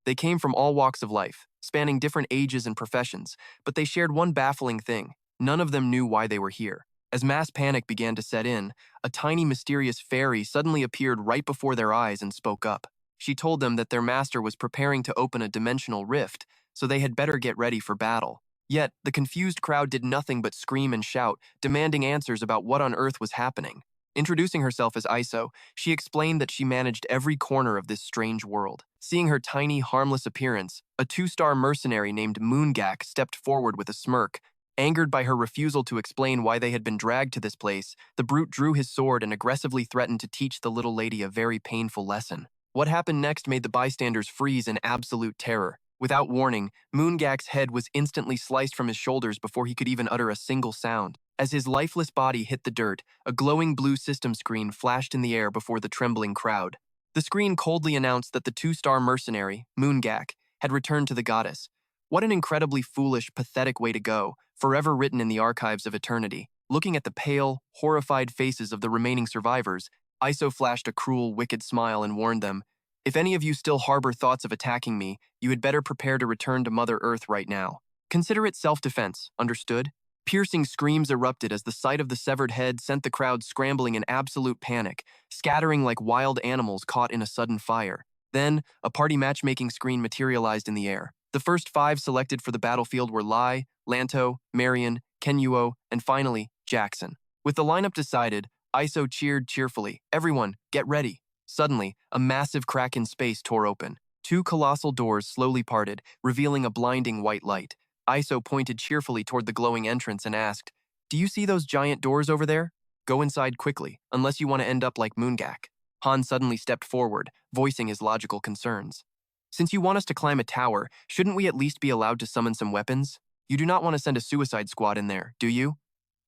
They came from all walks of life, spanning different ages and professions, but they shared one baffling thing. None of them knew why they were here. As mass panic began to set in, a tiny mysterious fairy suddenly appeared right before their eyes and spoke up. She told them that their master was preparing to open a dimensional rift, so they had better get ready for battle. Yet, the confused crowd did nothing but scream and shout, demanding answers about what on earth was happening. Introducing herself as Iso, she explained that she managed every corner of this strange world. Seeing her tiny, harmless appearance, a 2-star mercenary named Moon Gak stepped forward with a smirk. Angered by her refusal to explain why they had been dragged to this place, the brute drew his sword and aggressively threatened to teach the little lady a very painful lesson. What happened next made the bystanders freeze in absolute terror. Without warning, Moon Gak's head was instantly sliced from his shoulders before he could even utter a single sound. As his lifeless body hit the dirt, a glowing blue system screen flashed in the air before the trembling crowd. The screen coldly announced that the 2-star mercenary, Moon Gak, had returned to the goddess. What an incredibly foolish, pathetic way to go, forever written in the archives of eternity. Looking at the pale, horrified faces of the remaining survivors, Iso flashed a cruel, wicked smile and warned them, "If any of you still harbor thoughts of attacking me, you had better prepare to return to Mother Earth right now. Consider it self-defense, understood?" Piercing screams erupted as the sight of the severed head sent the crowd scrambling in absolute panic, scattering like wild animals caught in a sudden fire. Then, a party matchmaking screen materialized in the air. The first 5 selected for the battlefield were Lai, Lanto, Marion, Kenuo, and finally, Jackson. With the lineup decided, Iso cheered cheerfully, "Everyone, get ready." Suddenly, a massive crack in space tore open. 2 colossal doors slowly parted, revealing a blinding white light. Iso pointed cheerfully toward the glowing entrance and asked, "Do you see those giant doors over there? Go inside quickly, unless you want to end up like Moon Gak." Han suddenly stepped forward, voicing his logical concerns. "Since you want us to climb a tower, shouldn't we at least be allowed to summon some weapons? You do not want to send a suicide squad in there, do you?"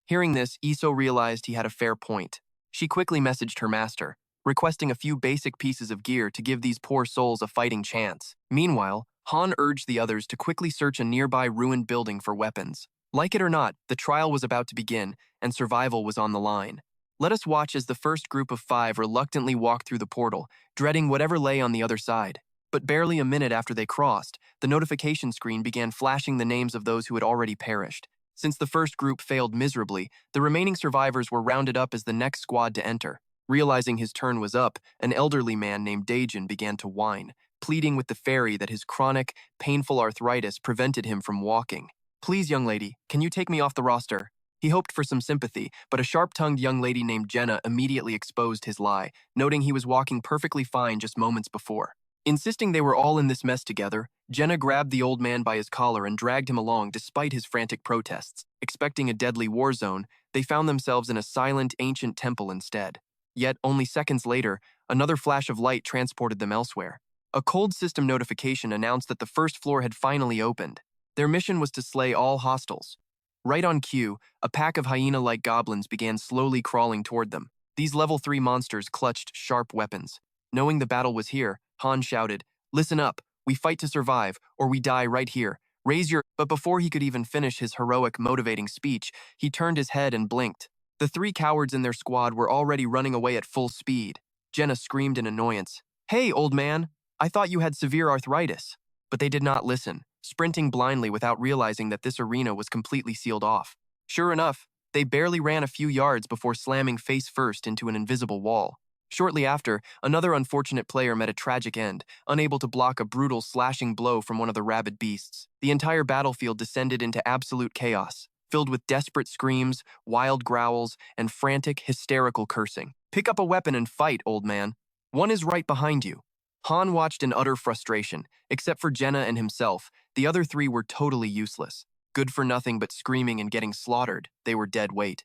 Hearing this, Iso realized he had a fair point. She quickly messaged her master, requesting a few basic pieces of gear to give these poor souls a fighting chance. Meanwhile, Han urged the others to quickly search a nearby ruined building for weapons. Like it or not, the trial was about to begin, and survival was on the line. Let us watch as the first group of 5 reluctantly walked through the portal, dreading whatever lay on the other side. But barely a minute after they crossed, the notification screen began flashing the names of those who had already perished. Since the first group failed miserably, the remaining survivors were rounded up as the next squad to enter. Realizing his turn was up, an elderly man named Daejin began to whine, pleading with the fairy that his chronic, painful arthritis prevented him from walking. "Please, young lady, can you take me off the roster?" He hoped for some sympathy, but a sharp-tongued young lady named Jenna immediately exposed his lie, noting he was walking perfectly fine just moments before. Insisting they were all in this mess together, Jenna grabbed the old man by his collar and dragged him along despite his frantic protests. Expecting a deadly war zone, they found themselves in a silent, ancient temple instead. Yet, only seconds later, another flash of light transported them elsewhere. A cold system notification announced that the first floor had finally opened. Their mission was to slay all hostiles. Right on cue, a pack of hyena-like goblins began slowly crawling toward them. These level 3 monsters clutched sharp weapons. Knowing the battle was here, Han shouted, "Listen up, we fight to survive, or we die right here. Raise your—" But before he could even finish his heroic, motivating speech, he turned his head and blinked. The 3 cowards in their squad were already running away at full speed. Jenna screamed in annoyance, "Hey, old man, I thought you had severe arthritis." But they did not listen, sprinting blindly without realizing that this arena was completely sealed off. Sure enough, they barely ran a few yards before slamming face first into an invisible wall. Shortly after, another unfortunate player met a tragic end, unable to block a brutal, slashing blow from one of the rabid beasts. The entire battlefield descended into absolute chaos, filled with desperate screams, wild growls, and frantic, hysterical cursing. "Pick up a weapon and fight, old man. One is right behind you." Han watched in utter frustration. Except for Jenna and himself, the other 3 were totally useless. Good for nothing but screaming and getting slaughtered, they were dead weight.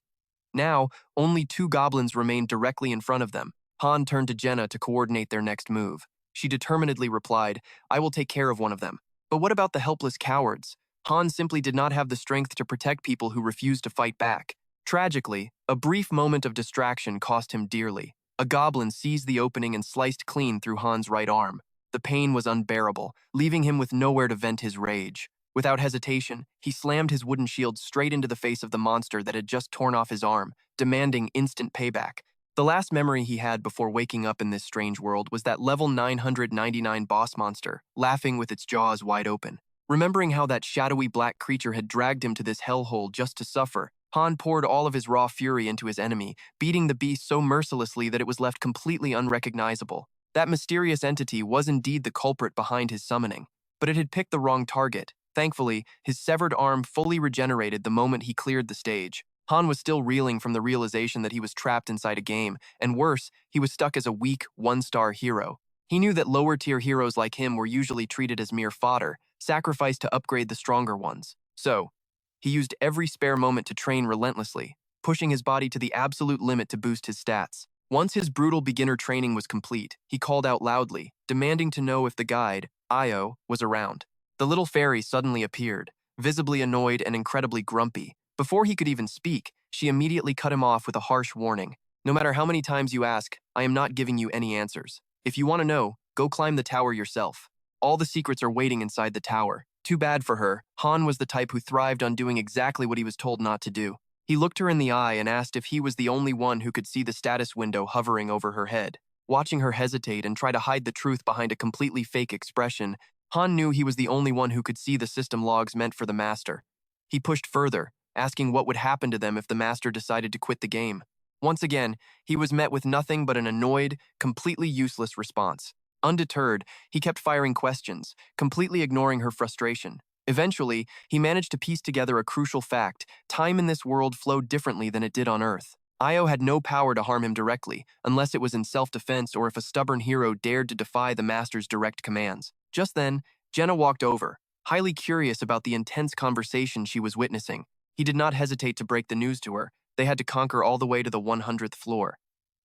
Now, only 2 goblins remained directly in front of them. Han turned to Jenna to coordinate their next move. She determinedly replied, "I will take care of one of them." But what about the helpless cowards? Han simply did not have the strength to protect people who refused to fight back. Tragically, a brief moment of distraction cost him dearly. A goblin seized the opening and sliced clean through Han's right arm. The pain was unbearable, leaving him with nowhere to vent his rage. Without hesitation, he slammed his wooden shield straight into the face of the monster that had just torn off his arm, demanding instant payback. The last memory he had before waking up in this strange world was that level 999 boss monster, laughing with its jaws wide open. Remembering how that shadowy black creature had dragged him to this hellhole just to suffer, Han poured all of his raw fury into his enemy, beating the beast so mercilessly that it was left completely unrecognizable. That mysterious entity was indeed the culprit behind his summoning, but it had picked the wrong target. Thankfully, his severed arm fully regenerated the moment he cleared the stage. Han was still reeling from the realization that he was trapped inside a game, and worse, he was stuck as a weak, one-star hero. He knew that lower-tier heroes like him were usually treated as mere fodder, sacrificed to upgrade the stronger ones. So, he used every spare moment to train relentlessly, pushing his body to the absolute limit to boost his stats. Once his brutal beginner training was complete, he called out loudly, demanding to know if the guide, Io, was around. The little fairy suddenly appeared, visibly annoyed and incredibly grumpy. Before he could even speak, she immediately cut him off with a harsh warning. No matter how many times you ask, I am not giving you any answers. If you want to know, go climb the tower yourself. All the secrets are waiting inside the tower. Too bad for her, Han was the type who thrived on doing exactly what he was told not to do. He looked her in the eye and asked if he was the only one who could see the status window hovering over her head. Watching her hesitate and try to hide the truth behind a completely fake expression, Han knew he was the only one who could see the system logs meant for the Master. He pushed further, asking what would happen to them if the Master decided to quit the game. Once again, he was met with nothing but an annoyed, completely useless response. Undeterred, he kept firing questions, completely ignoring her frustration. Eventually, he managed to piece together a crucial fact: time in this world flowed differently than it did on Earth. Io had no power to harm him directly, unless it was in self-defense or if a stubborn hero dared to defy the Master's direct commands. Just then, Jenna walked over, highly curious about the intense conversation she was witnessing. He did not hesitate to break the news to her. They had to conquer all the way to the 100th floor.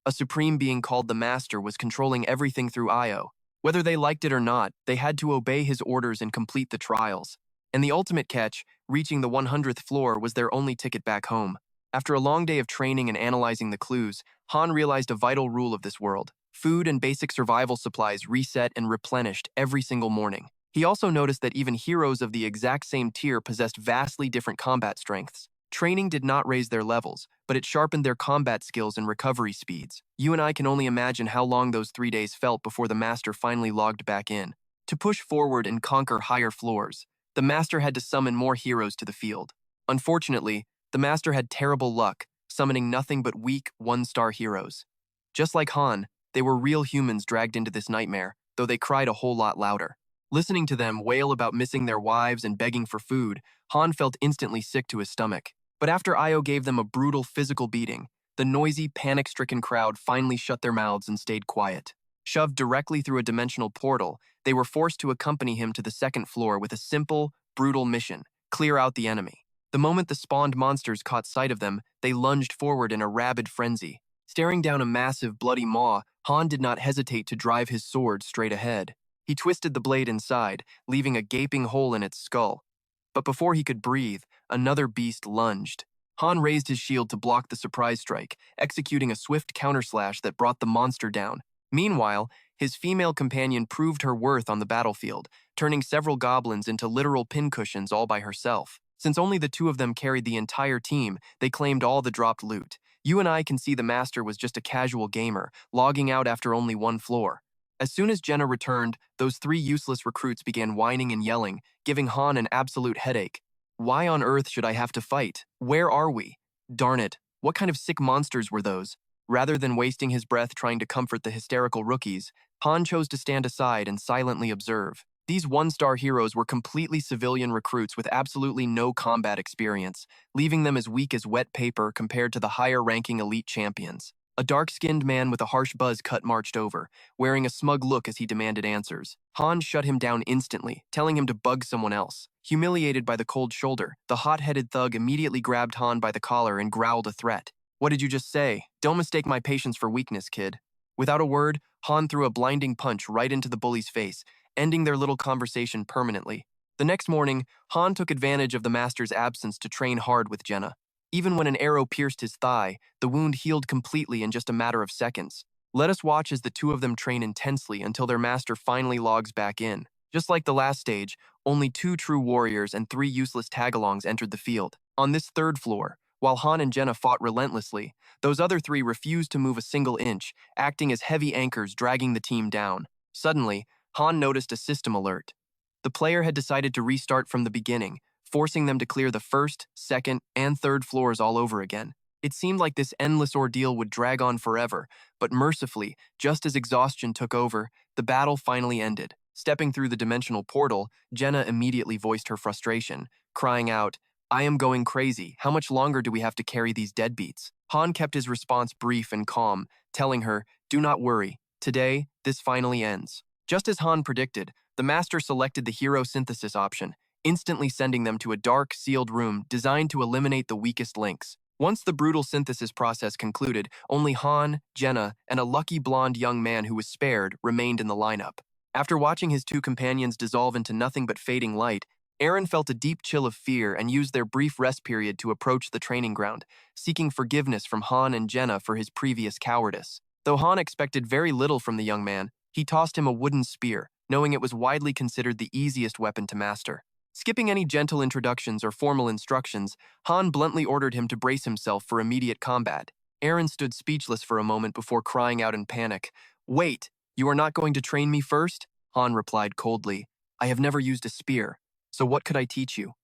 A supreme being called the Master was controlling everything through Io. Whether they liked it or not, they had to obey his orders and complete the trials. And the ultimate catch, reaching the 100th floor, was their only ticket back home. After a long day of training and analyzing the clues, Han realized a vital rule of this world. Food and basic survival supplies reset and replenished every single morning. He also noticed that even heroes of the exact same tier possessed vastly different combat strengths. Training did not raise their levels, but it sharpened their combat skills and recovery speeds. You and I can only imagine how long those 3 days felt before the Master finally logged back in. To push forward and conquer higher floors, the Master had to summon more heroes to the field. Unfortunately, the Master had terrible luck, summoning nothing but weak, one-star heroes. Just like Han, they were real humans dragged into this nightmare, though they cried a whole lot louder. Listening to them wail about missing their wives and begging for food, Han felt instantly sick to his stomach. But after Io gave them a brutal physical beating, the noisy, panic-stricken crowd finally shut their mouths and stayed quiet. Shoved directly through a dimensional portal, they were forced to accompany him to the second floor with a simple, brutal mission: clear out the enemy. The moment the spawned monsters caught sight of them, they lunged forward in a rabid frenzy. Staring down a massive, bloody maw, Han did not hesitate to drive his sword straight ahead. He twisted the blade inside, leaving a gaping hole in its skull. But before he could breathe, another beast lunged. Han raised his shield to block the surprise strike, executing a swift counterslash that brought the monster down. Meanwhile, his female companion proved her worth on the battlefield, turning several goblins into literal pincushions all by herself. Since only the two of them carried the entire team, they claimed all the dropped loot. You and I can see the Master was just a casual gamer, logging out after only one floor. As soon as Jenna returned, those 3 useless recruits began whining and yelling, giving Han an absolute headache. Why on earth should I have to fight? Where are we? Darn it, what kind of sick monsters were those? Rather than wasting his breath trying to comfort the hysterical rookies, Han chose to stand aside and silently observe. These one-star heroes were completely civilian recruits with absolutely no combat experience, leaving them as weak as wet paper compared to the higher-ranking elite champions. A dark-skinned man with a harsh buzz cut marched over, wearing a smug look as he demanded answers. Han shut him down instantly, telling him to bug someone else. Humiliated by the cold shoulder, the hot-headed thug immediately grabbed Han by the collar and growled a threat. "What did you just say? Don't mistake my patience for weakness, kid." Without a word, Han threw a blinding punch right into the bully's face, ending their little conversation permanently. The next morning, Han took advantage of the Master's absence to train hard with Jenna. Even when an arrow pierced his thigh, the wound healed completely in just a matter of seconds. Let us watch as the two of them train intensely until their Master finally logs back in. Just like the last stage, only 2 true warriors and 3 useless tagalongs entered the field. On this third floor, While Han and Jenna fought relentlessly, those other three refused to move a single inch, acting as heavy anchors dragging the team down. Suddenly, Han noticed a system alert. The player had decided to restart from the beginning, forcing them to clear the first, second, and third floors all over again. It seemed like this endless ordeal would drag on forever, but mercifully, just as exhaustion took over, the battle finally ended. Stepping through the dimensional portal, Jenna immediately voiced her frustration, crying out, "I am going crazy. How much longer do we have to carry these deadbeats?" Han kept his response brief and calm, telling her, "Do not worry. Today, this finally ends." Just as Han predicted, the Master selected the hero synthesis option, instantly sending them to a dark, sealed room designed to eliminate the weakest links. Once the brutal synthesis process concluded, only Han, Jenna, and a lucky blonde young man who was spared remained in the lineup. After watching his two companions dissolve into nothing but fading light, Aaron felt a deep chill of fear and used their brief rest period to approach the training ground, seeking forgiveness from Han and Jenna for his previous cowardice. Though Han expected very little from the young man, he tossed him a wooden spear, knowing it was widely considered the easiest weapon to master. Skipping any gentle introductions or formal instructions, Han bluntly ordered him to brace himself for immediate combat. Aaron stood speechless for a moment before crying out in panic. "Wait, you are not going to train me first?" Han replied coldly. "I have never used a spear, so what could I teach you?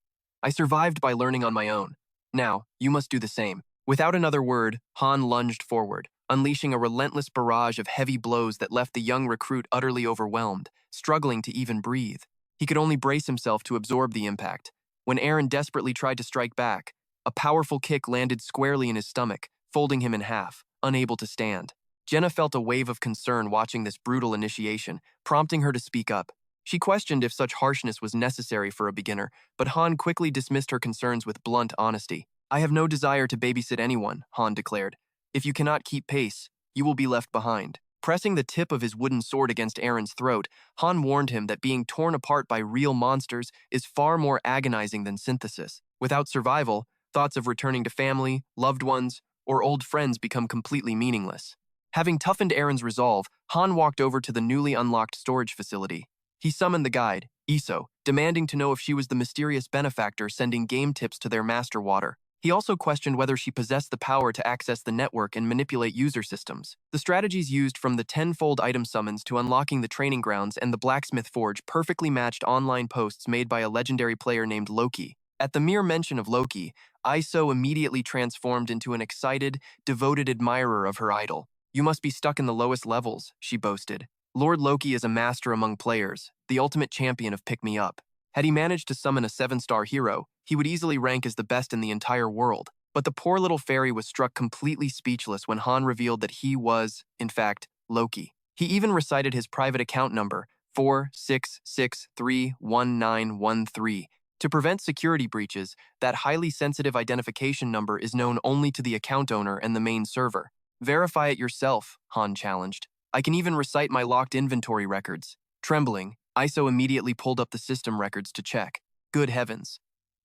I survived by learning on my own. Now, you must do the same." Without another word, Han lunged forward, unleashing a relentless barrage of heavy blows that left the young recruit utterly overwhelmed, struggling to even breathe. He could only brace himself to absorb the impact. When Aaron desperately tried to strike back, a powerful kick landed squarely in his stomach, folding him in half, unable to stand. Jenna felt a wave of concern watching this brutal initiation, prompting her to speak up. She questioned if such harshness was necessary for a beginner, but Han quickly dismissed her concerns with blunt honesty. "I have no desire to babysit anyone," Han declared. "If you cannot keep pace, you will be left behind." Pressing the tip of his wooden sword against Aaron's throat, Han warned him that being torn apart by real monsters is far more agonizing than synthesis. Without survival, thoughts of returning to family, loved ones, or old friends become completely meaningless. Having toughened Aaron's resolve, Han walked over to the newly unlocked storage facility. He summoned the guide, Iso, demanding to know if she was the mysterious benefactor sending game tips to their master water. He also questioned whether she possessed the power to access the network and manipulate user systems. The strategies used from the tenfold item summons to unlocking the training grounds and the blacksmith forge perfectly matched online posts made by a legendary player named Loki. At the mere mention of Loki, Iso immediately transformed into an excited, devoted admirer of her idol. "You must be stuck in the lowest levels," she boasted. "Lord Loki is a master among players, the ultimate champion of pick-me-up. Had he managed to summon a 7-star hero, he would easily rank as the best in the entire world." But the poor little fairy was struck completely speechless when Han revealed that he was, in fact, Loki. He even recited his private account number, 46631913. To prevent security breaches, that highly sensitive identification number is known only to the account owner and the main server. "Verify it yourself," Han challenged. "I can even recite my locked inventory records." Trembling, Iso immediately pulled up the system records to check. Good heavens.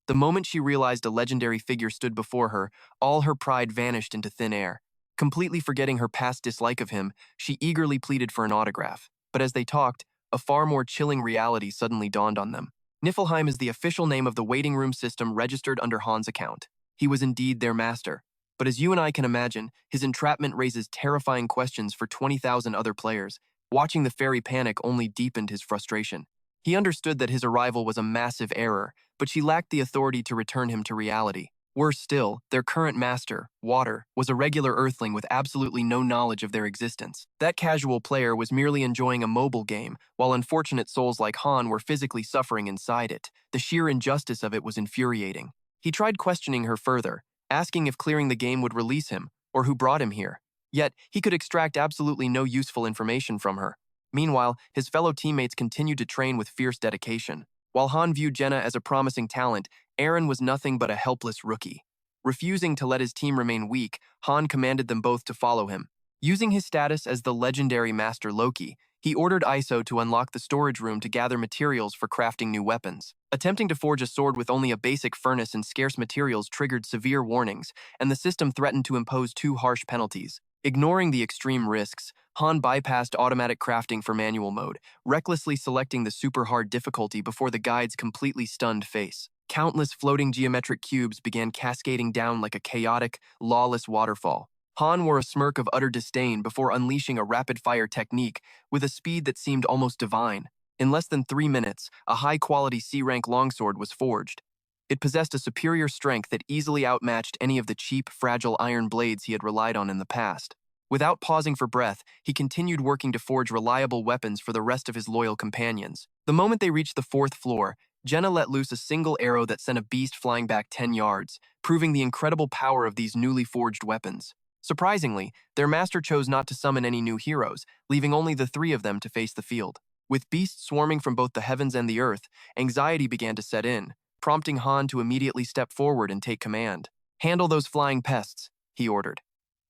The moment she realized a legendary figure stood before her, all her pride vanished into thin air. Completely forgetting her past dislike of him, she eagerly pleaded for an autograph. But as they talked, a far more chilling reality suddenly dawned on them. Niflheim is the official name of the waiting room system registered under Han's account. He was indeed their master. But as you and I can imagine, his entrapment raises terrifying questions for 20,000 other players. Watching the fairy panic only deepened his frustration. He understood that his arrival was a massive error, but she lacked the authority to return him to reality. Worse still, their current master, Water, was a regular Earthling with absolutely no knowledge of their existence. That casual player was merely enjoying a mobile game, while unfortunate souls like Han were physically suffering inside it. The sheer injustice of it was infuriating. He tried questioning her further, asking if clearing the game would release him, or who brought him here. Yet, he could extract absolutely no useful information from her. Meanwhile, his fellow teammates continued to train with fierce dedication. While Han viewed Jenna as a promising talent, Aaron was nothing but a helpless rookie. Refusing to let his team remain weak, Han commanded them both to follow him. Using his status as the legendary Master Loki, he ordered Iso to unlock the storage room to gather materials for crafting new weapons. Attempting to forge a sword with only a basic furnace and scarce materials triggered severe warnings, and the system threatened to impose 2 harsh penalties. Ignoring the extreme risks, Han bypassed automatic crafting for manual mode, recklessly selecting the super hard difficulty before the guide's completely stunned face. Countless floating geometric cubes began cascading down like a chaotic, lawless waterfall. Han wore a smirk of utter disdain before unleashing a rapid-fire technique with a speed that seemed almost divine. In less than 3 minutes, a high-quality C-rank longsword was forged. It possessed a superior strength that easily outmatched any of the cheap, fragile iron blades he had relied on in the past. Without pausing for breath, he continued working to forge reliable weapons for the rest of his loyal companions. The moment they reached the fourth floor, Jenna let loose a single arrow that sent a beast flying back 10 yards, proving the incredible power of these newly forged weapons. Surprisingly, their master chose not to summon any new heroes, leaving only the three of them to face the field. With beasts swarming from both the heavens and the earth, anxiety began to set in, prompting Han to immediately step forward and take command. "Handle those flying pests," he ordered.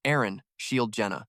Eren, shield Jenna.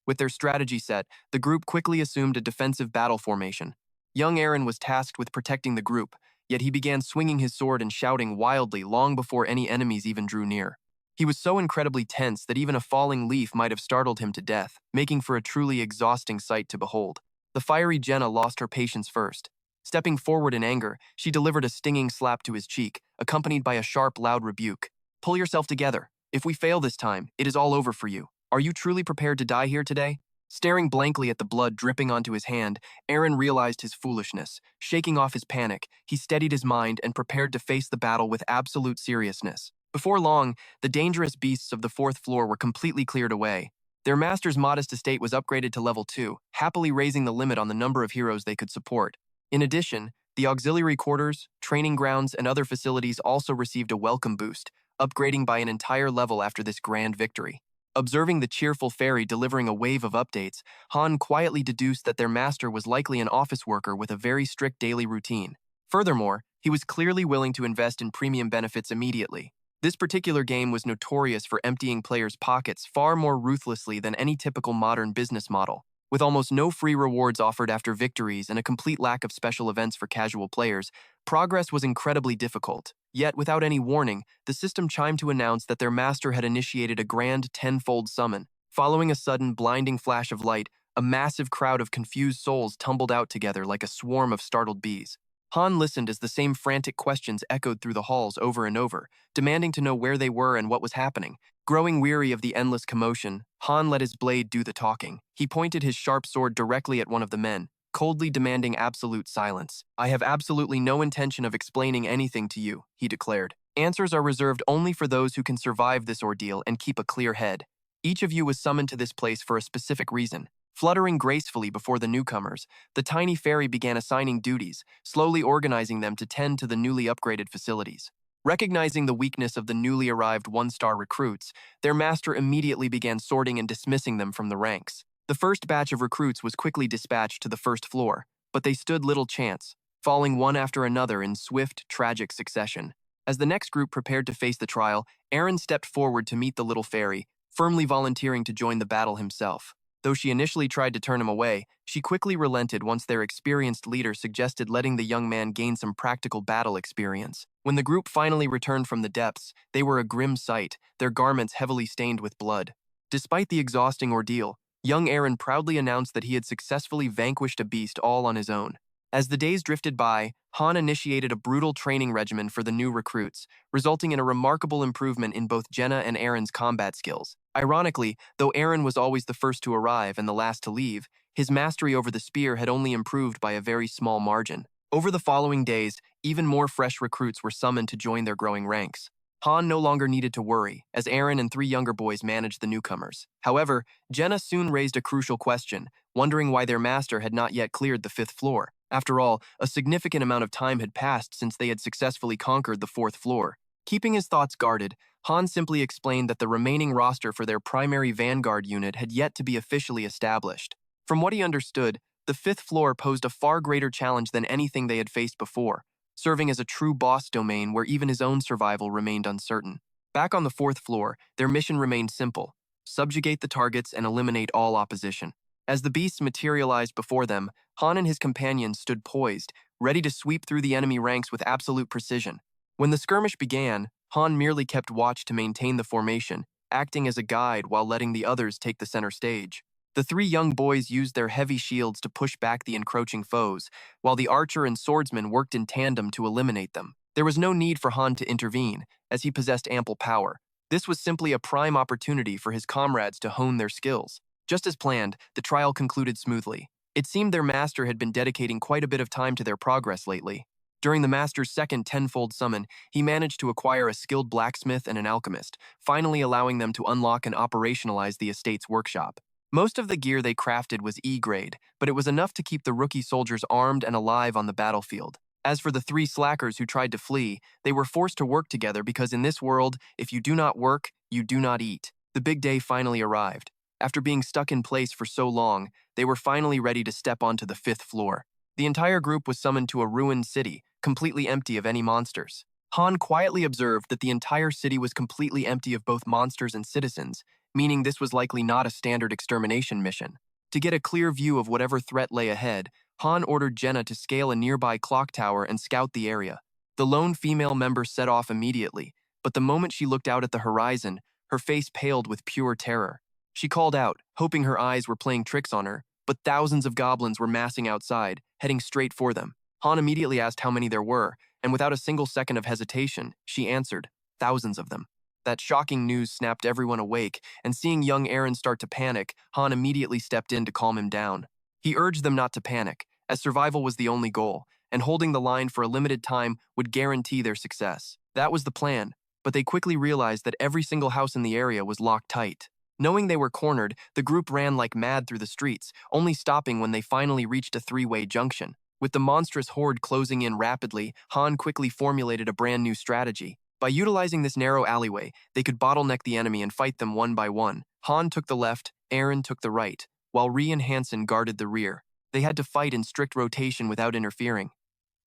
With their strategy set, the group quickly assumed a defensive battle formation. Young Eren was tasked with protecting the group, yet he began swinging his sword and shouting wildly long before any enemies even drew near. He was so incredibly tense that even a falling leaf might have startled him to death, making for a truly exhausting sight to behold. The fiery Jenna lost her patience first. Stepping forward in anger, she delivered a stinging slap to his cheek, accompanied by a sharp, loud rebuke. "Pull yourself together. If we fail this time, it is all over for you. Are you truly prepared to die here today?" Staring blankly at the blood dripping onto his hand, Eren realized his foolishness. Shaking off his panic, he steadied his mind and prepared to face the battle with absolute seriousness. Before long, the dangerous beasts of the fourth floor were completely cleared away. Their master's modest estate was upgraded to level 2, happily raising the limit on the number of heroes they could support. In addition, the auxiliary quarters, training grounds, and other facilities also received a welcome boost, upgrading by an entire level after this grand victory. Observing the cheerful fairy delivering a wave of updates, Han quietly deduced that their master was likely an office worker with a very strict daily routine. Furthermore, he was clearly willing to invest in premium benefits immediately. This particular game was notorious for emptying players' pockets far more ruthlessly than any typical modern business model. With almost no free rewards offered after victories and a complete lack of special events for casual players, progress was incredibly difficult. Yet, without any warning, the system chimed to announce that their master had initiated a grand tenfold summon. Following a sudden, blinding flash of light, a massive crowd of confused souls tumbled out together like a swarm of startled bees. Han listened as the same frantic questions echoed through the halls over and over, demanding to know where they were and what was happening. Growing weary of the endless commotion, Han let his blade do the talking. He pointed his sharp sword directly at one of the men, coldly demanding absolute silence. "I have absolutely no intention of explaining anything to you," he declared. "Answers are reserved only for those who can survive this ordeal and keep a clear head. Each of you was summoned to this place for a specific reason." Fluttering gracefully before the newcomers, the tiny fairy began assigning duties, slowly organizing them to tend to the newly upgraded facilities. Recognizing the weakness of the newly arrived one-star recruits, their master immediately began sorting and dismissing them from the ranks. The first batch of recruits was quickly dispatched to the first floor, but they stood little chance, falling one after another in swift, tragic succession. As the next group prepared to face the trial, Eren stepped forward to meet the little fairy, firmly volunteering to join the battle himself. Though she initially tried to turn him away, she quickly relented once their experienced leader suggested letting the young man gain some practical battle experience. When the group finally returned from the depths, they were a grim sight, their garments heavily stained with blood. Despite the exhausting ordeal, young Eren proudly announced that he had successfully vanquished a beast all on his own. As the days drifted by, Han initiated a brutal training regimen for the new recruits, resulting in a remarkable improvement in both Jenna and Eren's combat skills. Ironically, though Eren was always the first to arrive and the last to leave, his mastery over the spear had only improved by a very small margin. Over the following days, even more fresh recruits were summoned to join their growing ranks. Han no longer needed to worry, as Eren and three younger boys managed the newcomers. However, Jenna soon raised a crucial question, wondering why their master had not yet cleared the fifth floor. After all, a significant amount of time had passed since they had successfully conquered the fourth floor. Keeping his thoughts guarded, Han simply explained that the remaining roster for their primary vanguard unit had yet to be officially established. From what he understood, the fifth floor posed a far greater challenge than anything they had faced before, serving as a true boss domain where even his own survival remained uncertain. Back on the fourth floor, their mission remained simple: subjugate the targets and eliminate all opposition. As the beasts materialized before them, Han and his companions stood poised, ready to sweep through the enemy ranks with absolute precision. When the skirmish began, Han merely kept watch to maintain the formation, acting as a guide while letting the others take the center stage. The three young boys used their heavy shields to push back the encroaching foes, while the archer and swordsman worked in tandem to eliminate them. There was no need for Han to intervene, as he possessed ample power. This was simply a prime opportunity for his comrades to hone their skills. Just as planned, the trial concluded smoothly. It seemed their master had been dedicating quite a bit of time to their progress lately. During the master's second tenfold summon, he managed to acquire a skilled blacksmith and an alchemist, finally allowing them to unlock and operationalize the estate's workshop. Most of the gear they crafted was E-grade, but it was enough to keep the rookie soldiers armed and alive on the battlefield. As for the three slackers who tried to flee, they were forced to work together because in this world, if you do not work, you do not eat. The big day finally arrived. After being stuck in place for so long, they were finally ready to step onto the 5th floor. The entire group was summoned to a ruined city, completely empty of any monsters. Han quietly observed that the entire city was completely empty of both monsters and citizens, meaning this was likely not a standard extermination mission. To get a clear view of whatever threat lay ahead, Han ordered Jenna to scale a nearby clock tower and scout the area. The lone female member set off immediately, but the moment she looked out at the horizon, her face paled with pure terror. She called out, hoping her eyes were playing tricks on her, but thousands of goblins were massing outside, heading straight for them. Han immediately asked how many there were, and without a single second of hesitation, she answered, thousands of them. That shocking news snapped everyone awake, and seeing young Eren start to panic, Han immediately stepped in to calm him down. He urged them not to panic, as survival was the only goal, and holding the line for a limited time would guarantee their success. That was the plan, but they quickly realized that every single house in the area was locked tight. Knowing they were cornered, the group ran like mad through the streets, only stopping when they finally reached a three-way junction. With the monstrous horde closing in rapidly, Han quickly formulated a brand new strategy. By utilizing this narrow alleyway, they could bottleneck the enemy and fight them one by one. Han took the left, Eren took the right, while Ree and Hansen guarded the rear. They had to fight in strict rotation without interfering,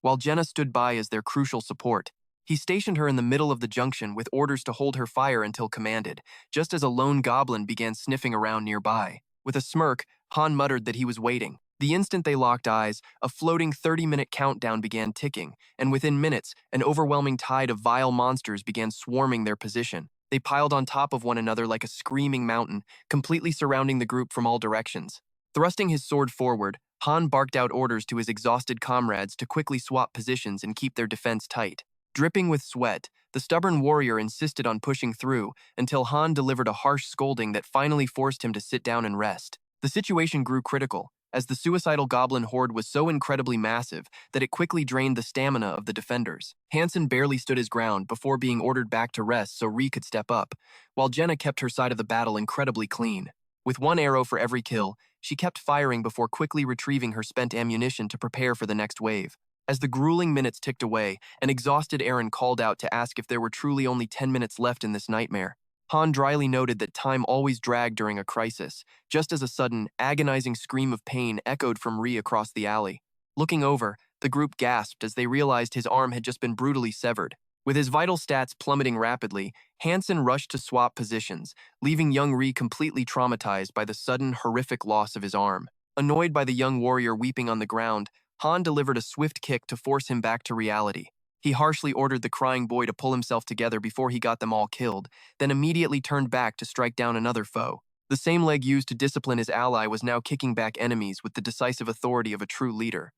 while Jenna stood by as their crucial support. He stationed her in the middle of the junction with orders to hold her fire until commanded, just as a lone goblin began sniffing around nearby. With a smirk, Han muttered that he was waiting. The instant they locked eyes, a floating 30-minute countdown began ticking, and within minutes, an overwhelming tide of vile monsters began swarming their position. They piled on top of one another like a screaming mountain, completely surrounding the group from all directions. Thrusting his sword forward, Han barked out orders to his exhausted comrades to quickly swap positions and keep their defense tight. Dripping with sweat, the stubborn warrior insisted on pushing through until Han delivered a harsh scolding that finally forced him to sit down and rest. The situation grew critical, as the suicidal goblin horde was so incredibly massive that it quickly drained the stamina of the defenders. Hansen barely stood his ground before being ordered back to rest so Ree could step up, while Jenna kept her side of the battle incredibly clean. With one arrow for every kill, she kept firing before quickly retrieving her spent ammunition to prepare for the next wave. As the grueling minutes ticked away, an exhausted Eren called out to ask if there were truly only 10 minutes left in this nightmare. Han dryly noted that time always dragged during a crisis, just as a sudden, agonizing scream of pain echoed from Ree across the alley. Looking over, the group gasped as they realized his arm had just been brutally severed. With his vital stats plummeting rapidly, Hansen rushed to swap positions, leaving young Ree completely traumatized by the sudden, horrific loss of his arm. Annoyed by the young warrior weeping on the ground, Han delivered a swift kick to force him back to reality. He harshly ordered the crying boy to pull himself together before he got them all killed, then immediately turned back to strike down another foe. The same leg used to discipline his ally was now kicking back enemies with the decisive authority of a true leader.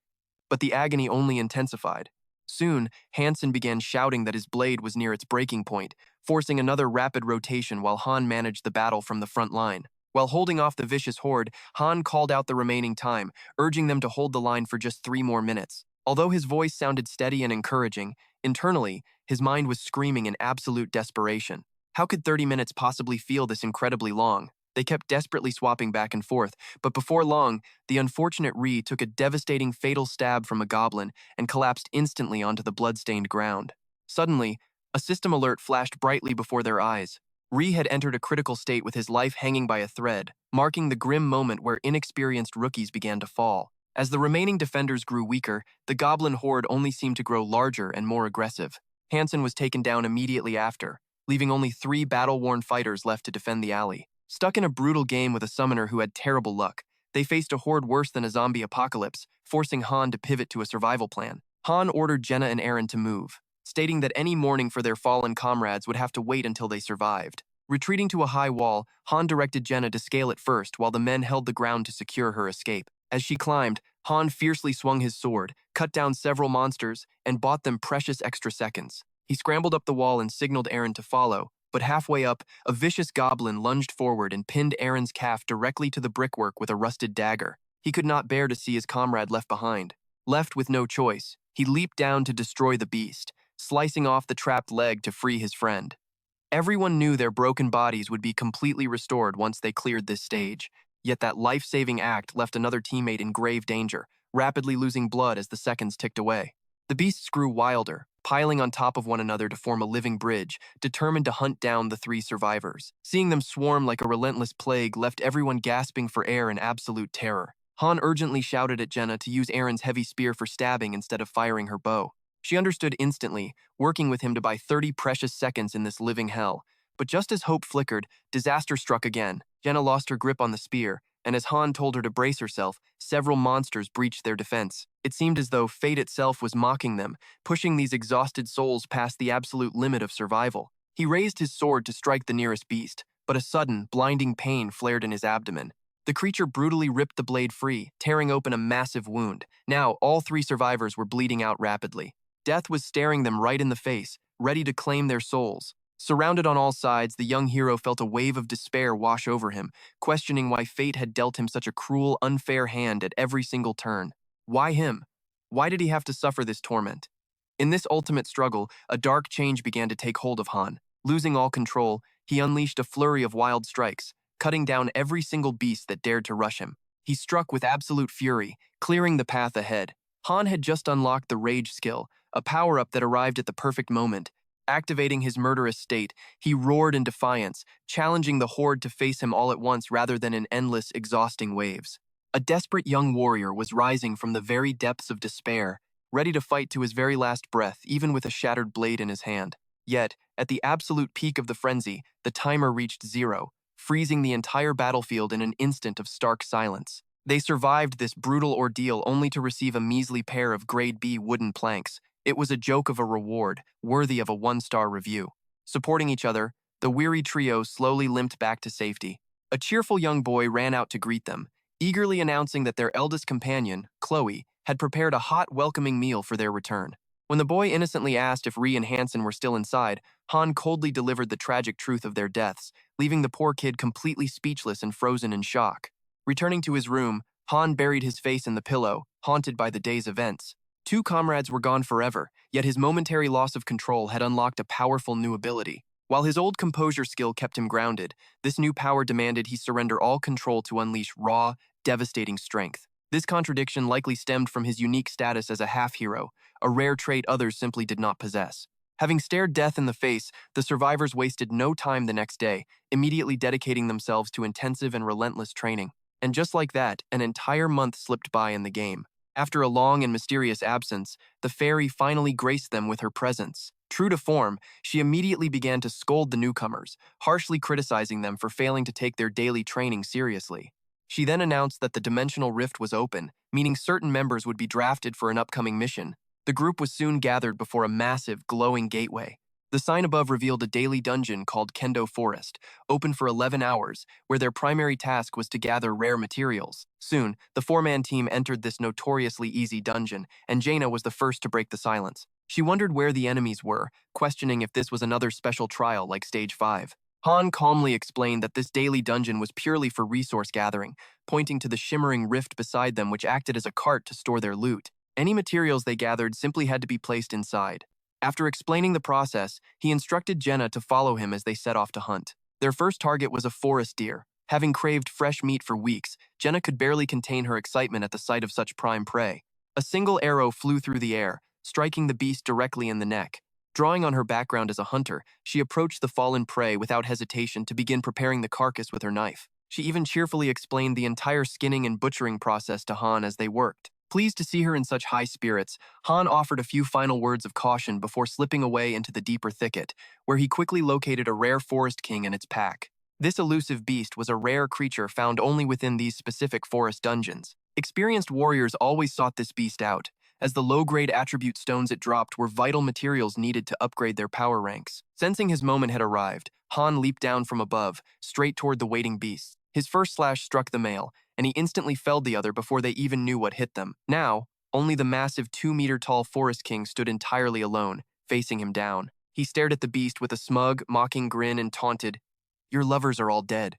But the agony only intensified. Soon, Hansen began shouting that his blade was near its breaking point, forcing another rapid rotation while Han managed the battle from the front line. While holding off the vicious horde, Han called out the remaining time, urging them to hold the line for just 3 more minutes. Although his voice sounded steady and encouraging, internally, his mind was screaming in absolute desperation. How could 30 minutes possibly feel this incredibly long? They kept desperately swapping back and forth, but before long, the unfortunate Ree took a devastating fatal stab from a goblin and collapsed instantly onto the blood-stained ground. Suddenly, a system alert flashed brightly before their eyes. Ree had entered a critical state with his life hanging by a thread, marking the grim moment where inexperienced rookies began to fall. As the remaining defenders grew weaker, the goblin horde only seemed to grow larger and more aggressive. Hansen was taken down immediately after, leaving only 3 battle-worn fighters left to defend the alley. Stuck in a brutal game with a summoner who had terrible luck, they faced a horde worse than a zombie apocalypse, forcing Han to pivot to a survival plan. Han ordered Jenna and Eren to move, stating that any mourning for their fallen comrades would have to wait until they survived. Retreating to a high wall, Han directed Jenna to scale it first while the men held the ground to secure her escape. As she climbed, Han fiercely swung his sword, cut down several monsters, and bought them precious extra seconds. He scrambled up the wall and signaled Eren to follow, but halfway up, a vicious goblin lunged forward and pinned Eren's calf directly to the brickwork with a rusted dagger. He could not bear to see his comrade left behind. Left with no choice, he leaped down to destroy the beast, slicing off the trapped leg to free his friend. Everyone knew their broken bodies would be completely restored once they cleared this stage, yet that life-saving act left another teammate in grave danger, rapidly losing blood as the seconds ticked away. The beasts grew wilder, piling on top of one another to form a living bridge, determined to hunt down the three survivors. Seeing them swarm like a relentless plague left everyone gasping for air in absolute terror. Han urgently shouted at Jenna to use Eren's heavy spear for stabbing instead of firing her bow. She understood instantly, working with him to buy 30 precious seconds in this living hell. But just as hope flickered, disaster struck again. Jenna lost her grip on the spear, and as Han told her to brace herself, several monsters breached their defense. It seemed as though fate itself was mocking them, pushing these exhausted souls past the absolute limit of survival. He raised his sword to strike the nearest beast, but a sudden, blinding pain flared in his abdomen. The creature brutally ripped the blade free, tearing open a massive wound. Now, all three survivors were bleeding out rapidly. Death was staring them right in the face, ready to claim their souls. Surrounded on all sides, the young hero felt a wave of despair wash over him, questioning why fate had dealt him such a cruel, unfair hand at every single turn. Why him? Why did he have to suffer this torment? In this ultimate struggle, a dark change began to take hold of Han. Losing all control, he unleashed a flurry of wild strikes, cutting down every single beast that dared to rush him. He struck with absolute fury, clearing the path ahead. Han had just unlocked the Rage skill, a power-up that arrived at the perfect moment. Activating his murderous state, he roared in defiance, challenging the horde to face him all at once rather than in endless, exhausting waves. A desperate young warrior was rising from the very depths of despair, ready to fight to his very last breath, even with a shattered blade in his hand. Yet, at the absolute peak of the frenzy, the timer reached 0, freezing the entire battlefield in an instant of stark silence. They survived this brutal ordeal only to receive a measly pair of grade B wooden planks. It was a joke of a reward, worthy of a 1-star review. Supporting each other, the weary trio slowly limped back to safety. A cheerful young boy ran out to greet them, eagerly announcing that their eldest companion, Chloe, had prepared a hot, welcoming meal for their return. When the boy innocently asked if Ree and Hansen were still inside, Han coldly delivered the tragic truth of their deaths, leaving the poor kid completely speechless and frozen in shock. Returning to his room, Han buried his face in the pillow, haunted by the day's events. 2 comrades were gone forever, yet his momentary loss of control had unlocked a powerful new ability. While his old composure skill kept him grounded, this new power demanded he surrender all control to unleash raw, devastating strength. This contradiction likely stemmed from his unique status as a half-hero, a rare trait others simply did not possess. Having stared death in the face, the survivors wasted no time the next day, immediately dedicating themselves to intensive and relentless training. And just like that, an entire month slipped by in the game. After a long and mysterious absence, the fairy finally graced them with her presence. True to form, she immediately began to scold the newcomers, harshly criticizing them for failing to take their daily training seriously. She then announced that the dimensional rift was open, meaning certain members would be drafted for an upcoming mission. The group was soon gathered before a massive, glowing gateway. The sign above revealed a daily dungeon called Kendo Forest, open for 11 hours, where their primary task was to gather rare materials. Soon, the 4-man team entered this notoriously easy dungeon, and Jaina was the first to break the silence. She wondered where the enemies were, questioning if this was another special trial like Stage 5. Han calmly explained that this daily dungeon was purely for resource gathering, pointing to the shimmering rift beside them which acted as a cart to store their loot. Any materials they gathered simply had to be placed inside. After explaining the process, he instructed Jenna to follow him as they set off to hunt. Their first target was a forest deer. Having craved fresh meat for weeks, Jenna could barely contain her excitement at the sight of such prime prey. A single arrow flew through the air, striking the beast directly in the neck. Drawing on her background as a hunter, she approached the fallen prey without hesitation to begin preparing the carcass with her knife. She even cheerfully explained the entire skinning and butchering process to Han as they worked. Pleased to see her in such high spirits, Han offered a few final words of caution before slipping away into the deeper thicket, where he quickly located a rare forest king and its pack. This elusive beast was a rare creature found only within these specific forest dungeons. Experienced warriors always sought this beast out, as the low-grade attribute stones it dropped were vital materials needed to upgrade their power ranks. Sensing his moment had arrived, Han leaped down from above, straight toward the waiting beast. His first slash struck the male, and he instantly felled the other before they even knew what hit them. Now, only the massive 2-meter-tall Forest King stood entirely alone, facing him down. He stared at the beast with a smug, mocking grin and taunted, "Your lovers are all dead.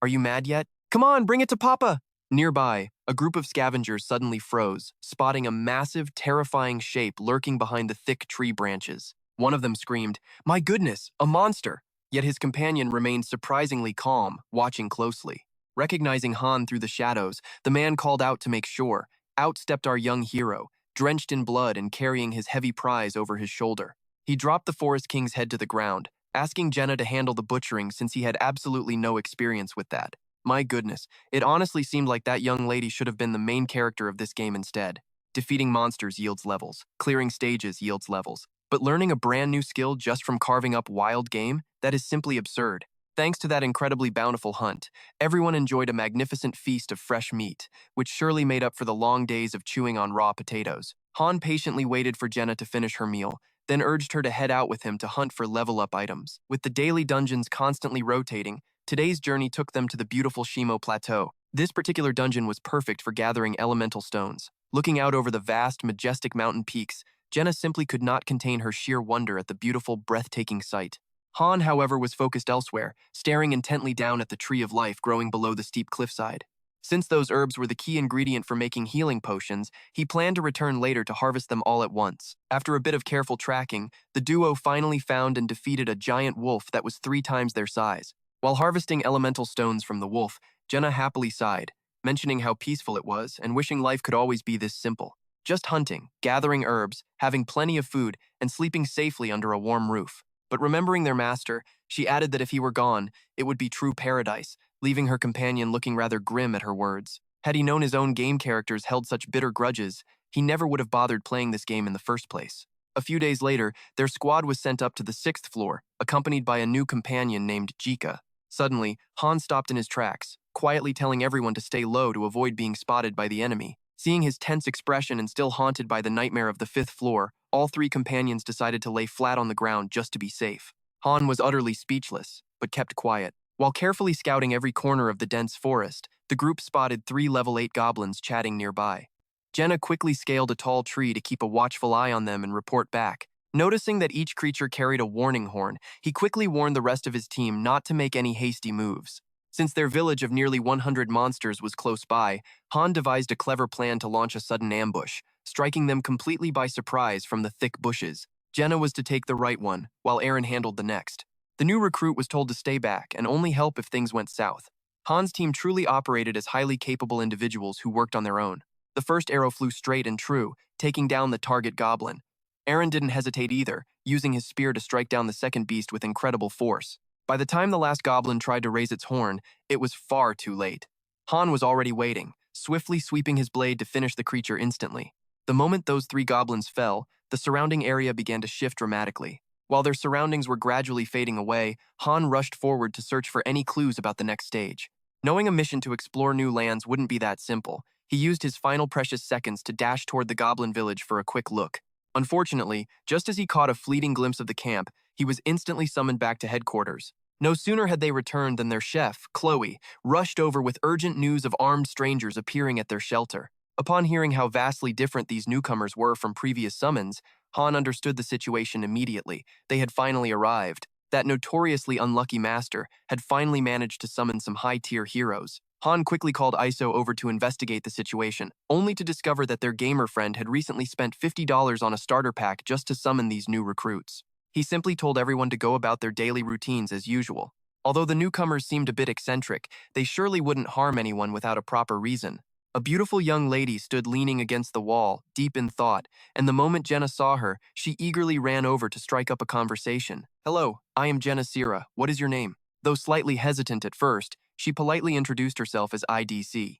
Are you mad yet? Come on, bring it to Papa!" Nearby, a group of scavengers suddenly froze, spotting a massive, terrifying shape lurking behind the thick tree branches. One of them screamed, "My goodness, a monster!" Yet his companion remained surprisingly calm, watching closely. Recognizing Han through the shadows, the man called out to make sure. Out stepped our young hero, drenched in blood and carrying his heavy prize over his shoulder. He dropped the Forest King's head to the ground, asking Jenna to handle the butchering since he had absolutely no experience with that. My goodness, it honestly seemed like that young lady should have been the main character of this game instead. Defeating monsters yields levels, clearing stages yields levels, but learning a brand new skill just from carving up wild game, that is simply absurd. Thanks to that incredibly bountiful hunt, everyone enjoyed a magnificent feast of fresh meat, which surely made up for the long days of chewing on raw potatoes. Han patiently waited for Jenna to finish her meal, then urged her to head out with him to hunt for level-up items. With the daily dungeons constantly rotating, today's journey took them to the beautiful Shimo Plateau. This particular dungeon was perfect for gathering elemental stones. Looking out over the vast, majestic mountain peaks, Jenna simply could not contain her sheer wonder at the beautiful, breathtaking sight. Han, however, was focused elsewhere, staring intently down at the tree of life growing below the steep cliffside. Since those herbs were the key ingredient for making healing potions, he planned to return later to harvest them all at once. After a bit of careful tracking, the duo finally found and defeated a giant wolf that was 3 times their size. While harvesting elemental stones from the wolf, Jenna happily sighed, mentioning how peaceful it was and wishing life could always be this simple. Just hunting, gathering herbs, having plenty of food, and sleeping safely under a warm roof. But remembering their master, she added that if he were gone, it would be true paradise, leaving her companion looking rather grim at her words. Had he known his own game characters held such bitter grudges, he never would have bothered playing this game in the first place. A few days later, their squad was sent up to the 6th floor, accompanied by a new companion named Jika. Suddenly, Han stopped in his tracks, quietly telling everyone to stay low to avoid being spotted by the enemy. Seeing his tense expression and still haunted by the nightmare of the 5th floor, all 3 companions decided to lay flat on the ground just to be safe. Han was utterly speechless, but kept quiet. While carefully scouting every corner of the dense forest, the group spotted 3 level 8 goblins chatting nearby. Jenna quickly scaled a tall tree to keep a watchful eye on them and report back. Noticing that each creature carried a warning horn, he quickly warned the rest of his team not to make any hasty moves. Since their village of nearly 100 monsters was close by, Han devised a clever plan to launch a sudden ambush, striking them completely by surprise from the thick bushes. Jenna was to take the right one, while Aaron handled the next. The new recruit was told to stay back and only help if things went south. Han's team truly operated as highly capable individuals who worked on their own. The first arrow flew straight and true, taking down the target goblin. Aaron didn't hesitate either, using his spear to strike down the second beast with incredible force. By the time the last goblin tried to raise its horn, it was far too late. Han was already waiting, swiftly sweeping his blade to finish the creature instantly. The moment those 3 goblins fell, the surrounding area began to shift dramatically. While their surroundings were gradually fading away, Han rushed forward to search for any clues about the next stage. Knowing a mission to explore new lands wouldn't be that simple, he used his final precious seconds to dash toward the goblin village for a quick look. Unfortunately, just as he caught a fleeting glimpse of the camp, he was instantly summoned back to headquarters. No sooner had they returned than their chef, Chloe, rushed over with urgent news of armed strangers appearing at their shelter. Upon hearing how vastly different these newcomers were from previous summons, Han understood the situation immediately. They had finally arrived. That notoriously unlucky master had finally managed to summon some high-tier heroes. Han quickly called Iso over to investigate the situation, only to discover that their gamer friend had recently spent $50 on a starter pack just to summon these new recruits. He simply told everyone to go about their daily routines as usual. Although the newcomers seemed a bit eccentric, they surely wouldn't harm anyone without a proper reason. A beautiful young lady stood leaning against the wall, deep in thought, and the moment Jenna saw her, she eagerly ran over to strike up a conversation. "Hello, I am Jenna Sira. What is your name?" Though slightly hesitant at first, she politely introduced herself as IDC.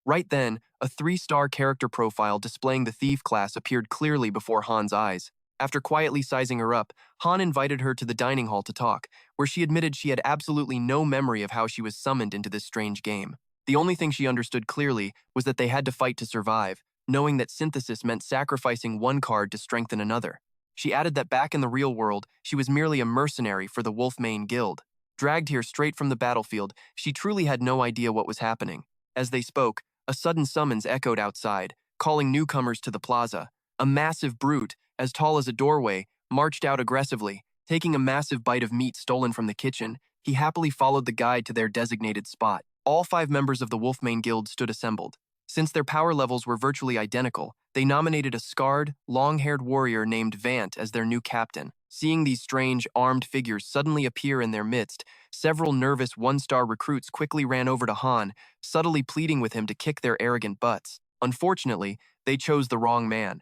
Right then, a 3-star character profile displaying the thief class appeared clearly before Han's eyes. After quietly sizing her up, Han invited her to the dining hall to talk, where she admitted she had absolutely no memory of how she was summoned into this strange game. The only thing she understood clearly was that they had to fight to survive, knowing that synthesis meant sacrificing one card to strengthen another. She added that back in the real world, she was merely a mercenary for the Wolfmane Guild. Dragged here straight from the battlefield, she truly had no idea what was happening. As they spoke, a sudden summons echoed outside, calling newcomers to the plaza. A massive brute, as tall as a doorway, marched out aggressively. Taking a massive bite of meat stolen from the kitchen, he happily followed the guide to their designated spot. All 5 members of the Wolfmane Guild stood assembled. Since their power levels were virtually identical, they nominated a scarred, long-haired warrior named Vant as their new captain. Seeing these strange, armed figures suddenly appear in their midst, several nervous 1-star recruits quickly ran over to Han, subtly pleading with him to kick their arrogant butts. Unfortunately, they chose the wrong man.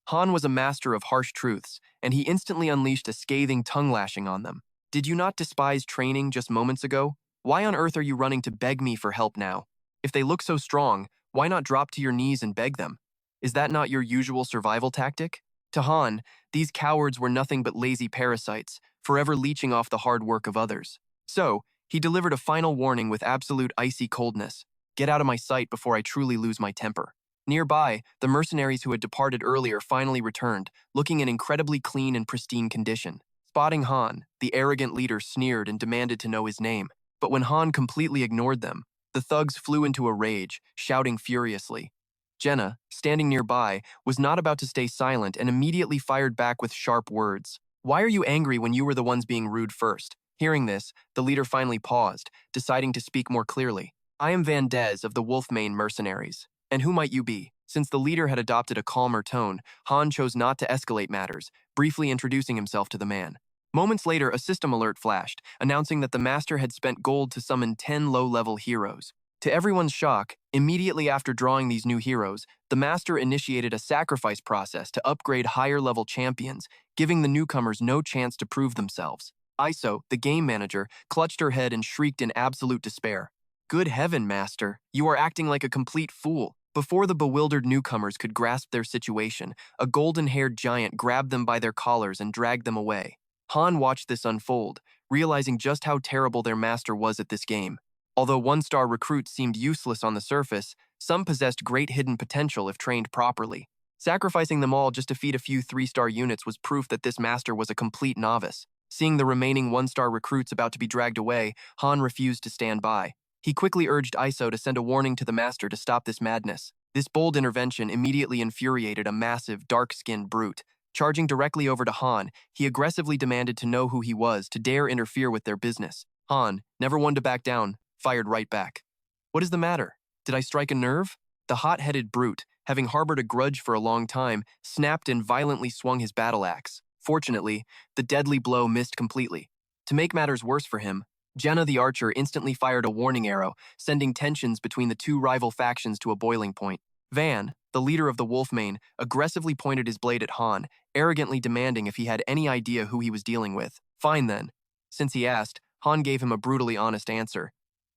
Han was a master of harsh truths, and he instantly unleashed a scathing tongue-lashing on them. Did you not despise training just moments ago? Why on earth are you running to beg me for help now? If they look so strong, why not drop to your knees and beg them? Is that not your usual survival tactic? To Han, these cowards were nothing but lazy parasites, forever leeching off the hard work of others. So, he delivered a final warning with absolute icy coldness. Get out of my sight before I truly lose my temper. Nearby, the mercenaries who had departed earlier finally returned, looking in incredibly clean and pristine condition. Spotting Han, the arrogant leader sneered and demanded to know his name. But when Han completely ignored them, the thugs flew into a rage, shouting furiously. Jenna, standing nearby, was not about to stay silent and immediately fired back with sharp words. Why are you angry when you were the ones being rude first? Hearing this, the leader finally paused, deciding to speak more clearly. I am Van Dez of the Wolfmane Mercenaries. And who might you be? Since the leader had adopted a calmer tone, Han chose not to escalate matters, briefly introducing himself to the man. Moments later, a system alert flashed, announcing that the master had spent gold to summon 10 low-level heroes. To everyone's shock, immediately after drawing these new heroes, the master initiated a sacrifice process to upgrade higher-level champions, giving the newcomers no chance to prove themselves. Iso, the game manager, clutched her head and shrieked in absolute despair. Good heaven, master, you are acting like a complete fool. Before the bewildered newcomers could grasp their situation, a golden-haired giant grabbed them by their collars and dragged them away. Han watched this unfold, realizing just how terrible their master was at this game. Although 1-star recruits seemed useless on the surface, some possessed great hidden potential if trained properly. Sacrificing them all just to feed a few 3-star units was proof that this master was a complete novice. Seeing the remaining 1-star recruits about to be dragged away, Han refused to stand by. He quickly urged Iso to send a warning to the master to stop this madness. This bold intervention immediately infuriated a massive, dark-skinned brute. Charging directly over to Han, he aggressively demanded to know who he was to dare interfere with their business. Han, never one to back down, fired right back. What is the matter? Did I strike a nerve? The hot-headed brute, having harbored a grudge for a long time, snapped and violently swung his battle axe. Fortunately, the deadly blow missed completely. To make matters worse for him, Jenna the archer instantly fired a warning arrow, sending tensions between the 2 rival factions to a boiling point. Van, the leader of the Wolfmane, aggressively pointed his blade at Han, arrogantly demanding if he had any idea who he was dealing with. Fine then. Since he asked, Han gave him a brutally honest answer.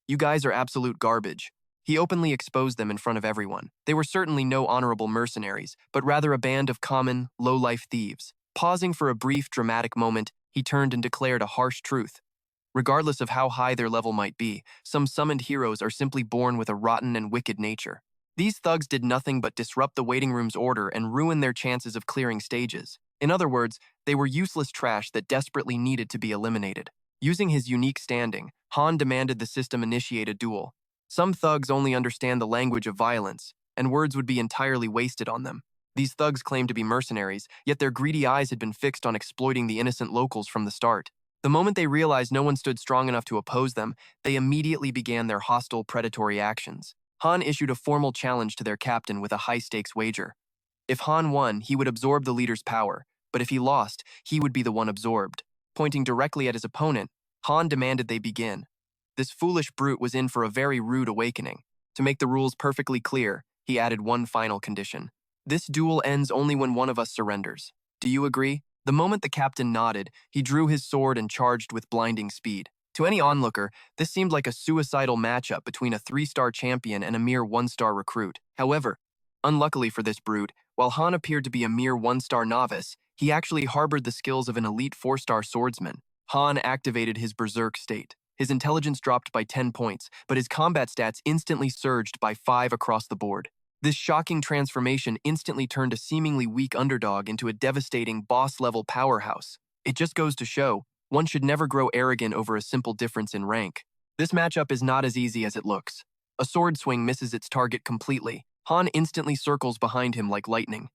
You guys are absolute garbage. He openly exposed them in front of everyone. They were certainly no honorable mercenaries, but rather a band of common, low-life thieves. Pausing for a brief, dramatic moment, he turned and declared a harsh truth. Regardless of how high their level might be, some summoned heroes are simply born with a rotten and wicked nature. These thugs did nothing but disrupt the waiting room's order and ruin their chances of clearing stages. In other words, they were useless trash that desperately needed to be eliminated. Using his unique standing, Han demanded the system initiate a duel. Some thugs only understand the language of violence, and words would be entirely wasted on them. These thugs claimed to be mercenaries, yet their greedy eyes had been fixed on exploiting the innocent locals from the start. The moment they realized no one stood strong enough to oppose them, they immediately began their hostile, predatory actions. Han issued a formal challenge to their captain with a high-stakes wager. If Han won, he would absorb the leader's power, but if he lost, he would be the one absorbed. Pointing directly at his opponent, Han demanded they begin. This foolish brute was in for a very rude awakening. To make the rules perfectly clear, he added one final condition. This duel ends only when one of us surrenders. Do you agree? The moment the captain nodded, he drew his sword and charged with blinding speed. To any onlooker, this seemed like a suicidal matchup between a 3-star champion and a mere 1-star recruit. However, unluckily for this brute, while Han appeared to be a mere 1-star novice, he actually harbored the skills of an elite 4-star swordsman. Han activated his berserk state. His intelligence dropped by 10 points, but his combat stats instantly surged by 5 across the board. This shocking transformation instantly turned a seemingly weak underdog into a devastating boss-level powerhouse. It just goes to show, one should never grow arrogant over a simple difference in rank. This matchup is not as easy as it looks. A sword swing misses its target completely. Han instantly circles behind him like lightning.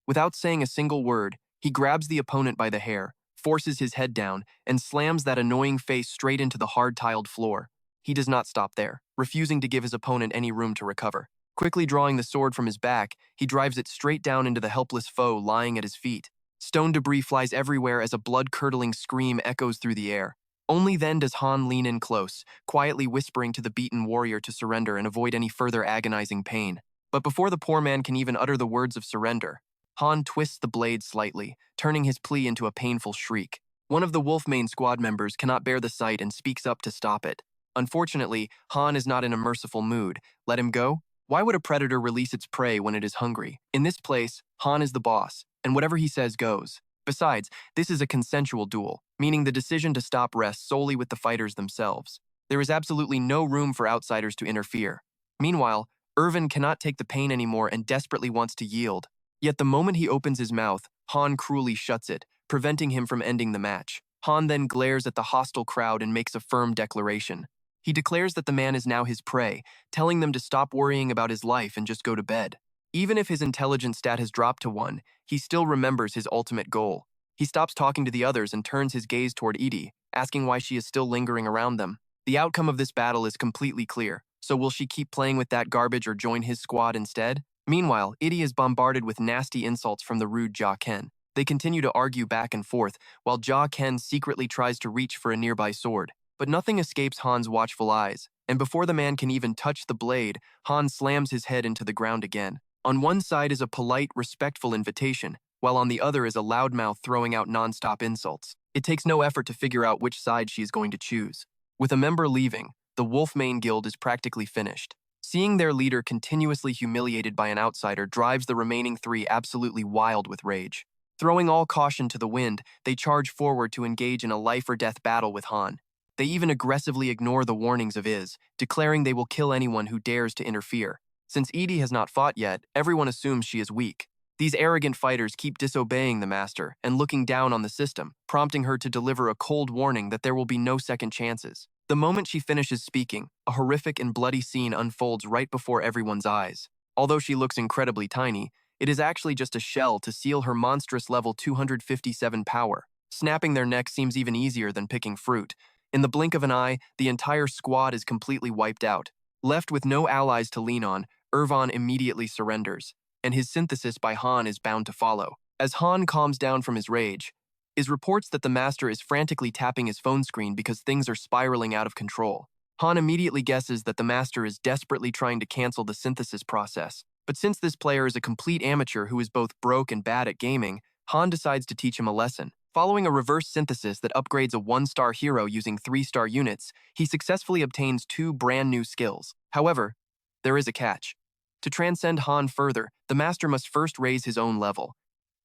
Without saying a single word, he grabs the opponent by the hair, forces his head down, and slams that annoying face straight into the hard-tiled floor. He does not stop there, refusing to give his opponent any room to recover. Quickly drawing the sword from his back, he drives it straight down into the helpless foe lying at his feet. Stone debris flies everywhere as a blood-curdling scream echoes through the air. Only then does Han lean in close, quietly whispering to the beaten warrior to surrender and avoid any further agonizing pain. But before the poor man can even utter the words of surrender, Han twists the blade slightly, turning his plea into a painful shriek. One of the Wolfmane squad members cannot bear the sight and speaks up to stop it. Unfortunately, Han is not in a merciful mood. Let him go? Why would a predator release its prey when it is hungry? In this place, Han is the boss, and whatever he says goes. Besides, this is a consensual duel, meaning the decision to stop rests solely with the fighters themselves. There is absolutely no room for outsiders to interfere. Meanwhile, Irvin cannot take the pain anymore and desperately wants to yield. Yet the moment he opens his mouth, Han cruelly shuts it, preventing him from ending the match. Han then glares at the hostile crowd and makes a firm declaration. He declares that the man is now his prey, telling them to stop worrying about his life and just go to bed. Even if his intelligence stat has dropped to 1, he still remembers his ultimate goal. He stops talking to the others and turns his gaze toward Edie, asking why she is still lingering around them. The outcome of this battle is completely clear, so will she keep playing with that garbage or join his squad instead? Meanwhile, Edie is bombarded with nasty insults from the rude Ja Ken. They continue to argue back and forth, while Ja Ken secretly tries to reach for a nearby sword. But nothing escapes Han's watchful eyes, and before the man can even touch the blade, Han slams his head into the ground again. On one side is a polite, respectful invitation, while on the other is a loudmouth throwing out non-stop insults. It takes no effort to figure out which side she is going to choose. With a member leaving, the Wolfmane Guild is practically finished. Seeing their leader continuously humiliated by an outsider drives the remaining 3 absolutely wild with rage. Throwing all caution to the wind, they charge forward to engage in a life-or-death battle with Han. They even aggressively ignore the warnings of Iz, declaring they will kill anyone who dares to interfere. Since Edie has not fought yet, everyone assumes she is weak. These arrogant fighters keep disobeying the master and looking down on the system, prompting her to deliver a cold warning that there will be no second chances. The moment she finishes speaking, a horrific and bloody scene unfolds right before everyone's eyes. Although she looks incredibly tiny, it is actually just a shell to seal her monstrous level 257 power. Snapping their neck seems even easier than picking fruit. In the blink of an eye, the entire squad is completely wiped out. Left with no allies to lean on, Irvan immediately surrenders, and his synthesis by Han is bound to follow. As Han calms down from his rage, Iz reports that the master is frantically tapping his phone screen because things are spiraling out of control. Han immediately guesses that the master is desperately trying to cancel the synthesis process. But since this player is a complete amateur who is both broke and bad at gaming, Han decides to teach him a lesson. Following a reverse synthesis that upgrades a 1-star hero using 3-star units, he successfully obtains 2 brand new skills. However, there is a catch. To transcend Han further, the master must first raise his own level.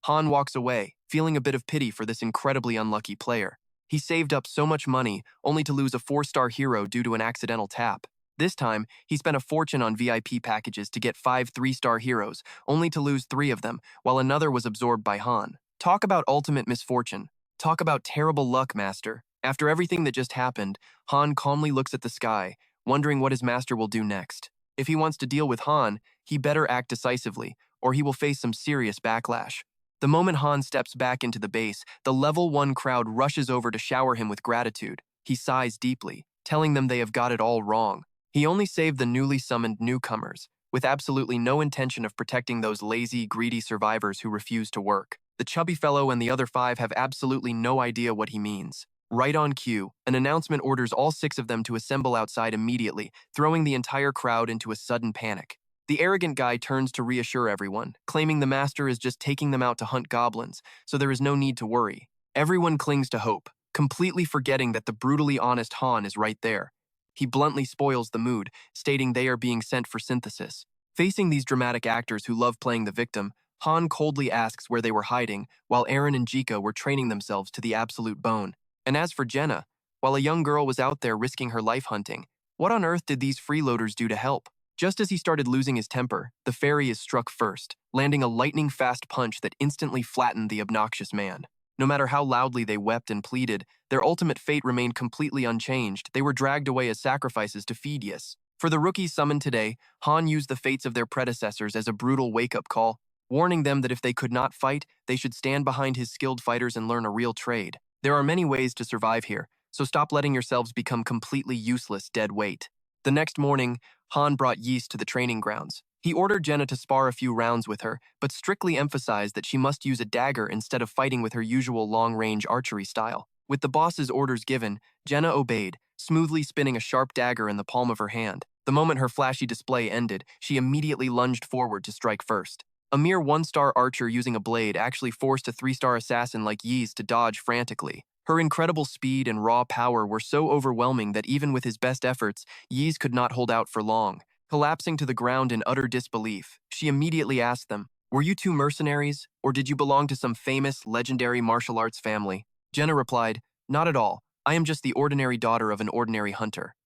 Han walks away, feeling a bit of pity for this incredibly unlucky player. He saved up so much money, only to lose a 4-star hero due to an accidental tap. This time, he spent a fortune on VIP packages to get 5 3-star heroes, only to lose 3 of them, while another was absorbed by Han. Talk about ultimate misfortune. Talk about terrible luck, master. After everything that just happened, Han calmly looks at the sky, wondering what his master will do next. If he wants to deal with Han, he better act decisively, or he will face some serious backlash. The moment Han steps back into the base, the level 1 crowd rushes over to shower him with gratitude. He sighs deeply, telling them they have got it all wrong. He only saved the newly summoned newcomers, with absolutely no intention of protecting those lazy, greedy survivors who refuse to work. The chubby fellow and the other 5 have absolutely no idea what he means. Right on cue, an announcement orders all 6 of them to assemble outside immediately, throwing the entire crowd into a sudden panic. The arrogant guy turns to reassure everyone, claiming the master is just taking them out to hunt goblins, so there is no need to worry. Everyone clings to hope, completely forgetting that the brutally honest Han is right there. He bluntly spoils the mood, stating they are being sent for synthesis. Facing these dramatic actors who love playing the victim, Han coldly asks where they were hiding, while Aaron and Jika were training themselves to the absolute bone. And as for Jenna, while a young girl was out there risking her life hunting, what on earth did these freeloaders do to help? Just as he started losing his temper, the fairy is struck first, landing a lightning-fast punch that instantly flattened the obnoxious man. No matter how loudly they wept and pleaded, their ultimate fate remained completely unchanged. They were dragged away as sacrifices to Phidias. For the rookies summoned today, Han used the fates of their predecessors as a brutal wake-up call, warning them that if they could not fight, they should stand behind his skilled fighters and learn a real trade. There are many ways to survive here, so stop letting yourselves become completely useless dead weight. The next morning, Han brought Yeast to the training grounds. He ordered Jenna to spar a few rounds with her, but strictly emphasized that she must use a dagger instead of fighting with her usual long-range archery style. With the boss's orders given, Jenna obeyed, smoothly spinning a sharp dagger in the palm of her hand. The moment her flashy display ended, she immediately lunged forward to strike first. A mere one-star archer using a blade actually forced a three-star assassin like Yeast to dodge frantically. Her incredible speed and raw power were so overwhelming that even with his best efforts, Yeast could not hold out for long. Collapsing to the ground in utter disbelief, she immediately asked them, "Were you two mercenaries, or did you belong to some famous, legendary martial arts family?" Jenna replied, "Not at all. I am just the ordinary daughter of an ordinary hunter."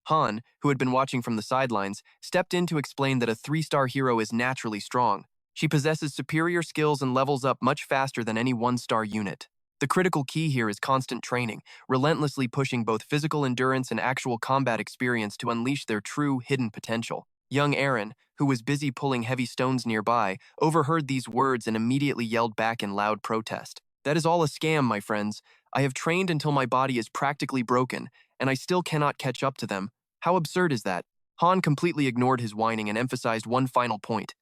Han, who had been watching from the sidelines, stepped in to explain that a three-star hero is naturally strong. She possesses superior skills and levels up much faster than any one-star unit. The critical key here is constant training, relentlessly pushing both physical endurance and actual combat experience to unleash their true, hidden potential. Young Aaron, who was busy pulling heavy stones nearby, overheard these words and immediately yelled back in loud protest. "That is all a scam, my friends. I have trained until my body is practically broken, and I still cannot catch up to them. How absurd is that?" Han completely ignored his whining and emphasized one final point.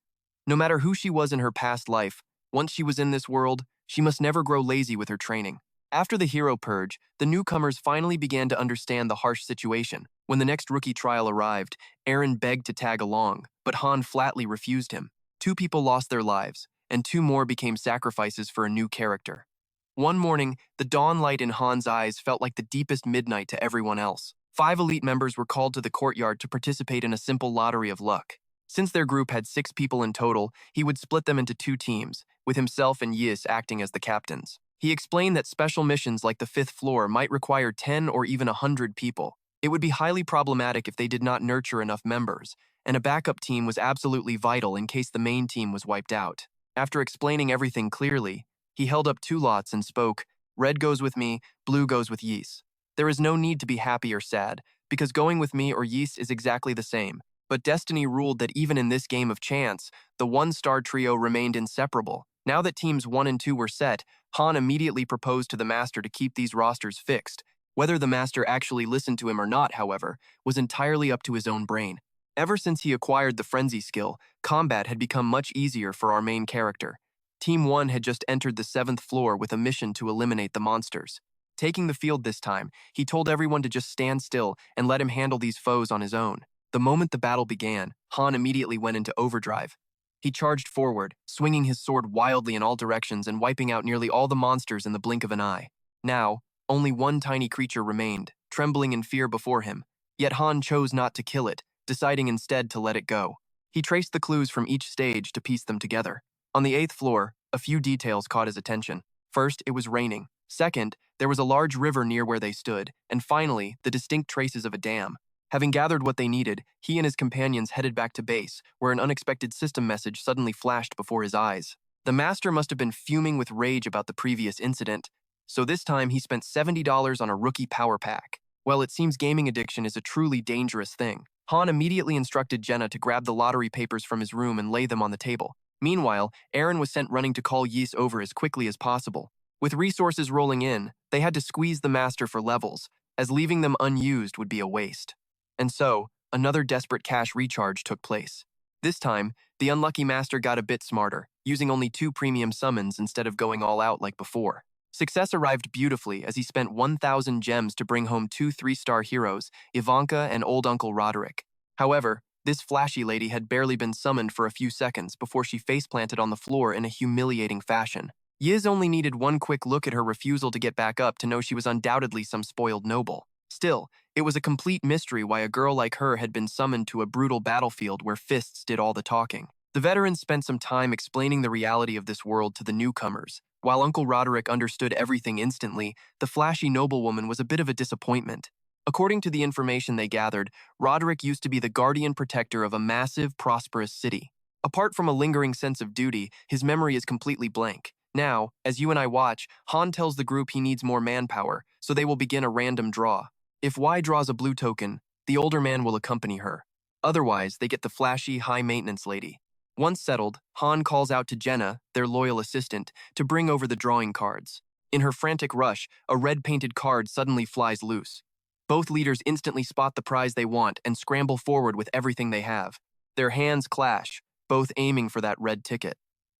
No matter who she was in her past life, once she was in this world, she must never grow lazy with her training. After the hero purge, the newcomers finally began to understand the harsh situation. When the next rookie trial arrived, Aaron begged to tag along, but Han flatly refused him. 2 people lost their lives, and 2 more became sacrifices for a new character. One morning, the dawn light in Han's eyes felt like the deepest midnight to everyone else. 5 elite members were called to the courtyard to participate in a simple lottery of luck. Since their group had 6 people in total, he would split them into 2 teams, with himself and Yis acting as the captains. He explained that special missions like the 5th floor might require 10 or even 100 people. It would be highly problematic if they did not nurture enough members, and a backup team was absolutely vital in case the main team was wiped out. After explaining everything clearly, he held up 2 lots and spoke, "Red goes with me, blue goes with Yis. There is no need to be happy or sad, because going with me or Yis is exactly the same. But destiny ruled that even in this game of chance, the one-star trio remained inseparable. Now that teams 1 and 2 were set, Han immediately proposed to the master to keep these rosters fixed. Whether the master actually listened to him or not, however, was entirely up to his own brain. Ever since he acquired the frenzy skill, combat had become much easier for our main character. Team 1 had just entered the 7th floor with a mission to eliminate the monsters. Taking the field this time, he told everyone to just stand still and let him handle these foes on his own. The moment the battle began, Han immediately went into overdrive. He charged forward, swinging his sword wildly in all directions and wiping out nearly all the monsters in the blink of an eye. Now, only one tiny creature remained, trembling in fear before him. Yet Han chose not to kill it, deciding instead to let it go. He traced the clues from each stage to piece them together. On the 8th floor, a few details caught his attention. First, it was raining. Second, there was a large river near where they stood. And finally, the distinct traces of a dam. Having gathered what they needed, he and his companions headed back to base, where an unexpected system message suddenly flashed before his eyes. The master must have been fuming with rage about the previous incident, so this time he spent $70 on a rookie power pack. Well, it seems gaming addiction is a truly dangerous thing. Han immediately instructed Jenna to grab the lottery papers from his room and lay them on the table. Meanwhile, Aaron was sent running to call Yis over as quickly as possible. With resources rolling in, they had to squeeze the master for levels, as leaving them unused would be a waste. And so, another desperate cash recharge took place. This time, the unlucky master got a bit smarter, using only 2 premium summons instead of going all out like before. Success arrived beautifully as he spent 1,000 gems to bring home 2 3-star heroes, Ivanka and Old Uncle Roderick. However, this flashy lady had barely been summoned for a few seconds before she face-planted on the floor in a humiliating fashion. Yiz only needed one quick look at her refusal to get back up to know she was undoubtedly some spoiled noble. Still, it was a complete mystery why a girl like her had been summoned to a brutal battlefield where fists did all the talking. The veterans spent some time explaining the reality of this world to the newcomers. While Uncle Roderick understood everything instantly, the flashy noblewoman was a bit of a disappointment. According to the information they gathered, Roderick used to be the guardian protector of a massive, prosperous city. Apart from a lingering sense of duty, his memory is completely blank. Now, as you and I watch, Han tells the group he needs more manpower, so they will begin a random draw. If Y draws a blue token, the older man will accompany her. Otherwise, they get the flashy, high-maintenance lady. Once settled, Han calls out to Jenna, their loyal assistant, to bring over the drawing cards. In her frantic rush, a red-painted card suddenly flies loose. Both leaders instantly spot the prize they want and scramble forward with everything they have. Their hands clash, both aiming for that red ticket.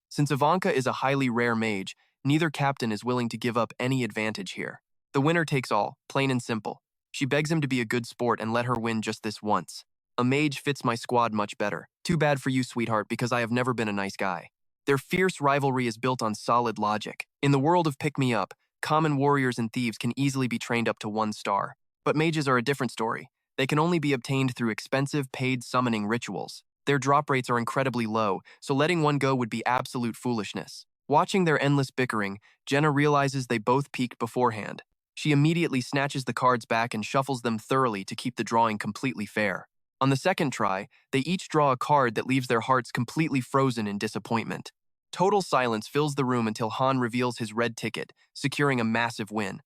Since Ivanka is a highly rare mage, neither captain is willing to give up any advantage here. The winner takes all, plain and simple. She begs him to be a good sport and let her win just this once. A mage fits my squad much better. Too bad for you, sweetheart, because I have never been a nice guy. Their fierce rivalry is built on solid logic. In the world of pick-me-up, common warriors and thieves can easily be trained up to 1 star. But mages are a different story. They can only be obtained through expensive, paid summoning rituals. Their drop rates are incredibly low, so letting one go would be absolute foolishness. Watching their endless bickering, Jenna realizes they both peaked beforehand. She immediately snatches the cards back and shuffles them thoroughly to keep the drawing completely fair. On the second try, they each draw a card that leaves their hearts completely frozen in disappointment. Total silence fills the room until Han reveals his red ticket, securing a massive win.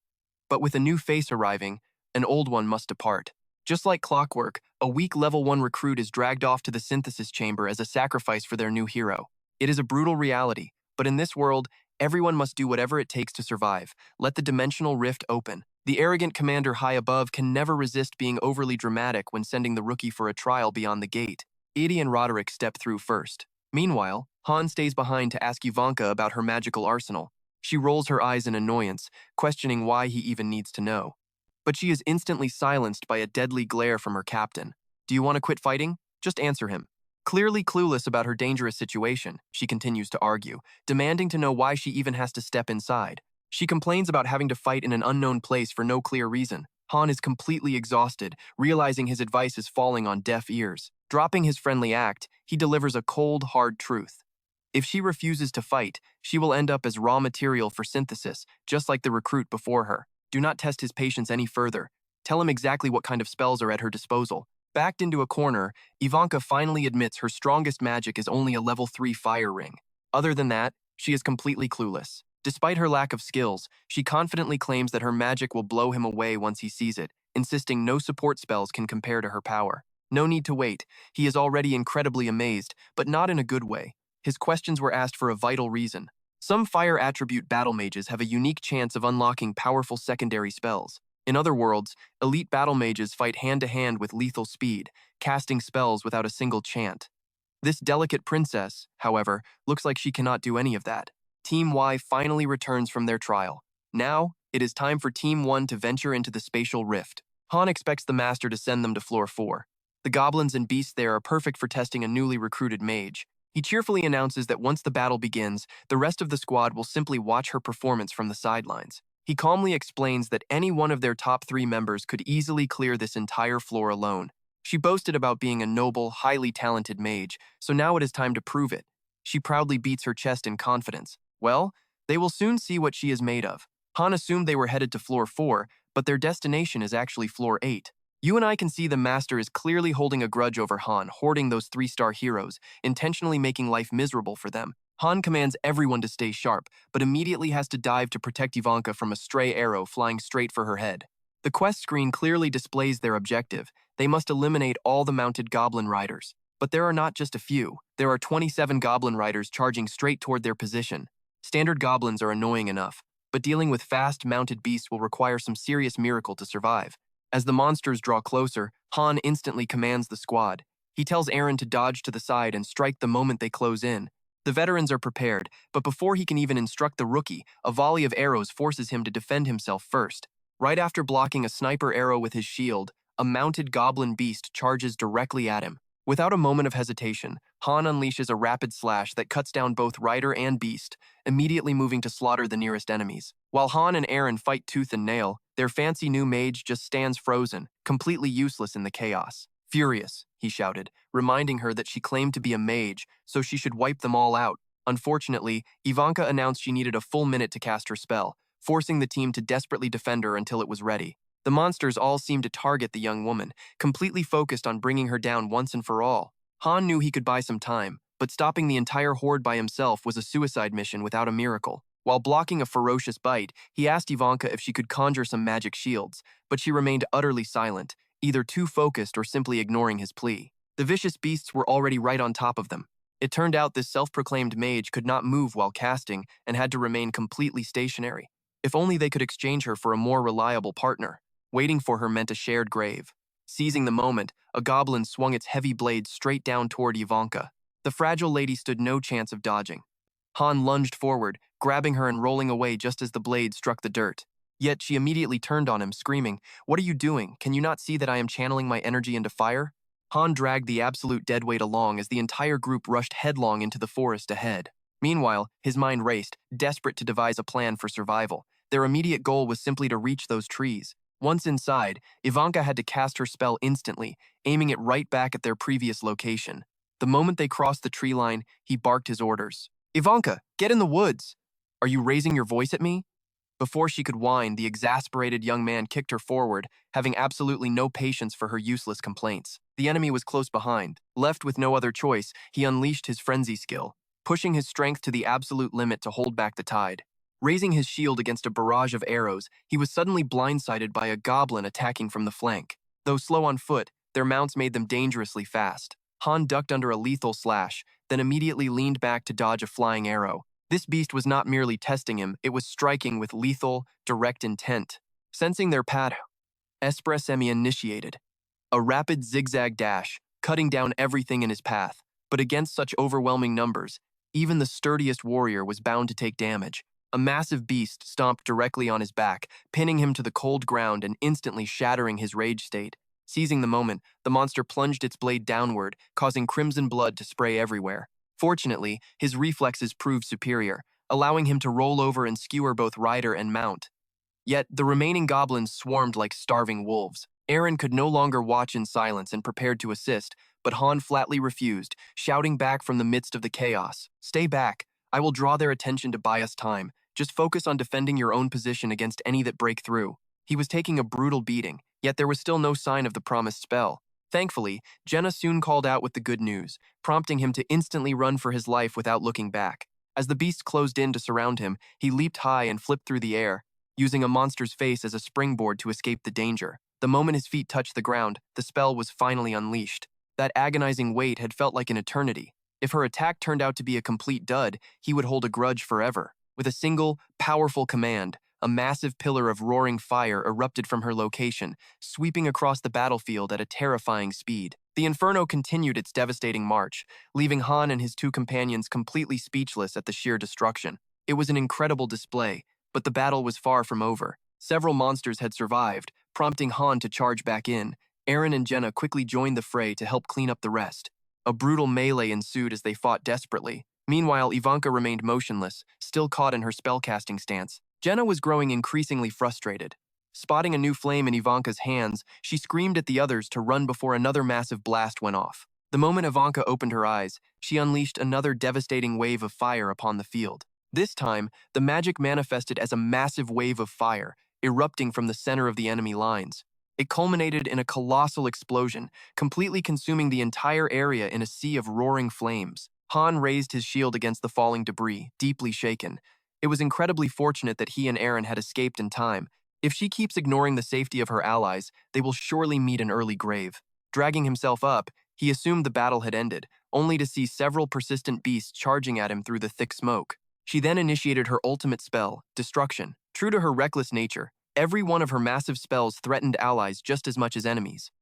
But with a new face arriving, an old one must depart. Just like clockwork, a weak level 1 recruit is dragged off to the synthesis chamber as a sacrifice for their new hero. It is a brutal reality, but in this world, everyone must do whatever it takes to survive. Let the dimensional rift open. The arrogant commander high above can never resist being overly dramatic when sending the rookie for a trial beyond the gate. Edie and Roderick step through first. Meanwhile, Han stays behind to ask Ivanka about her magical arsenal. She rolls her eyes in annoyance, questioning why he even needs to know. But she is instantly silenced by a deadly glare from her captain. Do you want to quit fighting? Just answer him. Clearly clueless about her dangerous situation, she continues to argue, demanding to know why she even has to step inside. She complains about having to fight in an unknown place for no clear reason. Han is completely exhausted, realizing his advice is falling on deaf ears. Dropping his friendly act, he delivers a cold, hard truth. If she refuses to fight, she will end up as raw material for synthesis, just like the recruit before her. Do not test his patience any further. Tell him exactly what kind of spells are at her disposal. Backed into a corner, Ivanka finally admits her strongest magic is only a level 3 fire ring. Other than that, she is completely clueless. Despite her lack of skills, she confidently claims that her magic will blow him away once he sees it, insisting no support spells can compare to her power. No need to wait. He is already incredibly amazed, but not in a good way. His questions were asked for a vital reason. Some fire attribute battle mages have a unique chance of unlocking powerful secondary spells. In other worlds, elite battle mages fight hand-to-hand with lethal speed, casting spells without a single chant. This delicate princess, however, looks like she cannot do any of that. Team Y finally returns from their trial. Now, it is time for Team 1 to venture into the spatial rift. Han expects the master to send them to floor 4. The goblins and beasts there are perfect for testing a newly recruited mage. He cheerfully announces that once the battle begins, the rest of the squad will simply watch her performance from the sidelines. He calmly explains that any one of their top 3 members could easily clear this entire floor alone. She boasted about being a noble, highly talented mage, so now it is time to prove it. She proudly beats her chest in confidence. Well, they will soon see what she is made of. Han assumed they were headed to floor 4, but their destination is actually floor 8. You and I can see the master is clearly holding a grudge over Han, hoarding those 3-star heroes, intentionally making life miserable for them. Han commands everyone to stay sharp, but immediately has to dive to protect Ivanka from a stray arrow flying straight for her head. The quest screen clearly displays their objective. They must eliminate all the mounted goblin riders. But there are not just a few. There are 27 goblin riders charging straight toward their position. Standard goblins are annoying enough, but dealing with fast mounted beasts will require some serious miracle to survive. As the monsters draw closer, Han instantly commands the squad. He tells Aaron to dodge to the side and strike the moment they close in. The veterans are prepared, but before he can even instruct the rookie, a volley of arrows forces him to defend himself first. Right after blocking a sniper arrow with his shield, a mounted goblin beast charges directly at him. Without a moment of hesitation, Han unleashes a rapid slash that cuts down both rider and beast, immediately moving to slaughter the nearest enemies. While Han and Aaron fight tooth and nail, their fancy new mage just stands frozen, completely useless in the chaos. Furious, he shouted, reminding her that she claimed to be a mage, so she should wipe them all out. Unfortunately, Ivanka announced she needed a full minute to cast her spell, forcing the team to desperately defend her until it was ready. The monsters all seemed to target the young woman, completely focused on bringing her down once and for all. Han knew he could buy some time, but stopping the entire horde by himself was a suicide mission without a miracle. While blocking a ferocious bite, he asked Ivanka if she could conjure some magic shields, but she remained utterly silent, either too focused or simply ignoring his plea. The vicious beasts were already right on top of them. It turned out this self-proclaimed mage could not move while casting and had to remain completely stationary. If only they could exchange her for a more reliable partner. Waiting for her meant a shared grave. Seizing the moment, a goblin swung its heavy blade straight down toward Ivanka. The fragile lady stood no chance of dodging. Han lunged forward, grabbing her and rolling away just as the blade struck the dirt. Yet she immediately turned on him, screaming, "What are you doing? Can you not see that I am channeling my energy into fire?" Han dragged the absolute deadweight along as the entire group rushed headlong into the forest ahead. Meanwhile, his mind raced, desperate to devise a plan for survival. Their immediate goal was simply to reach those trees. Once inside, Ivanka had to cast her spell instantly, aiming it right back at their previous location. The moment they crossed the tree line, he barked his orders. "Ivanka, get in the woods! Are you raising your voice at me?" Before she could whine, the exasperated young man kicked her forward, having absolutely no patience for her useless complaints. The enemy was close behind. Left with no other choice, he unleashed his frenzy skill, pushing his strength to the absolute limit to hold back the tide. Raising his shield against a barrage of arrows, he was suddenly blindsided by a goblin attacking from the flank. Though slow on foot, their mounts made them dangerously fast. Han ducked under a lethal slash, then immediately leaned back to dodge a flying arrow. This beast was not merely testing him, it was striking with lethal, direct intent. Sensing their path, Espressemi initiated a rapid zigzag dash, cutting down everything in his path. But against such overwhelming numbers, even the sturdiest warrior was bound to take damage. A massive beast stomped directly on his back, pinning him to the cold ground and instantly shattering his rage state. Seizing the moment, the monster plunged its blade downward, causing crimson blood to spray everywhere. Fortunately, his reflexes proved superior, allowing him to roll over and skewer both rider and mount. Yet, the remaining goblins swarmed like starving wolves. Eren could no longer watch in silence and prepared to assist, but Han flatly refused, shouting back from the midst of the chaos, "Stay back. I will draw their attention to buy us time. Just focus on defending your own position against any that break through." He was taking a brutal beating, yet there was still no sign of the promised spell. Thankfully, Jenna soon called out with the good news, prompting him to instantly run for his life without looking back. As the beast closed in to surround him, he leaped high and flipped through the air, using a monster's face as a springboard to escape the danger. The moment his feet touched the ground, the spell was finally unleashed. That agonizing wait had felt like an eternity. If her attack turned out to be a complete dud, he would hold a grudge forever. With a single, powerful command, a massive pillar of roaring fire erupted from her location, sweeping across the battlefield at a terrifying speed. The inferno continued its devastating march, leaving Han and his two companions completely speechless at the sheer destruction. It was an incredible display, but the battle was far from over. Several monsters had survived, prompting Han to charge back in. Eren and Jenna quickly joined the fray to help clean up the rest. A brutal melee ensued as they fought desperately. Meanwhile, Ivanka remained motionless, still caught in her spellcasting stance. Jenna was growing increasingly frustrated. Spotting a new flame in Ivanka's hands, she screamed at the others to run before another massive blast went off. The moment Ivanka opened her eyes, she unleashed another devastating wave of fire upon the field. This time, the magic manifested as a massive wave of fire, erupting from the center of the enemy lines. It culminated in a colossal explosion, completely consuming the entire area in a sea of roaring flames. Han raised his shield against the falling debris, deeply shaken. It was incredibly fortunate that he and Eren had escaped in time. If she keeps ignoring the safety of her allies, they will surely meet an early grave. Dragging himself up, he assumed the battle had ended, only to see several persistent beasts charging at him through the thick smoke. She then initiated her ultimate spell, Destruction. True to her reckless nature, every one of her massive spells threatened allies just as much as enemies.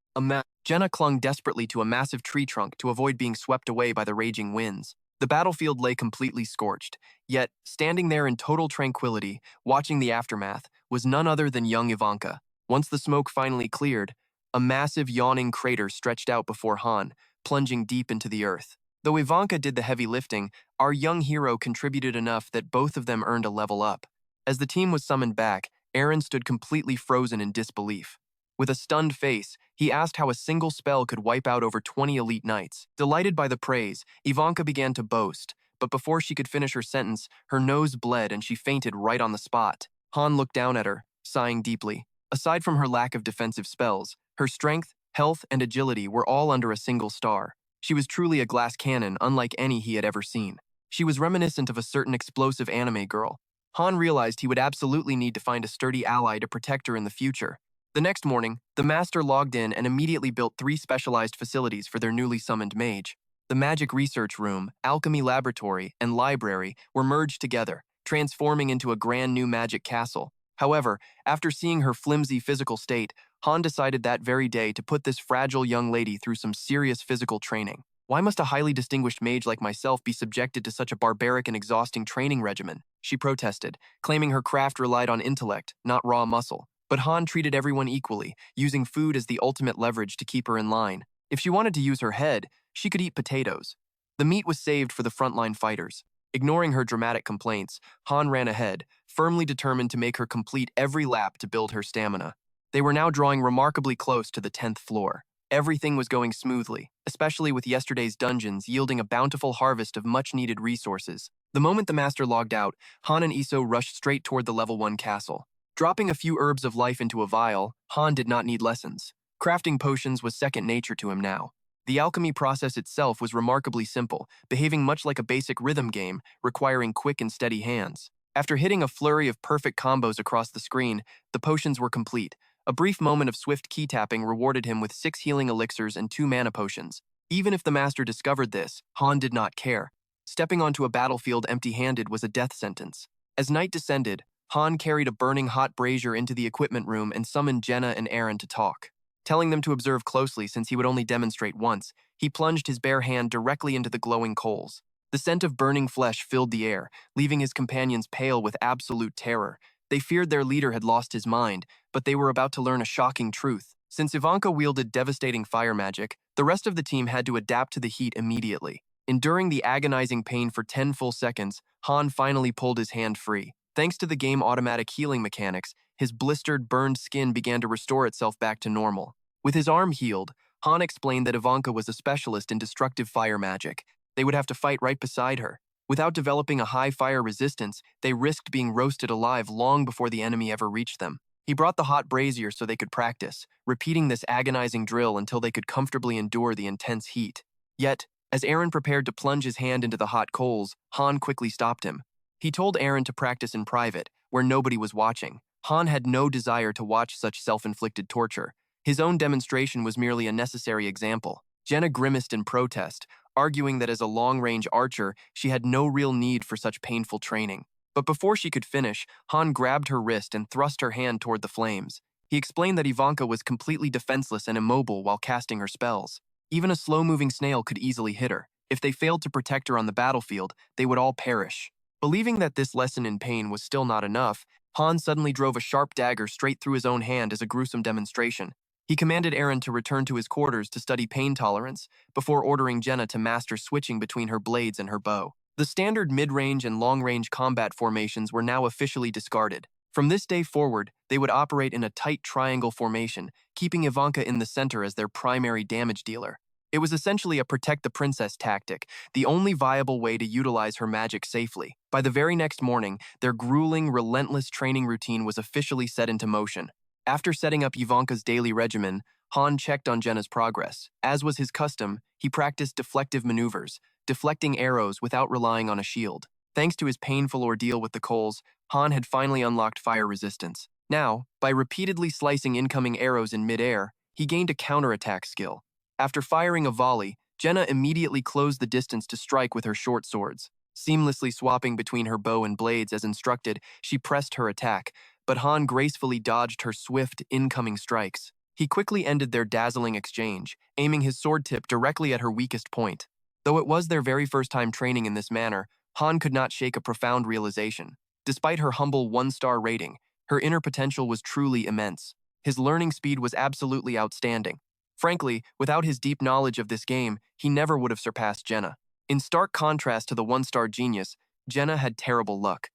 Jenna clung desperately to a massive tree trunk to avoid being swept away by the raging winds. The battlefield lay completely scorched, yet, standing there in total tranquility, watching the aftermath, was none other than young Ivanka. Once the smoke finally cleared, a massive yawning crater stretched out before Han, plunging deep into the earth. Though Ivanka did the heavy lifting, our young hero contributed enough that both of them earned a level up. As the team was summoned back, Eren stood completely frozen in disbelief. With a stunned face, he asked how a single spell could wipe out over 20 elite knights. Delighted by the praise, Ivanka began to boast, but before she could finish her sentence, her nose bled and she fainted right on the spot. Han looked down at her, sighing deeply. Aside from her lack of defensive spells, her strength, health, and agility were all under a single star. She was truly a glass cannon unlike any he had ever seen. She was reminiscent of a certain explosive anime girl. Han realized he would absolutely need to find a sturdy ally to protect her in the future. The next morning, the master logged in and immediately built 3 specialized facilities for their newly summoned mage. The magic research room, alchemy laboratory, and library were merged together, transforming into a grand new magic castle. However, after seeing her flimsy physical state, Han decided that very day to put this fragile young lady through some serious physical training. Why must a highly distinguished mage like myself be subjected to such a barbaric and exhausting training regimen? She protested, claiming her craft relied on intellect, not raw muscle. But Han treated everyone equally, using food as the ultimate leverage to keep her in line. If she wanted to use her head, she could eat potatoes. The meat was saved for the frontline fighters. Ignoring her dramatic complaints, Han ran ahead, firmly determined to make her complete every lap to build her stamina. They were now drawing remarkably close to the 10th floor. Everything was going smoothly, especially with yesterday's dungeons yielding a bountiful harvest of much-needed resources. The moment the master logged out, Han and Iso rushed straight toward the level 1 castle. Dropping a few herbs of life into a vial, Han did not need lessons. Crafting potions was second nature to him now. The alchemy process itself was remarkably simple, behaving much like a basic rhythm game, requiring quick and steady hands. After hitting a flurry of perfect combos across the screen, the potions were complete. A brief moment of swift key tapping rewarded him with 6 healing elixirs and 2 mana potions. Even if the master discovered this, Han did not care. Stepping onto a battlefield empty-handed was a death sentence. As night descended, Han carried a burning hot brazier into the equipment room and summoned Jenna and Aaron to talk. Telling them to observe closely since he would only demonstrate once, he plunged his bare hand directly into the glowing coals. The scent of burning flesh filled the air, leaving his companions pale with absolute terror. They feared their leader had lost his mind, but they were about to learn a shocking truth. Since Ivanka wielded devastating fire magic, the rest of the team had to adapt to the heat immediately. Enduring the agonizing pain for 10 full seconds, Han finally pulled his hand free. Thanks to the game automatic healing mechanics, his blistered, burned skin began to restore itself back to normal. With his arm healed, Han explained that Ivanka was a specialist in destructive fire magic. They would have to fight right beside her. Without developing a high fire resistance, they risked being roasted alive long before the enemy ever reached them. He brought the hot brazier so they could practice, repeating this agonizing drill until they could comfortably endure the intense heat. Yet, as Aaron prepared to plunge his hand into the hot coals, Han quickly stopped him. He told Aaron to practice in private, where nobody was watching. Han had no desire to watch such self-inflicted torture. His own demonstration was merely a necessary example. Jenna grimaced in protest, arguing that as a long-range archer, she had no real need for such painful training. But before she could finish, Han grabbed her wrist and thrust her hand toward the flames. He explained that Ivanka was completely defenseless and immobile while casting her spells. Even a slow-moving snail could easily hit her. If they failed to protect her on the battlefield, they would all perish. Believing that this lesson in pain was still not enough, Han suddenly drove a sharp dagger straight through his own hand as a gruesome demonstration. He commanded Aaron to return to his quarters to study pain tolerance, before ordering Jenna to master switching between her blades and her bow. The standard mid-range and long-range combat formations were now officially discarded. From this day forward, they would operate in a tight triangle formation, keeping Ivanka in the center as their primary damage dealer. It was essentially a protect the princess tactic, the only viable way to utilize her magic safely. By the very next morning, their grueling, relentless training routine was officially set into motion. After setting up Ivanka's daily regimen, Han checked on Jenna's progress. As was his custom, he practiced deflective maneuvers, deflecting arrows without relying on a shield. Thanks to his painful ordeal with the coals, Han had finally unlocked fire resistance. Now, by repeatedly slicing incoming arrows in midair, he gained a counterattack skill. After firing a volley, Jenna immediately closed the distance to strike with her short swords. Seamlessly swapping between her bow and blades as instructed, she pressed her attack, but Han gracefully dodged her swift, incoming strikes. He quickly ended their dazzling exchange, aiming his sword tip directly at her weakest point. Though it was their very first time training in this manner, Han could not shake a profound realization. Despite her humble 1-star rating, her inner potential was truly immense. His learning speed was absolutely outstanding. Frankly, without his deep knowledge of this game, he never would have surpassed Jenna. In stark contrast to the 1-star genius, Jenna had terrible luck.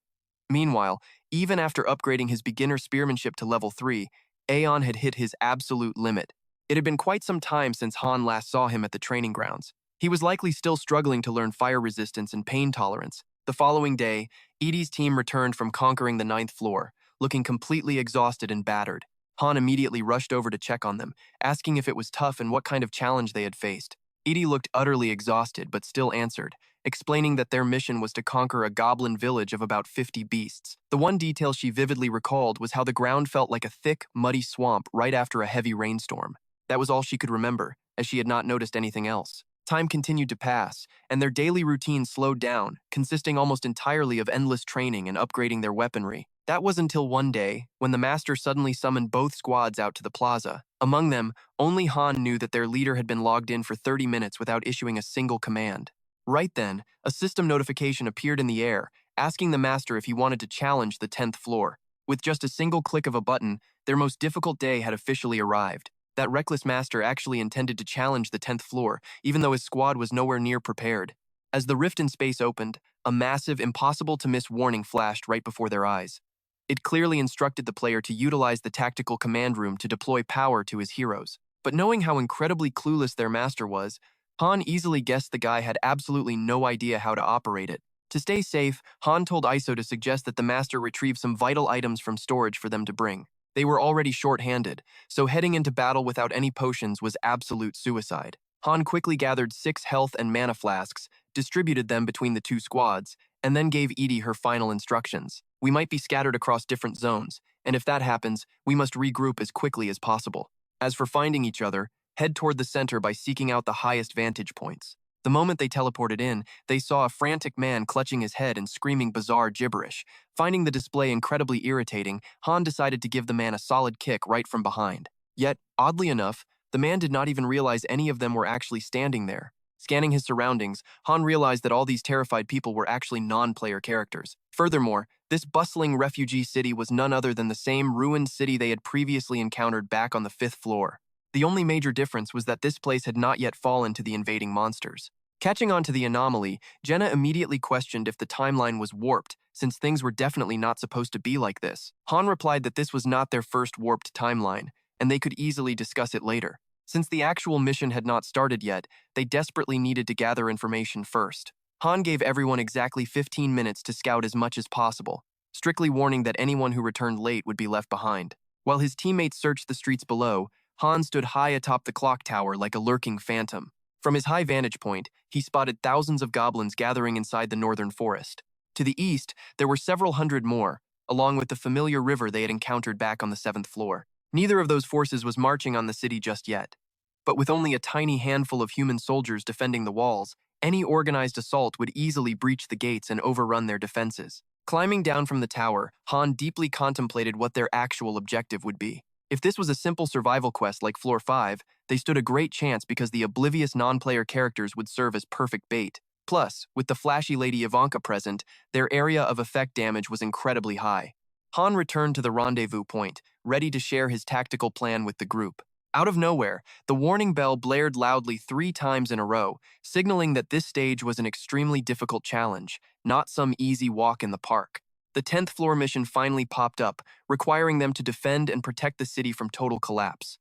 Meanwhile, even after upgrading his beginner spearmanship to level 3, Aeon had hit his absolute limit. It had been quite some time since Han last saw him at the training grounds. He was likely still struggling to learn fire resistance and pain tolerance. The following day, Edie's team returned from conquering the 9th floor, looking completely exhausted and battered. Han immediately rushed over to check on them, asking if it was tough and what kind of challenge they had faced. Edie looked utterly exhausted but still answered, explaining that their mission was to conquer a goblin village of about 50 beasts. The one detail she vividly recalled was how the ground felt like a thick, muddy swamp right after a heavy rainstorm. That was all she could remember, as she had not noticed anything else. Time continued to pass, and their daily routine slowed down, consisting almost entirely of endless training and upgrading their weaponry. That was until one day, when the master suddenly summoned both squads out to the plaza. Among them, only Han knew that their leader had been logged in for 30 minutes without issuing a single command. Right then, a system notification appeared in the air, asking the master if he wanted to challenge the 10th floor. With just a single click of a button, their most difficult day had officially arrived. That reckless master actually intended to challenge the 10th floor, even though his squad was nowhere near prepared. As the rift in space opened, a massive, impossible-to-miss warning flashed right before their eyes. It clearly instructed the player to utilize the tactical command room to deploy power to his heroes. But knowing how incredibly clueless their master was, Han easily guessed the guy had absolutely no idea how to operate it. To stay safe, Han told Iso to suggest that the master retrieve some vital items from storage for them to bring. They were already short-handed, so heading into battle without any potions was absolute suicide. Han quickly gathered 6 health and mana flasks, distributed them between the 2 squads, and then gave Edie her final instructions. We might be scattered across different zones, and if that happens, we must regroup as quickly as possible. As for finding each other, head toward the center by seeking out the highest vantage points. The moment they teleported in, they saw a frantic man clutching his head and screaming bizarre gibberish. Finding the display incredibly irritating, Han decided to give the man a solid kick right from behind. Yet, oddly enough, the man did not even realize any of them were actually standing there. Scanning his surroundings, Han realized that all these terrified people were actually non-player characters. Furthermore, this bustling refugee city was none other than the same ruined city they had previously encountered back on the 5th floor. The only major difference was that this place had not yet fallen to the invading monsters. Catching on to the anomaly, Jenna immediately questioned if the timeline was warped, since things were definitely not supposed to be like this. Han replied that this was not their first warped timeline, and they could easily discuss it later. Since the actual mission had not started yet, they desperately needed to gather information first. Han gave everyone exactly 15 minutes to scout as much as possible, strictly warning that anyone who returned late would be left behind. While his teammates searched the streets below, Han stood high atop the clock tower like a lurking phantom. From his high vantage point, he spotted thousands of goblins gathering inside the northern forest. To the east, there were several hundred more, along with the familiar river they had encountered back on the 7th floor. Neither of those forces was marching on the city just yet. But with only a tiny handful of human soldiers defending the walls, any organized assault would easily breach the gates and overrun their defenses. Climbing down from the tower, Han deeply contemplated what their actual objective would be. If this was a simple survival quest like Floor 5, they stood a great chance because the oblivious non-player characters would serve as perfect bait. Plus, with the flashy Lady Ivanka present, their area of effect damage was incredibly high. Han returned to the rendezvous point, ready to share his tactical plan with the group. Out of nowhere, the warning bell blared loudly 3 times in a row, signaling that this stage was an extremely difficult challenge, not some easy walk in the park. The 10th floor mission finally popped up, requiring them to defend and protect the city from total collapse.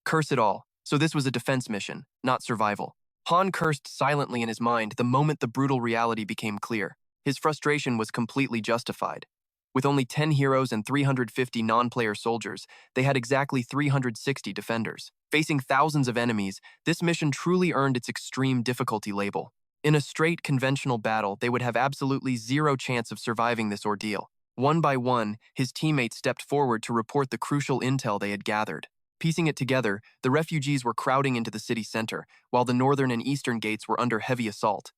Curse it all, so this was a defense mission, not survival. Han cursed silently in his mind the moment the brutal reality became clear. His frustration was completely justified. With only 10 heroes and 350 non-player soldiers, they had exactly 360 defenders. Facing thousands of enemies, this mission truly earned its extreme difficulty label. In a straight, conventional battle, they would have absolutely zero chance of surviving this ordeal. One by one, his teammates stepped forward to report the crucial intel they had gathered. Piecing it together, the refugees were crowding into the city center, while the northern and eastern gates were under heavy assault.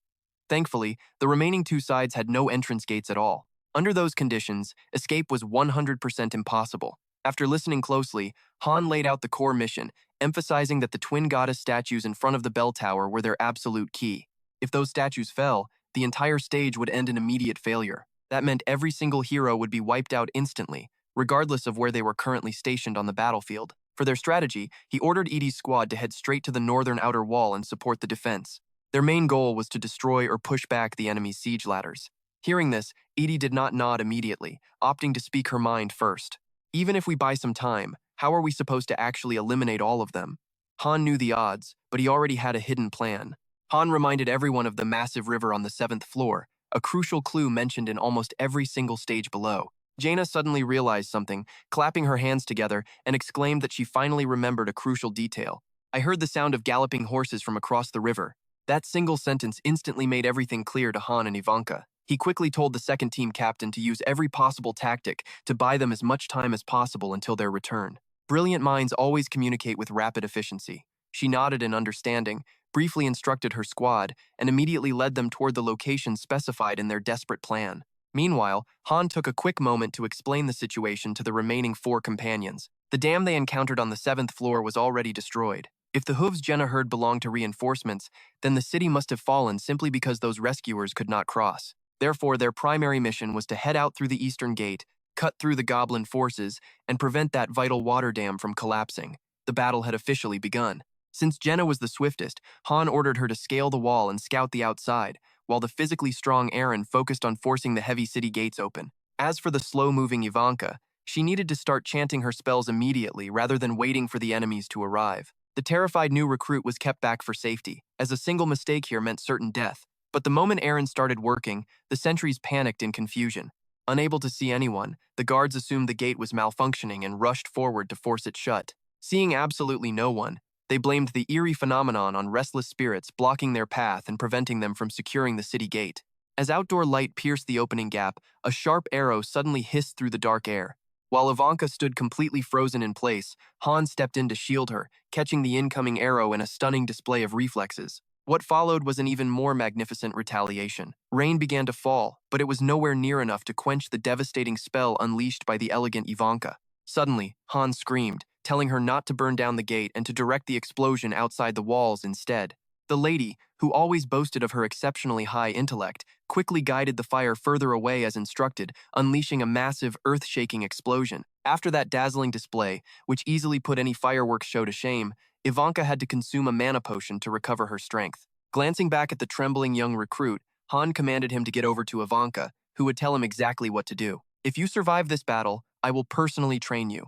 Thankfully, the remaining 2 sides had no entrance gates at all. Under those conditions, escape was 100% impossible. After listening closely, Han laid out the core mission, emphasizing that the twin goddess statues in front of the bell tower were their absolute key. If those statues fell, the entire stage would end in immediate failure. That meant every single hero would be wiped out instantly, regardless of where they were currently stationed on the battlefield. For their strategy, he ordered Edie's squad to head straight to the northern outer wall and support the defense. Their main goal was to destroy or push back the enemy's siege ladders. Hearing this, Edie did not nod immediately, opting to speak her mind first. Even if we buy some time, how are we supposed to actually eliminate all of them? Han knew the odds, but he already had a hidden plan. Han reminded everyone of the massive river on the 7th floor, a crucial clue mentioned in almost every single stage below. Jaina suddenly realized something, clapping her hands together, and exclaimed that she finally remembered a crucial detail. I heard the sound of galloping horses from across the river. That single sentence instantly made everything clear to Han and Ivanka. He quickly told the second team captain to use every possible tactic to buy them as much time as possible until their return. Brilliant minds always communicate with rapid efficiency. She nodded in understanding, briefly instructed her squad, and immediately led them toward the location specified in their desperate plan. Meanwhile, Han took a quick moment to explain the situation to the remaining 4 companions. The dam they encountered on the 7th floor was already destroyed. If the hooves Jenna heard belonged to reinforcements, then the city must have fallen simply because those rescuers could not cross. Therefore, their primary mission was to head out through the eastern gate, cut through the goblin forces, and prevent that vital water dam from collapsing. The battle had officially begun. Since Jenna was the swiftest, Han ordered her to scale the wall and scout the outside, while the physically strong Aaron focused on forcing the heavy city gates open. As for the slow-moving Ivanka, she needed to start chanting her spells immediately rather than waiting for the enemies to arrive. The terrified new recruit was kept back for safety, as a single mistake here meant certain death. But the moment Aaron started working, the sentries panicked in confusion. Unable to see anyone, the guards assumed the gate was malfunctioning and rushed forward to force it shut. Seeing absolutely no one, they blamed the eerie phenomenon on restless spirits blocking their path and preventing them from securing the city gate. As outdoor light pierced the opening gap, a sharp arrow suddenly hissed through the dark air. While Ivanka stood completely frozen in place, Han stepped in to shield her, catching the incoming arrow in a stunning display of reflexes. What followed was an even more magnificent retaliation. Rain began to fall, but it was nowhere near enough to quench the devastating spell unleashed by the elegant Ivanka. Suddenly, Han screamed, telling her not to burn down the gate and to direct the explosion outside the walls instead. The lady, who always boasted of her exceptionally high intellect, quickly guided the fire further away as instructed, unleashing a massive, earth-shaking explosion. After that dazzling display, which easily put any fireworks show to shame, Ivanka had to consume a mana potion to recover her strength. Glancing back at the trembling young recruit, Han commanded him to get over to Ivanka, who would tell him exactly what to do. "If you survive this battle, I will personally train you."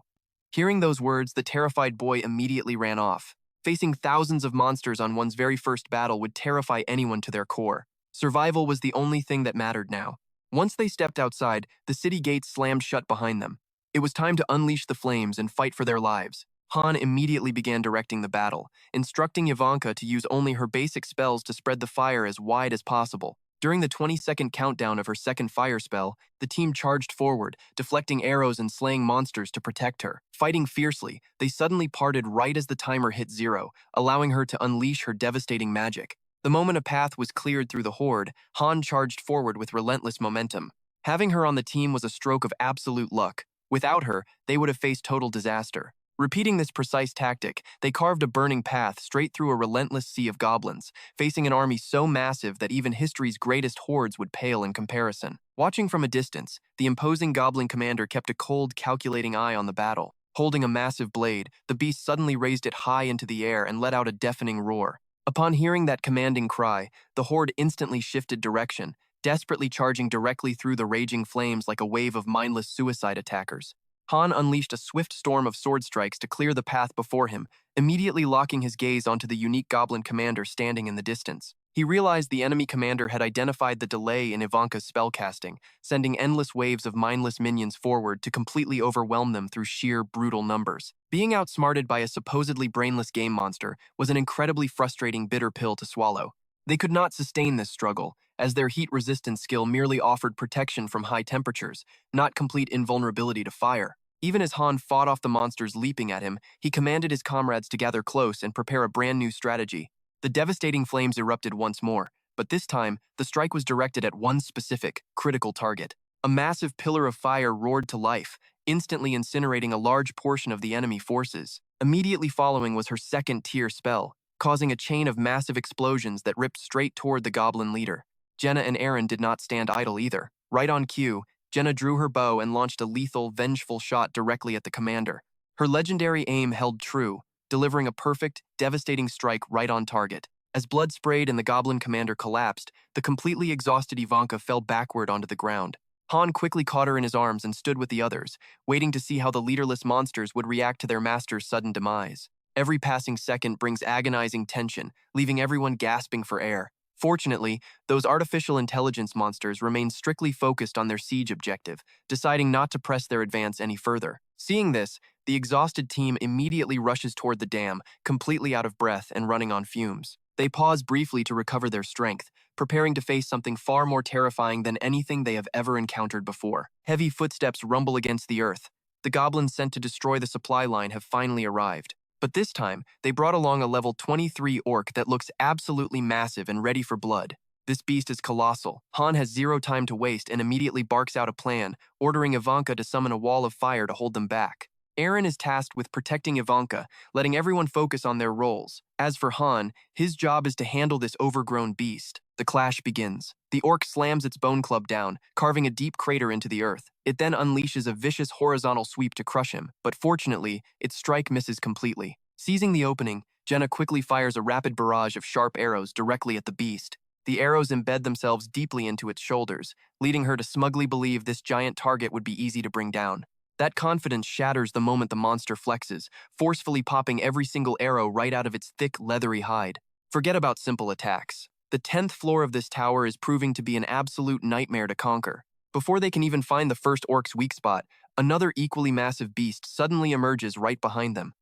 Hearing those words, the terrified boy immediately ran off. Facing thousands of monsters on one's very first battle would terrify anyone to their core. Survival was the only thing that mattered now. Once they stepped outside, the city gates slammed shut behind them. It was time to unleash the flames and fight for their lives. Han immediately began directing the battle, instructing Ivanka to use only her basic spells to spread the fire as wide as possible. During the 20-second countdown of her second fire spell, the team charged forward, deflecting arrows and slaying monsters to protect her. Fighting fiercely, they suddenly parted right as the timer hit 0, allowing her to unleash her devastating magic. The moment a path was cleared through the horde, Han charged forward with relentless momentum. Having her on the team was a stroke of absolute luck. Without her, they would have faced total disaster. Repeating this precise tactic, they carved a burning path straight through a relentless sea of goblins, facing an army so massive that even history's greatest hordes would pale in comparison. Watching from a distance, the imposing goblin commander kept a cold, calculating eye on the battle. Holding a massive blade, the beast suddenly raised it high into the air and let out a deafening roar. Upon hearing that commanding cry, the horde instantly shifted direction, desperately charging directly through the raging flames like a wave of mindless suicide attackers. Han unleashed a swift storm of sword strikes to clear the path before him, immediately locking his gaze onto the unique goblin commander standing in the distance. He realized the enemy commander had identified the delay in Ivanka's spellcasting, sending endless waves of mindless minions forward to completely overwhelm them through sheer, brutal numbers. Being outsmarted by a supposedly brainless game monster was an incredibly frustrating bitter pill to swallow. They could not sustain this struggle, as their heat-resistance skill merely offered protection from high temperatures, not complete invulnerability to fire. Even as Han fought off the monsters leaping at him, he commanded his comrades to gather close and prepare a brand new strategy. The devastating flames erupted once more, but this time, the strike was directed at one specific, critical target. A massive pillar of fire roared to life, instantly incinerating a large portion of the enemy forces. Immediately following was her second-tier spell, causing a chain of massive explosions that ripped straight toward the goblin leader. Jenna and Aaron did not stand idle either. Right on cue, Jenna drew her bow and launched a lethal, vengeful shot directly at the commander. Her legendary aim held true, delivering a perfect, devastating strike right on target. As blood sprayed and the goblin commander collapsed, the completely exhausted Ivanka fell backward onto the ground. Han quickly caught her in his arms and stood with the others, waiting to see how the leaderless monsters would react to their master's sudden demise. Every passing second brings agonizing tension, leaving everyone gasping for air. Fortunately, those artificial intelligence monsters remained strictly focused on their siege objective, deciding not to press their advance any further. Seeing this, the exhausted team immediately rushes toward the dam, completely out of breath and running on fumes. They pause briefly to recover their strength, preparing to face something far more terrifying than anything they have ever encountered before. Heavy footsteps rumble against the earth. The goblins sent to destroy the supply line have finally arrived. But this time, they brought along a level 23 orc that looks absolutely massive and ready for blood. This beast is colossal. Han has zero time to waste and immediately barks out a plan, ordering Ivanka to summon a wall of fire to hold them back. Aaron is tasked with protecting Ivanka, letting everyone focus on their roles. As for Han, his job is to handle this overgrown beast. The clash begins. The orc slams its bone club down, carving a deep crater into the earth. It then unleashes a vicious horizontal sweep to crush him, but fortunately, its strike misses completely. Seizing the opening, Jenna quickly fires a rapid barrage of sharp arrows directly at the beast. The arrows embed themselves deeply into its shoulders, leading her to smugly believe this giant target would be easy to bring down. That confidence shatters the moment the monster flexes, forcefully popping every single arrow right out of its thick, leathery hide. Forget about simple attacks. The 10th floor of this tower is proving to be an absolute nightmare to conquer. Before they can even find the first orc's weak spot, another equally massive beast suddenly emerges right behind them.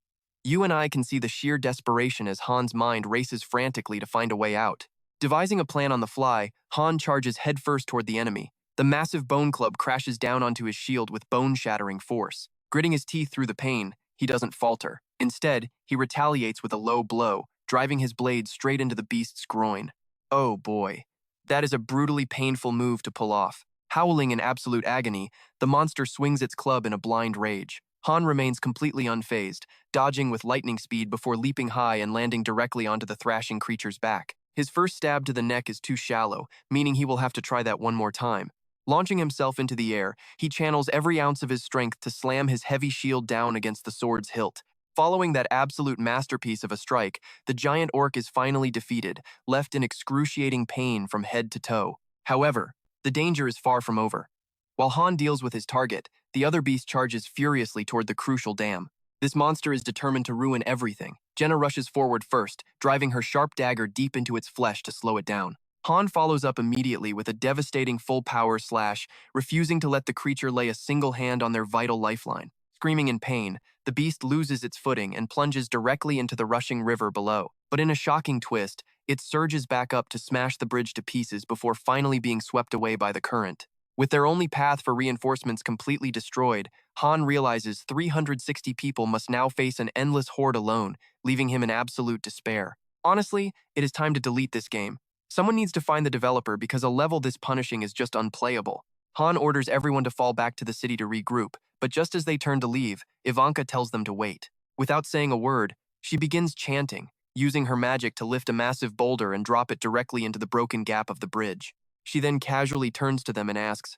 You and I can see the sheer desperation as Han's mind races frantically to find a way out. Devising a plan on the fly, Han charges headfirst toward the enemy. The massive bone club crashes down onto his shield with bone-shattering force. Gritting his teeth through the pain, he doesn't falter. Instead, he retaliates with a low blow, driving his blade straight into the beast's groin. Oh boy. That is a brutally painful move to pull off. Howling in absolute agony, the monster swings its club in a blind rage. Han remains completely unfazed, dodging with lightning speed before leaping high and landing directly onto the thrashing creature's back. His first stab to the neck is too shallow, meaning he will have to try that one more time. Launching himself into the air, he channels every ounce of his strength to slam his heavy shield down against the sword's hilt. Following that absolute masterpiece of a strike, the giant orc is finally defeated, left in excruciating pain from head to toe. However, the danger is far from over. While Han deals with his target, the other beast charges furiously toward the crucial dam. This monster is determined to ruin everything. Jenna rushes forward first, driving her sharp dagger deep into its flesh to slow it down. Han follows up immediately with a devastating full-power slash, refusing to let the creature lay a single hand on their vital lifeline. Screaming in pain, the beast loses its footing and plunges directly into the rushing river below. But in a shocking twist, it surges back up to smash the bridge to pieces before finally being swept away by the current. With their only path for reinforcements completely destroyed, Han realizes 360 people must now face an endless horde alone, leaving him in absolute despair. Honestly, it is time to delete this game. Someone needs to find the developer because a level this punishing is just unplayable. Han orders everyone to fall back to the city to regroup, but just as they turn to leave, Ivanka tells them to wait. Without saying a word, she begins chanting, using her magic to lift a massive boulder and drop it directly into the broken gap of the bridge. She then casually turns to them and asks,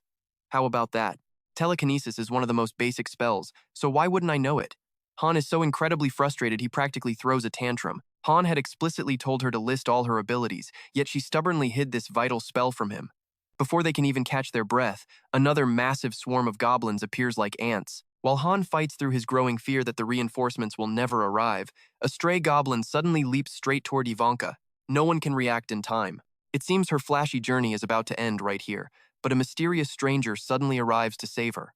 "How about that? Telekinesis is one of the most basic spells, so why wouldn't I know it?" Han is so incredibly frustrated he practically throws a tantrum. Han had explicitly told her to list all her abilities, yet she stubbornly hid this vital spell from him. Before they can even catch their breath, another massive swarm of goblins appears like ants. While Han fights through his growing fear that the reinforcements will never arrive, a stray goblin suddenly leaps straight toward Ivanka. No one can react in time. It seems her flashy journey is about to end right here, but a mysterious stranger suddenly arrives to save her.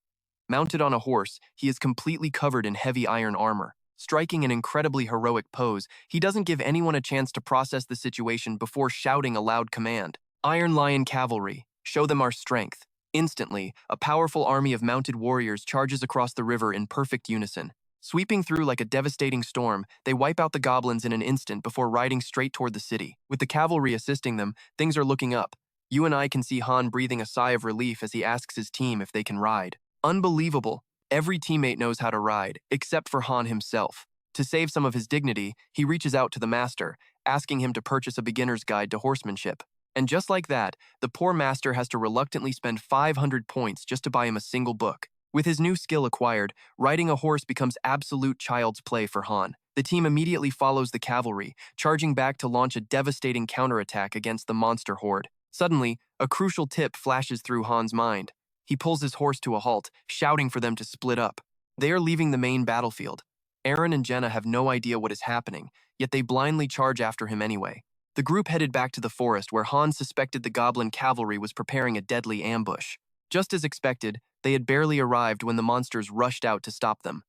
Mounted on a horse, he is completely covered in heavy iron armor. Striking an incredibly heroic pose, he doesn't give anyone a chance to process the situation before shouting a loud command. "Iron Lion Cavalry, show them our strength." Instantly, a powerful army of mounted warriors charges across the river in perfect unison. Sweeping through like a devastating storm, they wipe out the goblins in an instant before riding straight toward the city. With the cavalry assisting them, things are looking up. You and I can see Han breathing a sigh of relief as he asks his team if they can ride. Unbelievable. Every teammate knows how to ride, except for Han himself. To save some of his dignity, he reaches out to the master, asking him to purchase a beginner's guide to horsemanship. And just like that, the poor master has to reluctantly spend 500 points just to buy him a single book. With his new skill acquired, riding a horse becomes absolute child's play for Han. The team immediately follows the cavalry, charging back to launch a devastating counterattack against the monster horde. Suddenly, a crucial tip flashes through Han's mind. He pulls his horse to a halt, shouting for them to split up. They are leaving the main battlefield. Aaron and Jenna have no idea what is happening, yet they blindly charge after him anyway. The group headed back to the forest where Han suspected the goblin cavalry was preparing a deadly ambush. Just as expected, they had barely arrived when the monsters rushed out to stop them.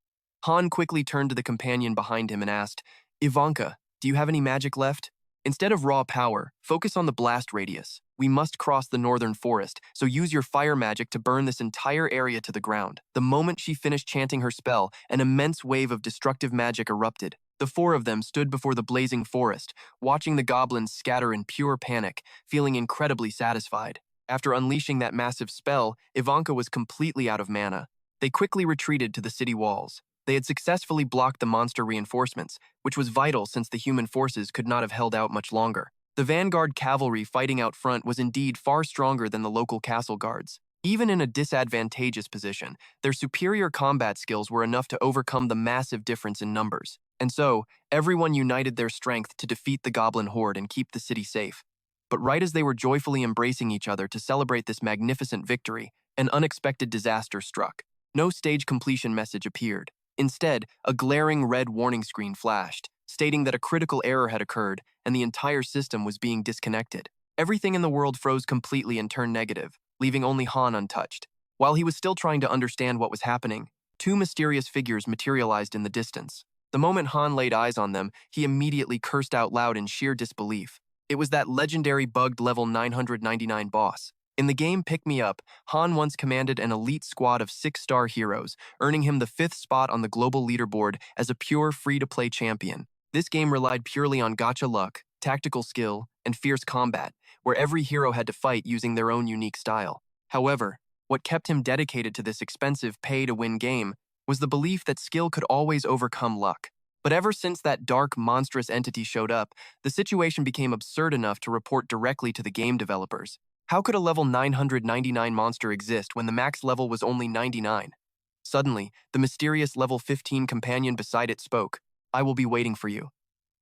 Han quickly turned to the companion behind him and asked, "Ivanka, do you have any magic left?" Instead of raw power, focus on the blast radius. We must cross the northern forest, so use your fire magic to burn this entire area to the ground. The moment she finished chanting her spell, an immense wave of destructive magic erupted. The four of them stood before the blazing forest, watching the goblins scatter in pure panic, feeling incredibly satisfied. After unleashing that massive spell, Ivanka was completely out of mana. They quickly retreated to the city walls. They had successfully blocked the monster reinforcements, which was vital since the human forces could not have held out much longer. The vanguard cavalry fighting out front was indeed far stronger than the local castle guards. Even in a disadvantageous position, their superior combat skills were enough to overcome the massive difference in numbers. And so, everyone united their strength to defeat the goblin horde and keep the city safe. But right as they were joyfully embracing each other to celebrate this magnificent victory, an unexpected disaster struck. No stage completion message appeared. Instead, a glaring red warning screen flashed, stating that a critical error had occurred and the entire system was being disconnected. Everything in the world froze completely and turned negative, leaving only Han untouched. While he was still trying to understand what was happening, two mysterious figures materialized in the distance. The moment Han laid eyes on them, he immediately cursed out loud in sheer disbelief. It was that legendary bugged level 999 boss. In the game Pick Me Up, Han once commanded an elite squad of 6-star heroes, earning him the 5th spot on the global leaderboard as a pure free-to-play champion. This game relied purely on gacha luck, tactical skill, and fierce combat, where every hero had to fight using their own unique style. However, what kept him dedicated to this expensive pay-to-win game was the belief that skill could always overcome luck. But ever since that dark, monstrous entity showed up, the situation became absurd enough to report directly to the game developers. How could a level 999 monster exist when the max level was only 99? Suddenly, the mysterious level 15 companion beside it spoke. "I will be waiting for you."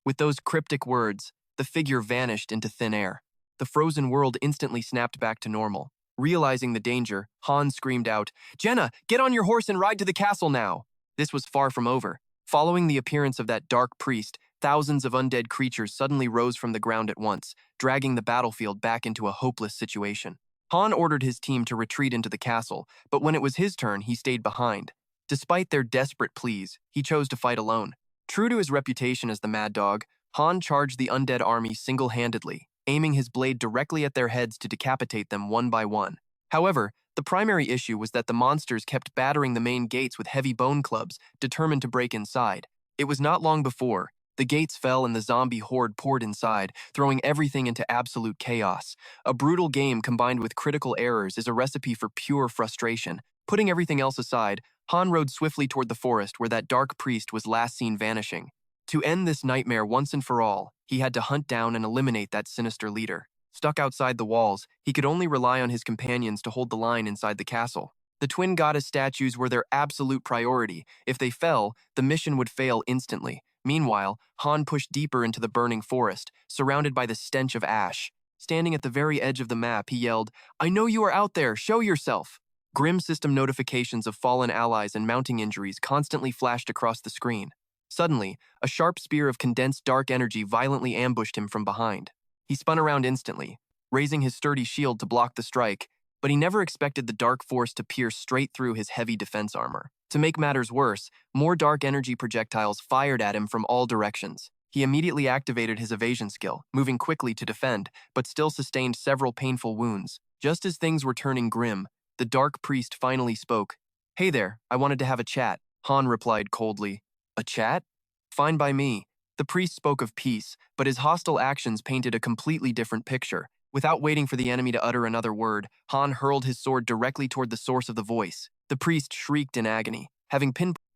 With those cryptic words, the figure vanished into thin air. The frozen world instantly snapped back to normal. Realizing the danger, Han screamed out, "Jenna, get on your horse and ride to the castle now!" This was far from over. Following the appearance of that dark priest, thousands of undead creatures suddenly rose from the ground at once, dragging the battlefield back into a hopeless situation. Han ordered his team to retreat into the castle, but when it was his turn, he stayed behind. Despite their desperate pleas, he chose to fight alone. True to his reputation as the Mad Dog, Han charged the undead army single-handedly, aiming his blade directly at their heads to decapitate them one by one. However, the primary issue was that the monsters kept battering the main gates with heavy bone clubs, determined to break inside. It was not long before the gates fell and the zombie horde poured inside, throwing everything into absolute chaos. A brutal game combined with critical errors is a recipe for pure frustration. Putting everything else aside, Han rode swiftly toward the forest where that dark priest was last seen vanishing. To end this nightmare once and for all, he had to hunt down and eliminate that sinister leader. Stuck outside the walls, he could only rely on his companions to hold the line inside the castle. The twin goddess statues were their absolute priority. If they fell, the mission would fail instantly. Meanwhile, Han pushed deeper into the burning forest, surrounded by the stench of ash. Standing at the very edge of the map, he yelled, "I know you are out there, show yourself!" Grim system notifications of fallen allies and mounting injuries constantly flashed across the screen. Suddenly, a sharp spear of condensed dark energy violently ambushed him from behind. He spun around instantly, raising his sturdy shield to block the strike, but he never expected the dark force to pierce straight through his heavy defense armor. To make matters worse, more dark energy projectiles fired at him from all directions. He immediately activated his evasion skill, moving quickly to defend, but still sustained several painful wounds. Just as things were turning grim, the dark priest finally spoke. "Hey there, I wanted to have a chat," Han replied coldly. "A chat? Fine by me." The priest spoke of peace, but his hostile actions painted a completely different picture. Without waiting for the enemy to utter another word, Han hurled his sword directly toward the source of the voice. The priest shrieked in agony.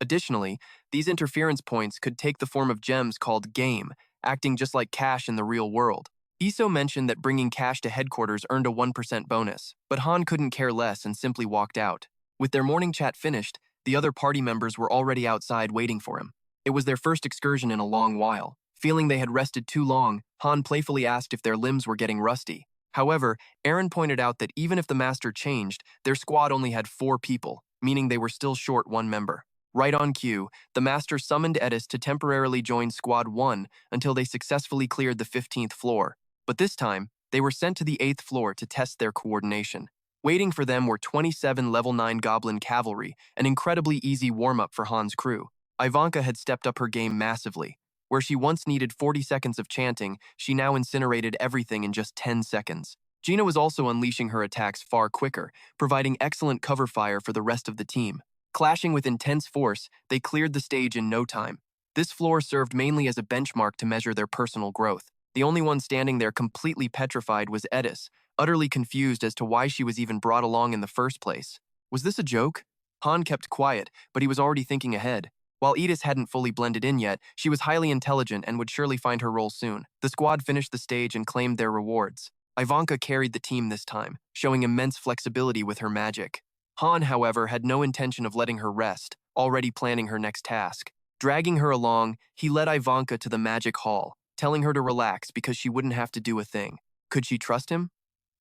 Additionally, these interference points could take the form of gems called game, acting just like cash in the real world. Iso mentioned that bringing cash to headquarters earned a 1% bonus, but Han couldn't care less and simply walked out. With their morning chat finished, the other party members were already outside waiting for him. It was their first excursion in a long while. Feeling they had rested too long, Han playfully asked if their limbs were getting rusty. However, Aaron pointed out that even if the master changed, their squad only had 4 people, meaning they were still short 1 member. Right on cue, the master summoned Edis to temporarily join Squad 1 until they successfully cleared the 15th floor. But this time, they were sent to the 8th floor to test their coordination. Waiting for them were 27 level 9 goblin cavalry, an incredibly easy warm-up for Han's crew. Ivanka had stepped up her game massively. Where she once needed 40 seconds of chanting, she now incinerated everything in just 10 seconds. Gina was also unleashing her attacks far quicker, providing excellent cover fire for the rest of the team. Clashing with intense force, they cleared the stage in no time. This floor served mainly as a benchmark to measure their personal growth. The only one standing there completely petrified was Edis, utterly confused as to why she was even brought along in the first place. Was this a joke? Han kept quiet, but he was already thinking ahead. While Edis hadn't fully blended in yet, she was highly intelligent and would surely find her role soon. The squad finished the stage and claimed their rewards. Ivanka carried the team this time, showing immense flexibility with her magic. Han, however, had no intention of letting her rest, already planning her next task. Dragging her along, he led Ivanka to the magic hall, telling her to relax because she wouldn't have to do a thing. Could she trust him?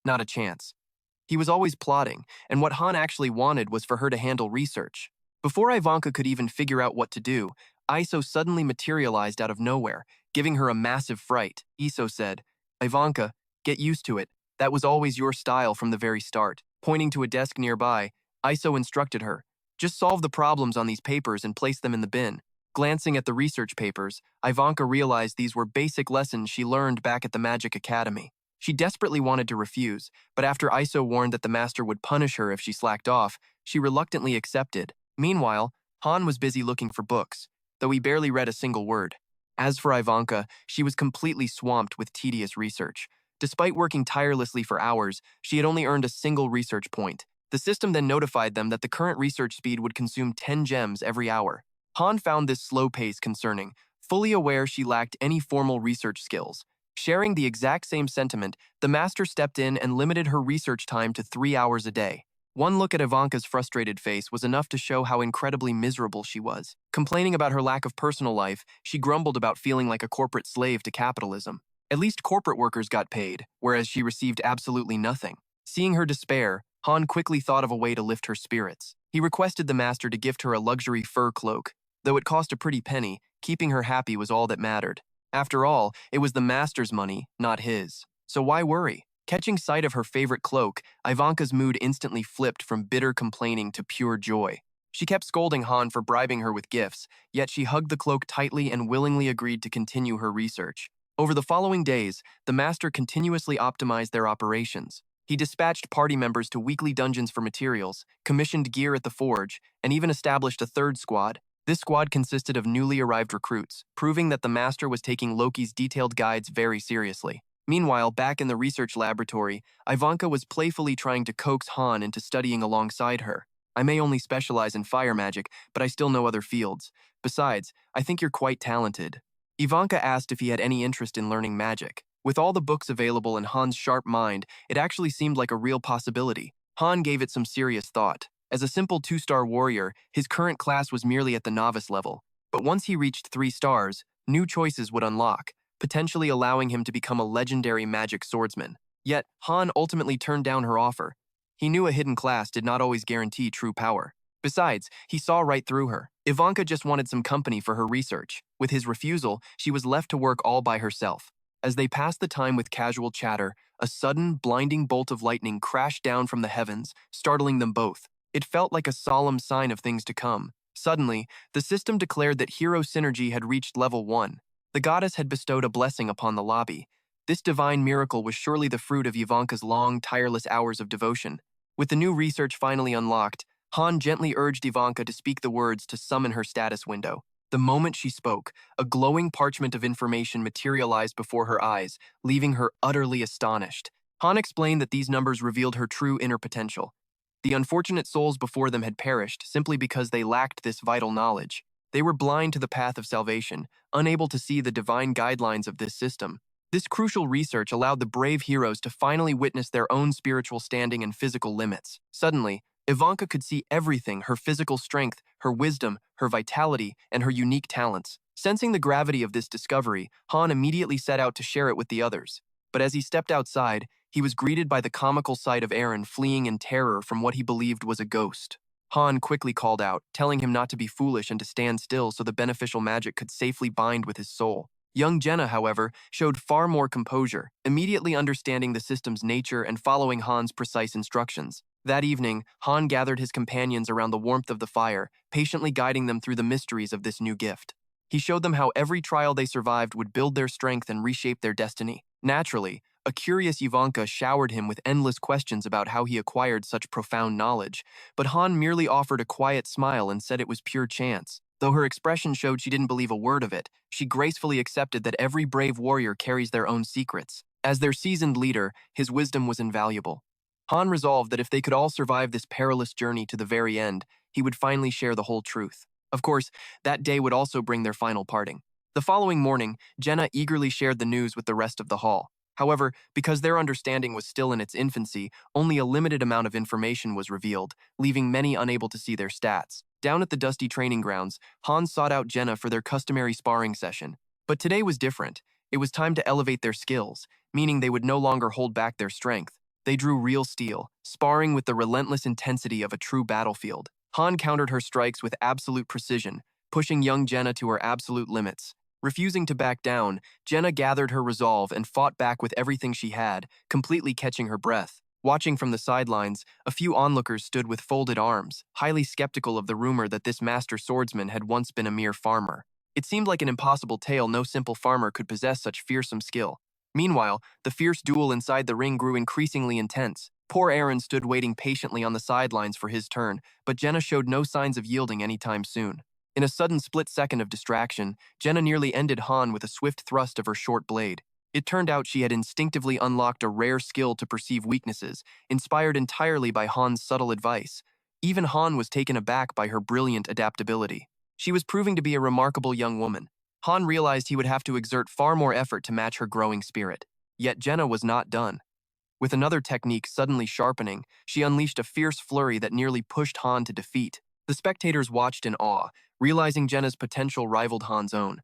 Not a chance. He was always plotting, and what Han actually wanted was for her to handle research. Before Ivanka could even figure out what to do, Iso suddenly materialized out of nowhere, giving her a massive fright. Iso said, "Ivanka, get used to it. That was always your style from the very start." Pointing to a desk nearby, Iso instructed her, "Just solve the problems on these papers and place them in the bin." Glancing at the research papers, Ivanka realized these were basic lessons she learned back at the Magic Academy. She desperately wanted to refuse, but after Iso warned that the master would punish her if she slacked off, she reluctantly accepted. Meanwhile, Han was busy looking for books, though he barely read a single word. As for Ivanka, she was completely swamped with tedious research. Despite working tirelessly for hours, she had only earned a single research point. The system then notified them that the current research speed would consume 10 gems every hour. Han found this slow pace concerning, fully aware she lacked any formal research skills. Sharing the exact same sentiment, the master stepped in and limited her research time to 3 hours a day. One look at Ivanka's frustrated face was enough to show how incredibly miserable she was. Complaining about her lack of personal life, she grumbled about feeling like a corporate slave to capitalism. At least corporate workers got paid, whereas she received absolutely nothing. Seeing her despair, Han quickly thought of a way to lift her spirits. He requested the master to gift her a luxury fur cloak. Though it cost a pretty penny, keeping her happy was all that mattered. After all, it was the master's money, not his. So why worry? Catching sight of her favorite cloak, Ivanka's mood instantly flipped from bitter complaining to pure joy. She kept scolding Han for bribing her with gifts, yet she hugged the cloak tightly and willingly agreed to continue her research. Over the following days, the master continuously optimized their operations. He dispatched party members to weekly dungeons for materials, commissioned gear at the forge, and even established a third squad. This squad consisted of newly arrived recruits, proving that the master was taking Loki's detailed guides very seriously. Meanwhile, back in the research laboratory, Ivanka was playfully trying to coax Han into studying alongside her. "I may only specialize in fire magic, but I still know other fields. Besides, I think you're quite talented." Ivanka asked if he had any interest in learning magic. With all the books available in Han's sharp mind, it actually seemed like a real possibility. Han gave it some serious thought. As a simple 2-star warrior, his current class was merely at the novice level. But once he reached 3 stars, new choices would unlock, potentially allowing him to become a legendary magic swordsman. Yet, Han ultimately turned down her offer. He knew a hidden class did not always guarantee true power. Besides, he saw right through her. Ivanka just wanted some company for her research. With his refusal, she was left to work all by herself. As they passed the time with casual chatter, a sudden, blinding bolt of lightning crashed down from the heavens, startling them both. It felt like a solemn sign of things to come. Suddenly, the system declared that hero synergy had reached level 1. The goddess had bestowed a blessing upon the lobby. This divine miracle was surely the fruit of Ivanka's long, tireless hours of devotion. With the new research finally unlocked, Han gently urged Ivanka to speak the words to summon her status window. The moment she spoke, a glowing parchment of information materialized before her eyes, leaving her utterly astonished. Han explained that these numbers revealed her true inner potential. The unfortunate souls before them had perished simply because they lacked this vital knowledge. They were blind to the path of salvation, unable to see the divine guidelines of this system. This crucial research allowed the brave heroes to finally witness their own spiritual standing and physical limits. Suddenly, Ivanka could see everything: her physical strength, her wisdom, her vitality, and her unique talents. Sensing the gravity of this discovery, Han immediately set out to share it with the others. But as he stepped outside, he was greeted by the comical sight of Eren fleeing in terror from what he believed was a ghost. Han quickly called out, telling him not to be foolish and to stand still so the beneficial magic could safely bind with his soul. Young Jenna, however, showed far more composure, immediately understanding the system's nature and following Han's precise instructions. That evening, Han gathered his companions around the warmth of the fire, patiently guiding them through the mysteries of this new gift. He showed them how every trial they survived would build their strength and reshape their destiny. Naturally, a curious Ivanka showered him with endless questions about how he acquired such profound knowledge, but Han merely offered a quiet smile and said it was pure chance. Though her expression showed she didn't believe a word of it, she gracefully accepted that every brave warrior carries their own secrets. As their seasoned leader, his wisdom was invaluable. Han resolved that if they could all survive this perilous journey to the very end, he would finally share the whole truth. Of course, that day would also bring their final parting. The following morning, Jenna eagerly shared the news with the rest of the hall. However, because their understanding was still in its infancy, only a limited amount of information was revealed, leaving many unable to see their stats. Down at the dusty training grounds, Han sought out Jenna for their customary sparring session. But today was different. It was time to elevate their skills, meaning they would no longer hold back their strength. They drew real steel, sparring with the relentless intensity of a true battlefield. Han countered her strikes with absolute precision, pushing young Jenna to her absolute limits. Refusing to back down, Jenna gathered her resolve and fought back with everything she had, completely catching her breath. Watching from the sidelines, a few onlookers stood with folded arms, highly skeptical of the rumor that this master swordsman had once been a mere farmer. It seemed like an impossible tale. No simple farmer could possess such fearsome skill. Meanwhile, the fierce duel inside the ring grew increasingly intense. Poor Eren stood waiting patiently on the sidelines for his turn, but Jenna showed no signs of yielding anytime soon. In a sudden split second of distraction, Jenna nearly ended Han with a swift thrust of her short blade. It turned out she had instinctively unlocked a rare skill to perceive weaknesses, inspired entirely by Han's subtle advice. Even Han was taken aback by her brilliant adaptability. She was proving to be a remarkable young woman. Han realized he would have to exert far more effort to match her growing spirit. Yet Jenna was not done. With another technique suddenly sharpening, she unleashed a fierce flurry that nearly pushed Han to defeat. The spectators watched in awe, realizing Jenna's potential rivaled Han's own.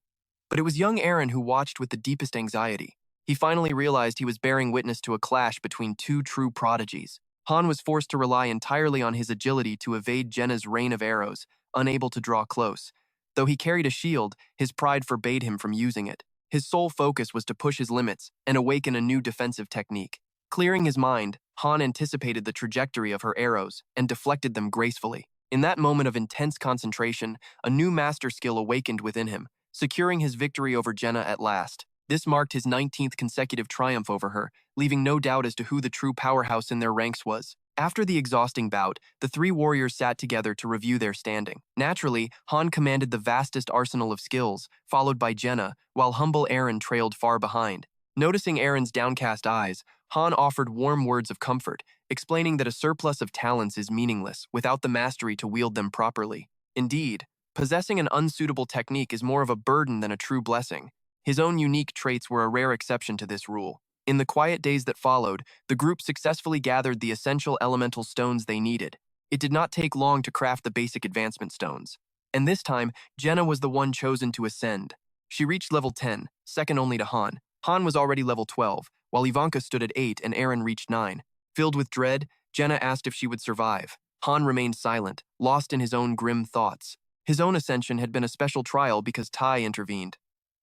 But it was young Eren who watched with the deepest anxiety. He finally realized he was bearing witness to a clash between two true prodigies. Han was forced to rely entirely on his agility to evade Jenna's rain of arrows, unable to draw close. Though he carried a shield, his pride forbade him from using it. His sole focus was to push his limits and awaken a new defensive technique. Clearing his mind, Han anticipated the trajectory of her arrows and deflected them gracefully. In that moment of intense concentration, a new master skill awakened within him, securing his victory over Jenna at last. This marked his 19th consecutive triumph over her, leaving no doubt as to who the true powerhouse in their ranks was. After the exhausting bout, the three warriors sat together to review their standing. Naturally, Han commanded the vastest arsenal of skills, followed by Jenna, while humble Eren trailed far behind. Noticing Eren's downcast eyes, Han offered warm words of comfort, explaining that a surplus of talents is meaningless without the mastery to wield them properly. Indeed, possessing an unsuitable technique is more of a burden than a true blessing. His own unique traits were a rare exception to this rule. In the quiet days that followed, the group successfully gathered the essential elemental stones they needed. It did not take long to craft the basic advancement stones. And this time, Jenna was the one chosen to ascend. She reached level 10, second only to Han. Han was already level 12, while Ivanka stood at 8 and Eren reached 9. Filled with dread, Jenna asked if she would survive. Han remained silent, lost in his own grim thoughts. His own ascension had been a special trial because Tai intervened.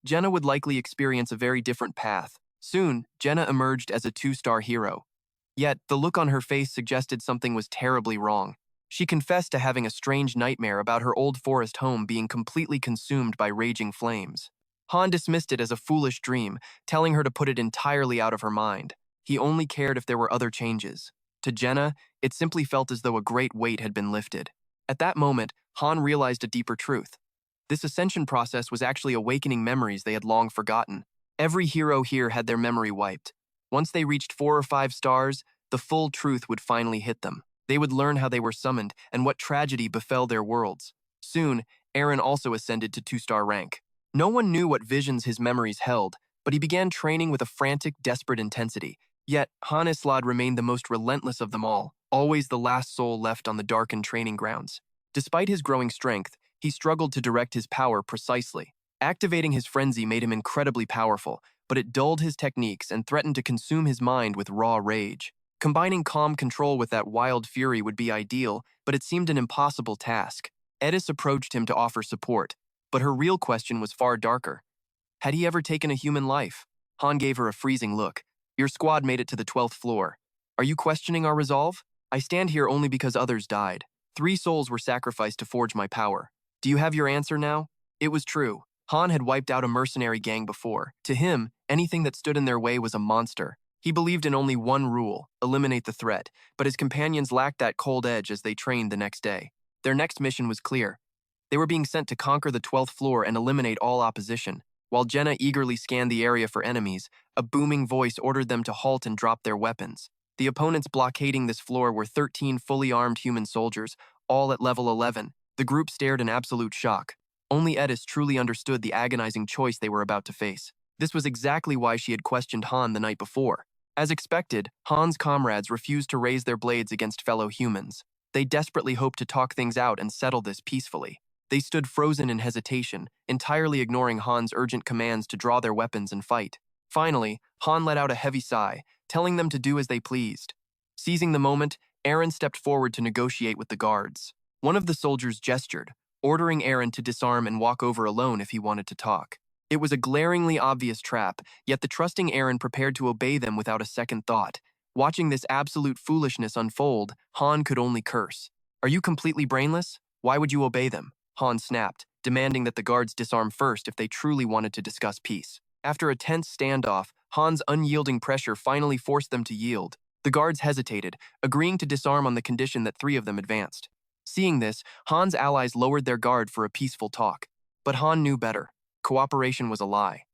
Jenna would likely experience a very different path. Soon, Jenna emerged as a 2-star hero. Yet, the look on her face suggested something was terribly wrong. She confessed to having a strange nightmare about her old forest home being completely consumed by raging flames. Han dismissed it as a foolish dream, telling her to put it entirely out of her mind. He only cared if there were other changes. To Jenna, it simply felt as though a great weight had been lifted. At that moment, Han realized a deeper truth. This ascension process was actually awakening memories they had long forgotten. Every hero here had their memory wiped. Once they reached 4 or 5 stars, the full truth would finally hit them. They would learn how they were summoned and what tragedy befell their worlds. Soon, Eren also ascended to 2-star rank. No one knew what visions his memories held, but he began training with a frantic, desperate intensity. Yet, Han Islad remained the most relentless of them all, always the last soul left on the darkened training grounds. Despite his growing strength, he struggled to direct his power precisely. Activating his frenzy made him incredibly powerful, but it dulled his techniques and threatened to consume his mind with raw rage. Combining calm control with that wild fury would be ideal, but it seemed an impossible task. Edis approached him to offer support, but her real question was far darker. Had he ever taken a human life? Han gave her a freezing look. Your squad made it to the 12th floor. Are you questioning our resolve? I stand here only because others died. 3 souls were sacrificed to forge my power. Do you have your answer now? It was true. Han had wiped out a mercenary gang before. To him, anything that stood in their way was a monster. He believed in only one rule: eliminate the threat, but his companions lacked that cold edge as they trained the next day. Their next mission was clear. They were being sent to conquer the 12th floor and eliminate all opposition. While Jenna eagerly scanned the area for enemies, a booming voice ordered them to halt and drop their weapons. The opponents blockading this floor were 13 fully armed human soldiers, all at level 11. The group stared in absolute shock. Only Edis truly understood the agonizing choice they were about to face. This was exactly why she had questioned Han the night before. As expected, Han's comrades refused to raise their blades against fellow humans. They desperately hoped to talk things out and settle this peacefully. They stood frozen in hesitation, entirely ignoring Han's urgent commands to draw their weapons and fight. Finally, Han let out a heavy sigh, telling them to do as they pleased. Seizing the moment, Aaron stepped forward to negotiate with the guards. One of the soldiers gestured, ordering Aaron to disarm and walk over alone if he wanted to talk. It was a glaringly obvious trap, yet the trusting Aaron prepared to obey them without a second thought. Watching this absolute foolishness unfold, Han could only curse. "Are you completely brainless? Why would you obey them?" Han snapped, demanding that the guards disarm first if they truly wanted to discuss peace. After a tense standoff, Han's unyielding pressure finally forced them to yield. The guards hesitated, agreeing to disarm on the condition that 3 of them advanced. Seeing this, Han's allies lowered their guard for a peaceful talk. But Han knew better. Cooperation was a lie.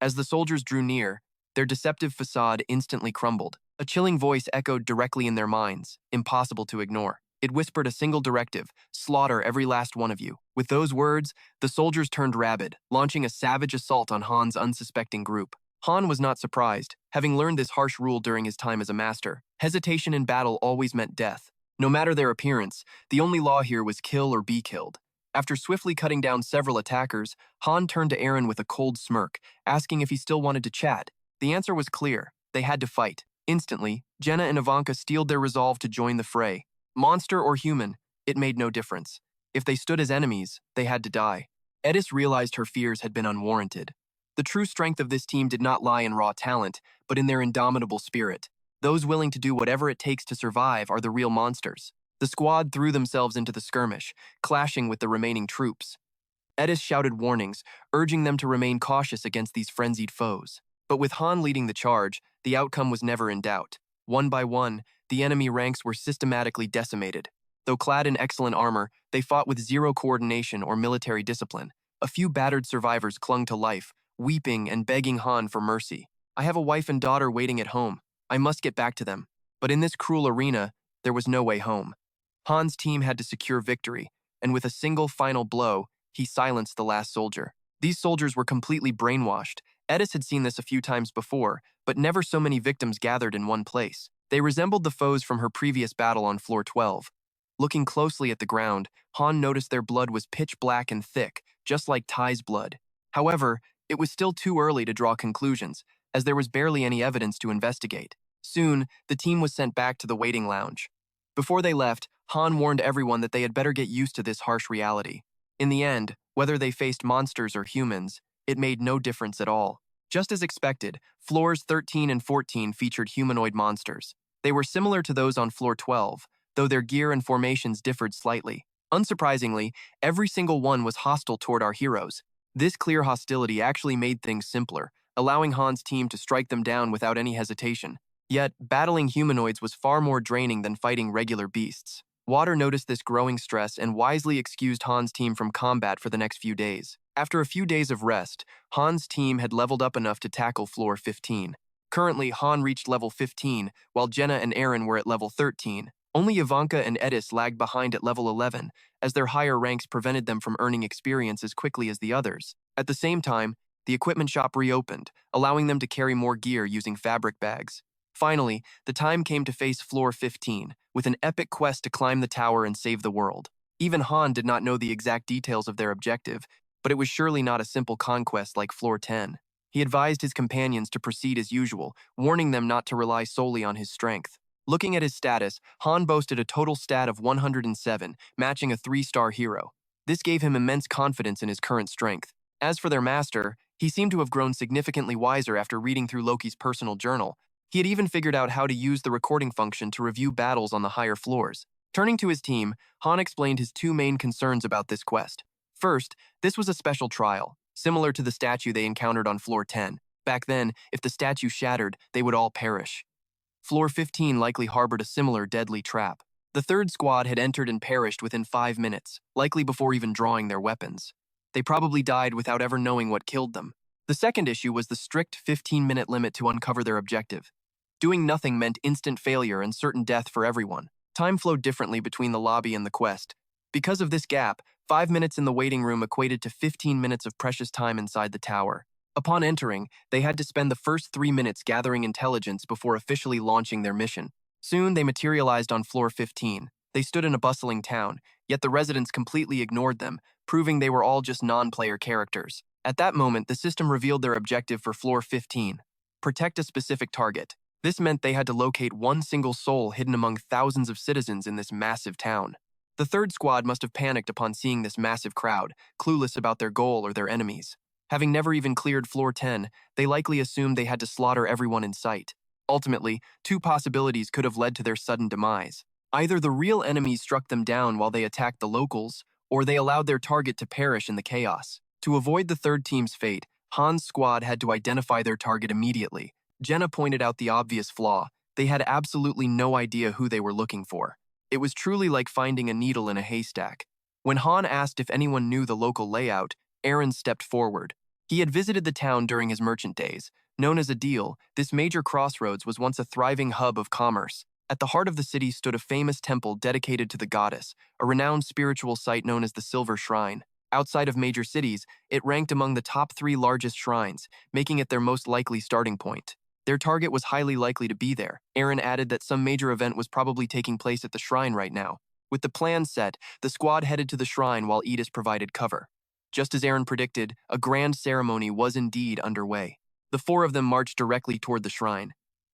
As the soldiers drew near, their deceptive facade instantly crumbled. A chilling voice echoed directly in their minds, impossible to ignore. It whispered a single directive: slaughter every last one of you. With those words, the soldiers turned rabid, launching a savage assault on Han's unsuspecting group. Han was not surprised, having learned this harsh rule during his time as a master. Hesitation in battle always meant death. No matter their appearance, the only law here was kill or be killed. After swiftly cutting down several attackers, Han turned to Aaron with a cold smirk, asking if he still wanted to chat. The answer was clear: they had to fight. Instantly, Jenna and Ivanka steeled their resolve to join the fray. Monster or human, it made no difference. If they stood as enemies, they had to die. Edis realized her fears had been unwarranted. The true strength of this team did not lie in raw talent, but in their indomitable spirit. Those willing to do whatever it takes to survive are the real monsters. The squad threw themselves into the skirmish, clashing with the remaining troops. Edis shouted warnings, urging them to remain cautious against these frenzied foes. But with Han leading the charge, the outcome was never in doubt. One by one, the enemy ranks were systematically decimated. Though clad in excellent armor, they fought with zero coordination or military discipline. A few battered survivors clung to life, weeping and begging Han for mercy. "I have a wife and daughter waiting at home. I must get back to them." But in this cruel arena, there was no way home. Han's team had to secure victory, and with a single final blow, he silenced the last soldier. These soldiers were completely brainwashed. Edis had seen this a few times before, but never so many victims gathered in one place. They resembled the foes from her previous battle on floor 12. Looking closely at the ground, Han noticed their blood was pitch black and thick, just like Ty's blood. However, it was still too early to draw conclusions, as there was barely any evidence to investigate. Soon, the team was sent back to the waiting lounge. Before they left, Han warned everyone that they had better get used to this harsh reality. In the end, whether they faced monsters or humans, it made no difference at all. Just as expected, floors 13 and 14 featured humanoid monsters. They were similar to those on floor 12, though their gear and formations differed slightly. Unsurprisingly, every single one was hostile toward our heroes. This clear hostility actually made things simpler, allowing Han's team to strike them down without any hesitation. Yet, battling humanoids was far more draining than fighting regular beasts. Water noticed this growing stress and wisely excused Han's team from combat for the next few days. After a few days of rest, Han's team had leveled up enough to tackle floor 15. Currently, Han reached level 15, while Jenna and Aaron were at level 13. Only Ivanka and Edis lagged behind at level 11, as their higher ranks prevented them from earning experience as quickly as the others. At the same time, the equipment shop reopened, allowing them to carry more gear using fabric bags. Finally, the time came to face floor 15, with an epic quest to climb the tower and save the world. Even Han did not know the exact details of their objective, but it was surely not a simple conquest like floor 10. He advised his companions to proceed as usual, warning them not to rely solely on his strength. Looking at his status, Han boasted a total stat of 107, matching a 3-star hero. This gave him immense confidence in his current strength. As for their master, he seemed to have grown significantly wiser after reading through Loki's personal journal. He had even figured out how to use the recording function to review battles on the higher floors. Turning to his team, Han explained his 2 main concerns about this quest. First, this was a special trial. similar to the statue they encountered on floor 10. Back then, if the statue shattered, they would all perish. Floor 15 likely harbored a similar deadly trap. The third squad had entered and perished within 5 minutes, likely before even drawing their weapons. They probably died without ever knowing what killed them. The second issue was the strict 15-minute limit to uncover their objective. Doing nothing meant instant failure and certain death for everyone. Time flowed differently between the lobby and the quest. Because of this gap, 5 minutes in the waiting room equated to 15 minutes of precious time inside the tower. Upon entering, they had to spend the first 3 minutes gathering intelligence before officially launching their mission. Soon, they materialized on floor 15. They stood in a bustling town, yet the residents completely ignored them, proving they were all just non-player characters. At that moment, the system revealed their objective for floor 15. Protect a specific target. This meant they had to locate one single soul hidden among thousands of citizens in this massive town. The third squad must have panicked upon seeing this massive crowd, clueless about their goal or their enemies. Having never even cleared floor 10, they likely assumed they had to slaughter everyone in sight. Ultimately, two possibilities could have led to their sudden demise. Either the real enemies struck them down while they attacked the locals, or they allowed their target to perish in the chaos. To avoid the third team's fate, Han's squad had to identify their target immediately. Jenna pointed out the obvious flaw. They had absolutely no idea who they were looking for. It was truly like finding a needle in a haystack. When Han asked if anyone knew the local layout, Aaron stepped forward. He had visited the town during his merchant days. Known as a deal, this major crossroads was once a thriving hub of commerce. At the heart of the city stood a famous temple dedicated to the goddess, a renowned spiritual site known as the Silver Shrine. Outside of major cities, it ranked among the top 3 largest shrines, making it their most likely starting point. Their target was highly likely to be there. Aaron added that some major event was probably taking place at the shrine right now. With the plan set, the squad headed to the shrine while Edis provided cover. Just as Aaron predicted, a grand ceremony was indeed underway. The 4 of them marched directly toward the shrine.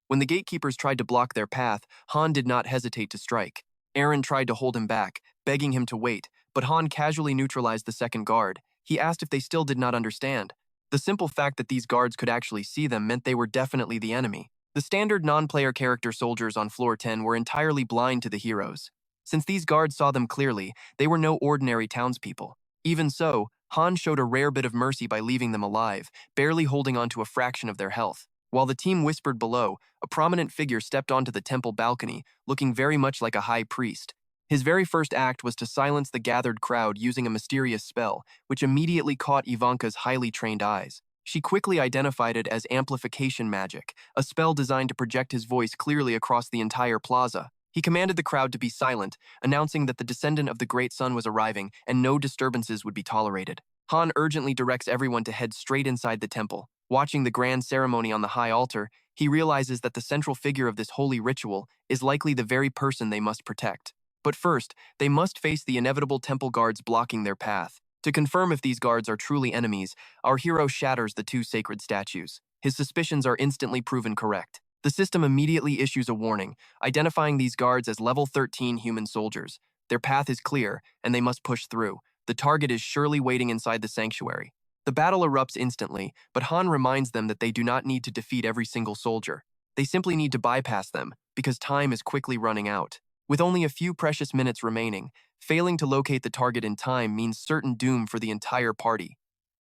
When the gatekeepers tried to block their path, Han did not hesitate to strike. Aaron tried to hold him back, begging him to wait, but Han casually neutralized the second guard. He asked if they still did not understand. The simple fact that these guards could actually see them meant they were definitely the enemy. The standard non-player character soldiers on floor 10 were entirely blind to the heroes. Since these guards saw them clearly, they were no ordinary townspeople. Even so, Han showed a rare bit of mercy by leaving them alive, barely holding on to a fraction of their health. While the team whispered below, a prominent figure stepped onto the temple balcony, looking very much like a high priest. His very first act was to silence the gathered crowd using a mysterious spell, which immediately caught Ivanka's highly trained eyes. She quickly identified it as amplification magic, a spell designed to project his voice clearly across the entire plaza. He commanded the crowd to be silent, announcing that the descendant of the Great Sun was arriving and no disturbances would be tolerated. Han urgently directs everyone to head straight inside the temple. Watching the grand ceremony on the high altar, he realizes that the central figure of this holy ritual is likely the very person they must protect. But first, they must face the inevitable temple guards blocking their path. To confirm if these guards are truly enemies, our hero shatters the 2 sacred statues. His suspicions are instantly proven correct. The system immediately issues a warning, identifying these guards as level 13 human soldiers. Their path is clear, and they must push through. The target is surely waiting inside the sanctuary. The battle erupts instantly, but Han reminds them that they do not need to defeat every single soldier. They simply need to bypass them, because time is quickly running out. With only a few precious minutes remaining, failing to locate the target in time means certain doom for the entire party.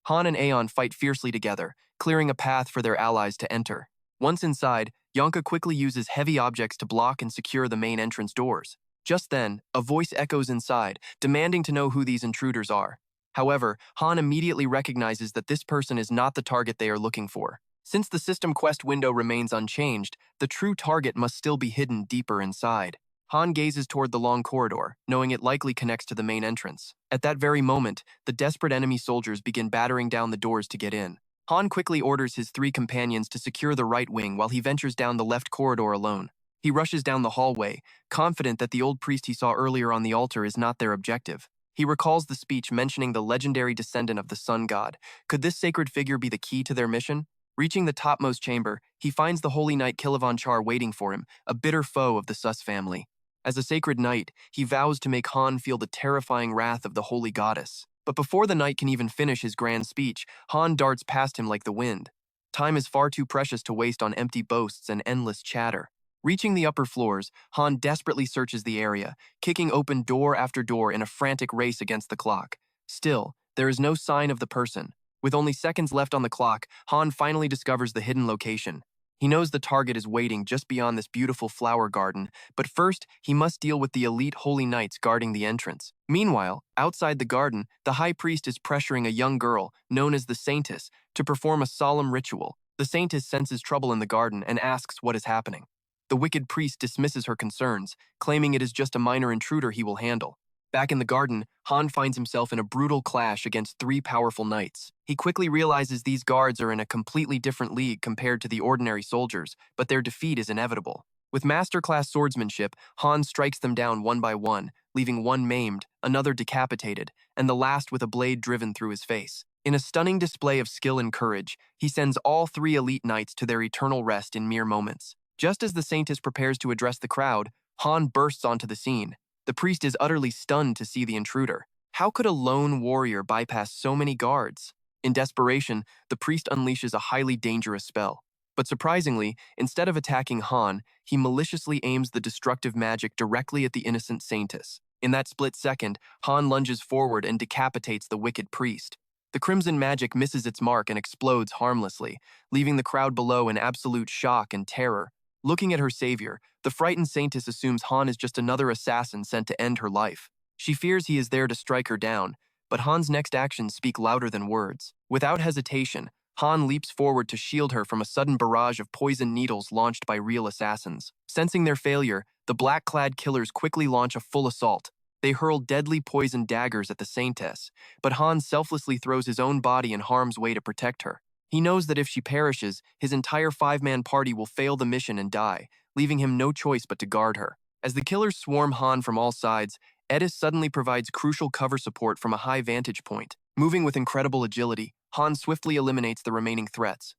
Han and Aeon fight fiercely together, clearing a path for their allies to enter. Once inside, Yonka quickly uses heavy objects to block and secure the main entrance doors. Just then, a voice echoes inside, demanding to know who these intruders are. However, Han immediately recognizes that this person is not the target they are looking for. Since the system quest window remains unchanged, the true target must still be hidden deeper inside. Han gazes toward the long corridor, knowing it likely connects to the main entrance. At that very moment, the desperate enemy soldiers begin battering down the doors to get in. Han quickly orders his 3 companions to secure the right wing while he ventures down the left corridor alone. He rushes down the hallway, confident that the old priest he saw earlier on the altar is not their objective. He recalls the speech mentioning the legendary descendant of the sun god. Could this sacred figure be the key to their mission? Reaching the topmost chamber, he finds the holy knight Kilavan Char waiting for him, a bitter foe of the Sus family. As a sacred knight, he vows to make Han feel the terrifying wrath of the holy goddess. But before the knight can even finish his grand speech, Han darts past him like the wind. Time is far too precious to waste on empty boasts and endless chatter. Reaching the upper floors, Han desperately searches the area, kicking open door after door in a frantic race against the clock. Still, there is no sign of the person. With only seconds left on the clock, Han finally discovers the hidden location. He knows the target is waiting just beyond this beautiful flower garden, but first, he must deal with the elite holy knights guarding the entrance. Meanwhile, outside the garden, the high priest is pressuring a young girl, known as the Saintess, to perform a solemn ritual. The Saintess senses trouble in the garden and asks what is happening. The wicked priest dismisses her concerns, claiming it is just a minor intruder he will handle. Back in the garden, Han finds himself in a brutal clash against three powerful knights. He quickly realizes these guards are in a completely different league compared to the ordinary soldiers, but their defeat is inevitable. With masterclass swordsmanship, Han strikes them down one by one, leaving one maimed, another decapitated, and the last with a blade driven through his face. In a stunning display of skill and courage, he sends all three elite knights to their eternal rest in mere moments. Just as the Saintess prepares to address the crowd, Han bursts onto the scene. The priest is utterly stunned to see the intruder. How could a lone warrior bypass so many guards? In desperation, the priest unleashes a highly dangerous spell. But surprisingly, instead of attacking Han, he maliciously aims the destructive magic directly at the innocent Saintess. In that split second, Han lunges forward and decapitates the wicked priest. The crimson magic misses its mark and explodes harmlessly, leaving the crowd below in absolute shock and terror. Looking at her savior, the frightened Saintess assumes Han is just another assassin sent to end her life. She fears he is there to strike her down, but Han's next actions speak louder than words. Without hesitation, Han leaps forward to shield her from a sudden barrage of poison needles launched by real assassins. Sensing their failure, the black-clad killers quickly launch a full assault. They hurl deadly poison daggers at the Saintess, but Han selflessly throws his own body in harm's way to protect her. He knows that if she perishes, his entire five-man party will fail the mission and die, leaving him no choice but to guard her. As the killers swarm Han from all sides, Edis suddenly provides crucial cover support from a high vantage point. Moving with incredible agility, Han swiftly eliminates the remaining threats.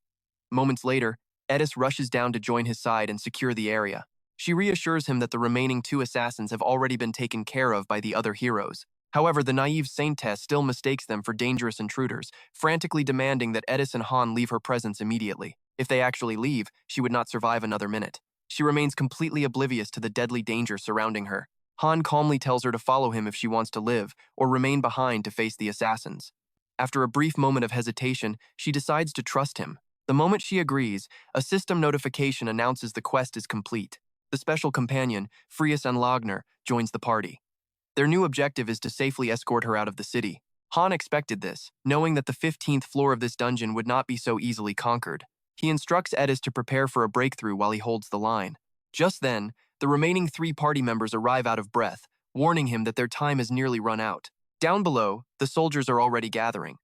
Moments later, Edis rushes down to join his side and secure the area. She reassures him that the remaining two assassins have already been taken care of by the other heroes. However, the naive Saintess still mistakes them for dangerous intruders, frantically demanding that Edis and Han leave her presence immediately. If they actually leave, she would not survive another minute. She remains completely oblivious to the deadly danger surrounding her. Han calmly tells her to follow him if she wants to live, or remain behind to face the assassins. After a brief moment of hesitation, she decides to trust him. The moment she agrees, a system notification announces the quest is complete. The special companion, Frias and Lagner, joins the party. Their new objective is to safely escort her out of the city. Han expected this, knowing that the 15th floor of this dungeon would not be so easily conquered. He instructs Edis to prepare for a breakthrough while he holds the line. Just then, the remaining three party members arrive out of breath, warning him that their time has nearly run out. Down below, the soldiers are already gathering.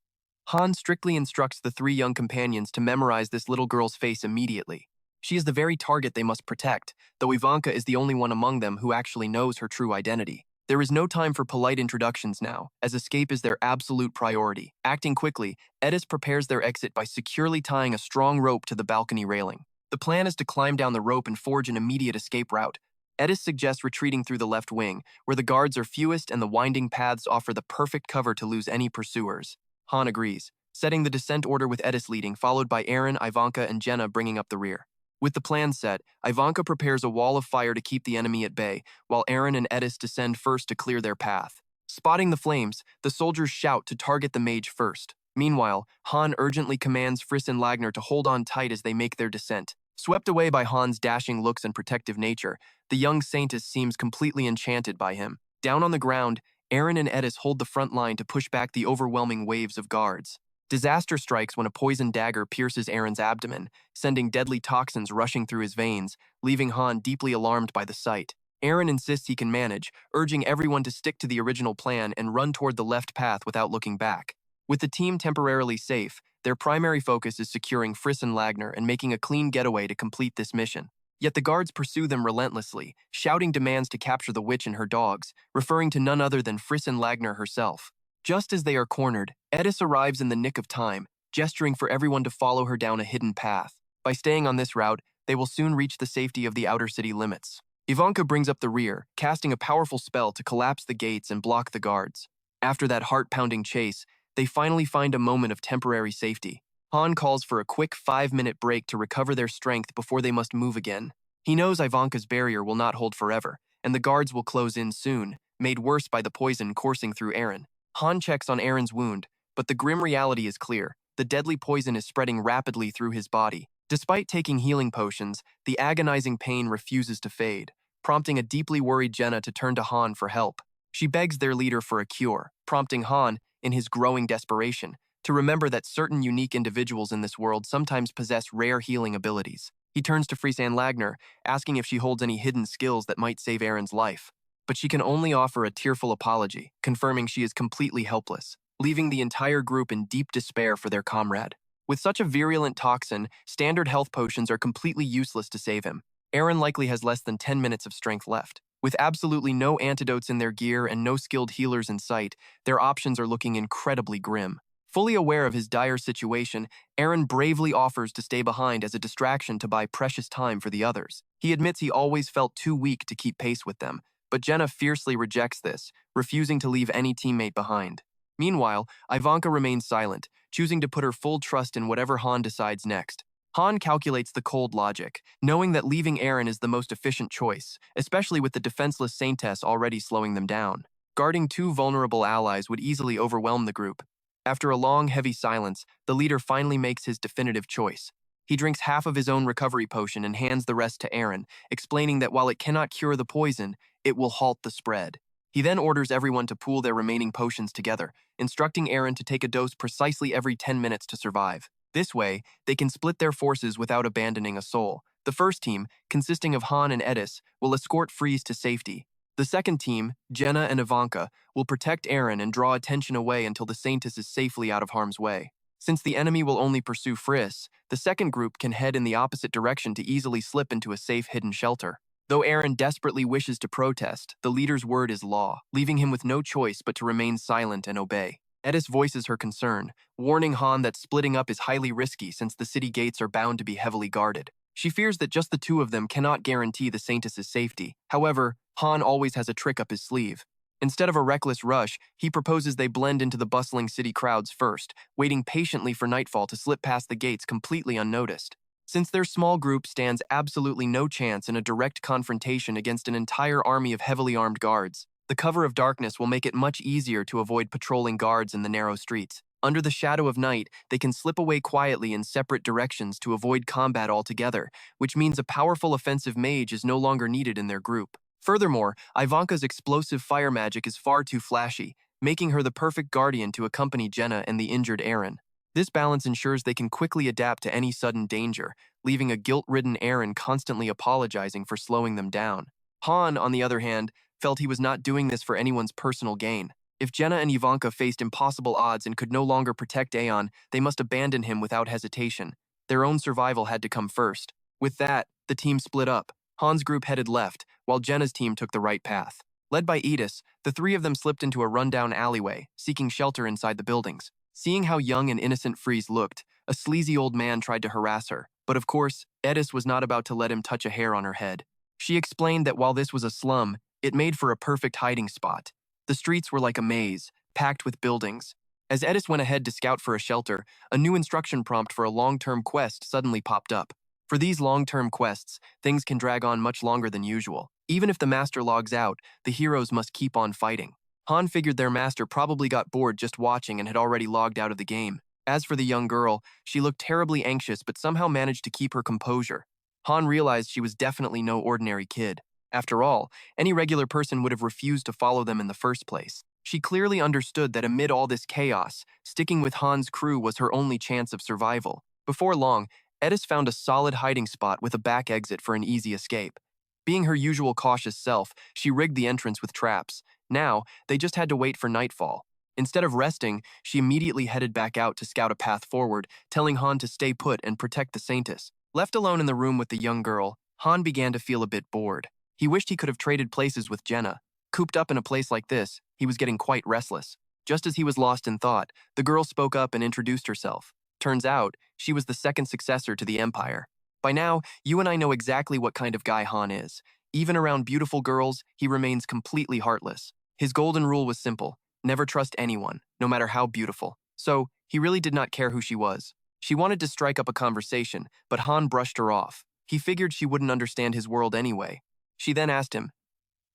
Han strictly instructs the three young companions to memorize this little girl's face immediately. She is the very target they must protect, though Ivanka is the only one among them who actually knows her true identity. There is no time for polite introductions now, as escape is their absolute priority. Acting quickly, Edis prepares their exit by securely tying a strong rope to the balcony railing. The plan is to climb down the rope and forge an immediate escape route. Edis suggests retreating through the left wing, where the guards are fewest and the winding paths offer the perfect cover to lose any pursuers. Han agrees, setting the descent order with Edis leading, followed by Eren, Ivanka, and Jenna bringing up the rear. With the plan set, Ivanka prepares a wall of fire to keep the enemy at bay, while Eren and Edis descend first to clear their path. Spotting the flames, the soldiers shout to target the mage first. Meanwhile, Han urgently commands Friss and Lagner to hold on tight as they make their descent. Swept away by Han's dashing looks and protective nature, the young Saintess seems completely enchanted by him. Down on the ground, Eren and Edis hold the front line to push back the overwhelming waves of guards. Disaster strikes when a poisoned dagger pierces Eren's abdomen, sending deadly toxins rushing through his veins, leaving Han deeply alarmed by the sight. Eren insists he can manage, urging everyone to stick to the original plan and run toward the left path without looking back. With the team temporarily safe, their primary focus is securing Friss and Lagner and making a clean getaway to complete this mission. Yet the guards pursue them relentlessly, shouting demands to capture the witch and her dogs, referring to none other than Friss and Lagner herself. Just as they are cornered, Edis arrives in the nick of time, gesturing for everyone to follow her down a hidden path. By staying on this route, they will soon reach the safety of the outer city limits. Ivanka brings up the rear, casting a powerful spell to collapse the gates and block the guards. After that heart-pounding chase, they finally find a moment of temporary safety. Han calls for a quick 5-minute break to recover their strength before they must move again. He knows Ivanka's barrier will not hold forever, and the guards will close in soon, made worse by the poison coursing through Eren. Han checks on Eren's wound, but the grim reality is clear. The deadly poison is spreading rapidly through his body. Despite taking healing potions, the agonizing pain refuses to fade, prompting a deeply worried Jenna to turn to Han for help. She begs their leader for a cure, prompting Han, in his growing desperation, to remember that certain unique individuals in this world sometimes possess rare healing abilities. He turns to Frisanne Lagner, asking if she holds any hidden skills that might save Aaron's life. But she can only offer a tearful apology, confirming she is completely helpless, leaving the entire group in deep despair for their comrade. With such a virulent toxin, standard health potions are completely useless to save him. Aaron likely has less than 10 minutes of strength left. With absolutely no antidotes in their gear and no skilled healers in sight, their options are looking incredibly grim. Fully aware of his dire situation, Aaron bravely offers to stay behind as a distraction to buy precious time for the others. He admits he always felt too weak to keep pace with them, but Jenna fiercely rejects this, refusing to leave any teammate behind. Meanwhile, Ivanka remains silent, choosing to put her full trust in whatever Han decides next. Han calculates the cold logic, knowing that leaving Aaron is the most efficient choice, especially with the defenseless Saintess already slowing them down. Guarding two vulnerable allies would easily overwhelm the group. After a long, heavy silence, the leader finally makes his definitive choice. He drinks half of his own recovery potion and hands the rest to Aaron, explaining that while it cannot cure the poison, it will halt the spread. He then orders everyone to pool their remaining potions together, instructing Aaron to take a dose precisely every 10 minutes to survive. This way, they can split their forces without abandoning a soul. The first team, consisting of Han and Edis, will escort Freeze to safety. The second team, Jenna and Ivanka, will protect Aaron and draw attention away until the Saintess is safely out of harm's way. Since the enemy will only pursue Friss, the second group can head in the opposite direction to easily slip into a safe hidden shelter. Though Aaron desperately wishes to protest, the leader's word is law, leaving him with no choice but to remain silent and obey. Edis voices her concern, warning Han that splitting up is highly risky since the city gates are bound to be heavily guarded. She fears that just the two of them cannot guarantee the Saintess's safety. However, Han always has a trick up his sleeve. Instead of a reckless rush, he proposes they blend into the bustling city crowds first, waiting patiently for nightfall to slip past the gates completely unnoticed. Since their small group stands absolutely no chance in a direct confrontation against an entire army of heavily armed guards, the cover of darkness will make it much easier to avoid patrolling guards in the narrow streets. Under the shadow of night, they can slip away quietly in separate directions to avoid combat altogether, which means a powerful offensive mage is no longer needed in their group. Furthermore, Ivanka's explosive fire magic is far too flashy, making her the perfect guardian to accompany Jenna and the injured Aaron. This balance ensures they can quickly adapt to any sudden danger, leaving a guilt-ridden Aaron constantly apologizing for slowing them down. Han, on the other hand, felt he was not doing this for anyone's personal gain. If Jenna and Ivanka faced impossible odds and could no longer protect Aeon, they must abandon him without hesitation. Their own survival had to come first. With that, the team split up. Han's group headed left, while Jenna's team took the right path. Led by Edis, the three of them slipped into a rundown alleyway, seeking shelter inside the buildings. Seeing how young and innocent Freeze looked, a sleazy old man tried to harass her. But of course, Edis was not about to let him touch a hair on her head. She explained that while this was a slum, it made for a perfect hiding spot. The streets were like a maze, packed with buildings. As Edis went ahead to scout for a shelter, a new instruction prompt for a long-term quest suddenly popped up. For these long-term quests, things can drag on much longer than usual. Even if the master logs out, the heroes must keep on fighting. Han figured their master probably got bored just watching and had already logged out of the game. As for the young girl, she looked terribly anxious but somehow managed to keep her composure. Han realized she was definitely no ordinary kid. After all, any regular person would have refused to follow them in the first place. She clearly understood that amid all this chaos, sticking with Han's crew was her only chance of survival. Before long, Edis found a solid hiding spot with a back exit for an easy escape. Being her usual cautious self, she rigged the entrance with traps. Now, they just had to wait for nightfall. Instead of resting, she immediately headed back out to scout a path forward, telling Han to stay put and protect the Saintess. Left alone in the room with the young girl, Han began to feel a bit bored. He wished he could have traded places with Jenna. Cooped up in a place like this, he was getting quite restless. Just as he was lost in thought, the girl spoke up and introduced herself. Turns out, she was the second successor to the Empire. By now, you and I know exactly what kind of guy Han is. Even around beautiful girls, he remains completely heartless. His golden rule was simple: never trust anyone, no matter how beautiful. So, he really did not care who she was. She wanted to strike up a conversation, but Han brushed her off. He figured she wouldn't understand his world anyway. She then asked him,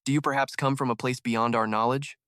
"Do you perhaps come from a place beyond our knowledge?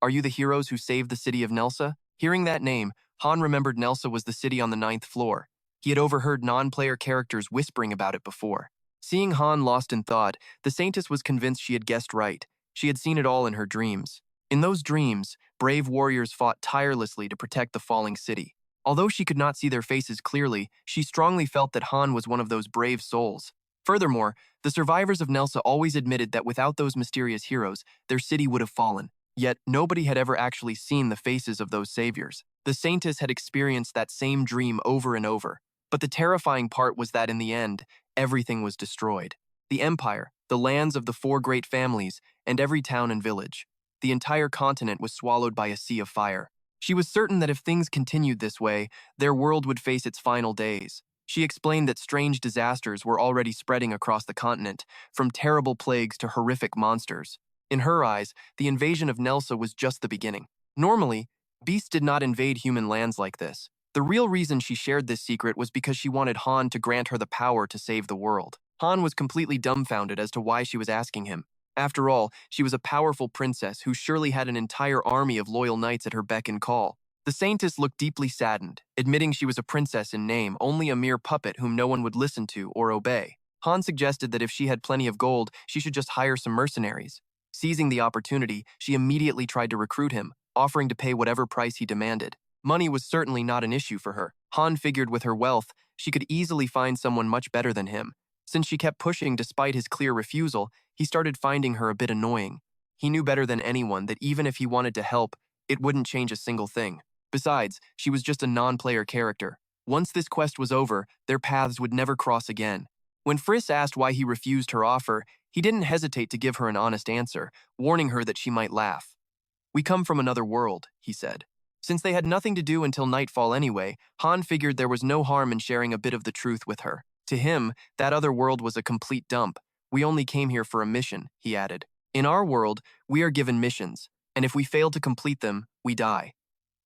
Are you the heroes who saved the city of Nelsa?" Hearing that name, Han remembered Nelsa was the city on the ninth floor. He had overheard non-player characters whispering about it before. Seeing Han lost in thought, the Saintess was convinced she had guessed right. She had seen it all in her dreams. In those dreams, brave warriors fought tirelessly to protect the falling city. Although she could not see their faces clearly, she strongly felt that Han was one of those brave souls. Furthermore, the survivors of Nelsa always admitted that without those mysterious heroes, their city would have fallen. Yet, nobody had ever actually seen the faces of those saviors. The Saintess had experienced that same dream over and over. But the terrifying part was that in the end, everything was destroyed. The empire, the lands of the four great families, and every town and village. The entire continent was swallowed by a sea of fire. She was certain that if things continued this way, their world would face its final days. She explained that strange disasters were already spreading across the continent, from terrible plagues to horrific monsters. In her eyes, the invasion of Nelsa was just the beginning. Normally, beasts did not invade human lands like this. The real reason she shared this secret was because she wanted Han to grant her the power to save the world. Han was completely dumbfounded as to why she was asking him. After all, she was a powerful princess who surely had an entire army of loyal knights at her beck and call. The Saintess looked deeply saddened, admitting she was a princess in name, only a mere puppet whom no one would listen to or obey. Han suggested that if she had plenty of gold, she should just hire some mercenaries. Seizing the opportunity, she immediately tried to recruit him, offering to pay whatever price he demanded. Money was certainly not an issue for her. Han figured with her wealth, she could easily find someone much better than him. Since she kept pushing despite his clear refusal, he started finding her a bit annoying. He knew better than anyone that even if he wanted to help, it wouldn't change a single thing. Besides, she was just a non-player character. Once this quest was over, their paths would never cross again. When Friss asked why he refused her offer, he didn't hesitate to give her an honest answer, warning her that she might laugh. "We come from another world," he said. Since they had nothing to do until nightfall anyway, Han figured there was no harm in sharing a bit of the truth with her. To him, that other world was a complete dump. "We only came here for a mission," he added. "In our world, we are given missions, and if we fail to complete them, we die.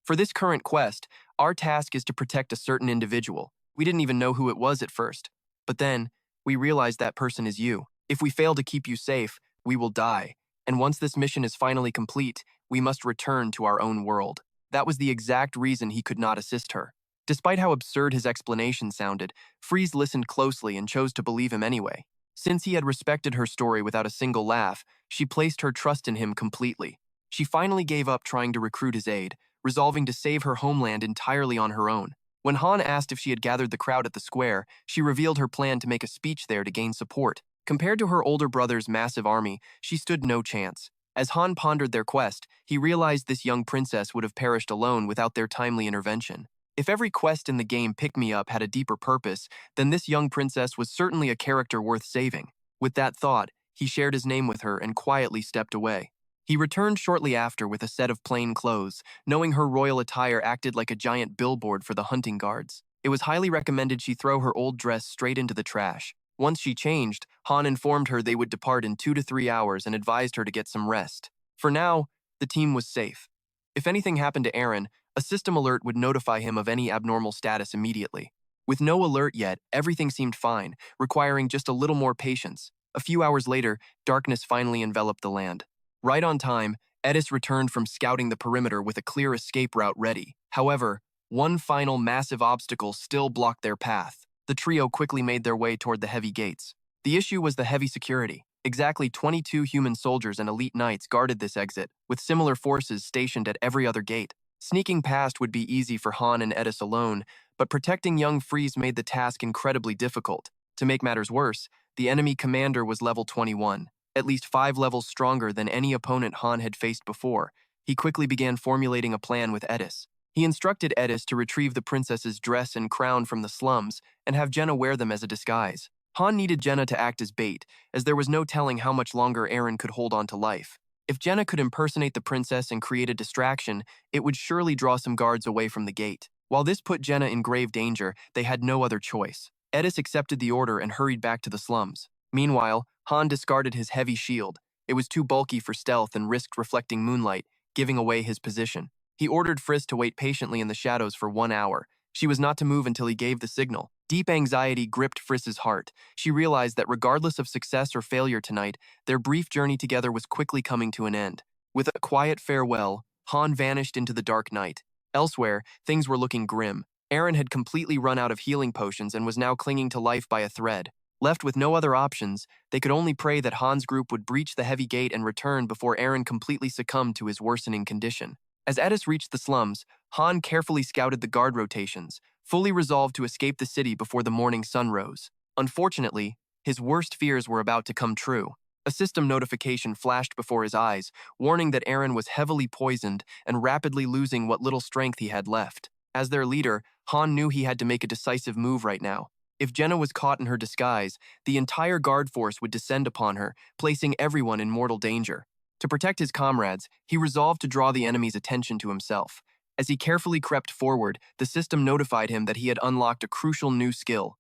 For this current quest, our task is to protect a certain individual. We didn't even know who it was at first. But then, we realized that person is you. If we fail to keep you safe, we will die. And once this mission is finally complete, we must return to our own world." That was the exact reason he could not assist her. Despite how absurd his explanation sounded, Freeze listened closely and chose to believe him anyway. Since he had respected her story without a single laugh, she placed her trust in him completely. She finally gave up trying to recruit his aid, resolving to save her homeland entirely on her own. When Han asked if she had gathered the crowd at the square, she revealed her plan to make a speech there to gain support. Compared to her older brother's massive army, she stood no chance. As Han pondered their quest, he realized this young princess would have perished alone without their timely intervention. If every quest in the game Pick-Me-Up had a deeper purpose, then this young princess was certainly a character worth saving. With that thought, he shared his name with her and quietly stepped away. He returned shortly after with a set of plain clothes, knowing her royal attire acted like a giant billboard for the hunting guards. It was highly recommended she throw her old dress straight into the trash. Once she changed, Han informed her they would depart in 2 to 3 hours and advised her to get some rest. For now, the team was safe. If anything happened to Eren, a system alert would notify him of any abnormal status immediately. With no alert yet, everything seemed fine, requiring just a little more patience. A few hours later, darkness finally enveloped the land. Right on time, Edis returned from scouting the perimeter with a clear escape route ready. However, one final massive obstacle still blocked their path. The trio quickly made their way toward the heavy gates. The issue was the heavy security. Exactly 22 human soldiers and elite knights guarded this exit, with similar forces stationed at every other gate. Sneaking past would be easy for Han and Edis alone, but protecting young Freeze made the task incredibly difficult. To make matters worse, the enemy commander was level 21, at least 5 levels stronger than any opponent Han had faced before. He quickly began formulating a plan with Edis. He instructed Edis to retrieve the princess's dress and crown from the slums and have Jenna wear them as a disguise. Han needed Jenna to act as bait, as there was no telling how much longer Eren could hold on to life. If Jenna could impersonate the princess and create a distraction, it would surely draw some guards away from the gate. While this put Jenna in grave danger, they had no other choice. Edis accepted the order and hurried back to the slums. Meanwhile, Han discarded his heavy shield. It was too bulky for stealth and risked reflecting moonlight, giving away his position. He ordered Friss to wait patiently in the shadows for 1 hour. She was not to move until he gave the signal. Deep anxiety gripped Friss's heart. She realized that regardless of success or failure tonight, their brief journey together was quickly coming to an end. With a quiet farewell, Han vanished into the dark night. Elsewhere, things were looking grim. Aaron had completely run out of healing potions and was now clinging to life by a thread. Left with no other options, they could only pray that Han's group would breach the heavy gate and return before Aaron completely succumbed to his worsening condition. As Edis reached the slums, Han carefully scouted the guard rotations, fully resolved to escape the city before the morning sun rose. Unfortunately, his worst fears were about to come true. A system notification flashed before his eyes, warning that Aaron was heavily poisoned and rapidly losing what little strength he had left. As their leader, Han knew he had to make a decisive move right now. If Jenna was caught in her disguise, the entire guard force would descend upon her, placing everyone in mortal danger. To protect his comrades, he resolved to draw the enemy's attention to himself. As he carefully crept forward, the system notified him that he had unlocked a crucial new skill: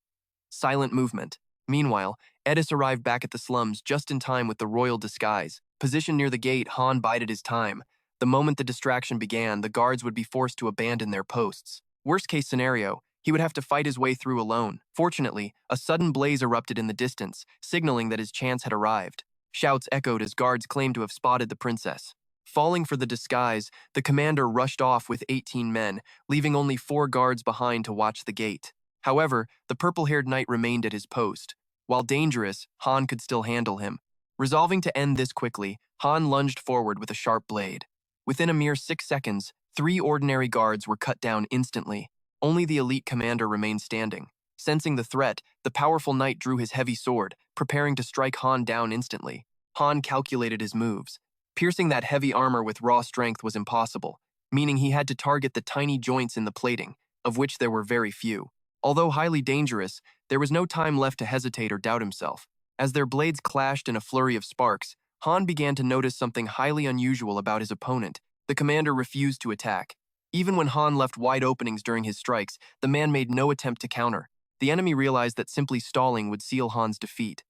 silent movement. Meanwhile, Edis arrived back at the slums just in time with the royal disguise. Positioned near the gate, Han bided his time. The moment the distraction began, the guards would be forced to abandon their posts. Worst-case scenario, he would have to fight his way through alone. Fortunately, a sudden blaze erupted in the distance, signaling that his chance had arrived. Shouts echoed as guards claimed to have spotted the princess. Falling for the disguise, the commander rushed off with 18 men, leaving only 4 guards behind to watch the gate. However, the purple-haired knight remained at his post. While dangerous, Han could still handle him. Resolving to end this quickly, Han lunged forward with a sharp blade. Within a mere 6 seconds, 3 ordinary guards were cut down instantly. Only the elite commander remained standing. Sensing the threat, the powerful knight drew his heavy sword, preparing to strike Han down instantly. Han calculated his moves. Piercing that heavy armor with raw strength was impossible, meaning he had to target the tiny joints in the plating, of which there were very few. Although highly dangerous, there was no time left to hesitate or doubt himself. As their blades clashed in a flurry of sparks, Han began to notice something highly unusual about his opponent. The commander refused to attack. Even when Han left wide openings during his strikes, the man made no attempt to counter. The enemy realized that simply stalling would seal Han's defeat.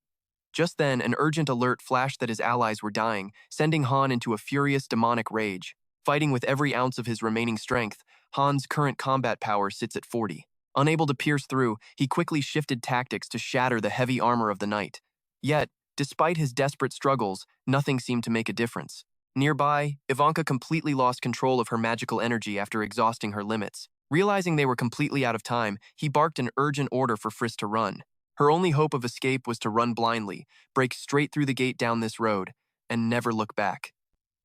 Just then, an urgent alert flashed that his allies were dying, sending Han into a furious demonic rage. Fighting with every ounce of his remaining strength, Han's current combat power sits at 40. Unable to pierce through, he quickly shifted tactics to shatter the heavy armor of the knight. Yet, despite his desperate struggles, nothing seemed to make a difference. Nearby, Ivanka completely lost control of her magical energy after exhausting her limits. Realizing they were completely out of time, he barked an urgent order for Frisk to run. Her only hope of escape was to run blindly, break straight through the gate down this road, and never look back.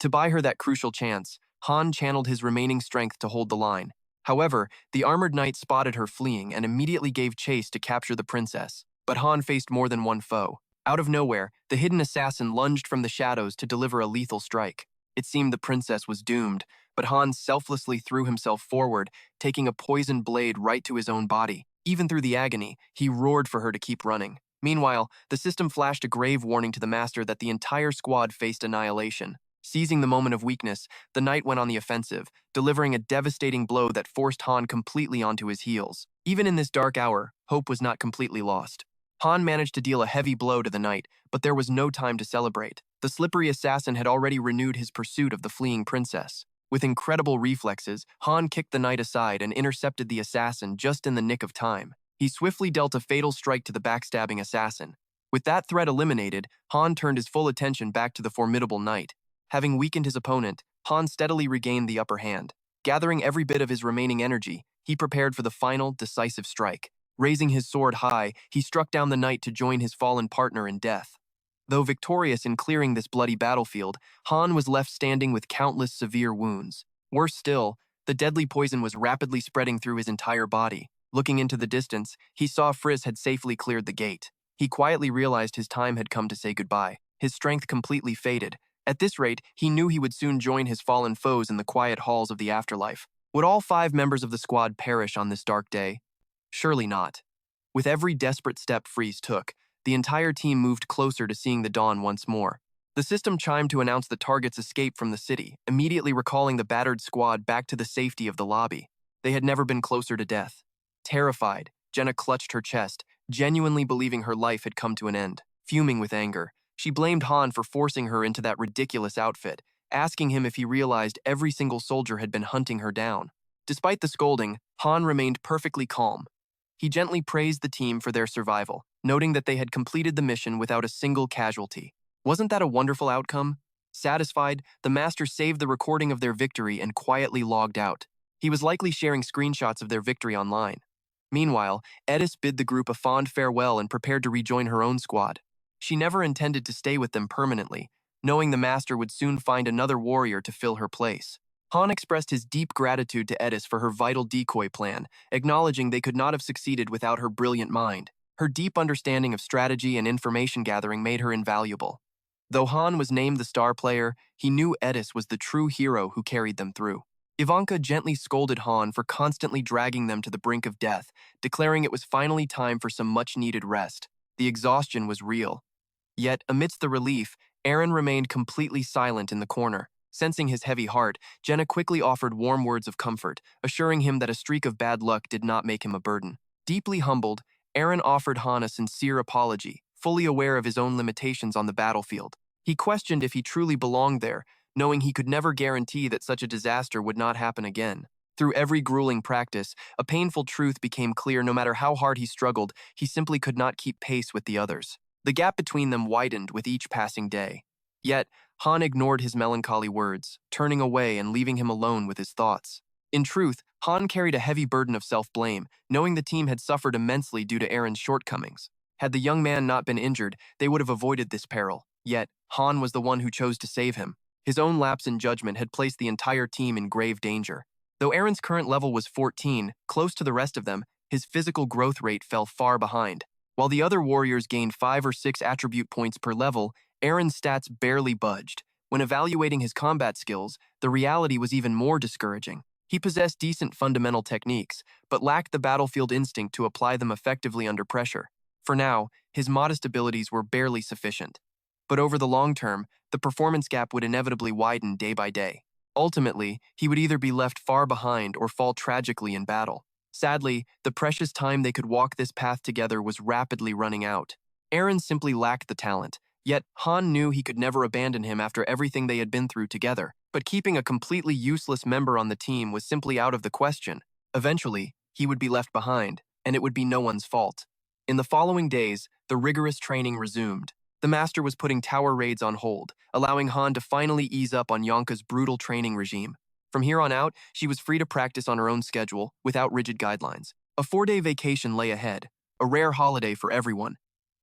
To buy her that crucial chance, Han channeled his remaining strength to hold the line. However, the armored knight spotted her fleeing and immediately gave chase to capture the princess. But Han faced more than one foe. Out of nowhere, the hidden assassin lunged from the shadows to deliver a lethal strike. It seemed the princess was doomed, but Han selflessly threw himself forward, taking a poisoned blade right to his own body. Even through the agony, he roared for her to keep running. Meanwhile, the system flashed a grave warning to the master that the entire squad faced annihilation. Seizing the moment of weakness, the knight went on the offensive, delivering a devastating blow that forced Han completely onto his heels. Even in this dark hour, hope was not completely lost. Han managed to deal a heavy blow to the knight, but there was no time to celebrate. The slippery assassin had already renewed his pursuit of the fleeing princess. With incredible reflexes, Han kicked the knight aside and intercepted the assassin just in the nick of time. He swiftly dealt a fatal strike to the backstabbing assassin. With that threat eliminated, Han turned his full attention back to the formidable knight. Having weakened his opponent, Han steadily regained the upper hand. Gathering every bit of his remaining energy, he prepared for the final, decisive strike. Raising his sword high, he struck down the knight to join his fallen partner in death. Though victorious in clearing this bloody battlefield, Han was left standing with countless severe wounds. Worse still, the deadly poison was rapidly spreading through his entire body. Looking into the distance, he saw Frisk had safely cleared the gate. He quietly realized his time had come to say goodbye. His strength completely faded. At this rate, he knew he would soon join his fallen foes in the quiet halls of the afterlife. Would all 5 members of the squad perish on this dark day? Surely not. With every desperate step Frisk took, the entire team moved closer to seeing the dawn once more. The system chimed to announce the target's escape from the city, immediately recalling the battered squad back to the safety of the lobby. They had never been closer to death. Terrified, Jenna clutched her chest, genuinely believing her life had come to an end. Fuming with anger, she blamed Han for forcing her into that ridiculous outfit, asking him if he realized every single soldier had been hunting her down. Despite the scolding, Han remained perfectly calm. He gently praised the team for their survival, noting that they had completed the mission without a single casualty. Wasn't that a wonderful outcome? Satisfied, the master saved the recording of their victory and quietly logged out. He was likely sharing screenshots of their victory online. Meanwhile, Edis bid the group a fond farewell and prepared to rejoin her own squad. She never intended to stay with them permanently, knowing the master would soon find another warrior to fill her place. Han expressed his deep gratitude to Edis for her vital decoy plan, acknowledging they could not have succeeded without her brilliant mind. Her deep understanding of strategy and information gathering made her invaluable. Though Han was named the star player, he knew Edis was the true hero who carried them through. Ivanka gently scolded Han for constantly dragging them to the brink of death, declaring it was finally time for some much-needed rest. The exhaustion was real. Yet, amidst the relief, Aaron remained completely silent in the corner. Sensing his heavy heart, Jenna quickly offered warm words of comfort, assuring him that a streak of bad luck did not make him a burden. Deeply humbled, Aaron offered Han a sincere apology, fully aware of his own limitations on the battlefield. He questioned if he truly belonged there, knowing he could never guarantee that such a disaster would not happen again. Through every grueling practice, a painful truth became clear. No matter how hard he struggled, he simply could not keep pace with the others. The gap between them widened with each passing day. Yet, Han ignored his melancholy words, turning away and leaving him alone with his thoughts. In truth, Han carried a heavy burden of self-blame, knowing the team had suffered immensely due to Aaron's shortcomings. Had the young man not been injured, they would have avoided this peril. Yet, Han was the one who chose to save him. His own lapse in judgment had placed the entire team in grave danger. Though Aaron's current level was 14, close to the rest of them, his physical growth rate fell far behind. While the other warriors gained 5 or 6 attribute points per level, Aaron's stats barely budged. When evaluating his combat skills, the reality was even more discouraging. He possessed decent fundamental techniques, but lacked the battlefield instinct to apply them effectively under pressure. For now, his modest abilities were barely sufficient. But over the long term, the performance gap would inevitably widen day by day. Ultimately, he would either be left far behind or fall tragically in battle. Sadly, the precious time they could walk this path together was rapidly running out. Aaron simply lacked the talent, yet Han knew he could never abandon him after everything they had been through together. But keeping a completely useless member on the team was simply out of the question. Eventually, he would be left behind, and it would be no one's fault. In the following days, the rigorous training resumed. The master was putting tower raids on hold, allowing Han to finally ease up on Yonka's brutal training regime. From here on out, she was free to practice on her own schedule, without rigid guidelines. A 4-day vacation lay ahead, a rare holiday for everyone.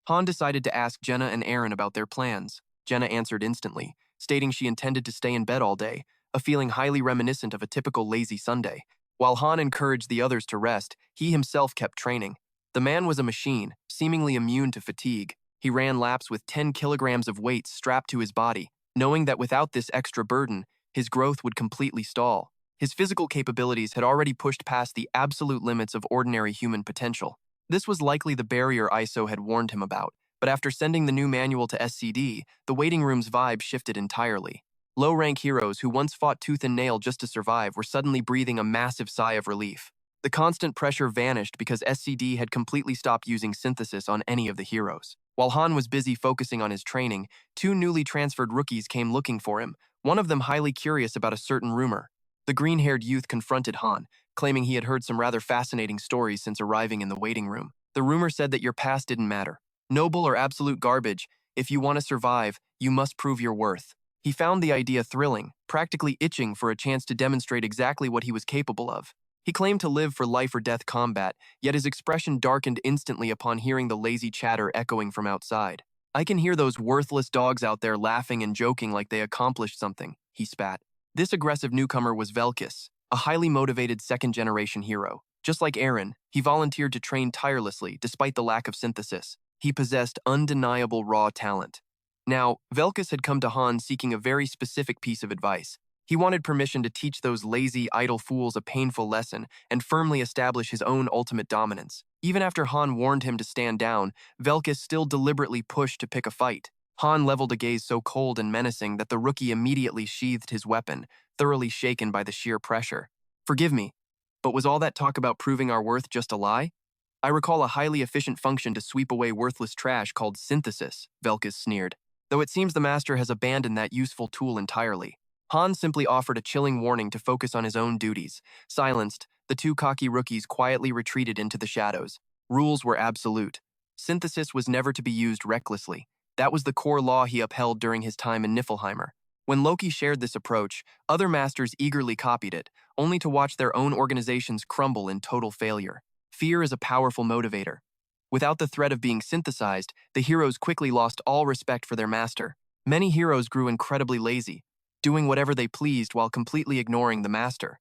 Han decided to ask Jenna and Aaron about their plans. Jenna answered instantly, stating she intended to stay in bed all day, a feeling highly reminiscent of a typical lazy Sunday. While Han encouraged the others to rest, he himself kept training. The man was a machine, seemingly immune to fatigue. He ran laps with 10 kilograms of weights strapped to his body, knowing that without this extra burden, his growth would completely stall. His physical capabilities had already pushed past the absolute limits of ordinary human potential. This was likely the barrier ISO had warned him about, but after sending the new manual to SCD, the waiting room's vibe shifted entirely. Low-rank heroes who once fought tooth and nail just to survive were suddenly breathing a massive sigh of relief. The constant pressure vanished because SCD had completely stopped using synthesis on any of the heroes. While Han was busy focusing on his training, 2 newly transferred rookies came looking for him, one of them highly curious about a certain rumor. The green-haired youth confronted Han, claiming he had heard some rather fascinating stories since arriving in the waiting room. The rumor said that your past didn't matter. Noble or absolute garbage, if you want to survive, you must prove your worth. He found the idea thrilling, practically itching for a chance to demonstrate exactly what he was capable of. He claimed to live for life or death combat, yet his expression darkened instantly upon hearing the lazy chatter echoing from outside. I can hear those worthless dogs out there laughing and joking like they accomplished something, he spat. This aggressive newcomer was Velkis, a highly motivated second-generation hero. Just like Aaron, he volunteered to train tirelessly despite the lack of synthesis. He possessed undeniable raw talent. Now, Velkis had come to Han seeking a very specific piece of advice. He wanted permission to teach those lazy, idle fools a painful lesson and firmly establish his own ultimate dominance. Even after Han warned him to stand down, Velkis still deliberately pushed to pick a fight. Han leveled a gaze so cold and menacing that the rookie immediately sheathed his weapon, thoroughly shaken by the sheer pressure. Forgive me, but was all that talk about proving our worth just a lie? I recall a highly efficient function to sweep away worthless trash called synthesis, Velkis sneered. Though it seems the master has abandoned that useful tool entirely. Han simply offered a chilling warning to focus on his own duties. Silenced, the 2 cocky rookies quietly retreated into the shadows. Rules were absolute. Synthesis was never to be used recklessly. That was the core law he upheld during his time in Niflheimer. When Loki shared this approach, other masters eagerly copied it, only to watch their own organizations crumble in total failure. Fear is a powerful motivator. Without the threat of being synthesized, the heroes quickly lost all respect for their master. Many heroes grew incredibly lazy, doing whatever they pleased while completely ignoring the master.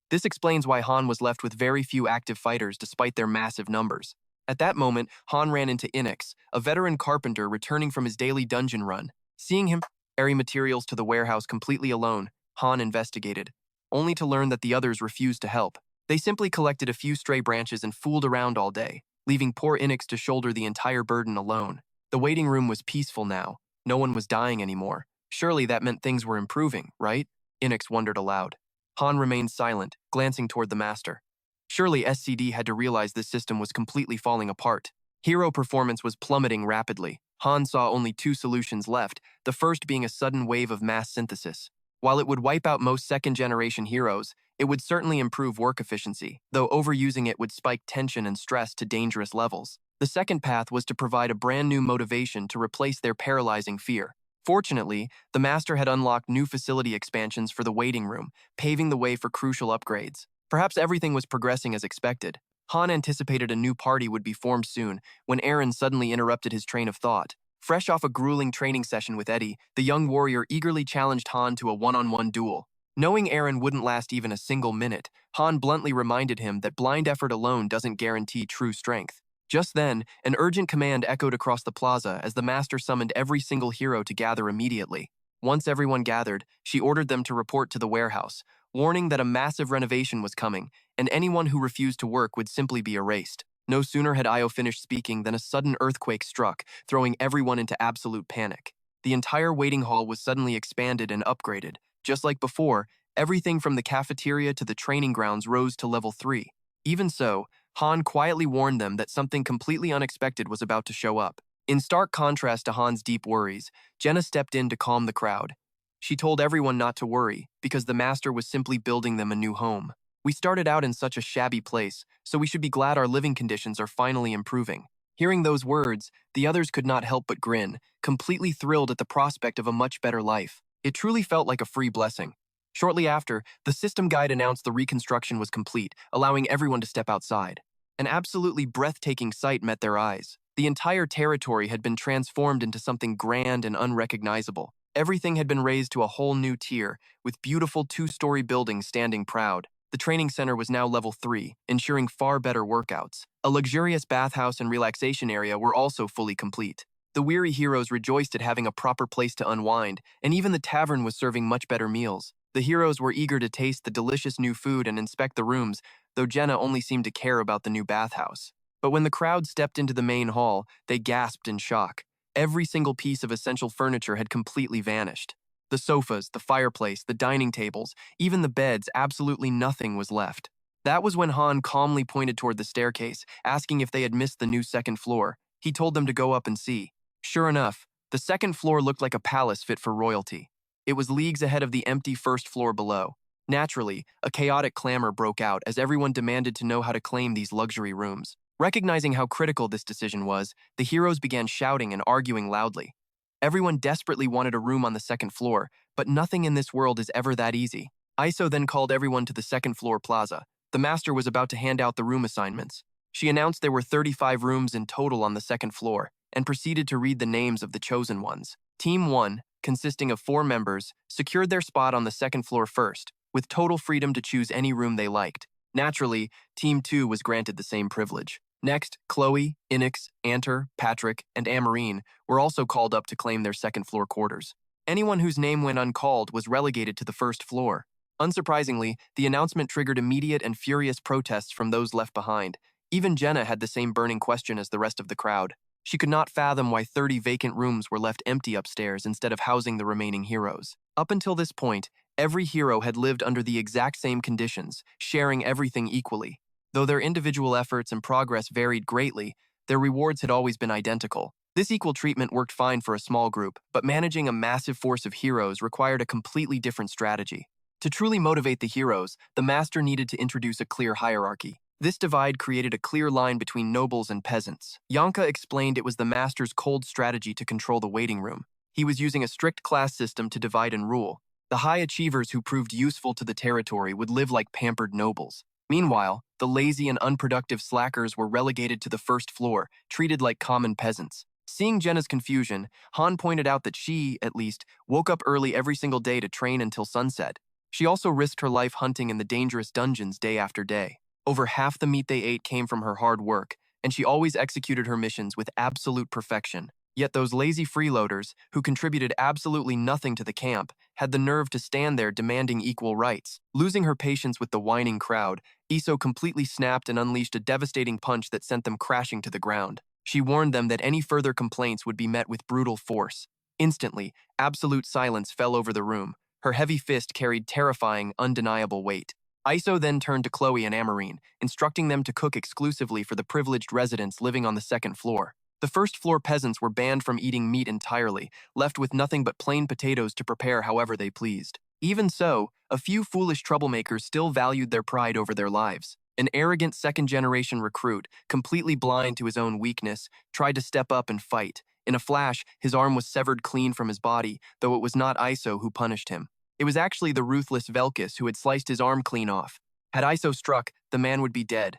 This explains why Han was left with very few active fighters despite their massive numbers. At that moment, Han ran into Inix, a veteran carpenter returning from his daily dungeon run. Seeing him carry materials to the warehouse completely alone, Han investigated, only to learn that the others refused to help. They simply collected a few stray branches and fooled around all day, leaving poor Inix to shoulder the entire burden alone. The waiting room was peaceful now. No one was dying anymore. Surely that meant things were improving, right? Inix wondered aloud. Han remained silent, glancing toward the master. Surely SCD had to realize this system was completely falling apart. Hero performance was plummeting rapidly. Han saw only two solutions left, the first being a sudden wave of mass synthesis. While it would wipe out most second-generation heroes, it would certainly improve work efficiency, though overusing it would spike tension and stress to dangerous levels. The second path was to provide a brand new motivation to replace their paralyzing fear. Fortunately, the master had unlocked new facility expansions for the waiting room, paving the way for crucial upgrades. Perhaps everything was progressing as expected. Han anticipated a new party would be formed soon, when Eren suddenly interrupted his train of thought. Fresh off a grueling training session with Eddie, the young warrior eagerly challenged Han to a one-on-one duel. Knowing Eren wouldn't last even a single minute, Han bluntly reminded him that blind effort alone doesn't guarantee true strength. Just then, an urgent command echoed across the plaza as the master summoned every single hero to gather immediately. Once everyone gathered, she ordered them to report to the warehouse, warning that a massive renovation was coming, and anyone who refused to work would simply be erased. No sooner had Io finished speaking than a sudden earthquake struck, throwing everyone into absolute panic. The entire waiting hall was suddenly expanded and upgraded. Just like before, everything from the cafeteria to the training grounds rose to level 3. Even so, Han quietly warned them that something completely unexpected was about to show up. In stark contrast to Han's deep worries, Jenna stepped in to calm the crowd. She told everyone not to worry, because the master was simply building them a new home. We started out in such a shabby place, so we should be glad our living conditions are finally improving. Hearing those words, the others could not help but grin, completely thrilled at the prospect of a much better life. It truly felt like a free blessing. Shortly after, the system guide announced the reconstruction was complete, allowing everyone to step outside. An absolutely breathtaking sight met their eyes. The entire territory had been transformed into something grand and unrecognizable. Everything had been raised to a whole new tier, with beautiful two-story buildings standing proud. The training center was now level 3, ensuring far better workouts. A luxurious bathhouse and relaxation area were also fully complete. The weary heroes rejoiced at having a proper place to unwind, and even the tavern was serving much better meals. The heroes were eager to taste the delicious new food and inspect the rooms, though Jenna only seemed to care about the new bathhouse. But when the crowd stepped into the main hall, they gasped in shock. Every single piece of essential furniture had completely vanished. The sofas, the fireplace, the dining tables, even the beds, absolutely nothing was left. That was when Han calmly pointed toward the staircase, asking if they had missed the new second floor. He told them to go up and see. Sure enough, the second floor looked like a palace fit for royalty. It was leagues ahead of the empty first floor below. Naturally, a chaotic clamor broke out as everyone demanded to know how to claim these luxury rooms. Recognizing how critical this decision was, the heroes began shouting and arguing loudly. Everyone desperately wanted a room on the second floor, but nothing in this world is ever that easy. Iso then called everyone to the second floor plaza. The master was about to hand out the room assignments. She announced there were 35 rooms in total on the second floor, and proceeded to read the names of the chosen ones. Team 1, consisting of 4 members, secured their spot on the second floor first, with total freedom to choose any room they liked. Naturally, Team 2 was granted the same privilege. Next, Chloe, Inix, Anter, Patrick, and Amarine were also called up to claim their second floor quarters. Anyone whose name went uncalled was relegated to the first floor. Unsurprisingly, the announcement triggered immediate and furious protests from those left behind. Even Jenna had the same burning question as the rest of the crowd. She could not fathom why 30 vacant rooms were left empty upstairs instead of housing the remaining heroes. Up until this point, every hero had lived under the exact same conditions, sharing everything equally. Though their individual efforts and progress varied greatly, their rewards had always been identical. This equal treatment worked fine for a small group, but managing a massive force of heroes required a completely different strategy. To truly motivate the heroes, the master needed to introduce a clear hierarchy. This divide created a clear line between nobles and peasants. Yanka explained it was the master's cold strategy to control the waiting room. He was using a strict class system to divide and rule. The high achievers who proved useful to the territory would live like pampered nobles. Meanwhile, the lazy and unproductive slackers were relegated to the first floor, treated like common peasants. Seeing Jenna's confusion, Han pointed out that she, at least, woke up early every single day to train until sunset. She also risked her life hunting in the dangerous dungeons day after day. Over half the meat they ate came from her hard work, and she always executed her missions with absolute perfection. Yet those lazy freeloaders, who contributed absolutely nothing to the camp, had the nerve to stand there demanding equal rights. Losing her patience with the whining crowd, Iso completely snapped and unleashed a devastating punch that sent them crashing to the ground. She warned them that any further complaints would be met with brutal force. Instantly, absolute silence fell over the room. Her heavy fist carried terrifying, undeniable weight. Iso then turned to Chloe and Amarine, instructing them to cook exclusively for the privileged residents living on the second floor. The first-floor peasants were banned from eating meat entirely, left with nothing but plain potatoes to prepare however they pleased. Even so, a few foolish troublemakers still valued their pride over their lives. An arrogant second-generation recruit, completely blind to his own weakness, tried to step up and fight. In a flash, his arm was severed clean from his body, though it was not Iso who punished him. It was actually the ruthless Velkis who had sliced his arm clean off. Had Iso struck, the man would be dead.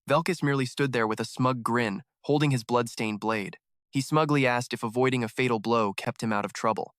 Velkis merely stood there with a smug grin, holding his blood-stained blade. He smugly asked if avoiding a fatal blow kept him out of trouble.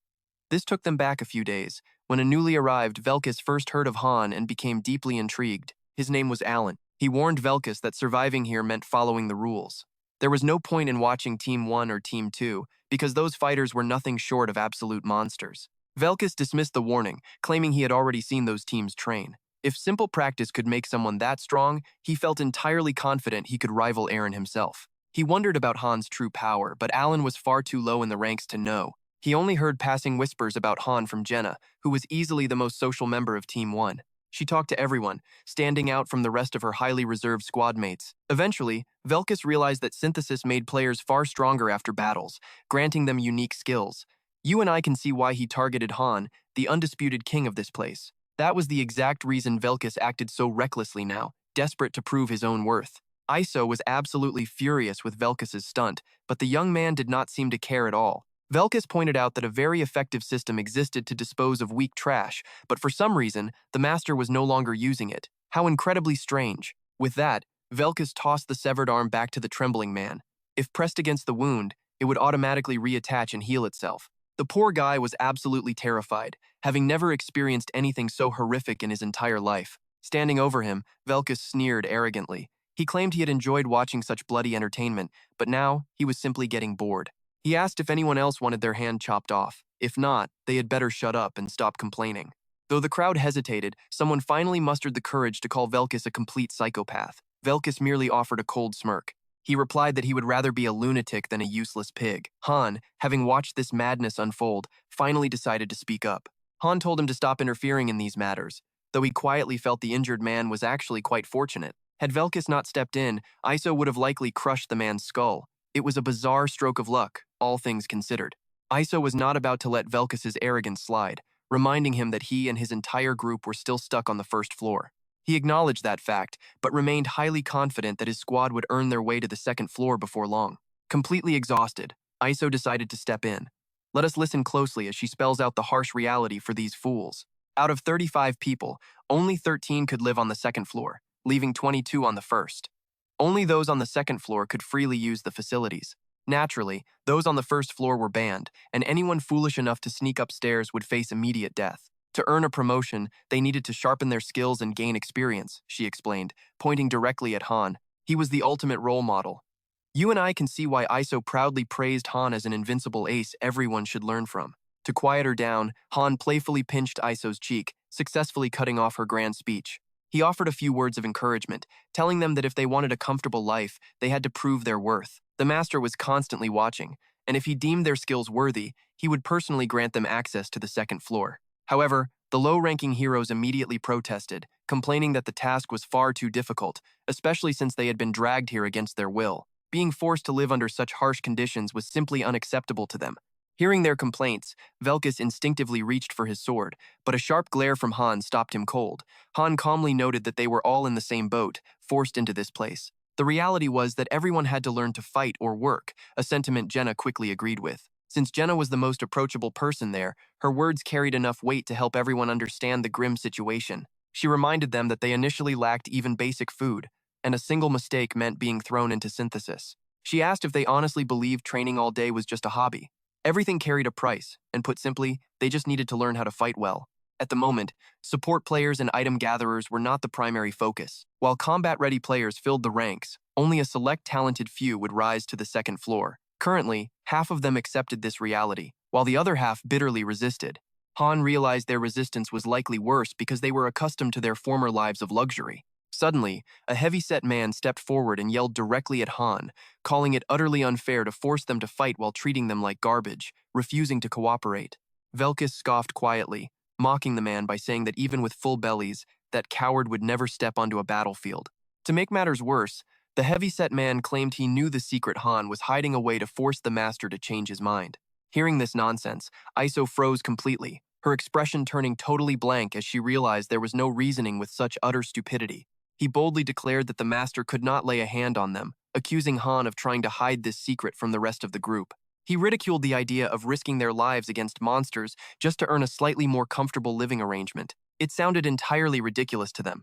This took them back a few days, when a newly arrived Velkis first heard of Han and became deeply intrigued. His name was Alan. He warned Velkis that surviving here meant following the rules. There was no point in watching Team 1 or Team 2, because those fighters were nothing short of absolute monsters. Velkis dismissed the warning, claiming he had already seen those teams train. If simple practice could make someone that strong, he felt entirely confident he could rival Eren himself. He wondered about Han's true power, but Alan was far too low in the ranks to know. He only heard passing whispers about Han from Jenna, who was easily the most social member of Team 1. She talked to everyone, standing out from the rest of her highly reserved squad mates. Eventually, Velkis realized that synthesis made players far stronger after battles, granting them unique skills. You and I can see why he targeted Han, the undisputed king of this place. That was the exact reason Velkis acted so recklessly now, desperate to prove his own worth. Iso was absolutely furious with Velkis' stunt, but the young man did not seem to care at all. Velkis pointed out that a very effective system existed to dispose of weak trash, but for some reason, the master was no longer using it. How incredibly strange. With that, Velkis tossed the severed arm back to the trembling man. If pressed against the wound, it would automatically reattach and heal itself. The poor guy was absolutely terrified, having never experienced anything so horrific in his entire life. Standing over him, Velkis sneered arrogantly. He claimed he had enjoyed watching such bloody entertainment, but now he was simply getting bored. He asked if anyone else wanted their hand chopped off. If not, they had better shut up and stop complaining. Though the crowd hesitated, someone finally mustered the courage to call Velkis a complete psychopath. Velkis merely offered a cold smirk. He replied that he would rather be a lunatic than a useless pig. Han, having watched this madness unfold, finally decided to speak up. Han told him to stop interfering in these matters, though he quietly felt the injured man was actually quite fortunate. Had Velkis not stepped in, Iso would have likely crushed the man's skull. It was a bizarre stroke of luck, all things considered. Iso was not about to let Velkis' arrogance slide, reminding him that he and his entire group were still stuck on the first floor. He acknowledged that fact, but remained highly confident that his squad would earn their way to the second floor before long. Completely exhausted, Iso decided to step in. Let us listen closely as she spells out the harsh reality for these fools. Out of 35 people, only 13 could live on the second floor, leaving 22 on the first. Only those on the second floor could freely use the facilities. Naturally, those on the first floor were banned, and anyone foolish enough to sneak upstairs would face immediate death. To earn a promotion, they needed to sharpen their skills and gain experience, she explained, pointing directly at Han. He was the ultimate role model. You and I can see why Iso proudly praised Han as an invincible ace everyone should learn from. To quiet her down, Han playfully pinched Iso's cheek, successfully cutting off her grand speech. He offered a few words of encouragement, telling them that if they wanted a comfortable life, they had to prove their worth. The master was constantly watching, and if he deemed their skills worthy, he would personally grant them access to the second floor. However, the low-ranking heroes immediately protested, complaining that the task was far too difficult, especially since they had been dragged here against their will. Being forced to live under such harsh conditions was simply unacceptable to them. Hearing their complaints, Velkis instinctively reached for his sword, but a sharp glare from Han stopped him cold. Han calmly noted that they were all in the same boat, forced into this place. The reality was that everyone had to learn to fight or work, a sentiment Jenna quickly agreed with. Since Jenna was the most approachable person there, her words carried enough weight to help everyone understand the grim situation. She reminded them that they initially lacked even basic food, and a single mistake meant being thrown into synthesis. She asked if they honestly believed training all day was just a hobby. Everything carried a price, and put simply, they just needed to learn how to fight well. At the moment, support players and item gatherers were not the primary focus. While combat-ready players filled the ranks, only a select talented few would rise to the second floor. Currently, half of them accepted this reality, while the other half bitterly resisted. Han realized their resistance was likely worse because they were accustomed to their former lives of luxury. Suddenly, a heavy-set man stepped forward and yelled directly at Han, calling it utterly unfair to force them to fight while treating them like garbage, refusing to cooperate. Velkus scoffed quietly, mocking the man by saying that even with full bellies, that coward would never step onto a battlefield. To make matters worse, the heavy-set man claimed he knew the secret Han was hiding a way to force the master to change his mind. Hearing this nonsense, Iso froze completely, her expression turning totally blank as she realized there was no reasoning with such utter stupidity. He boldly declared that the master could not lay a hand on them, accusing Han of trying to hide this secret from the rest of the group. He ridiculed the idea of risking their lives against monsters just to earn a slightly more comfortable living arrangement. It sounded entirely ridiculous to them.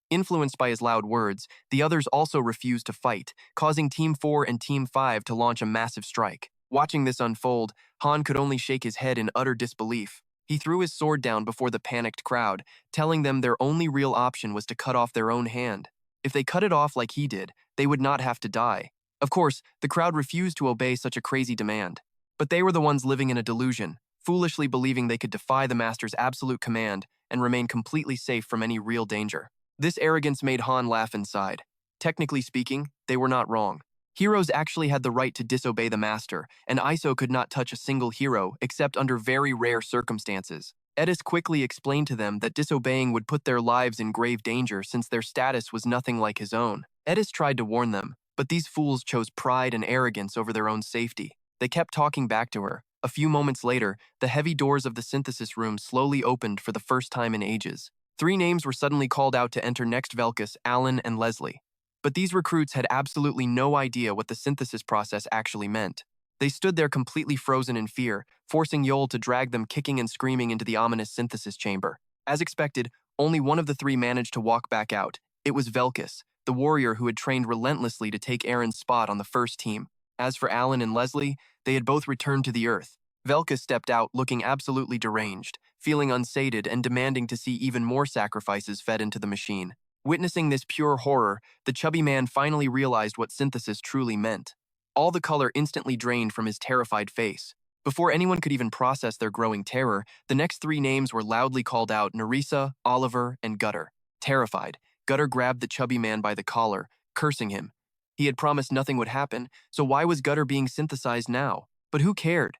Influenced by his loud words, the others also refused to fight, causing Team 4 and Team 5 to launch a massive strike. Watching this unfold, Han could only shake his head in utter disbelief. He threw his sword down before the panicked crowd, telling them their only real option was to cut off their own hand. If they cut it off like he did, they would not have to die. Of course, the crowd refused to obey such a crazy demand. But they were the ones living in a delusion, foolishly believing they could defy the master's absolute command and remain completely safe from any real danger. This arrogance made Han laugh inside. Technically speaking, they were not wrong. Heroes actually had the right to disobey the master, and Iso could not touch a single hero except under very rare circumstances. Edis quickly explained to them that disobeying would put their lives in grave danger since their status was nothing like his own. Edis tried to warn them, but these fools chose pride and arrogance over their own safety. They kept talking back to her. A few moments later, the heavy doors of the synthesis room slowly opened for the first time in ages. 3 names were suddenly called out to enter next: Velkus, Alan, and Leslie. But these recruits had absolutely no idea what the synthesis process actually meant. They stood there completely frozen in fear, forcing Yol to drag them kicking and screaming into the ominous synthesis chamber. As expected, only one of the 3 managed to walk back out. It was Velkus, the warrior who had trained relentlessly to take Aaron's spot on the first team. As for Alan and Leslie, they had both returned to the earth. Velkus stepped out looking absolutely deranged, feeling unsated and demanding to see even more sacrifices fed into the machine. Witnessing this pure horror, the chubby man finally realized what synthesis truly meant. All the color instantly drained from his terrified face. Before anyone could even process their growing terror, the next 3 names were loudly called out: Nerissa, Oliver, and Gutter. Terrified, Gutter grabbed the chubby man by the collar, cursing him. He had promised nothing would happen, so why was Gutter being synthesized now? But who cared?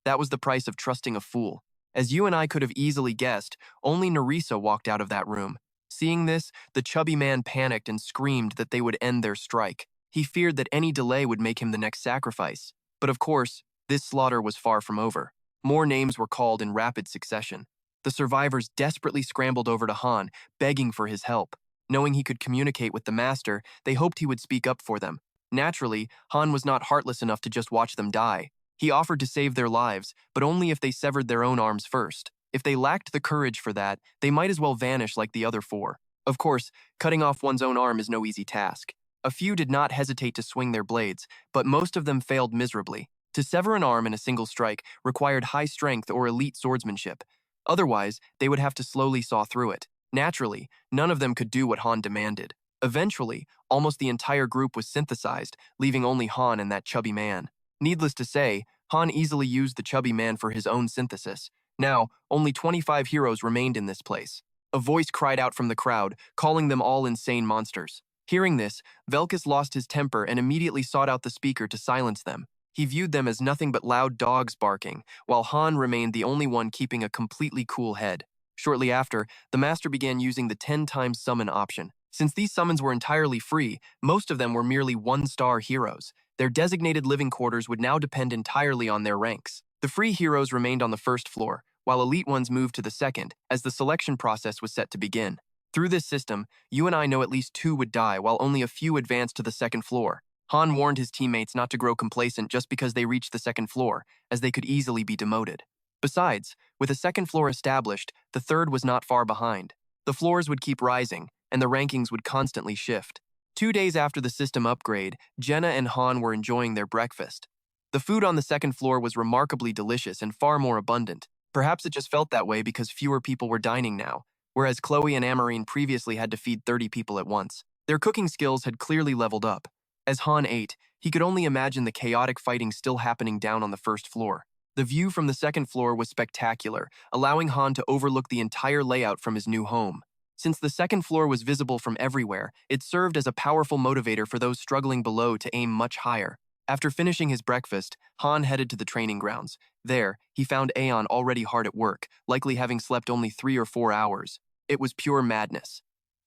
That was the price of trusting a fool. As you and I could have easily guessed, only Nerissa walked out of that room. Seeing this, the chubby man panicked and screamed that they would end their strike. He feared that any delay would make him the next sacrifice. But of course, this slaughter was far from over. More names were called in rapid succession. The survivors desperately scrambled over to Han, begging for his help. Knowing he could communicate with the master, they hoped he would speak up for them. Naturally, Han was not heartless enough to just watch them die. He offered to save their lives, but only if they severed their own arms first. If they lacked the courage for that, they might as well vanish like the other 4. Of course, cutting off one's own arm is no easy task. A few did not hesitate to swing their blades, but most of them failed miserably. To sever an arm in a single strike required high strength or elite swordsmanship. Otherwise, they would have to slowly saw through it. Naturally, none of them could do what Han demanded. Eventually, almost the entire group was synthesized, leaving only Han and that chubby man. Needless to say, Han easily used the chubby man for his own synthesis. Now, only 25 heroes remained in this place. A voice cried out from the crowd, calling them all insane monsters. Hearing this, Velkus lost his temper and immediately sought out the speaker to silence them. He viewed them as nothing but loud dogs barking, while Han remained the only one keeping a completely cool head. Shortly after, the master began using the 10 times summon option. Since these summons were entirely free, most of them were merely 1-star heroes. Their designated living quarters would now depend entirely on their ranks. The free heroes remained on the first floor, while elite ones moved to the second, as the selection process was set to begin. Through this system, you and I know at least 2 would die, while only a few advanced to the second floor. Han warned his teammates not to grow complacent just because they reached the second floor, as they could easily be demoted. Besides, with a second floor established, the third was not far behind. The floors would keep rising, and the rankings would constantly shift. 2 days after the system upgrade, Jenna and Han were enjoying their breakfast. The food on the second floor was remarkably delicious and far more abundant. Perhaps it just felt that way because fewer people were dining now, whereas Chloe and Amarine previously had to feed 30 people at once. Their cooking skills had clearly leveled up. As Han ate, he could only imagine the chaotic fighting still happening down on the first floor. The view from the second floor was spectacular, allowing Han to overlook the entire layout from his new home. Since the second floor was visible from everywhere, it served as a powerful motivator for those struggling below to aim much higher. After finishing his breakfast, Han headed to the training grounds. There, he found Aeon already hard at work, likely having slept only 3 or 4 hours. It was pure madness.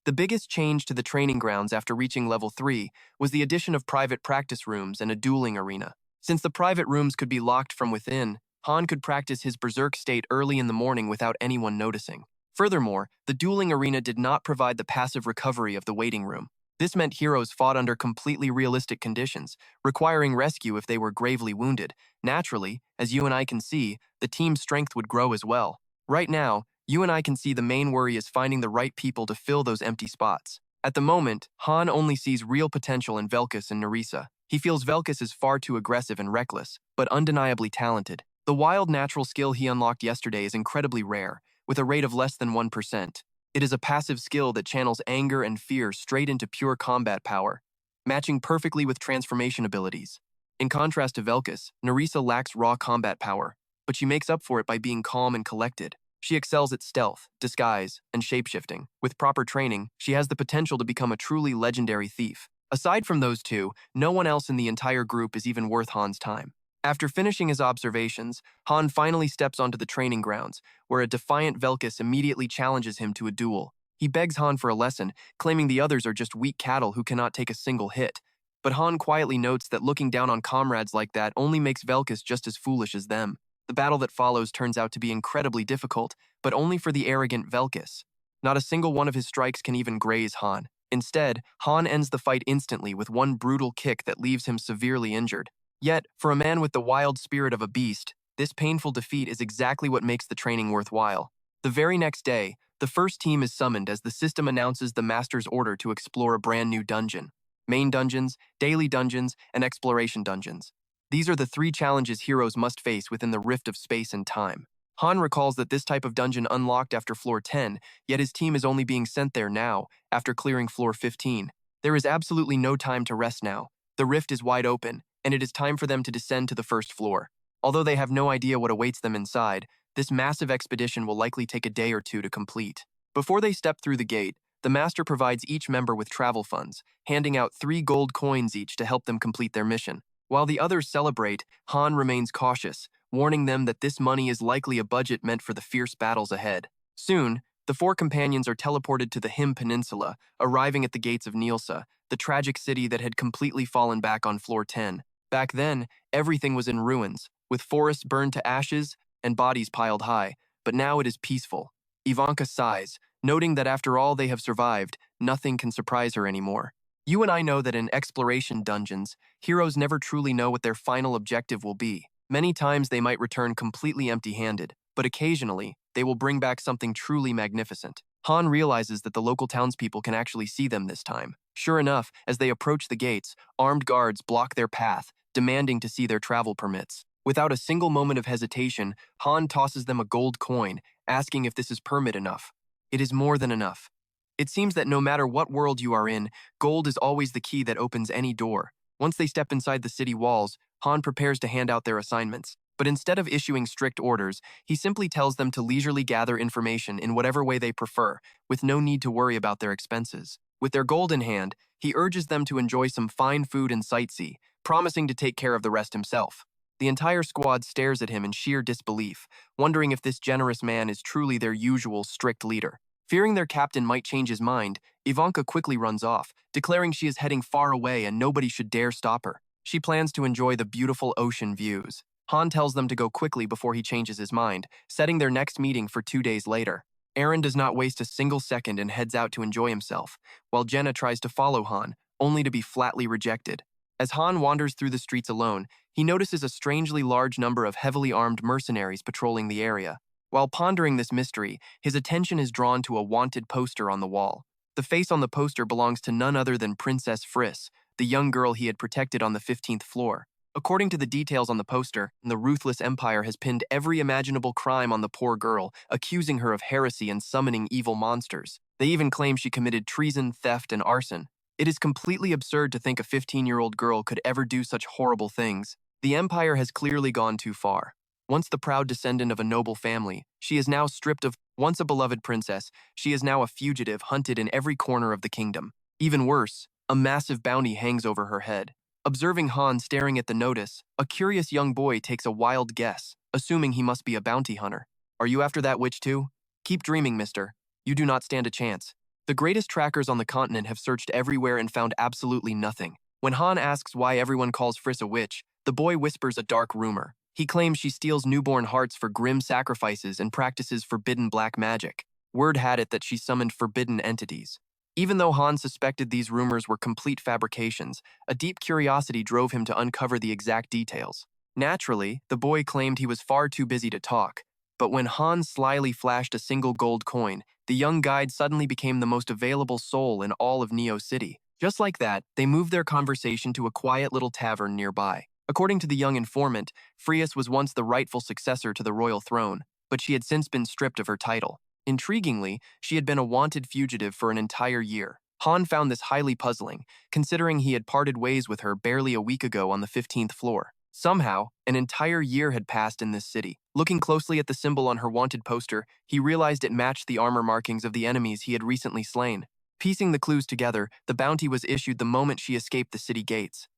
The biggest change to the training grounds after reaching level 3 was the addition of private practice rooms and a dueling arena. Since the private rooms could be locked from within, Han could practice his berserk state early in the morning without anyone noticing. Furthermore, the dueling arena did not provide the passive recovery of the waiting room. This meant heroes fought under completely realistic conditions, requiring rescue if they were gravely wounded. Naturally, as you and I can see, the team's strength would grow as well. Right now, you and I can see the main worry is finding the right people to fill those empty spots. At the moment, Han only sees real potential in Velkus and Nerissa. He feels Velkus is far too aggressive and reckless, but undeniably talented. The wild natural skill he unlocked yesterday is incredibly rare, with a rate of less than 1%. It is a passive skill that channels anger and fear straight into pure combat power, matching perfectly with transformation abilities. In contrast to Velkus, Nerissa lacks raw combat power, but she makes up for it by being calm and collected. She excels at stealth, disguise, and shapeshifting. With proper training, she has the potential to become a truly legendary thief. Aside from those two, no one else in the entire group is even worth Han's time. After finishing his observations, Han finally steps onto the training grounds, where a defiant Velkus immediately challenges him to a duel. He begs Han for a lesson, claiming the others are just weak cattle who cannot take a single hit. But Han quietly notes that looking down on comrades like that only makes Velkus just as foolish as them. The battle that follows turns out to be incredibly difficult, but only for the arrogant Velkus. Not a single one of his strikes can even graze Han. Instead, Han ends the fight instantly with one brutal kick that leaves him severely injured. Yet, for a man with the wild spirit of a beast, this painful defeat is exactly what makes the training worthwhile. The very next day, the first team is summoned as the system announces the Master's order to explore a brand new dungeon. Main dungeons, daily dungeons, and exploration dungeons. These are the 3 challenges heroes must face within the rift of space and time. Han recalls that this type of dungeon unlocked after floor 10, yet his team is only being sent there now, after clearing floor 15. There is absolutely no time to rest now. The rift is wide open, and it is time for them to descend to the first floor. Although they have no idea what awaits them inside, this massive expedition will likely take a day or 2 to complete. Before they step through the gate, the Master provides each member with travel funds, handing out 3 gold coins each to help them complete their mission. While the others celebrate, Han remains cautious, warning them that this money is likely a budget meant for the fierce battles ahead. Soon, the 4 companions are teleported to the Him Peninsula, arriving at the gates of Nilsa, the tragic city that had completely fallen back on floor 10. Back then, everything was in ruins, with forests burned to ashes and bodies piled high, but now it is peaceful. Ivanka sighs, noting that after all they have survived, nothing can surprise her anymore. You and I know that in exploration dungeons, heroes never truly know what their final objective will be. Many times they might return completely empty-handed, but occasionally, they will bring back something truly magnificent. Han realizes that the local townspeople can actually see them this time. Sure enough, as they approach the gates, armed guards block their path, demanding to see their travel permits. Without a single moment of hesitation, Han tosses them a gold coin, asking if this is permit enough. It is more than enough. It seems that no matter what world you are in, gold is always the key that opens any door. Once they step inside the city walls, Han prepares to hand out their assignments. But instead of issuing strict orders, he simply tells them to leisurely gather information in whatever way they prefer, with no need to worry about their expenses. With their gold in hand, he urges them to enjoy some fine food and sightsee, promising to take care of the rest himself. The entire squad stares at him in sheer disbelief, wondering if this generous man is truly their usual strict leader. Fearing their captain might change his mind, Ivanka quickly runs off, declaring she is heading far away and nobody should dare stop her. She plans to enjoy the beautiful ocean views. Han tells them to go quickly before he changes his mind, setting their next meeting for 2 days later. Aaron does not waste a single second and heads out to enjoy himself, while Jenna tries to follow Han, only to be flatly rejected. As Han wanders through the streets alone, he notices a strangely large number of heavily armed mercenaries patrolling the area. While pondering this mystery, his attention is drawn to a wanted poster on the wall. The face on the poster belongs to none other than Princess Friss, the young girl he had protected on the 15th floor. According to the details on the poster, the ruthless empire has pinned every imaginable crime on the poor girl, accusing her of heresy and summoning evil monsters. They even claim she committed treason, theft, and arson. It is completely absurd to think a 15-year-old girl could ever do such horrible things. The empire has clearly gone too far. Once the proud descendant of a noble family, she is now stripped of, once a beloved princess, she is now a fugitive hunted in every corner of the kingdom. Even worse, a massive bounty hangs over her head. Observing Han staring at the notice, a curious young boy takes a wild guess, assuming he must be a bounty hunter. Are you after that witch too? Keep dreaming, mister. You do not stand a chance. The greatest trackers on the continent have searched everywhere and found absolutely nothing. When Han asks why everyone calls Friss a witch, the boy whispers a dark rumor. He claims she steals newborn hearts for grim sacrifices and practices forbidden black magic. Word had it that she summoned forbidden entities. Even though Han suspected these rumors were complete fabrications, a deep curiosity drove him to uncover the exact details. Naturally, the boy claimed he was far too busy to talk, but when Han slyly flashed a single gold coin, the young guide suddenly became the most available soul in all of Neo City. Just like that, they moved their conversation to a quiet little tavern nearby. According to the young informant, Frias was once the rightful successor to the royal throne, but she had since been stripped of her title. Intriguingly, she had been a wanted fugitive for an entire year. Han found this highly puzzling, considering he had parted ways with her barely a week ago on the 15th floor. Somehow, an entire year had passed in this city. Looking closely at the symbol on her wanted poster, he realized it matched the armor markings of the enemies he had recently slain. Piecing the clues together, the bounty was issued the moment she escaped the city gates.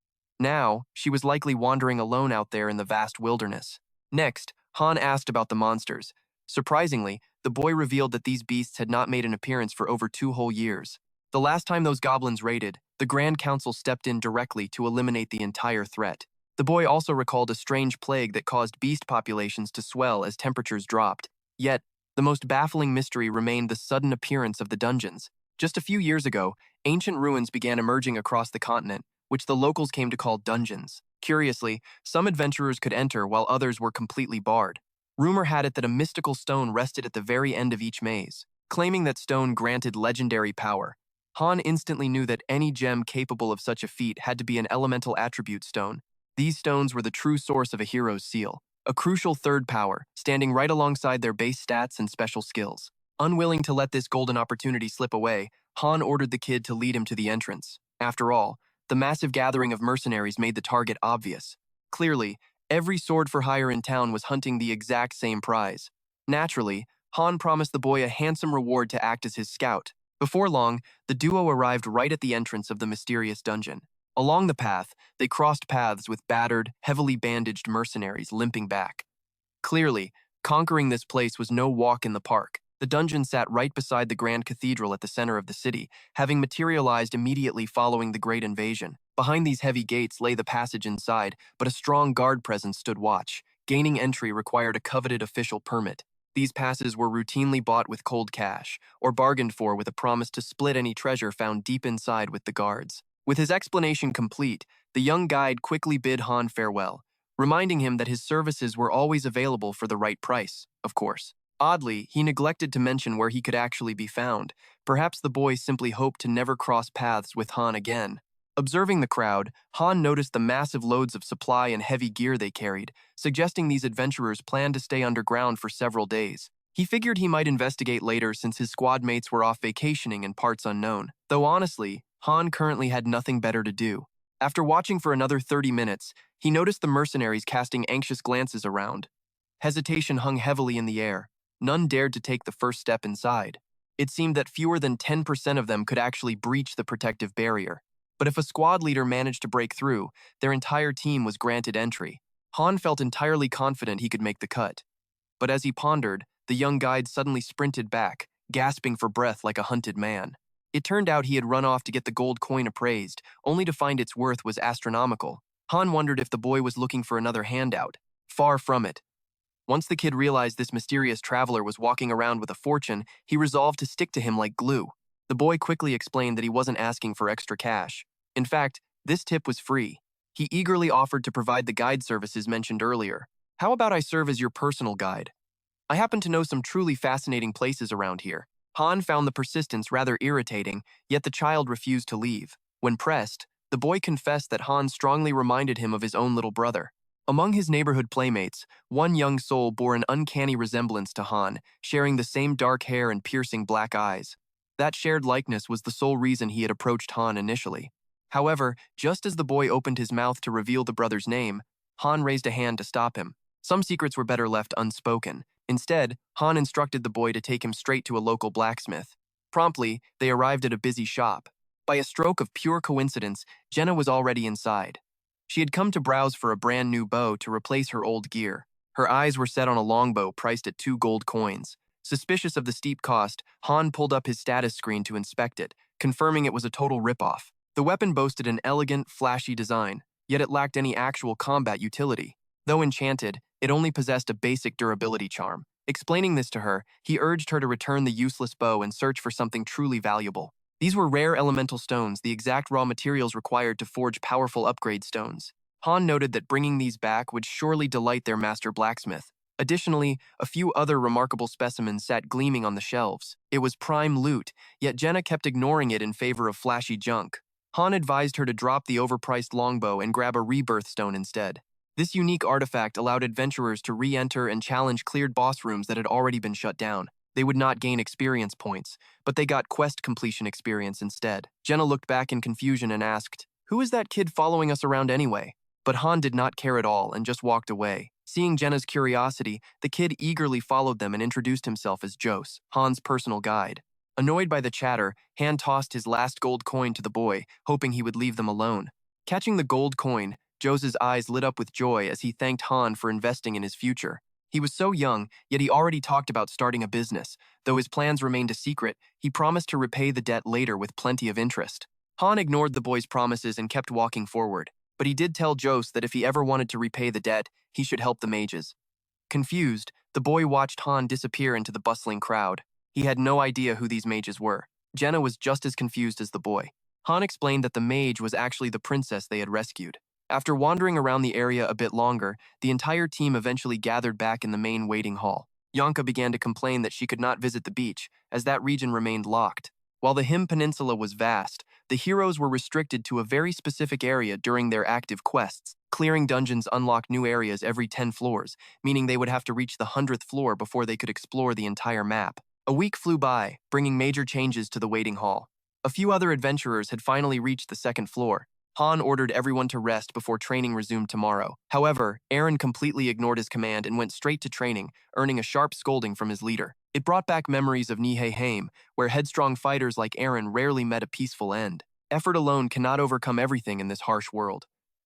Now, she was likely wandering alone out there in the vast wilderness. Next, Han asked about the monsters. Surprisingly, the boy revealed that these beasts had not made an appearance for over 2 whole years. The last time those goblins raided, the Grand Council stepped in directly to eliminate the entire threat. The boy also recalled a strange plague that caused beast populations to swell as temperatures dropped. Yet, the most baffling mystery remained the sudden appearance of the dungeons. Just a few years ago, ancient ruins began emerging across the continent, which the locals came to call dungeons. Curiously, some adventurers could enter while others were completely barred. Rumor had it that a mystical stone rested at the very end of each maze. Claiming that stone granted legendary power, Han instantly knew that any gem capable of such a feat had to be an elemental attribute stone. These stones were the true source of a hero's seal, a crucial third power, standing right alongside their base stats and special skills. Unwilling to let this golden opportunity slip away, Han ordered the kid to lead him to the entrance. After all, the massive gathering of mercenaries made the target obvious. Clearly, every sword for hire in town was hunting the exact same prize. Naturally, Han promised the boy a handsome reward to act as his scout. Before long, the duo arrived right at the entrance of the mysterious dungeon. Along the path, they crossed paths with battered, heavily bandaged mercenaries limping back. Clearly, conquering this place was no walk in the park. The dungeon sat right beside the Grand Cathedral at the center of the city, having materialized immediately following the Great Invasion. Behind these heavy gates lay the passage inside, but a strong guard presence stood watch. Gaining entry required a coveted official permit. These passes were routinely bought with cold cash, or bargained for with a promise to split any treasure found deep inside with the guards. With his explanation complete, the young guide quickly bid Han farewell, reminding him that his services were always available for the right price, of course. Oddly, he neglected to mention where he could actually be found. Perhaps the boy simply hoped to never cross paths with Han again. Observing the crowd, Han noticed the massive loads of supply and heavy gear they carried, suggesting these adventurers planned to stay underground for several days. He figured he might investigate later since his squad mates were off vacationing in parts unknown. Though honestly, Han currently had nothing better to do. After watching for another 30 minutes, he noticed the mercenaries casting anxious glances around. Hesitation hung heavily in the air. None dared to take the first step inside. It seemed that fewer than 10% of them could actually breach the protective barrier. But if a squad leader managed to break through, their entire team was granted entry. Han felt entirely confident he could make the cut. But as he pondered, the young guide suddenly sprinted back, gasping for breath like a hunted man. It turned out he had run off to get the gold coin appraised, only to find its worth was astronomical. Han wondered if the boy was looking for another handout. Far from it. Once the kid realized this mysterious traveler was walking around with a fortune, he resolved to stick to him like glue. The boy quickly explained that he wasn't asking for extra cash. In fact, this tip was free. He eagerly offered to provide the guide services mentioned earlier. How about I serve as your personal guide? I happen to know some truly fascinating places around here. Han found the persistence rather irritating, yet the child refused to leave. When pressed, the boy confessed that Han strongly reminded him of his own little brother. Among his neighborhood playmates, one young soul bore an uncanny resemblance to Han, sharing the same dark hair and piercing black eyes. That shared likeness was the sole reason he had approached Han initially. However, just as the boy opened his mouth to reveal the brother's name, Han raised a hand to stop him. Some secrets were better left unspoken. Instead, Han instructed the boy to take him straight to a local blacksmith. Promptly, they arrived at a busy shop. By a stroke of pure coincidence, Jenna was already inside. She had come to browse for a brand new bow to replace her old gear. Her eyes were set on a longbow priced at 2 gold coins. Suspicious of the steep cost, Han pulled up his status screen to inspect it, confirming it was a total ripoff. The weapon boasted an elegant, flashy design, yet it lacked any actual combat utility. Though enchanted, it only possessed a basic durability charm. Explaining this to her, he urged her to return the useless bow and search for something truly valuable. These were rare elemental stones, the exact raw materials required to forge powerful upgrade stones. Han noted that bringing these back would surely delight their master blacksmith. Additionally, a few other remarkable specimens sat gleaming on the shelves. It was prime loot, yet Jenna kept ignoring it in favor of flashy junk. Han advised her to drop the overpriced longbow and grab a rebirth stone instead. This unique artifact allowed adventurers to re-enter and challenge cleared boss rooms that had already been shut down. They would not gain experience points, but they got quest completion experience instead. Jenna looked back in confusion and asked, "Who is that kid following us around anyway?" But Han did not care at all and just walked away. Seeing Jenna's curiosity, the kid eagerly followed them and introduced himself as Jose, Han's personal guide. Annoyed by the chatter, Han tossed his last gold coin to the boy, hoping he would leave them alone. Catching the gold coin, Jose's eyes lit up with joy as he thanked Han for investing in his future. He was so young, yet he already talked about starting a business. Though his plans remained a secret, he promised to repay the debt later with plenty of interest. Han ignored the boy's promises and kept walking forward, but he did tell Jose that if he ever wanted to repay the debt, he should help the mages. Confused, the boy watched Han disappear into the bustling crowd. He had no idea who these mages were. Jenna was just as confused as the boy. Han explained that the mage was actually the princess they had rescued. After wandering around the area a bit longer, the entire team eventually gathered back in the main waiting hall. Yanka began to complain that she could not visit the beach, as that region remained locked. While the Him Peninsula was vast, the heroes were restricted to a very specific area during their active quests. Clearing dungeons unlocked new areas every 10 floors, meaning they would have to reach the 100th floor before they could explore the entire map. A week flew by, bringing major changes to the waiting hall. A few other adventurers had finally reached the 2nd floor. Han ordered everyone to rest before training resumed tomorrow. However, Eren completely ignored his command and went straight to training, earning a sharp scolding from his leader. It brought back memories of Nihilheim, where headstrong fighters like Eren rarely met a peaceful end. Effort alone cannot overcome everything in this harsh world.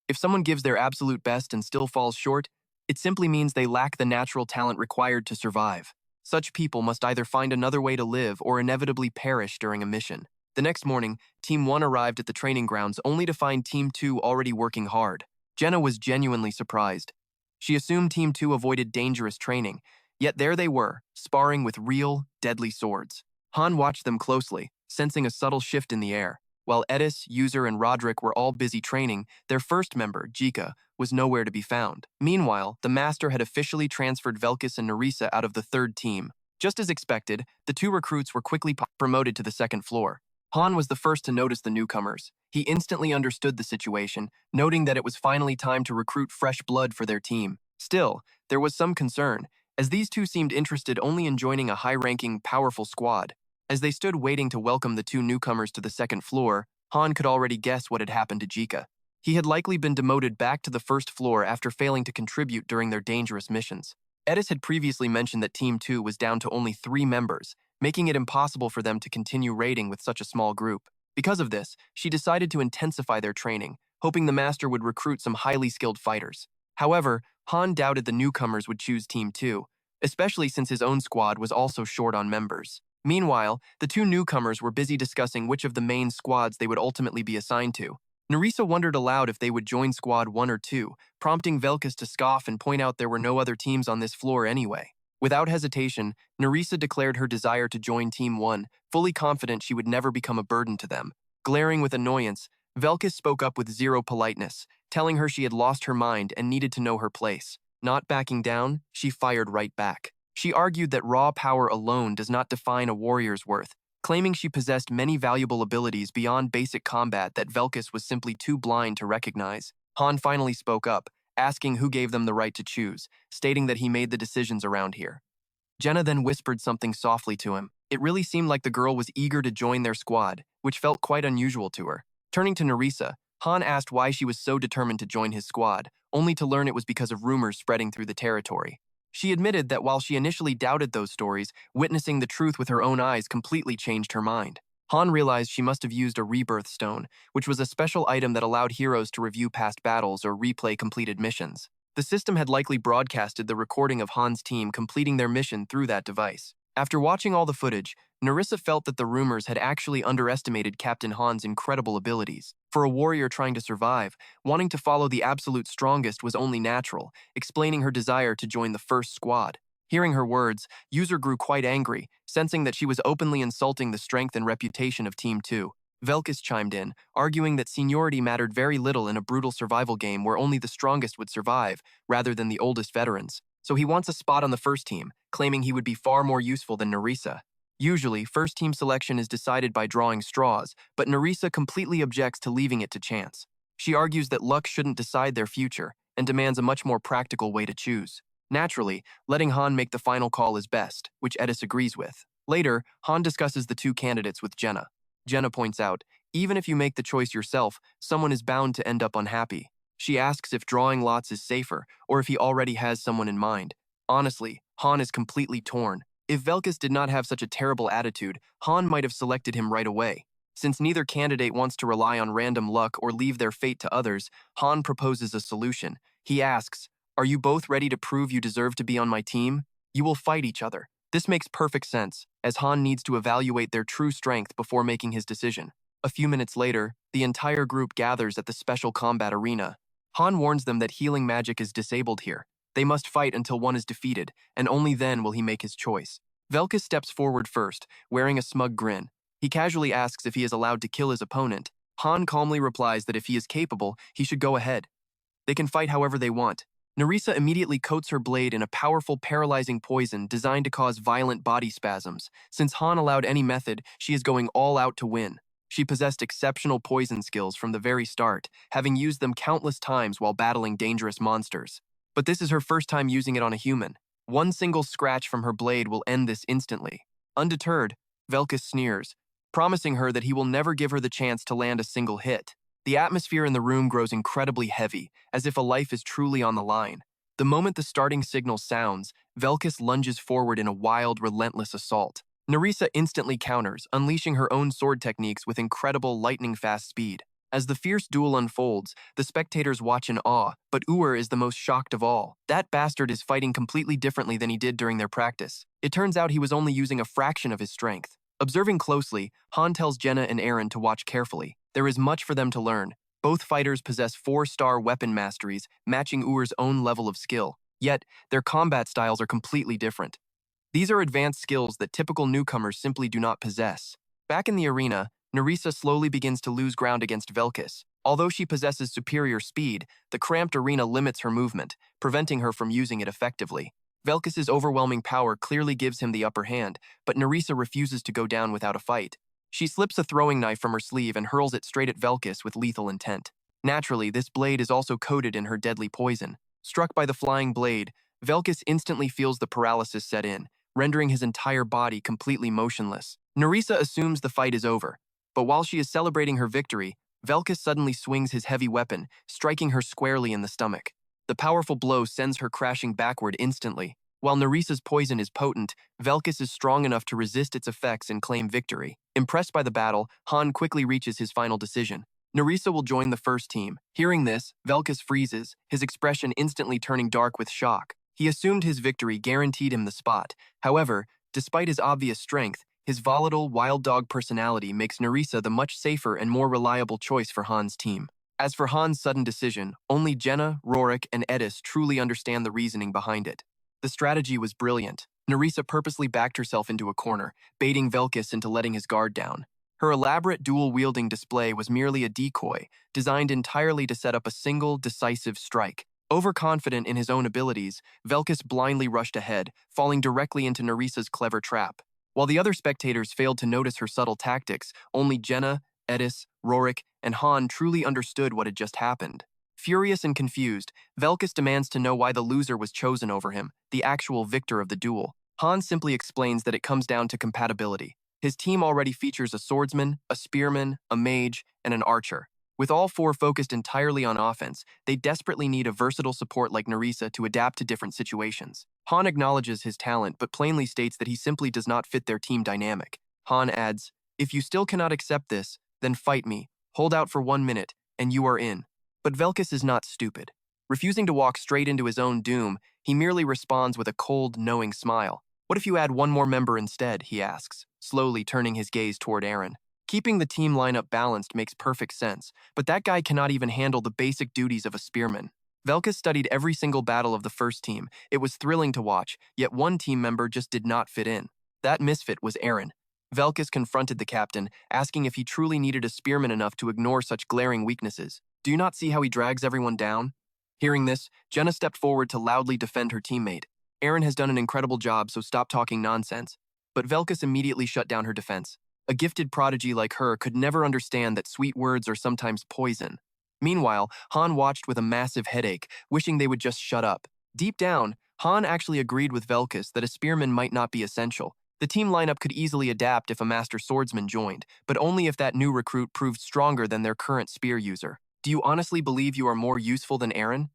If someone gives their absolute best and still falls short, it simply means they lack the natural talent required to survive. Such people must either find another way to live or inevitably perish during a mission. The next morning, Team 1 arrived at the training grounds only to find Team 2 already working hard. Jenna was genuinely surprised. She assumed Team 2 avoided dangerous training, yet there they were, sparring with real, deadly swords. Han watched them closely, sensing a subtle shift in the air. While Edis, User, and Roderick were all busy training, their first member, Jika, was nowhere to be found. Meanwhile, the Master had officially transferred Velkus and Nerissa out of the 3rd team. Just as expected, the 2 recruits were quickly promoted to the 2nd floor. Han was the first to notice the newcomers. He instantly understood the situation, noting that it was finally time to recruit fresh blood for their team. Still, there was some concern, as these 2 seemed interested only in joining a high-ranking, powerful squad. As they stood waiting to welcome the 2 newcomers to the 2nd floor, Han could already guess what had happened to Jika. He had likely been demoted back to the 1st floor after failing to contribute during their dangerous missions. Edis had previously mentioned that Team 2 was down to only 3 members, making it impossible for them to continue raiding with such a small group. Because of this, she decided to intensify their training, hoping the Master would recruit some highly skilled fighters. However, Han doubted the newcomers would choose Team 2, especially since his own squad was also short on members. Meanwhile, the 2 newcomers were busy discussing which of the main squads they would ultimately be assigned to. Nerissa wondered aloud if they would join Squad 1 or 2, prompting Velkus to scoff and point out there were no other teams on this floor anyway. Without hesitation, Nerissa declared her desire to join Team 1, fully confident she would never become a burden to them. Glaring with annoyance, Velkus spoke up with zero politeness, telling her she had lost her mind and needed to know her place. Not backing down, she fired right back. She argued that raw power alone does not define a warrior's worth, claiming she possessed many valuable abilities beyond basic combat that Velkus was simply too blind to recognize. Han finally spoke up, asking who gave them the right to choose, stating that he made the decisions around here. Jenna then whispered something softly to him. It really seemed like the girl was eager to join their squad, which felt quite unusual to her. Turning to Nerissa, Han asked why she was so determined to join his squad, only to learn it was because of rumors spreading through the territory. She admitted that while she initially doubted those stories, witnessing the truth with her own eyes completely changed her mind. Han realized she must have used a rebirth stone, which was a special item that allowed heroes to review past battles or replay completed missions. The system had likely broadcasted the recording of Han's team completing their mission through that device. After watching all the footage, Nerissa felt that the rumors had actually underestimated Captain Han's incredible abilities. For a warrior trying to survive, wanting to follow the absolute strongest was only natural, explaining her desire to join the first squad. Hearing her words, User grew quite angry, sensing that she was openly insulting the strength and reputation of Team 2. Velkus chimed in, arguing that seniority mattered very little in a brutal survival game where only the strongest would survive, rather than the oldest veterans. So he wants a spot on the first team, claiming he would be far more useful than Nerissa. Usually, first team selection is decided by drawing straws, but Nerissa completely objects to leaving it to chance. She argues that luck shouldn't decide their future, and demands a much more practical way to choose. Naturally, letting Han make the final call is best, which Edis agrees with. Later, Han discusses the two candidates with Jenna. Jenna points out, even if you make the choice yourself, someone is bound to end up unhappy. She asks if drawing lots is safer, or if he already has someone in mind. Honestly, Han is completely torn. If Velkus did not have such a terrible attitude, Han might have selected him right away. Since neither candidate wants to rely on random luck or leave their fate to others, Han proposes a solution. He asks, "Are you both ready to prove you deserve to be on my team? You will fight each other." This makes perfect sense, as Han needs to evaluate their true strength before making his decision. A few minutes later, the entire group gathers at the special combat arena. Han warns them that healing magic is disabled here. They must fight until one is defeated, and only then will he make his choice. Velkus steps forward first, wearing a smug grin. He casually asks if he is allowed to kill his opponent. Han calmly replies that if he is capable, he should go ahead. They can fight however they want. Nerissa immediately coats her blade in a powerful paralyzing poison designed to cause violent body spasms. Since Han allowed any method, she is going all out to win. She possessed exceptional poison skills from the very start, having used them countless times while battling dangerous monsters. But this is her first time using it on a human. One single scratch from her blade will end this instantly. Undeterred, Velkus sneers, promising her that he will never give her the chance to land a single hit. The atmosphere in the room grows incredibly heavy, as if a life is truly on the line. The moment the starting signal sounds, Velkus lunges forward in a wild, relentless assault. Nerissa instantly counters, unleashing her own sword techniques with incredible lightning-fast speed. As the fierce duel unfolds, the spectators watch in awe, but Uer is the most shocked of all. That bastard is fighting completely differently than he did during their practice. It turns out he was only using a fraction of his strength. Observing closely, Han tells Jenna and Eren to watch carefully. There is much for them to learn. Both fighters possess 4-star weapon masteries, matching Uer's own level of skill. Yet, their combat styles are completely different. These are advanced skills that typical newcomers simply do not possess. Back in the arena, Nerissa slowly begins to lose ground against Velkus. Although she possesses superior speed, the cramped arena limits her movement, preventing her from using it effectively. Velkus's overwhelming power clearly gives him the upper hand, but Nerissa refuses to go down without a fight. She slips a throwing knife from her sleeve and hurls it straight at Velkus with lethal intent. Naturally, this blade is also coated in her deadly poison. Struck by the flying blade, Velkus instantly feels the paralysis set in, rendering his entire body completely motionless. Nerissa assumes the fight is over, but while she is celebrating her victory, Velkus suddenly swings his heavy weapon, striking her squarely in the stomach. The powerful blow sends her crashing backward instantly. While Nerissa's poison is potent, Velkus is strong enough to resist its effects and claim victory. Impressed by the battle, Han quickly reaches his final decision. Nerissa will join the first team. Hearing this, Velkus freezes, his expression instantly turning dark with shock. He assumed his victory guaranteed him the spot. However, despite his obvious strength, his volatile, wild dog personality makes Nerissa the much safer and more reliable choice for Han's team. As for Han's sudden decision, only Jenna, Rorik, and Edis truly understand the reasoning behind it. The strategy was brilliant. Nerissa purposely backed herself into a corner, baiting Velkus into letting his guard down. Her elaborate dual-wielding display was merely a decoy, designed entirely to set up a single, decisive strike. Overconfident in his own abilities, Velkus blindly rushed ahead, falling directly into Nerisa's clever trap. While the other spectators failed to notice her subtle tactics, only Jenna, Edis, Rorik, and Han truly understood what had just happened. Furious and confused, Velkus demands to know why the loser was chosen over him, the actual victor of the duel. Han simply explains that it comes down to compatibility. His team already features a swordsman, a spearman, a mage, and an archer. With all four focused entirely on offense, they desperately need a versatile support like Nerissa to adapt to different situations. Han acknowledges his talent but plainly states that he simply does not fit their team dynamic. Han adds, "If you still cannot accept this, then fight me. Hold out for 1 minute, and you are in." But Velkus is not stupid. Refusing to walk straight into his own doom, he merely responds with a cold, knowing smile. "What if you add one more member instead?" he asks, slowly turning his gaze toward Eren. Keeping the team lineup balanced makes perfect sense, but that guy cannot even handle the basic duties of a spearman. Velkus studied every single battle of the first team. It was thrilling to watch, yet one team member just did not fit in. That misfit was Eren. Velkus confronted the captain, asking if he truly needed a spearman enough to ignore such glaring weaknesses. "Do you not see how he drags everyone down?" Hearing this, Jenna stepped forward to loudly defend her teammate. "Eren has done an incredible job, so stop talking nonsense." But Velkus immediately shut down her defense. A gifted prodigy like her could never understand that sweet words are sometimes poison. Meanwhile, Han watched with a massive headache, wishing they would just shut up. Deep down, Han actually agreed with Velkus that a spearman might not be essential. The team lineup could easily adapt if a master swordsman joined, but only if that new recruit proved stronger than their current spear user. "Do you honestly believe you are more useful than Eren?"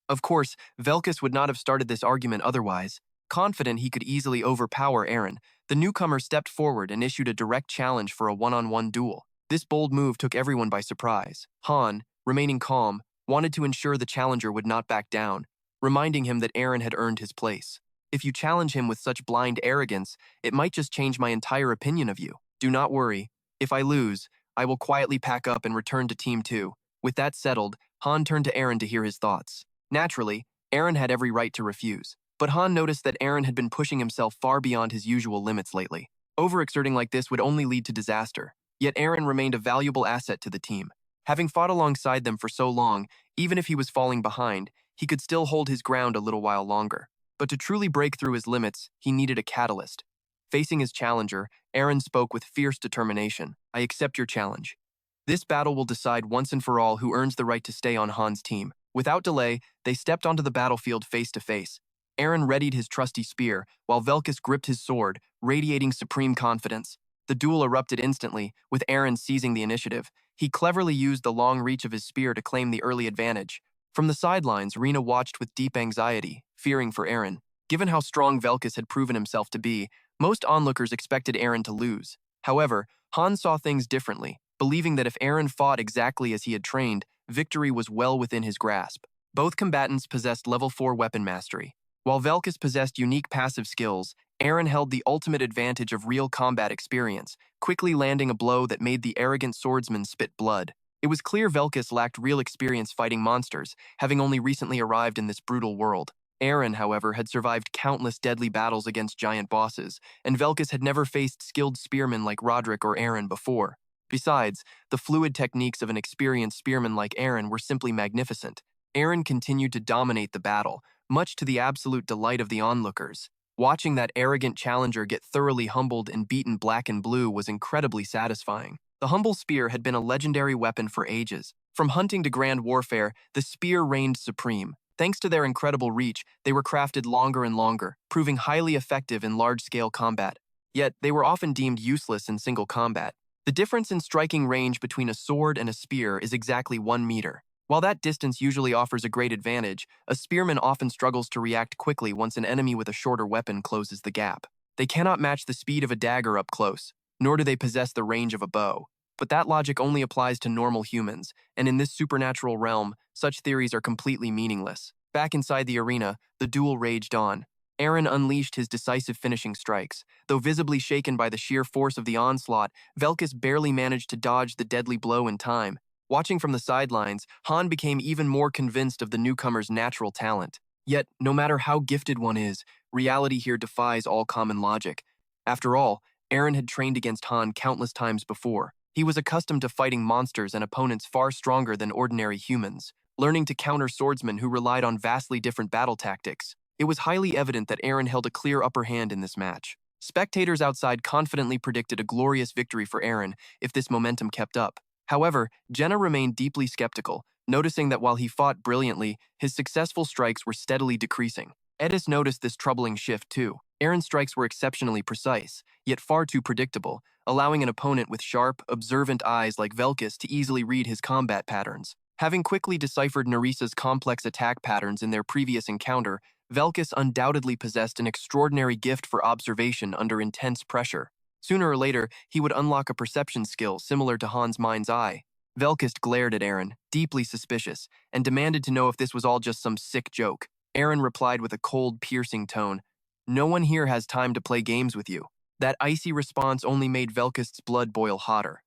Of course, Velkus would not have started this argument otherwise. Confident he could easily overpower Eren, the newcomer stepped forward and issued a direct challenge for a one-on-one duel. This bold move took everyone by surprise. Han, remaining calm, wanted to ensure the challenger would not back down, reminding him that Eren had earned his place. "If you challenge him with such blind arrogance, it might just change my entire opinion of you. Do not worry. If I lose, I will quietly pack up and return to Team 2. With that settled, Han turned to Eren to hear his thoughts. Naturally, Eren had every right to refuse. But Han noticed that Eren had been pushing himself far beyond his usual limits lately. Overexerting like this would only lead to disaster. Yet Eren remained a valuable asset to the team. Having fought alongside them for so long, even if he was falling behind, he could still hold his ground a little while longer. But to truly break through his limits, he needed a catalyst. Facing his challenger, Eren spoke with fierce determination. "I accept your challenge. This battle will decide once and for all who earns the right to stay on Han's team." Without delay, they stepped onto the battlefield face to face. Eren readied his trusty spear, while Velkus gripped his sword, radiating supreme confidence. The duel erupted instantly, with Eren seizing the initiative. He cleverly used the long reach of his spear to claim the early advantage. From the sidelines, Rena watched with deep anxiety, fearing for Eren. Given how strong Velkus had proven himself to be, most onlookers expected Eren to lose. However, Han saw things differently, believing that if Eren fought exactly as he had trained, victory was well within his grasp. Both combatants possessed level 4 weapon mastery. While Velkus possessed unique passive skills, Eren held the ultimate advantage of real combat experience, quickly landing a blow that made the arrogant swordsman spit blood. It was clear Velkus lacked real experience fighting monsters, having only recently arrived in this brutal world. Eren, however, had survived countless deadly battles against giant bosses, and Velkus had never faced skilled spearmen like Roderick or Eren before. Besides, the fluid techniques of an experienced spearman like Eren were simply magnificent. Eren continued to dominate the battle, much to the absolute delight of the onlookers. Watching that arrogant challenger get thoroughly humbled and beaten black and blue was incredibly satisfying. The humble spear had been a legendary weapon for ages. From hunting to grand warfare, the spear reigned supreme. Thanks to their incredible reach, they were crafted longer and longer, proving highly effective in large-scale combat. Yet, they were often deemed useless in single combat. The difference in striking range between a sword and a spear is exactly 1 meter. While that distance usually offers a great advantage, a spearman often struggles to react quickly once an enemy with a shorter weapon closes the gap. They cannot match the speed of a dagger up close, nor do they possess the range of a bow. But that logic only applies to normal humans, and in this supernatural realm, such theories are completely meaningless. Back inside the arena, the duel raged on. Eren unleashed his decisive finishing strikes. Though visibly shaken by the sheer force of the onslaught, Velkus barely managed to dodge the deadly blow in time. Watching from the sidelines, Han became even more convinced of the newcomer's natural talent. Yet, no matter how gifted one is, reality here defies all common logic. After all, Aaron had trained against Han countless times before. He was accustomed to fighting monsters and opponents far stronger than ordinary humans, learning to counter swordsmen who relied on vastly different battle tactics. It was highly evident that Aaron held a clear upper hand in this match. Spectators outside confidently predicted a glorious victory for Aaron if this momentum kept up. However, Jenna remained deeply skeptical, noticing that while he fought brilliantly, his successful strikes were steadily decreasing. Edis noticed this troubling shift too. Aaron's strikes were exceptionally precise, yet far too predictable, allowing an opponent with sharp, observant eyes like Velkis to easily read his combat patterns. Having quickly deciphered Nerissa's complex attack patterns in their previous encounter, Velkis undoubtedly possessed an extraordinary gift for observation under intense pressure. Sooner or later, he would unlock a perception skill similar to Han's mind's eye. Velkis glared at Aaron, deeply suspicious, and demanded to know if this was all just some sick joke. Aaron replied with a cold, piercing tone, "No one here has time to play games with you." That icy response only made Velkis' blood boil hotter.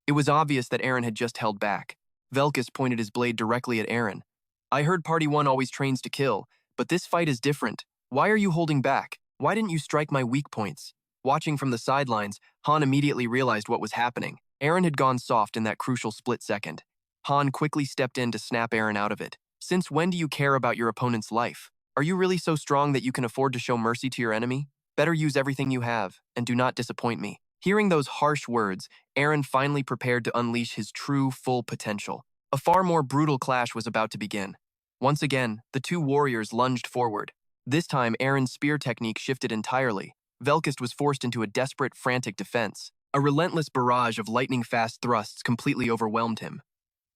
It was obvious that Aaron had just held back. Velkis pointed his blade directly at Aaron. "I heard Party 1 always trains to kill, but this fight is different. Why are you holding back? Why didn't you strike my weak points?" Watching from the sidelines, Han immediately realized what was happening. Aaron had gone soft in that crucial split second. Han quickly stepped in to snap Aaron out of it. "Since when do you care about your opponent's life? Are you really so strong that you can afford to show mercy to your enemy? Better use everything you have, and do not disappoint me." Hearing those harsh words, Aaron finally prepared to unleash his true, full potential. A far more brutal clash was about to begin. Once again, the two warriors lunged forward. This time, Aaron's spear technique shifted entirely. Velkis was forced into a desperate, frantic defense. A relentless barrage of lightning-fast thrusts completely overwhelmed him.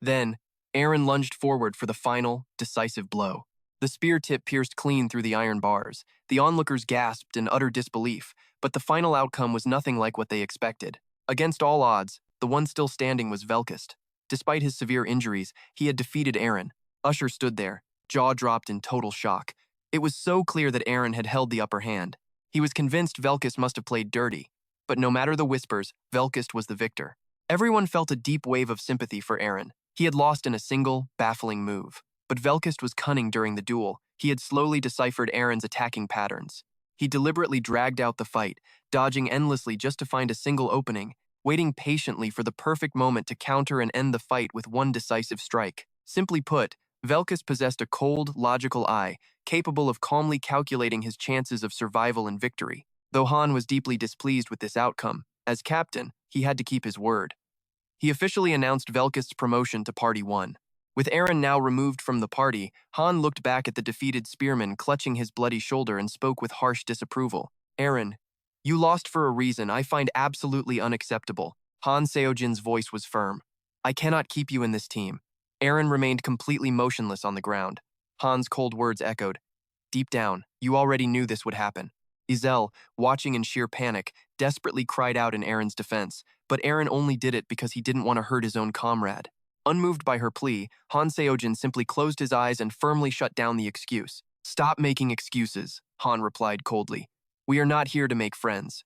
Then, Aaron lunged forward for the final, decisive blow. The spear tip pierced clean through the iron bars. The onlookers gasped in utter disbelief, but the final outcome was nothing like what they expected. Against all odds, the one still standing was Velkis. Despite his severe injuries, he had defeated Aaron. Usher stood there, jaw dropped in total shock. It was so clear that Aaron had held the upper hand. He was convinced Velkis must have played dirty. But no matter the whispers, Velkis was the victor. Everyone felt a deep wave of sympathy for Aaron. He had lost in a single, baffling move. But Velkis was cunning during the duel. He had slowly deciphered Aaron's attacking patterns. He deliberately dragged out the fight, dodging endlessly just to find a single opening, waiting patiently for the perfect moment to counter and end the fight with one decisive strike. Simply put, Velkis possessed a cold, logical eye, capable of calmly calculating his chances of survival and victory. Though Han was deeply displeased with this outcome, as captain, he had to keep his word. He officially announced Velkis' promotion to Party 1. With Aaron now removed from the party, Han looked back at the defeated spearman clutching his bloody shoulder and spoke with harsh disapproval. "Aaron, you lost for a reason I find absolutely unacceptable." Han Seojin's voice was firm. "I cannot keep you in this team." Aaron remained completely motionless on the ground. Han's cold words echoed. "Deep down, you already knew this would happen." Izel, watching in sheer panic, desperately cried out in Aaron's defense, but Aaron only did it because he didn't want to hurt his own comrade. Unmoved by her plea, Han Seojin simply closed his eyes and firmly shut down the excuse. "Stop making excuses," Han replied coldly. "We are not here to make friends."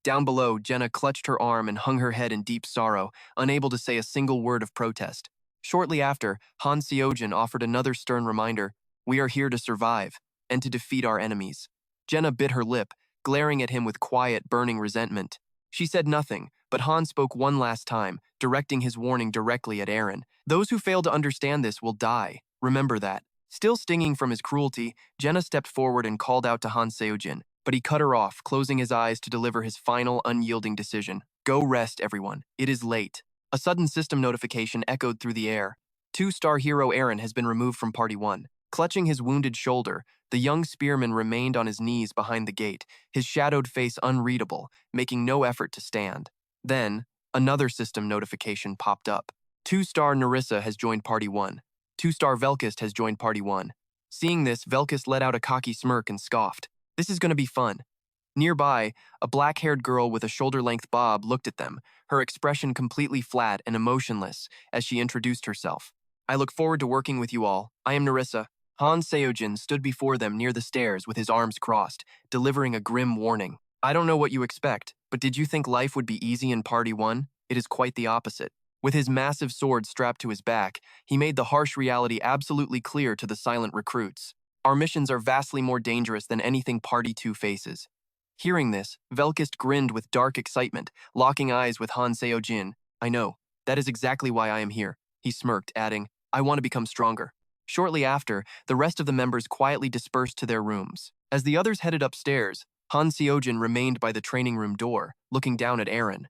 Down below, Jenna clutched her arm and hung her head in deep sorrow, unable to say a single word of protest. Shortly after, Han Seojin offered another stern reminder, "We are here to survive, and to defeat our enemies." Jenna bit her lip, glaring at him with quiet, burning resentment. She said nothing, but Han spoke one last time, directing his warning directly at Aaron. "Those who fail to understand this will die. Remember that." Still stinging from his cruelty, Jenna stepped forward and called out to Han Seojin, but he cut her off, closing his eyes to deliver his final, unyielding decision. "Go rest, everyone. It is late." A sudden system notification echoed through the air. Two-star hero Aaron has been removed from Party 1. Clutching his wounded shoulder, the young spearman remained on his knees behind the gate, his shadowed face unreadable, making no effort to stand. Then, another system notification popped up. Two-star Nerissa has joined Party 1. Two-star Velkis has joined Party 1. Seeing this, Velkis let out a cocky smirk and scoffed. "This is going to be fun." Nearby, a black-haired girl with a shoulder-length bob looked at them, her expression completely flat and emotionless as she introduced herself. "I look forward to working with you all. I am Nerissa." Han Seojin stood before them near the stairs with his arms crossed, delivering a grim warning. "I don't know what you expect, but did you think life would be easy in Party 1? It is quite the opposite." With his massive sword strapped to his back, he made the harsh reality absolutely clear to the silent recruits. "Our missions are vastly more dangerous than anything Party 2 faces. Hearing this, Velkist grinned with dark excitement, locking eyes with Han Seo-jin. I know. That is exactly why I am here. He smirked, adding, I want to become stronger. Shortly after, the rest of the members quietly dispersed to their rooms. As the others headed upstairs, Han Seo-jin remained by the training room door, looking down at Aaron.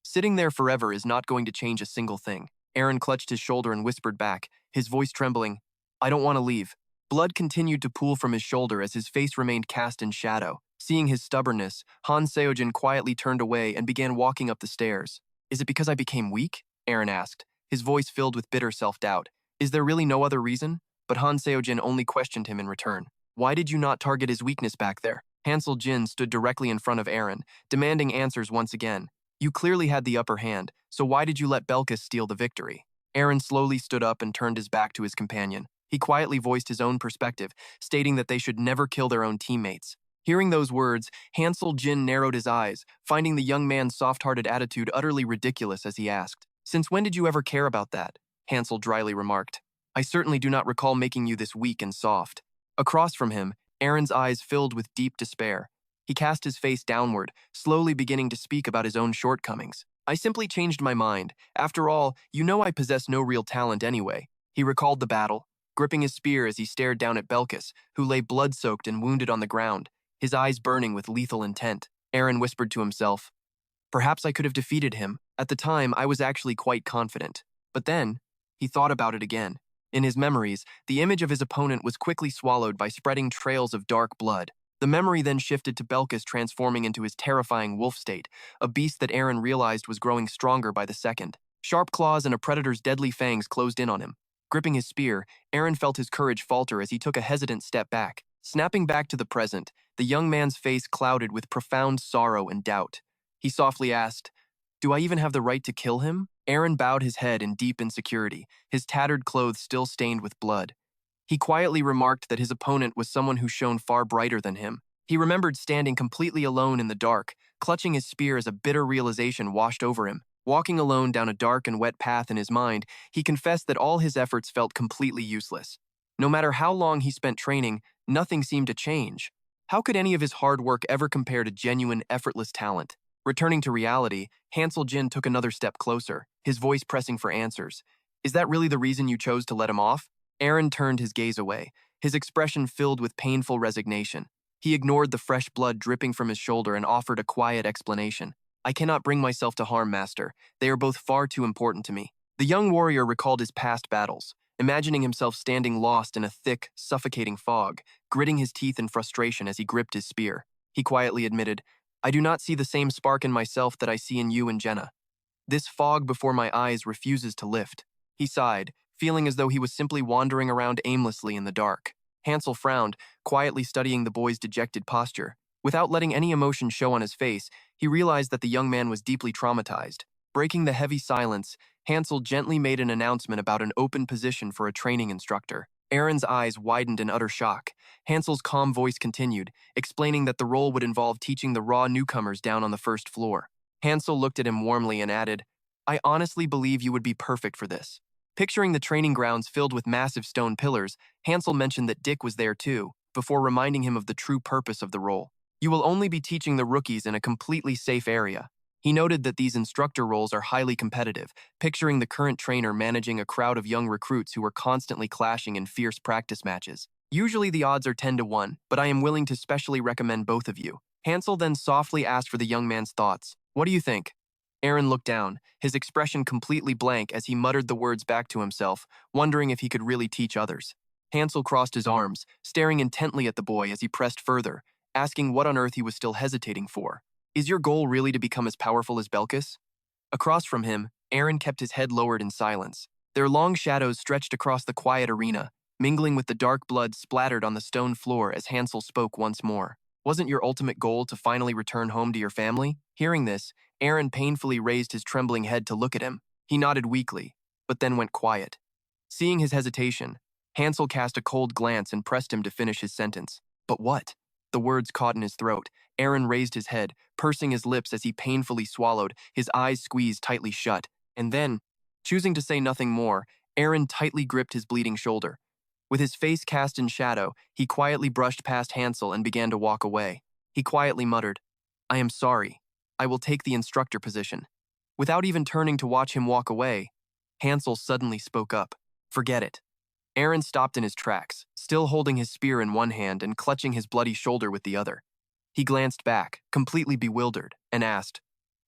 Sitting there forever is not going to change a single thing. Aaron clutched his shoulder and whispered back, his voice trembling, I don't want to leave. Blood continued to pool from his shoulder as his face remained cast in shadow. Seeing his stubbornness, Han Seo-jin quietly turned away and began walking up the stairs. Is it because I became weak? Aaron asked, his voice filled with bitter self-doubt. Is there really no other reason? But Han Seo-jin only questioned him in return. Why did you not target his weakness back there? Hansel Jin stood directly in front of Aaron, demanding answers once again. You clearly had the upper hand, so why did you let Belkis steal the victory? Aaron slowly stood up and turned his back to his companion. He quietly voiced his own perspective, stating that they should never kill their own teammates. Hearing those words, Hansel Jin narrowed his eyes, finding the young man's soft-hearted attitude utterly ridiculous as he asked, Since when did you ever care about that? Hansel dryly remarked. I certainly do not recall making you this weak and soft. Across from him, Aaron's eyes filled with deep despair. He cast his face downward, slowly beginning to speak about his own shortcomings. I simply changed my mind. After all, you know I possess no real talent anyway. He recalled the battle, gripping his spear as he stared down at Belkis, who lay blood-soaked and wounded on the ground, his eyes burning with lethal intent. Aaron whispered to himself, Perhaps I could have defeated him. At the time, I was actually quite confident. But then, he thought about it again. In his memories, the image of his opponent was quickly swallowed by spreading trails of dark blood. The memory then shifted to Belkis transforming into his terrifying wolf state, a beast that Aaron realized was growing stronger by the second. Sharp claws and a predator's deadly fangs closed in on him. Gripping his spear, Aaron felt his courage falter as he took a hesitant step back. Snapping back to the present, the young man's face clouded with profound sorrow and doubt. He softly asked, Do I even have the right to kill him? Aaron bowed his head in deep insecurity, his tattered clothes still stained with blood. He quietly remarked that his opponent was someone who shone far brighter than him. He remembered standing completely alone in the dark, clutching his spear as a bitter realization washed over him. Walking alone down a dark and wet path in his mind, he confessed that all his efforts felt completely useless. No matter how long he spent training, nothing seemed to change. How could any of his hard work ever compare to genuine, effortless talent? Returning to reality, Hansel Jin took another step closer, his voice pressing for answers. Is that really the reason you chose to let him off? Aaron turned his gaze away, his expression filled with painful resignation. He ignored the fresh blood dripping from his shoulder and offered a quiet explanation. I cannot bring myself to harm, Master. They are both far too important to me. The young warrior recalled his past battles, imagining himself standing lost in a thick, suffocating fog, gritting his teeth in frustration as he gripped his spear. He quietly admitted, I do not see the same spark in myself that I see in you and Jenna. This fog before my eyes refuses to lift. He sighed, feeling as though he was simply wandering around aimlessly in the dark. Hansel frowned, quietly studying the boy's dejected posture. Without letting any emotion show on his face, he realized that the young man was deeply traumatized. Breaking the heavy silence, Hansel gently made an announcement about an open position for a training instructor. Aaron's eyes widened in utter shock. Hansel's calm voice continued, explaining that the role would involve teaching the raw newcomers down on the first floor. Hansel looked at him warmly and added, I honestly believe you would be perfect for this. Picturing the training grounds filled with massive stone pillars, Hansel mentioned that Dick was there too, before reminding him of the true purpose of the role. You will only be teaching the rookies in a completely safe area. He noted that these instructor roles are highly competitive, picturing the current trainer managing a crowd of young recruits who are constantly clashing in fierce practice matches. Usually the odds are 10 to 1, but I am willing to specially recommend both of you. Hansel then softly asked for the young man's thoughts. What do you think? Aaron looked down, his expression completely blank as he muttered the words back to himself, wondering if he could really teach others. Hansel crossed his arms, staring intently at the boy as he pressed further, asking what on earth he was still hesitating for. Is your goal really to become as powerful as Belkis? Across from him, Aaron kept his head lowered in silence. Their long shadows stretched across the quiet arena, mingling with the dark blood splattered on the stone floor as Hansel spoke once more. Wasn't your ultimate goal to finally return home to your family? Hearing this, Aaron painfully raised his trembling head to look at him. He nodded weakly, but then went quiet. Seeing his hesitation, Hansel cast a cold glance and pressed him to finish his sentence. But what? The words caught in his throat. Aaron raised his head, pursing his lips as he painfully swallowed, his eyes squeezed tightly shut. And then, choosing to say nothing more, Aaron tightly gripped his bleeding shoulder. With his face cast in shadow, he quietly brushed past Hansel and began to walk away. He quietly muttered, I am sorry. I will take the instructor position. Without even turning to watch him walk away, Hansel suddenly spoke up. Forget it. Aaron stopped in his tracks, still holding his spear in one hand and clutching his bloody shoulder with the other. He glanced back, completely bewildered, and asked,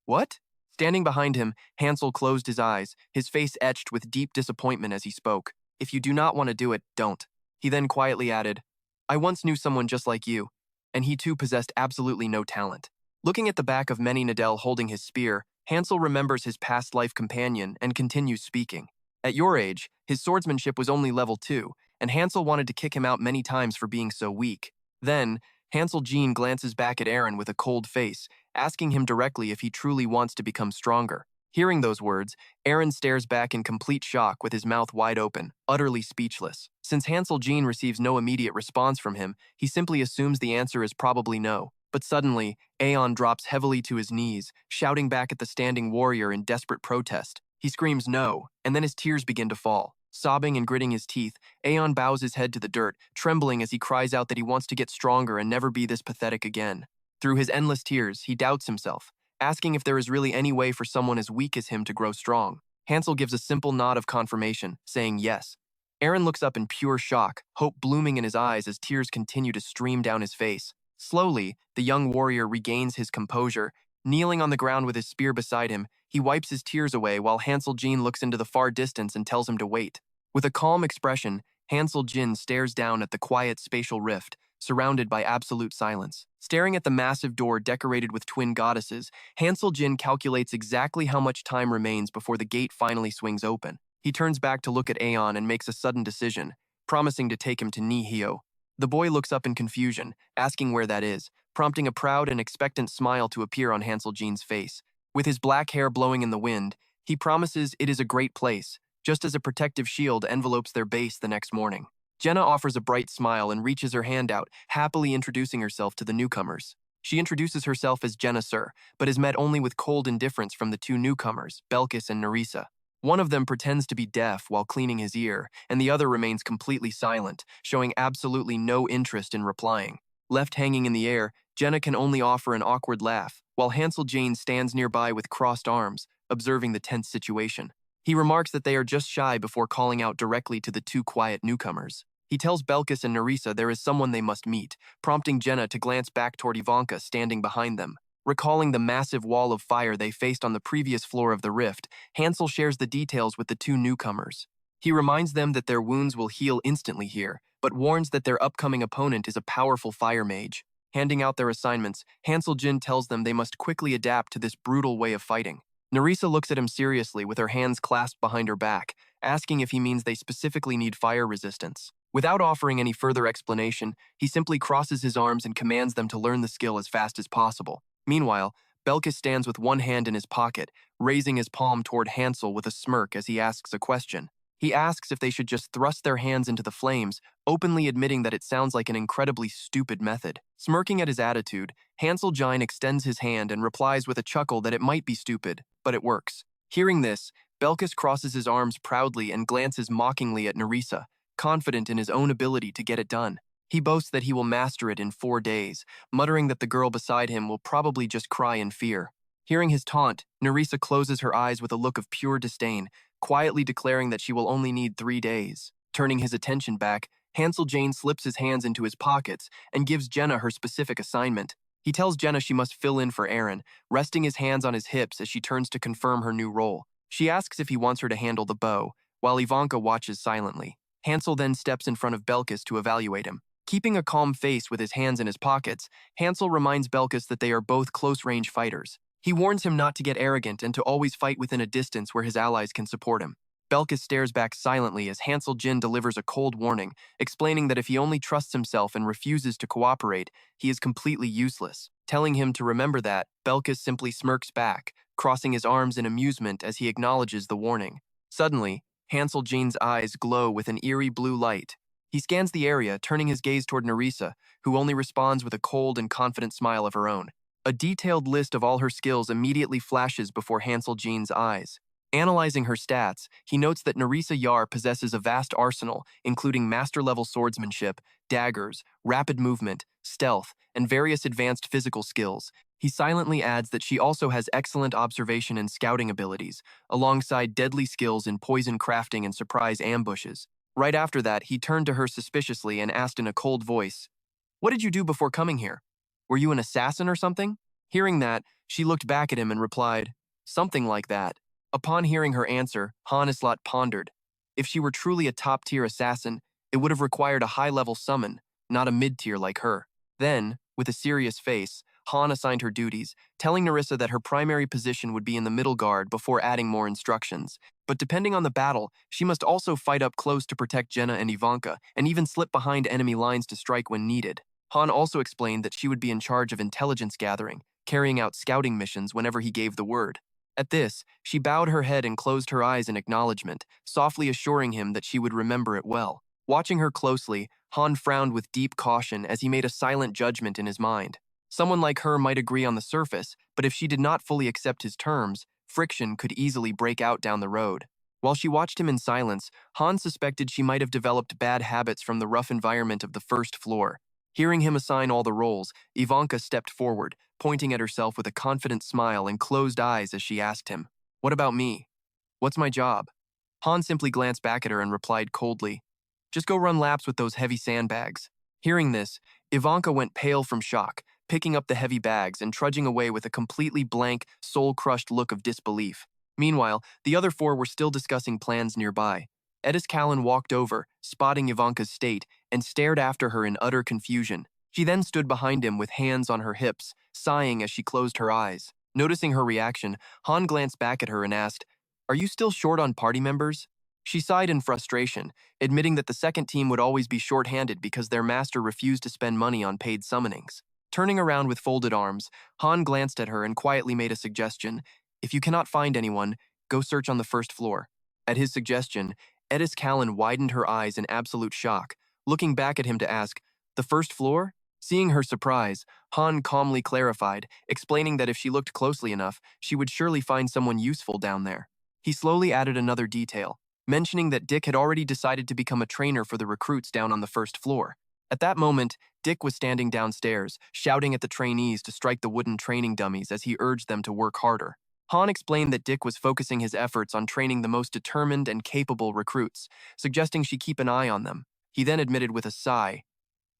What? Standing behind him, Hansel closed his eyes, his face etched with deep disappointment as he spoke. If you do not want to do it, don't. He then quietly added, I once knew someone just like you, and he too possessed absolutely no talent. Looking at the back of Many Nadel holding his spear, Hansel remembers his past life companion and continues speaking. At your age, his swordsmanship was only level 2, and Hansel wanted to kick him out many times for being so weak. Then, Hansel Jean glances back at Aaron with a cold face, asking him directly if he truly wants to become stronger. Hearing those words, Aaron stares back in complete shock with his mouth wide open, utterly speechless. Since Hansel Jean receives no immediate response from him, he simply assumes the answer is probably no. But suddenly, Aeon drops heavily to his knees, shouting back at the standing warrior in desperate protest. He screams no, and then his tears begin to fall. Sobbing and gritting his teeth, Aeon bows his head to the dirt, trembling as he cries out that he wants to get stronger and never be this pathetic again. Through his endless tears, he doubts himself, asking if there is really any way for someone as weak as him to grow strong. Hansel gives a simple nod of confirmation, saying yes. Aaron looks up in pure shock, hope blooming in his eyes as tears continue to stream down his face. Slowly, the young warrior regains his composure. Kneeling on the ground with his spear beside him, he wipes his tears away while Hansel Jean looks into the far distance and tells him to wait. With a calm expression, Hansel Jin stares down at the quiet spatial rift, surrounded by absolute silence. Staring at the massive door decorated with twin goddesses, Hansel Jin calculates exactly how much time remains before the gate finally swings open. He turns back to look at Aeon and makes a sudden decision, promising to take him to Nihio. The boy looks up in confusion, asking where that is, prompting a proud and expectant smile to appear on Hansel Jean's face. With his black hair blowing in the wind, he promises it is a great place, just as a protective shield envelopes their base the next morning. Jenna offers a bright smile and reaches her hand out, happily introducing herself to the newcomers. She introduces herself as Jenna Sir, but is met only with cold indifference from the two newcomers, Belkis and Nerissa. One of them pretends to be deaf while cleaning his ear, and the other remains completely silent, showing absolutely no interest in replying. Left hanging in the air, Jenna can only offer an awkward laugh, while Hansel Jane stands nearby with crossed arms, observing the tense situation. He remarks that they are just shy before calling out directly to the two quiet newcomers. He tells Belkis and Nerissa there is someone they must meet, prompting Jenna to glance back toward Ivanka standing behind them. Recalling the massive wall of fire they faced on the previous floor of the rift, Hansel shares the details with the two newcomers. He reminds them that their wounds will heal instantly here, but warns that their upcoming opponent is a powerful fire mage. Handing out their assignments, Hansel Jin tells them they must quickly adapt to this brutal way of fighting. Nerissa looks at him seriously with her hands clasped behind her back, asking if he means they specifically need fire resistance. Without offering any further explanation, he simply crosses his arms and commands them to learn the skill as fast as possible. Meanwhile, Belkis stands with one hand in his pocket, raising his palm toward Hansel with a smirk as he asks a question. He asks if they should just thrust their hands into the flames, openly admitting that it sounds like an incredibly stupid method. Smirking at his attitude, Hansel Jine extends his hand and replies with a chuckle that it might be stupid, but it works. Hearing this, Belkis crosses his arms proudly and glances mockingly at Nerissa, confident in his own ability to get it done. He boasts that he will master it in 4 days, muttering that the girl beside him will probably just cry in fear. Hearing his taunt, Nerissa closes her eyes with a look of pure disdain, quietly declaring that she will only need 3 days. Turning his attention back, Hansel Jane slips his hands into his pockets and gives Jenna her specific assignment. He tells Jenna she must fill in for Aaron, resting his hands on his hips as she turns to confirm her new role. She asks if he wants her to handle the bow, while Ivanka watches silently. Hansel then steps in front of Belkis to evaluate him. Keeping a calm face with his hands in his pockets, Hansel reminds Belkis that they are both close-range fighters. He warns him not to get arrogant and to always fight within a distance where his allies can support him. Belkis stares back silently as Hansel Jin delivers a cold warning, explaining that if he only trusts himself and refuses to cooperate, he is completely useless. Telling him to remember that, Belkis simply smirks back, crossing his arms in amusement as he acknowledges the warning. Suddenly, Hansel Jin's eyes glow with an eerie blue light. He scans the area, turning his gaze toward Nerissa, who only responds with a cold and confident smile of her own. A detailed list of all her skills immediately flashes before Hansel Jean's eyes. Analyzing her stats, he notes that Nerissa Yar possesses a vast arsenal, including master-level swordsmanship, daggers, rapid movement, stealth, and various advanced physical skills. He silently adds that she also has excellent observation and scouting abilities, alongside deadly skills in poison crafting and surprise ambushes. Right after that, he turned to her suspiciously and asked in a cold voice, "What did you do before coming here? Were you an assassin or something?" Hearing that, she looked back at him and replied, "Something like that." Upon hearing her answer, Hanislot pondered. If she were truly a top-tier assassin, it would have required a high-level summon, not a mid-tier like her. Then, with a serious face, Han assigned her duties, telling Nerissa that her primary position would be in the middle guard before adding more instructions. But depending on the battle, she must also fight up close to protect Jenna and Ivanka, and even slip behind enemy lines to strike when needed. Han also explained that she would be in charge of intelligence gathering, carrying out scouting missions whenever he gave the word. At this, she bowed her head and closed her eyes in acknowledgement, softly assuring him that she would remember it well. Watching her closely, Han frowned with deep caution as he made a silent judgment in his mind. Someone like her might agree on the surface, but if she did not fully accept his terms, friction could easily break out down the road. While she watched him in silence, Han suspected she might have developed bad habits from the rough environment of the first floor. Hearing him assign all the roles, Ivanka stepped forward, pointing at herself with a confident smile and closed eyes as she asked him, "What about me? What's my job?" Han simply glanced back at her and replied coldly, "Just go run laps with those heavy sandbags." Hearing this, Ivanka went pale from shock, picking up the heavy bags and trudging away with a completely blank, soul-crushed look of disbelief. Meanwhile, the other four were still discussing plans nearby. Edis Callan walked over, spotting Ivanka's state, and stared after her in utter confusion. She then stood behind him with hands on her hips, sighing as she closed her eyes. Noticing her reaction, Han glanced back at her and asked, "Are you still short on party members?" She sighed in frustration, admitting that the second team would always be short-handed because their master refused to spend money on paid summonings. Turning around with folded arms, Han glanced at her and quietly made a suggestion. "If you cannot find anyone, go search on the first floor." At his suggestion, Edis Callan widened her eyes in absolute shock, looking back at him to ask, "The first floor?" Seeing her surprise, Han calmly clarified, explaining that if she looked closely enough, she would surely find someone useful down there. He slowly added another detail, mentioning that Dick had already decided to become a trainer for the recruits down on the first floor. At that moment, Dick was standing downstairs, shouting at the trainees to strike the wooden training dummies as he urged them to work harder. Han explained that Dick was focusing his efforts on training the most determined and capable recruits, suggesting she keep an eye on them. He then admitted with a sigh,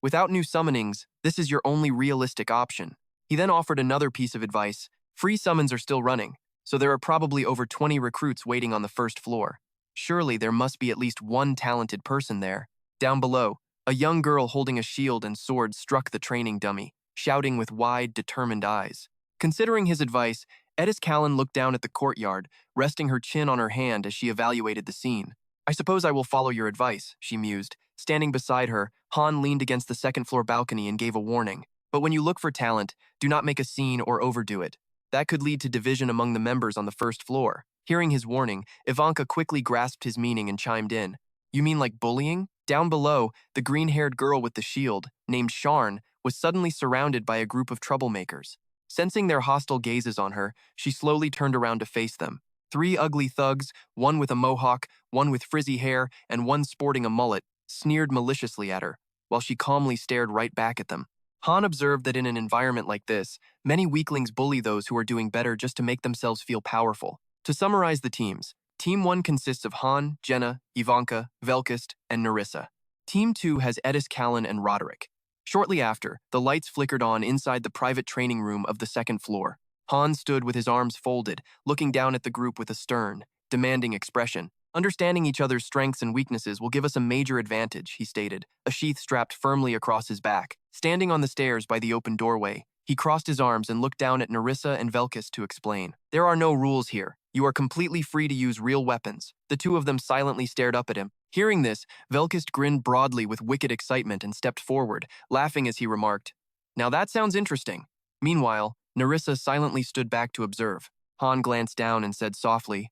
"Without new summonings, this is your only realistic option." He then offered another piece of advice. Free summons are still running, so there are probably over 20 recruits waiting on the first floor. Surely there must be at least one talented person there. Down below, a young girl holding a shield and sword struck the training dummy, shouting with wide, determined eyes. Considering his advice, Edis Callan looked down at the courtyard, resting her chin on her hand as she evaluated the scene. "I suppose I will follow your advice," she mused. Standing beside her, Han leaned against the second-floor balcony and gave a warning. "But when you look for talent, do not make a scene or overdo it. That could lead to division among the members on the first floor." Hearing his warning, Ivanka quickly grasped his meaning and chimed in. "You mean like bullying?" Down below, the green-haired girl with the shield, named Sharn, was suddenly surrounded by a group of troublemakers. Sensing their hostile gazes on her, she slowly turned around to face them. Three ugly thugs, one with a mohawk, one with frizzy hair, and one sporting a mullet, sneered maliciously at her, while she calmly stared right back at them. Han observed that in an environment like this, many weaklings bully those who are doing better just to make themselves feel powerful. To summarize the teams, Team 1 consists of Han, Jenna, Ivanka, Velkist, and Nerissa. Team 2 has Edis Callan and Roderick. Shortly after, the lights flickered on inside the private training room of the second floor. Han stood with his arms folded, looking down at the group with a stern, demanding expression. "Understanding each other's strengths and weaknesses will give us a major advantage," he stated, a sheath strapped firmly across his back. Standing on the stairs by the open doorway, he crossed his arms and looked down at Nerissa and Velkist to explain. "There are no rules here. You are completely free to use real weapons." The two of them silently stared up at him. Hearing this, Velkist grinned broadly with wicked excitement and stepped forward, laughing as he remarked, "Now that sounds interesting." Meanwhile, Nerissa silently stood back to observe. Han glanced down and said softly,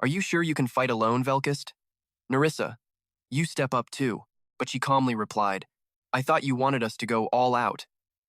"Are you sure you can fight alone, Velkist?" "Nerissa, you step up too." But she calmly replied, "I thought you wanted us to go all out."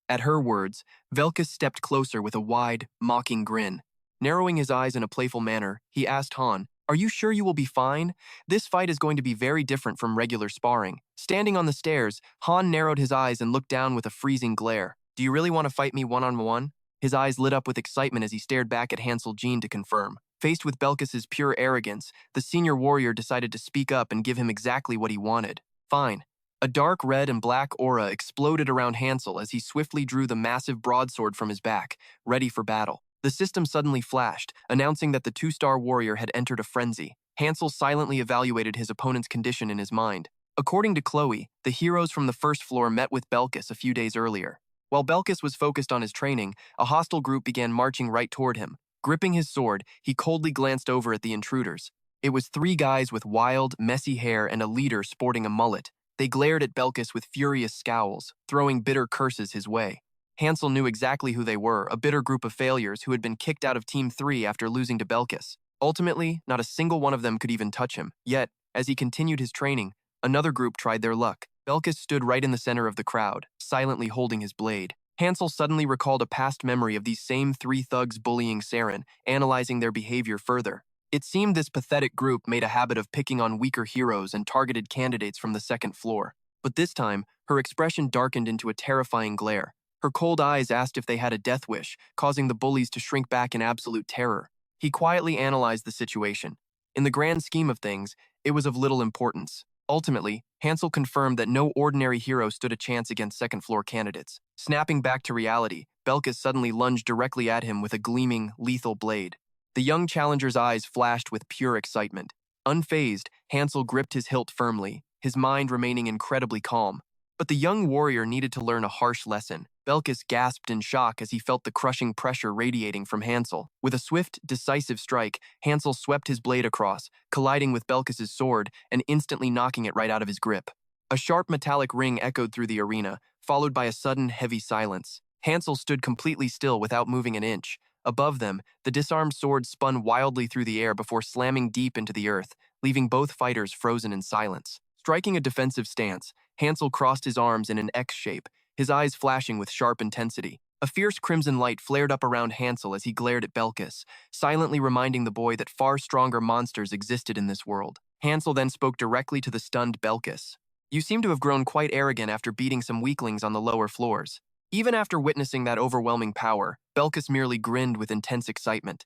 At her words, Velkist stepped closer with a wide, mocking grin. Narrowing his eyes in a playful manner, he asked Han, "Are you sure you will be fine? This fight is going to be very different from regular sparring." Standing on the stairs, Han narrowed his eyes and looked down with a freezing glare. "Do you really want to fight me one-on-one?" His eyes lit up with excitement as he stared back at Hansel Jean to confirm. Faced with Belkis's pure arrogance, the senior warrior decided to speak up and give him exactly what he wanted. Fine. A dark red and black aura exploded around Hansel as he swiftly drew the massive broadsword from his back, ready for battle. The system suddenly flashed, announcing that the two-star warrior had entered a frenzy. Hansel silently evaluated his opponent's condition in his mind. According to Chloe, the heroes from the first floor met with Belkis a few days earlier. While Belkis was focused on his training, a hostile group began marching right toward him. Gripping his sword, he coldly glanced over at the intruders. It was three guys with wild, messy hair and a leader sporting a mullet. They glared at Belkis with furious scowls, throwing bitter curses his way. Hansel knew exactly who they were, a bitter group of failures who had been kicked out of Team 3 after losing to Belkis. Ultimately, not a single one of them could even touch him. Yet, as he continued his training, another group tried their luck. Belkis stood right in the center of the crowd, silently holding his blade. Hansel suddenly recalled a past memory of these same three thugs bullying Saren, analyzing their behavior further. It seemed this pathetic group made a habit of picking on weaker heroes and targeted candidates from the second floor. But this time, her expression darkened into a terrifying glare. Her cold eyes asked if they had a death wish, causing the bullies to shrink back in absolute terror. He quietly analyzed the situation. In the grand scheme of things, it was of little importance. Ultimately, Hansel confirmed that no ordinary hero stood a chance against second-floor candidates. Snapping back to reality, Belkis suddenly lunged directly at him with a gleaming, lethal blade. The young challenger's eyes flashed with pure excitement. Unfazed, Hansel gripped his hilt firmly, his mind remaining incredibly calm. But the young warrior needed to learn a harsh lesson. Belkis gasped in shock as he felt the crushing pressure radiating from Hansel. With a swift, decisive strike, Hansel swept his blade across, colliding with Belkis's sword and instantly knocking it right out of his grip. A sharp metallic ring echoed through the arena, followed by a sudden, heavy silence. Hansel stood completely still without moving an inch. Above them, the disarmed sword spun wildly through the air before slamming deep into the earth, leaving both fighters frozen in silence. Striking a defensive stance, Hansel crossed his arms in an X shape, his eyes flashing with sharp intensity. A fierce crimson light flared up around Hansel as he glared at Belkis, silently reminding the boy that far stronger monsters existed in this world. Hansel then spoke directly to the stunned Belkis. "You seem to have grown quite arrogant after beating some weaklings on the lower floors." Even after witnessing that overwhelming power, Belkis merely grinned with intense excitement.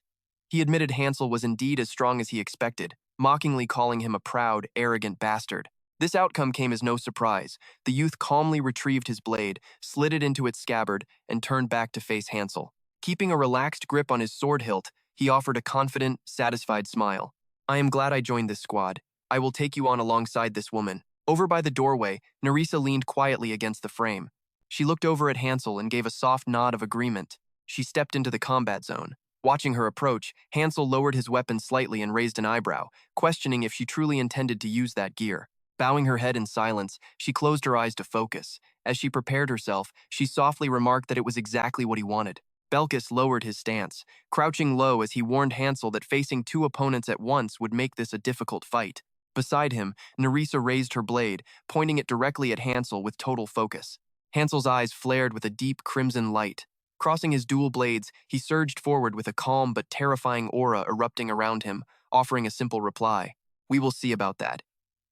He admitted Hansel was indeed as strong as he expected, mockingly calling him a proud, arrogant bastard. This outcome came as no surprise. The youth calmly retrieved his blade, slid it into its scabbard, and turned back to face Hansel. Keeping a relaxed grip on his sword hilt, he offered a confident, satisfied smile. "I am glad I joined this squad. I will take you on alongside this woman." Over by the doorway, Nerissa leaned quietly against the frame. She looked over at Hansel and gave a soft nod of agreement. She stepped into the combat zone. Watching her approach, Hansel lowered his weapon slightly and raised an eyebrow, questioning if she truly intended to use that gear. Bowing her head in silence, she closed her eyes to focus. As she prepared herself, she softly remarked that it was exactly what he wanted. Belkis lowered his stance, crouching low as he warned Hansel that facing two opponents at once would make this a difficult fight. Beside him, Nerissa raised her blade, pointing it directly at Hansel with total focus. Hansel's eyes flared with a deep crimson light. Crossing his dual blades, he surged forward with a calm but terrifying aura erupting around him, offering a simple reply. "We will see about that."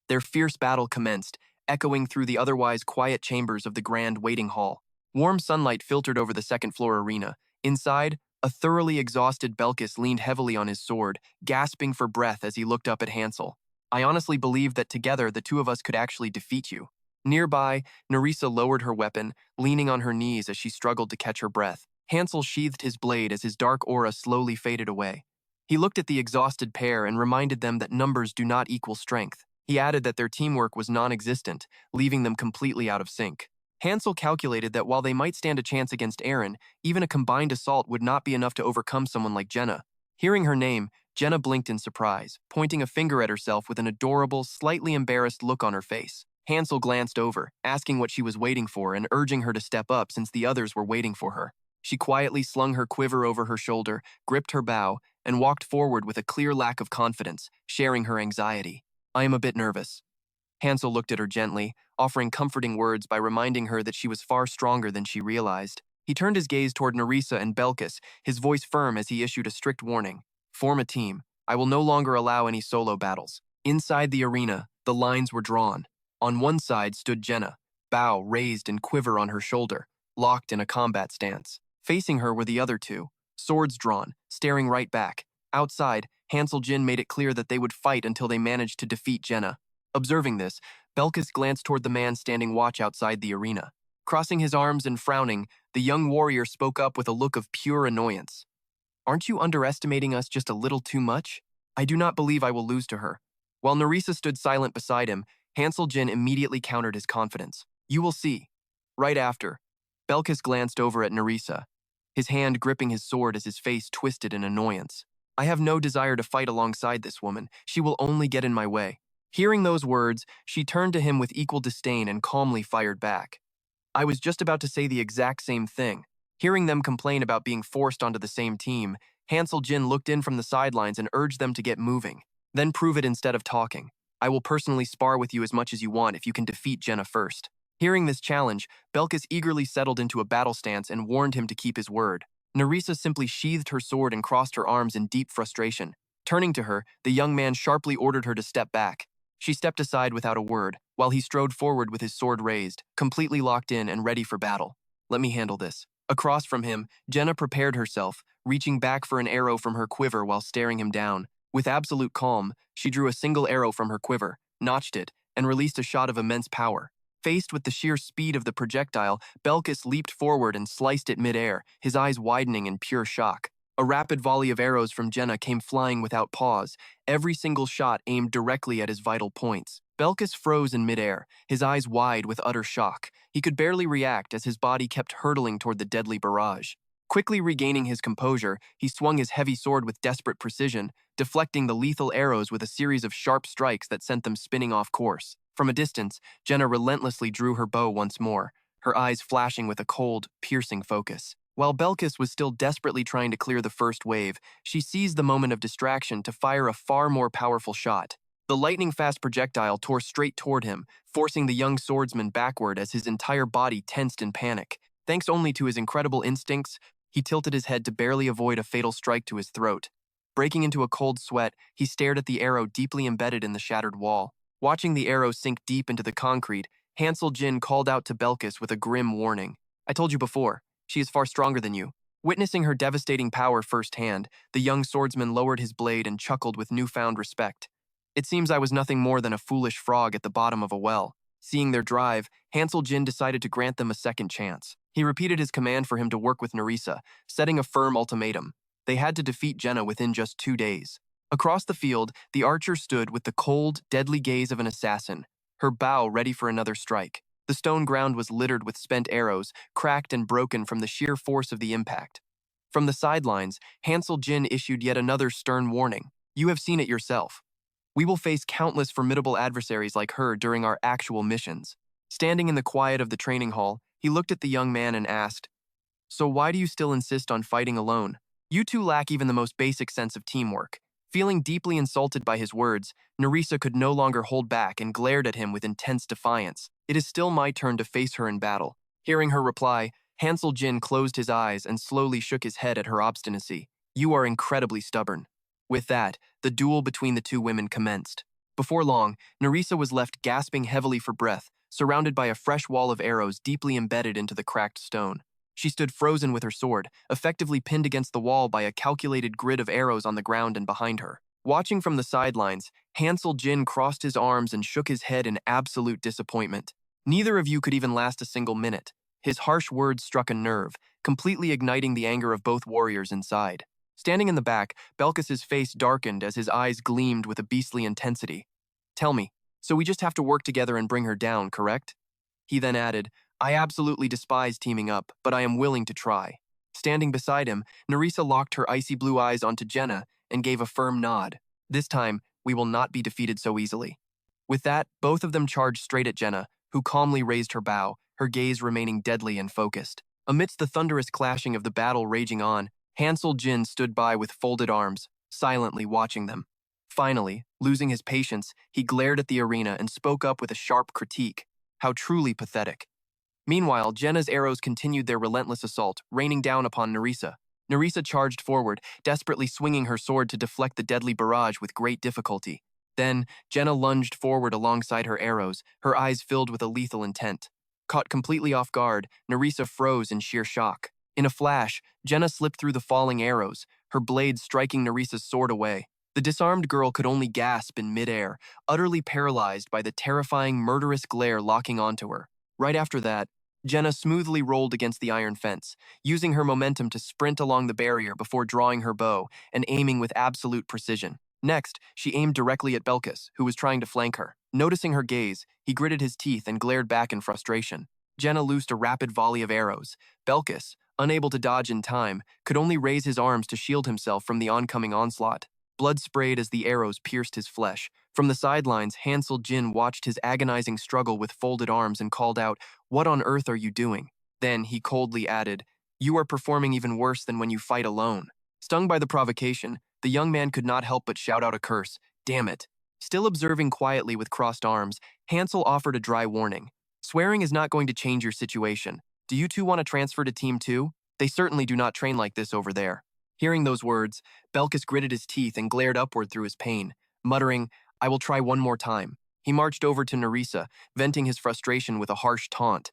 Their fierce battle commenced, echoing through the otherwise quiet chambers of the grand waiting hall. Warm sunlight filtered over the second-floor arena. Inside, a thoroughly exhausted Belkis leaned heavily on his sword, gasping for breath as he looked up at Hansel. "I honestly believed that together the two of us could actually defeat you." Nearby, Nerissa lowered her weapon, leaning on her knees as she struggled to catch her breath. Hansel sheathed his blade as his dark aura slowly faded away. He looked at the exhausted pair and reminded them that numbers do not equal strength. He added that their teamwork was non-existent, leaving them completely out of sync. Hansel calculated that while they might stand a chance against Aaron, even a combined assault would not be enough to overcome someone like Jenna. Hearing her name, Jenna blinked in surprise, pointing a finger at herself with an adorable, slightly embarrassed look on her face. Hansel glanced over, asking what she was waiting for and urging her to step up since the others were waiting for her. She quietly slung her quiver over her shoulder, gripped her bow, and walked forward with a clear lack of confidence, sharing her anxiety. "I am a bit nervous." Hansel looked at her gently, offering comforting words by reminding her that she was far stronger than she realized. He turned his gaze toward Nerissa and Belkis, his voice firm as he issued a strict warning. "Form a team. I will no longer allow any solo battles." Inside the arena, the lines were drawn. On one side stood Jenna, bow raised and quiver on her shoulder, locked in a combat stance. Facing her were the other two, swords drawn, staring right back. Outside, Hansel Jin made it clear that they would fight until they managed to defeat Jenna. Observing this, Belkis glanced toward the man standing watch outside the arena. Crossing his arms and frowning, the young warrior spoke up with a look of pure annoyance. Aren't you underestimating us just a little too much? I do not believe I will lose to her. While Nerissa stood silent beside him, Hansel Jin immediately countered his confidence. You will see. Right after, Belkis glanced over at Nerissa, his hand gripping his sword as his face twisted in annoyance. I have no desire to fight alongside this woman. She will only get in my way. Hearing those words, she turned to him with equal disdain and calmly fired back. I was just about to say the exact same thing. Hearing them complain about being forced onto the same team, Hansel Jin looked in from the sidelines and urged them to get moving. Then prove it instead of talking. I will personally spar with you as much as you want if you can defeat Jenna first. Hearing this challenge, Belkis eagerly settled into a battle stance and warned him to keep his word. Nerissa simply sheathed her sword and crossed her arms in deep frustration. Turning to her, the young man sharply ordered her to step back. She stepped aside without a word, while he strode forward with his sword raised, completely locked in and ready for battle. Let me handle this. Across from him, Jenna prepared herself, reaching back for an arrow from her quiver while staring him down. With absolute calm, she drew a single arrow from her quiver, notched it, and released a shot of immense power. Faced with the sheer speed of the projectile, Belkis leaped forward and sliced it mid-air, his eyes widening in pure shock. A rapid volley of arrows from Jenna came flying without pause, every single shot aimed directly at his vital points. Belkis froze in mid-air, his eyes wide with utter shock. He could barely react as his body kept hurtling toward the deadly barrage. Quickly regaining his composure, he swung his heavy sword with desperate precision, deflecting the lethal arrows with a series of sharp strikes that sent them spinning off course. From a distance, Jenna relentlessly drew her bow once more, her eyes flashing with a cold, piercing focus. While Belkis was still desperately trying to clear the first wave, she seized the moment of distraction to fire a far more powerful shot. The lightning-fast projectile tore straight toward him, forcing the young swordsman backward as his entire body tensed in panic. Thanks only to his incredible instincts, he tilted his head to barely avoid a fatal strike to his throat. Breaking into a cold sweat, he stared at the arrow deeply embedded in the shattered wall. Watching the arrow sink deep into the concrete, Hansel Jin called out to Belkis with a grim warning. I told you before, she is far stronger than you. Witnessing her devastating power firsthand, the young swordsman lowered his blade and chuckled with newfound respect. It seems I was nothing more than a foolish frog at the bottom of a well. Seeing their drive, Hansel Jin decided to grant them a second chance. He repeated his command for him to work with Nerissa, setting a firm ultimatum. They had to defeat Jenna within just 2 days. Across the field, the archer stood with the cold, deadly gaze of an assassin, her bow ready for another strike. The stone ground was littered with spent arrows, cracked and broken from the sheer force of the impact. From the sidelines, Hansel Jin issued yet another stern warning. You have seen it yourself. We will face countless formidable adversaries like her during our actual missions. Standing in the quiet of the training hall, he looked at the young man and asked, So why do you still insist on fighting alone? You two lack even the most basic sense of teamwork. Feeling deeply insulted by his words, Nerissa could no longer hold back and glared at him with intense defiance. It is still my turn to face her in battle. Hearing her reply, Hansel Jin closed his eyes and slowly shook his head at her obstinacy. You are incredibly stubborn. With that, the duel between the two women commenced. Before long, Nerissa was left gasping heavily for breath, surrounded by a fresh wall of arrows deeply embedded into the cracked stone. She stood frozen with her sword, effectively pinned against the wall by a calculated grid of arrows on the ground and behind her. Watching from the sidelines, Hansel Jin crossed his arms and shook his head in absolute disappointment. Neither of you could even last a single minute. His harsh words struck a nerve, completely igniting the anger of both warriors inside. Standing in the back, Belkis's face darkened as his eyes gleamed with a beastly intensity. Tell me, so we just have to work together and bring her down, correct? He then added, I absolutely despise teaming up, but I am willing to try. Standing beside him, Nerissa locked her icy blue eyes onto Jenna and gave a firm nod. This time, we will not be defeated so easily. With that, both of them charged straight at Jenna, who calmly raised her bow, her gaze remaining deadly and focused. Amidst the thunderous clashing of the battle raging on, Hansel Jin stood by with folded arms, silently watching them. Finally, losing his patience, he glared at the arena and spoke up with a sharp critique. How truly pathetic. Meanwhile, Jenna's arrows continued their relentless assault, raining down upon Nerissa. Nerissa charged forward, desperately swinging her sword to deflect the deadly barrage with great difficulty. Then, Jenna lunged forward alongside her arrows, her eyes filled with a lethal intent. Caught completely off guard, Nerissa froze in sheer shock. In a flash, Jenna slipped through the falling arrows, her blade striking Nerisa's sword away. The disarmed girl could only gasp in midair, utterly paralyzed by the terrifying, murderous glare locking onto her. Right after that, Jenna smoothly rolled against the iron fence, using her momentum to sprint along the barrier before drawing her bow and aiming with absolute precision. Next, she aimed directly at Belkis, who was trying to flank her. Noticing her gaze, he gritted his teeth and glared back in frustration. Jenna loosed a rapid volley of arrows. Belkis, unable to dodge in time, could only raise his arms to shield himself from the oncoming onslaught. Blood sprayed as the arrows pierced his flesh. From the sidelines, Hansel Jin watched his agonizing struggle with folded arms and called out, "What on earth are you doing?" Then he coldly added, "You are performing even worse than when you fight alone." Stung by the provocation, the young man could not help but shout out a curse. Damn it. Still observing quietly with crossed arms, Hansel offered a dry warning. "Swearing is not going to change your situation. Do you two want to transfer to Team 2? They certainly do not train like this over there." Hearing those words, Belkis gritted his teeth and glared upward through his pain, muttering, "I will try one more time." He marched over to Nerissa, venting his frustration with a harsh taunt.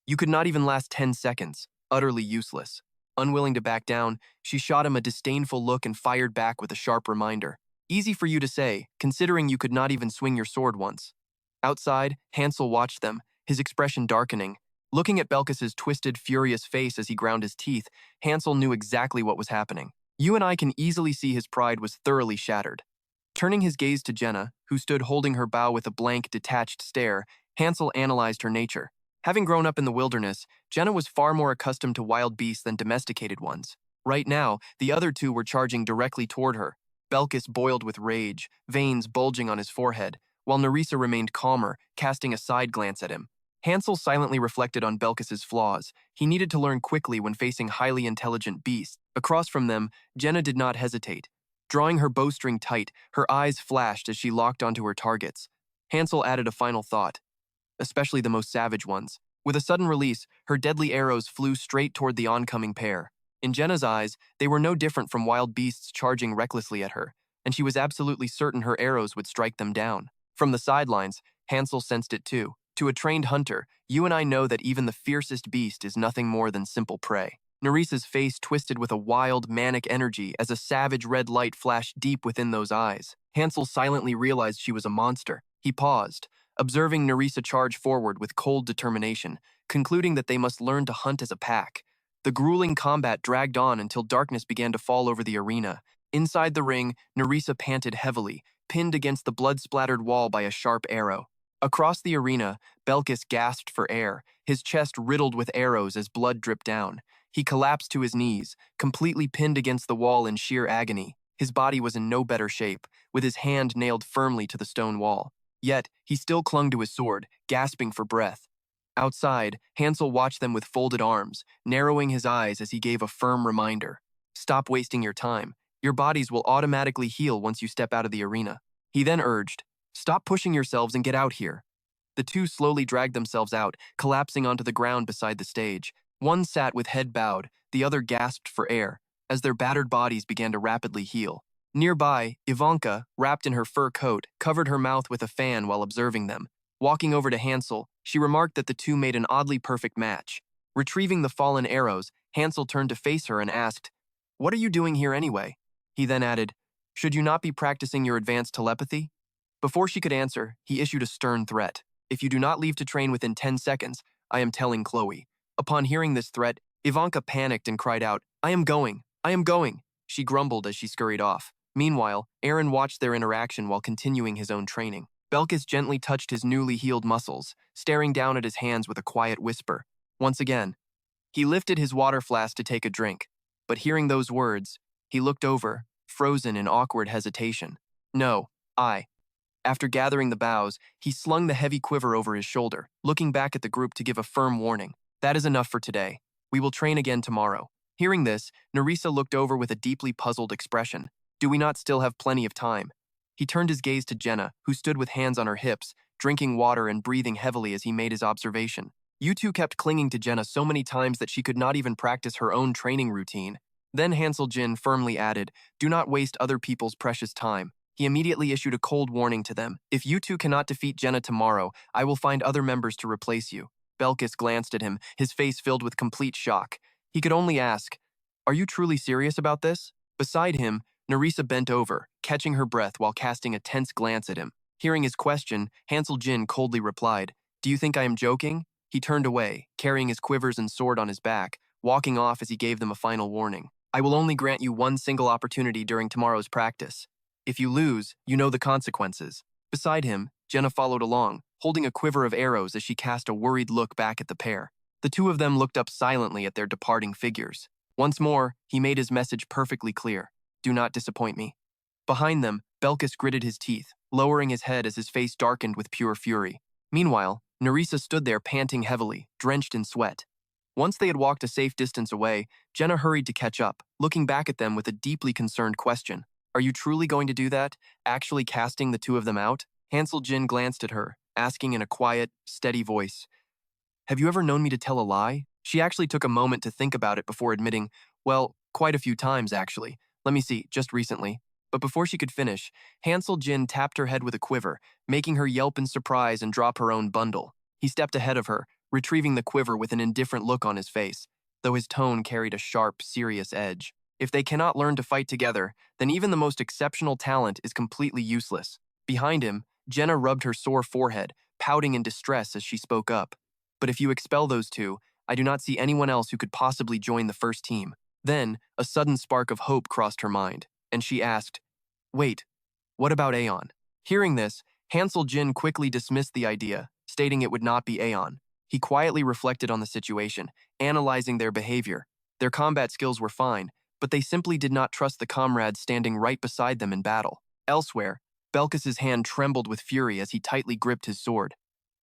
"You could not even last 10 seconds. Utterly useless." Unwilling to back down, she shot him a disdainful look and fired back with a sharp reminder. "Easy for you to say, considering you could not even swing your sword once." Outside, Hansel watched them, his expression darkening. Looking at Belkis's twisted, furious face as he ground his teeth, Hansel knew exactly what was happening. You and I can easily see his pride was thoroughly shattered. Turning his gaze to Jenna, who stood holding her bow with a blank, detached stare, Hansel analyzed her nature. Having grown up in the wilderness, Jenna was far more accustomed to wild beasts than domesticated ones. Right now, the other two were charging directly toward her. Belkis boiled with rage, veins bulging on his forehead, while Nerissa remained calmer, casting a side glance at him. Hansel silently reflected on Belkis's flaws. He needed to learn quickly when facing highly intelligent beasts. Across from them, Jenna did not hesitate. Drawing her bowstring tight, her eyes flashed as she locked onto her targets. Hansel added a final thought, especially the most savage ones. With a sudden release, her deadly arrows flew straight toward the oncoming pair. In Jenna's eyes, they were no different from wild beasts charging recklessly at her, and she was absolutely certain her arrows would strike them down. From the sidelines, Hansel sensed it too. To a trained hunter, you and I know that even the fiercest beast is nothing more than simple prey. Nerissa's face twisted with a wild, manic energy as a savage red light flashed deep within those eyes. Hansel silently realized she was a monster. He paused, observing Nerissa charge forward with cold determination, concluding that they must learn to hunt as a pack. The grueling combat dragged on until darkness began to fall over the arena. Inside the ring, Nerissa panted heavily, pinned against the blood-splattered wall by a sharp arrow. Across the arena, Belkis gasped for air, his chest riddled with arrows as blood dripped down. He collapsed to his knees, completely pinned against the wall in sheer agony. His body was in no better shape, with his hand nailed firmly to the stone wall. Yet, he still clung to his sword, gasping for breath. Outside, Hansel watched them with folded arms, narrowing his eyes as he gave a firm reminder. "Stop wasting your time. Your bodies will automatically heal once you step out of the arena." He then urged, "Stop pushing yourselves and get out here." The two slowly dragged themselves out, collapsing onto the ground beside the stage. One sat with head bowed, the other gasped for air, as their battered bodies began to rapidly heal. Nearby, Ivanka, wrapped in her fur coat, covered her mouth with a fan while observing them. Walking over to Hansel, she remarked that the two made an oddly perfect match. Retrieving the fallen arrows, Hansel turned to face her and asked, "What are you doing here anyway?" He then added, "Should you not be practicing your advanced telepathy?" Before she could answer, he issued a stern threat. "If you do not leave to train within 10 seconds, I am telling Chloe." Upon hearing this threat, Ivanka panicked and cried out, "I am going! I am going!" She grumbled as she scurried off. Meanwhile, Aaron watched their interaction while continuing his own training. Belkis gently touched his newly healed muscles, staring down at his hands with a quiet whisper. Once again, he lifted his water flask to take a drink, but hearing those words, he looked over, frozen in awkward hesitation. "No, I." After gathering the boughs, he slung the heavy quiver over his shoulder, looking back at the group to give a firm warning. "That is enough for today. We will train again tomorrow." Hearing this, Nerissa looked over with a deeply puzzled expression. "Do we not still have plenty of time?" He turned his gaze to Jenna, who stood with hands on her hips, drinking water and breathing heavily as he made his observation. You two kept clinging to Jenna so many times that she could not even practice her own training routine. Then Hansel Jin firmly added, "Do not waste other people's precious time." He immediately issued a cold warning to them. "If you two cannot defeat Jenna tomorrow, I will find other members to replace you." Belkis glanced at him, his face filled with complete shock. He could only ask, "Are you truly serious about this?" Beside him, Nerissa bent over, catching her breath while casting a tense glance at him. Hearing his question, Hansel Jin coldly replied, "Do you think I am joking?" He turned away, carrying his quivers and sword on his back, walking off as he gave them a final warning. "I will only grant you one single opportunity during tomorrow's practice. If you lose, you know the consequences." Beside him, Jenna followed along, holding a quiver of arrows as she cast a worried look back at the pair. The two of them looked up silently at their departing figures. Once more, he made his message perfectly clear. "Do not disappoint me." Behind them, Belkis gritted his teeth, lowering his head as his face darkened with pure fury. Meanwhile, Nerissa stood there panting heavily, drenched in sweat. Once they had walked a safe distance away, Jenna hurried to catch up, looking back at them with a deeply concerned question. "Are you truly going to do that? Actually casting the two of them out?" Hansel Jin glanced at her, asking in a quiet, steady voice, "Have you ever known me to tell a lie?" She actually took a moment to think about it before admitting, "Well, quite a few times, actually. Let me see, just recently." But before she could finish, Hansel Jin tapped her head with a quiver, making her yelp in surprise and drop her own bundle. He stepped ahead of her, retrieving the quiver with an indifferent look on his face, though his tone carried a sharp, serious edge. If they cannot learn to fight together, then even the most exceptional talent is completely useless. Behind him, Jenna rubbed her sore forehead, pouting in distress as she spoke up. "But if you expel those two, I do not see anyone else who could possibly join the first team." Then, a sudden spark of hope crossed her mind, and she asked, "Wait, what about Aeon?" Hearing this, Hansel Jin quickly dismissed the idea, stating it would not be Aeon. He quietly reflected on the situation, analyzing their behavior. Their combat skills were fine, but they simply did not trust the comrades standing right beside them in battle. Elsewhere, Belkis's hand trembled with fury as he tightly gripped his sword.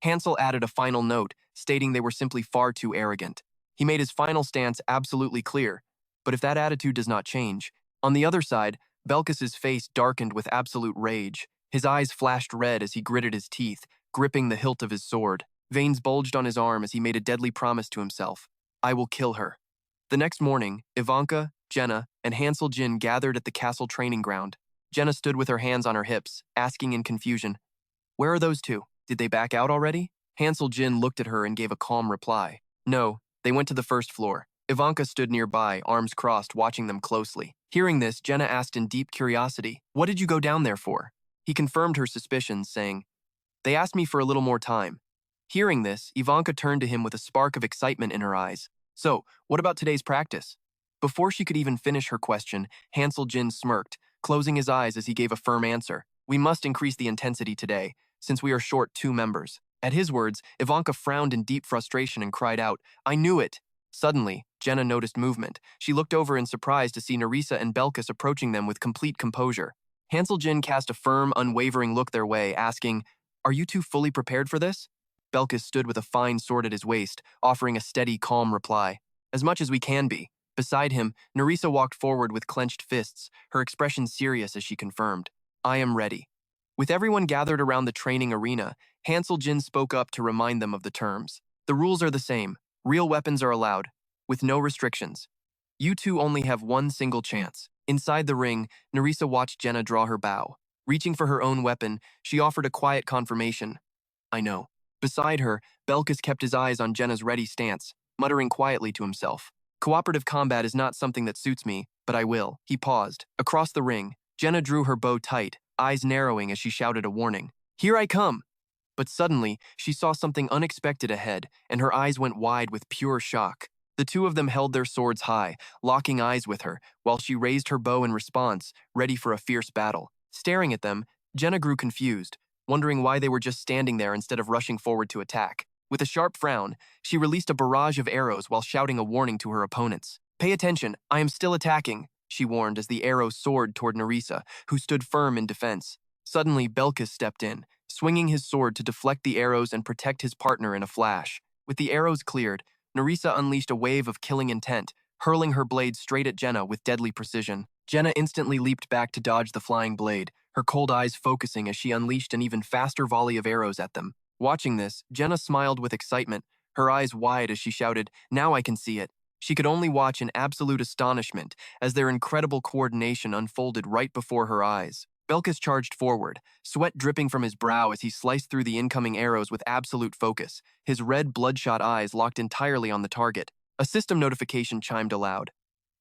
Hansel added a final note, stating they were simply far too arrogant. He made his final stance absolutely clear, but if that attitude does not change. On the other side, Belkis's face darkened with absolute rage. His eyes flashed red as he gritted his teeth, gripping the hilt of his sword. Veins bulged on his arm as he made a deadly promise to himself. "I will kill her." The next morning, Ivanka, Jenna, and Hansel Jin gathered at the castle training ground. Jenna stood with her hands on her hips, asking in confusion, "Where are those two? Did they back out already?" Hansel Jin looked at her and gave a calm reply. "No, they went to the first floor." Ivanka stood nearby, arms crossed, watching them closely. Hearing this, Jenna asked in deep curiosity, "What did you go down there for?" He confirmed her suspicions, saying, "They asked me for a little more time." Hearing this, Ivanka turned to him with a spark of excitement in her eyes. "So, what about today's practice?" Before she could even finish her question, Hansel Jin smirked, closing his eyes as he gave a firm answer. "We must increase the intensity today, since we are short 2 members." At his words, Ivanka frowned in deep frustration and cried out, "I knew it!" Suddenly, Jenna noticed movement. She looked over in surprise to see Nerissa and Belkis approaching them with complete composure. Hansel Jin cast a firm, unwavering look their way, asking, "Are you two fully prepared for this?" Belkis stood with a fine sword at his waist, offering a steady, calm reply. "As much as we can be." Beside him, Nerissa walked forward with clenched fists, her expression serious as she confirmed, "I am ready." With everyone gathered around the training arena, Hansel Jin spoke up to remind them of the terms. "The rules are the same. Real weapons are allowed, with no restrictions. You two only have one single chance." Inside the ring, Nerissa watched Jenna draw her bow. Reaching for her own weapon, she offered a quiet confirmation, "I know." Beside her, Belkis kept his eyes on Jenna's ready stance, muttering quietly to himself, "Cooperative combat is not something that suits me, but I will." He paused. Across the ring, Jenna drew her bow tight, eyes narrowing as she shouted a warning, "Here I come!" But suddenly, she saw something unexpected ahead, and her eyes went wide with pure shock. The two of them held their swords high, locking eyes with her, while she raised her bow in response, ready for a fierce battle. Staring at them, Jenna grew confused, wondering why they were just standing there instead of rushing forward to attack. With a sharp frown, she released a barrage of arrows while shouting a warning to her opponents. "Pay attention, I am still attacking," she warned as the arrow soared toward Nerissa, who stood firm in defense. Suddenly, Belkis stepped in, swinging his sword to deflect the arrows and protect his partner in a flash. With the arrows cleared, Nerissa unleashed a wave of killing intent, hurling her blade straight at Jenna with deadly precision. Jenna instantly leaped back to dodge the flying blade, her cold eyes focusing as she unleashed an even faster volley of arrows at them. Watching this, Jenna smiled with excitement, her eyes wide as she shouted, "Now I can see it." She could only watch in absolute astonishment as their incredible coordination unfolded right before her eyes. Belkis charged forward, sweat dripping from his brow as he sliced through the incoming arrows with absolute focus, his red, bloodshot eyes locked entirely on the target. A system notification chimed aloud.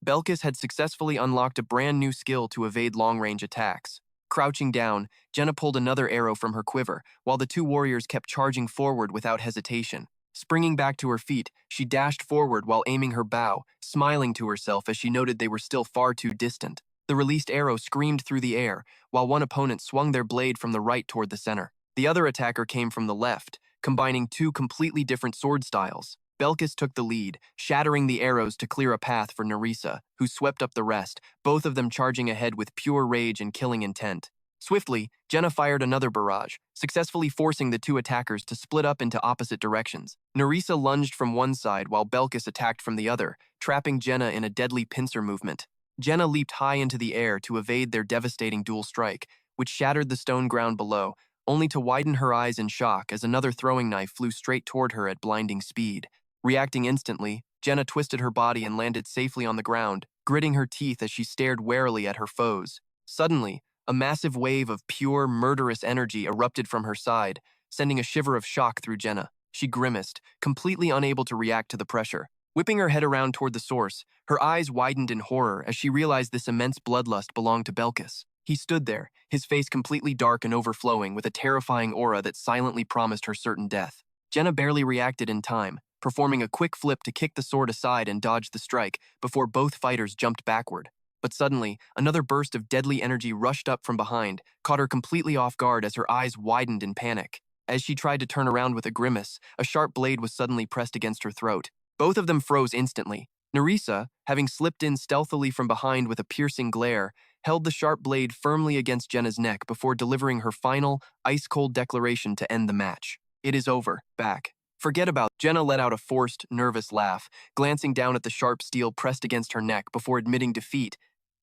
Belkis had successfully unlocked a brand new skill to evade long-range attacks. Crouching down, Jenna pulled another arrow from her quiver, while the two warriors kept charging forward without hesitation. Springing back to her feet, she dashed forward while aiming her bow, smiling to herself as she noted they were still far too distant. The released arrow screamed through the air, while one opponent swung their blade from the right toward the center. The other attacker came from the left, combining two completely different sword styles. Belkis took the lead, shattering the arrows to clear a path for Nerissa, who swept up the rest, both of them charging ahead with pure rage and killing intent. Swiftly, Jenna fired another barrage, successfully forcing the two attackers to split up into opposite directions. Nerissa lunged from one side while Belkis attacked from the other, trapping Jenna in a deadly pincer movement. Jenna leaped high into the air to evade their devastating dual strike, which shattered the stone ground below, only to widen her eyes in shock as another throwing knife flew straight toward her at blinding speed. Reacting instantly, Jenna twisted her body and landed safely on the ground, gritting her teeth as she stared warily at her foes. Suddenly, a massive wave of pure, murderous energy erupted from her side, sending a shiver of shock through Jenna. She grimaced, completely unable to react to the pressure. Whipping her head around toward the source, her eyes widened in horror as she realized this immense bloodlust belonged to Belkis. He stood there, his face completely dark and overflowing with a terrifying aura that silently promised her certain death. Jenna barely reacted in time, performing a quick flip to kick the sword aside and dodge the strike before both fighters jumped backward. But suddenly, another burst of deadly energy rushed up from behind, caught her completely off guard as her eyes widened in panic. As she tried to turn around with a grimace, a sharp blade was suddenly pressed against her throat. Both of them froze instantly. Nerissa, having slipped in stealthily from behind with a piercing glare, held the sharp blade firmly against Jenna's neck before delivering her final, ice-cold declaration to end the match. "It is over. Back." "Forget about." Jenna let out a forced, nervous laugh, glancing down at the sharp steel pressed against her neck before admitting defeat.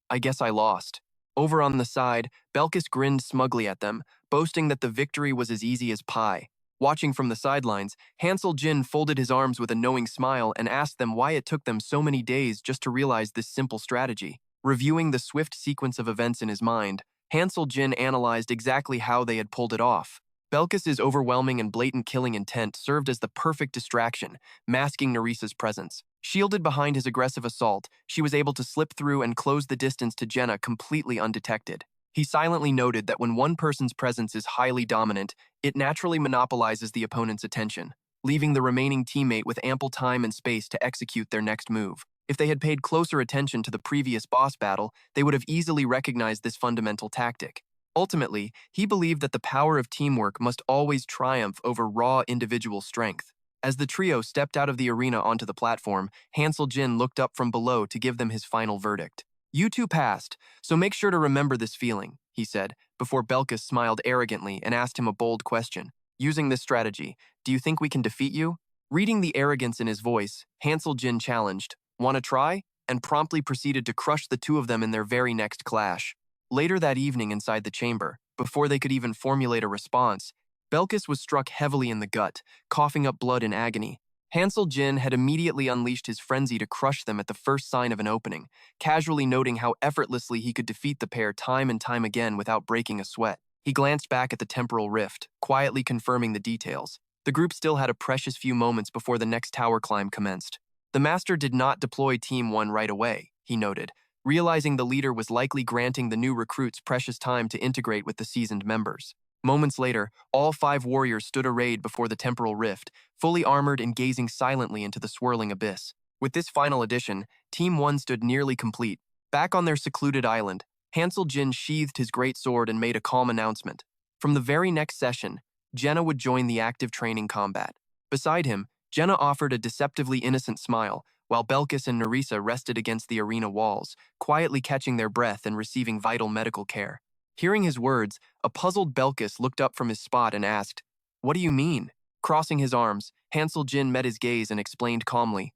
"I guess I lost." Over on the side, Belkis grinned smugly at them, boasting that the victory was as easy as pie. Watching from the sidelines, Hansel Jin folded his arms with a knowing smile and asked them why it took them so many days just to realize this simple strategy. Reviewing the swift sequence of events in his mind, Hansel Jin analyzed exactly how they had pulled it off. Belkis's overwhelming and blatant killing intent served as the perfect distraction, masking Nerissa's presence. Shielded behind his aggressive assault, she was able to slip through and close the distance to Jenna completely undetected. He silently noted that when one person's presence is highly dominant, it naturally monopolizes the opponent's attention, leaving the remaining teammate with ample time and space to execute their next move. If they had paid closer attention to the previous boss battle, they would have easily recognized this fundamental tactic. Ultimately, he believed that the power of teamwork must always triumph over raw individual strength. As the trio stepped out of the arena onto the platform, Hansel Jin looked up from below to give them his final verdict. "You two passed, so make sure to remember this feeling," he said, before Belkis smiled arrogantly and asked him a bold question. "Using this strategy, do you think we can defeat you?" Reading the arrogance in his voice, Hansel Jin challenged, "Want to try?" and promptly proceeded to crush the two of them in their very next clash. Later that evening inside the chamber, before they could even formulate a response, Belkis was struck heavily in the gut, coughing up blood in agony. Hansel Jin had immediately unleashed his frenzy to crush them at the first sign of an opening, casually noting how effortlessly he could defeat the pair time and time again without breaking a sweat. He glanced back at the temporal rift, quietly confirming the details. The group still had a precious few moments before the next tower climb commenced. The master did not deploy Team 1 right away, he noted, realizing the leader was likely granting the new recruits precious time to integrate with the seasoned members. Moments later, all 5 warriors stood arrayed before the temporal rift, fully armored and gazing silently into the swirling abyss. With this final addition, Team 1 stood nearly complete. Back on their secluded island, Hansel Jin sheathed his great sword and made a calm announcement. From the very next session, Jenna would join the active training combat. Beside him, Jenna offered a deceptively innocent smile, while Belkis and Nerissa rested against the arena walls, quietly catching their breath and receiving vital medical care. Hearing his words, a puzzled Belkis looked up from his spot and asked, "What do you mean?" Crossing his arms, Hansel Jin met his gaze and explained calmly,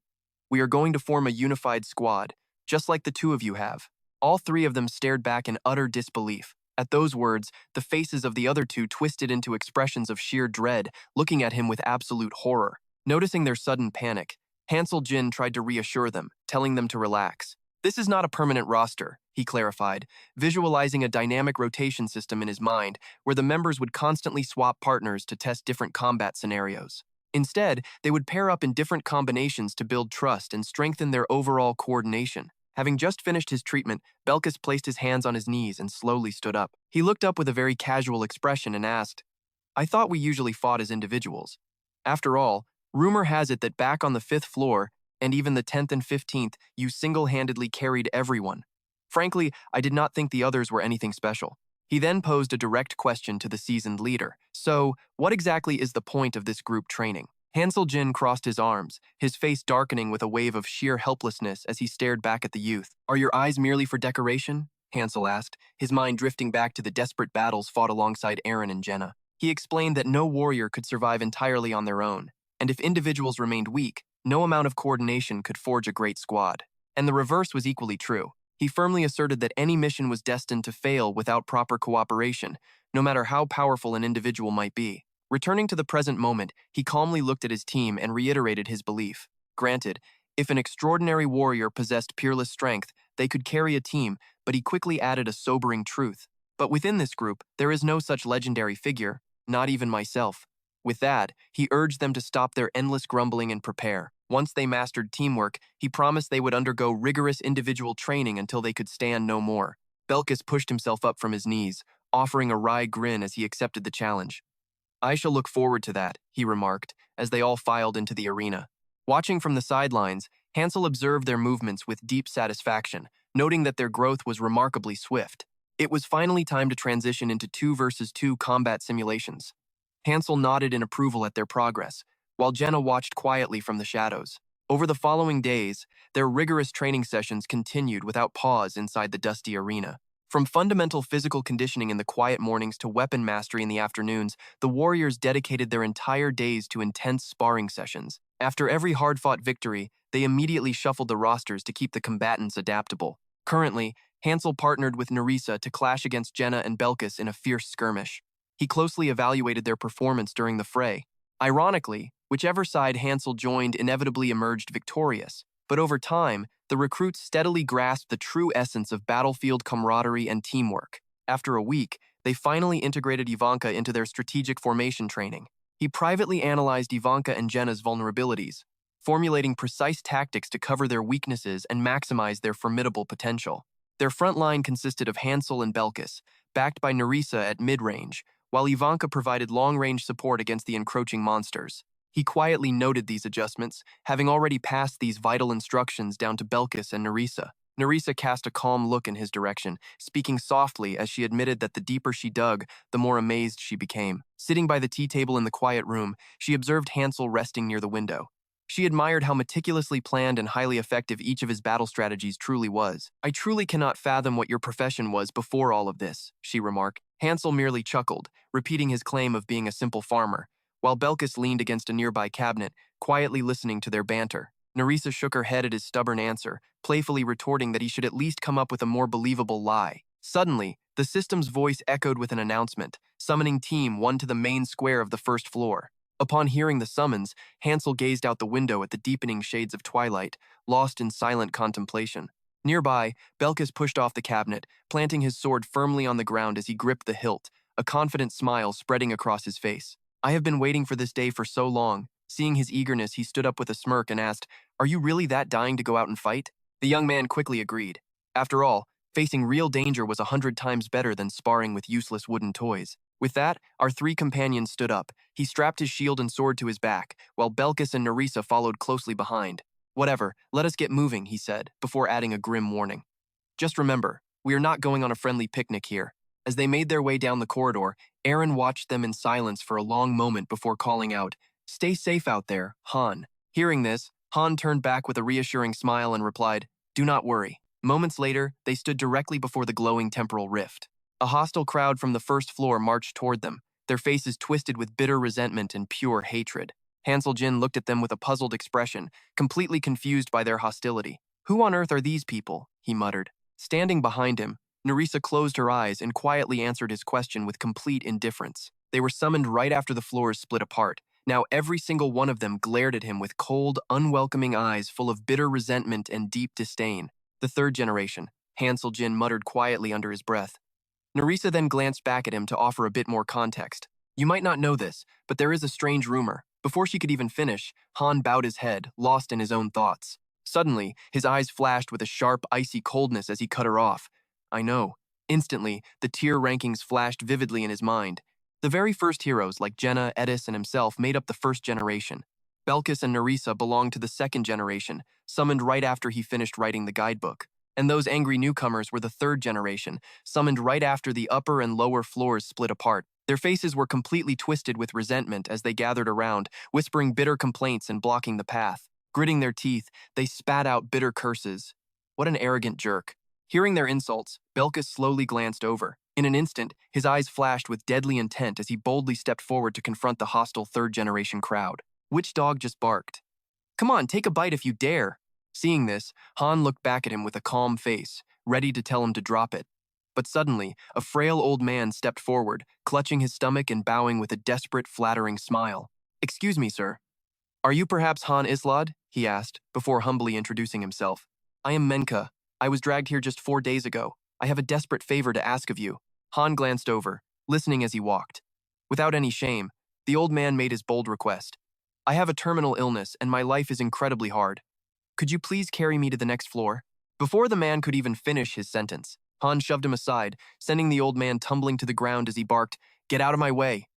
"We are going to form a unified squad, just like the two of you have." All 3 of them stared back in utter disbelief. At those words, the faces of the other 2 twisted into expressions of sheer dread, looking at him with absolute horror. Noticing their sudden panic, Hansel Jin tried to reassure them, telling them to relax. "This is not a permanent roster," he clarified, visualizing a dynamic rotation system in his mind where the members would constantly swap partners to test different combat scenarios. Instead, they would pair up in different combinations to build trust and strengthen their overall coordination. Having just finished his treatment, Belkis placed his hands on his knees and slowly stood up. He looked up with a very casual expression and asked, I thought we usually fought as individuals. After all, rumor has it that back on the 5th floor, and even the 10th and 15th, you single-handedly carried everyone. Frankly, I did not think the others were anything special. He then posed a direct question to the seasoned leader. So, what exactly is the point of this group training? Hansel Jin crossed his arms, his face darkening with a wave of sheer helplessness as he stared back at the youth. Are your eyes merely for decoration? Hansel asked, his mind drifting back to the desperate battles fought alongside Eren and Jenna. He explained that no warrior could survive entirely on their own, and if individuals remained weak, no amount of coordination could forge a great squad. And the reverse was equally true. He firmly asserted that any mission was destined to fail without proper cooperation, no matter how powerful an individual might be. Returning to the present moment, he calmly looked at his team and reiterated his belief. Granted, if an extraordinary warrior possessed peerless strength, they could carry a team, but he quickly added a sobering truth. But within this group, there is no such legendary figure, not even myself. With that, he urged them to stop their endless grumbling and prepare. Once they mastered teamwork, he promised they would undergo rigorous individual training until they could stand no more. Belkis pushed himself up from his knees, offering a wry grin as he accepted the challenge. I shall look forward to that, he remarked, as they all filed into the arena. Watching from the sidelines, Hansel observed their movements with deep satisfaction, noting that their growth was remarkably swift. It was finally time to transition into 2 versus 2 combat simulations. Hansel nodded in approval at their progress, while Jenna watched quietly from the shadows. Over the following days, their rigorous training sessions continued without pause inside the dusty arena. From fundamental physical conditioning in the quiet mornings to weapon mastery in the afternoons, the warriors dedicated their entire days to intense sparring sessions. After every hard-fought victory, they immediately shuffled the rosters to keep the combatants adaptable. Currently, Hansel partnered with Nerissa to clash against Jenna and Belkis in a fierce skirmish. He closely evaluated their performance during the fray. Ironically, whichever side Hansel joined inevitably emerged victorious, but over time, the recruits steadily grasped the true essence of battlefield camaraderie and teamwork. After a week, they finally integrated Ivanka into their strategic formation training. He privately analyzed Ivanka and Jenna's vulnerabilities, formulating precise tactics to cover their weaknesses and maximize their formidable potential. Their front line consisted of Hansel and Belkis, backed by Nerissa at mid-range, while Ivanka provided long-range support against the encroaching monsters. He quietly noted these adjustments, having already passed these vital instructions down to Belkis and Nerissa. Nerissa cast a calm look in his direction, speaking softly as she admitted that the deeper she dug, the more amazed she became. Sitting by the tea table in the quiet room, she observed Hansel resting near the window. She admired how meticulously planned and highly effective each of his battle strategies truly was. I truly cannot fathom what your profession was before all of this, she remarked. Hansel merely chuckled, repeating his claim of being a simple farmer, while Belkis leaned against a nearby cabinet, quietly listening to their banter. Nerissa shook her head at his stubborn answer, playfully retorting that he should at least come up with a more believable lie. Suddenly, the system's voice echoed with an announcement, summoning Team 1 to the main square of the 1st floor. Upon hearing the summons, Hansel gazed out the window at the deepening shades of twilight, lost in silent contemplation. Nearby, Belkis pushed off the cabinet, planting his sword firmly on the ground as he gripped the hilt, a confident smile spreading across his face. I have been waiting for this day for so long. Seeing his eagerness, he stood up with a smirk and asked, Are you really that dying to go out and fight? The young man quickly agreed. After all, facing real danger was 100 times better than sparring with useless wooden toys. With that, our 3 companions stood up. He strapped his shield and sword to his back, while Belkis and Nerissa followed closely behind. Whatever, let us get moving, he said, before adding a grim warning. Just remember, we are not going on a friendly picnic here. As they made their way down the corridor, Eren watched them in silence for a long moment before calling out, Stay safe out there, Han. Hearing this, Han turned back with a reassuring smile and replied, Do not worry. Moments later, they stood directly before the glowing temporal rift. A hostile crowd from the 1st floor marched toward them, their faces twisted with bitter resentment and pure hatred. Hansel Jin looked at them with a puzzled expression, completely confused by their hostility. Who on earth are these people? He muttered. Standing behind him, Nerissa closed her eyes and quietly answered his question with complete indifference. They were summoned right after the floors split apart. Now every single one of them glared at him with cold, unwelcoming eyes full of bitter resentment and deep disdain. The 3rd generation, Hansel Jin muttered quietly under his breath. Nerissa then glanced back at him to offer a bit more context. You might not know this, but there is a strange rumor. Before she could even finish, Han bowed his head, lost in his own thoughts. Suddenly, his eyes flashed with a sharp, icy coldness as he cut her off. I know. Instantly, the tier rankings flashed vividly in his mind. The very first heroes, like Jenna, Edis, and himself, made up the first generation. Belkis and Nerissa belonged to the second generation, summoned right after he finished writing the guidebook. And those angry newcomers were the third generation, summoned right after the upper and lower floors split apart. Their faces were completely twisted with resentment as they gathered around, whispering bitter complaints and blocking the path. Gritting their teeth, they spat out bitter curses. What an arrogant jerk. Hearing their insults, Belkis slowly glanced over. In an instant, his eyes flashed with deadly intent as he boldly stepped forward to confront the hostile third-generation crowd. Which dog just barked? Come on, take a bite if you dare. Seeing this, Han looked back at him with a calm face, ready to tell him to drop it. But suddenly, a frail old man stepped forward, clutching his stomach and bowing with a desperate, flattering smile. Excuse me, sir. Are you perhaps Han Islad? He asked, before humbly introducing himself. I am Menka. I was dragged here just 4 days ago. I have a desperate favor to ask of you. Han glanced over, listening as he walked. Without any shame, the old man made his bold request. I have a terminal illness and my life is incredibly hard. Could you please carry me to the next floor? Before the man could even finish his sentence, Han shoved him aside, sending the old man tumbling to the ground as he barked, Get out of my way!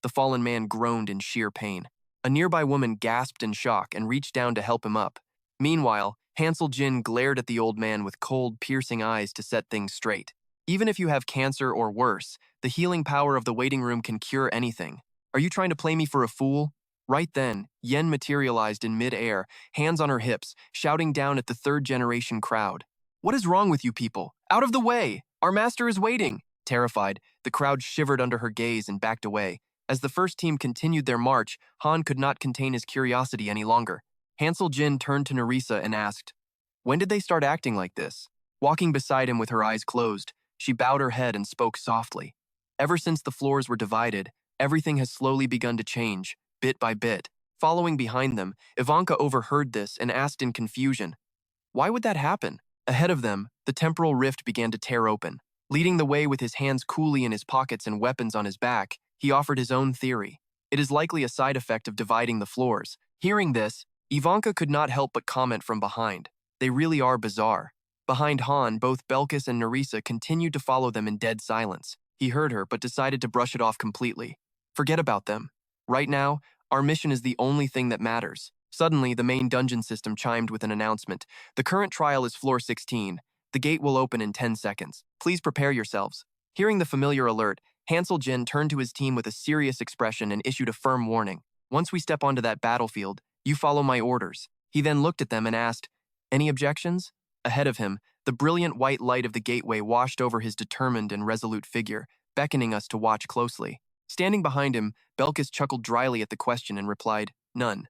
The fallen man groaned in sheer pain. A nearby woman gasped in shock and reached down to help him up. Meanwhile, Hansel Jin glared at the old man with cold, piercing eyes to set things straight. Even if you have cancer or worse, the healing power of the waiting room can cure anything. Are you trying to play me for a fool? Right then, Yen materialized in mid-air, hands on her hips, shouting down at the third-generation crowd. What is wrong with you people? Out of the way! Our master is waiting! Terrified, the crowd shivered under her gaze and backed away. As the first team continued their march, Han could not contain his curiosity any longer. Hansel Jin turned to Nerissa and asked, When did they start acting like this? Walking beside him with her eyes closed, she bowed her head and spoke softly. Ever since the floors were divided, everything has slowly begun to change, bit by bit. Following behind them, Ivanka overheard this and asked in confusion, Why would that happen? Ahead of them, the temporal rift began to tear open. Leading the way with his hands coolly in his pockets and weapons on his back, he offered his own theory. It is likely a side effect of dividing the floors. Hearing this, Ivanka could not help but comment from behind. They really are bizarre. Behind Han, both Belkis and Nerissa continued to follow them in dead silence. He heard her, but decided to brush it off completely. Forget about them. Right now, our mission is the only thing that matters. Suddenly, the main dungeon system chimed with an announcement. The current trial is floor 16. The gate will open in 10 seconds. Please prepare yourselves. Hearing the familiar alert, Hansel Jin turned to his team with a serious expression and issued a firm warning. Once we step onto that battlefield, you follow my orders. He then looked at them and asked, Any objections? Ahead of him, the brilliant white light of the gateway washed over his determined and resolute figure, beckoning us to watch closely. Standing behind him, Belkis chuckled dryly at the question and replied, None.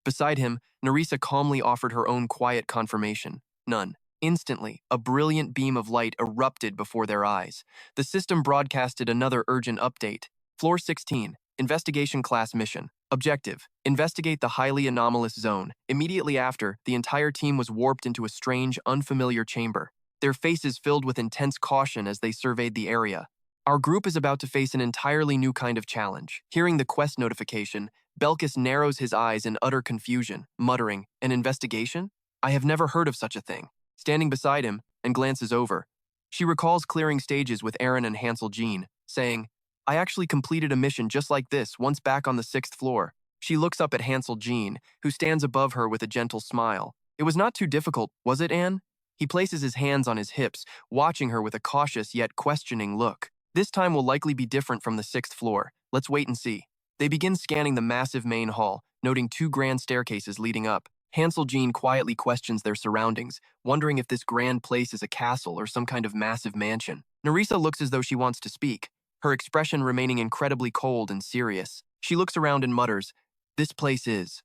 Beside him, Nerissa calmly offered her own quiet confirmation, None. Instantly, a brilliant beam of light erupted before their eyes. The system broadcasted another urgent update. Floor 16, Investigation Class Mission. Objective, investigate the highly anomalous zone. Immediately after, the entire team was warped into a strange, unfamiliar chamber. Their faces filled with intense caution as they surveyed the area. Our group is about to face an entirely new kind of challenge. Hearing the quest notification, Belkis narrows his eyes in utter confusion, muttering, An investigation? I have never heard of such a thing. Standing beside him, and glances over. She recalls clearing stages with Aaron and Hansel Jin, saying, I actually completed a mission just like this once back on the 6th floor. She looks up at Hansel Jin, who stands above her with a gentle smile. It was not too difficult, was it, Anne? He places his hands on his hips, watching her with a cautious yet questioning look. This time will likely be different from the 6th floor. Let's wait and see. They begin scanning the massive main hall, noting 2 grand staircases leading up. Hansel Jin quietly questions their surroundings, wondering if this grand place is a castle or some kind of massive mansion. Nerissa looks as though she wants to speak, her expression remaining incredibly cold and serious. She looks around and mutters, This place is,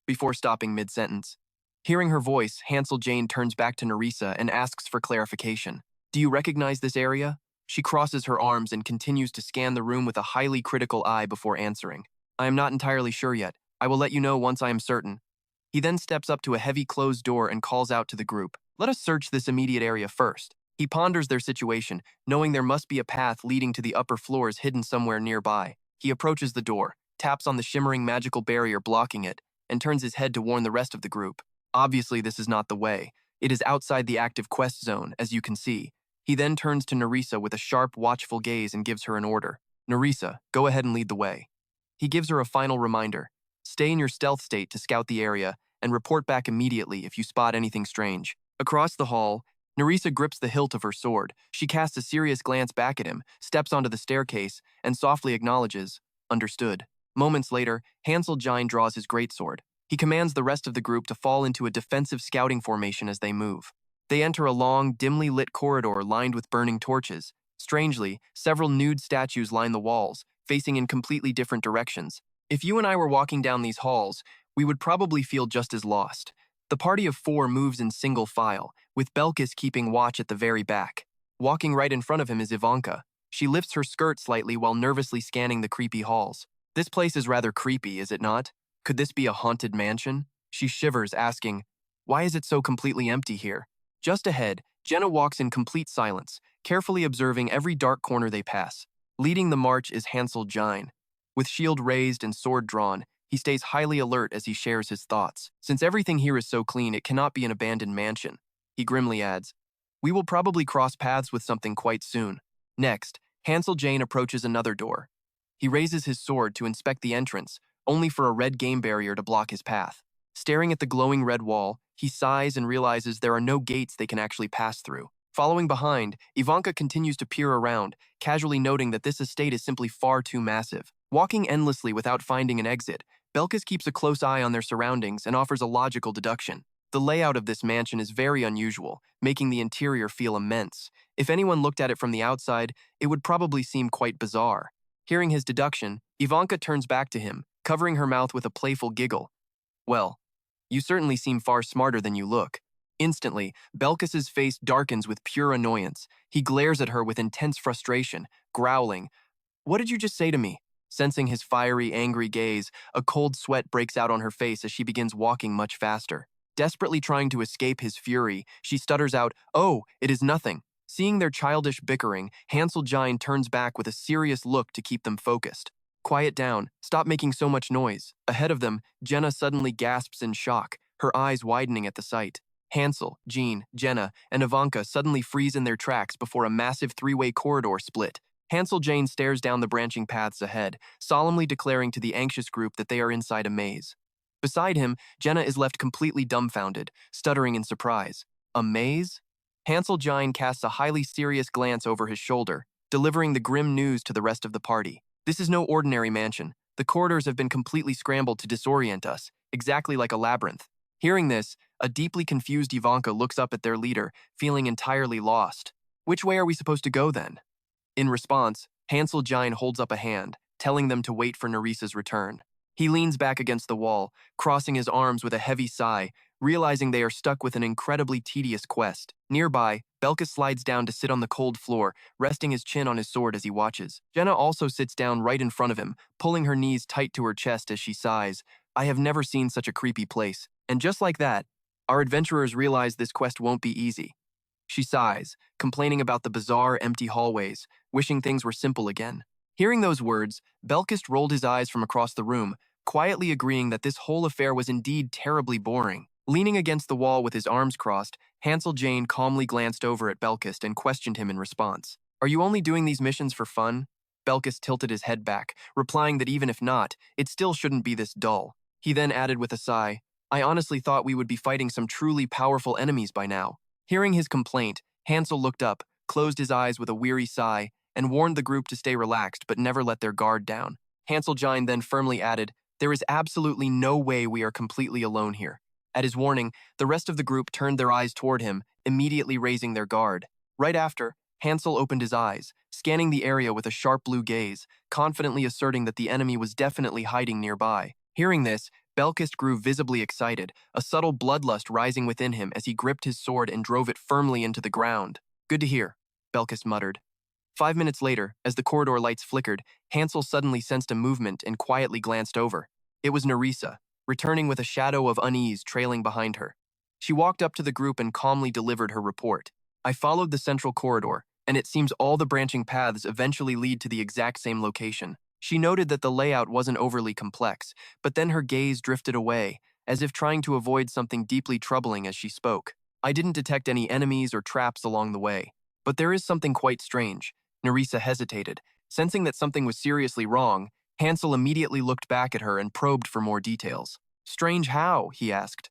before stopping mid-sentence. Hearing her voice, Hansel Jin turns back to Nerissa and asks for clarification. Do you recognize this area? She crosses her arms and continues to scan the room with a highly critical eye before answering. I am not entirely sure yet. I will let you know once I am certain. He then steps up to a heavy closed door and calls out to the group. Let us search this immediate area first. He ponders their situation, knowing there must be a path leading to the upper floors hidden somewhere nearby. He approaches the door, taps on the shimmering magical barrier blocking it, and turns his head to warn the rest of the group. Obviously, this is not the way. It is outside the active quest zone, as you can see. He then turns to Nerissa with a sharp, watchful gaze and gives her an order. Nerissa, go ahead and lead the way. He gives her a final reminder. Stay in your stealth state to scout the area, and report back immediately if you spot anything strange. Across the hall, Nerissa grips the hilt of her sword. She casts a serious glance back at him, steps onto the staircase, and softly acknowledges, understood. Moments later, Hansel Jine draws his greatsword. He commands the rest of the group to fall into a defensive scouting formation as they move. They enter a long, dimly lit corridor lined with burning torches. Strangely, several nude statues line the walls, facing in completely different directions. If you and I were walking down these halls, we would probably feel just as lost. The party of 4 moves in single file, with Belkis keeping watch at the very back. Walking right in front of him is Ivanka. She lifts her skirt slightly while nervously scanning the creepy halls. This place is rather creepy, is it not? Could this be a haunted mansion? She shivers, asking, why is it so completely empty here? Just ahead, Jenna walks in complete silence, carefully observing every dark corner they pass. Leading the march is Hansel Jine. With shield raised and sword drawn, he stays highly alert as he shares his thoughts. Since everything here is so clean, it cannot be an abandoned mansion. He grimly adds, we will probably cross paths with something quite soon. Next, Hansel Jane approaches another door. He raises his sword to inspect the entrance, only for a red game barrier to block his path. Staring at the glowing red wall, he sighs and realizes there are no gates they can actually pass through. Following behind, Ivanka continues to peer around, casually noting that this estate is simply far too massive. Walking endlessly without finding an exit, Belkis keeps a close eye on their surroundings and offers a logical deduction. The layout of this mansion is very unusual, making the interior feel immense. If anyone looked at it from the outside, it would probably seem quite bizarre. Hearing his deduction, Ivanka turns back to him, covering her mouth with a playful giggle. Well, you certainly seem far smarter than you look. Instantly, Belkis's face darkens with pure annoyance. He glares at her with intense frustration, growling, what did you just say to me? Sensing his fiery, angry gaze, a cold sweat breaks out on her face as she begins walking much faster. Desperately trying to escape his fury, she stutters out, oh, it is nothing. Seeing their childish bickering, Hansel Jine turns back with a serious look to keep them focused. Quiet down, stop making so much noise. Ahead of them, Jenna suddenly gasps in shock, her eyes widening at the sight. Hansel, Jean, Jenna, and Ivanka suddenly freeze in their tracks before a massive 3-way corridor split. Hansel Jane stares down the branching paths ahead, solemnly declaring to the anxious group that they are inside a maze. Beside him, Jenna is left completely dumbfounded, stuttering in surprise. A maze? Hansel Jine casts a highly serious glance over his shoulder, delivering the grim news to the rest of the party. This is no ordinary mansion. The corridors have been completely scrambled to disorient us, exactly like a labyrinth. Hearing this, a deeply confused Ivanka looks up at their leader, feeling entirely lost. Which way are we supposed to go then? In response, Hansel Jine holds up a hand, telling them to wait for Nerissa's return. He leans back against the wall, crossing his arms with a heavy sigh, realizing they are stuck with an incredibly tedious quest. Nearby, Belkis slides down to sit on the cold floor, resting his chin on his sword as he watches. Jenna also sits down right in front of him, pulling her knees tight to her chest as she sighs. I have never seen such a creepy place. And just like that, our adventurers realize this quest won't be easy. She sighs, complaining about the bizarre, empty hallways, wishing things were simple again. Hearing those words, Belkis rolled his eyes from across the room, quietly agreeing that this whole affair was indeed terribly boring. Leaning against the wall with his arms crossed, Hansel Jane calmly glanced over at Belkis and questioned him in response. Are you only doing these missions for fun? Belkis tilted his head back, replying that even if not, it still shouldn't be this dull. He then added with a sigh, I honestly thought we would be fighting some truly powerful enemies by now. Hearing his complaint, Hansel looked up, closed his eyes with a weary sigh, and warned the group to stay relaxed but never let their guard down. Hansel Jine then firmly added, there is absolutely no way we are completely alone here. At his warning, the rest of the group turned their eyes toward him, immediately raising their guard. Right after, Hansel opened his eyes, scanning the area with a sharp blue gaze, confidently asserting that the enemy was definitely hiding nearby. Hearing this, Belkis grew visibly excited, a subtle bloodlust rising within him as he gripped his sword and drove it firmly into the ground. Good to hear, Belkis muttered. 5 minutes later, as the corridor lights flickered, Hansel suddenly sensed a movement and quietly glanced over. It was Nerissa, returning with a shadow of unease trailing behind her. She walked up to the group and calmly delivered her report. I followed the central corridor, and it seems all the branching paths eventually lead to the exact same location. She noted that the layout wasn't overly complex, but then her gaze drifted away, as if trying to avoid something deeply troubling as she spoke. I didn't detect any enemies or traps along the way, but there is something quite strange. Nerissa hesitated. Sensing that something was seriously wrong, Hansel immediately looked back at her and probed for more details. Strange how? He asked.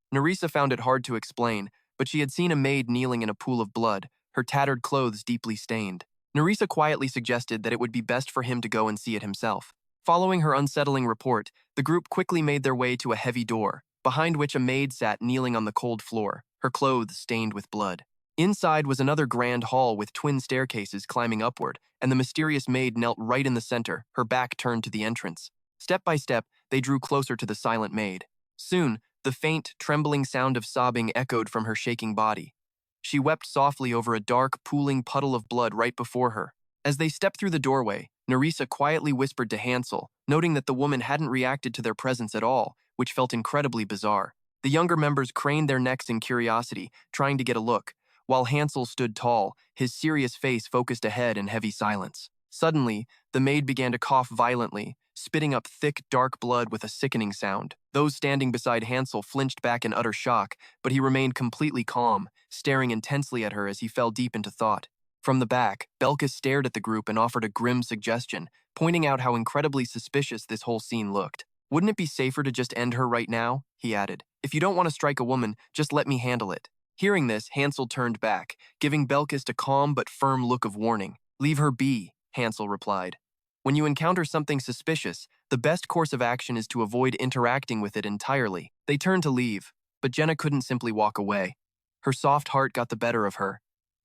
Nerissa found it hard to explain, but she had seen a maid kneeling in a pool of blood, her tattered clothes deeply stained. Nerissa quietly suggested that it would be best for him to go and see it himself. Following her unsettling report, the group quickly made their way to a heavy door, behind which a maid sat kneeling on the cold floor, her clothes stained with blood. Inside was another grand hall with twin staircases climbing upward, and the mysterious maid knelt right in the center, her back turned to the entrance. Step by step, they drew closer to the silent maid. Soon, the faint, trembling sound of sobbing echoed from her shaking body. She wept softly over a dark, pooling puddle of blood right before her. As they stepped through the doorway, Nerissa quietly whispered to Hansel, noting that the woman hadn't reacted to their presence at all, which felt incredibly bizarre. The younger members craned their necks in curiosity, trying to get a look, while Hansel stood tall, his serious face focused ahead in heavy silence. Suddenly, the maid began to cough violently, spitting up thick, dark blood with a sickening sound. Those standing beside Hansel flinched back in utter shock, but he remained completely calm, staring intensely at her as he fell deep into thought. From the back, Belkis stared at the group and offered a grim suggestion, pointing out how incredibly suspicious this whole scene looked. "Wouldn't it be safer to just end her right now?" he added. "If you don't want to strike a woman, just let me handle it." Hearing this, Hansel turned back, giving Belkis a calm but firm look of warning. "Leave her be," Hansel replied. "When you encounter something suspicious, the best course of action is to avoid interacting with it entirely." They turned to leave, but Jenna couldn't simply walk away. Her soft heart got the better of her,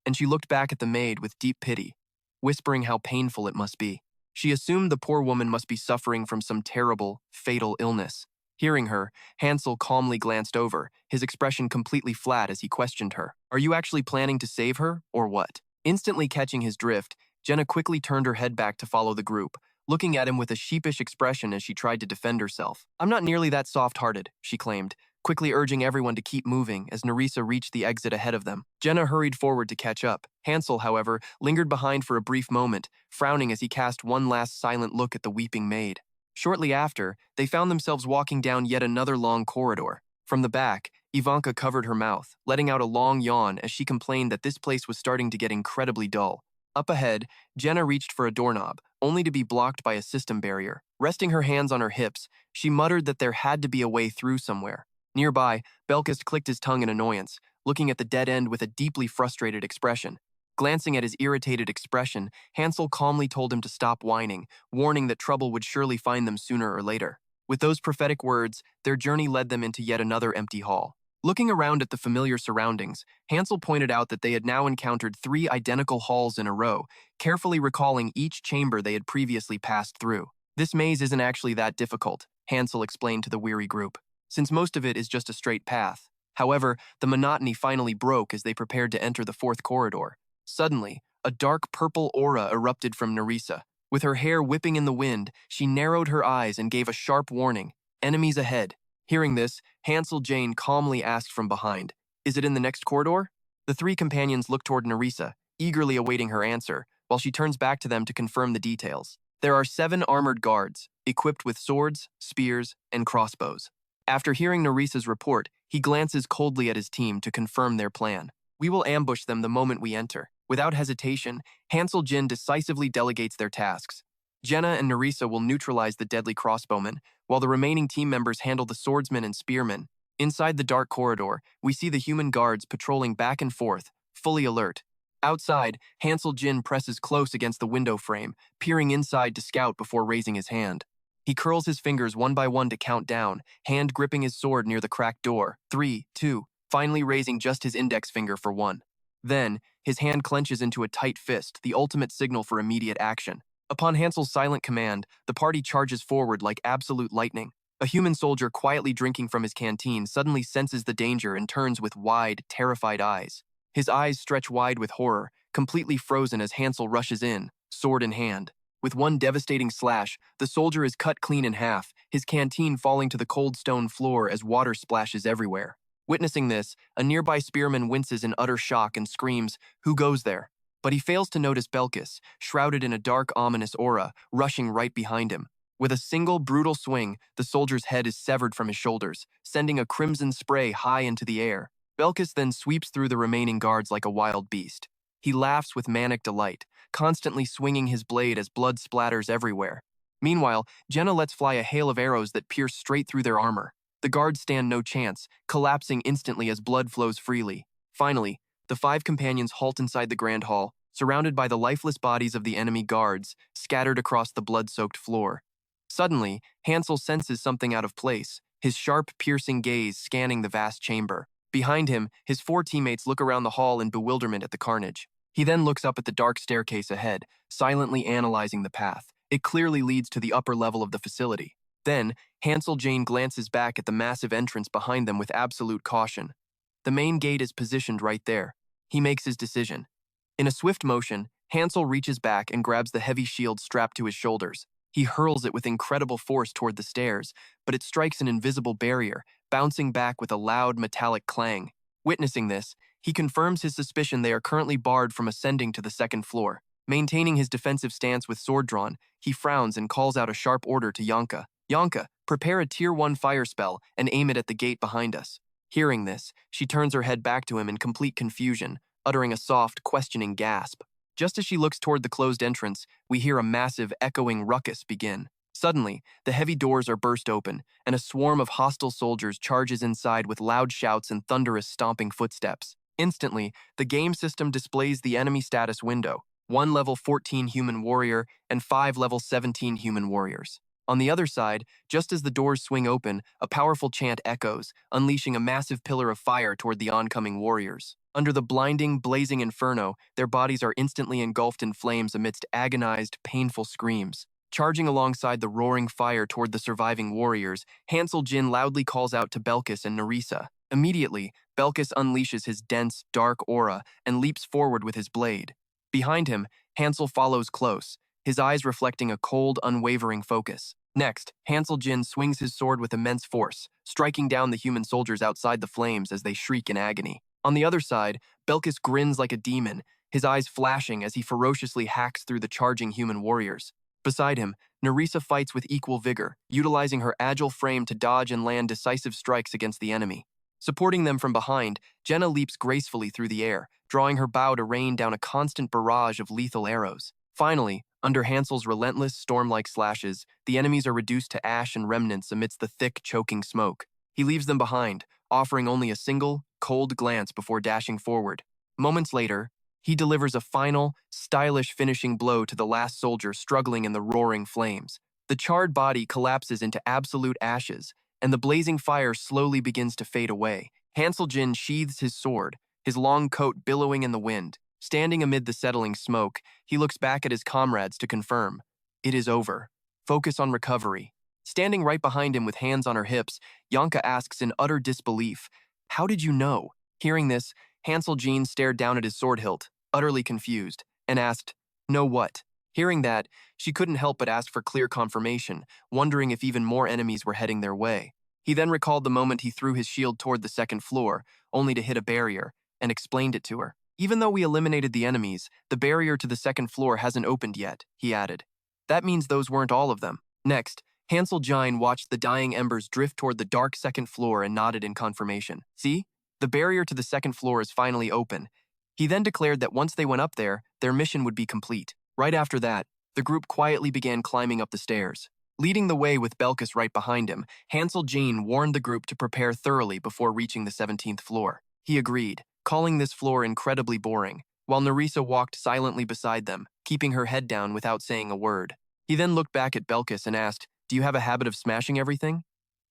and she looked back at the maid with deep pity, whispering how painful it must be. She assumed the poor woman must be suffering from some terrible, fatal illness. Hearing her, Hansel calmly glanced over, his expression completely flat as he questioned her. "Are you actually planning to save her, or what?" Instantly catching his drift, Jenna quickly turned her head back to follow the group, looking at him with a sheepish expression as she tried to defend herself. "I'm not nearly that soft-hearted," she claimed, quickly urging everyone to keep moving as Nerissa reached the exit ahead of them. Jenna hurried forward to catch up. Hansel, however, lingered behind for a brief moment, frowning as he cast one last silent look at the weeping maid. Shortly after, they found themselves walking down yet another long corridor. From the back, Ivanka covered her mouth, letting out a long yawn as she complained that this place was starting to get incredibly dull. Up ahead, Jenna reached for a doorknob, only to be blocked by a system barrier. Resting her hands on her hips, she muttered that there had to be a way through somewhere. Nearby, Belkis clicked his tongue in annoyance, looking at the dead end with a deeply frustrated expression. Glancing at his irritated expression, Hansel calmly told him to stop whining, warning that trouble would surely find them sooner or later. With those prophetic words, their journey led them into yet another empty hall. Looking around at the familiar surroundings, Hansel pointed out that they had now encountered 3 identical halls in a row, carefully recalling each chamber they had previously passed through. "This maze isn't actually that difficult," Hansel explained to the weary group, "since most of it is just a straight path." However, the monotony finally broke as they prepared to enter the 4th corridor. Suddenly, a dark purple aura erupted from Nerissa. With her hair whipping in the wind, she narrowed her eyes and gave a sharp warning, "Enemies ahead." Hearing this, Hansel Jane calmly asked from behind, "Is it in the next corridor?" The 3 companions looked toward Nerissa, eagerly awaiting her answer, while she turns back to them to confirm the details. There are 7 armored guards, equipped with swords, spears, and crossbows. After hearing Nerissa's report, he glances coldly at his team to confirm their plan. "We will ambush them the moment we enter." Without hesitation, Hansel Jin decisively delegates their tasks. Jenna and Nerissa will neutralize the deadly crossbowmen, while the remaining team members handle the swordsmen and spearmen. Inside the dark corridor, we see the human guards patrolling back and forth, fully alert. Outside, Hansel Jin presses close against the window frame, peering inside to scout before raising his hand. He curls his fingers one by one to count down, hand gripping his sword near the cracked door. 3, 2, finally raising just his index finger for 1. Then, his hand clenches into a tight fist, the ultimate signal for immediate action. Upon Hansel's silent command, the party charges forward like absolute lightning. A human soldier quietly drinking from his canteen suddenly senses the danger and turns with wide, terrified eyes. His eyes stretch wide with horror, completely frozen as Hansel rushes in, sword in hand. With one devastating slash, the soldier is cut clean in half, his canteen falling to the cold stone floor as water splashes everywhere. Witnessing this, a nearby spearman winces in utter shock and screams, "Who goes there?" But he fails to notice Belkis, shrouded in a dark, ominous aura, rushing right behind him. With a single brutal swing, the soldier's head is severed from his shoulders, sending a crimson spray high into the air. Belkis then sweeps through the remaining guards like a wild beast. He laughs with manic delight, constantly swinging his blade as blood splatters everywhere. Meanwhile, Jenna lets fly a hail of arrows that pierce straight through their armor. The guards stand no chance, collapsing instantly as blood flows freely. Finally, the five companions halt inside the grand hall, surrounded by the lifeless bodies of the enemy guards, scattered across the blood-soaked floor. Suddenly, Hansel senses something out of place, his sharp, piercing gaze scanning the vast chamber. Behind him, his four teammates look around the hall in bewilderment at the carnage. He then looks up at the dark staircase ahead, silently analyzing the path. It clearly leads to the upper level of the facility. Then, Hansel Jane glances back at the massive entrance behind them with absolute caution. The main gate is positioned right there. He makes his decision. In a swift motion, Hansel reaches back and grabs the heavy shield strapped to his shoulders. He hurls it with incredible force toward the stairs, but it strikes an invisible barrier, bouncing back with a loud metallic clang. Witnessing this, he confirms his suspicion they are currently barred from ascending to the second floor. Maintaining his defensive stance with sword drawn, he frowns and calls out a sharp order to Yanka. Yanka, prepare a Tier 1 fire spell and aim it at the gate behind us. Hearing this, she turns her head back to him in complete confusion, uttering a soft, questioning gasp. Just as she looks toward the closed entrance, we hear a massive, echoing ruckus begin. Suddenly, the heavy doors are burst open, and a swarm of hostile soldiers charges inside with loud shouts and thunderous stomping footsteps. Instantly, the game system displays the enemy status window: 1 level 14 human warrior and 5 level 17 human warriors. On the other side, just as the doors swing open, a powerful chant echoes, unleashing a massive pillar of fire toward the oncoming warriors. Under the blinding, blazing inferno, their bodies are instantly engulfed in flames amidst agonized, painful screams. Charging alongside the roaring fire toward the surviving warriors, Hansel Jin loudly calls out to Belkis and Nerissa. Immediately, Belkis unleashes his dense, dark aura and leaps forward with his blade. Behind him, Hansel follows close, his eyes reflecting a cold, unwavering focus. Next, Hansel Jin swings his sword with immense force, striking down the human soldiers outside the flames as they shriek in agony. On the other side, Belkis grins like a demon, his eyes flashing as he ferociously hacks through the charging human warriors. Beside him, Nerissa fights with equal vigor, utilizing her agile frame to dodge and land decisive strikes against the enemy. Supporting them from behind, Jenna leaps gracefully through the air, drawing her bow to rain down a constant barrage of lethal arrows. Finally, under Hansel's relentless, storm-like slashes, the enemies are reduced to ash and remnants amidst the thick, choking smoke. He leaves them behind, offering only a single, cold glance before dashing forward. Moments later, he delivers a final, stylish finishing blow to the last soldier struggling in the roaring flames. The charred body collapses into absolute ashes, and the blazing fire slowly begins to fade away. Hansel Jin sheathes his sword, his long coat billowing in the wind. Standing amid the settling smoke, he looks back at his comrades to confirm. It is over. Focus on recovery. Standing right behind him with hands on her hips, Yanka asks in utter disbelief, "How did you know?" Hearing this, Hansel Jin stared down at his sword hilt, utterly confused, and asked, "Know what?" Hearing that, she couldn't help but ask for clear confirmation, wondering if even more enemies were heading their way. He then recalled the moment he threw his shield toward the second floor, only to hit a barrier, and explained it to her. "Even though we eliminated the enemies, the barrier to the second floor hasn't opened yet," he added. "That means those weren't all of them." Next, Hansel Jin watched the dying embers drift toward the dark second floor and nodded in confirmation. "See? The barrier to the second floor is finally open." He then declared that once they went up there, their mission would be complete. Right after that, the group quietly began climbing up the stairs. Leading the way with Belkis right behind him, Hansel Jin warned the group to prepare thoroughly before reaching the 17th floor. He agreed, calling this floor incredibly boring, while Nerissa walked silently beside them, keeping her head down without saying a word. He then looked back at Belkis and asked, "Do you have a habit of smashing everything?"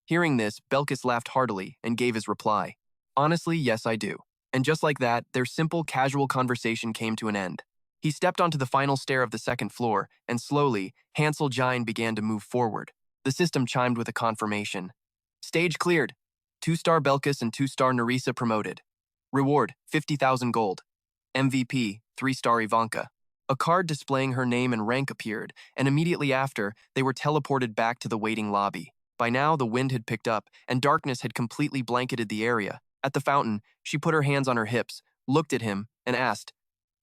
Hearing this, Belkis laughed heartily and gave his reply. "Honestly, yes, I do." And just like that, their simple, casual conversation came to an end. He stepped onto the final stair of the second floor, and slowly, Hansel Jin began to move forward. The system chimed with a confirmation. "Stage cleared. 2-star Belkis and 2-star Nerissa promoted. Reward, 50,000 gold. MVP, 3-star Ivanka." A card displaying her name and rank appeared, and immediately after, they were teleported back to the waiting lobby. By now, the wind had picked up, and darkness had completely blanketed the area. At the fountain, she put her hands on her hips, looked at him, and asked,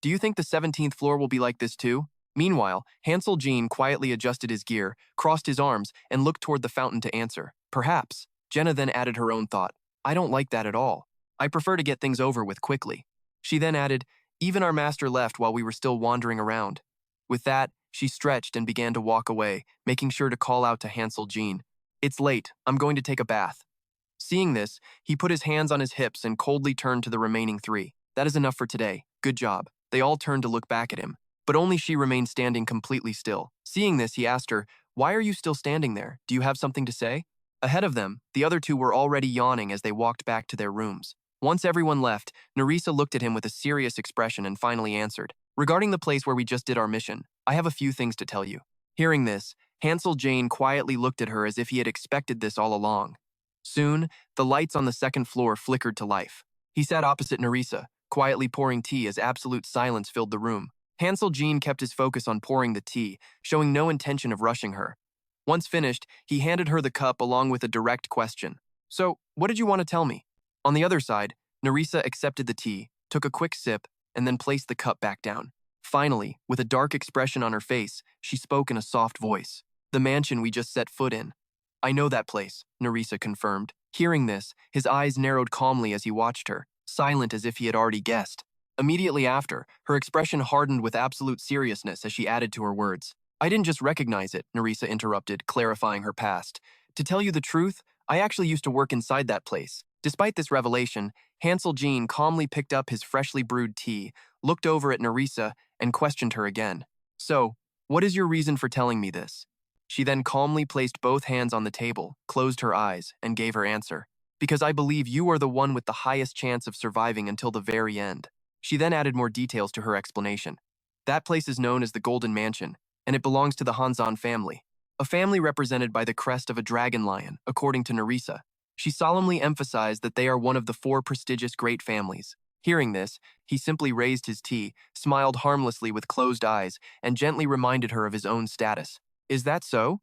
Do you think the 17th floor will be like this too? Meanwhile, Hansel Jean quietly adjusted his gear, crossed his arms, and looked toward the fountain to answer. Perhaps. Jenna then added her own thought. I don't like that at all. I prefer to get things over with quickly. She then added, even our master left while we were still wandering around. With that, she stretched and began to walk away, making sure to call out to Hansel Jean. It's late. I'm going to take a bath. Seeing this, he put his hands on his hips and coldly turned to the remaining three. That is enough for today. Good job. They all turned to look back at him, but only she remained standing completely still. Seeing this, he asked her, why are you still standing there? Do you have something to say? Ahead of them, the other two were already yawning as they walked back to their rooms. Once everyone left, Nerissa looked at him with a serious expression and finally answered, regarding the place where we just did our mission, I have a few things to tell you. Hearing this, Hansel Jane quietly looked at her as if he had expected this all along. Soon, the lights on the second floor flickered to life. He sat opposite Nerissa, quietly pouring tea as absolute silence filled the room. Hansel Jean kept his focus on pouring the tea, showing no intention of rushing her. Once finished, he handed her the cup along with a direct question. So, what did you want to tell me? On the other side, Nerissa accepted the tea, took a quick sip, and then placed the cup back down. Finally, with a dark expression on her face, she spoke in a soft voice. The mansion we just set foot in. I know that place, Nerissa confirmed. Hearing this, his eyes narrowed calmly as he watched her, silent as if he had already guessed. Immediately after, her expression hardened with absolute seriousness as she added to her words. I didn't just recognize it, Nerissa interrupted, clarifying her past. To tell you the truth, I actually used to work inside that place. Despite this revelation, Hansel Jean calmly picked up his freshly brewed tea, looked over at Nerissa, and questioned her again. So, what is your reason for telling me this? She then calmly placed both hands on the table, closed her eyes, and gave her answer. Because I believe you are the one with the highest chance of surviving until the very end. She then added more details to her explanation. That place is known as the Golden Mansion, and it belongs to the Hanzon family, a family represented by the crest of a dragon lion, according to Nerissa. She solemnly emphasized that they are one of the 4 prestigious great families. Hearing this, he simply raised his tea, smiled harmlessly with closed eyes, and gently reminded her of his own status. Is that so?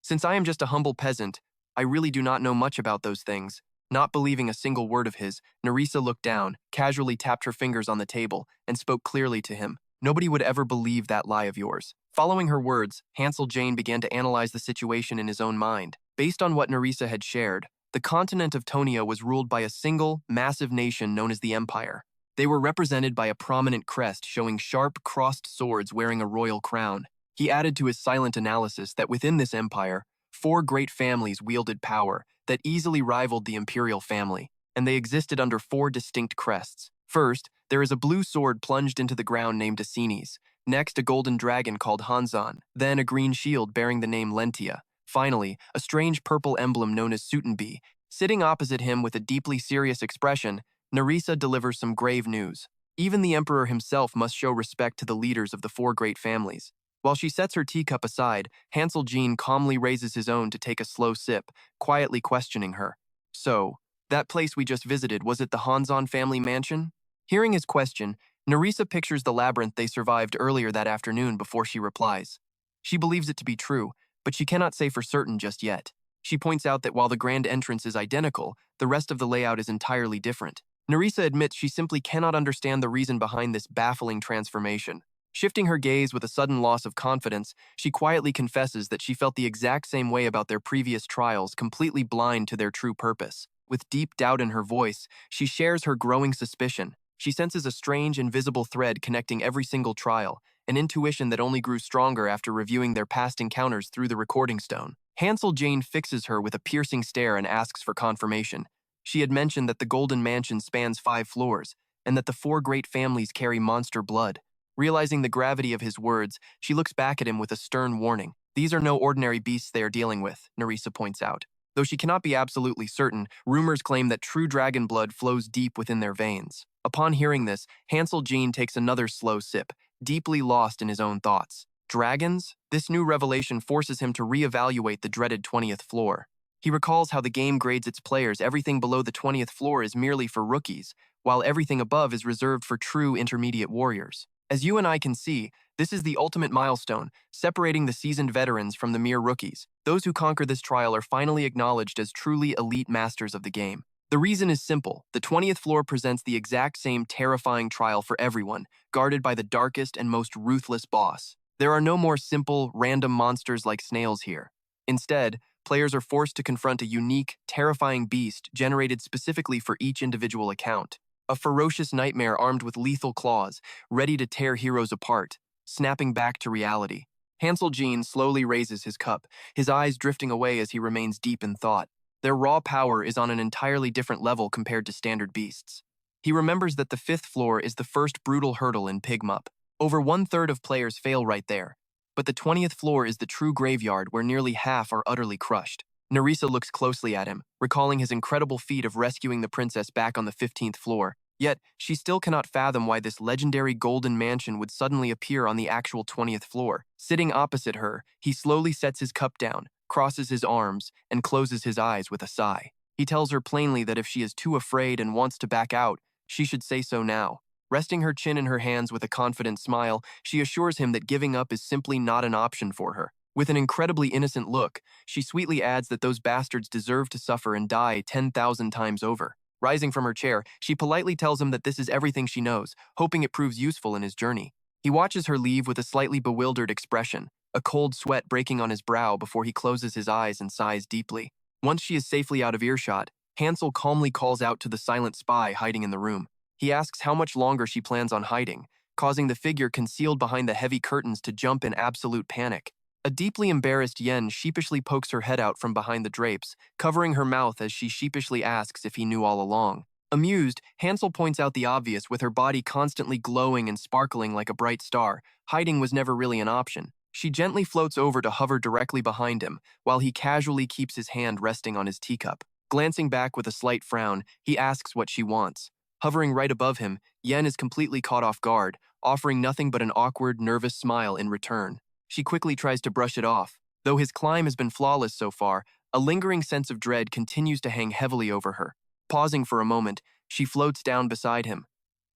Since I am just a humble peasant, I really do not know much about those things. Not believing a single word of his, Nerissa looked down, casually tapped her fingers on the table, and spoke clearly to him. Nobody would ever believe that lie of yours. Following her words, Hansel Jane began to analyze the situation in his own mind. Based on what Nerissa had shared, the continent of Tonia was ruled by a single, massive nation known as the Empire. They were represented by a prominent crest showing sharp, crossed swords wearing a royal crown. He added to his silent analysis that within this empire, 4 great families wielded power that easily rivaled the imperial family, and they existed under 4 distinct crests. First, there is a blue sword plunged into the ground named Asines. Next, a golden dragon called Hanzon. Then, a green shield bearing the name Lentia. Finally, a strange purple emblem known as Sutenbee. Sitting opposite him with a deeply serious expression, Nerissa delivers some grave news. Even the emperor himself must show respect to the leaders of the 4 great families. While she sets her teacup aside, Hansel Jean calmly raises his own to take a slow sip, quietly questioning her. So, that place we just visited, was it the Hanzon family mansion? Hearing his question, Nerissa pictures the labyrinth they survived earlier that afternoon before she replies. She believes it to be true, but she cannot say for certain just yet. She points out that while the grand entrance is identical, the rest of the layout is entirely different. Nerissa admits she simply cannot understand the reason behind this baffling transformation. Shifting her gaze with a sudden loss of confidence, she quietly confesses that she felt the exact same way about their previous trials, completely blind to their true purpose. With deep doubt in her voice, she shares her growing suspicion. She senses a strange, invisible thread connecting every single trial, an intuition that only grew stronger after reviewing their past encounters through the recording stone. Hansel Jane fixes her with a piercing stare and asks for confirmation. She had mentioned that the Golden Mansion spans 5 floors, and that the 4 great families carry monster blood. Realizing the gravity of his words, she looks back at him with a stern warning. These are no ordinary beasts they are dealing with, Nerissa points out. Though she cannot be absolutely certain, rumors claim that true dragon blood flows deep within their veins. Upon hearing this, Hansel Jean takes another slow sip, deeply lost in his own thoughts. Dragons? This new revelation forces him to reevaluate the dreaded 20th floor. He recalls how the game grades its players. Everything below the 20th floor is merely for rookies, while everything above is reserved for true intermediate warriors. As you and I can see, this is the ultimate milestone, separating the seasoned veterans from the mere rookies. Those who conquer this trial are finally acknowledged as truly elite masters of the game. The reason is simple. The 20th floor presents the exact same terrifying trial for everyone, guarded by the darkest and most ruthless boss. There are no more simple, random monsters like snails here. Instead, players are forced to confront a unique, terrifying beast generated specifically for each individual account. A ferocious nightmare armed with lethal claws, ready to tear heroes apart, snapping back to reality. Hansel Jean slowly raises his cup, his eyes drifting away as he remains deep in thought. Their raw power is on an entirely different level compared to standard beasts. He remembers that the 5th floor is the first brutal hurdle in Pigmup. Over 1/3 of players fail right there. But the 20th floor is the true graveyard where nearly half are utterly crushed. Nerissa looks closely at him, recalling his incredible feat of rescuing the princess back on the 15th floor. Yet, she still cannot fathom why this legendary golden mansion would suddenly appear on the actual 20th floor. Sitting opposite her, he slowly sets his cup down, crosses his arms, and closes his eyes with a sigh. He tells her plainly that if she is too afraid and wants to back out, she should say so now. Resting her chin in her hands with a confident smile, she assures him that giving up is simply not an option for her. With an incredibly innocent look, she sweetly adds that those bastards deserve to suffer and die 10,000 times over. Rising from her chair, she politely tells him that this is everything she knows, hoping it proves useful in his journey. He watches her leave with a slightly bewildered expression, a cold sweat breaking on his brow before he closes his eyes and sighs deeply. Once she is safely out of earshot, Hansel calmly calls out to the silent spy hiding in the room. He asks how much longer she plans on hiding, causing the figure concealed behind the heavy curtains to jump in absolute panic. A deeply embarrassed Yen sheepishly pokes her head out from behind the drapes, covering her mouth as she sheepishly asks if he knew all along. Amused, Hansel points out the obvious. With her body constantly glowing and sparkling like a bright star, hiding was never really an option. She gently floats over to hover directly behind him, while he casually keeps his hand resting on his teacup. Glancing back with a slight frown, he asks what she wants. Hovering right above him, Yen is completely caught off guard, offering nothing but an awkward, nervous smile in return. She quickly tries to brush it off. Though his climb has been flawless so far, a lingering sense of dread continues to hang heavily over her. Pausing for a moment, she floats down beside him.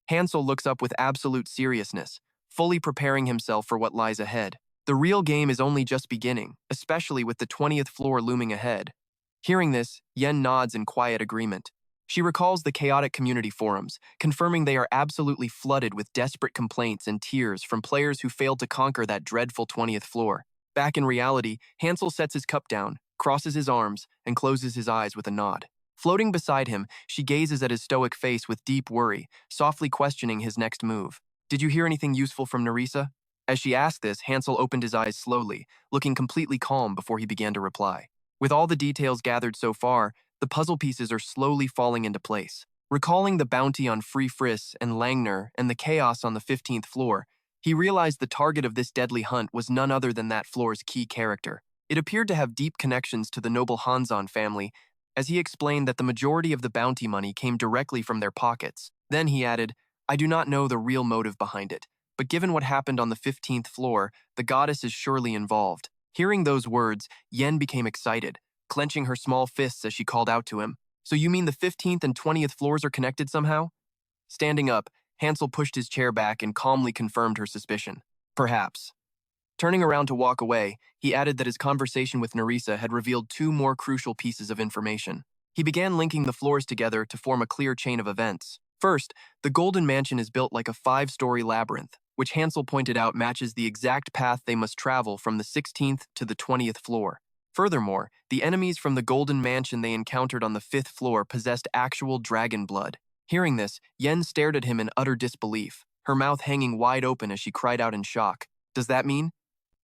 Hansel looks up with absolute seriousness, fully preparing himself for what lies ahead. The real game is only just beginning, especially with the 20th floor looming ahead. Hearing this, Yen nods in quiet agreement. She recalls the chaotic community forums, confirming they are absolutely flooded with desperate complaints and tears from players who failed to conquer that dreadful 20th floor. Back in reality, Hansel sets his cup down, crosses his arms, and closes his eyes with a nod. Floating beside him, she gazes at his stoic face with deep worry, softly questioning his next move. "Did you hear anything useful from Nerissa?" As she asked this, Hansel opened his eyes slowly, looking completely calm before he began to reply. With all the details gathered so far, the puzzle pieces are slowly falling into place. Recalling the bounty on Free Friss and Langner and the chaos on the 15th floor, he realized the target of this deadly hunt was none other than that floor's key character. It appeared to have deep connections to the noble Hanzon family, as he explained that the majority of the bounty money came directly from their pockets. Then he added, "I do not know the real motive behind it, but given what happened on the 15th floor, the goddess is surely involved." Hearing those words, Yen became excited, clenching her small fists as she called out to him. "So you mean the 15th and 20th floors are connected somehow?" Standing up, Hansel pushed his chair back and calmly confirmed her suspicion. "Perhaps." Turning around to walk away, he added that his conversation with Nerissa had revealed two more crucial pieces of information. He began linking the floors together to form a clear chain of events. First, the Golden Mansion is built like a 5-story labyrinth, which Hansel pointed out matches the exact path they must travel from the 16th to the 20th floor. Furthermore, the enemies from the Golden Mansion they encountered on the 5th floor possessed actual dragon blood. Hearing this, Yen stared at him in utter disbelief, her mouth hanging wide open as she cried out in shock. "Does that mean?"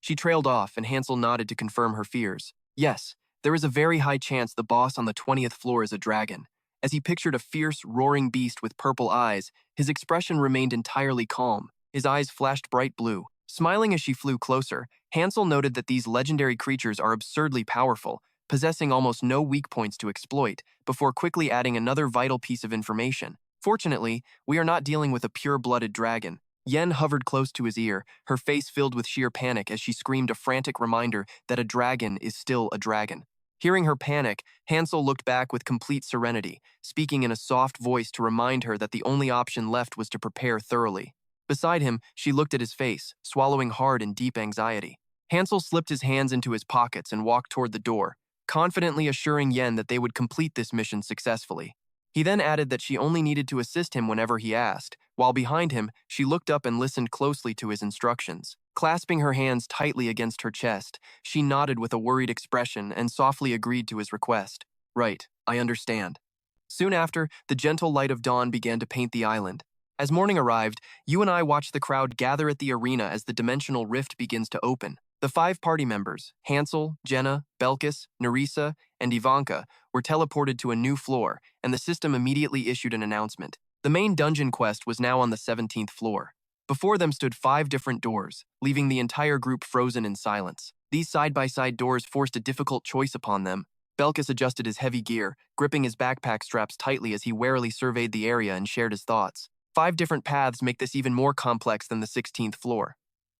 She trailed off, and Hansel nodded to confirm her fears. "Yes, there is a very high chance the boss on the 20th floor is a dragon." As he pictured a fierce, roaring beast with purple eyes, his expression remained entirely calm. His eyes flashed bright blue. Smiling as she flew closer, Hansel noted that these legendary creatures are absurdly powerful, possessing almost no weak points to exploit, before quickly adding another vital piece of information. "Fortunately, we are not dealing with a pure-blooded dragon." Yen hovered close to his ear, her face filled with sheer panic as she screamed a frantic reminder that a dragon is still a dragon. Hearing her panic, Hansel looked back with complete serenity, speaking in a soft voice to remind her that the only option left was to prepare thoroughly. Beside him, she looked at his face, swallowing hard in deep anxiety. Hansel slipped his hands into his pockets and walked toward the door, confidently assuring Yen that they would complete this mission successfully. He then added that she only needed to assist him whenever he asked. While behind him, she looked up and listened closely to his instructions. Clasping her hands tightly against her chest, she nodded with a worried expression and softly agreed to his request. Right, I understand. Soon after, the gentle light of dawn began to paint the island. As morning arrived, you and I watched the crowd gather at the arena as the dimensional rift begins to open. The 5 party members, Hansel, Jenna, Belkis, Nerissa, and Ivanka, were teleported to a new floor, and the system immediately issued an announcement. The main dungeon quest was now on the 17th floor. Before them stood 5 different doors, leaving the entire group frozen in silence. These side-by-side doors forced a difficult choice upon them. Belkis adjusted his heavy gear, gripping his backpack straps tightly as he warily surveyed the area and shared his thoughts. 5 different paths make this even more complex than the 16th floor.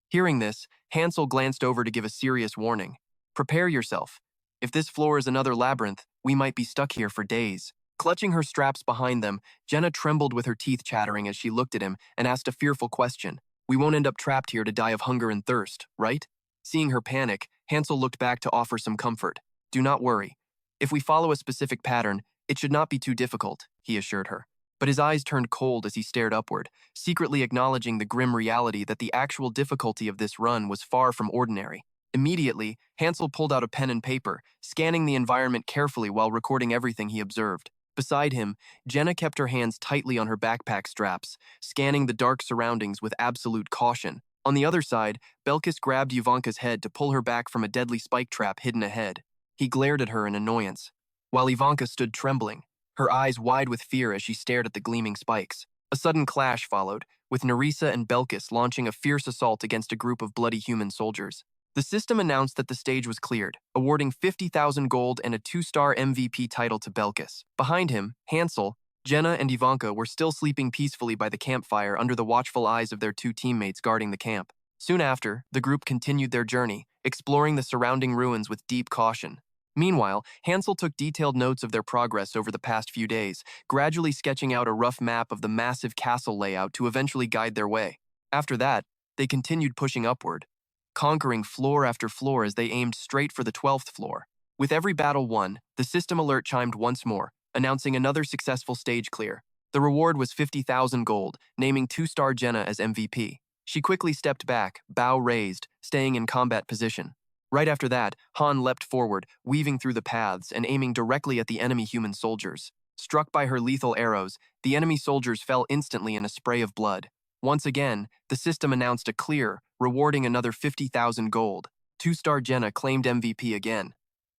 Hearing this, Hansel glanced over to give a serious warning. Prepare yourself. If this floor is another labyrinth, we might be stuck here for days. Clutching her straps behind them, Jenna trembled with her teeth chattering as she looked at him and asked a fearful question. We won't end up trapped here to die of hunger and thirst, right? Seeing her panic, Hansel looked back to offer some comfort. Do not worry. If we follow a specific pattern, it should not be too difficult, he assured her. But his eyes turned cold as he stared upward, secretly acknowledging the grim reality that the actual difficulty of this run was far from ordinary. Immediately, Hansel pulled out a pen and paper, scanning the environment carefully while recording everything he observed. Beside him, Jenna kept her hands tightly on her backpack straps, scanning the dark surroundings with absolute caution. On the other side, Belkis grabbed Ivanka's head to pull her back from a deadly spike trap hidden ahead. He glared at her in annoyance, while Ivanka stood trembling, her eyes wide with fear as she stared at the gleaming spikes. A sudden clash followed, with Nerissa and Belkis launching a fierce assault against a group of bloody human soldiers. The system announced that the stage was cleared, awarding 50,000 gold and a 2-star MVP title to Belkis. Behind him, Hansel, Jenna, and Ivanka were still sleeping peacefully by the campfire under the watchful eyes of their 2 teammates guarding the camp. Soon after, the group continued their journey, exploring the surrounding ruins with deep caution. Meanwhile, Hansel took detailed notes of their progress over the past few days, gradually sketching out a rough map of the massive castle layout to eventually guide their way. After that, they continued pushing upward, conquering floor after floor as they aimed straight for the 12th floor. With every battle won, the system alert chimed once more, announcing another successful stage clear. The reward was 50,000 gold, naming 2-star Jenna as MVP. She quickly stepped back, bow raised, staying in combat position. Right after that, Han leapt forward, weaving through the paths and aiming directly at the enemy human soldiers. Struck by her lethal arrows, the enemy soldiers fell instantly in a spray of blood. Once again, the system announced a clear, rewarding another 50,000 gold. 2-star Jenna claimed MVP again.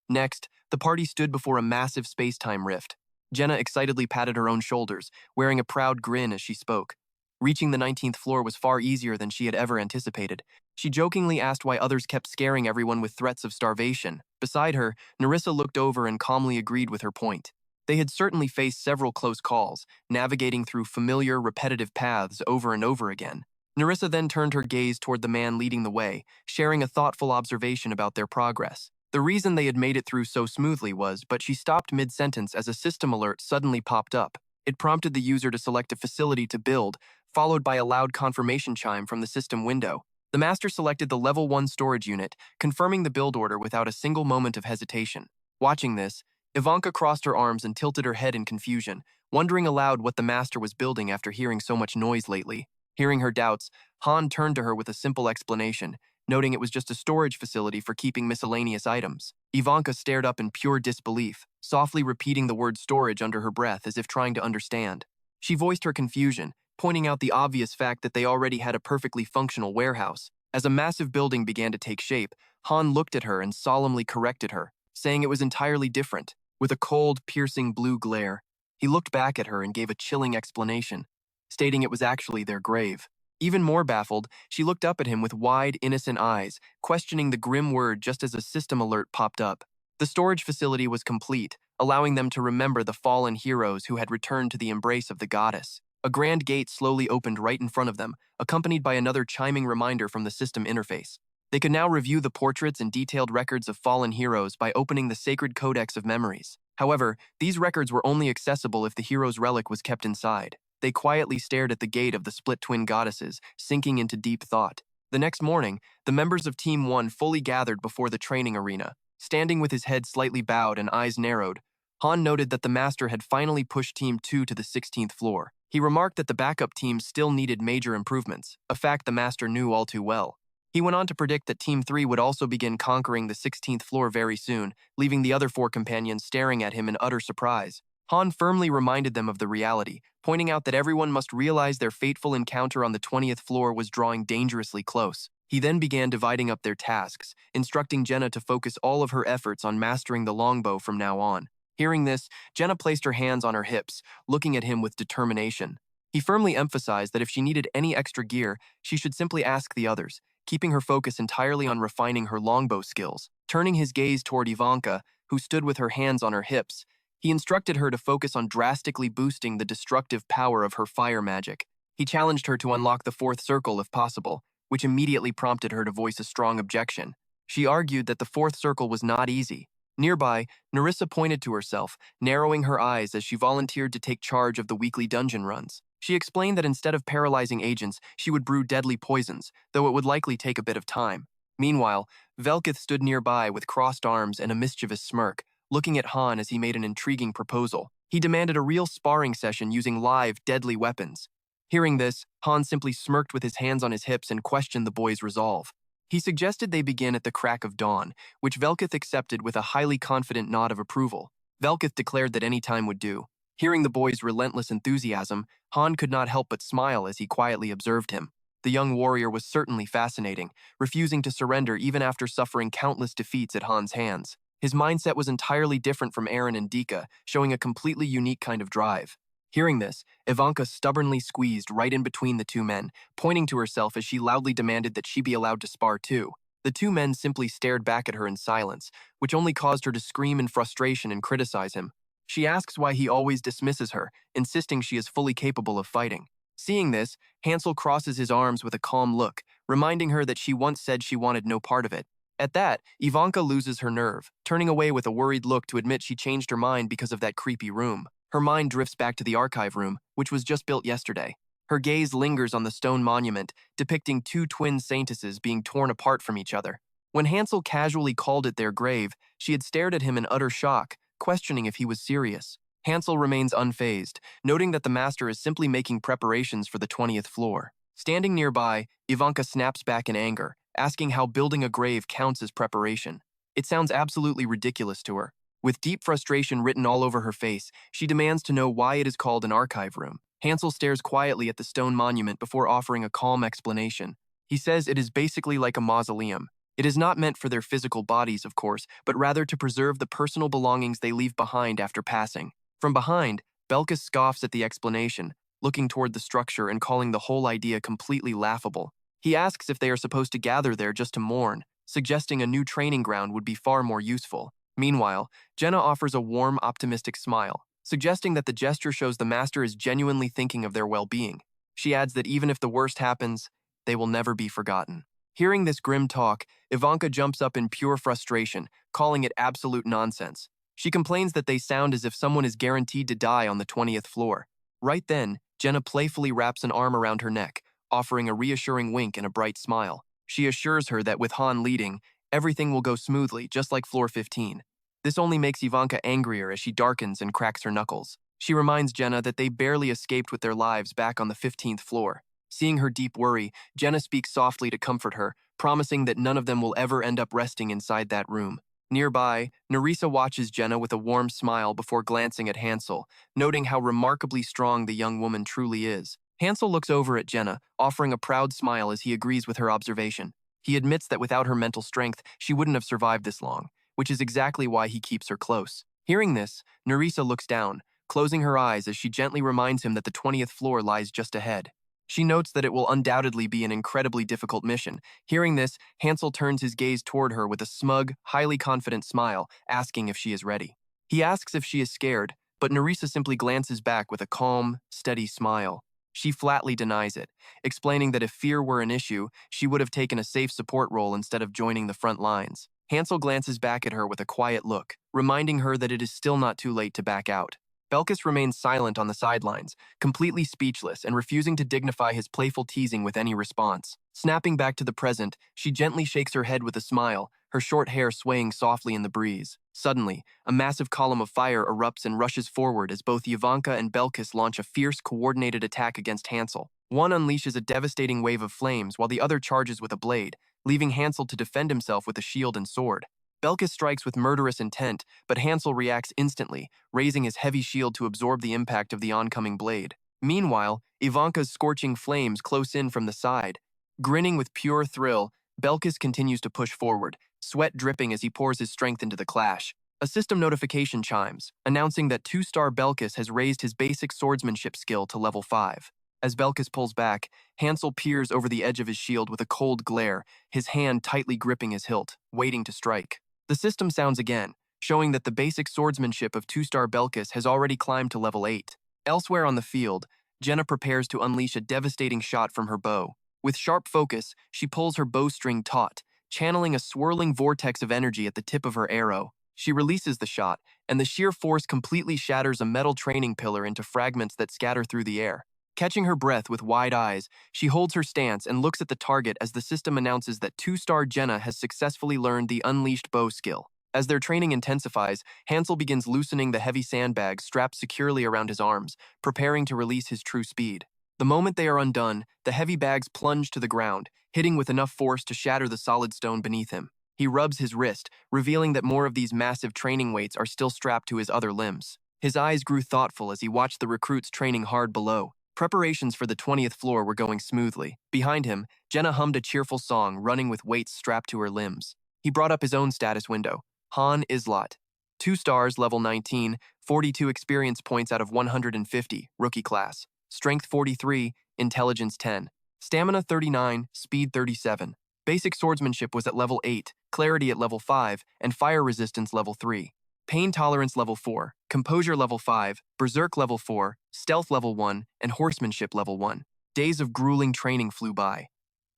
Next, the party stood before a massive space-time rift. Jenna excitedly patted her own shoulders, wearing a proud grin as she spoke. Reaching the 19th floor was far easier than she had ever anticipated. She jokingly asked why others kept scaring everyone with threats of starvation. Beside her, Nerissa looked over and calmly agreed with her point. They had certainly faced several close calls, navigating through familiar, repetitive paths over and over again. Nerissa then turned her gaze toward the man leading the way, sharing a thoughtful observation about their progress. The reason they had made it through so smoothly was, but she stopped mid-sentence as a system alert suddenly popped up. It prompted the user to select a facility to build, followed by a loud confirmation chime from the system window. The master selected the Level 1 storage unit, confirming the build order without a single moment of hesitation. Watching this, Ivanka crossed her arms and tilted her head in confusion, wondering aloud what the master was building after hearing so much noise lately. Hearing her doubts, Han turned to her with a simple explanation, noting it was just a storage facility for keeping miscellaneous items. Ivanka stared up in pure disbelief, softly repeating the word storage under her breath as if trying to understand. She voiced her confusion, pointing out the obvious fact that they already had a perfectly functional warehouse. As a massive building began to take shape, Han looked at her and solemnly corrected her, saying it was entirely different. With a cold, piercing blue glare, he looked back at her and gave a chilling explanation, stating it was actually their grave. Even more baffled, she looked up at him with wide, innocent eyes, questioning the grim word just as a system alert popped up. The storage facility was complete, allowing them to remember the fallen heroes who had returned to the embrace of the goddess. A grand gate slowly opened right in front of them, accompanied by another chiming reminder from the system interface. They could now review the portraits and detailed records of fallen heroes by opening the sacred codex of memories. However, these records were only accessible if the hero's relic was kept inside. They quietly stared at the gate of the split twin goddesses, sinking into deep thought. The next morning, the members of Team 1 fully gathered before the training arena. Standing with his head slightly bowed and eyes narrowed, Han noted that the master had finally pushed Team 2 to the 16th floor. He remarked that the backup teams still needed major improvements, a fact the master knew all too well. He went on to predict that Team 3 would also begin conquering the 16th floor very soon, leaving the other 4 companions staring at him in utter surprise. Han firmly reminded them of the reality, pointing out that everyone must realize their fateful encounter on the 20th floor was drawing dangerously close. He then began dividing up their tasks, instructing Jenna to focus all of her efforts on mastering the longbow from now on. Hearing this, Jenna placed her hands on her hips, looking at him with determination. He firmly emphasized that if she needed any extra gear, she should simply ask the others, keeping her focus entirely on refining her longbow skills. Turning his gaze toward Ivanka, who stood with her hands on her hips, he instructed her to focus on drastically boosting the destructive power of her fire magic. He challenged her to unlock the 4th circle if possible, which immediately prompted her to voice a strong objection. She argued that the 4th circle was not easy. Nearby, Nerissa pointed to herself, narrowing her eyes as she volunteered to take charge of the weekly dungeon runs. She explained that instead of paralyzing agents, she would brew deadly poisons, though it would likely take a bit of time. Meanwhile, Velkith stood nearby with crossed arms and a mischievous smirk, looking at Han as he made an intriguing proposal. He demanded a real sparring session using live, deadly weapons. Hearing this, Han simply smirked with his hands on his hips and questioned the boy's resolve. He suggested they begin at the crack of dawn, which Velkith accepted with a highly confident nod of approval. Velkith declared that any time would do. Hearing the boy's relentless enthusiasm, Han could not help but smile as he quietly observed him. The young warrior was certainly fascinating, refusing to surrender even after suffering countless defeats at Han's hands. His mindset was entirely different from Eren and Dika, showing a completely unique kind of drive. Hearing this, Ivanka stubbornly squeezed right in between the 2 men, pointing to herself as she loudly demanded that she be allowed to spar too. The 2 men simply stared back at her in silence, which only caused her to scream in frustration and criticize him. She asks why he always dismisses her, insisting she is fully capable of fighting. Seeing this, Hansel crosses his arms with a calm look, reminding her that she once said she wanted no part of it. At that, Ivanka loses her nerve, turning away with a worried look to admit she changed her mind because of that creepy room. Her mind drifts back to the archive room, which was just built yesterday. Her gaze lingers on the stone monument, depicting 2 twin saintesses being torn apart from each other. When Hansel casually called it their grave, she had stared at him in utter shock, questioning if he was serious. Hansel remains unfazed, noting that the master is simply making preparations for the 20th floor. Standing nearby, Ivanka snaps back in anger, asking how building a grave counts as preparation. It sounds absolutely ridiculous to her. With deep frustration written all over her face, she demands to know why it is called an archive room. Hansel stares quietly at the stone monument before offering a calm explanation. He says it is basically like a mausoleum. It is not meant for their physical bodies, of course, but rather to preserve the personal belongings they leave behind after passing. From behind, Belkis scoffs at the explanation, looking toward the structure and calling the whole idea completely laughable. He asks if they are supposed to gather there just to mourn, suggesting a new training ground would be far more useful. Meanwhile, Jenna offers a warm, optimistic smile, suggesting that the gesture shows the master is genuinely thinking of their well-being. She adds that even if the worst happens, they will never be forgotten. Hearing this grim talk, Ivanka jumps up in pure frustration, calling it absolute nonsense. She complains that they sound as if someone is guaranteed to die on the 20th floor. Right then, Jenna playfully wraps an arm around her neck, offering a reassuring wink and a bright smile. She assures her that with Han leading, everything will go smoothly, just like floor 15. This only makes Ivanka angrier as she darkens and cracks her knuckles. She reminds Jenna that they barely escaped with their lives back on the 15th floor. Seeing her deep worry, Jenna speaks softly to comfort her, promising that none of them will ever end up resting inside that room. Nearby, Nerissa watches Jenna with a warm smile before glancing at Hansel, noting how remarkably strong the young woman truly is. Hansel looks over at Jenna, offering a proud smile as he agrees with her observation. He admits that without her mental strength, she wouldn't have survived this long, which is exactly why he keeps her close. Hearing this, Nerissa looks down, closing her eyes as she gently reminds him that the 20th floor lies just ahead. She notes that it will undoubtedly be an incredibly difficult mission. Hearing this, Hansel turns his gaze toward her with a smug, highly confident smile, asking if she is ready. He asks if she is scared, but Nerissa simply glances back with a calm, steady smile. She flatly denies it, explaining that if fear were an issue, she would have taken a safe support role instead of joining the front lines. Hansel glances back at her with a quiet look, reminding her that it is still not too late to back out. Belkis remains silent on the sidelines, completely speechless and refusing to dignify his playful teasing with any response. Snapping back to the present, she gently shakes her head with a smile, her short hair swaying softly in the breeze. Suddenly, a massive column of fire erupts and rushes forward as both Ivanka and Belkis launch a fierce, coordinated attack against Hansel. One unleashes a devastating wave of flames while the other charges with a blade, leaving Hansel to defend himself with a shield and sword. Belkis strikes with murderous intent, but Hansel reacts instantly, raising his heavy shield to absorb the impact of the oncoming blade. Meanwhile, Ivanka's scorching flames close in from the side. Grinning with pure thrill, Belkis continues to push forward, sweat dripping as he pours his strength into the clash. A system notification chimes, announcing that 2-star Belkis has raised his basic swordsmanship skill to level 5. As Belkis pulls back, Hansel peers over the edge of his shield with a cold glare, his hand tightly gripping his hilt, waiting to strike. The system sounds again, showing that the basic swordsmanship of 2-star Belkis has already climbed to level 8. Elsewhere on the field, Jenna prepares to unleash a devastating shot from her bow. With sharp focus, she pulls her bowstring taut, channeling a swirling vortex of energy at the tip of her arrow. She releases the shot, and the sheer force completely shatters a metal training pillar into fragments that scatter through the air. Catching her breath with wide eyes, she holds her stance and looks at the target as the system announces that 2-star Jenna has successfully learned the unleashed bow skill. As their training intensifies, Hansel begins loosening the heavy sandbags strapped securely around his arms, preparing to release his true speed. The moment they are undone, the heavy bags plunge to the ground, hitting with enough force to shatter the solid stone beneath him. He rubs his wrist, revealing that more of these massive training weights are still strapped to his other limbs. His eyes grew thoughtful as he watched the recruits training hard below. Preparations for the 20th floor were going smoothly. Behind him, Jenna hummed a cheerful song, running with weights strapped to her limbs. He brought up his own status window. Han Islot. 2 stars, level 19, 42 experience points out of 150, rookie class. Strength 43, Intelligence 10. Stamina 39, Speed 37. Basic swordsmanship was at level 8, Clarity at level 5, and Fire resistance level 3. Pain tolerance level 4, Composure level 5, Berserk level 4, Stealth level 1, and Horsemanship level 1. Days of grueling training flew by.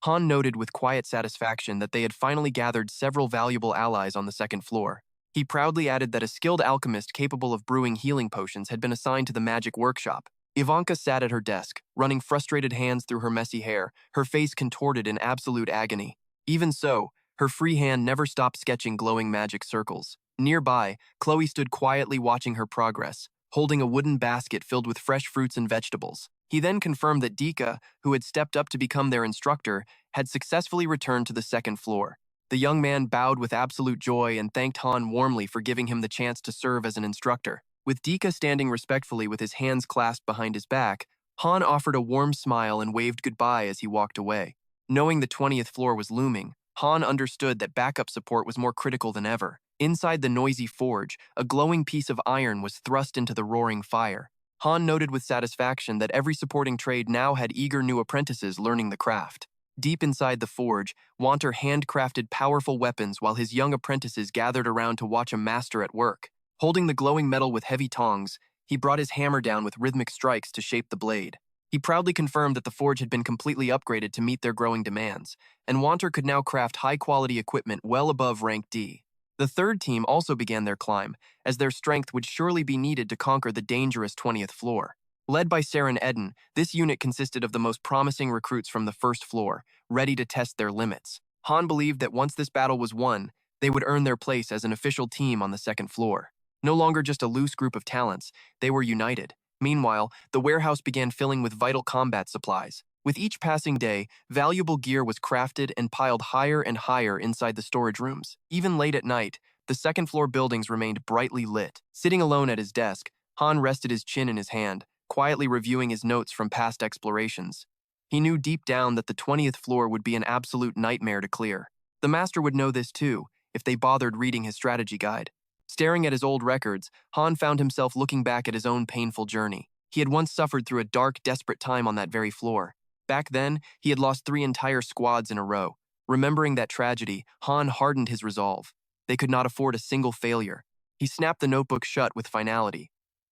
Han noted with quiet satisfaction that they had finally gathered several valuable allies on the second floor. He proudly added that a skilled alchemist capable of brewing healing potions had been assigned to the magic workshop. Ivanka sat at her desk, running frustrated hands through her messy hair, her face contorted in absolute agony. Even so, her free hand never stopped sketching glowing magic circles. Nearby, Chloe stood quietly watching her progress, holding a wooden basket filled with fresh fruits and vegetables. He then confirmed that Dika, who had stepped up to become their instructor, had successfully returned to the second floor. The young man bowed with absolute joy and thanked Han warmly for giving him the chance to serve as an instructor. With Dika standing respectfully with his hands clasped behind his back, Han offered a warm smile and waved goodbye as he walked away. Knowing the 20th floor was looming, Han understood that backup support was more critical than ever. Inside the noisy forge, a glowing piece of iron was thrust into the roaring fire. Han noted with satisfaction that every supporting trade now had eager new apprentices learning the craft. Deep inside the forge, Wanter handcrafted powerful weapons while his young apprentices gathered around to watch a master at work. Holding the glowing metal with heavy tongs, he brought his hammer down with rhythmic strikes to shape the blade. He proudly confirmed that the forge had been completely upgraded to meet their growing demands, and Wanter could now craft high-quality equipment well above rank D. The third team also began their climb, as their strength would surely be needed to conquer the dangerous 20th floor. Led by Saren Eden, this unit consisted of the most promising recruits from the first floor, ready to test their limits. Han believed that once this battle was won, they would earn their place as an official team on the second floor. No longer just a loose group of talents, they were united. Meanwhile, the warehouse began filling with vital combat supplies. With each passing day, valuable gear was crafted and piled higher and higher inside the storage rooms. Even late at night, the second-floor buildings remained brightly lit. Sitting alone at his desk, Han rested his chin in his hand, quietly reviewing his notes from past explorations. He knew deep down that the 20th floor would be an absolute nightmare to clear. The master would know this too, if they bothered reading his strategy guide. Staring at his old records, Han found himself looking back at his own painful journey. He had once suffered through a dark, desperate time on that very floor. Back then, he had lost 3 entire squads in a row. Remembering that tragedy, Han hardened his resolve. They could not afford a single failure. He snapped the notebook shut with finality.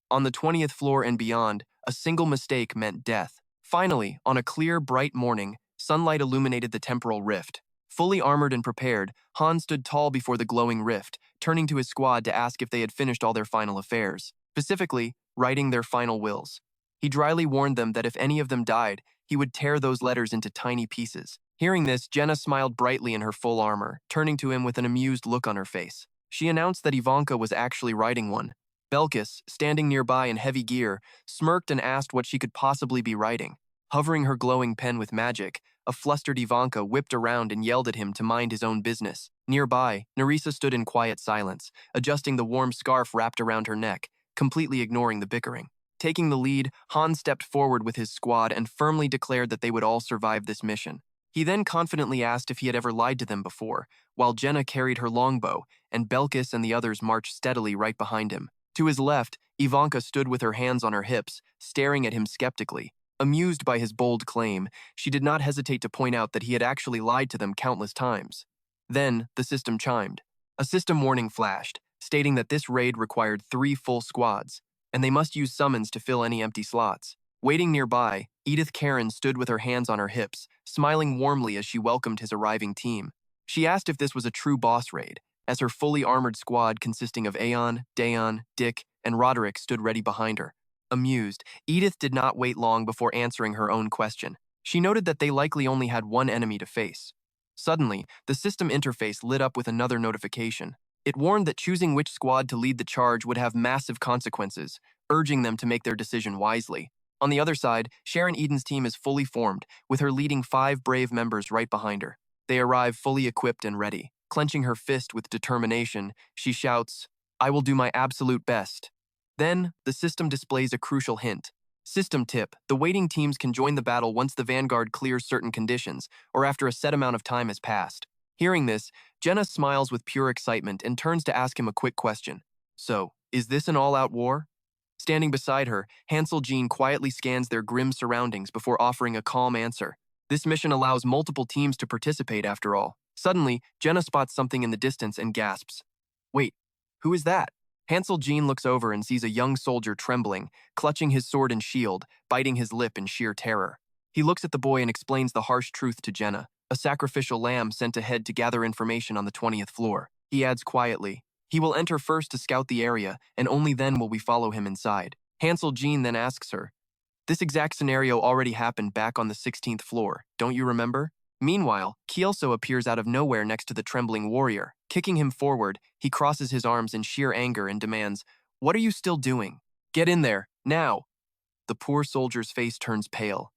On the 20th floor and beyond, a single mistake meant death. Finally, on a clear, bright morning, sunlight illuminated the temporal rift. Fully armored and prepared, Han stood tall before the glowing rift, turning to his squad to ask if they had finished all their final affairs, specifically, writing their final wills. He dryly warned them that if any of them died, he would tear those letters into tiny pieces. Hearing this, Jenna smiled brightly in her full armor, turning to him with an amused look on her face. She announced that Ivanka was actually riding one. Belkis, standing nearby in heavy gear, smirked and asked what she could possibly be riding. Hovering her glowing pen with magic, a flustered Ivanka whipped around and yelled at him to mind his own business. Nearby, Nerissa stood in quiet silence, adjusting the warm scarf wrapped around her neck, completely ignoring the bickering. Taking the lead, Han stepped forward with his squad and firmly declared that they would all survive this mission. He then confidently asked if he had ever lied to them before, while Jenna carried her longbow, and Belkis and the others marched steadily right behind him. To his left, Ivanka stood with her hands on her hips, staring at him skeptically. Amused by his bold claim, she did not hesitate to point out that he had actually lied to them countless times. Then, the system chimed. A system warning flashed, stating that this raid required 3 full squads, and they must use summons to fill any empty slots. Waiting nearby, Edith Karen stood with her hands on her hips, smiling warmly as she welcomed his arriving team. She asked if this was a true boss raid, as her fully armored squad consisting of Aeon, Daeon, Dick, and Roderick stood ready behind her. Amused, Edith did not wait long before answering her own question. She noted that they likely only had one enemy to face. Suddenly, the system interface lit up with another notification. It warned that choosing which squad to lead the charge would have massive consequences, urging them to make their decision wisely. On the other side, Sharon Eden's team is fully formed, with her leading 5 brave members right behind her. They arrive fully equipped and ready. Clenching her fist with determination, she shouts, "I will do my absolute best." Then, the system displays a crucial hint. System tip: the waiting teams can join the battle once the vanguard clears certain conditions, or after a set amount of time has passed. Hearing this, Jenna smiles with pure excitement and turns to ask him a quick question. So, is this an all-out war? Standing beside her, Hansel Jean quietly scans their grim surroundings before offering a calm answer. This mission allows multiple teams to participate after all. Suddenly, Jenna spots something in the distance and gasps. Wait, who is that? Hansel Jean looks over and sees a young soldier trembling, clutching his sword and shield, biting his lip in sheer terror. He looks at the boy and explains the harsh truth to Jenna, a sacrificial lamb sent ahead to gather information on the 20th floor. He adds quietly, "He will enter first to scout the area, and only then will we follow him inside." Hansel Jean then asks her, "This exact scenario already happened back on the 16th floor, don't you remember?" Meanwhile, Kielso appears out of nowhere next to the trembling warrior. Kicking him forward, he crosses his arms in sheer anger and demands, "What are you still doing? Get in there, now!" The poor soldier's face turns pale.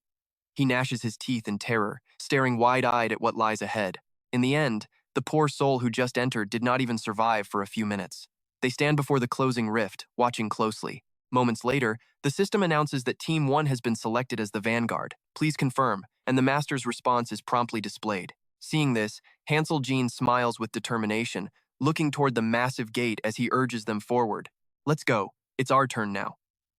He gnashes his teeth in terror, staring wide-eyed at what lies ahead. In the end, the poor soul who just entered did not even survive for a few minutes. They stand before the closing rift, watching closely. Moments later, the system announces that Team 1 has been selected as the vanguard. Please confirm, and the master's response is promptly displayed. Seeing this, Hansel Jean smiles with determination, looking toward the massive gate as he urges them forward. "Let's go. It's our turn now."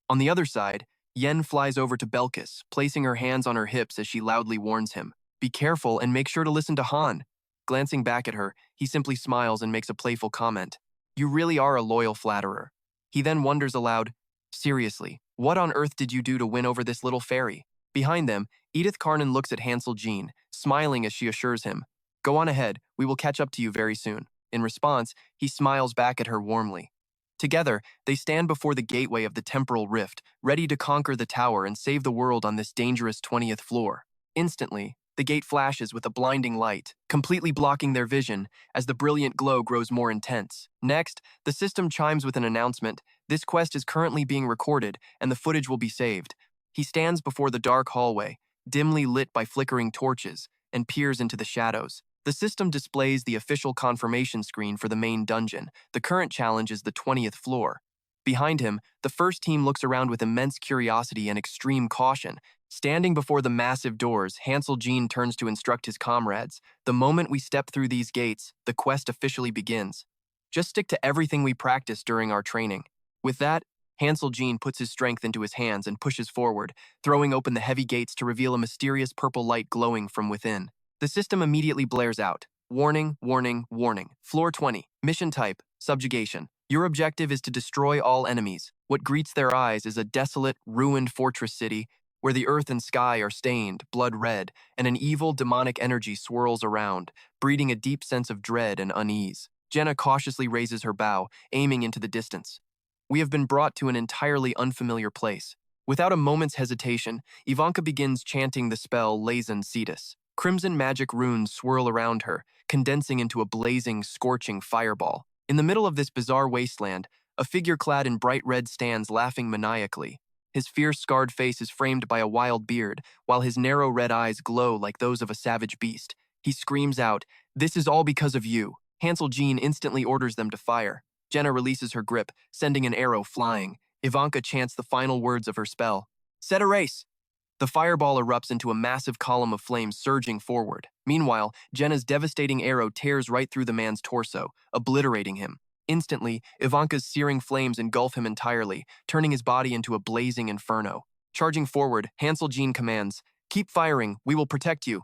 On the other side, Yen flies over to Belkis, placing her hands on her hips as she loudly warns him, "Be careful and make sure to listen to Han." Glancing back at her, he simply smiles and makes a playful comment. "You really are a loyal flatterer." He then wonders aloud, "Seriously, what on earth did you do to win over this little fairy?" Behind them, Edith Carnan looks at Hansel Jean, smiling as she assures him, "Go on ahead, we will catch up to you very soon." In response, he smiles back at her warmly. Together, they stand before the gateway of the temporal rift, ready to conquer the tower and save the world on this dangerous 20th floor. Instantly, the gate flashes with a blinding light, completely blocking their vision as the brilliant glow grows more intense. Next, the system chimes with an announcement. This quest is currently being recorded, and the footage will be saved. He stands before the dark hallway, dimly lit by flickering torches, and peers into the shadows. The system displays the official confirmation screen for the main dungeon. The current challenge is the 20th floor. Behind him, the first team looks around with immense curiosity and extreme caution. Standing before the massive doors, Hansel Jean turns to instruct his comrades. "The moment we step through these gates, the quest officially begins. Just stick to everything we practiced during our training." With that, Hansel Jean puts his strength into his hands and pushes forward, throwing open the heavy gates to reveal a mysterious purple light glowing from within. The system immediately blares out. "Warning, warning, warning. Floor 20. Mission type, subjugation. Your objective is to destroy all enemies. What greets their eyes is a desolate, ruined fortress city where the earth and sky are stained, blood red, and an evil, demonic energy swirls around, breeding a deep sense of dread and unease." Jenna cautiously raises her bow, aiming into the distance. We have been brought to an entirely unfamiliar place. Without a moment's hesitation, Ivanka begins chanting the spell Lazan Cetus. Crimson magic runes swirl around her, condensing into a blazing, scorching fireball. In the middle of this bizarre wasteland, a figure clad in bright red stands laughing maniacally. His fierce, scarred face is framed by a wild beard, while his narrow red eyes glow like those of a savage beast. He screams out, "This is all because of you." Hansel Jean instantly orders them to fire. Jenna releases her grip, sending an arrow flying. Ivanka chants the final words of her spell. "Set a race!" The fireball erupts into a massive column of flames surging forward. Meanwhile, Jenna's devastating arrow tears right through the man's torso, obliterating him. Instantly, Ivanka's searing flames engulf him entirely, turning his body into a blazing inferno. Charging forward, Hansel Jean commands, "Keep firing, we will protect you."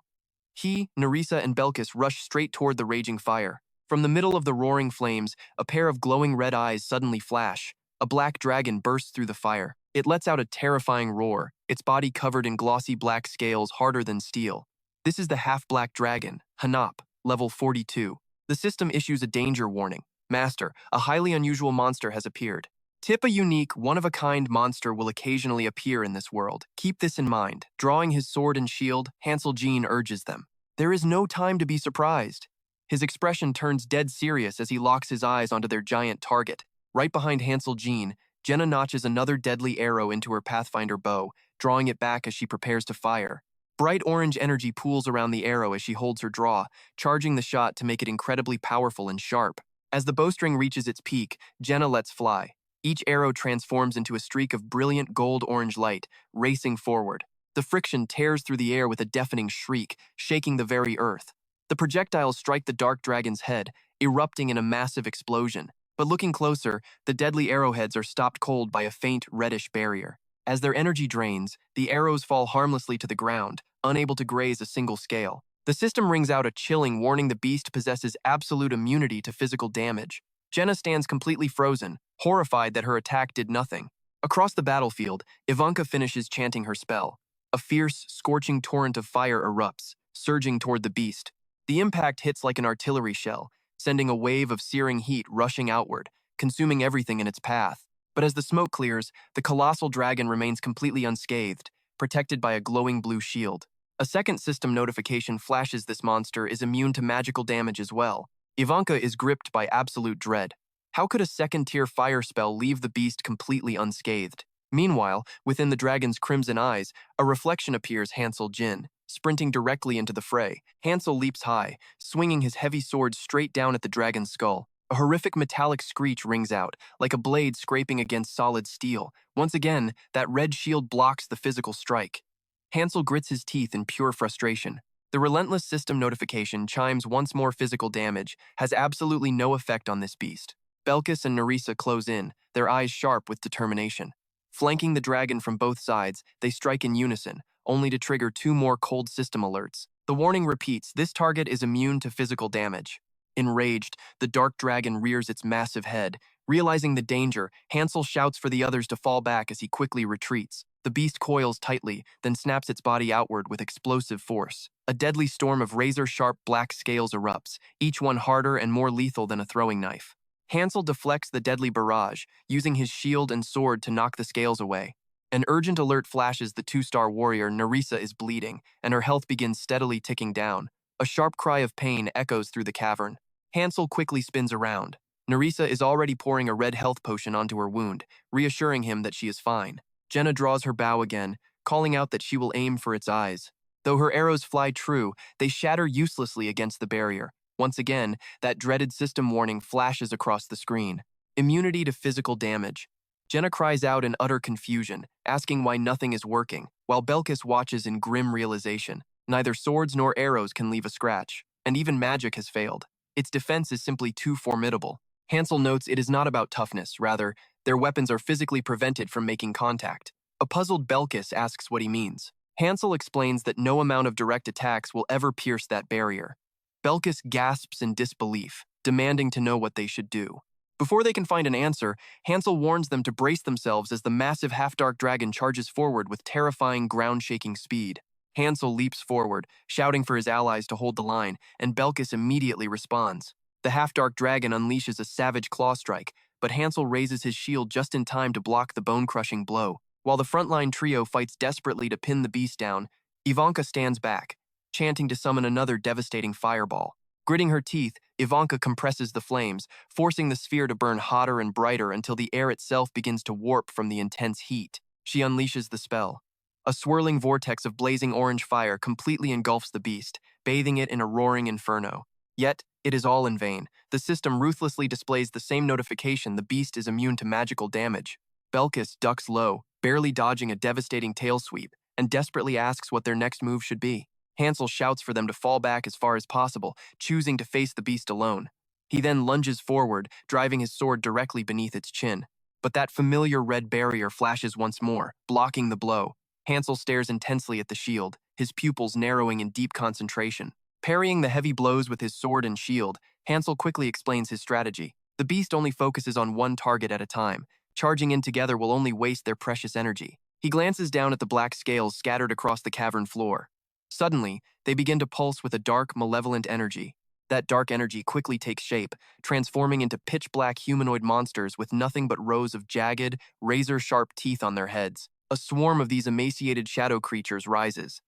He, Nerissa, and Belkis rush straight toward the raging fire. From the middle of the roaring flames, a pair of glowing red eyes suddenly flash. A black dragon bursts through the fire. It lets out a terrifying roar, its body covered in glossy black scales harder than steel. This is the half-black dragon, Hanop, level 42. The system issues a danger warning. Master, a highly unusual monster has appeared. Tip: a unique, one-of-a-kind monster will occasionally appear in this world. Keep this in mind. Drawing his sword and shield, Hansel Jean urges them. There is no time to be surprised. His expression turns dead serious as he locks his eyes onto their giant target. Right behind Hansel Jean, Jenna notches another deadly arrow into her Pathfinder bow, drawing it back as she prepares to fire. Bright orange energy pools around the arrow as she holds her draw, charging the shot to make it incredibly powerful and sharp. As the bowstring reaches its peak, Jenna lets fly. Each arrow transforms into a streak of brilliant gold-orange light, racing forward. The friction tears through the air with a deafening shriek, shaking the very earth. The projectiles strike the dark dragon's head, erupting in a massive explosion. But looking closer, the deadly arrowheads are stopped cold by a faint, reddish barrier. As their energy drains, the arrows fall harmlessly to the ground, unable to graze a single scale. The system rings out a chilling warning: the beast possesses absolute immunity to physical damage. Jenna stands completely frozen, horrified that her attack did nothing. Across the battlefield, Ivanka finishes chanting her spell. A fierce, scorching torrent of fire erupts, surging toward the beast. The impact hits like an artillery shell, sending a wave of searing heat rushing outward, consuming everything in its path. But as the smoke clears, the colossal dragon remains completely unscathed, protected by a glowing blue shield. A second system notification flashes: this monster is immune to magical damage as well. Ivanka is gripped by absolute dread. How could a second-tier fire spell leave the beast completely unscathed? Meanwhile, within the dragon's crimson eyes, a reflection appears: Hansel Jin. Sprinting directly into the fray, Hansel leaps high, swinging his heavy sword straight down at the dragon's skull. A horrific metallic screech rings out, like a blade scraping against solid steel. Once again, that red shield blocks the physical strike. Hansel grits his teeth in pure frustration. The relentless system notification chimes once more: physical damage has absolutely no effect on this beast. Belkis and Nerissa close in, their eyes sharp with determination. Flanking the dragon from both sides, they strike in unison, only to trigger 2 more cold system alerts. The warning repeats: this target is immune to physical damage. Enraged, the dark dragon rears its massive head. Realizing the danger, Hansel shouts for the others to fall back as he quickly retreats. The beast coils tightly, then snaps its body outward with explosive force. A deadly storm of razor-sharp black scales erupts, each one harder and more lethal than a throwing knife. Hansel deflects the deadly barrage, using his shield and sword to knock the scales away. An urgent alert flashes: the 2-star warrior Nerissa is bleeding, and her health begins steadily ticking down. A sharp cry of pain echoes through the cavern. Hansel quickly spins around. Nerissa is already pouring a red health potion onto her wound, reassuring him that she is fine. Jenna draws her bow again, calling out that she will aim for its eyes. Though her arrows fly true, they shatter uselessly against the barrier. Once again, that dreaded system warning flashes across the screen: immunity to physical damage. Jenna cries out in utter confusion, asking why nothing is working, while Belkis watches in grim realization. Neither swords nor arrows can leave a scratch, and even magic has failed. Its defense is simply too formidable. Hansel notes it is not about toughness, rather, their weapons are physically prevented from making contact. A puzzled Belkis asks what he means. Hansel explains that no amount of direct attacks will ever pierce that barrier. Belkis gasps in disbelief, demanding to know what they should do. Before they can find an answer, Hansel warns them to brace themselves as the massive half-dark dragon charges forward with terrifying ground-shaking speed. Hansel leaps forward, shouting for his allies to hold the line, and Belkis immediately responds. The half-dark dragon unleashes a savage claw strike, but Hansel raises his shield just in time to block the bone-crushing blow. While the frontline trio fights desperately to pin the beast down, Ivanka stands back, chanting to summon another devastating fireball. Gritting her teeth, Ivanka compresses the flames, forcing the sphere to burn hotter and brighter until the air itself begins to warp from the intense heat. She unleashes the spell. A swirling vortex of blazing orange fire completely engulfs the beast, bathing it in a roaring inferno. Yet, it is all in vain. The system ruthlessly displays the same notification: the beast is immune to magical damage. Belkis ducks low, barely dodging a devastating tail sweep, and desperately asks what their next move should be. Hansel shouts for them to fall back as far as possible, choosing to face the beast alone. He then lunges forward, driving his sword directly beneath its chin. But that familiar red barrier flashes once more, blocking the blow. Hansel stares intensely at the shield, his pupils narrowing in deep concentration. Parrying the heavy blows with his sword and shield, Hansel quickly explains his strategy. The beast only focuses on one target at a time. Charging in together will only waste their precious energy. He glances down at the black scales scattered across the cavern floor. Suddenly, they begin to pulse with a dark, malevolent energy. That dark energy quickly takes shape, transforming into pitch-black humanoid monsters with nothing but rows of jagged, razor-sharp teeth on their heads. A swarm of these emaciated shadow creatures rises.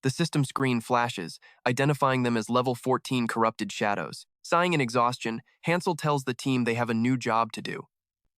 The system screen flashes, identifying them as level 14 corrupted shadows. Sighing in exhaustion, Hansel tells the team they have a new job to do.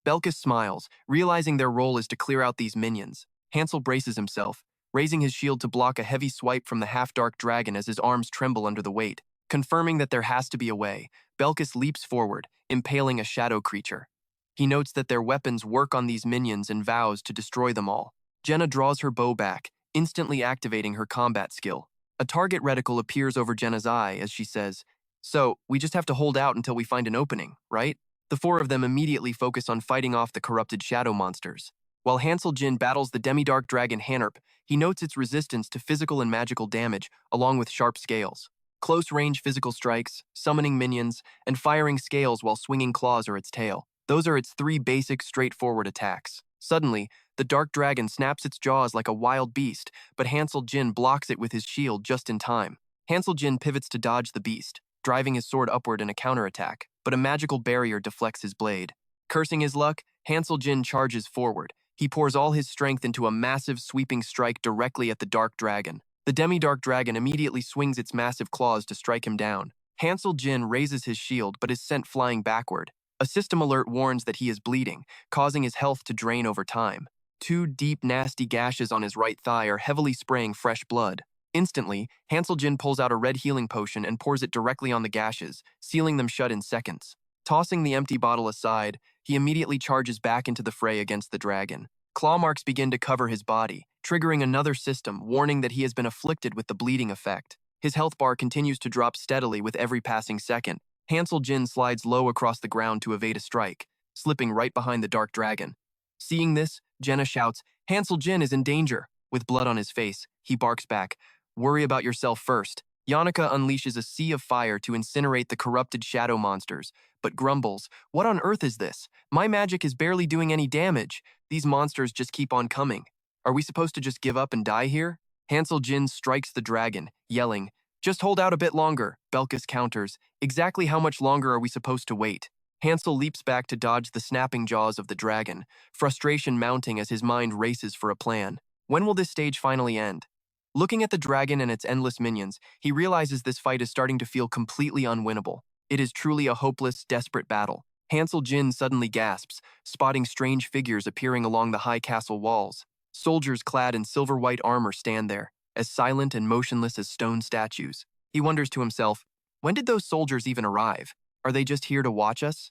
Belkis smiles, realizing their role is to clear out these minions. Hansel braces himself, raising his shield to block a heavy swipe from the half-dark dragon as his arms tremble under the weight. Confirming that there has to be a way, Belkis leaps forward, impaling a shadow creature. He notes that their weapons work on these minions and vows to destroy them all. Jenna draws her bow back, instantly activating her combat skill. A target reticle appears over Jenna's eye as she says, "So, we just have to hold out until we find an opening, right?" The four of them immediately focus on fighting off the corrupted shadow monsters. While Hansel Jin battles the demi-dark dragon Hanerp, he notes its resistance to physical and magical damage, along with sharp scales. Close-range physical strikes, summoning minions, and firing scales while swinging claws are its tail. Those are its three basic, straightforward attacks. Suddenly, the dark dragon snaps its jaws like a wild beast, but Hansel Jin blocks it with his shield just in time. Hansel Jin pivots to dodge the beast, driving his sword upward in a counterattack, but a magical barrier deflects his blade. Cursing his luck, Hansel Jin charges forward. He pours all his strength into a massive sweeping strike directly at the dark dragon. The demi-dark dragon immediately swings its massive claws to strike him down. Hansel Jin raises his shield but is sent flying backward. A system alert warns that he is bleeding, causing his health to drain over time. Two deep, nasty gashes on his right thigh are heavily spraying fresh blood. Instantly, Hansel Jin pulls out a red healing potion and pours it directly on the gashes, sealing them shut in seconds. Tossing the empty bottle aside, he immediately charges back into the fray against the dragon. Claw marks begin to cover his body, triggering another system, warning that he has been afflicted with the bleeding effect. His health bar continues to drop steadily with every passing second. Hansel Jin slides low across the ground to evade a strike, slipping right behind the dark dragon. Seeing this, Jenna shouts, "Hansel Jin is in danger!" With blood on his face, he barks back, "Worry about yourself first." Yannicka unleashes a sea of fire to incinerate the corrupted shadow monsters, but grumbles, "What on earth is this? My magic is barely doing any damage. These monsters just keep on coming. Are we supposed to just give up and die here?" Hansel Jin strikes the dragon, yelling, "Just hold out a bit longer." Belkis counters, "Exactly how much longer are we supposed to wait?" Hansel leaps back to dodge the snapping jaws of the dragon, frustration mounting as his mind races for a plan. When will this stage finally end? Looking at the dragon and its endless minions, he realizes this fight is starting to feel completely unwinnable. It is truly a hopeless, desperate battle. Hansel Jin suddenly gasps, spotting strange figures appearing along the high castle walls. Soldiers clad in silver-white armor stand there, as silent and motionless as stone statues. He wonders to himself, when did those soldiers even arrive? Are they just here to watch us?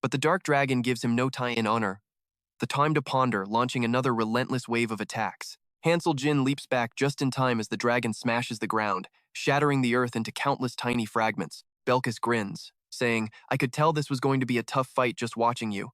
But the dark dragon gives him no time in honor. The time to ponder, launching another relentless wave of attacks. Hansel Jin leaps back just in time as the dragon smashes the ground, shattering the earth into countless tiny fragments. Belkis grins, saying, "I could tell this was going to be a tough fight just watching you."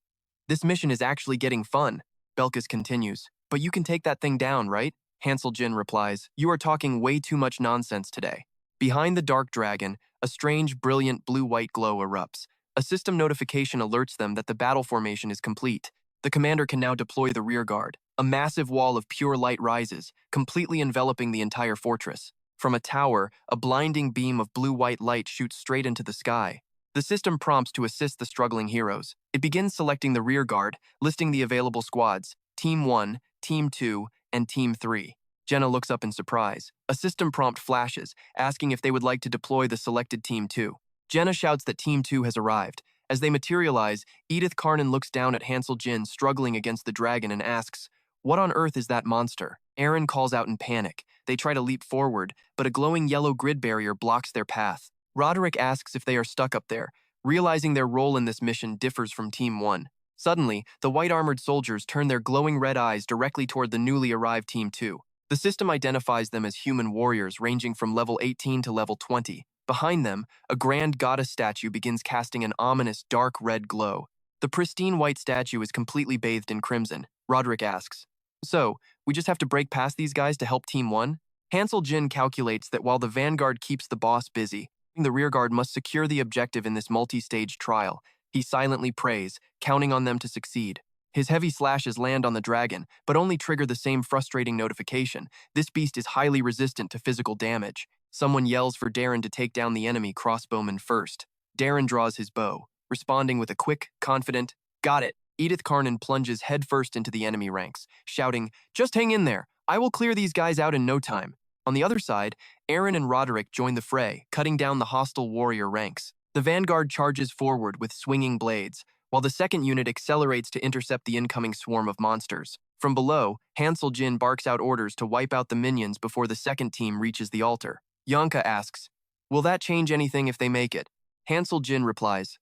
"This mission is actually getting fun," Belkis continues. "But you can take that thing down, right?" Hansel Jin replies, "You are talking way too much nonsense today." Behind the dark dragon, a strange, brilliant blue-white glow erupts. A system notification alerts them that the battle formation is complete. The commander can now deploy the rear guard. A massive wall of pure light rises, completely enveloping the entire fortress. From a tower, a blinding beam of blue-white light shoots straight into the sky. The system prompts to assist the struggling heroes. It begins selecting the rear guard, listing the available squads, Team 1, Team 2, and Team 3. Jenna looks up in surprise. A system prompt flashes, asking if they would like to deploy the selected Team 2. Jenna shouts that Team 2 has arrived. As they materialize, Edith Carnan looks down at Hansel Jin struggling against the dragon and asks, "What on earth is that monster?" Aaron calls out in panic. They try to leap forward, but a glowing yellow grid barrier blocks their path. Roderick asks if they are stuck up there, realizing their role in this mission differs from Team 1. Suddenly, the white-armored soldiers turn their glowing red eyes directly toward the newly arrived Team 2. The system identifies them as human warriors ranging from level 18 to level 20. Behind them, a grand goddess statue begins casting an ominous dark red glow. The pristine white statue is completely bathed in crimson. Roderick asks, "So, we just have to break past these guys to help Team 1? Hansel Jin calculates that while the vanguard keeps the boss busy, the rearguard must secure the objective in this multi-stage trial. He silently prays, counting on them to succeed. His heavy slashes land on the dragon, but only trigger the same frustrating notification. This beast is highly resistant to physical damage. Someone yells for Darren to take down the enemy crossbowman first. Darren draws his bow, responding with a quick, confident, "Got it." Edith Carnan plunges headfirst into the enemy ranks, shouting, "Just hang in there. I will clear these guys out in no time." On the other side, Aaron and Roderick join the fray, cutting down the hostile warrior ranks. The vanguard charges forward with swinging blades, while the second unit accelerates to intercept the incoming swarm of monsters. From below, Hansel Jin barks out orders to wipe out the minions before the second team reaches the altar. Yonka asks, "Will that change anything if they make it?" Hansel Jin replies,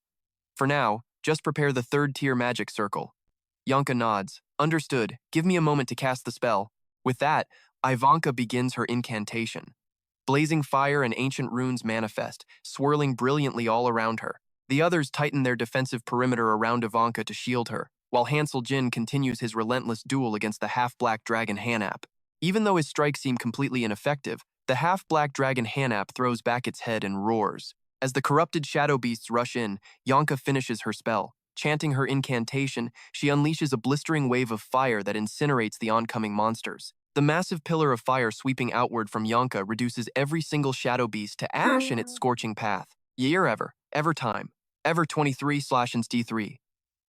"For now, just prepare the third-tier magic circle." Yonka nods. "Understood. Give me a moment to cast the spell." With that, Ivanka begins her incantation. Blazing fire and ancient runes manifest, swirling brilliantly all around her. The others tighten their defensive perimeter around Ivanka to shield her, while Hansel Jin continues his relentless duel against the half-black dragon Hanap. Even though his strikes seem completely ineffective, the half-black dragon Hanap throws back its head and roars. As the corrupted shadow beasts rush in, Yonka finishes her spell. Chanting her incantation, she unleashes a blistering wave of fire that incinerates the oncoming monsters. The massive pillar of fire sweeping outward from Yonka reduces every single shadow beast to ash in its scorching path. Year ever time. Ever 23/D3.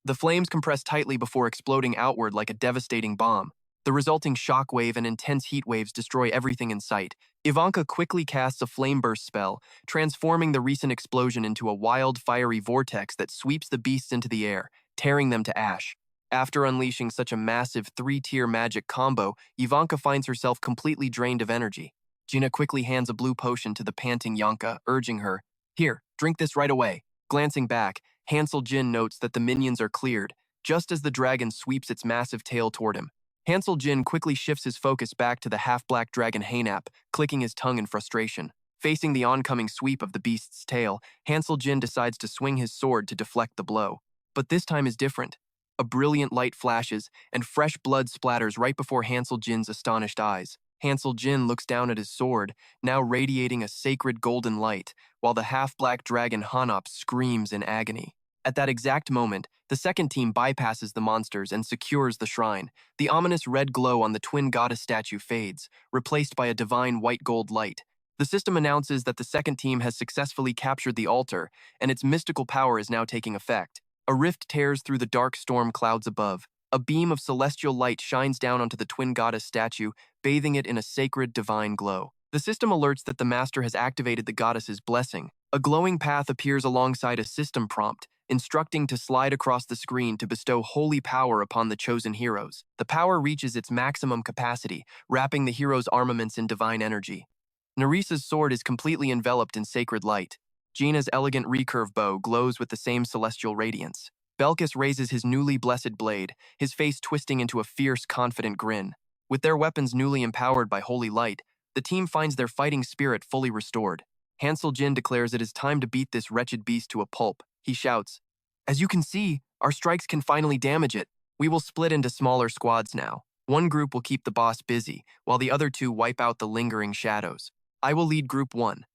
The flames compress tightly before exploding outward like a devastating bomb. The resulting shockwave and intense heat waves destroy everything in sight. Ivanka quickly casts a flame burst spell, transforming the recent explosion into a wild, fiery vortex that sweeps the beasts into the air, tearing them to ash. After unleashing such a massive three-tier magic combo, Ivanka finds herself completely drained of energy. Gina quickly hands a blue potion to the panting Yonka, urging her, "Here, drink this right away." Glancing back, Hansel Jin notes that the minions are cleared, just as the dragon sweeps its massive tail toward him. Hansel Jin quickly shifts his focus back to the half-black dragon Hanap, clicking his tongue in frustration. Facing the oncoming sweep of the beast's tail, Hansel Jin decides to swing his sword to deflect the blow. But this time is different. A brilliant light flashes, and fresh blood splatters right before Hansel Jin's astonished eyes. Hansel Jin looks down at his sword, now radiating a sacred golden light, while the half-black dragon Hanap screams in agony. At that exact moment, the second team bypasses the monsters and secures the shrine. The ominous red glow on the twin goddess statue fades, replaced by a divine white gold light. The system announces that the second team has successfully captured the altar, and its mystical power is now taking effect. A rift tears through the dark storm clouds above. A beam of celestial light shines down onto the twin goddess statue, bathing it in a sacred divine glow. The system alerts that the master has activated the goddess's blessing. A glowing path appears alongside a system prompt, instructing to slide across the screen to bestow holy power upon the chosen heroes. The power reaches its maximum capacity, wrapping the heroes' armaments in divine energy. Nerissa's sword is completely enveloped in sacred light. Gina's elegant recurve bow glows with the same celestial radiance. Belkis raises his newly blessed blade, his face twisting into a fierce, confident grin. With their weapons newly empowered by holy light, the team finds their fighting spirit fully restored. Hansel Jin declares it is time to beat this wretched beast to a pulp. He shouts, "As you can see, our strikes can finally damage it. We will split into smaller squads now. One group will keep the boss busy, while the other two wipe out the lingering shadows. I will lead Group 1.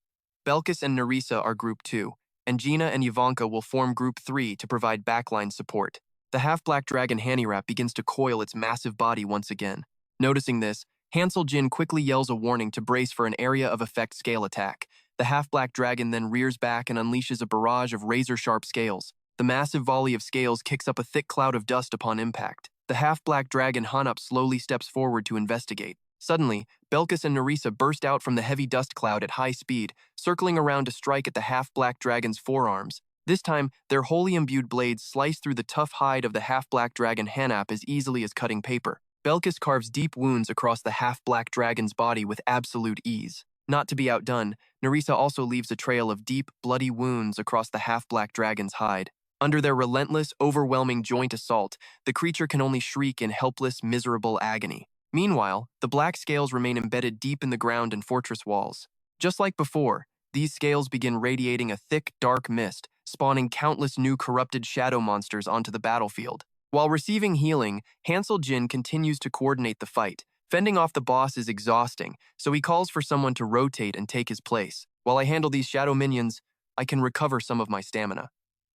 Belkis and Nerissa are Group 2, and Gina and Ivanka will form Group 3 to provide backline support." The half-black dragon Hanirap begins to coil its massive body once again. Noticing this, Hansel Jin quickly yells a warning to brace for an area of effect scale attack. The half-black dragon then rears back and unleashes a barrage of razor-sharp scales. The massive volley of scales kicks up a thick cloud of dust upon impact. The half-black dragon Hanap slowly steps forward to investigate. Suddenly, Belkis and Nerissa burst out from the heavy dust cloud at high speed, circling around to strike at the half-black dragon's forearms. This time, their wholly imbued blades slice through the tough hide of the half-black dragon Hanap as easily as cutting paper. Belkis carves deep wounds across the half-black dragon's body with absolute ease. Not to be outdone, Nerissa also leaves a trail of deep, bloody wounds across the half-black dragon's hide. Under their relentless, overwhelming joint assault, the creature can only shriek in helpless, miserable agony. Meanwhile, the black scales remain embedded deep in the ground and fortress walls. Just like before, these scales begin radiating a thick, dark mist, spawning countless new corrupted shadow monsters onto the battlefield. While receiving healing, Hansel Jin continues to coordinate the fight. Fending off the boss is exhausting, so he calls for someone to rotate and take his place. While I handle these shadow minions, I can recover some of my stamina.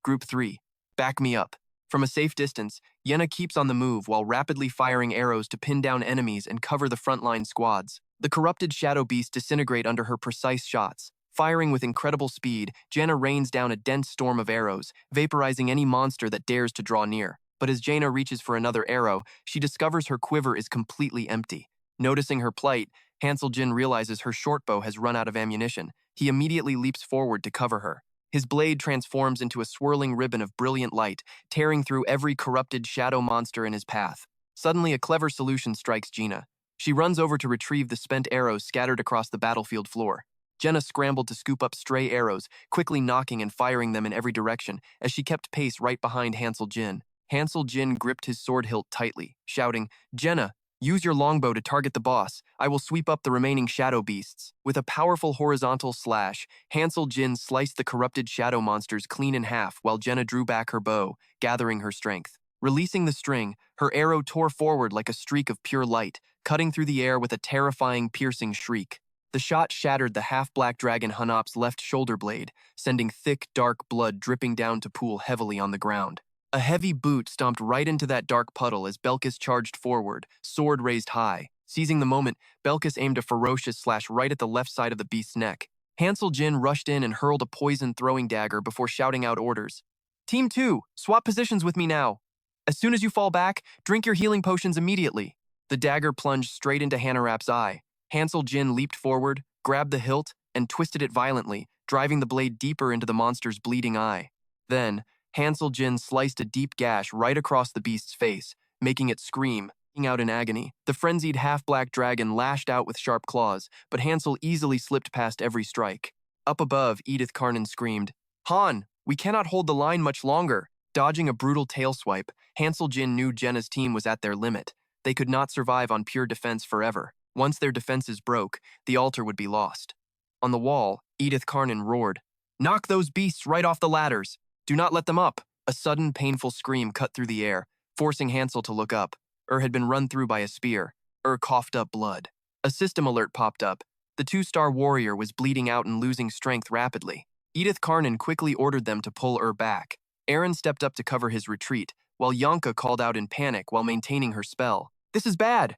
Group 3. Back me up. From a safe distance, Yenna keeps on the move while rapidly firing arrows to pin down enemies and cover the frontline squads. The corrupted shadow beasts disintegrate under her precise shots. Firing with incredible speed, Jaina rains down a dense storm of arrows, vaporizing any monster that dares to draw near. But as Jaina reaches for another arrow, she discovers her quiver is completely empty. Noticing her plight, Hansel Jin realizes her shortbow has run out of ammunition. He immediately leaps forward to cover her. His blade transforms into a swirling ribbon of brilliant light, tearing through every corrupted shadow monster in his path. Suddenly, a clever solution strikes Jaina. She runs over to retrieve the spent arrows scattered across the battlefield floor. Jaina scrambled to scoop up stray arrows, quickly knocking and firing them in every direction, as she kept pace right behind Hansel Jin. Hansel Jin gripped his sword hilt tightly, shouting, "Jaina, use your longbow to target the boss. I will sweep up the remaining shadow beasts." With a powerful horizontal slash, Hansel Jin sliced the corrupted shadow monsters clean in half while Jaina drew back her bow, gathering her strength. Releasing the string, her arrow tore forward like a streak of pure light, cutting through the air with a terrifying, piercing shriek. The shot shattered the half-black dragon Hanap's left shoulder blade, sending thick, dark blood dripping down to pool heavily on the ground. A heavy boot stomped right into that dark puddle as Belkis charged forward, sword raised high. Seizing the moment, Belkis aimed a ferocious slash right at the left side of the beast's neck. Hansel Jin rushed in and hurled a poison throwing dagger before shouting out orders. "Team 2, swap positions with me now. As soon as you fall back, drink your healing potions immediately." The dagger plunged straight into Hanarap's eye. Hansel Jin leaped forward, grabbed the hilt, and twisted it violently, driving the blade deeper into the monster's bleeding eye. Then, Hansel Jin sliced a deep gash right across the beast's face, making it scream, out in agony. The frenzied half-black dragon lashed out with sharp claws, but Hansel easily slipped past every strike. Up above, Edith Carnan screamed, "Han, we cannot hold the line much longer." Dodging a brutal tail swipe, Hansel Jin knew Jenna's team was at their limit. They could not survive on pure defense forever. Once their defenses broke, the altar would be lost. On the wall, Edith Carnan roared, "Knock those beasts right off the ladders! Do not let them up." A sudden, painful scream cut through the air, forcing Hansel to look up. Had been run through by a spear. Coughed up blood. A system alert popped up. The 2-star warrior was bleeding out and losing strength rapidly. Edith Carnan quickly ordered them to pull back. Aaron stepped up to cover his retreat, while Yonka called out in panic while maintaining her spell. "This is bad!"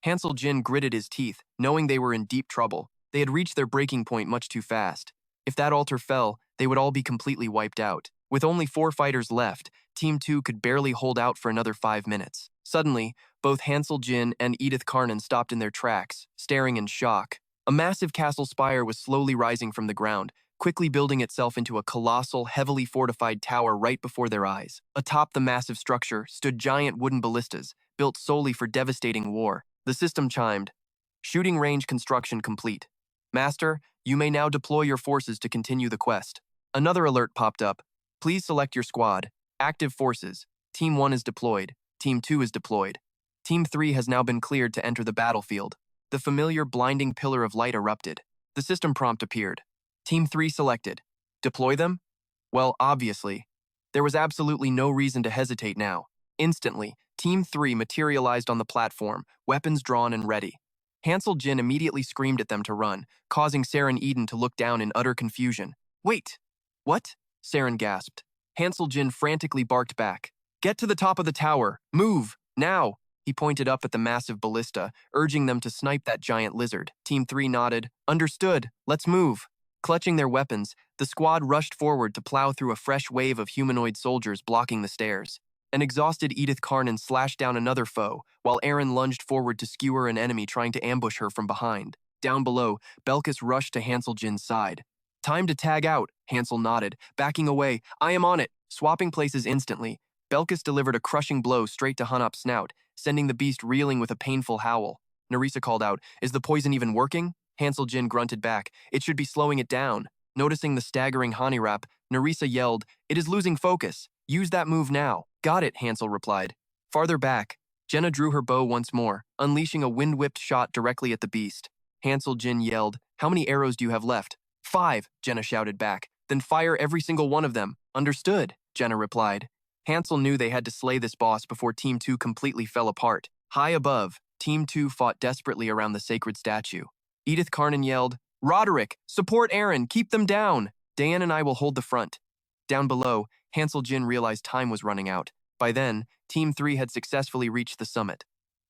Hansel Jin gritted his teeth, knowing they were in deep trouble. They had reached their breaking point much too fast. If that altar fell, they would all be completely wiped out. With only 4 fighters left, Team 2 could barely hold out for another 5 minutes. Suddenly, both Hansel Jin and Edith Carnan stopped in their tracks, staring in shock. A massive castle spire was slowly rising from the ground, quickly building itself into a colossal, heavily fortified tower right before their eyes. Atop the massive structure stood giant wooden ballistas, built solely for devastating war. The system chimed, "Shooting range construction complete. Master, you may now deploy your forces to continue the quest." Another alert popped up. "Please select your squad. Active forces. Team 1 is deployed. Team 2 is deployed. Team 3 has now been cleared to enter the battlefield." The familiar blinding pillar of light erupted. The system prompt appeared. Team 3 selected. Deploy them? Well, obviously. There was absolutely no reason to hesitate now. Instantly, Team 3 materialized on the platform, weapons drawn and ready. Hansel Jin immediately screamed at them to run, causing Saren Eden to look down in utter confusion. "Wait! What?" Saren gasped. Hansel Jin frantically barked back. "Get to the top of the tower! Move! Now!" He pointed up at the massive ballista, urging them to snipe that giant lizard. Team 3 nodded. "Understood. Let's move." Clutching their weapons, the squad rushed forward to plow through a fresh wave of humanoid soldiers blocking the stairs. An exhausted Edith Carnan slashed down another foe, while Aaron lunged forward to skewer an enemy trying to ambush her from behind. Down below, Belkis rushed to Hansel Jin's side. Time to tag out, Hansel nodded, backing away. I am on it. Swapping places instantly, Belkis delivered a crushing blow straight to Hunop's snout, sending the beast reeling with a painful howl. Nerissa called out, "Is the poison even working?" Hansel Jin grunted back, "It should be slowing it down." Noticing the staggering Hanirap, Nerissa yelled, "It is losing focus. Use that move now." "Got it," Hansel replied. Farther back, Jenna drew her bow once more, unleashing a wind-whipped shot directly at the beast. Hansel Jin yelled, "How many arrows do you have left?" "5," Jenna shouted back. "Then fire every single one of them." "Understood," Jenna replied. Hansel knew they had to slay this boss before Team 2 completely fell apart. High above, Team 2 fought desperately around the sacred statue. Edith Carnan yelled, "Roderick, support Aaron, keep them down. Dan and I will hold the front." Down below, Hansel Jin realized time was running out. By then, Team 3 had successfully reached the summit.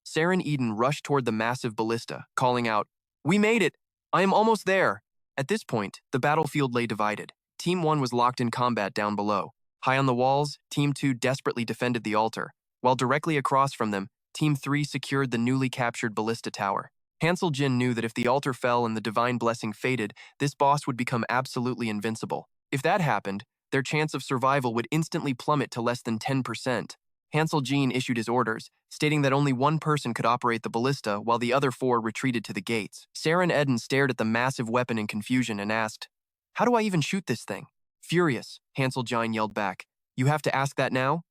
Saren Eden rushed toward the massive ballista, calling out, "We made it! I am almost there!" At this point, the battlefield lay divided. Team 1 was locked in combat down below. High on the walls, Team 2 desperately defended the altar, while directly across from them, Team 3 secured the newly captured ballista tower. Hansel Jin knew that if the altar fell and the divine blessing faded, this boss would become absolutely invincible. If that happened, their chance of survival would instantly plummet to less than 10%. Hansel Jin issued his orders, stating that only one person could operate the ballista while the other 4 retreated to the gates. Saren Eden stared at the massive weapon in confusion and asked, "How do I even shoot this thing?" Furious, Hansel Jin yelled back, "You have to ask that now?"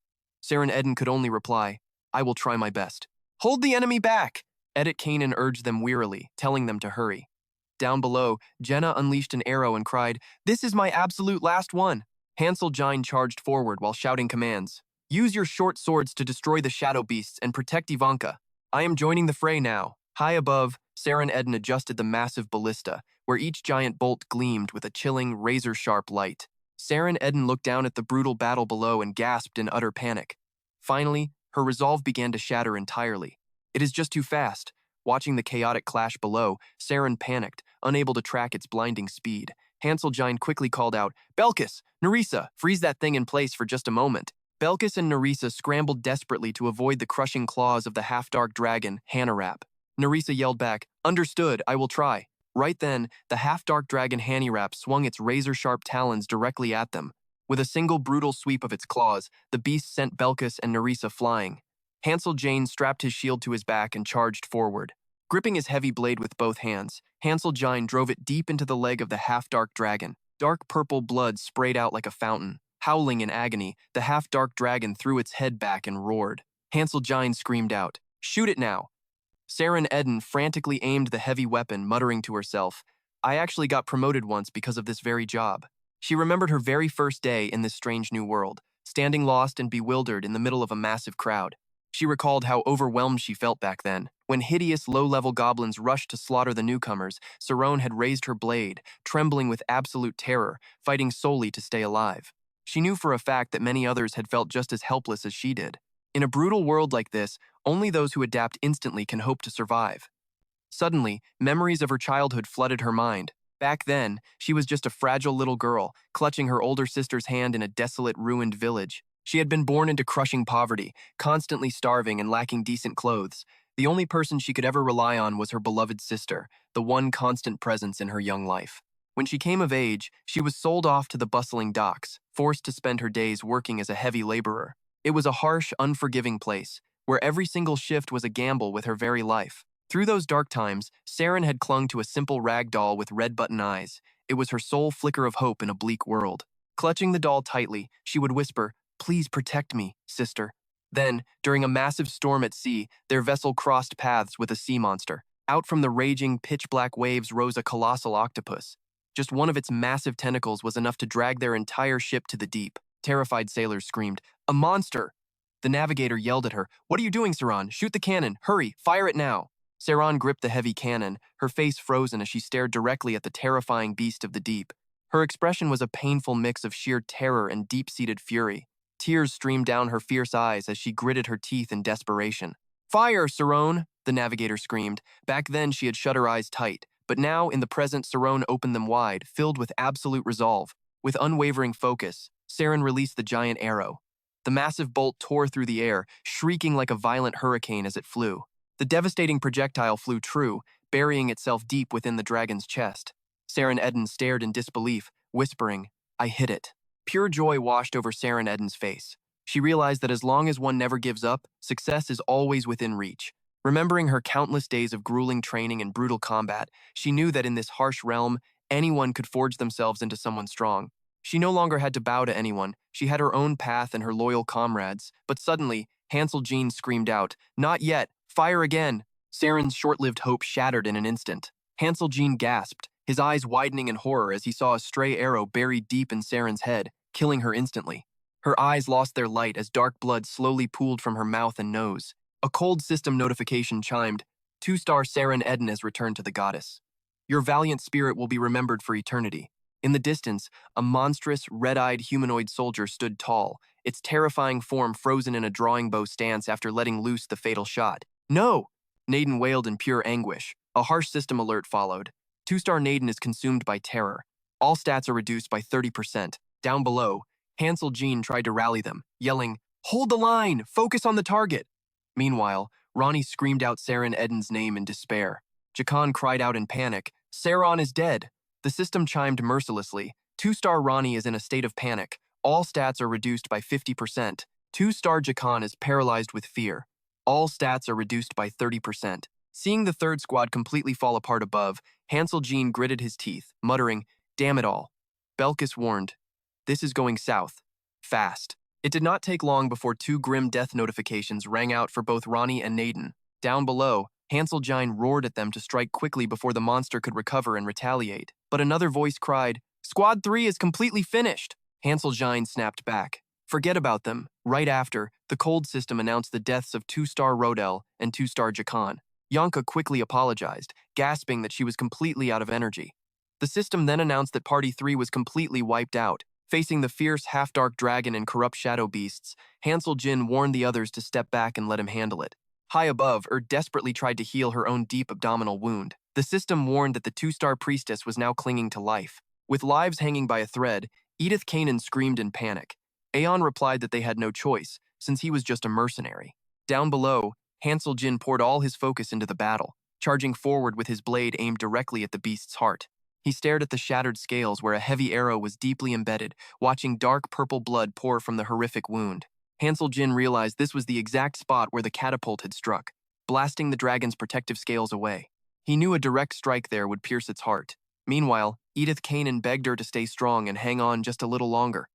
Saren Eden could only reply, "I will try my best." "Hold the enemy back!" Edit Kanan urged them wearily, telling them to hurry. Down below, Jenna unleashed an arrow and cried, "This is my absolute last one!" Hansel Jin charged forward while shouting commands. "Use your short swords to destroy the shadow beasts and protect Ivanka. I am joining the fray now." High above, Saren Eden adjusted the massive ballista, where each giant bolt gleamed with a chilling, razor-sharp light. Saren Eden looked down at the brutal battle below and gasped in utter panic. Finally, her resolve began to shatter entirely. "It is just too fast." Watching the chaotic clash below, Saren panicked, unable to track its blinding speed. Hansel Jin quickly called out, "Belkis, Nerissa, freeze that thing in place for just a moment." Belkis and Nerissa scrambled desperately to avoid the crushing claws of the half-dark dragon, Hanirap. Nerissa yelled back, "Understood, I will try." Right then, the half-dark dragon Hanirap swung its razor-sharp talons directly at them. With a single brutal sweep of its claws, the beast sent Belkis and Nerissa flying. Hansel Jin strapped his shield to his back and charged forward. Gripping his heavy blade with both hands, Hansel Jin drove it deep into the leg of the half-dark dragon. Dark purple blood sprayed out like a fountain. Howling in agony, the half-dark dragon threw its head back and roared. Hansel Jin screamed out, "Shoot it now!" Saren Eden frantically aimed the heavy weapon, muttering to herself, "I actually got promoted once because of this very job." She remembered her very first day in this strange new world, standing lost and bewildered in the middle of a massive crowd. She recalled how overwhelmed she felt back then. When hideous low-level goblins rushed to slaughter the newcomers, Sarone had raised her blade, trembling with absolute terror, fighting solely to stay alive. She knew for a fact that many others had felt just as helpless as she did. In a brutal world like this, only those who adapt instantly can hope to survive. Suddenly, memories of her childhood flooded her mind. Back then, she was just a fragile little girl, clutching her older sister's hand in a desolate, ruined village. She had been born into crushing poverty, constantly starving and lacking decent clothes. The only person she could ever rely on was her beloved sister, the one constant presence in her young life. When she came of age, she was sold off to the bustling docks, forced to spend her days working as a heavy laborer. It was a harsh, unforgiving place, where every single shift was a gamble with her very life. Through those dark times, Saren had clung to a simple rag doll with red button eyes. It was her sole flicker of hope in a bleak world. Clutching the doll tightly, she would whisper, "Please protect me, sister." Then, during a massive storm at sea, their vessel crossed paths with a sea monster. Out from the raging, pitch-black waves rose a colossal octopus. Just one of its massive tentacles was enough to drag their entire ship to the deep. Terrified sailors screamed, "A monster!" The navigator yelled at her, "What are you doing, Saran? Shoot the cannon! Hurry! Fire it now!" Saran gripped the heavy cannon, her face frozen as she stared directly at the terrifying beast of the deep. Her expression was a painful mix of sheer terror and deep-seated fury. Tears streamed down her fierce eyes as she gritted her teeth in desperation. "Fire, Sarone!" the navigator screamed. Back then, she had shut her eyes tight, but now, in the present, Sarone opened them wide, filled with absolute resolve. With unwavering focus, Saren released the giant arrow. The massive bolt tore through the air, shrieking like a violent hurricane as it flew. The devastating projectile flew true, burying itself deep within the dragon's chest. Saren Eden stared in disbelief, whispering, "I hit it." Pure joy washed over Saren Eden's face. She realized that as long as one never gives up, success is always within reach. Remembering her countless days of grueling training and brutal combat, she knew that in this harsh realm, anyone could forge themselves into someone strong. She no longer had to bow to anyone. She had her own path and her loyal comrades. But suddenly, Hansel Jean screamed out, "Not yet! Fire again!" Saren's short-lived hope shattered in an instant. Hansel Jean gasped, his eyes widening in horror as he saw a stray arrow buried deep in Saren's head, killing her instantly. Her eyes lost their light as dark blood slowly pooled from her mouth and nose. A cold system notification chimed. 2-star Saren Eden has returned to the goddess. Your valiant spirit will be remembered for eternity. In the distance, a monstrous, red-eyed humanoid soldier stood tall, its terrifying form frozen in a drawing bow stance after letting loose the fatal shot. "No!" Naden wailed in pure anguish. A harsh system alert followed. 2-star Naden is consumed by terror. All stats are reduced by 30%. Down below, Hansel Jean tried to rally them, yelling, "Hold the line! Focus on the target!" Meanwhile, Ronnie screamed out Saren Eden's name in despair. Jakan cried out in panic, "Saron is dead!" The system chimed mercilessly. 2-star Ronnie is in a state of panic. All stats are reduced by 50%. 2-star Jakan is paralyzed with fear. All stats are reduced by 30%. Seeing the third squad completely fall apart above, Hansel Jean gritted his teeth, muttering, "Damn it all." Belkis warned, "This is going south. Fast." It did not take long before 2 grim death notifications rang out for both Ronnie and Naden. Down below, Hansel Jean roared at them to strike quickly before the monster could recover and retaliate. But another voice cried, "Squad 3 is completely finished." Hansel Jean snapped back. Forget about them. Right after, the cold system announced the deaths of 2-star Rodel and 2-star Jakan. Yonka quickly apologized, gasping that she was completely out of energy. The system then announced that Party 3 was completely wiped out. Facing the fierce half-dark dragon and corrupt shadow beasts, Hansel Jin warned the others to step back and let him handle it. High above, desperately tried to heal her own deep abdominal wound. The system warned that the 2-star priestess was now clinging to life. With lives hanging by a thread, Edith Kanan screamed in panic. Aeon replied that they had no choice, since he was just a mercenary. Down below, Hansel Jin poured all his focus into the battle, charging forward with his blade aimed directly at the beast's heart. He stared at the shattered scales where a heavy arrow was deeply embedded, watching dark purple blood pour from the horrific wound. Hansel Jin realized this was the exact spot where the catapult had struck, blasting the dragon's protective scales away. He knew a direct strike there would pierce its heart. Meanwhile, Edith Kanan begged her to stay strong and hang on just a little longer.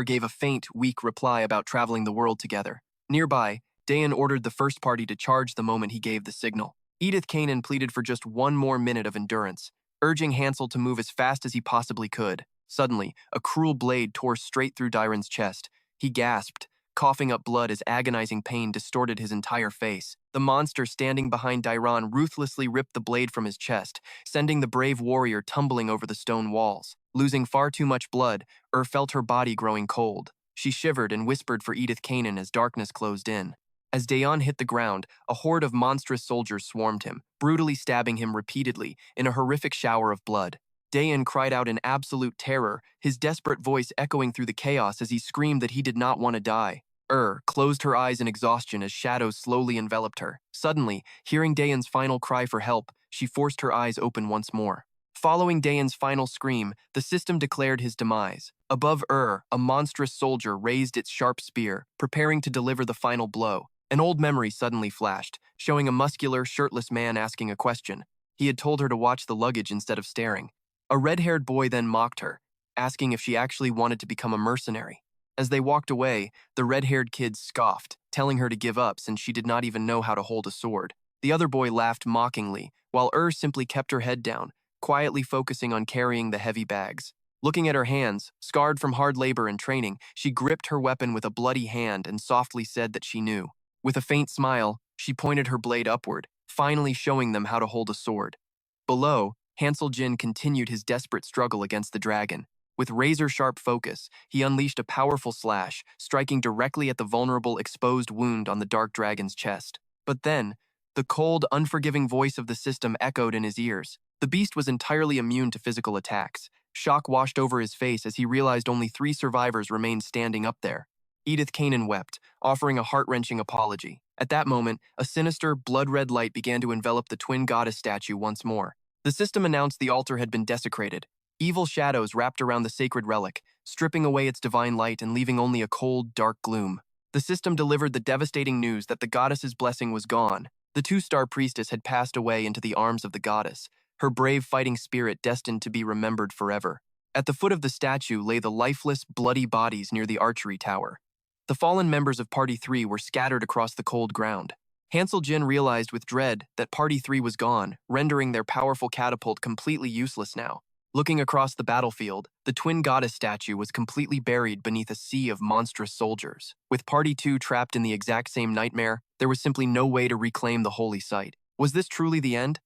Gave a faint, weak reply about traveling the world together. Nearby, Dayan ordered the first party to charge the moment he gave the signal. Edith Kanan pleaded for just one more minute of endurance, urging Hansel to move as fast as he possibly could. Suddenly, a cruel blade tore straight through Dairon's chest. He gasped, coughing up blood as agonizing pain distorted his entire face. The monster standing behind Dairon ruthlessly ripped the blade from his chest, sending the brave warrior tumbling over the stone walls. Losing far too much blood, felt her body growing cold. She shivered and whispered for Edith Kanan as darkness closed in. As Dayan hit the ground, a horde of monstrous soldiers swarmed him, brutally stabbing him repeatedly in a horrific shower of blood. Dayan cried out in absolute terror, his desperate voice echoing through the chaos as he screamed that he did not want to die. Closed her eyes in exhaustion as shadows slowly enveloped her. Suddenly, hearing Dayan's final cry for help, she forced her eyes open once more. Following Dayan's final scream, the system declared his demise. Above a monstrous soldier raised its sharp spear, preparing to deliver the final blow. An old memory suddenly flashed, showing a muscular, shirtless man asking a question. He had told her to watch the luggage instead of staring. A red-haired boy then mocked her, asking if she actually wanted to become a mercenary. As they walked away, the red-haired kid scoffed, telling her to give up since she did not even know how to hold a sword. The other boy laughed mockingly, while simply kept her head down, quietly focusing on carrying the heavy bags. Looking at her hands, scarred from hard labor and training, she gripped her weapon with a bloody hand and softly said that she knew. With a faint smile, she pointed her blade upward, finally showing them how to hold a sword. Below, Hansel Jin continued his desperate struggle against the dragon. With razor-sharp focus, he unleashed a powerful slash, striking directly at the vulnerable, exposed wound on the dark dragon's chest. But then, the cold, unforgiving voice of the system echoed in his ears. The beast was entirely immune to physical attacks. Shock washed over his face as he realized only 3 survivors remained standing up there. Edith Kanan wept, offering a heart-wrenching apology. At that moment, a sinister, blood-red light began to envelop the twin goddess statue once more. The system announced the altar had been desecrated. Evil shadows wrapped around the sacred relic, stripping away its divine light and leaving only a cold, dark gloom. The system delivered the devastating news that the goddess's blessing was gone. The two-star priestess had passed away into the arms of the goddess, her brave fighting spirit destined to be remembered forever. At the foot of the statue lay the lifeless, bloody bodies near the archery tower. The fallen members of Party 3 were scattered across the cold ground. Hansel Jin realized with dread that Party 3 was gone, rendering their powerful catapult completely useless now. Looking across the battlefield, the twin goddess statue was completely buried beneath a sea of monstrous soldiers. With Party 2 trapped in the exact same nightmare, there was simply no way to reclaim the holy site. Was this truly the end?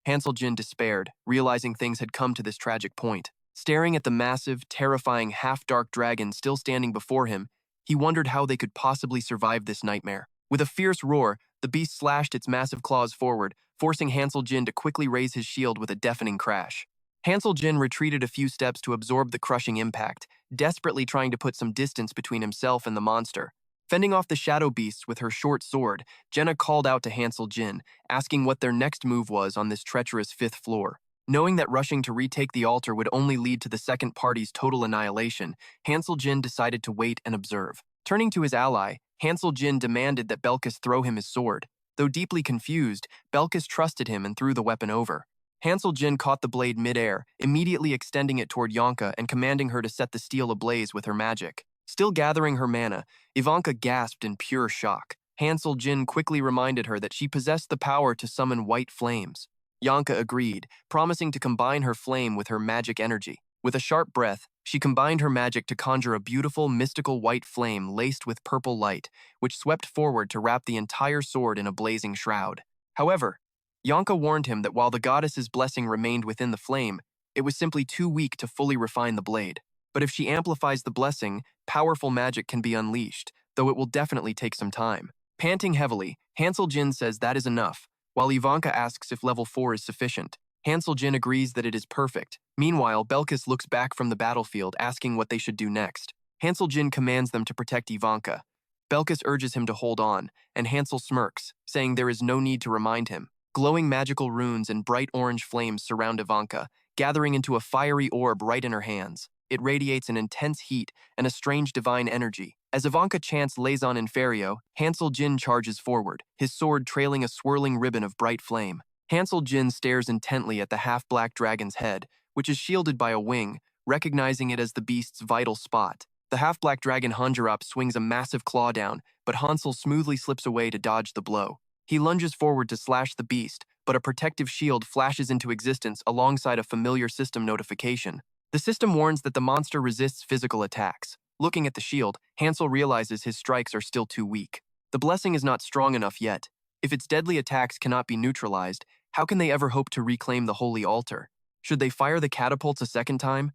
Hansel Jin despaired, realizing things had come to this tragic point. Staring at the massive, terrifying, half-dark dragon still standing before him, he wondered how they could possibly survive this nightmare. With a fierce roar, the beast slashed its massive claws forward, forcing Hansel Jin to quickly raise his shield with a deafening crash. Hansel Jin retreated a few steps to absorb the crushing impact, desperately trying to put some distance between himself and the monster. Fending off the shadow beasts with her short sword, Jenna called out to Hansel Jin, asking what their next move was on this treacherous fifth floor. Knowing that rushing to retake the altar would only lead to the second party's total annihilation, Hansel Jin decided to wait and observe. Turning to his ally, Hansel Jin demanded that Belkis throw him his sword. Though deeply confused, Belkis trusted him and threw the weapon over. Hansel Jin caught the blade mid-air, immediately extending it toward Yonka and commanding her to set the steel ablaze with her magic. Still gathering her mana, Ivanka gasped in pure shock. Hansel Jin quickly reminded her that she possessed the power to summon white flames. Yonka agreed, promising to combine her flame with her magic energy. With a sharp breath, she combined her magic to conjure a beautiful, mystical white flame laced with purple light, which swept forward to wrap the entire sword in a blazing shroud. However, Yonka warned him that while the goddess's blessing remained within the flame, it was simply too weak to fully refine the blade. But if she amplifies the blessing, powerful magic can be unleashed, though it will definitely take some time. Panting heavily, Hansel Jin says that is enough, while Ivanka asks if level 4 is sufficient. Hansel Jin agrees that it is perfect. Meanwhile, Belkis looks back from the battlefield, asking what they should do next. Hansel Jin commands them to protect Ivanka. Belkis urges him to hold on, and Hansel smirks, saying there is no need to remind him. Glowing magical runes and bright orange flames surround Ivanka, gathering into a fiery orb right in her hands. It radiates an intense heat and a strange divine energy. As Ivanka chants Laison Inferio, Hansel Jin charges forward, his sword trailing a swirling ribbon of bright flame. Hansel Jin stares intently at the half-black dragon's head, which is shielded by a wing, recognizing it as the beast's vital spot. The half-black dragon Hanjarop swings a massive claw down, but Hansel smoothly slips away to dodge the blow. He lunges forward to slash the beast, but a protective shield flashes into existence alongside a familiar system notification. The system warns that the monster resists physical attacks. Looking at the shield, Hansel realizes his strikes are still too weak. The blessing is not strong enough yet. If its deadly attacks cannot be neutralized, how can they ever hope to reclaim the holy altar? Should they fire the catapults a second time?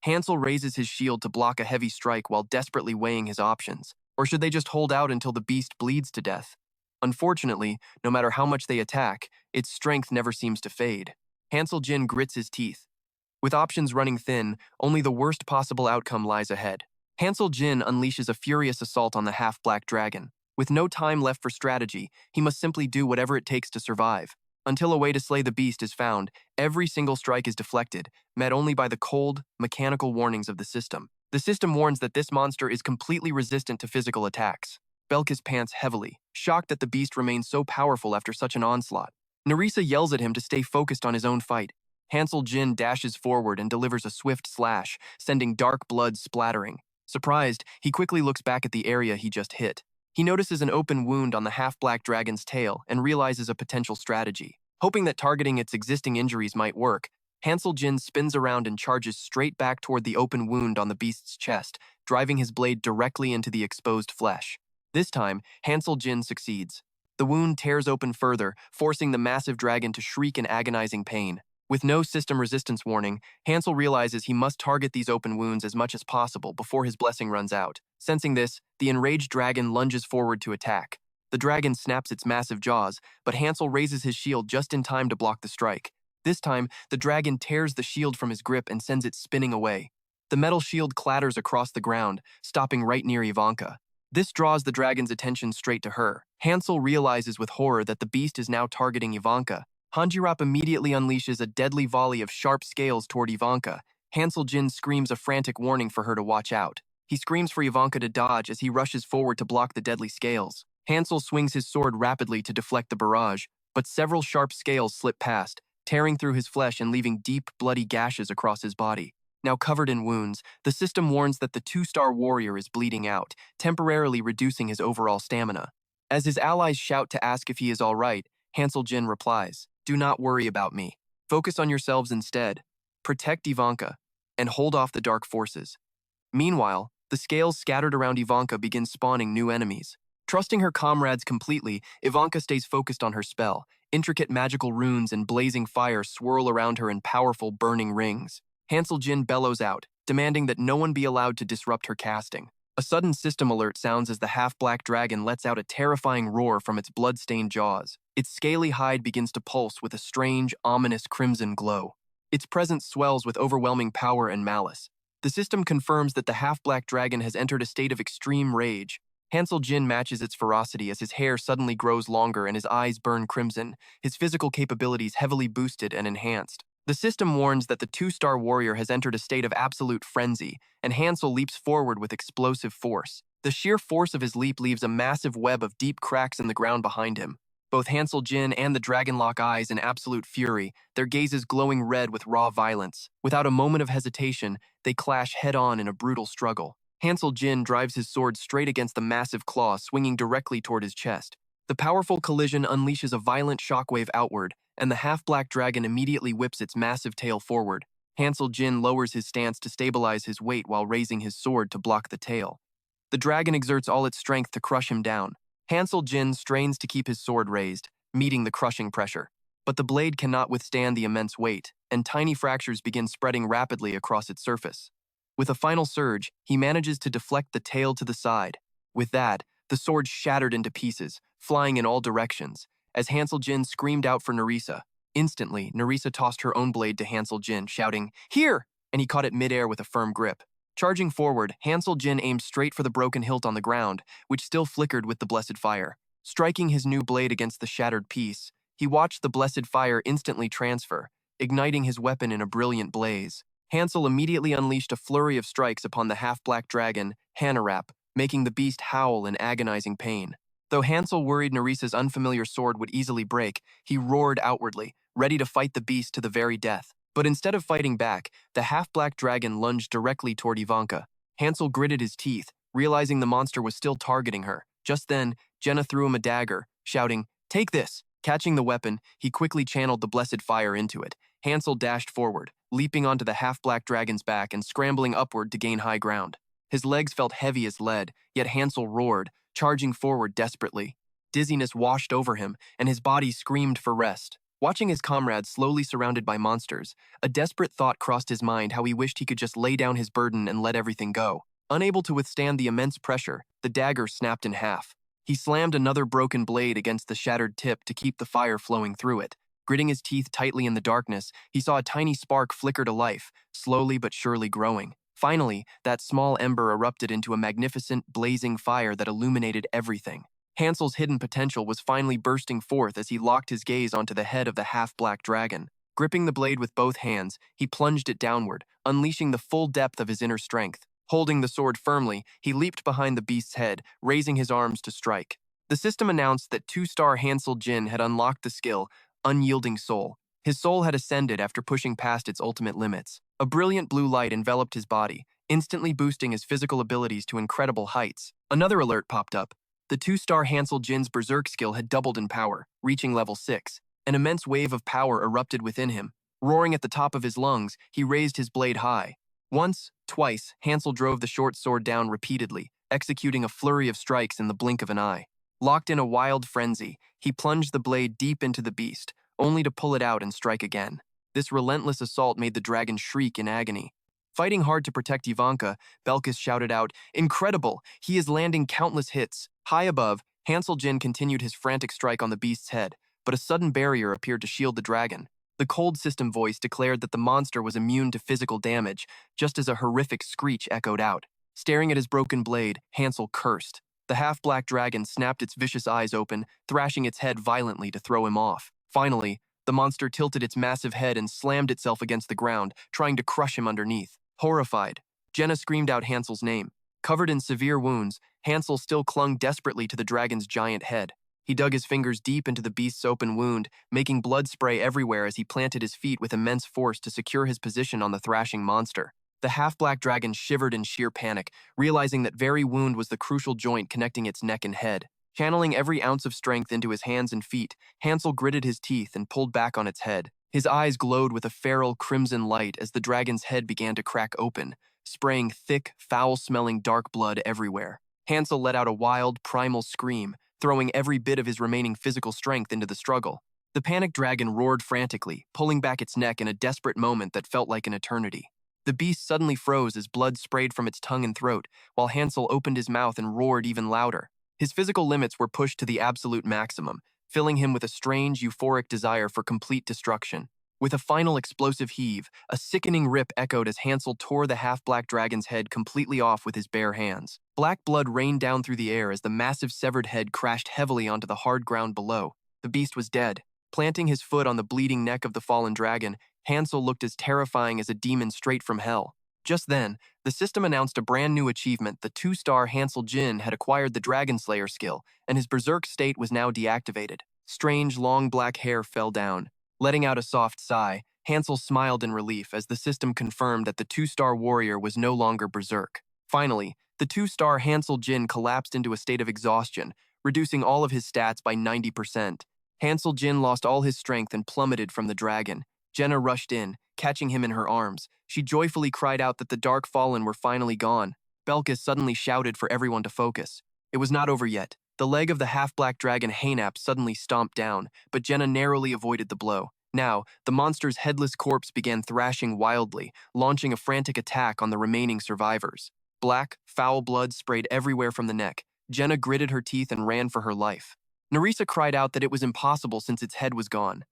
Hansel raises his shield to block a heavy strike while desperately weighing his options. Or should they just hold out until the beast bleeds to death? Unfortunately, no matter how much they attack, its strength never seems to fade. Hansel Jin grits his teeth. With options running thin, only the worst possible outcome lies ahead. Hansel Jin unleashes a furious assault on the half-black dragon. With no time left for strategy, he must simply do whatever it takes to survive. Until a way to slay the beast is found, every single strike is deflected, met only by the cold, mechanical warnings of the system. The system warns that this monster is completely resistant to physical attacks. Belkis pants heavily, shocked that the beast remains so powerful after such an onslaught. Nerissa yells at him to stay focused on his own fight. Hansel Jin dashes forward and delivers a swift slash, sending dark blood splattering. Surprised, he quickly looks back at the area he just hit. He notices an open wound on the half-black dragon's tail and realizes a potential strategy. Hoping that targeting its existing injuries might work, Hansel Jin spins around and charges straight back toward the open wound on the beast's chest, driving his blade directly into the exposed flesh. This time, Hansel Jin succeeds. The wound tears open further, forcing the massive dragon to shriek in agonizing pain. With no system resistance warning, Hansel realizes he must target these open wounds as much as possible before his blessing runs out. Sensing this, the enraged dragon lunges forward to attack. The dragon snaps its massive jaws, but Hansel raises his shield just in time to block the strike. This time, the dragon tears the shield from his grip and sends it spinning away. The metal shield clatters across the ground, stopping right near Ivanka. This draws the dragon's attention straight to her. Hansel realizes with horror that the beast is now targeting Ivanka. Hanjirap immediately unleashes a deadly volley of sharp scales toward Ivanka. Hansel Jin screams a frantic warning for her to watch out. He screams for Ivanka to dodge as he rushes forward to block the deadly scales. Hansel swings his sword rapidly to deflect the barrage, but several sharp scales slip past, tearing through his flesh and leaving deep, bloody gashes across his body. Now covered in wounds, the system warns that the two-star warrior is bleeding out, temporarily reducing his overall stamina. As his allies shout to ask if he is all right, Hansel Jin replies, "Do not worry about me. Focus on yourselves instead. Protect Ivanka, and hold off the dark forces." Meanwhile, the scales scattered around Ivanka begin spawning new enemies. Trusting her comrades completely, Ivanka stays focused on her spell. Intricate magical runes and blazing fire swirl around her in powerful burning rings. Hansel Jin bellows out, demanding that no one be allowed to disrupt her casting. A sudden system alert sounds as the half-black dragon lets out a terrifying roar from its blood-stained jaws. Its scaly hide begins to pulse with a strange, ominous crimson glow. Its presence swells with overwhelming power and malice. The system confirms that the half-black dragon has entered a state of extreme rage. Hansel Jin matches its ferocity as his hair suddenly grows longer and his eyes burn crimson, his physical capabilities heavily boosted and enhanced. The system warns that the two-star warrior has entered a state of absolute frenzy, and Hansel leaps forward with explosive force. The sheer force of his leap leaves a massive web of deep cracks in the ground behind him. Both Hansel Jin and the dragon lock eyes in absolute fury, their gazes glowing red with raw violence. Without a moment of hesitation, they clash head-on in a brutal struggle. Hansel Jin drives his sword straight against the massive claw swinging directly toward his chest. The powerful collision unleashes a violent shockwave outward, and the half-black dragon immediately whips its massive tail forward. Hansel Jin lowers his stance to stabilize his weight while raising his sword to block the tail. The dragon exerts all its strength to crush him down. Hansel Jin strains to keep his sword raised, meeting the crushing pressure. But the blade cannot withstand the immense weight, and tiny fractures begin spreading rapidly across its surface. With a final surge, he manages to deflect the tail to the side. With that, the sword shattered into pieces, flying in all directions, as Hansel Jin screamed out for Nerissa. Instantly, Nerissa tossed her own blade to Hansel Jin, shouting, "Here!" and he caught it midair with a firm grip. Charging forward, Hansel Jin aimed straight for the broken hilt on the ground, which still flickered with the blessed fire. Striking his new blade against the shattered piece, he watched the blessed fire instantly transfer, igniting his weapon in a brilliant blaze. Hansel immediately unleashed a flurry of strikes upon the half-black dragon, Hanarap, making the beast howl in agonizing pain. Though Hansel worried Nerissa's unfamiliar sword would easily break, he roared outwardly, ready to fight the beast to the very death. But instead of fighting back, the half-black dragon lunged directly toward Ivanka. Hansel gritted his teeth, realizing the monster was still targeting her. Just then, Jenna threw him a dagger, shouting, "Take this!" Catching the weapon, he quickly channeled the blessed fire into it. Hansel dashed forward, leaping onto the half-black dragon's back and scrambling upward to gain high ground. His legs felt heavy as lead, yet Hansel roared, charging forward desperately. Dizziness washed over him, and his body screamed for rest. Watching his comrades slowly surrounded by monsters, a desperate thought crossed his mind how he wished he could just lay down his burden and let everything go. Unable to withstand the immense pressure, the dagger snapped in half. He slammed another broken blade against the shattered tip to keep the fire flowing through it. Gritting his teeth tightly in the darkness, he saw a tiny spark flicker to life, slowly but surely growing. Finally, that small ember erupted into a magnificent, blazing fire that illuminated everything. Hansel's hidden potential was finally bursting forth as he locked his gaze onto the head of the half-black dragon. Gripping the blade with both hands, he plunged it downward, unleashing the full depth of his inner strength. Holding the sword firmly, he leaped behind the beast's head, raising his arms to strike. The system announced that two-star Hansel Jin had unlocked the skill, Unyielding Soul. His soul had ascended after pushing past its ultimate limits. A brilliant blue light enveloped his body, instantly boosting his physical abilities to incredible heights. Another alert popped up. The two-star Hansel Jin's Berserk skill had doubled in power, reaching level 6. An immense wave of power erupted within him. Roaring at the top of his lungs, he raised his blade high. Once, twice, Hansel drove the short sword down repeatedly, executing a flurry of strikes in the blink of an eye. Locked in a wild frenzy, he plunged the blade deep into the beast, only to pull it out and strike again. This relentless assault made the dragon shriek in agony. Fighting hard to protect Ivanka, Belkis shouted out, "Incredible! He is landing countless hits." High above, Hansel Jin continued his frantic strike on the beast's head, but a sudden barrier appeared to shield the dragon. The cold system voice declared that the monster was immune to physical damage, just as a horrific screech echoed out. Staring at his broken blade, Hansel cursed. The half-black dragon snapped its vicious eyes open, thrashing its head violently to throw him off. Finally, the monster tilted its massive head and slammed itself against the ground, trying to crush him underneath. Horrified, Jenna screamed out Hansel's name. Covered in severe wounds, Hansel still clung desperately to the dragon's giant head. He dug his fingers deep into the beast's open wound, making blood spray everywhere as he planted his feet with immense force to secure his position on the thrashing monster. The half-black dragon shivered in sheer panic, realizing that very wound was the crucial joint connecting its neck and head. Channeling every ounce of strength into his hands and feet, Hansel gritted his teeth and pulled back on its head. His eyes glowed with a feral crimson light as the dragon's head began to crack open, spraying thick, foul-smelling dark blood everywhere. Hansel let out a wild, primal scream, throwing every bit of his remaining physical strength into the struggle. The panicked dragon roared frantically, pulling back its neck in a desperate moment that felt like an eternity. The beast suddenly froze as blood sprayed from its tongue and throat, while Hansel opened his mouth and roared even louder. His physical limits were pushed to the absolute maximum, filling him with a strange, euphoric desire for complete destruction. With a final explosive heave, a sickening rip echoed as Hansel tore the half-black dragon's head completely off with his bare hands. Black blood rained down through the air as the massive severed head crashed heavily onto the hard ground below. The beast was dead. Planting his foot on the bleeding neck of the fallen dragon, Hansel looked as terrifying as a demon straight from hell. Just then, the system announced a brand new achievement. The 2-star Hansel Jin had acquired the Dragon Slayer skill, and his berserk state was now deactivated. Strange, long black hair fell down. Letting out a soft sigh, Hansel smiled in relief as the system confirmed that the 2-star warrior was no longer berserk. Finally, the 2-star Hansel Jin collapsed into a state of exhaustion, reducing all of his stats by 90%. Hansel Jin lost all his strength and plummeted from the dragon. Jenna rushed in, catching him in her arms. She joyfully cried out that the Dark Fallen were finally gone. Belkis suddenly shouted for everyone to focus. It was not over yet. The leg of the half-black dragon Hainap suddenly stomped down, but Jenna narrowly avoided the blow. Now, the monster's headless corpse began thrashing wildly, launching a frantic attack on the remaining survivors. Black, foul blood sprayed everywhere from the neck. Jenna gritted her teeth and ran for her life. Nerissa cried out that it was impossible since its head was gone.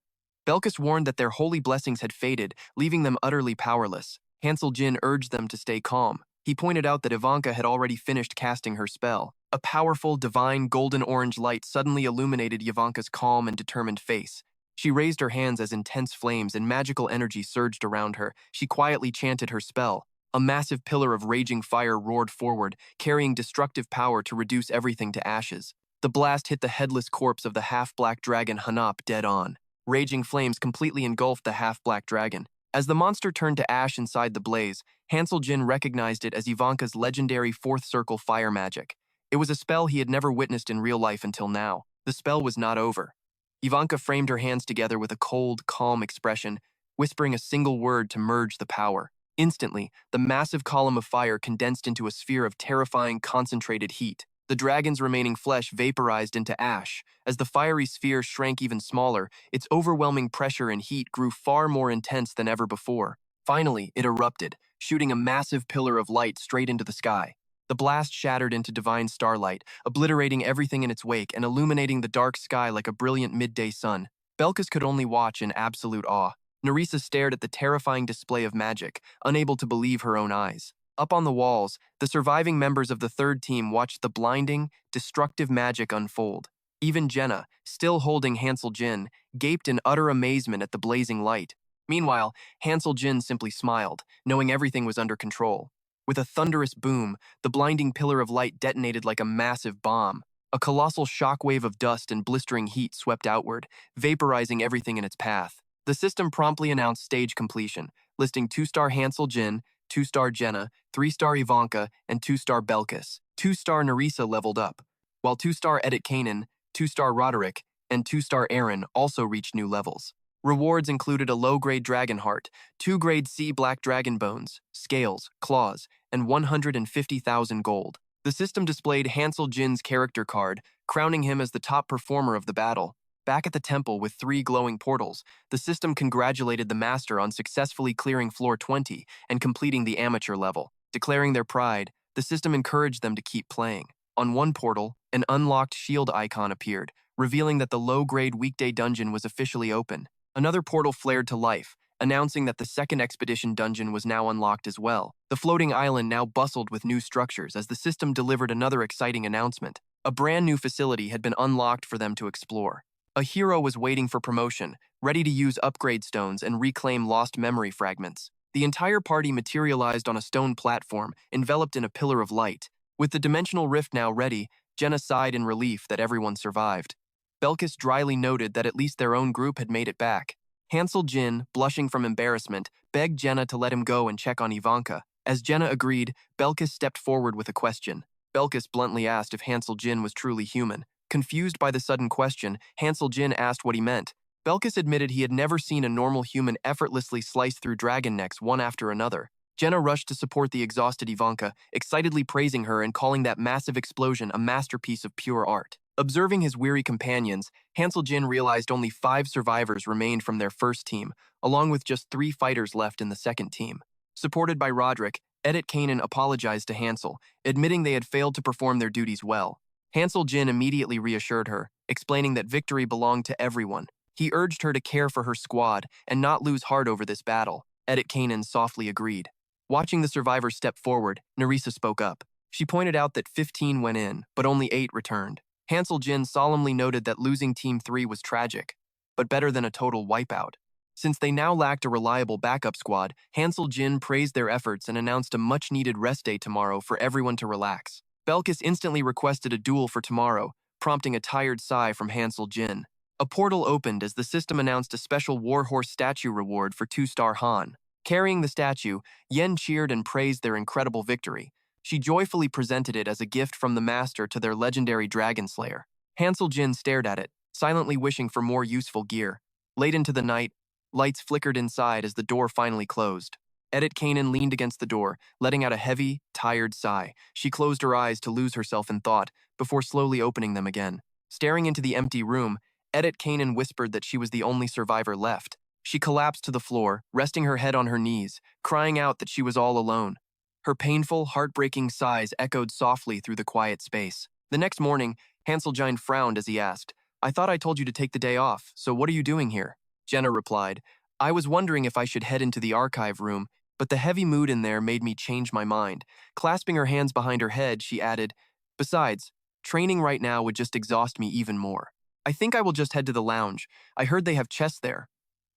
Belkis warned that their holy blessings had faded, leaving them utterly powerless. Hansel Jin urged them to stay calm. He pointed out that Ivanka had already finished casting her spell. A powerful, divine, golden-orange light suddenly illuminated Ivanka's calm and determined face. She raised her hands as intense flames and magical energy surged around her. She quietly chanted her spell. A massive pillar of raging fire roared forward, carrying destructive power to reduce everything to ashes. The blast hit the headless corpse of the half-black dragon Hanap dead on. Raging flames completely engulfed the half-black dragon. As the monster turned to ash inside the blaze, Hansel Jin recognized it as Ivanka's legendary fourth circle fire magic. It was a spell he had never witnessed in real life until now. The spell was not over. Ivanka framed her hands together with a cold, calm expression, whispering a single word to merge the power. Instantly, the massive column of fire condensed into a sphere of terrifying, concentrated heat. The dragon's remaining flesh vaporized into ash. As the fiery sphere shrank even smaller, its overwhelming pressure and heat grew far more intense than ever before. Finally, it erupted, shooting a massive pillar of light straight into the sky. The blast shattered into divine starlight, obliterating everything in its wake and illuminating the dark sky like a brilliant midday sun. Belkis could only watch in absolute awe. Nerissa stared at the terrifying display of magic, unable to believe her own eyes. Up on the walls, the surviving members of the third team watched the blinding, destructive magic unfold. Even Jenna, still holding Hansel Jin, gaped in utter amazement at the blazing light. Meanwhile, Hansel Jin simply smiled, knowing everything was under control. With a thunderous boom, the blinding pillar of light detonated like a massive bomb. A colossal shockwave of dust and blistering heat swept outward, vaporizing everything in its path. The system promptly announced stage completion, listing 2-star Hansel Jin, 2-star Jenna, 3-star Ivanka, and 2-star Belkis. 2-star Nerissa leveled up, while 2-star Edit Kanan, 2-star Roderick, and 2-star Aaron also reached new levels. Rewards included a low-grade dragon heart, 2 grade C black dragon bones, scales, claws, and 150,000 gold. The system displayed Hansel Jin's character card, crowning him as the top performer of the battle. Back at the temple with 3 glowing portals, the system congratulated the master on successfully clearing floor 20 and completing the amateur level. Declaring their pride, the system encouraged them to keep playing. On one portal, an unlocked shield icon appeared, revealing that the low-grade weekday dungeon was officially open. Another portal flared to life, announcing that the second expedition dungeon was now unlocked as well. The floating island now bustled with new structures as the system delivered another exciting announcement. A brand new facility had been unlocked for them to explore. A hero was waiting for promotion, ready to use upgrade stones and reclaim lost memory fragments. The entire party materialized on a stone platform, enveloped in a pillar of light. With the dimensional rift now ready, Jenna sighed in relief that everyone survived. Belkis dryly noted that at least their own group had made it back. Hansel Jin, blushing from embarrassment, begged Jenna to let him go and check on Ivanka. As Jenna agreed, Belkis stepped forward with a question. Belkis bluntly asked if Hansel Jin was truly human. Confused by the sudden question, Hansel Jin asked what he meant. Belkis admitted he had never seen a normal human effortlessly slice through dragon necks one after another. Jenna rushed to support the exhausted Ivanka, excitedly praising her and calling that massive explosion a masterpiece of pure art. Observing his weary companions, Hansel Jin realized only 5 survivors remained from their first team, along with just 3 fighters left in the second team. Supported by Roderick, Edit Kanan apologized to Hansel, admitting they had failed to perform their duties well. Hansel Jin immediately reassured her, explaining that victory belonged to everyone. He urged her to care for her squad and not lose heart over this battle. Edit Kanan softly agreed. Watching the survivors step forward, Nerissa spoke up. She pointed out that 15 went in, but only 8 returned. Hansel Jin solemnly noted that losing Team 3 was tragic, but better than a total wipeout. Since they now lacked a reliable backup squad, Hansel Jin praised their efforts and announced a much-needed rest day tomorrow for everyone to relax. Belkis instantly requested a duel for tomorrow, prompting a tired sigh from Hansel Jin. A portal opened as the system announced a special warhorse statue reward for 2-star Han. Carrying the statue, Yen cheered and praised their incredible victory. She joyfully presented it as a gift from the master to their legendary dragon slayer. Hansel Jin stared at it, silently wishing for more useful gear. Late into the night, lights flickered inside as the door finally closed. Edit Kanan leaned against the door, letting out a heavy, tired sigh. She closed her eyes to lose herself in thought, before slowly opening them again. Staring into the empty room, Edit Kanan whispered that she was the only survivor left. She collapsed to the floor, resting her head on her knees, crying out that she was all alone. Her painful, heartbreaking sighs echoed softly through the quiet space. The next morning, Hansel Jin frowned as he asked, "I thought I told you to take the day off, so what are you doing here?" Jenna replied, "I was wondering if I should head into the archive room, but the heavy mood in there made me change my mind." Clasping her hands behind her head, she added, "Besides, training right now would just exhaust me even more. I think I will just head to the lounge. I heard they have chess there."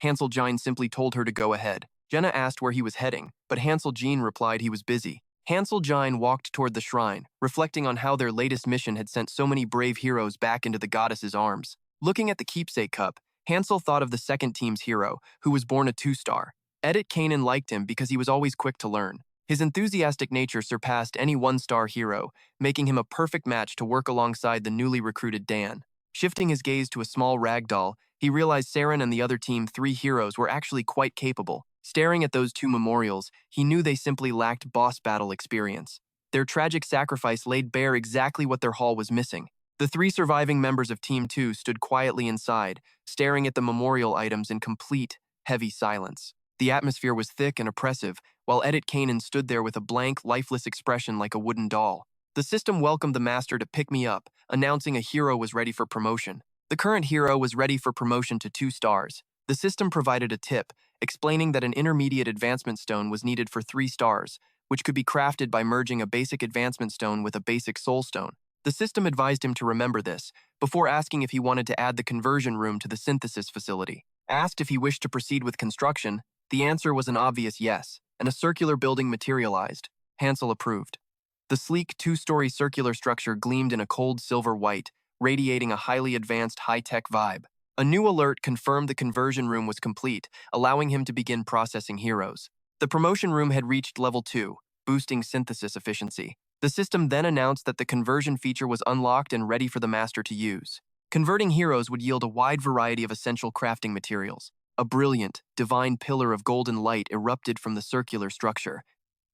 Hansel Jin simply told her to go ahead. Jenna asked where he was heading, but Hansel Jin replied he was busy. Hansel Jin walked toward the shrine, reflecting on how their latest mission had sent so many brave heroes back into the goddess's arms. Looking at the keepsake cup, Hansel thought of the second team's hero, who was born a 2-star. Edit Kanan liked him because he was always quick to learn. His enthusiastic nature surpassed any 1-star hero, making him a perfect match to work alongside the newly recruited Dan. Shifting his gaze to a small rag doll, he realized Saren and the other Team 3 heroes were actually quite capable. Staring at those 2 memorials, he knew they simply lacked boss battle experience. Their tragic sacrifice laid bare exactly what their haul was missing. The 3 surviving members of Team 2 stood quietly inside, staring at the memorial items in complete, heavy silence. The atmosphere was thick and oppressive, while Edit Kanan stood there with a blank, lifeless expression like a wooden doll. The system welcomed the master to pick me up, announcing a hero was ready for promotion. The current hero was ready for promotion to 2 stars. The system provided a tip, explaining that an intermediate advancement stone was needed for 3 stars, which could be crafted by merging a basic advancement stone with a basic soul stone. The system advised him to remember this, before asking if he wanted to add the conversion room to the synthesis facility. Asked if he wished to proceed with construction, the answer was an obvious yes, and a circular building materialized. Hansel approved. The sleek 2-story circular structure gleamed in a cold silver white, radiating a highly advanced high-tech vibe. A new alert confirmed the conversion room was complete, allowing him to begin processing heroes. The promotion room had reached level 2, boosting synthesis efficiency. The system then announced that the conversion feature was unlocked and ready for the master to use. Converting heroes would yield a wide variety of essential crafting materials. A brilliant, divine pillar of golden light erupted from the circular structure.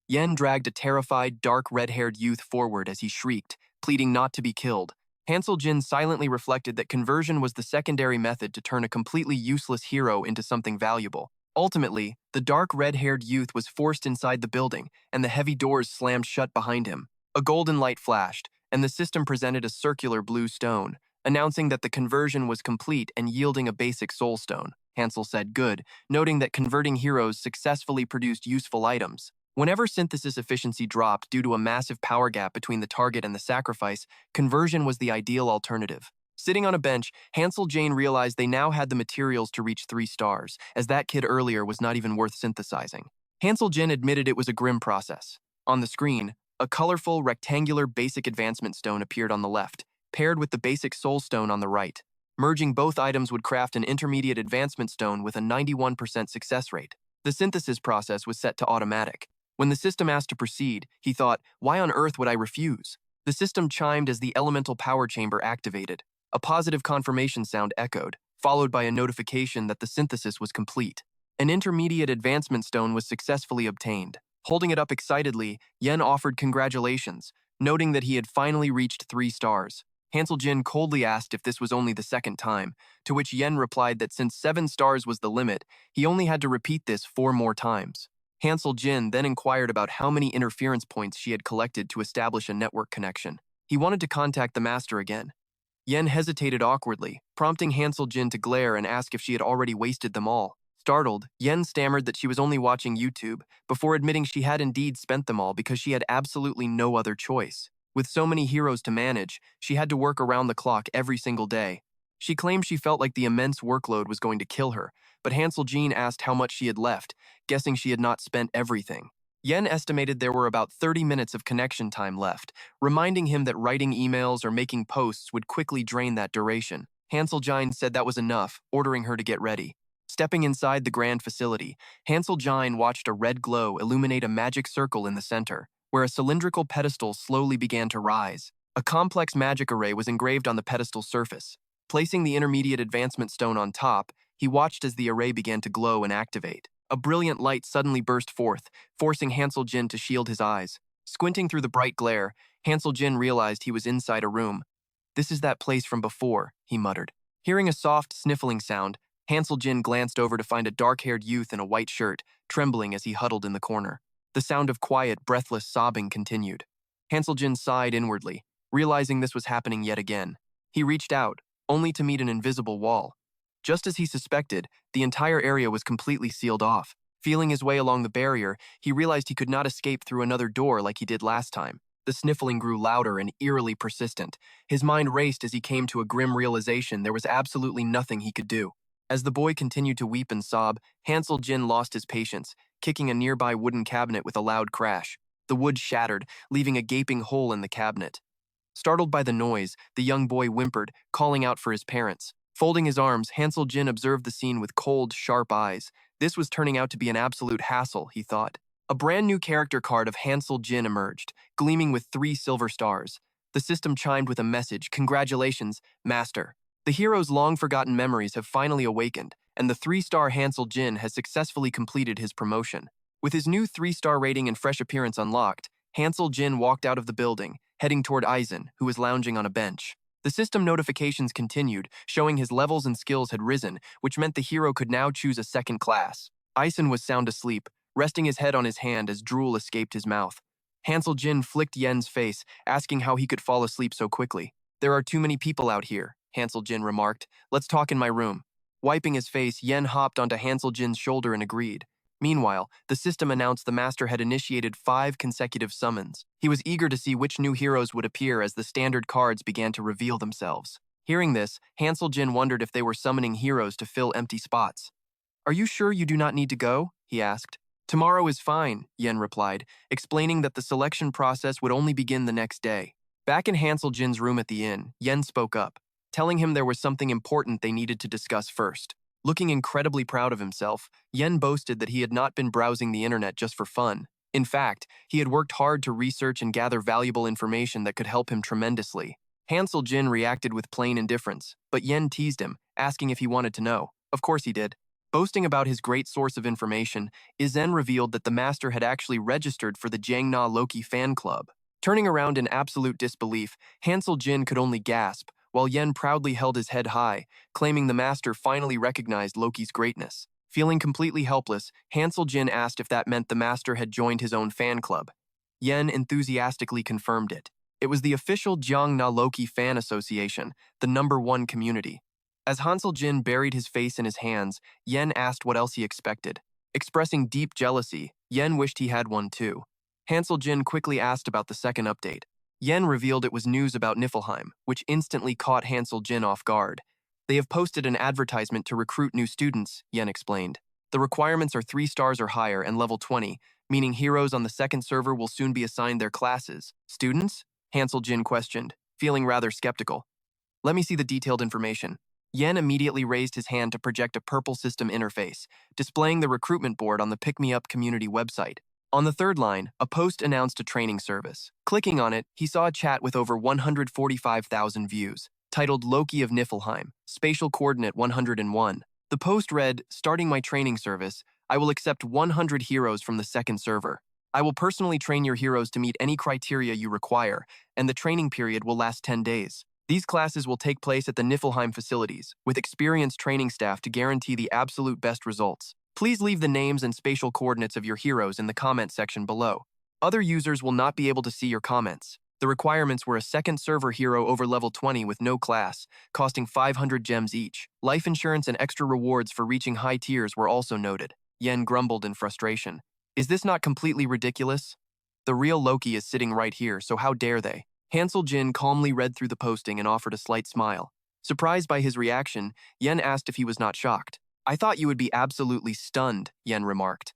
Yen dragged a terrified, dark red-haired youth forward as he shrieked, pleading not to be killed. Hansel Jin silently reflected that conversion was the secondary method to turn a completely useless hero into something valuable. Ultimately, the dark red-haired youth was forced inside the building, and the heavy doors slammed shut behind him. A golden light flashed, and the system presented a circular blue stone, announcing that the conversion was complete and yielding a basic soul stone. Hansel said good, noting that converting heroes successfully produced useful items. Whenever synthesis efficiency dropped due to a massive power gap between the target and the sacrifice, conversion was the ideal alternative. Sitting on a bench, Hansel Jane realized they now had the materials to reach 3 stars, as that kid earlier was not even worth synthesizing. Hansel Jin admitted it was a grim process. On the screen, a colorful, rectangular basic advancement stone appeared on the left, paired with the basic soul stone on the right. Merging both items would craft an intermediate advancement stone with a 91% success rate. The synthesis process was set to automatic. When the system asked to proceed, he thought, why on earth would I refuse? The system chimed as the elemental power chamber activated. A positive confirmation sound echoed, followed by a notification that the synthesis was complete. An intermediate advancement stone was successfully obtained. Holding it up excitedly, Yen offered congratulations, noting that he had finally reached 3 stars. Hansel Jin coldly asked if this was only the second time, to which Yen replied that since 7 stars was the limit, he only had to repeat this 4 more times. Hansel Jin then inquired about how many interference points she had collected to establish a network connection. He wanted to contact the master again. Yen hesitated awkwardly, prompting Hansel Jin to glare and ask if she had already wasted them all. Startled, Yen stammered that she was only watching YouTube, before admitting she had indeed spent them all because she had absolutely no other choice. With so many heroes to manage, she had to work around the clock every single day. She claimed she felt like the immense workload was going to kill her, but Hansel Jin asked how much she had left, guessing she had not spent everything. Yen estimated there were about 30 minutes of connection time left, reminding him that writing emails or making posts would quickly drain that duration. Hansel Jin said that was enough, ordering her to get ready. Stepping inside the grand facility, Hansel Jin watched a red glow illuminate a magic circle in the center, where a cylindrical pedestal slowly began to rise. A complex magic array was engraved on the pedestal's surface. Placing the intermediate advancement stone on top, he watched as the array began to glow and activate. A brilliant light suddenly burst forth, forcing Hansel Jin to shield his eyes. Squinting through the bright glare, Hansel Jin realized he was inside a room. "This is that place from before," he muttered. Hearing a soft, sniffling sound, Hansel Jin glanced over to find a dark-haired youth in a white shirt, trembling as he huddled in the corner. The sound of quiet, breathless sobbing continued. Hansel Jin sighed inwardly, realizing this was happening yet again. He reached out, only to meet an invisible wall. Just as he suspected, the entire area was completely sealed off. Feeling his way along the barrier, he realized he could not escape through another door like he did last time. The sniffling grew louder and eerily persistent. His mind raced as he came to a grim realization there was absolutely nothing he could do. As the boy continued to weep and sob, Hansel Jin lost his patience, kicking a nearby wooden cabinet with a loud crash. The wood shattered, leaving a gaping hole in the cabinet. Startled by the noise, the young boy whimpered, calling out for his parents. Folding his arms, Hansel Jin observed the scene with cold, sharp eyes. This was turning out to be an absolute hassle, he thought. A brand new character card of Hansel Jin emerged, gleaming with 3 silver stars. The system chimed with a message, "Congratulations, Master." The hero's long-forgotten memories have finally awakened, and the 3-star Hansel Jin has successfully completed his promotion. With his new 3-star rating and fresh appearance unlocked, Hansel Jin walked out of the building, heading toward Eisen, who was lounging on a bench. The system notifications continued, showing his levels and skills had risen, which meant the hero could now choose a second class. Eisen was sound asleep, resting his head on his hand as drool escaped his mouth. Hansel Jin flicked Yen's face, asking how he could fall asleep so quickly. "There are too many people out here," Hansel Jin remarked. "Let's talk in my room." Wiping his face, Yen hopped onto Hansel Jin's shoulder and agreed. Meanwhile, the system announced the master had initiated 5 consecutive summons. He was eager to see which new heroes would appear as the standard cards began to reveal themselves. Hearing this, Hansel Jin wondered if they were summoning heroes to fill empty spots. "Are you sure you do not need to go?" he asked. "Tomorrow is fine," Yen replied, explaining that the selection process would only begin the next day. Back in Hansel Jin's room at the inn, Yen spoke up, telling him there was something important they needed to discuss first. Looking incredibly proud of himself, Yen boasted that he had not been browsing the internet just for fun. In fact, he had worked hard to research and gather valuable information that could help him tremendously. Hansel Jin reacted with plain indifference, but Yen teased him, asking if he wanted to know. Of course he did. Boasting about his great source of information, Izen revealed that the master had actually registered for the Jangna Loki fan club. Turning around in absolute disbelief, Hansel Jin could only gasp, while Yen proudly held his head high, claiming the master finally recognized Loki's greatness. Feeling completely helpless, Hansel Jin asked if that meant the master had joined his own fan club. Yen enthusiastically confirmed it. It was the official Jangna Loki Fan Association, the #1 community. As Hansel Jin buried his face in his hands, Yen asked what else he expected. Expressing deep jealousy, Yen wished he had one too. Hansel Jin quickly asked about the second update. Yen revealed it was news about Niflheim, which instantly caught Hansel Jin off guard. They have posted an advertisement to recruit new students, Yen explained. The requirements are 3 stars or higher and level 20, meaning heroes on the second server will soon be assigned their classes. Students? Hansel Jin questioned, feeling rather skeptical. Let me see the detailed information. Yen immediately raised his hand to project a purple system interface, displaying the recruitment board on the Pick Me Up community website. On the third line, a post announced a training service. Clicking on it, he saw a chat with over 145,000 views, titled Loki of Niflheim, spatial coordinate 101. The post read, "Starting my training service, I will accept 100 heroes from the second server. I will personally train your heroes to meet any criteria you require, and the training period will last 10 days. These classes will take place at the Niflheim facilities, with experienced training staff to guarantee the absolute best results. Please leave the names and spatial coordinates of your heroes in the comment section below. Other users will not be able to see your comments." The requirements were a second server hero over level 20 with no class, costing 500 gems each. Life insurance and extra rewards for reaching high tiers were also noted. Yen grumbled in frustration. Is this not completely ridiculous? The real Loki is sitting right here, so how dare they? Hansel Jin calmly read through the posting and offered a slight smile. Surprised by his reaction, Yen asked if he was not shocked. I thought you would be absolutely stunned, Yen remarked.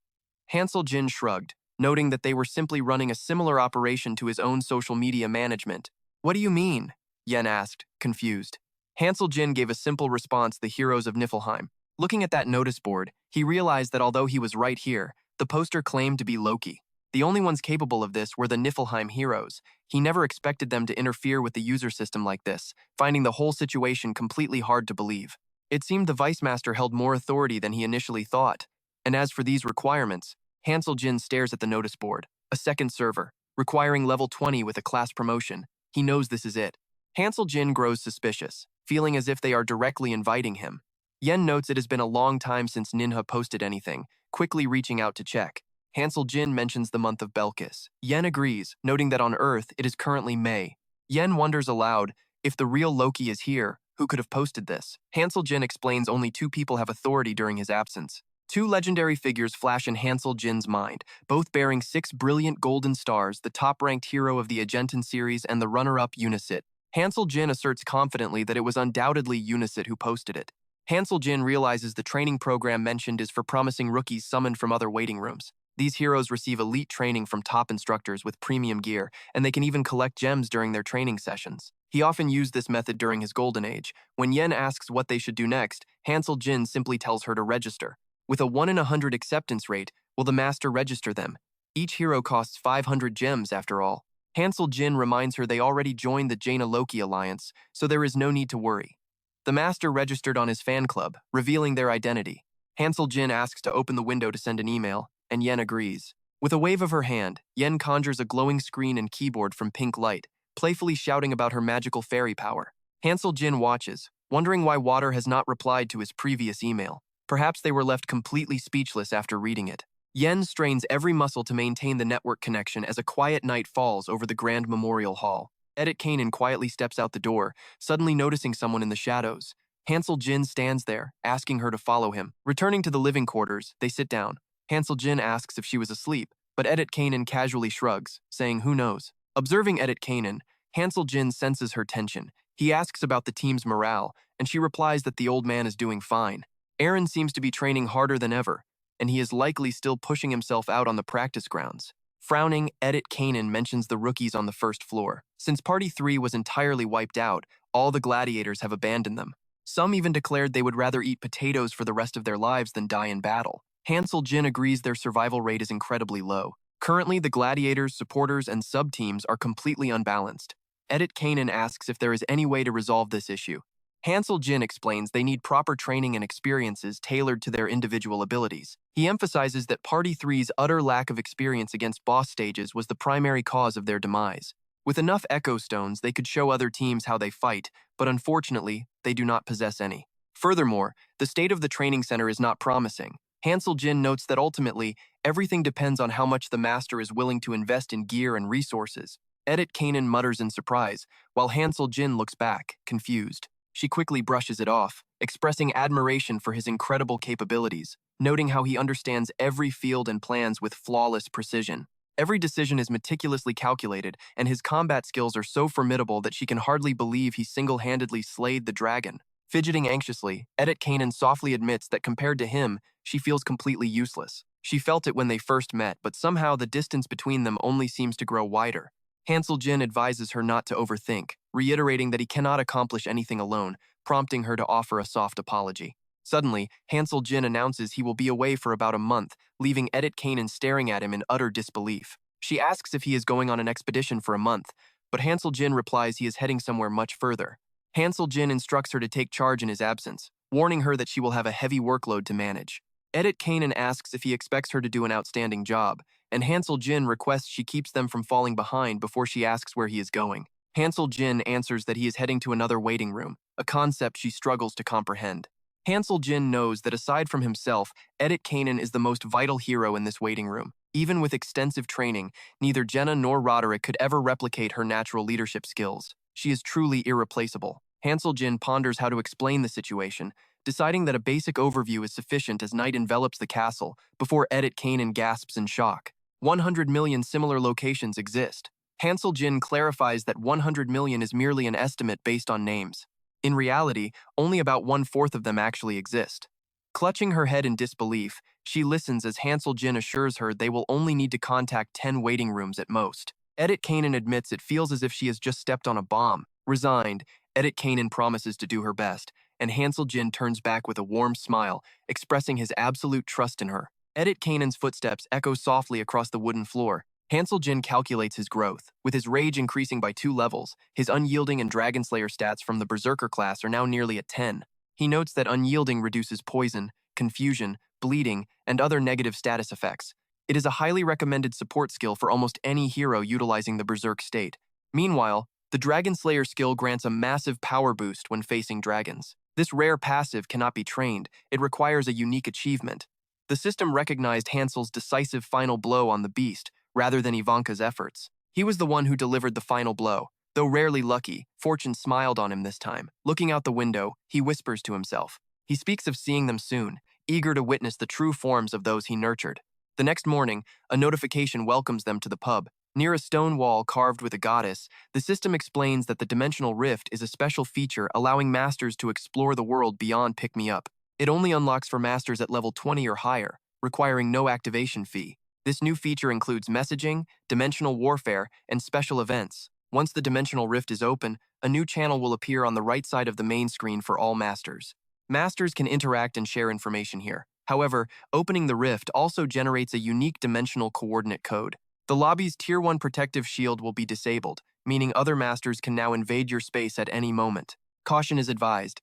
Hansel Jin shrugged, noting that they were simply running a similar operation to his own social media management. What do you mean? Yen asked, confused. Hansel Jin gave a simple response, the heroes of Niflheim. Looking at that notice board, he realized that although he was right here, the poster claimed to be Loki. The only ones capable of this were the Niflheim heroes. He never expected them to interfere with the user system like this, finding the whole situation completely hard to believe. It seemed the Vice Master held more authority than he initially thought. And as for these requirements, Hansel Jin stares at the notice board. A second server, requiring level 20 with a class promotion. He knows this is it. Hansel Jin grows suspicious, feeling as if they are directly inviting him. Yen notes it has been a long time since Ninja posted anything, quickly reaching out to check. Hansel Jin mentions the month of Belkis. Yen agrees, noting that on Earth it is currently May. Yen wonders aloud, if the real Loki is here, who could have posted this? Hansel Jin explains only 2 people have authority during his absence. 2 legendary figures flash in Hansel Jin's mind, both bearing 6 brilliant golden stars, the top-ranked hero of the Agenton series and the runner-up Unisit. Hansel Jin asserts confidently that it was undoubtedly Unisit who posted it. Hansel Jin realizes the training program mentioned is for promising rookies summoned from other waiting rooms. These heroes receive elite training from top instructors with premium gear, and they can even collect gems during their training sessions. He often used this method during his golden age. When Yen asks what they should do next, Hansel Jin simply tells her to register. With a 1 in 100 acceptance rate, will the master register them? Each hero costs 500 gems after all. Hansel Jin reminds her they already joined the Jaina Loki alliance, so there is no need to worry. The master registered on his fan club, revealing their identity. Hansel Jin asks to open the window to send an email, and Yen agrees. With a wave of her hand, Yen conjures a glowing screen and keyboard from pink light, playfully shouting about her magical fairy power. Hansel Jin watches, wondering why Water has not replied to his previous email. Perhaps they were left completely speechless after reading it. Yen strains every muscle to maintain the network connection as a quiet night falls over the Grand Memorial Hall. Edit Kanan quietly steps out the door, suddenly noticing someone in the shadows. Hansel Jin stands there, asking her to follow him. Returning to the living quarters, they sit down. Hansel Jin asks if she was asleep, but Edit Kanan casually shrugs, saying who knows. Observing Edit Kanan, Hansel Jin senses her tension. He asks about the team's morale, and she replies that the old man is doing fine. Aaron seems to be training harder than ever, and he is likely still pushing himself out on the practice grounds. Frowning, Edit Kanan mentions the rookies on the first floor. Since Party 3 was entirely wiped out, all the gladiators have abandoned them. Some even declared they would rather eat potatoes for the rest of their lives than die in battle. Hansel Jin agrees their survival rate is incredibly low. Currently, the gladiators, supporters, and sub-teams are completely unbalanced. Edit Kanan asks if there is any way to resolve this issue. Hansel Jin explains they need proper training and experiences tailored to their individual abilities. He emphasizes that Party 3's utter lack of experience against boss stages was the primary cause of their demise. With enough Echo Stones, they could show other teams how they fight, but unfortunately, they do not possess any. Furthermore, the state of the training center is not promising. Hansel Jin notes that ultimately, everything depends on how much the master is willing to invest in gear and resources. Edit Kanan mutters in surprise, while Hansel Jin looks back, confused. She quickly brushes it off, expressing admiration for his incredible capabilities, noting how he understands every field and plans with flawless precision. Every decision is meticulously calculated, and his combat skills are so formidable that she can hardly believe he single-handedly slayed the dragon. Fidgeting anxiously, Edit Kanan softly admits that compared to him, she feels completely useless. She felt it when they first met, but somehow the distance between them only seems to grow wider. Hansel Jin advises her not to overthink, reiterating that he cannot accomplish anything alone, prompting her to offer a soft apology. Suddenly, Hansel Jin announces he will be away for about a month, leaving Edit Kanan staring at him in utter disbelief. She asks if he is going on an expedition for a month, but Hansel Jin replies he is heading somewhere much further. Hansel Jin instructs her to take charge in his absence, warning her that she will have a heavy workload to manage. Edit Kanan asks if he expects her to do an outstanding job, and Hansel Jin requests she keeps them from falling behind before she asks where he is going. Hansel Jin answers that he is heading to another waiting room, a concept she struggles to comprehend. Hansel Jin knows that aside from himself, Edit Kanan is the most vital hero in this waiting room. Even with extensive training, neither Jenna nor Roderick could ever replicate her natural leadership skills. She is truly irreplaceable. Hansel Jin ponders how to explain the situation, deciding that a basic overview is sufficient as night envelops the castle before Edit Kanan gasps in shock. 100 million similar locations exist. Hansel Jin clarifies that 100 million is merely an estimate based on names. In reality, only about 1/4 of them actually exist. Clutching her head in disbelief, she listens as Hansel Jin assures her they will only need to contact 10 waiting rooms at most. Edit Kanan admits it feels as if she has just stepped on a bomb. Resigned, Edit Kanan promises to do her best, and Hansel Jin turns back with a warm smile, expressing his absolute trust in her. Edit Kanan's footsteps echo softly across the wooden floor. Hansel Jin calculates his growth. With his rage increasing by 2 levels, his unyielding and Dragon Slayer stats from the Berserker class are now nearly at 10. He notes that unyielding reduces poison, confusion, bleeding, and other negative status effects. It is a highly recommended support skill for almost any hero utilizing the Berserk state. Meanwhile, the Dragon Slayer skill grants a massive power boost when facing dragons. This rare passive cannot be trained. It requires a unique achievement. The system recognized Hansel's decisive final blow on the beast, rather than Ivanka's efforts. He was the one who delivered the final blow. Though rarely lucky, fortune smiled on him this time. Looking out the window, he whispers to himself. He speaks of seeing them soon, eager to witness the true forms of those he nurtured. The next morning, a notification welcomes them to the pub. Near a stone wall carved with a goddess, the system explains that the dimensional rift is a special feature allowing masters to explore the world beyond pick-me-up. It only unlocks for masters at level 20 or higher, requiring no activation fee. This new feature includes messaging, dimensional warfare, and special events. Once the dimensional rift is open, a new channel will appear on the right side of the main screen for all masters. Masters can interact and share information here. However, opening the rift also generates a unique dimensional coordinate code. The lobby's Tier 1 protective shield will be disabled, meaning other masters can now invade your space at any moment. Caution is advised.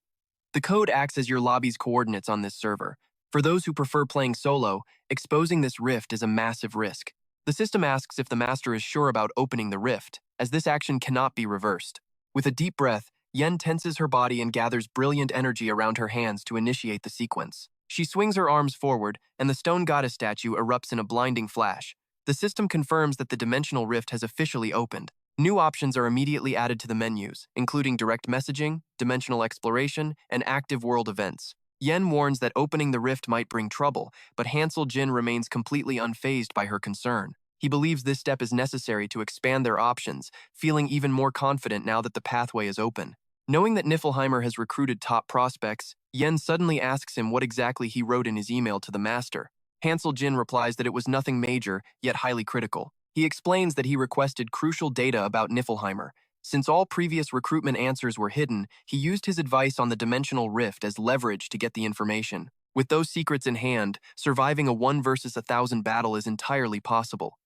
The code acts as your lobby's coordinates on this server. For those who prefer playing solo, exposing this rift is a massive risk. The system asks if the master is sure about opening the rift, as this action cannot be reversed. With a deep breath, Yen tenses her body and gathers brilliant energy around her hands to initiate the sequence. She swings her arms forward, and the stone goddess statue erupts in a blinding flash. The system confirms that the dimensional rift has officially opened. New options are immediately added to the menus, including direct messaging, dimensional exploration, and active world events. Yen warns that opening the rift might bring trouble, but Hansel Jin remains completely unfazed by her concern. He believes this step is necessary to expand their options, feeling even more confident now that the pathway is open. Knowing that Niflheimer has recruited top prospects, Yen suddenly asks him what exactly he wrote in his email to the master. Hansel Jin replies that it was nothing major, yet highly critical. He explains that he requested crucial data about Niflheimer. Since all previous recruitment answers were hidden, he used his advice on the dimensional rift as leverage to get the information. With those secrets in hand, surviving a 1 versus 1,000 battle is entirely possible.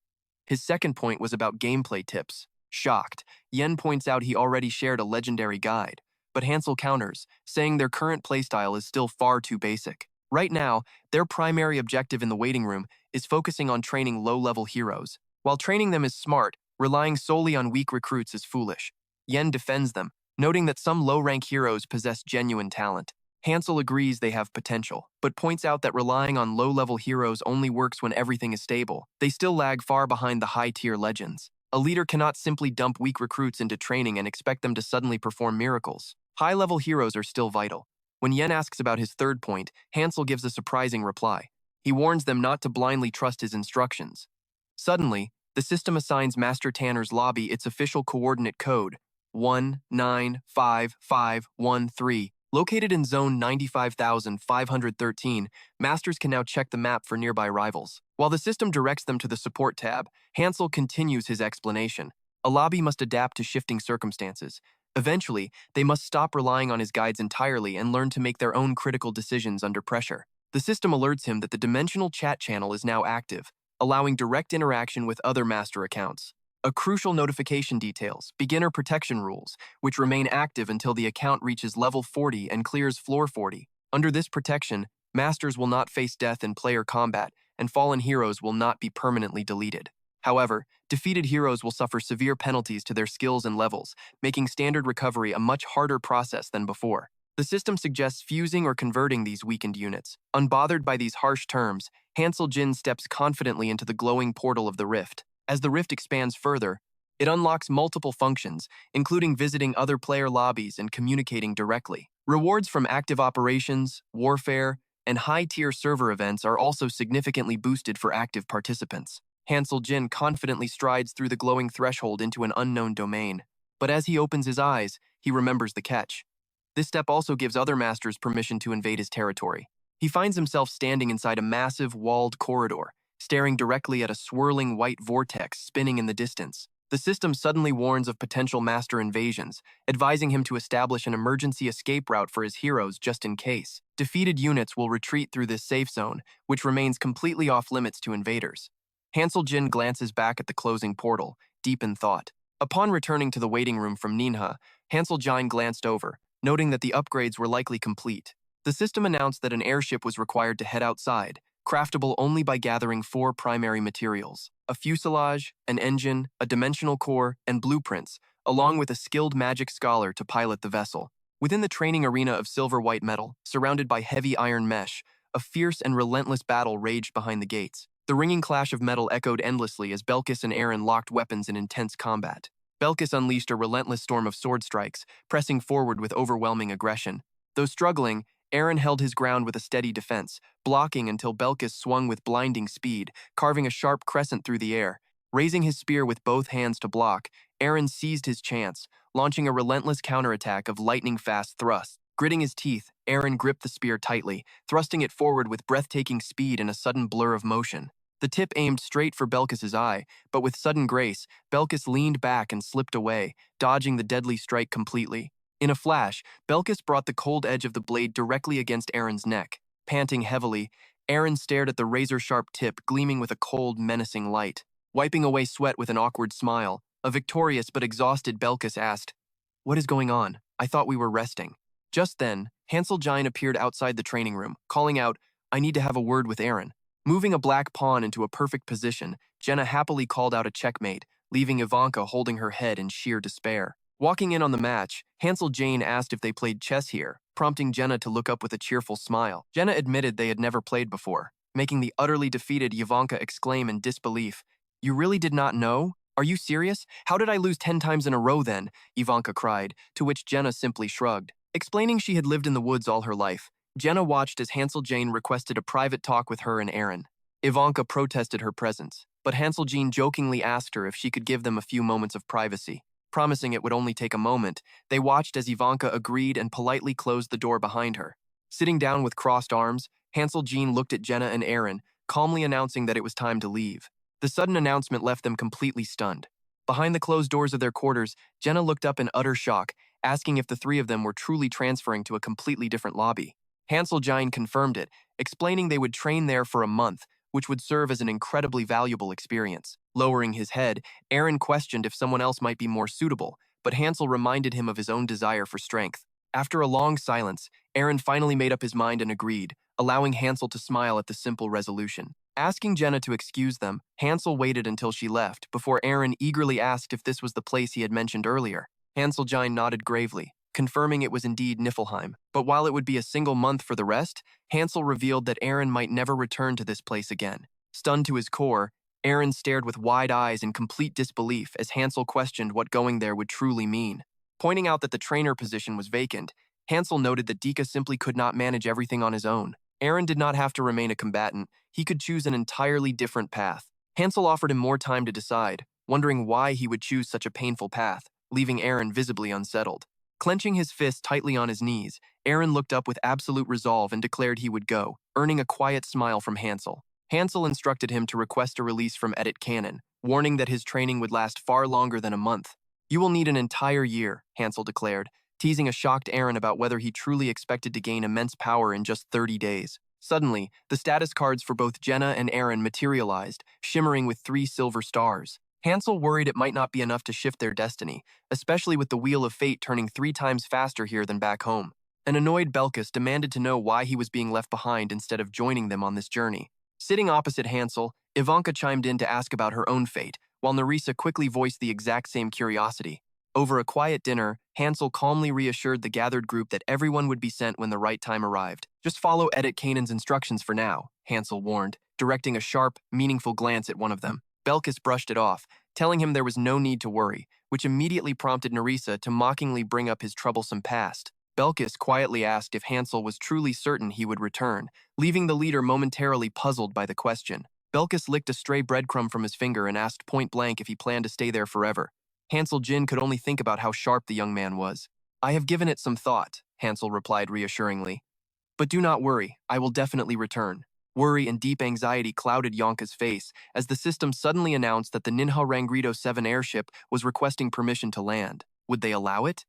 His second point was about gameplay tips. Shocked, Yen points out he already shared a legendary guide, but Hansel counters, saying their current playstyle is still far too basic. Right now, their primary objective in the waiting room is focusing on training low-level heroes. While training them is smart, relying solely on weak recruits is foolish. Yen defends them, noting that some low-rank heroes possess genuine talent. Hansel agrees they have potential, but points out that relying on low-level heroes only works when everything is stable. They still lag far behind the high-tier legends. A leader cannot simply dump weak recruits into training and expect them to suddenly perform miracles. High-level heroes are still vital. When Yen asks about his third point, Hansel gives a surprising reply. He warns them not to blindly trust his instructions. Suddenly, the system assigns Master Tanner's lobby its official coordinate code, 195513. Located in zone 95,513, Masters can now check the map for nearby rivals. While the system directs them to the support tab, Hansel continues his explanation. A lobby must adapt to shifting circumstances. Eventually, they must stop relying on his guides entirely and learn to make their own critical decisions under pressure. The system alerts him that the dimensional chat channel is now active, allowing direct interaction with other master accounts. A crucial notification details beginner protection rules, which remain active until the account reaches level 40 and clears floor 40. Under this protection, masters will not face death in player combat, and fallen heroes will not be permanently deleted. However, defeated heroes will suffer severe penalties to their skills and levels, making standard recovery a much harder process than before. The system suggests fusing or converting these weakened units. Unbothered by these harsh terms, Hansel Jin steps confidently into the glowing portal of the rift. As the rift expands further, it unlocks multiple functions, including visiting other player lobbies and communicating directly. Rewards from active operations, warfare, and high-tier server events are also significantly boosted for active participants. Hansel Jin confidently strides through the glowing threshold into an unknown domain. But as he opens his eyes, he remembers the catch. This step also gives other masters permission to invade his territory. He finds himself standing inside a massive, walled corridor, staring directly at a swirling white vortex spinning in the distance. The system suddenly warns of potential master invasions, advising him to establish an emergency escape route for his heroes just in case. Defeated units will retreat through this safe zone, which remains completely off-limits to invaders. Hansel Jin glances back at the closing portal, deep in thought. Upon returning to the waiting room from Ninha, Hansel Jin glanced over, noting that the upgrades were likely complete. The system announced that an airship was required to head outside, craftable only by gathering 4 primary materials: a fuselage, an engine, a dimensional core, and blueprints, along with a skilled magic scholar to pilot the vessel. Within the training arena of silver-white metal, surrounded by heavy iron mesh, a fierce and relentless battle raged behind the gates. The ringing clash of metal echoed endlessly as Belkis and Eren locked weapons in intense combat. Belkis unleashed a relentless storm of sword strikes, pressing forward with overwhelming aggression. Though struggling, Eren held his ground with a steady defense, blocking until Belkis swung with blinding speed, carving a sharp crescent through the air. Raising his spear with both hands to block, Eren seized his chance, launching a relentless counterattack of lightning-fast thrusts. Gritting his teeth, Eren gripped the spear tightly, thrusting it forward with breathtaking speed and a sudden blur of motion. The tip aimed straight for Belkis's eye, but with sudden grace, Belkis leaned back and slipped away, dodging the deadly strike completely. In a flash, Belkis brought the cold edge of the blade directly against Eren's neck. Panting heavily, Eren stared at the razor-sharp tip gleaming with a cold, menacing light. Wiping away sweat with an awkward smile, a victorious but exhausted Belkis asked, "What is going on? I thought we were resting." Just then, Hansel Jin appeared outside the training room, calling out, "I need to have a word with Eren." Moving a black pawn into a perfect position, Jenna happily called out a checkmate, leaving Ivanka holding her head in sheer despair. Walking in on the match, Hansel Jin asked if they played chess here, prompting Jenna to look up with a cheerful smile. Jenna admitted they had never played before, making the utterly defeated Ivanka exclaim in disbelief, "You really did not know? Are you serious? How did I lose 10 times in a row then?" Ivanka cried, to which Jenna simply shrugged. Explaining she had lived in the woods all her life, Jenna watched as Hansel Jin requested a private talk with her and Eren. Ivanka protested her presence, but Hansel Jin jokingly asked her if she could give them a few moments of privacy. Promising it would only take a moment, they watched as Ivanka agreed and politely closed the door behind her. Sitting down with crossed arms, Hansel Jin looked at Jenna and Eren, calmly announcing that it was time to leave. The sudden announcement left them completely stunned. Behind the closed doors of their quarters, Jenna looked up in utter shock, asking if the 3 of them were truly transferring to a completely different lobby. Hansel Jin confirmed it, explaining they would train there for a month, which would serve as an incredibly valuable experience. Lowering his head, Eren questioned if someone else might be more suitable, but Hansel reminded him of his own desire for strength. After a long silence, Eren finally made up his mind and agreed, allowing Hansel to smile at the simple resolution. Asking Jenna to excuse them, Hansel waited until she left, before Eren eagerly asked if this was the place he had mentioned earlier. Hansel Jin nodded gravely, confirming it was indeed Niflheim. But while it would be a single month for the rest, Hansel revealed that Eren might never return to this place again. Stunned to his core, Eren stared with wide eyes in complete disbelief as Hansel questioned what going there would truly mean. Pointing out that the trainer position was vacant, Hansel noted that Dika simply could not manage everything on his own. Aaron did not have to remain a combatant. He could choose an entirely different path. Hansel offered him more time to decide, wondering why he would choose such a painful path, leaving Aaron visibly unsettled. Clenching his fist tightly on his knees, Aaron looked up with absolute resolve and declared he would go, earning a quiet smile from Hansel. Hansel instructed him to request a release from Edit Cannon, warning that his training would last far longer than a month. "You will need an entire year," Hansel declared, teasing a shocked Aaron about whether he truly expected to gain immense power in just 30 days. Suddenly, the status cards for both Jenna and Aaron materialized, shimmering with 3 silver stars. Hansel worried it might not be enough to shift their destiny, especially with the Wheel of Fate turning 3 times faster here than back home. An annoyed Belkis demanded to know why he was being left behind instead of joining them on this journey. Sitting opposite Hansel, Ivanka chimed in to ask about her own fate, while Nerissa quickly voiced the exact same curiosity. Over a quiet dinner, Hansel calmly reassured the gathered group that everyone would be sent when the right time arrived. "Just follow Edit Kanan's instructions for now," Hansel warned, directing a sharp, meaningful glance at one of them. Belkis brushed it off, telling him there was no need to worry, which immediately prompted Nerissa to mockingly bring up his troublesome past. Belkis quietly asked if Hansel was truly certain he would return, leaving the leader momentarily puzzled by the question. Belkis licked a stray breadcrumb from his finger and asked point-blank if he planned to stay there forever. Hansel Jin could only think about how sharp the young man was. "I have given it some thought," Hansel replied reassuringly. "But do not worry, I will definitely return." Worry and deep anxiety clouded Yonka's face as the system suddenly announced that the Ninja Rangrito 7 airship was requesting permission to land. Would they allow it?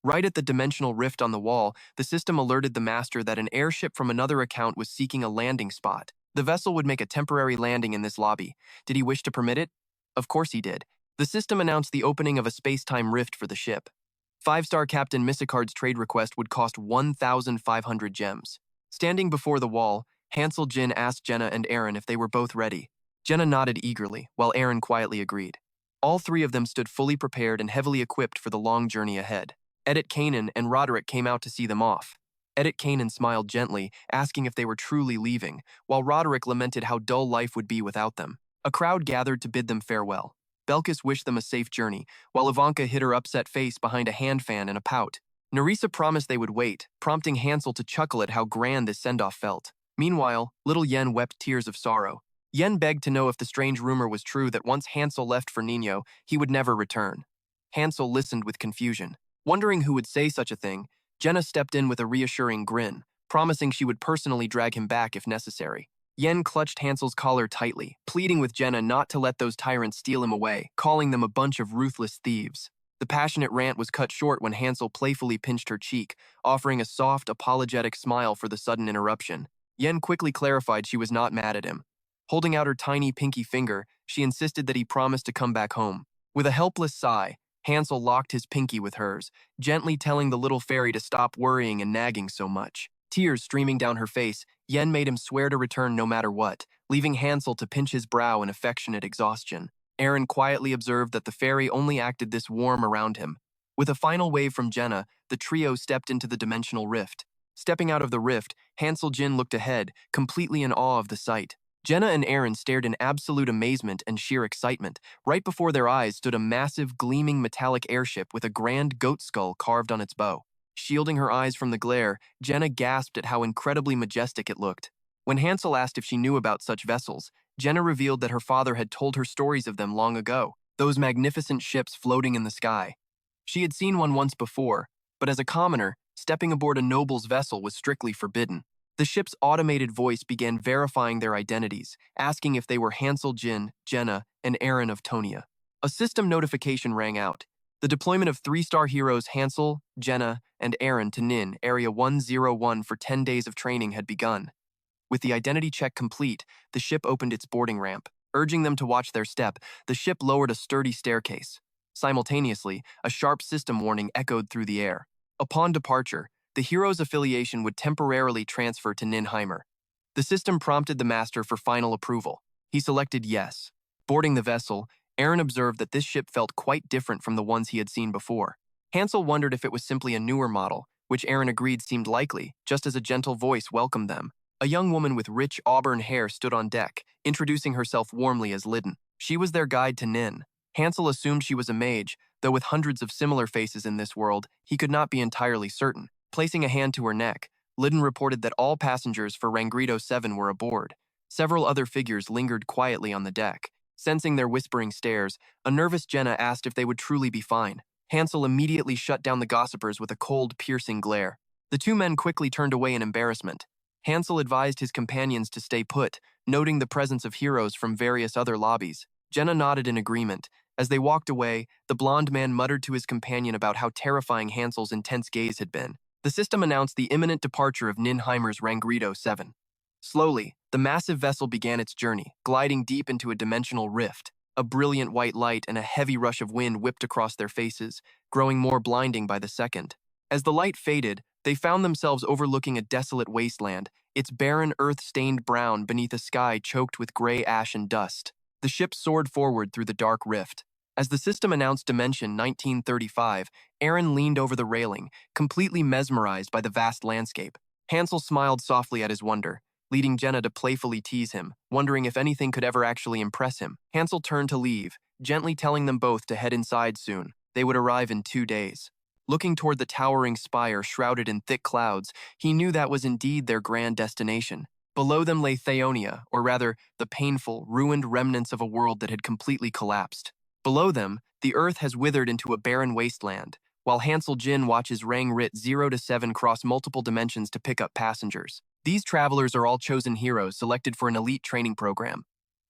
Right at the dimensional rift on the wall, the system alerted the master that an airship from another account was seeking a landing spot. The vessel would make a temporary landing in this lobby. Did he wish to permit it? Of course he did. The system announced the opening of a space-time rift for the ship. 5-star Captain Misicard's trade request would cost 1,500 gems. Standing before the wall, Hansel Jin asked Jenna and Aaron if they were both ready. Jenna nodded eagerly, while Aaron quietly agreed. All 3 of them stood fully prepared and heavily equipped for the long journey ahead. Edit Kanan and Roderick came out to see them off. Edit Kanan smiled gently, asking if they were truly leaving, while Roderick lamented how dull life would be without them. A crowd gathered to bid them farewell. Belkis wished them a safe journey, while Ivanka hid her upset face behind a hand fan and a pout. Nerissa promised they would wait, prompting Hansel to chuckle at how grand this send-off felt. Meanwhile, little Yen wept tears of sorrow. Yen begged to know if the strange rumor was true that once Hansel left for Nino, he would never return. Hansel listened with confusion. Wondering who would say such a thing, Jenna stepped in with a reassuring grin, promising she would personally drag him back if necessary. Yen clutched Hansel's collar tightly, pleading with Jenna not to let those tyrants steal him away, calling them a bunch of ruthless thieves. The passionate rant was cut short when Hansel playfully pinched her cheek, offering a soft, apologetic smile for the sudden interruption. Yen quickly clarified she was not mad at him. Holding out her tiny pinky finger, she insisted that he promise to come back home. With a helpless sigh, Hansel locked his pinky with hers, gently telling the little fairy to stop worrying and nagging so much. Tears streaming down her face, Yen made him swear to return no matter what, leaving Hansel to pinch his brow in affectionate exhaustion. Aaron quietly observed that the fairy only acted this warm around him. With a final wave from Jenna, the trio stepped into the dimensional rift. Stepping out of the rift, Hansel Jin looked ahead, completely in awe of the sight. Jenna and Aaron stared in absolute amazement and sheer excitement. Right before their eyes stood a massive, gleaming metallic airship with a grand goat skull carved on its bow. Shielding her eyes from the glare, Jenna gasped at how incredibly majestic it looked. When Hansel asked if she knew about such vessels, Jenna revealed that her father had told her stories of them long ago, those magnificent ships floating in the sky. She had seen one once before, but as a commoner, stepping aboard a noble's vessel was strictly forbidden. The ship's automated voice began verifying their identities, asking if they were Hansel Jin, Jenna, and Aaron of Tonia. A system notification rang out. The deployment of 3-star heroes Hansel, Jenna, and Aaron to Nin, Area 101 for 10 days of training had begun. With the identity check complete, the ship opened its boarding ramp. Urging them to watch their step, the ship lowered a sturdy staircase. Simultaneously, a sharp system warning echoed through the air. Upon departure, the hero's affiliation would temporarily transfer to Ninheimer. The system prompted the master for final approval. He selected yes. Boarding the vessel, Aaron observed that this ship felt quite different from the ones he had seen before. Hansel wondered if it was simply a newer model, which Aaron agreed seemed likely, just as a gentle voice welcomed them. A young woman with rich auburn hair stood on deck, introducing herself warmly as Lidden. She was their guide to Nin. Hansel assumed she was a mage, though with hundreds of similar faces in this world, he could not be entirely certain. Placing a hand to her neck, Lidden reported that all passengers for Rangredo 7 were aboard. Several other figures lingered quietly on the deck. Sensing their whispering stares, a nervous Jenna asked if they would truly be fine. Hansel immediately shut down the gossipers with a cold, piercing glare. The two men quickly turned away in embarrassment. Hansel advised his companions to stay put, noting the presence of heroes from various other lobbies. Jenna nodded in agreement. As they walked away, the blond man muttered to his companion about how terrifying Hansel's intense gaze had been. The system announced the imminent departure of Ninheimer's Rangredo 7. Slowly, the massive vessel began its journey, gliding deep into a dimensional rift. A brilliant white light and a heavy rush of wind whipped across their faces, growing more blinding by the second. As the light faded, they found themselves overlooking a desolate wasteland, its barren earth stained brown beneath a sky choked with gray ash and dust. The ship soared forward through the dark rift. As the system announced Dimension 1935, Aaron leaned over the railing, completely mesmerized by the vast landscape. Hansel smiled softly at his wonder, leading Jenna to playfully tease him, wondering if anything could ever actually impress him. Hansel turned to leave, gently telling them both to head inside soon. They would arrive in 2 days. Looking toward the towering spire shrouded in thick clouds, he knew that was indeed their grand destination. Below them lay Theonia, or rather, the painful, ruined remnants of a world that had completely collapsed. Below them, the earth has withered into a barren wasteland, while Hansel Jin watches Rangrit 0 to 7 cross multiple dimensions to pick up passengers. These travelers are all chosen heroes selected for an elite training program.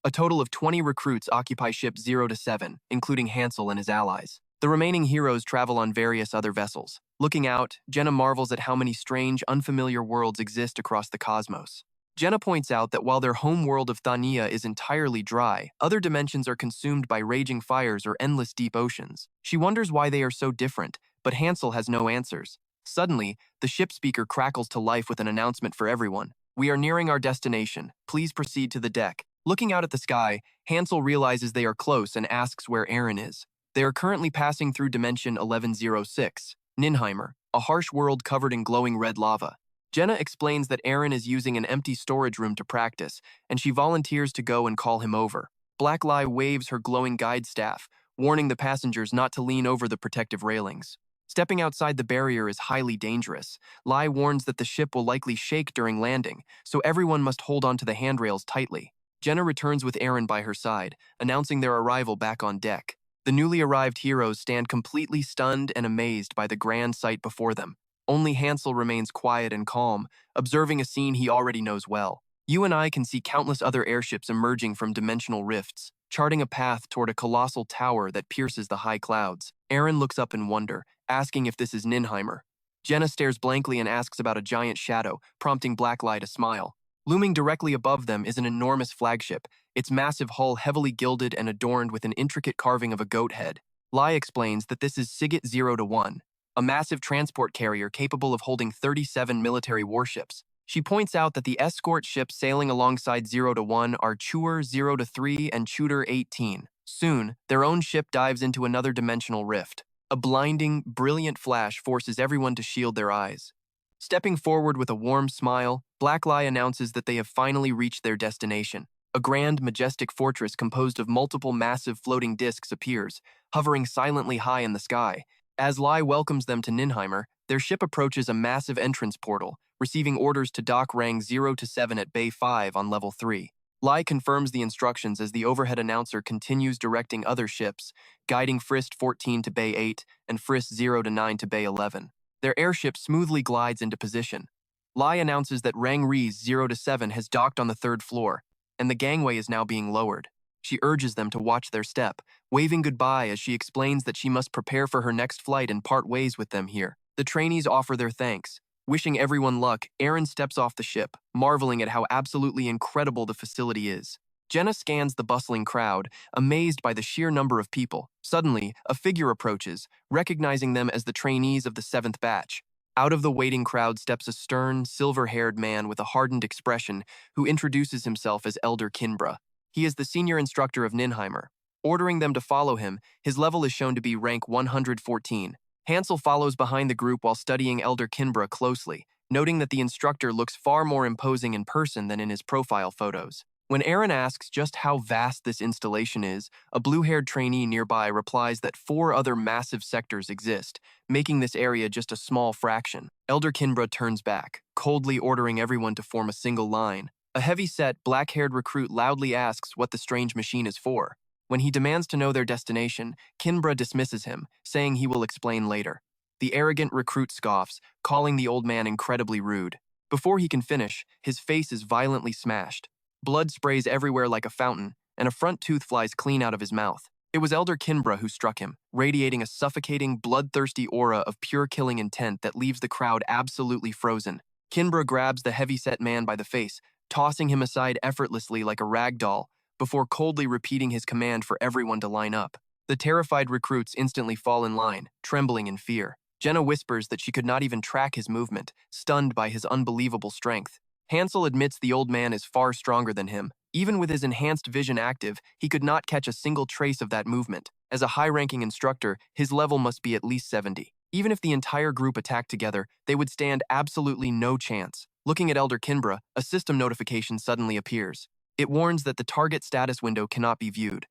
A total of 20 recruits occupy ship 0 to 7, including Hansel and his allies. The remaining heroes travel on various other vessels. Looking out, Jenna marvels at how many strange, unfamiliar worlds exist across the cosmos. Jenna points out that while their home world of Thania is entirely dry, other dimensions are consumed by raging fires or endless deep oceans. She wonders why they are so different, but Hansel has no answers. Suddenly, the ship speaker crackles to life with an announcement for everyone. "We are nearing our destination. Please proceed to the deck." Looking out at the sky, Hansel realizes they are close and asks where Aaron is. They are currently passing through Dimension 1106, Ninheimer, a harsh world covered in glowing red lava. Jenna explains that Aaron is using an empty storage room to practice, and she volunteers to go and call him over. Blacklie waves her glowing guide staff, warning the passengers not to lean over the protective railings. Stepping outside the barrier is highly dangerous. Lai warns that the ship will likely shake during landing, so everyone must hold onto the handrails tightly. Jenna returns with Aaron by her side, announcing their arrival back on deck. The newly arrived heroes stand completely stunned and amazed by the grand sight before them. Only Hansel remains quiet and calm, observing a scene he already knows well. You and I can see countless other airships emerging from dimensional rifts, charting a path toward a colossal tower that pierces the high clouds. Aaron looks up in wonder, asking if this is Ninheimer. Jenna stares blankly and asks about a giant shadow, prompting Blacklie to smile. Looming directly above them is an enormous flagship, its massive hull heavily gilded and adorned with an intricate carving of a goat head. Lai explains that this is Sigit 0 to 1, a massive transport carrier capable of holding 37 military warships. She points out that the escort ships sailing alongside 0 to 1 are Chuer 0 to 3 and Chuter 18. Soon, their own ship dives into another dimensional rift. A blinding, brilliant flash forces everyone to shield their eyes. Stepping forward with a warm smile, Blacklie announces that they have finally reached their destination. A grand, majestic fortress composed of multiple massive floating discs appears, hovering silently high in the sky. As Lai welcomes them to Ninheimer, their ship approaches a massive entrance portal, receiving orders to dock Rang 0 to 7 at Bay 5 on Level 3. Lai confirms the instructions as the overhead announcer continues directing other ships, guiding Frist 14 to Bay 8 and Frist 0 to 9 to Bay 11. Their airship smoothly glides into position. Lai announces that Rang Ri's 0 to 7 has docked on the 3rd floor, and the gangway is now being lowered. She urges them to watch their step, waving goodbye as she explains that she must prepare for her next flight and part ways with them here. The trainees offer their thanks. Wishing everyone luck, Aaron steps off the ship, marveling at how absolutely incredible the facility is. Jenna scans the bustling crowd, amazed by the sheer number of people. Suddenly, a figure approaches, recognizing them as the trainees of the 7th batch. Out of the waiting crowd steps a stern, silver-haired man with a hardened expression who introduces himself as Elder Kinbra. He is the senior instructor of Ninheimer. Ordering them to follow him, his level is shown to be rank 114. Hansel follows behind the group while studying Elder Kinbra closely, noting that the instructor looks far more imposing in person than in his profile photos. When Aaron asks just how vast this installation is, a blue-haired trainee nearby replies that 4 other massive sectors exist, making this area just a small fraction. Elder Kinbra turns back, coldly ordering everyone to form a single line. A heavy-set, black-haired recruit loudly asks what the strange machine is for. When he demands to know their destination, Kinbra dismisses him, saying he will explain later. The arrogant recruit scoffs, calling the old man incredibly rude. Before he can finish, his face is violently smashed. Blood sprays everywhere like a fountain, and a front tooth flies clean out of his mouth. It was Elder Kinbra who struck him, radiating a suffocating, bloodthirsty aura of pure killing intent that leaves the crowd absolutely frozen. Kinbra grabs the heavy-set man by the face, tossing him aside effortlessly like a rag doll, before coldly repeating his command for everyone to line up. The terrified recruits instantly fall in line, trembling in fear. Jenna whispers that she could not even track his movement, stunned by his unbelievable strength. Hansel admits the old man is far stronger than him. Even with his enhanced vision active, he could not catch a single trace of that movement. As a high-ranking instructor, his level must be at least 70. Even if the entire group attacked together, they would stand absolutely no chance. Looking at Elder Kinbra, a system notification suddenly appears. It warns that the target status window cannot be viewed.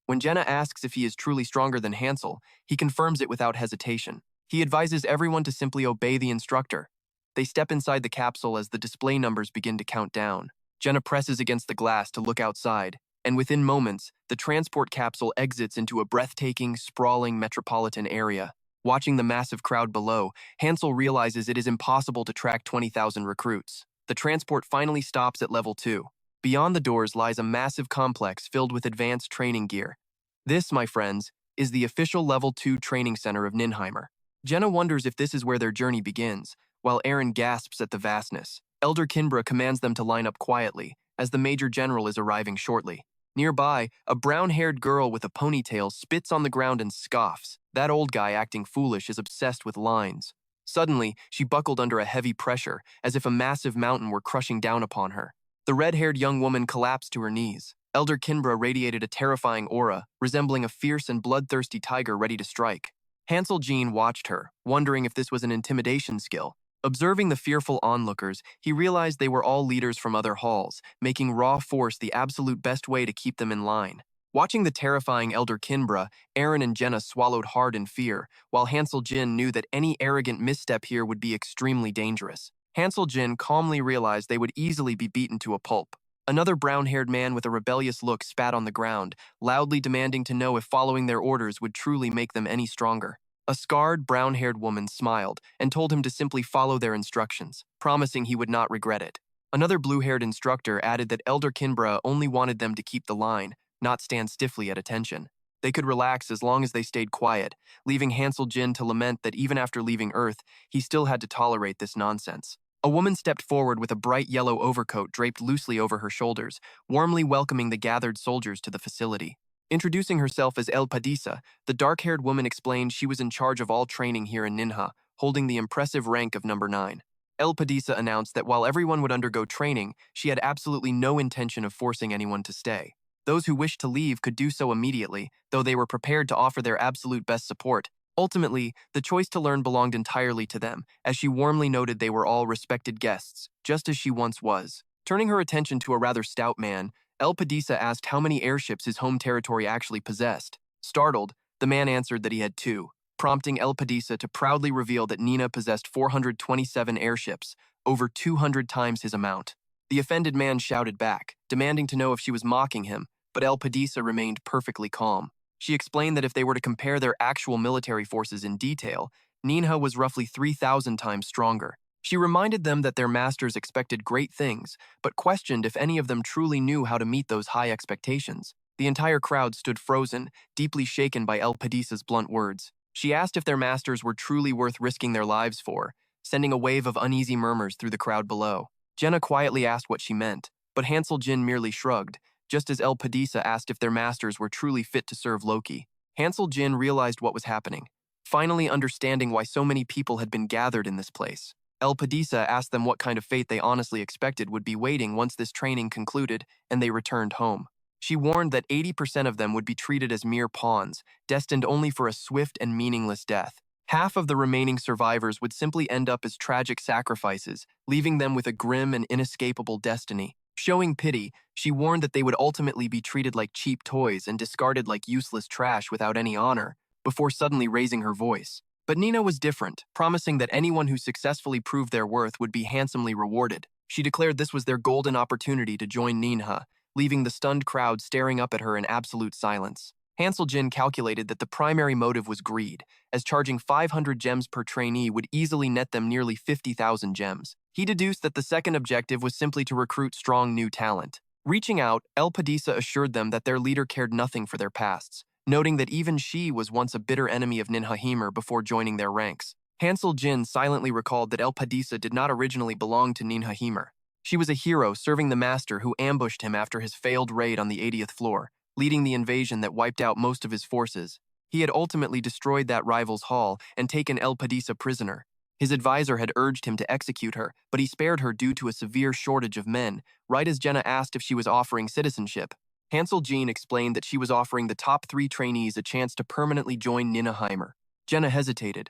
When Jenna asks if he is truly stronger than Hansel, he confirms it without hesitation. He advises everyone to simply obey the instructor. They step inside the capsule as the display numbers begin to count down. Jenna presses against the glass to look outside, and within moments, the transport capsule exits into a breathtaking, sprawling metropolitan area. Watching the massive crowd below, Hansel realizes it is impossible to track 20,000 recruits. The transport finally stops at level 2. Beyond the doors lies a massive complex filled with advanced training gear. This, my friends, is the official level 2 training center of Ninheimer. Jenna wonders if this is where their journey begins, while Aaron gasps at the vastness. Elder Kinbra commands them to line up quietly, as the Major General is arriving shortly. Nearby, a brown-haired girl with a ponytail spits on the ground and scoffs. That old guy acting foolish is obsessed with lines. Suddenly, she buckled under a heavy pressure, as if a massive mountain were crushing down upon her. The red-haired young woman collapsed to her knees. Elder Kinbra radiated a terrifying aura, resembling a fierce and bloodthirsty tiger ready to strike. Hansel Jean watched her, wondering if this was an intimidation skill. Observing the fearful onlookers, he realized they were all leaders from other halls, making raw force the absolute best way to keep them in line. Watching the terrifying Elder Kinbra, Aaron and Jenna swallowed hard in fear, while Hansel Jin knew that any arrogant misstep here would be extremely dangerous. Hansel Jin calmly realized they would easily be beaten to a pulp. Another brown-haired man with a rebellious look spat on the ground, loudly demanding to know if following their orders would truly make them any stronger. A scarred, brown-haired woman smiled and told him to simply follow their instructions, promising he would not regret it. Another blue-haired instructor added that Elder Kinbra only wanted them to keep the line, not stand stiffly at attention. They could relax as long as they stayed quiet, leaving Hansel Jin to lament that even after leaving Earth, he still had to tolerate this nonsense. A woman stepped forward with a bright yellow overcoat draped loosely over her shoulders, warmly welcoming the gathered soldiers to the facility. Introducing herself as El Padisa, the dark-haired woman explained she was in charge of all training here in Ninha, holding the impressive rank of number 9. El Padisa announced that while everyone would undergo training, she had absolutely no intention of forcing anyone to stay. Those who wished to leave could do so immediately, though they were prepared to offer their absolute best support. Ultimately, the choice to learn belonged entirely to them, as she warmly noted they were all respected guests, just as she once was. Turning her attention to a rather stout man, El Padisa asked how many airships his home territory actually possessed. Startled, the man answered that he had 2, prompting El Padisa to proudly reveal that Nina possessed 427 airships, over 200 times his amount. The offended man shouted back, demanding to know if she was mocking him, but El Padisa remained perfectly calm. She explained that if they were to compare their actual military forces in detail, Ninha was roughly 3,000 times stronger. She reminded them that their masters expected great things, but questioned if any of them truly knew how to meet those high expectations. The entire crowd stood frozen, deeply shaken by El Padisa's blunt words. She asked if their masters were truly worth risking their lives for, sending a wave of uneasy murmurs through the crowd below. Jenna quietly asked what she meant, but Hansel Jin merely shrugged, just as El Padisa asked if their masters were truly fit to serve Loki. Hansel Jin realized what was happening, finally understanding why so many people had been gathered in this place. El Padisa asked them what kind of fate they honestly expected would be waiting once this training concluded and they returned home. She warned that 80% of them would be treated as mere pawns, destined only for a swift and meaningless death. Half of the remaining survivors would simply end up as tragic sacrifices, leaving them with a grim and inescapable destiny. Showing pity, she warned that they would ultimately be treated like cheap toys and discarded like useless trash without any honor, before suddenly raising her voice. But Nina was different, promising that anyone who successfully proved their worth would be handsomely rewarded. She declared this was their golden opportunity to join Ninha, leaving the stunned crowd staring up at her in absolute silence. Hansel Jin calculated that the primary motive was greed, as charging 500 gems per trainee would easily net them nearly 50,000 gems. He deduced that the second objective was simply to recruit strong new talent. Reaching out, El Padisa assured them that their leader cared nothing for their pasts, noting that even she was once a bitter enemy of Ninhahimer before joining their ranks. Hansel Jin silently recalled that El Padisa did not originally belong to Ninhahimer. She was a hero serving the master who ambushed him after his failed raid on the 80th floor, leading the invasion that wiped out most of his forces. He had ultimately destroyed that rival's hall and taken El Padisa prisoner. His advisor had urged him to execute her, but he spared her due to a severe shortage of men, right as Jenna asked if she was offering citizenship. Hansel Jean explained that she was offering the top 3 trainees a chance to permanently join Ninaheimer. Jenna hesitated,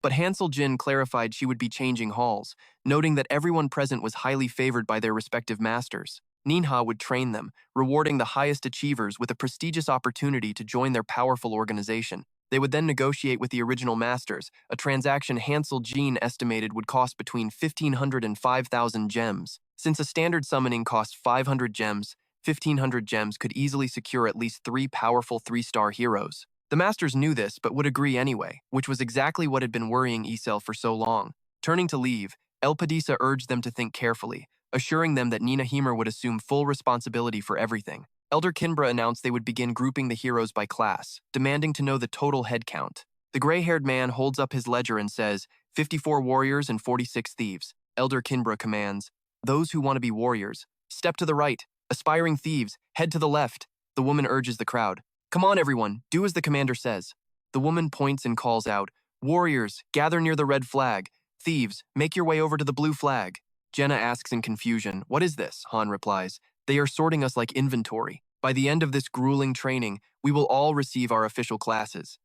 but Hansel Jin clarified she would be changing halls, noting that everyone present was highly favored by their respective masters. Ninha would train them, rewarding the highest achievers with a prestigious opportunity to join their powerful organization. They would then negotiate with the original masters, a transaction Hansel Jean estimated would cost between 1,500 and 5,000 gems. Since a standard summoning costs 500 gems, 1,500 gems could easily secure at least 3 powerful 3-star heroes. The masters knew this but would agree anyway, which was exactly what had been worrying Isel for so long. Turning to leave, El Padisa urged them to think carefully, assuring them that Ninaheimer would assume full responsibility for everything. Elder Kinbra announced they would begin grouping the heroes by class, demanding to know the total head count. The gray-haired man holds up his ledger and says, 54 warriors and 46 thieves. Elder Kinbra commands, those who want to be warriors, step to the right. Aspiring thieves, head to the left. The woman urges the crowd. Come on, everyone, do as the commander says. The woman points and calls out, warriors, gather near the red flag. Thieves, make your way over to the blue flag. Jenna asks in confusion, what is this? Han replies, they are sorting us like inventory. By the end of this grueling training, we will all receive our official classes.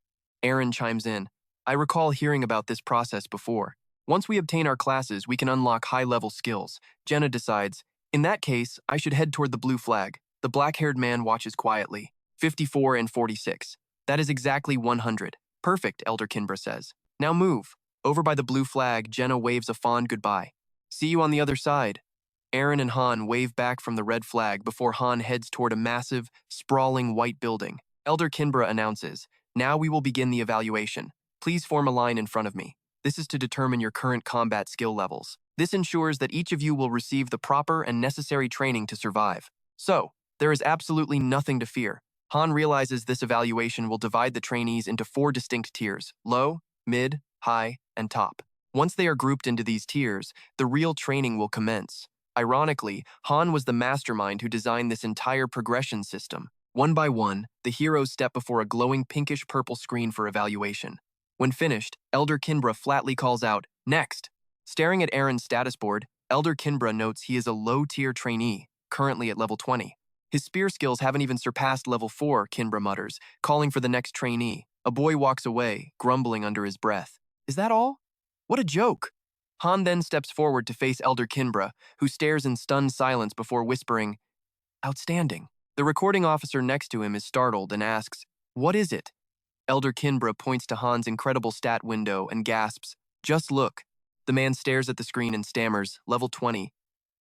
Aaron chimes in, I recall hearing about this process before. Once we obtain our classes, we can unlock high-level skills. Jenna decides, in that case, I should head toward the blue flag. The black-haired man watches quietly. 54 and 46. That is exactly 100. Perfect, Elder Kinbra says. Now move. Over by the blue flag, Jenna waves a fond goodbye. See you on the other side. Aaron and Han wave back from the red flag before Han heads toward a massive, sprawling white building. Elder Kinbra announces, now we will begin the evaluation. Please form a line in front of me. This is to determine your current combat skill levels. This ensures that each of you will receive the proper and necessary training to survive. So, there is absolutely nothing to fear. Han realizes this evaluation will divide the trainees into 4 distinct tiers, low, mid, high, and top. Once they are grouped into these tiers, the real training will commence. Ironically, Han was the mastermind who designed this entire progression system. One by one, the heroes step before a glowing pinkish-purple screen for evaluation. When finished, Elder Kinbra flatly calls out, next! Staring at Aaron's status board, Elder Kinbra notes he is a low-tier trainee, currently at level 20. His spear skills haven't even surpassed level 4, Kinbra mutters, calling for the next trainee. A boy walks away, grumbling under his breath. Is that all? What a joke! Han then steps forward to face Elder Kinbra, who stares in stunned silence before whispering, outstanding. The recording officer next to him is startled and asks, what is it? Elder Kinbra points to Han's incredible stat window and gasps, just look. The man stares at the screen and stammers, level 20.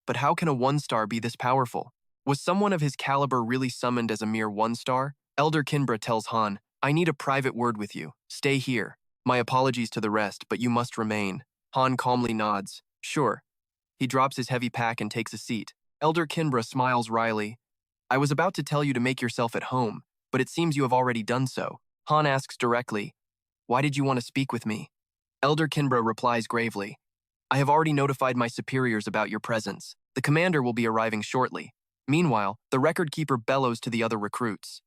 But how can a 1-star be this powerful? Was someone of his caliber really summoned as a mere 1-star? Elder Kinbra tells Han, I need a private word with you. Stay here. My apologies to the rest, but you must remain. Han calmly nods. Sure. He drops his heavy pack and takes a seat. Elder Kinbra smiles wryly. I was about to tell you to make yourself at home, but it seems you have already done so. Han asks directly, why did you want to speak with me? Elder Kinbra replies gravely, I have already notified my superiors about your presence. The commander will be arriving shortly. Meanwhile, the record keeper bellows to the other recruits.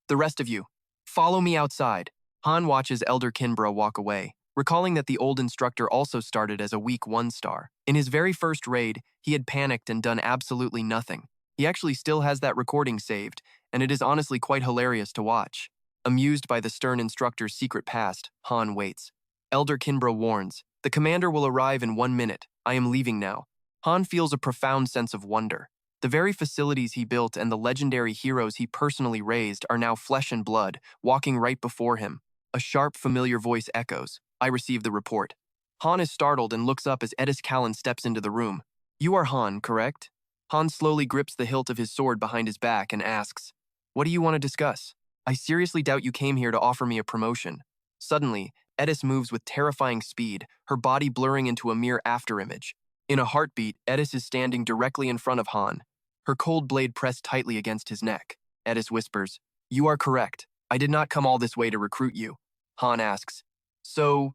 The rest of you, follow me outside. Han watches Elder Kinbra walk away, recalling that the old instructor also started as a weak 1-star. In his very first raid, he had panicked and done absolutely nothing. He actually still has that recording saved, and it is honestly quite hilarious to watch. Amused by the stern instructor's secret past, Han waits. Elder Kinbra warns, the commander will arrive in 1 minute. I am leaving now. Han feels a profound sense of wonder. The very facilities he built and the legendary heroes he personally raised are now flesh and blood, walking right before him. A sharp, familiar voice echoes. I receive the report. Han is startled and looks up as Edis Callan steps into the room. You are Han, correct? Han slowly grips the hilt of his sword behind his back and asks, what do you want to discuss? I seriously doubt you came here to offer me a promotion. Suddenly, Edis moves with terrifying speed, her body blurring into a mere afterimage. In a heartbeat, Edis is standing directly in front of Han, her cold blade pressed tightly against his neck. Edis whispers, you are correct. I did not come all this way to recruit you. Han asks, so,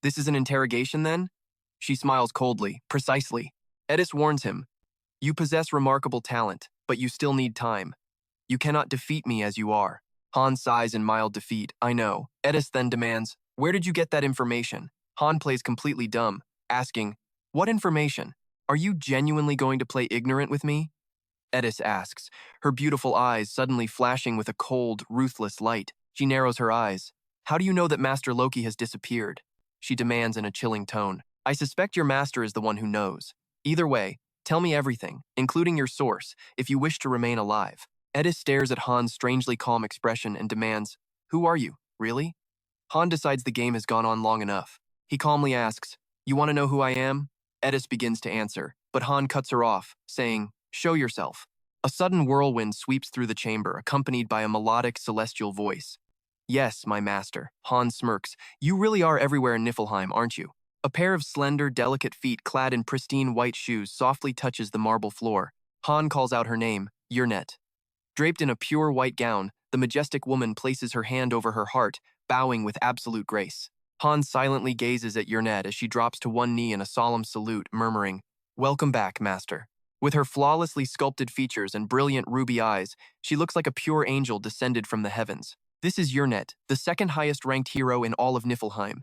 this is an interrogation then? She smiles coldly, precisely. Edis warns him, you possess remarkable talent, but you still need time. You cannot defeat me as you are. Han sighs in mild defeat, I know. Edis then demands, where did you get that information? Han plays completely dumb, asking, what information? Are you genuinely going to play ignorant with me? Edis asks, her beautiful eyes suddenly flashing with a cold, ruthless light. She narrows her eyes. How do you know that Master Loki has disappeared? She demands in a chilling tone. I suspect your master is the one who knows. Either way, tell me everything, including your source, if you wish to remain alive. Edis stares at Han's strangely calm expression and demands, who are you, really? Han decides the game has gone on long enough. He calmly asks, you want to know who I am? Edis begins to answer, but Han cuts her off, saying, show yourself. A sudden whirlwind sweeps through the chamber, accompanied by a melodic, celestial voice. Yes, my master, Han smirks. You really are everywhere in Niflheim, aren't you? A pair of slender, delicate feet clad in pristine white shoes softly touches the marble floor. Han calls out her name, Yurnet. Draped in a pure white gown, the majestic woman places her hand over her heart, bowing with absolute grace. Han silently gazes at Yurnet as she drops to one knee in a solemn salute, murmuring, welcome back, master. With her flawlessly sculpted features and brilliant ruby eyes, she looks like a pure angel descended from the heavens. This is Yurnet, the second highest-ranked hero in all of Niflheim.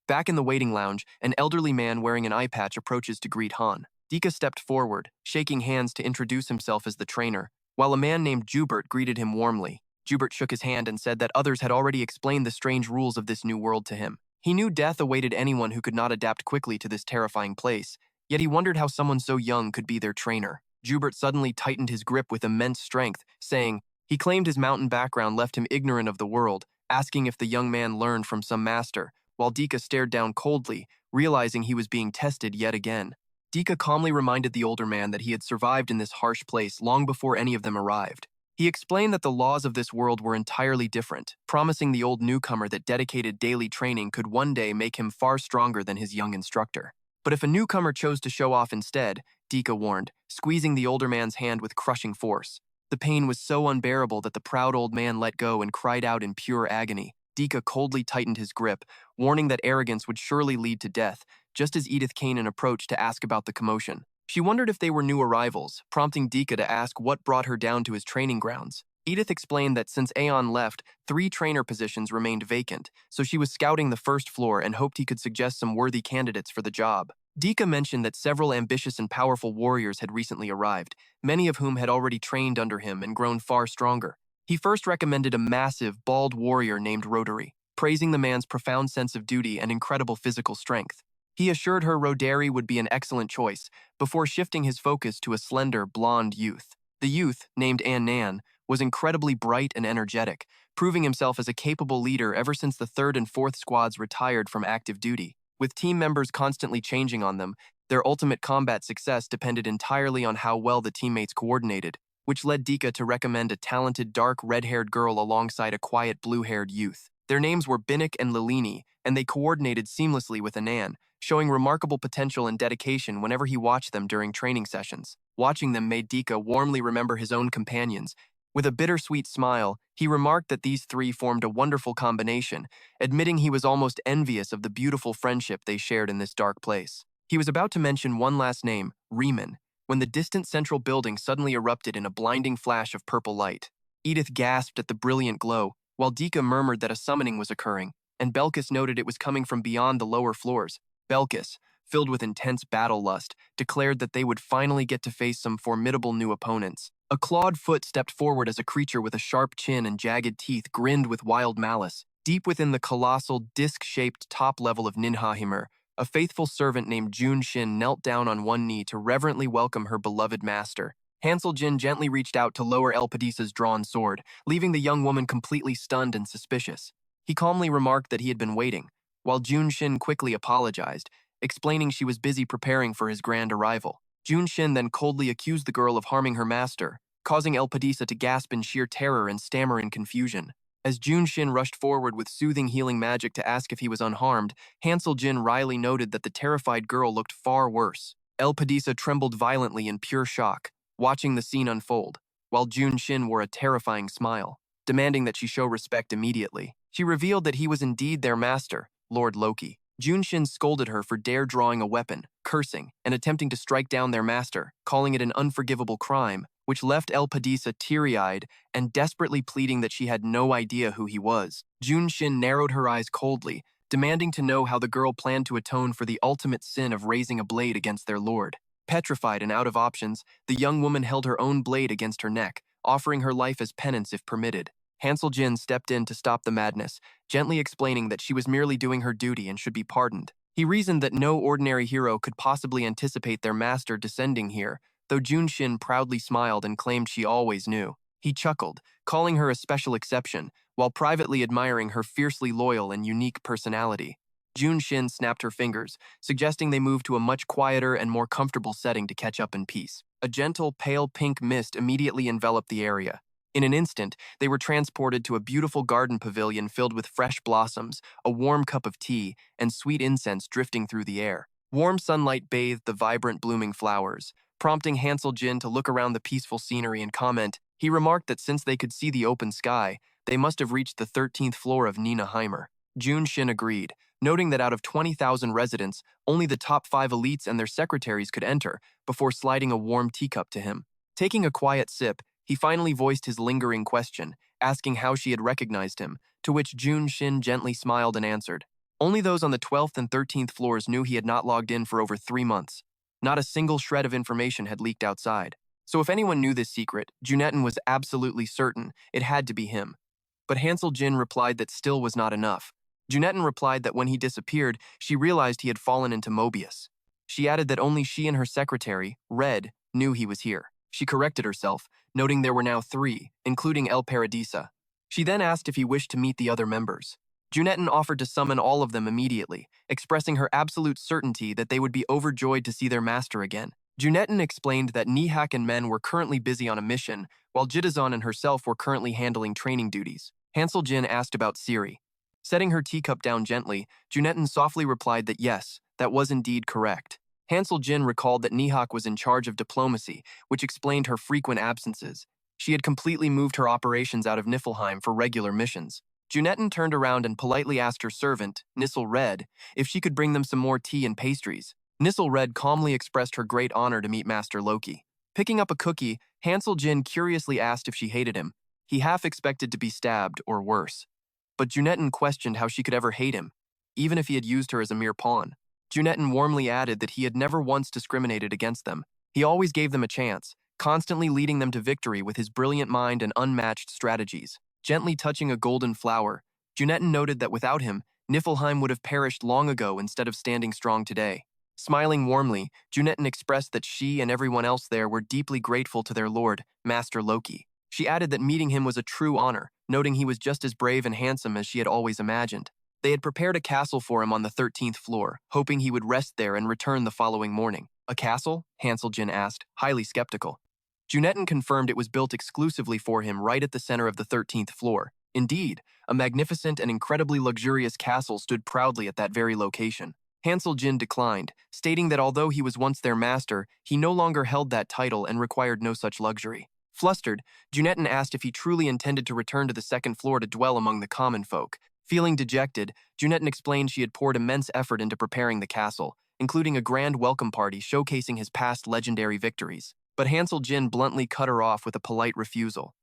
Back in the waiting lounge, an elderly man wearing an eye patch approaches to greet Han. Dika stepped forward, shaking hands to introduce himself as the trainer, while a man named Jubert greeted him warmly. Jubert shook his hand and said that others had already explained the strange rules of this new world to him. He knew death awaited anyone who could not adapt quickly to this terrifying place, yet he wondered how someone so young could be their trainer. Jubert suddenly tightened his grip with immense strength, saying, he claimed his mountain background left him ignorant of the world, asking if the young man learned from some master, while Dika stared down coldly, realizing he was being tested yet again. Dika calmly reminded the older man that he had survived in this harsh place long before any of them arrived. He explained that the laws of this world were entirely different, promising the old newcomer that dedicated daily training could one day make him far stronger than his young instructor. But if a newcomer chose to show off instead, Dika warned, squeezing the older man's hand with crushing force. The pain was so unbearable that the proud old man let go and cried out in pure agony. Dika coldly tightened his grip, warning that arrogance would surely lead to death, just as Edith Kanan approached to ask about the commotion. She wondered if they were new arrivals, prompting Dika to ask what brought her down to his training grounds. Edith explained that since Aeon left, 3 trainer positions remained vacant, so she was scouting the first floor and hoped he could suggest some worthy candidates for the job. Dika mentioned that several ambitious and powerful warriors had recently arrived, many of whom had already trained under him and grown far stronger. He first recommended a massive, bald warrior named Rotary, praising the man's profound sense of duty and incredible physical strength. He assured her Roderi would be an excellent choice, before shifting his focus to a slender, blonde youth. The youth, named Nan, was incredibly bright and energetic, proving himself as a capable leader ever since the 3rd and 4th squads retired from active duty. With team members constantly changing on them, their ultimate combat success depended entirely on how well the teammates coordinated, which led Dika to recommend a talented dark red-haired girl alongside a quiet blue-haired youth. Their names were Binnick and Lilini, and they coordinated seamlessly with Anan, showing remarkable potential and dedication whenever he watched them during training sessions. Watching them made Dika warmly remember his own companions. With a bittersweet smile, he remarked that these 3 formed a wonderful combination, admitting he was almost envious of the beautiful friendship they shared in this dark place. He was about to mention one last name, Riemann, when the distant central building suddenly erupted in a blinding flash of purple light. Edith gasped at the brilliant glow, while Dika murmured that a summoning was occurring, and Belkis noted it was coming from beyond the lower floors. Belkis, filled with intense battle lust, declared that they would finally get to face some formidable new opponents. A clawed foot stepped forward as a creature with a sharp chin and jagged teeth grinned with wild malice. Deep within the colossal, disc-shaped top level of Ninhahimur, a faithful servant named Jun Shin knelt down on one knee to reverently welcome her beloved master. Hansel Jin gently reached out to lower Elpadisa's drawn sword, leaving the young woman completely stunned and suspicious. He calmly remarked that he had been waiting, while Jun Shin quickly apologized, explaining she was busy preparing for his grand arrival. Jun Shin then coldly accused the girl of harming her master, causing Elpadisa to gasp in sheer terror and stammer in confusion. As Jun Shin rushed forward with soothing healing magic to ask if he was unharmed, Hansel Jin wryly noted that the terrified girl looked far worse. Elpadisa trembled violently in pure shock, watching the scene unfold, while Jun Shin wore a terrifying smile, demanding that she show respect immediately. She revealed that he was indeed their master, Lord Loki. Jun Shin scolded her for dare drawing a weapon, cursing, and attempting to strike down their master, calling it an unforgivable crime, which left Elpadisa teary-eyed and desperately pleading that she had no idea who he was. Jun Shin narrowed her eyes coldly, demanding to know how the girl planned to atone for the ultimate sin of raising a blade against their lord. Petrified and out of options, the young woman held her own blade against her neck, offering her life as penance if permitted. Hansel Jin stepped in to stop the madness, gently explaining that she was merely doing her duty and should be pardoned. He reasoned that no ordinary hero could possibly anticipate their master descending here, though Jun Shin proudly smiled and claimed she always knew. He chuckled, calling her a special exception, while privately admiring her fiercely loyal and unique personality. Jun Shin snapped her fingers, suggesting they move to a much quieter and more comfortable setting to catch up in peace. A gentle, pale pink mist immediately enveloped the area. In an instant, they were transported to a beautiful garden pavilion filled with fresh blossoms, a warm cup of tea, and sweet incense drifting through the air. Warm sunlight bathed the vibrant blooming flowers, prompting Hansel Jin to look around the peaceful scenery and comment. He remarked that since they could see the open sky, they must have reached the 13th floor of Ninaheimer. Jun Shin agreed, noting that out of 20,000 residents, only the top 5 elites and their secretaries could enter, before sliding a warm teacup to him. Taking a quiet sip, he finally voiced his lingering question, asking how she had recognized him, to which Jun Shin gently smiled and answered. Only those on the 12th and 13th floors knew he had not logged in for over 3 months. Not a single shred of information had leaked outside. So if anyone knew this secret, Junetten was absolutely certain it had to be him. But Hansel Jin replied that still was not enough. Junetten replied that when he disappeared, she realized he had fallen into Mobius. She added that only she and her secretary, Red, knew he was here. She corrected herself, noting there were now 3, including El Paradisa. She then asked if he wished to meet the other members. Junetten offered to summon all of them immediately, expressing her absolute certainty that they would be overjoyed to see their master again. Junetten explained that Nihak and men were currently busy on a mission, while Jitazan and herself were currently handling training duties. Hansel Jin asked about Siri. Setting her teacup down gently, Junetten softly replied that yes, that was indeed correct. Hansel Jin recalled that Nihak was in charge of diplomacy, which explained her frequent absences. She had completely moved her operations out of Niflheim for regular missions. Junetten turned around and politely asked her servant, Nissel Red, if she could bring them some more tea and pastries. Nissel Red calmly expressed her great honor to meet Master Loki. Picking up a cookie, Hansel Jin curiously asked if she hated him. He half expected to be stabbed, or worse. But Junetten questioned how she could ever hate him, even if he had used her as a mere pawn. Junetten warmly added that he had never once discriminated against them. He always gave them a chance, constantly leading them to victory with his brilliant mind and unmatched strategies. Gently touching a golden flower, Junetten noted that without him, Niflheim would have perished long ago instead of standing strong today. Smiling warmly, Junetten expressed that she and everyone else there were deeply grateful to their lord, Master Loki. She added that meeting him was a true honor, noting he was just as brave and handsome as she had always imagined. They had prepared a castle for him on the 13th floor, hoping he would rest there and return the following morning. A castle? Hansel Jin asked, highly skeptical. Junetten confirmed it was built exclusively for him right at the center of the 13th floor. Indeed, a magnificent and incredibly luxurious castle stood proudly at that very location. Hansel Jin declined, stating that although he was once their master, he no longer held that title and required no such luxury. Flustered, Junetten asked if he truly intended to return to the 2nd floor to dwell among the common folk. Feeling dejected, Junetten explained she had poured immense effort into preparing the castle, including a grand welcome party showcasing his past legendary victories. But Hansel Jin bluntly cut her off with a polite refusal.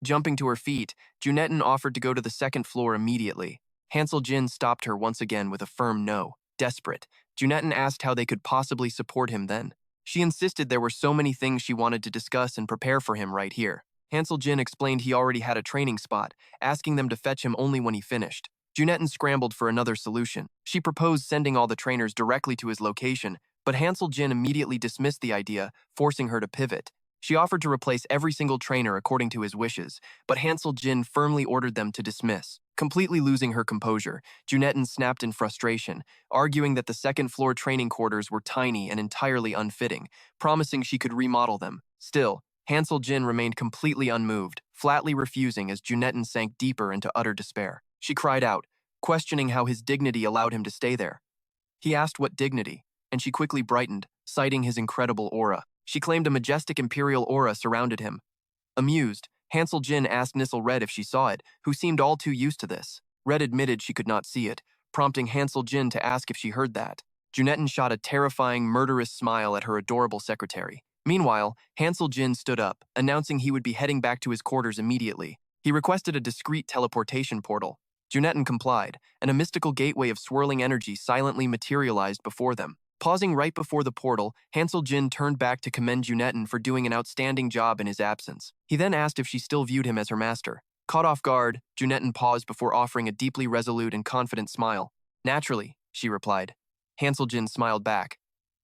Jumping to her feet, Junetten offered to go to the 2nd floor immediately. Hansel Jin stopped her once again with a firm no. Desperate, Junetten asked how they could possibly support him then. She insisted there were so many things she wanted to discuss and prepare for him right here. Hansel Jin explained he already had a training spot, asking them to fetch him only when he finished. Junetten scrambled for another solution. She proposed sending all the trainers directly to his location, but Hansel Jin immediately dismissed the idea, forcing her to pivot. She offered to replace every single trainer according to his wishes, but Hansel Jin firmly ordered them to dismiss. Completely losing her composure, Junetten snapped in frustration, arguing that the second-floor training quarters were tiny and entirely unfitting, promising she could remodel them. Still, Hansel Jin remained completely unmoved, flatly refusing as Junetten sank deeper into utter despair. She cried out, questioning how his dignity allowed him to stay there. He asked what dignity, and she quickly brightened, citing his incredible aura. She claimed a majestic imperial aura surrounded him. Amused, Hansel Jin asked Nissel Red if she saw it, who seemed all too used to this. Red admitted she could not see it, prompting Hansel Jin to ask if she heard that. Junetten shot a terrifying, murderous smile at her adorable secretary. Meanwhile, Hansel Jin stood up, announcing he would be heading back to his quarters immediately. He requested a discreet teleportation portal. Junetten complied, and a mystical gateway of swirling energy silently materialized before them. Pausing right before the portal, Hansel Jin turned back to commend Junetten for doing an outstanding job in his absence. He then asked if she still viewed him as her master. Caught off guard, Junetten paused before offering a deeply resolute and confident smile. "Naturally," she replied. Hansel Jin smiled back.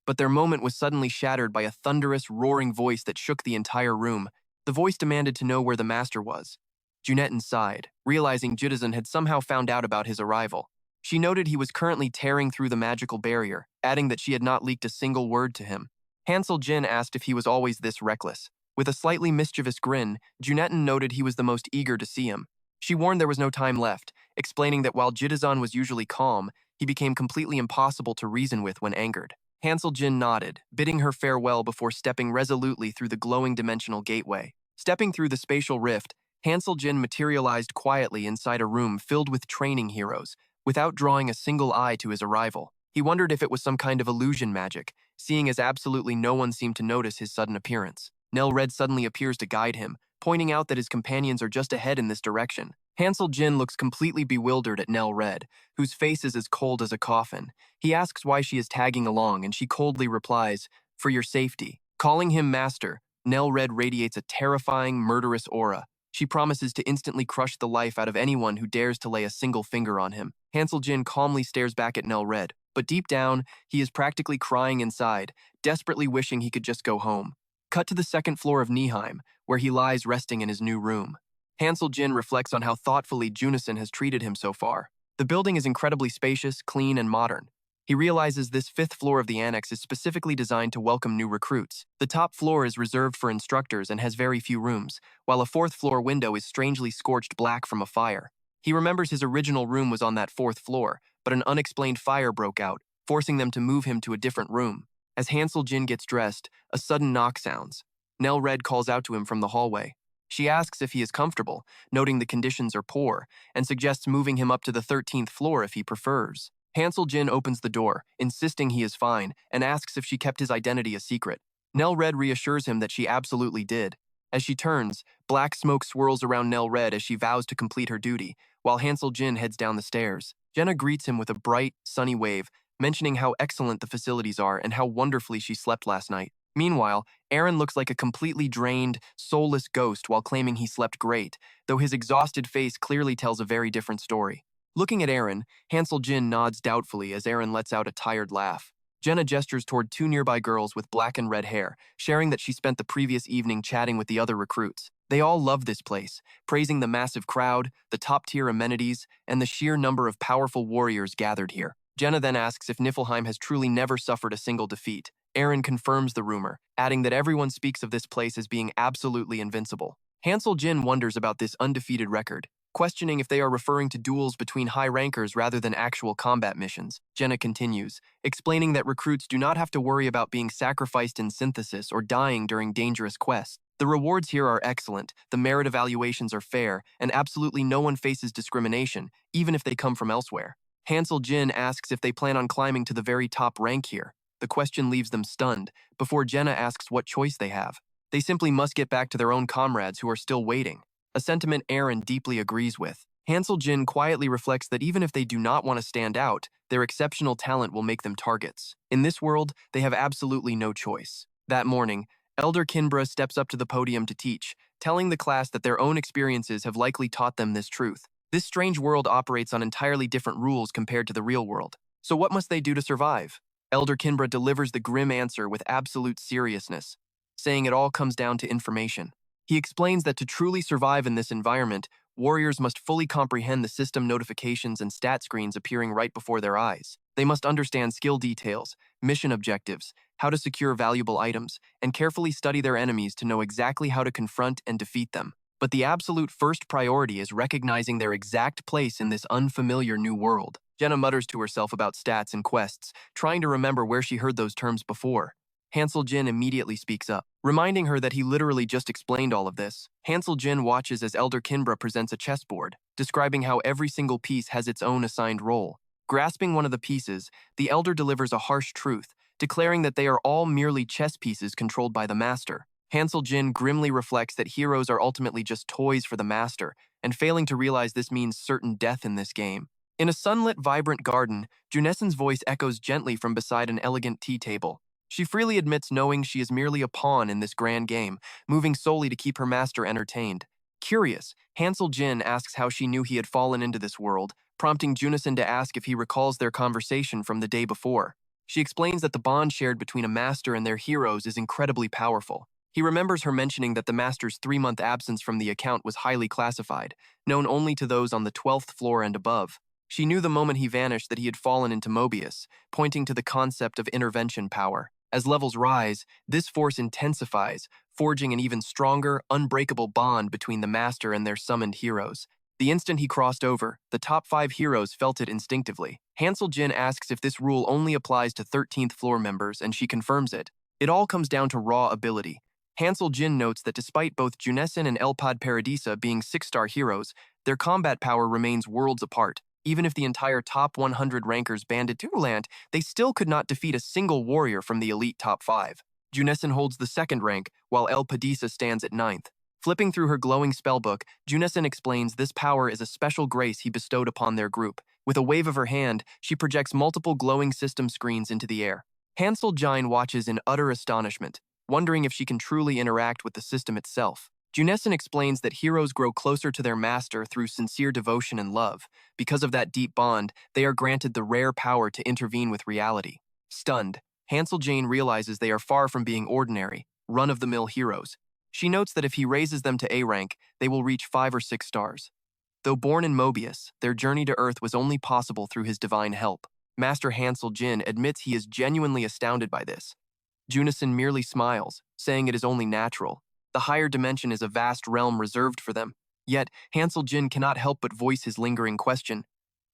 But their moment was suddenly shattered by a thunderous, roaring voice that shook the entire room. The voice demanded to know where the master was. Junetten sighed, realizing Judizan had somehow found out about his arrival. She noted he was currently tearing through the magical barrier, adding that she had not leaked a single word to him. Hansel Jin asked if he was always this reckless. With a slightly mischievous grin, Junetten noted he was the most eager to see him. She warned there was no time left, explaining that while Judizan was usually calm, he became completely impossible to reason with when angered. Hansel Jin nodded, bidding her farewell before stepping resolutely through the glowing dimensional gateway. Stepping through the spatial rift, Hansel Jin materialized quietly inside a room filled with training heroes, without drawing a single eye to his arrival. He wondered if it was some kind of illusion magic, seeing as absolutely no one seemed to notice his sudden appearance. Nell Red suddenly appears to guide him, pointing out that his companions are just ahead in this direction. Hansel Jin looks completely bewildered at Nell Red, whose face is as cold as a coffin. He asks why she is tagging along, and she coldly replies, "For your safety." Calling him master, Nell Red radiates a terrifying, murderous aura. She promises to instantly crush the life out of anyone who dares to lay a single finger on him. Hansel Jin calmly stares back at Nell Red, but deep down, he is practically crying inside, desperately wishing he could just go home. Cut to the second floor of Nihheim, where he lies resting in his new room. Hansel Jin reflects on how thoughtfully Junison has treated him so far. The building is incredibly spacious, clean, and modern. He realizes this fifth floor of the annex is specifically designed to welcome new recruits. The top floor is reserved for instructors and has very few rooms, while a fourth floor window is strangely scorched black from a fire. He remembers his original room was on that fourth floor, but an unexplained fire broke out, forcing them to move him to a different room. As Hansel Jin gets dressed, a sudden knock sounds. Nell Red calls out to him from the hallway. She asks if he is comfortable, noting the conditions are poor, and suggests moving him up to the 13th floor if he prefers. Hansel Jin opens the door, insisting he is fine, and asks if she kept his identity a secret. Nell Red reassures him that she absolutely did. As she turns, black smoke swirls around Nell Red as she vows to complete her duty, while Hansel Jin heads down the stairs. Jenna greets him with a bright, sunny wave, mentioning how excellent the facilities are and how wonderfully she slept last night. Meanwhile, Aaron looks like a completely drained, soulless ghost while claiming he slept great, though his exhausted face clearly tells a very different story. Looking at Aaron, Hansel Jin nods doubtfully as Aaron lets out a tired laugh. Jenna gestures toward two nearby girls with black and red hair, sharing that she spent the previous evening chatting with the other recruits. They all love this place, praising the massive crowd, the top-tier amenities, and the sheer number of powerful warriors gathered here. Jenna then asks if Niflheim has truly never suffered a single defeat. Aaron confirms the rumor, adding that everyone speaks of this place as being absolutely invincible. Hansel Jin wonders about this undefeated record, questioning if they are referring to duels between high rankers rather than actual combat missions. Jenna continues, explaining that recruits do not have to worry about being sacrificed in synthesis or dying during dangerous quests. The rewards here are excellent, the merit evaluations are fair, and absolutely no one faces discrimination, even if they come from elsewhere. Hansel Jin asks if they plan on climbing to the very top rank here. The question leaves them stunned, before Jenna asks what choice they have. They simply must get back to their own comrades who are still waiting, a sentiment Aaron deeply agrees with. Hansel Jin quietly reflects that even if they do not want to stand out, their exceptional talent will make them targets. In this world, they have absolutely no choice. That morning, Elder Kinbra steps up to the podium to teach, telling the class that their own experiences have likely taught them this truth. This strange world operates on entirely different rules compared to the real world. So what must they do to survive? Elder Kinbra delivers the grim answer with absolute seriousness. saying it all comes down to information. He explains that to truly survive in this environment, warriors must fully comprehend the system notifications and stat screens appearing right before their eyes. They must understand skill details, mission objectives, how to secure valuable items, and carefully study their enemies to know exactly how to confront and defeat them. But the absolute first priority is recognizing their exact place in this unfamiliar new world. Jenna mutters to herself about stats and quests, trying to remember where she heard those terms before. Hansel Jin immediately speaks up, reminding her that he literally just explained all of this. Hansel Jin watches as Elder Kinbra presents a chessboard, describing how every single piece has its own assigned role. Grasping one of the pieces, the Elder delivers a harsh truth, declaring that they are all merely chess pieces controlled by the Master. Hansel Jin grimly reflects that heroes are ultimately just toys for the Master, and failing to realize this means certain death in this game. In a sunlit, vibrant garden, Junessen's voice echoes gently from beside an elegant tea table. She freely admits knowing she is merely a pawn in this grand game, moving solely to keep her master entertained. Curious, Hansel Jin asks how she knew he had fallen into this world, prompting Junessen to ask if he recalls their conversation from the day before. She explains that the bond shared between a master and their heroes is incredibly powerful. He remembers her mentioning that the master's 3-month absence from the account was highly classified, known only to those on the 12th floor and above. She knew the moment he vanished that he had fallen into Mobius, pointing to the concept of intervention power. As levels rise, this force intensifies, forging an even stronger, unbreakable bond between the Master and their summoned heroes. The instant he crossed over, the top 5 heroes felt it instinctively. Hansel Jin asks if this rule only applies to 13th floor members, and she confirms it. It all comes down to raw ability. Hansel Jin notes that despite both Junessen and Elpad Paradisa being 6-star heroes, their combat power remains worlds apart. Even if the entire top 100 rankers banded to land, they still could not defeat a single warrior from the elite top 5. Junessen holds the 2nd rank, while El Padisa stands at 9th. Flipping through her glowing spellbook, Junessen explains this power is a special grace he bestowed upon their group. With a wave of her hand, she projects multiple glowing system screens into the air. Hansel Jin watches in utter astonishment, wondering if she can truly interact with the system itself. Junessen explains that heroes grow closer to their master through sincere devotion and love. Because of that deep bond, they are granted the rare power to intervene with reality. Stunned, Hansel Jin realizes they are far from being ordinary, run-of-the-mill heroes. She notes that if he raises them to A rank, they will reach 5 or 6 stars. Though born in Mobius, their journey to Earth was only possible through his divine help. Master Hansel Jin admits he is genuinely astounded by this. Junessen merely smiles, saying it is only natural. The higher dimension is a vast realm reserved for them. Yet, Hansel Jin cannot help but voice his lingering question.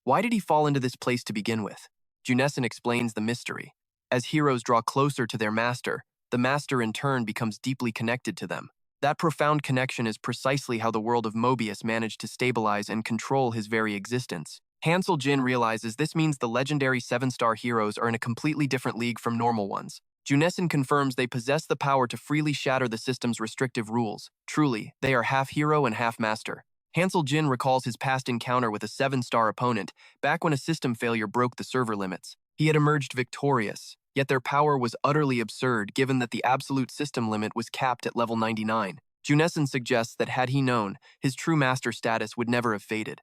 Why did he fall into this place to begin with? Junessen explains the mystery. As heroes draw closer to their master, the master in turn becomes deeply connected to them. That profound connection is precisely how the world of Mobius managed to stabilize and control his very existence. Hansel Jin realizes this means the legendary 7-star heroes are in a completely different league from normal ones. Junessen confirms they possess the power to freely shatter the system's restrictive rules. Truly, they are half hero and half master. Hansel Jin recalls his past encounter with a 7-star opponent, back when a system failure broke the server limits. He had emerged victorious, yet their power was utterly absurd given that the absolute system limit was capped at level 99. Junessen suggests that had he known, his true master status would never have faded.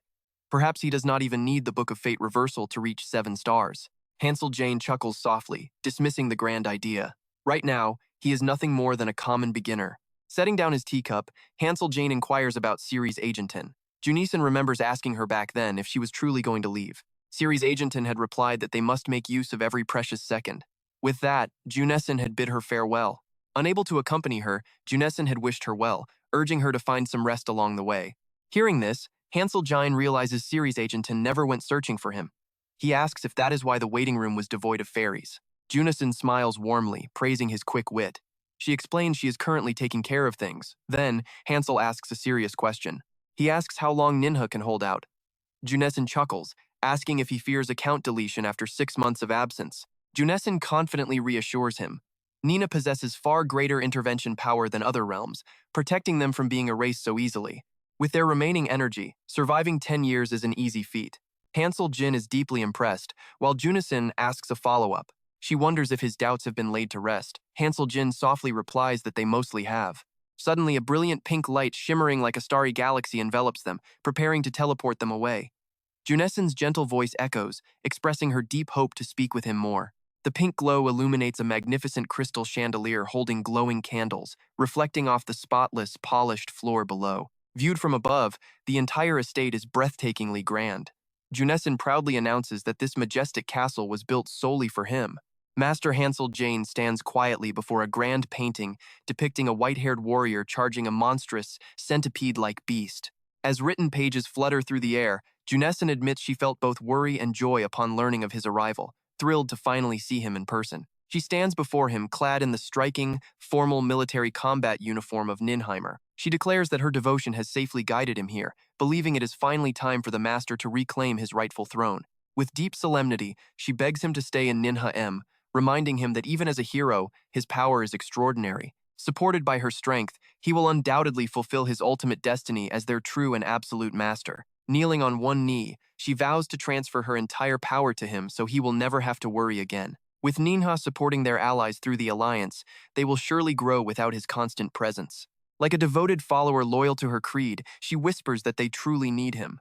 Perhaps he does not even need the Book of Fate reversal to reach 7 stars. Hansel Jin chuckles softly, dismissing the grand idea. Right now, he is nothing more than a common beginner. Setting down his teacup, Hansel Jin inquires about Ceres Agenton. Junessen remembers asking her back then if she was truly going to leave. Ceres Agenton had replied that they must make use of every precious second. With that, Junessen had bid her farewell. Unable to accompany her, Junessen had wished her well, urging her to find some rest along the way. Hearing this, Hansel Jin realizes Ceres Agenton never went searching for him. He asks if that is why the waiting room was devoid of fairies. Junessen smiles warmly, praising his quick wit. She explains she is currently taking care of things. Then, Hansel asks a serious question. He asks how long Ninha can hold out. Junessen chuckles, asking if he fears account deletion after 6 months of absence. Junessen confidently reassures him. Nina possesses far greater intervention power than other realms, protecting them from being erased so easily. With their remaining energy, surviving 10 years is an easy feat. Hansel Jin is deeply impressed, while Junessen asks a follow-up. She wonders if his doubts have been laid to rest. Hansel Jin softly replies that they mostly have. Suddenly, a brilliant pink light shimmering like a starry galaxy envelops them, preparing to teleport them away. Junessen's gentle voice echoes, expressing her deep hope to speak with him more. The pink glow illuminates a magnificent crystal chandelier holding glowing candles, reflecting off the spotless, polished floor below. Viewed from above, the entire estate is breathtakingly grand. Junessen proudly announces that this majestic castle was built solely for him. Master Hansel Jane stands quietly before a grand painting depicting a white-haired warrior charging a monstrous, centipede-like beast. As written pages flutter through the air, Junessen admits she felt both worry and joy upon learning of his arrival, thrilled to finally see him in person. She stands before him clad in the striking, formal military combat uniform of Ninheimer. She declares that her devotion has safely guided him here, believing it is finally time for the master to reclaim his rightful throne. With deep solemnity, she begs him to stay in Ninha M, reminding him that even as a hero, his power is extraordinary. Supported by her strength, he will undoubtedly fulfill his ultimate destiny as their true and absolute master. Kneeling on one knee, she vows to transfer her entire power to him so he will never have to worry again. With Ninha supporting their allies through the alliance, they will surely grow without his constant presence. Like a devoted follower loyal to her creed, she whispers that they truly need him.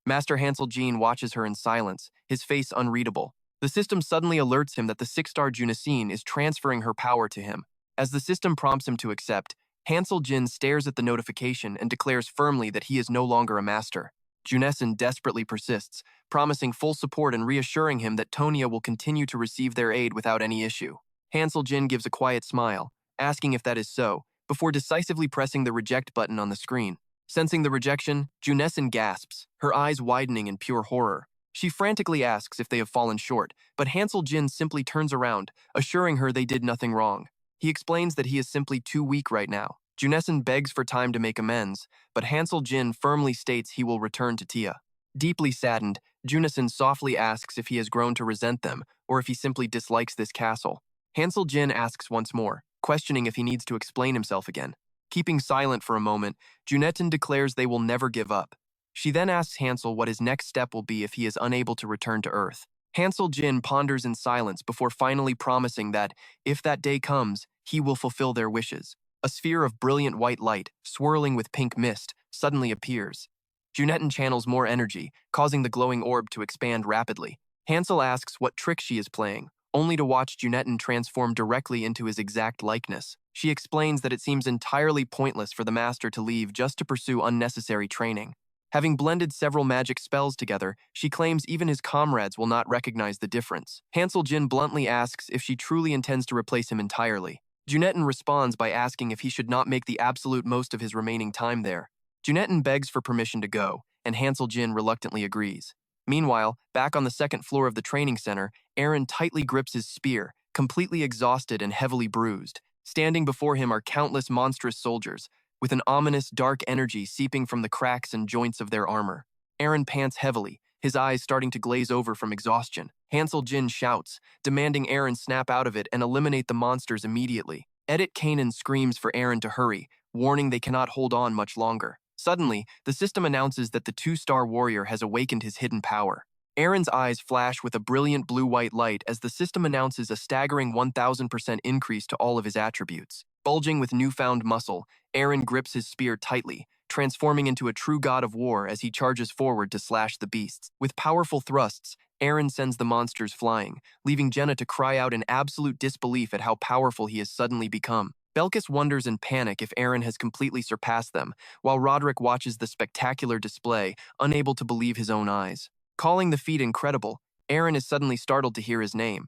Master Hansel Jean watches her in silence, his face unreadable. The system suddenly alerts him that the 6-star Junessen is transferring her power to him. As the system prompts him to accept, Hansel Jin stares at the notification and declares firmly that he is no longer a master. Junessen desperately persists, promising full support and reassuring him that Tonya will continue to receive their aid without any issue. Hansel Jin gives a quiet smile, asking if that is so, before decisively pressing the reject button on the screen. Sensing the rejection, Junessen gasps, her eyes widening in pure horror. She frantically asks if they have fallen short, but Hansel Jin simply turns around, assuring her they did nothing wrong. He explains that he is simply too weak right now. Junessen begs for time to make amends, but Hansel Jin firmly states he will return to Tia. Deeply saddened, Junessen softly asks if he has grown to resent them or if he simply dislikes this castle. Hansel Jin asks once more, questioning if he needs to explain himself again. Keeping silent for a moment, Junessen declares they will never give up. She then asks Hansel what his next step will be if he is unable to return to Earth. Hansel Jin ponders in silence before finally promising that, if that day comes, he will fulfill their wishes. A sphere of brilliant white light, swirling with pink mist, suddenly appears. Junessen channels more energy, causing the glowing orb to expand rapidly. Hansel asks what trick she is playing, only to watch Junessen transform directly into his exact likeness. She explains that it seems entirely pointless for the master to leave just to pursue unnecessary training. Having blended several magic spells together, she claims even his comrades will not recognize the difference. Hansel Jin bluntly asks if she truly intends to replace him entirely. Junessen responds by asking if he should not make the absolute most of his remaining time there. Junessen begs for permission to go, and Hansel Jin reluctantly agrees. Meanwhile, back on the second floor of the training center, Aaron tightly grips his spear, completely exhausted and heavily bruised. Standing before him are countless monstrous soldiers, with an ominous dark energy seeping from the cracks and joints of their armor. Aaron pants heavily, his eyes starting to glaze over from exhaustion. Hansel Jin shouts, demanding Aaron snap out of it and eliminate the monsters immediately. Edit Kanan screams for Aaron to hurry, warning they cannot hold on much longer. Suddenly, the system announces that the 2-star warrior has awakened his hidden power. Aaron's eyes flash with a brilliant blue-white light as the system announces a staggering 1000% increase to all of his attributes. Bulging with newfound muscle, Aaron grips his spear tightly, transforming into a true god of war as he charges forward to slash the beasts. With powerful thrusts, Aaron sends the monsters flying, leaving Jenna to cry out in absolute disbelief at how powerful he has suddenly become. Belkis wonders in panic if Aaron has completely surpassed them, while Roderick watches the spectacular display, unable to believe his own eyes. Calling the feat incredible, Aaron is suddenly startled to hear his name.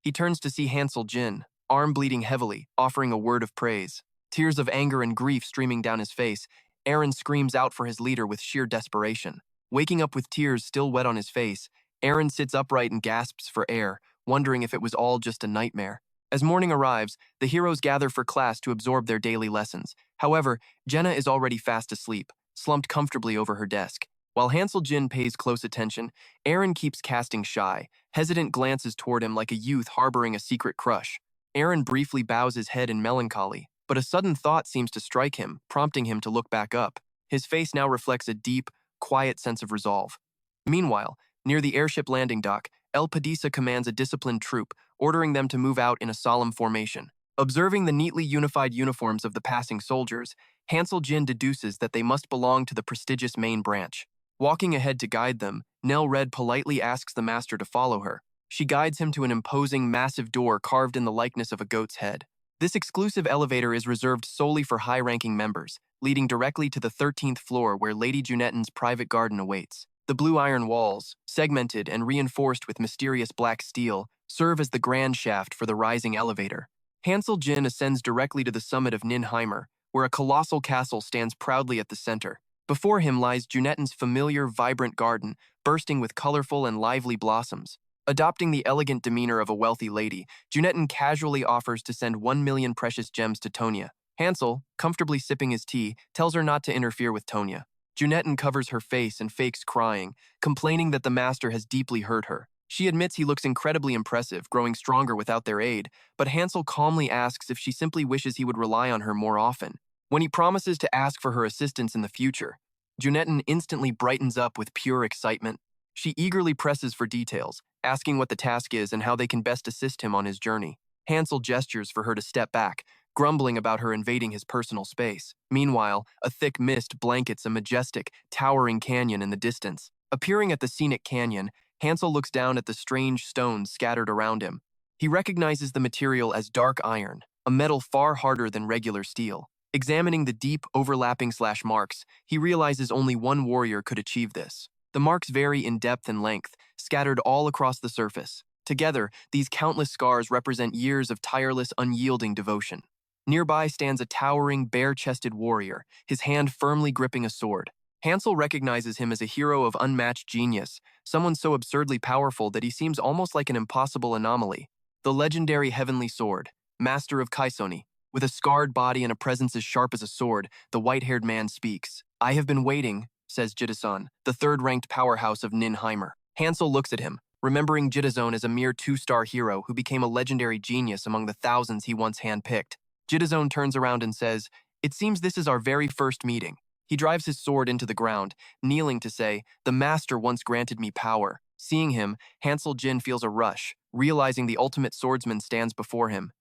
He turns to see Hansel Jin, arm bleeding heavily, offering a word of praise. Tears of anger and grief streaming down his face, Aaron screams out for his leader with sheer desperation. Waking up with tears still wet on his face, Aaron sits upright and gasps for air, wondering if it was all just a nightmare. As morning arrives, the heroes gather for class to absorb their daily lessons. However, Jenna is already fast asleep, slumped comfortably over her desk. While Hansel Jin pays close attention, Aaron keeps casting shy, hesitant glances toward him like a youth harboring a secret crush. Aaron briefly bows his head in melancholy, but a sudden thought seems to strike him, prompting him to look back up. His face now reflects a deep, quiet sense of resolve. Meanwhile, near the airship landing dock, El Padisa commands a disciplined troop, ordering them to move out in a solemn formation. Observing the neatly unified uniforms of the passing soldiers, Hansel Jin deduces that they must belong to the prestigious main branch. Walking ahead to guide them, Nell Red politely asks the master to follow her. She guides him to an imposing, massive door carved in the likeness of a goat's head. This exclusive elevator is reserved solely for high-ranking members, leading directly to the 13th floor where Lady Junetten's private garden awaits. The blue iron walls, segmented and reinforced with mysterious black steel, serve as the grand shaft for the rising elevator. Hansel Jin ascends directly to the summit of Ninheimer, where a colossal castle stands proudly at the center. Before him lies Junetten's familiar, vibrant garden, bursting with colorful and lively blossoms. Adopting the elegant demeanor of a wealthy lady, Junetten casually offers to send 1,000,000 precious gems to Tonya. Hansel, comfortably sipping his tea, tells her not to interfere with Tonya. Junetten covers her face and fakes crying, complaining that the master has deeply hurt her. She admits he looks incredibly impressive, growing stronger without their aid, but Hansel calmly asks if she simply wishes he would rely on her more often. When he promises to ask for her assistance in the future, Junetten instantly brightens up with pure excitement. She eagerly presses for details, asking what the task is and how they can best assist him on his journey. Hansel gestures for her to step back, grumbling about her invading his personal space. Meanwhile, a thick mist blankets a majestic, towering canyon in the distance. Appearing at the scenic canyon, Hansel looks down at the strange stones scattered around him. He recognizes the material as dark iron, a metal far harder than regular steel. Examining the deep, overlapping slash marks, he realizes only one warrior could achieve this. The marks vary in depth and length, scattered all across the surface. Together, these countless scars represent years of tireless, unyielding devotion. Nearby stands a towering, bare-chested warrior, his hand firmly gripping a sword. Hansel recognizes him as a hero of unmatched genius, someone so absurdly powerful that he seems almost like an impossible anomaly. The legendary Heavenly Sword, master of Kaisoni. With a scarred body and a presence as sharp as a sword, the white-haired man speaks. "I have been waiting," says Jidazone, the third-ranked powerhouse of Ninheimer. Hansel looks at him, remembering Jidazone as a mere two-star hero who became a legendary genius among the thousands he once handpicked. Jidazone turns around and says, "It seems this is our very first meeting." He drives his sword into the ground, kneeling to say, "The master once granted me power." Seeing him, Hansel Jin feels a rush, realizing the ultimate swordsman stands before him.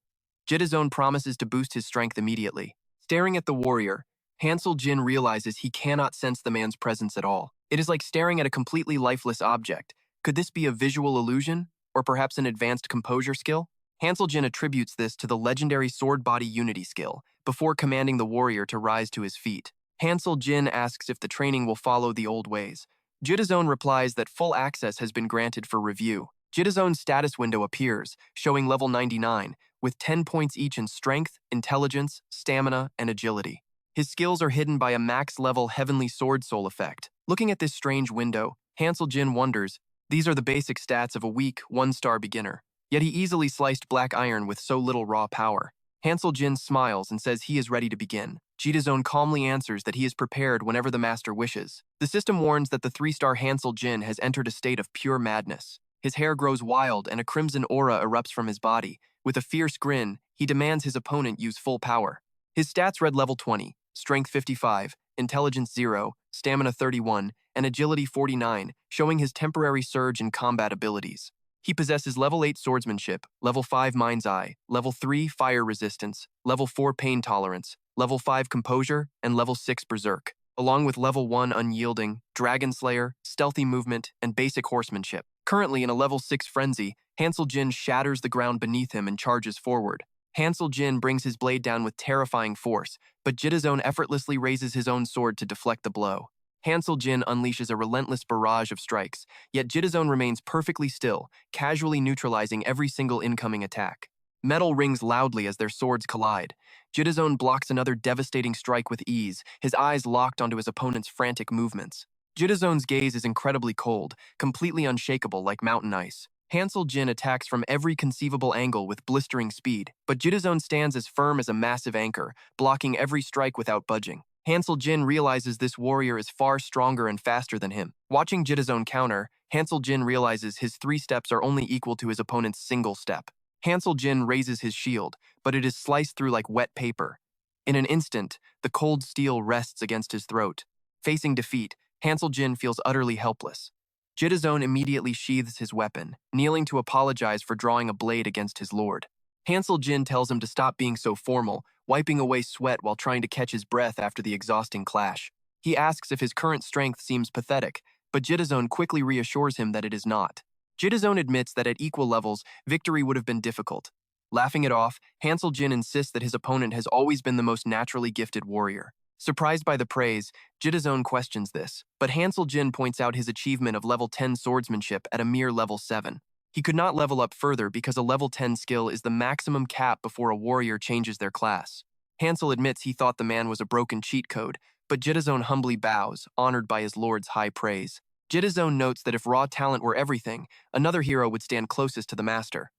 Jidazone promises to boost his strength immediately. Staring at the warrior, Hansel Jin realizes he cannot sense the man's presence at all. It is like staring at a completely lifeless object. Could this be a visual illusion, or perhaps an advanced composure skill? Hansel Jin attributes this to the legendary sword-body unity skill, before commanding the warrior to rise to his feet. Hansel Jin asks if the training will follow the old ways. Jidazone replies that full access has been granted for review. Jidazone's status window appears, showing level 99, with 10 points each in strength, intelligence, stamina, and agility. His skills are hidden by a max-level Heavenly Sword Soul effect. Looking at this strange window, Hansel Jin wonders, these are the basic stats of a weak, one-star beginner. Yet he easily sliced black iron with so little raw power. Hansel Jin smiles and says he is ready to begin. Jidazone calmly answers that he is prepared whenever the master wishes. The system warns that the 3-star Hansel Jin has entered a state of pure madness. His hair grows wild and a crimson aura erupts from his body. With a fierce grin, he demands his opponent use full power. His stats read level 20, strength 55, intelligence 0, stamina 31, and agility 49, showing his temporary surge in combat abilities. He possesses level 8 swordsmanship, level 5 mind's eye, level 3 fire resistance, level 4 pain tolerance, level 5 composure, and level 6 berserk, along with level 1 unyielding, dragon slayer, stealthy movement, and basic horsemanship. Currently in a level 6 frenzy, Hansel Jin shatters the ground beneath him and charges forward. Hansel Jin brings his blade down with terrifying force, but Jidazone effortlessly raises his own sword to deflect the blow. Hansel Jin unleashes a relentless barrage of strikes, yet Jidazone remains perfectly still, casually neutralizing every single incoming attack. Metal rings loudly as their swords collide. Jidazone blocks another devastating strike with ease, his eyes locked onto his opponent's frantic movements. Jidazone's gaze is incredibly cold, completely unshakable like mountain ice. Hansel Jin attacks from every conceivable angle with blistering speed, but Jidazone stands as firm as a massive anchor, blocking every strike without budging. Hansel Jin realizes this warrior is far stronger and faster than him. Watching Jidazone counter, Hansel Jin realizes his 3 steps are only equal to his opponent's single step. Hansel Jin raises his shield, but it is sliced through like wet paper. In an instant, the cold steel rests against his throat. Facing defeat, Hansel Jin feels utterly helpless. Jidazone immediately sheathes his weapon, kneeling to apologize for drawing a blade against his lord. Hansel Jin tells him to stop being so formal, wiping away sweat while trying to catch his breath after the exhausting clash. He asks if his current strength seems pathetic, but Jidazone quickly reassures him that it is not. Jitazone admits that at equal levels, victory would have been difficult. Laughing it off, Hansel Jin insists that his opponent has always been the most naturally gifted warrior. Surprised by the praise, Jitazone questions this, but Hansel Jin points out his achievement of level 10 swordsmanship at a mere level 7. He could not level up further because a level 10 skill is the maximum cap before a warrior changes their class. Hansel admits he thought the man was a broken cheat code, but Jitazone humbly bows, honored by his lord's high praise. Jitazone notes that if raw talent were everything, another hero would stand closest to the master.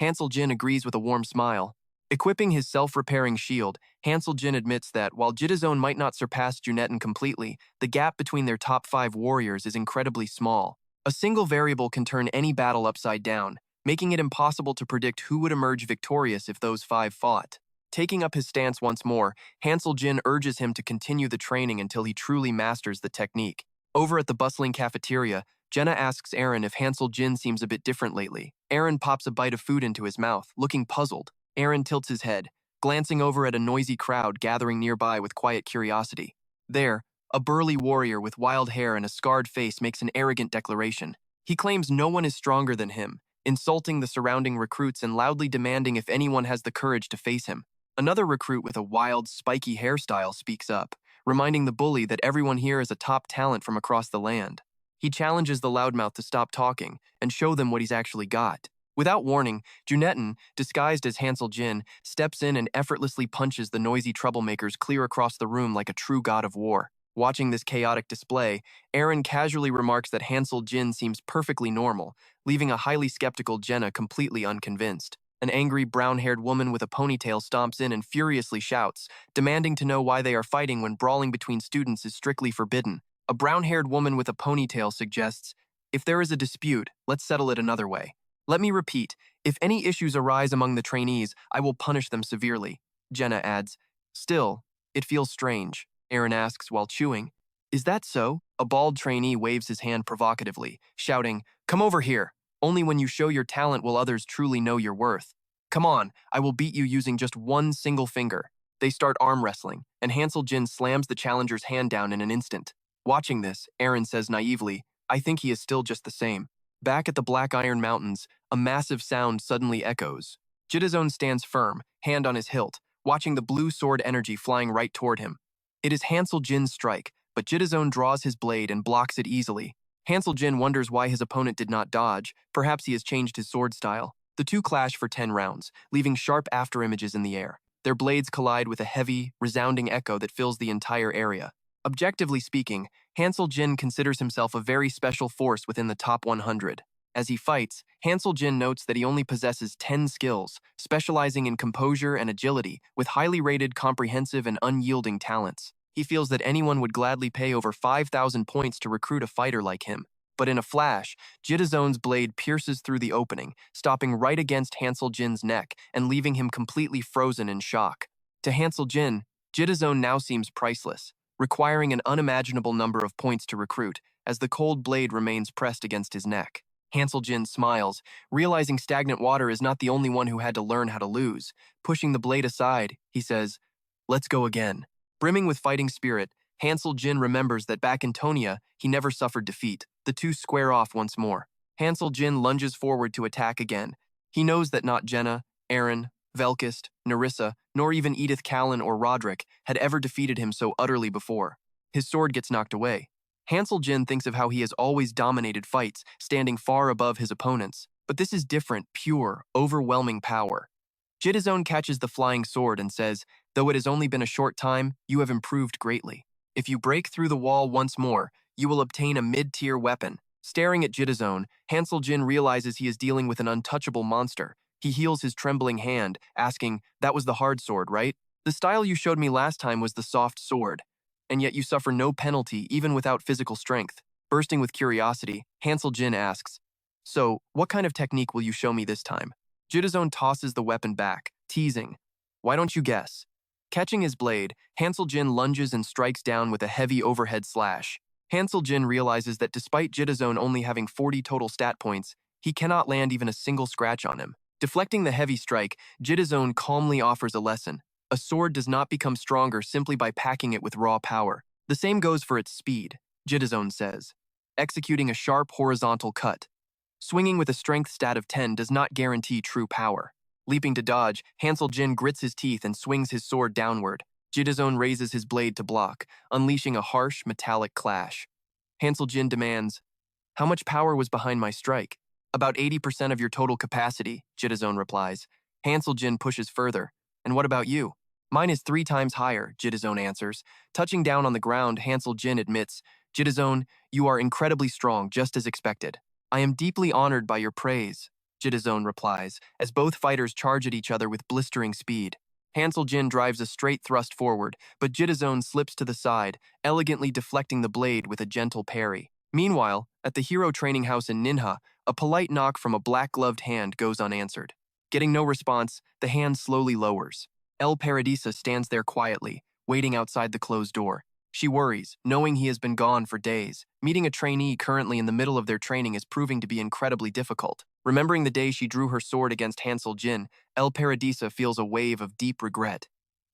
Hansel Jin agrees with a warm smile. Equipping his self-repairing shield, Hansel Jin admits that, while Jitazone might not surpass Junetten completely, the gap between their top 5 warriors is incredibly small. A single variable can turn any battle upside down, making it impossible to predict who would emerge victorious if those 5 fought. Taking up his stance once more, Hansel Jin urges him to continue the training until he truly masters the technique. Over at the bustling cafeteria, Jenna asks Aaron if Hansel Jin seems a bit different lately. Aaron pops a bite of food into his mouth, looking puzzled. Aaron tilts his head, glancing over at a noisy crowd gathering nearby with quiet curiosity. There, a burly warrior with wild hair and a scarred face makes an arrogant declaration. He claims no one is stronger than him, insulting the surrounding recruits and loudly demanding if anyone has the courage to face him. Another recruit with a wild, spiky hairstyle speaks up, reminding the bully that everyone here is a top talent from across the land. He challenges the loudmouth to stop talking and show them what he's actually got. Without warning, Junetten, disguised as Hansel Jin, steps in and effortlessly punches the noisy troublemakers clear across the room like a true god of war. Watching this chaotic display, Aaron casually remarks that Hansel Jin seems perfectly normal, leaving a highly skeptical Jenna completely unconvinced. An angry brown-haired woman with a ponytail stomps in and furiously shouts, demanding to know why they are fighting when brawling between students is strictly forbidden. A brown-haired woman with a ponytail suggests, "If there is a dispute, let's settle it another way. Let me repeat, if any issues arise among the trainees, I will punish them severely," Jenna adds. "Still, it feels strange," Aaron asks while chewing. "Is that so?" A bald trainee waves his hand provocatively, shouting, "Come over here. Only when you show your talent will others truly know your worth. Come on, I will beat you using just one single finger." They start arm wrestling, and Hansel Jin slams the challenger's hand down in an instant. Watching this, Aaron says naively, "I think he is still just the same." Back at the Black Iron Mountains, a massive sound suddenly echoes. Jitazone stands firm, hand on his hilt, watching the blue sword energy flying right toward him. It is Hansel Jin's strike, but Jitazone draws his blade and blocks it easily. Hansel Jin wonders why his opponent did not dodge. Perhaps he has changed his sword style. The two clash for 10 rounds, leaving sharp afterimages in the air. Their blades collide with a heavy, resounding echo that fills the entire area. Objectively speaking, Hansel Jin considers himself a very special force within the top 100. As he fights, Hansel Jin notes that he only possesses 10 skills, specializing in composure and agility, with highly rated, comprehensive, and unyielding talents. He feels that anyone would gladly pay over 5,000 points to recruit a fighter like him. But in a flash, Jitazone's blade pierces through the opening, stopping right against Hansel Jin's neck and leaving him completely frozen in shock. To Hansel Jin, Jitazone now seems priceless, requiring an unimaginable number of points to recruit, as the cold blade remains pressed against his neck. Hansel Jin smiles, realizing stagnant water is not the only one who had to learn how to lose. Pushing the blade aside, he says, "Let's go again." Brimming with fighting spirit, Hansel Jin remembers that back in Tonia, he never suffered defeat. The two square off once more. Hansel Jin lunges forward to attack again. He knows that not Jenna, Aaron, Velkist, Narissa, nor even Edith Callan or Roderick had ever defeated him so utterly before. His sword gets knocked away. Hansel Jin thinks of how he has always dominated fights, standing far above his opponents. But this is different, pure, overwhelming power. Jitazone catches the flying sword and says, "Though it has only been a short time, you have improved greatly. If you break through the wall once more, you will obtain a mid-tier weapon." Staring at Jitazone, Hansel Jin realizes he is dealing with an untouchable monster. He heals his trembling hand, asking, "That was the hard sword, right? The style you showed me last time was the soft sword. And yet you suffer no penalty even without physical strength." Bursting with curiosity, Hansel Jin asks, "So, what kind of technique will you show me this time?" Jitazone tosses the weapon back, teasing, "Why don't you guess?" Catching his blade, Hansel Jin lunges and strikes down with a heavy overhead slash. Hansel Jin realizes that despite Jitazone only having 40 total stat points, he cannot land even a single scratch on him. Deflecting the heavy strike, Jitazone calmly offers a lesson. A sword does not become stronger simply by packing it with raw power. The same goes for its speed, Jitazone says, executing a sharp horizontal cut. Swinging with a strength stat of 10 does not guarantee true power. Leaping to dodge, Hansel Jin grits his teeth and swings his sword downward. Jidazone raises his blade to block, unleashing a harsh, metallic clash. Hansel Jin demands, "How much power was behind my strike?" "About 80% of your total capacity," Jidazone replies. Hansel Jin pushes further. "And what about you?" "Mine is 3 times higher," Jidazone answers. Touching down on the ground, Hansel Jin admits, "Jidazone, you are incredibly strong, just as expected." "I am deeply honored by your praise," Jidazone replies, as both fighters charge at each other with blistering speed. Hansel Jin drives a straight thrust forward, but Jidazone slips to the side, elegantly deflecting the blade with a gentle parry. Meanwhile, at the hero training house in Ninha, a polite knock from a black-gloved hand goes unanswered. Getting no response, the hand slowly lowers. El Paradisa stands there quietly, waiting outside the closed door. She worries, knowing he has been gone for days. Meeting a trainee currently in the middle of their training is proving to be incredibly difficult. Remembering the day she drew her sword against Hansel Jin, El Paradisa feels a wave of deep regret.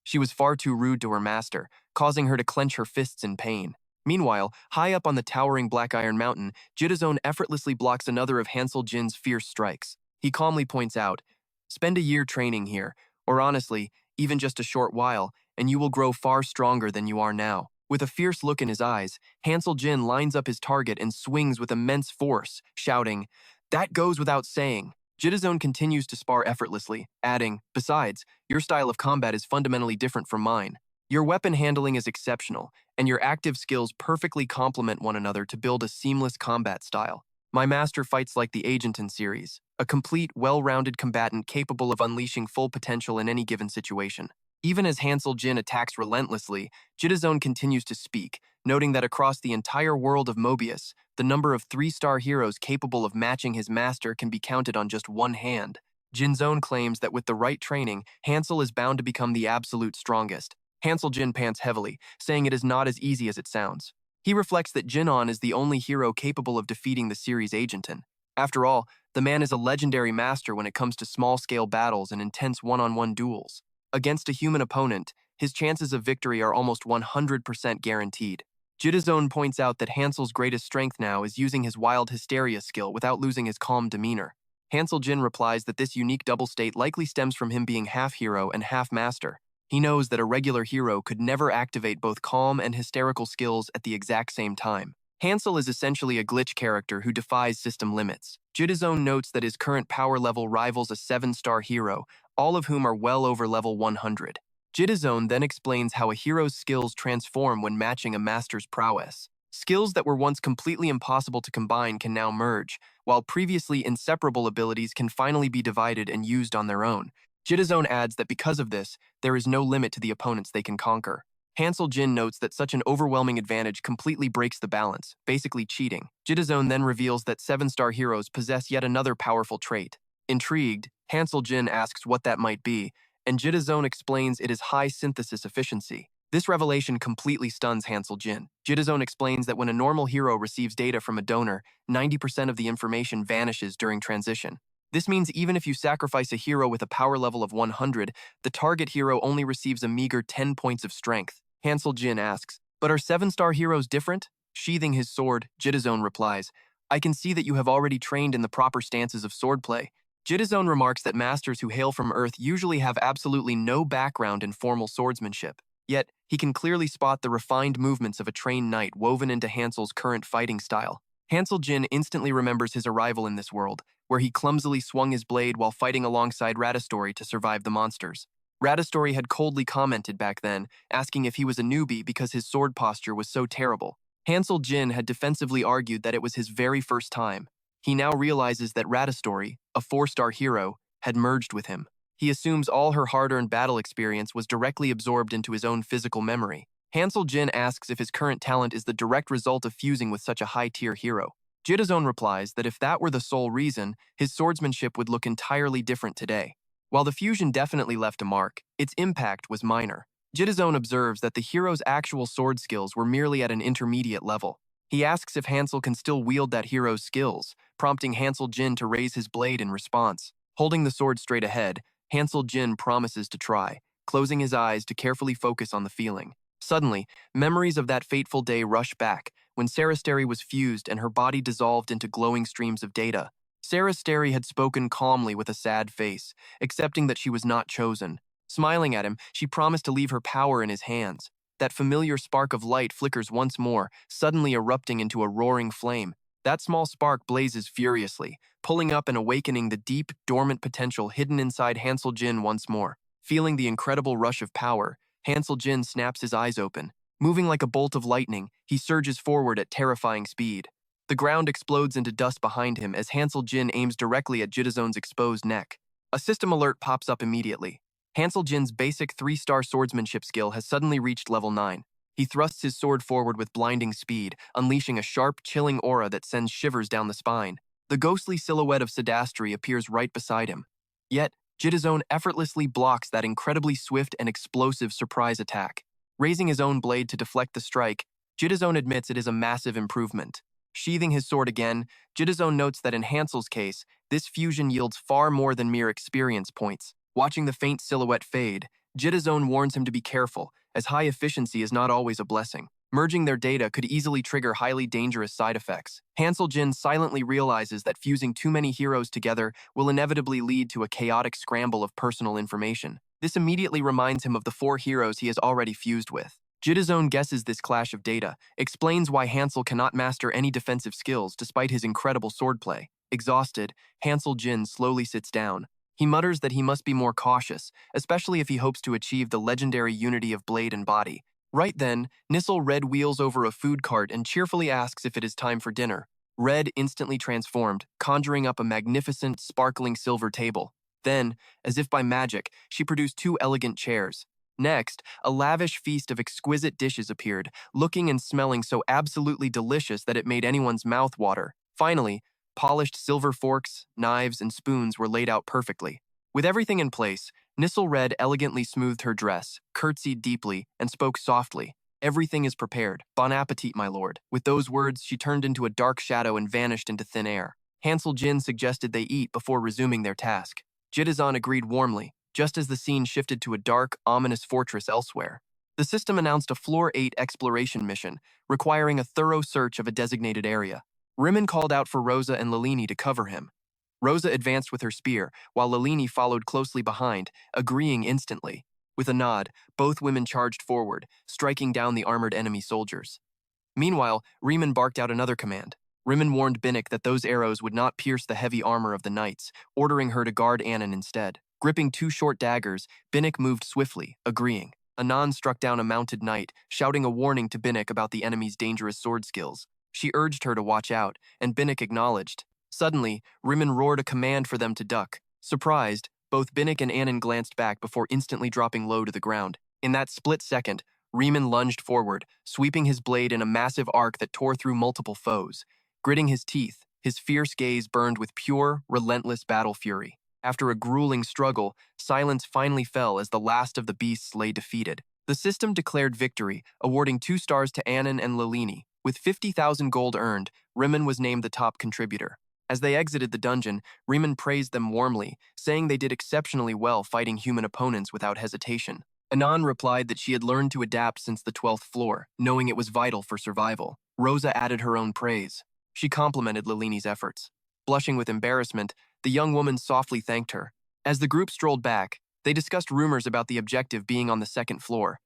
She was far too rude to her master, causing her to clench her fists in pain. Meanwhile, high up on the towering Black Iron Mountain, Jidazone effortlessly blocks another of Hansel Jin's fierce strikes. He calmly points out, "Spend a year training here, or honestly, even just a short while, and you will grow far stronger than you are now." With a fierce look in his eyes, Hansel Jin lines up his target and swings with immense force, shouting, "That goes without saying." Jidazone continues to spar effortlessly, adding, "Besides, your style of combat is fundamentally different from mine. Your weapon handling is exceptional, and your active skills perfectly complement one another to build a seamless combat style. My master fights like the Agenton series, a complete, well-rounded combatant capable of unleashing full potential in any given situation." Even as Hansel Jin attacks relentlessly, Jidazone continues to speak, noting that across the entire world of Mobius, the number of 3-star heroes capable of matching his master can be counted on just one hand. Jinzone claims that with the right training, Hansel is bound to become the absolute strongest. Hansel Jin pants heavily, saying it is not as easy as it sounds. He reflects that Jinon is the only hero capable of defeating the series Agenton. After all, the man is a legendary master when it comes to small-scale battles and intense one-on-one duels. Against a human opponent, his chances of victory are almost 100% guaranteed. Jidazone points out that Hansel's greatest strength now is using his wild hysteria skill without losing his calm demeanor. Hansel Jin replies that this unique double state likely stems from him being half hero and half master. He knows that a regular hero could never activate both calm and hysterical skills at the exact same time. Hansel is essentially a glitch character who defies system limits. Jidazone notes that his current power level rivals a 7-star hero, all of whom are well over level 100. Jidazone then explains how a hero's skills transform when matching a master's prowess. Skills that were once completely impossible to combine can now merge, while previously inseparable abilities can finally be divided and used on their own. Jidazone adds that because of this, there is no limit to the opponents they can conquer. Hansel Jin notes that such an overwhelming advantage completely breaks the balance, basically cheating. Jidazone then reveals that 7-star heroes possess yet another powerful trait. Intrigued, Hansel Jin asks what that might be, and Jidazone explains it is high synthesis efficiency. This revelation completely stuns Hansel Jin. Jidazone explains that when a normal hero receives data from a donor, 90% of the information vanishes during transition. This means even if you sacrifice a hero with a power level of 100, the target hero only receives a meager 10 points of strength. Hansel Jin asks, "But are 7-star heroes different?" Sheathing his sword, Jidazone replies, "I can see that you have already trained in the proper stances of swordplay." Jidazone remarks that masters who hail from Earth usually have absolutely no background in formal swordsmanship. Yet, he can clearly spot the refined movements of a trained knight woven into Hansel's current fighting style. Hansel Jin instantly remembers his arrival in this world, where he clumsily swung his blade while fighting alongside Ratastory to survive the monsters. Ratastory had coldly commented back then, asking if he was a newbie because his sword posture was so terrible. Hansel Jin had defensively argued that it was his very first time. He now realizes that Ratastory, a 4-star hero, had merged with him. He assumes all her hard-earned battle experience was directly absorbed into his own physical memory. Hansel Jin asks if his current talent is the direct result of fusing with such a high-tier hero. Jidazone replies that if that were the sole reason, his swordsmanship would look entirely different today. While the fusion definitely left a mark, its impact was minor. Jidazone observes that the hero's actual sword skills were merely at an intermediate level. He asks if Hansel can still wield that hero's skills, prompting Hansel Jin to raise his blade in response. Holding the sword straight ahead, Hansel Jin promises to try, closing his eyes to carefully focus on the feeling. Suddenly, memories of that fateful day rush back, when Sarasteri was fused and her body dissolved into glowing streams of data. Sarah Sterry had spoken calmly with a sad face, accepting that she was not chosen. Smiling at him, she promised to leave her power in his hands. That familiar spark of light flickers once more, suddenly erupting into a roaring flame. That small spark blazes furiously, pulling up and awakening the deep, dormant potential hidden inside Hansel Jin once more. Feeling the incredible rush of power, Hansel Jin snaps his eyes open. Moving like a bolt of lightning, he surges forward at terrifying speed. The ground explodes into dust behind him as Hansel Jin aims directly at Jitazone's exposed neck. A system alert pops up immediately. Hansel Jin's basic 3-star swordsmanship skill has suddenly reached level 9. He thrusts his sword forward with blinding speed, unleashing a sharp, chilling aura that sends shivers down the spine. The ghostly silhouette of Sadastri appears right beside him. Yet, Jitazone effortlessly blocks that incredibly swift and explosive surprise attack. Raising his own blade to deflect the strike, Jitazone admits it is a massive improvement. Sheathing his sword again, Jitazone notes that in Hansel's case, this fusion yields far more than mere experience points. Watching the faint silhouette fade, Jitazone warns him to be careful, as high efficiency is not always a blessing. Merging their data could easily trigger highly dangerous side effects. Hansel Jin silently realizes that fusing too many heroes together will inevitably lead to a chaotic scramble of personal information. This immediately reminds him of the 4 heroes he has already fused with. Jitazone guesses this clash of data, explains why Hansel cannot master any defensive skills despite his incredible swordplay. Exhausted, Hansel Jin slowly sits down. He mutters that he must be more cautious, especially if he hopes to achieve the legendary unity of blade and body. Right then, Nissel Red wheels over a food cart and cheerfully asks if it is time for dinner. Red instantly transformed, conjuring up a magnificent, sparkling silver table. Then, as if by magic, she produced 2 elegant chairs. Next, a lavish feast of exquisite dishes appeared, looking and smelling so absolutely delicious that it made anyone's mouth water. Finally, polished silver forks, knives, and spoons were laid out perfectly. With everything in place, Nissel Red elegantly smoothed her dress, curtsied deeply, and spoke softly. "Everything is prepared. Bon appetit, my lord." With those words, she turned into a dark shadow and vanished into thin air. Hansel Jin suggested they eat before resuming their task. Jitazon agreed warmly, just as the scene shifted to a dark, ominous fortress elsewhere. The system announced a Floor 8 exploration mission, requiring a thorough search of a designated area. Rimmon called out for Rosa and Lilini to cover him. Rosa advanced with her spear, while Lilini followed closely behind, agreeing instantly. With a nod, both women charged forward, striking down the armored enemy soldiers. Meanwhile, Riemann barked out another command. Rimmon warned Binnick that those arrows would not pierce the heavy armor of the knights, ordering her to guard Annan instead. Gripping 2 short daggers, Binnick moved swiftly, agreeing. Anan struck down a mounted knight, shouting a warning to Binnick about the enemy's dangerous sword skills. She urged her to watch out, and Binnick acknowledged. Suddenly, Rimmon roared a command for them to duck. Surprised, both Binnick and Annan glanced back before instantly dropping low to the ground. In that split second, Riemann lunged forward, sweeping his blade in a massive arc that tore through multiple foes. Gritting his teeth, his fierce gaze burned with pure, relentless battle fury. After a grueling struggle, silence finally fell as the last of the beasts lay defeated. The system declared victory, awarding 2 stars to Annan and Lilini. With 50,000 gold earned, Riemann was named the top contributor. As they exited the dungeon, Riemann praised them warmly, saying they did exceptionally well fighting human opponents without hesitation. Anan replied that she had learned to adapt since the 12th floor, knowing it was vital for survival. Rosa added her own praise. She complimented Lilini's efforts. Blushing with embarrassment, the young woman softly thanked her. As the group strolled back, they discussed rumors about the objective being on the 2nd floor.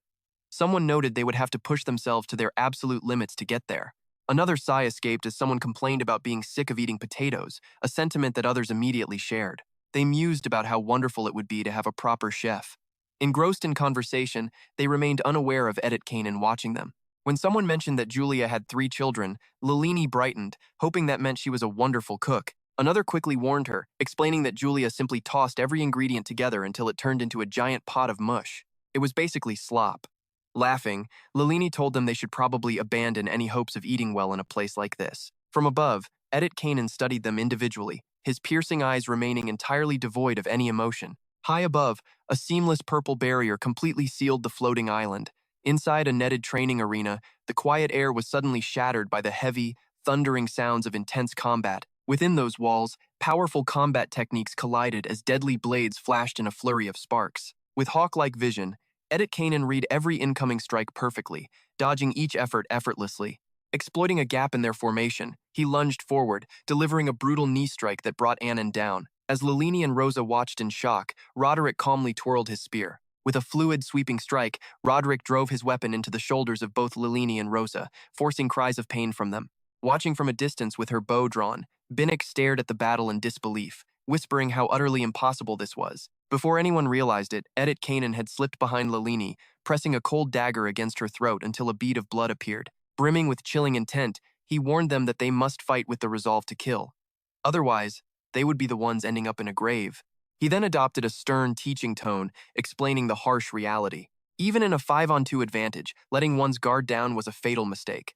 Someone noted they would have to push themselves to their absolute limits to get there. Another sigh escaped as someone complained about being sick of eating potatoes, a sentiment that others immediately shared. They mused about how wonderful it would be to have a proper chef. Engrossed in conversation, they remained unaware of Edith Kanan watching them. When someone mentioned that Julia had 3 children, Lilini brightened, hoping that meant she was a wonderful cook. Another quickly warned her, explaining that Julia simply tossed every ingredient together until it turned into a giant pot of mush. It was basically slop. Laughing, Lilini told them they should probably abandon any hopes of eating well in a place like this. From above, Edith Kanan studied them individually, his piercing eyes remaining entirely devoid of any emotion. High above, a seamless purple barrier completely sealed the floating island. Inside a netted training arena, the quiet air was suddenly shattered by the heavy, thundering sounds of intense combat. Within those walls, powerful combat techniques collided as deadly blades flashed in a flurry of sparks. With hawk-like vision, Edith Kanan read every incoming strike perfectly, dodging each effort effortlessly. Exploiting a gap in their formation, He lunged forward, delivering a brutal knee strike that brought Annan down. As Lilini and Rosa watched in shock, Roderick calmly twirled his spear. With a fluid, sweeping strike, Roderick drove his weapon into the shoulders of both Lilini and Rosa, forcing cries of pain from them. Watching from a distance with her bow drawn, Binnick stared at the battle in disbelief, whispering how utterly impossible this was. Before anyone realized it, Edit Kanan had slipped behind Lilini, pressing a cold dagger against her throat until a bead of blood appeared. Brimming with chilling intent, he warned them that they must fight with the resolve to kill. Otherwise, they would be the ones ending up in a grave. He then adopted a stern teaching tone, explaining the harsh reality. Even in a 5-on-2 advantage, letting one's guard down was a fatal mistake.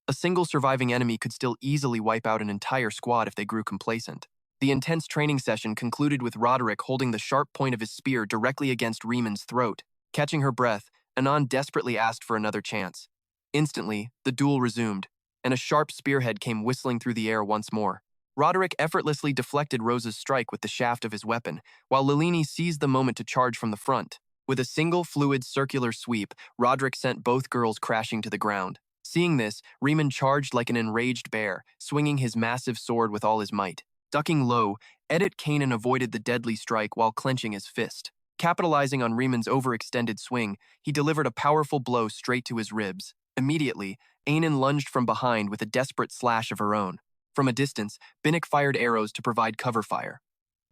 A single surviving enemy could still easily wipe out an entire squad if they grew complacent. The intense training session concluded with Roderick holding the sharp point of his spear directly against Riemann's throat. Catching her breath, Anan desperately asked for another chance. Instantly, the duel resumed, and a sharp spearhead came whistling through the air once more. Roderick effortlessly deflected Rosa's strike with the shaft of his weapon, while Lilini seized the moment to charge from the front. With a single fluid circular sweep, Roderick sent both girls crashing to the ground. Seeing this, Riemann charged like an enraged bear, swinging his massive sword with all his might. Ducking low, Edit Kanan avoided the deadly strike while clenching his fist. Capitalizing on Riemann's overextended swing, he delivered a powerful blow straight to his ribs. Immediately, Anan lunged from behind with a desperate slash of her own. From a distance, Binnick fired arrows to provide cover fire.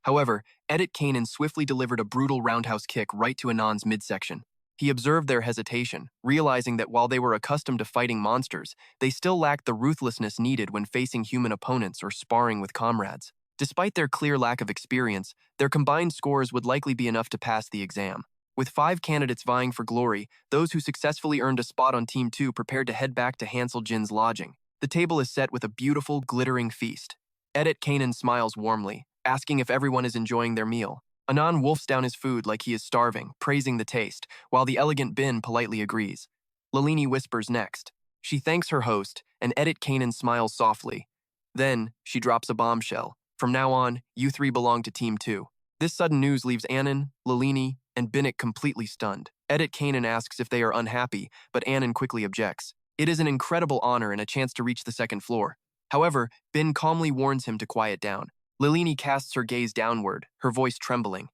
However, Edit Kanan swiftly delivered a brutal roundhouse kick right to Anan's midsection. He observed their hesitation, realizing that while they were accustomed to fighting monsters, they still lacked the ruthlessness needed when facing human opponents or sparring with comrades. Despite their clear lack of experience, their combined scores would likely be enough to pass the exam. With 5 candidates vying for glory, those who successfully earned a spot on Team 2 prepared to head back to Hansel Jin's lodging. The table is set with a beautiful, glittering feast. Edit Kanan smiles warmly, asking if everyone is enjoying their meal. Anan wolfs down his food like he is starving, praising the taste, while the elegant Bin politely agrees. Lilini whispers next. She thanks her host, and Edit Kanan smiles softly. Then, she drops a bombshell. From now on, you 3 belong to Team 2. This sudden news leaves Anan, Lilini, and Binnick completely stunned. Edit Kanan asks if they are unhappy, but Anan quickly objects. It is an incredible honor and a chance to reach the 2nd floor. However, Bin calmly warns him to quiet down. Lilini casts her gaze downward, her voice trembling.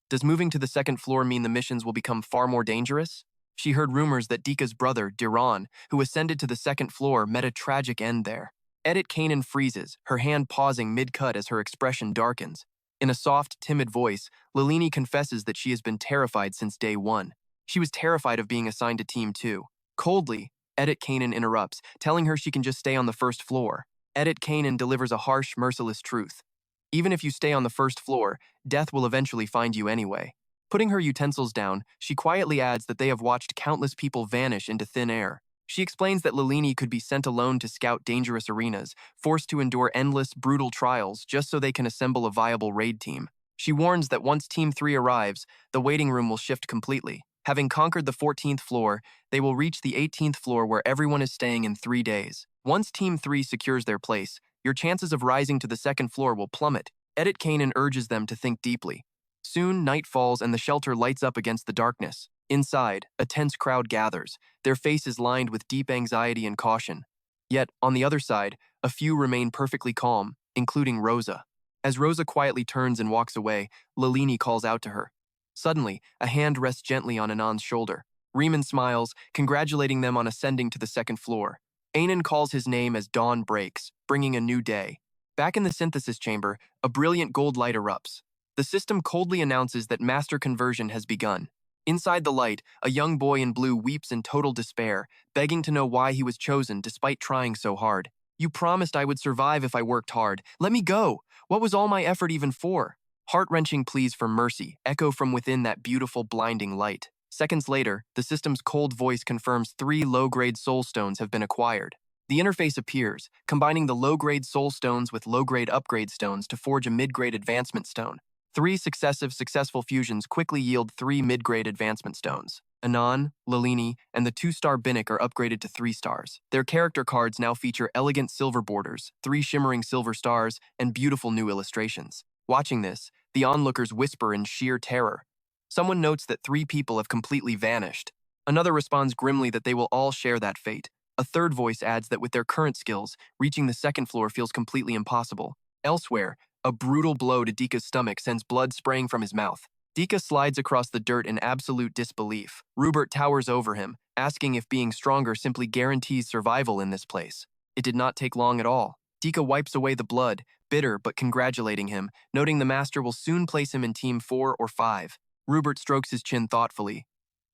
Does moving to the 2nd floor mean the missions will become far more dangerous? She heard rumors that Dika's brother, Diran, who ascended to the 2nd floor, met a tragic end there. Edit Kanan freezes, her hand pausing mid-cut as her expression darkens. In a soft, timid voice, Lilini confesses that she has been terrified since day 1. She was terrified of being assigned to Team 2. Coldly, Edit Kanan interrupts, telling her she can just stay on the 1st floor. Edit Kanan delivers a harsh, merciless truth. Even if you stay on the 1st floor, death will eventually find you anyway. Putting her utensils down, she quietly adds that they have watched countless people vanish into thin air. She explains that Lilini could be sent alone to scout dangerous arenas, forced to endure endless, brutal trials just so they can assemble a viable raid team. She warns that once Team 3 arrives, the waiting room will shift completely. Having conquered the 14th floor, they will reach the 18th floor where everyone is staying in 3 days. Once Team 3 secures their place, your chances of rising to the 2nd floor will plummet. Edit Kanan urges them to think deeply. Soon, night falls and the shelter lights up against the darkness. Inside, a tense crowd gathers, their faces lined with deep anxiety and caution. Yet, on the other side, a few remain perfectly calm, including Rosa. As Rosa quietly turns and walks away, Lilini calls out to her. Suddenly, a hand rests gently on Anan's shoulder. Riemann smiles, congratulating them on ascending to the 2nd floor. Anan calls his name as dawn breaks, bringing a new day. Back in the synthesis chamber, a brilliant gold light erupts. The system coldly announces that master conversion has begun. Inside the light, a young boy in blue weeps in total despair, begging to know why he was chosen despite trying so hard. You promised I would survive if I worked hard. Let me go! What was all my effort even for? Heart-wrenching pleas for mercy echo from within that beautiful, blinding light. Seconds later, the system's cold voice confirms 3 low-grade soul stones have been acquired. The interface appears, combining the low-grade soul stones with low-grade upgrade stones to forge a mid-grade advancement stone. 3 successful fusions quickly yield 3 mid-grade advancement stones. Anan, Lilini, and the 2-star Binnick are upgraded to 3 stars. Their character cards now feature elegant silver borders, 3 shimmering silver stars, and beautiful new illustrations. Watching this, the onlookers whisper in sheer terror. Someone notes that 3 people have completely vanished. Another responds grimly that they will all share that fate. A third voice adds that with their current skills, reaching the second floor feels completely impossible. Elsewhere, a brutal blow to Dika's stomach sends blood spraying from his mouth. Dika slides across the dirt in absolute disbelief. Rewrote towers over him, asking if being stronger simply guarantees survival in this place. It did not take long at all. Dika wipes away the blood, bitter but congratulating him, noting the master will soon place him in Team 4 or 5. Rewrote strokes his chin thoughtfully.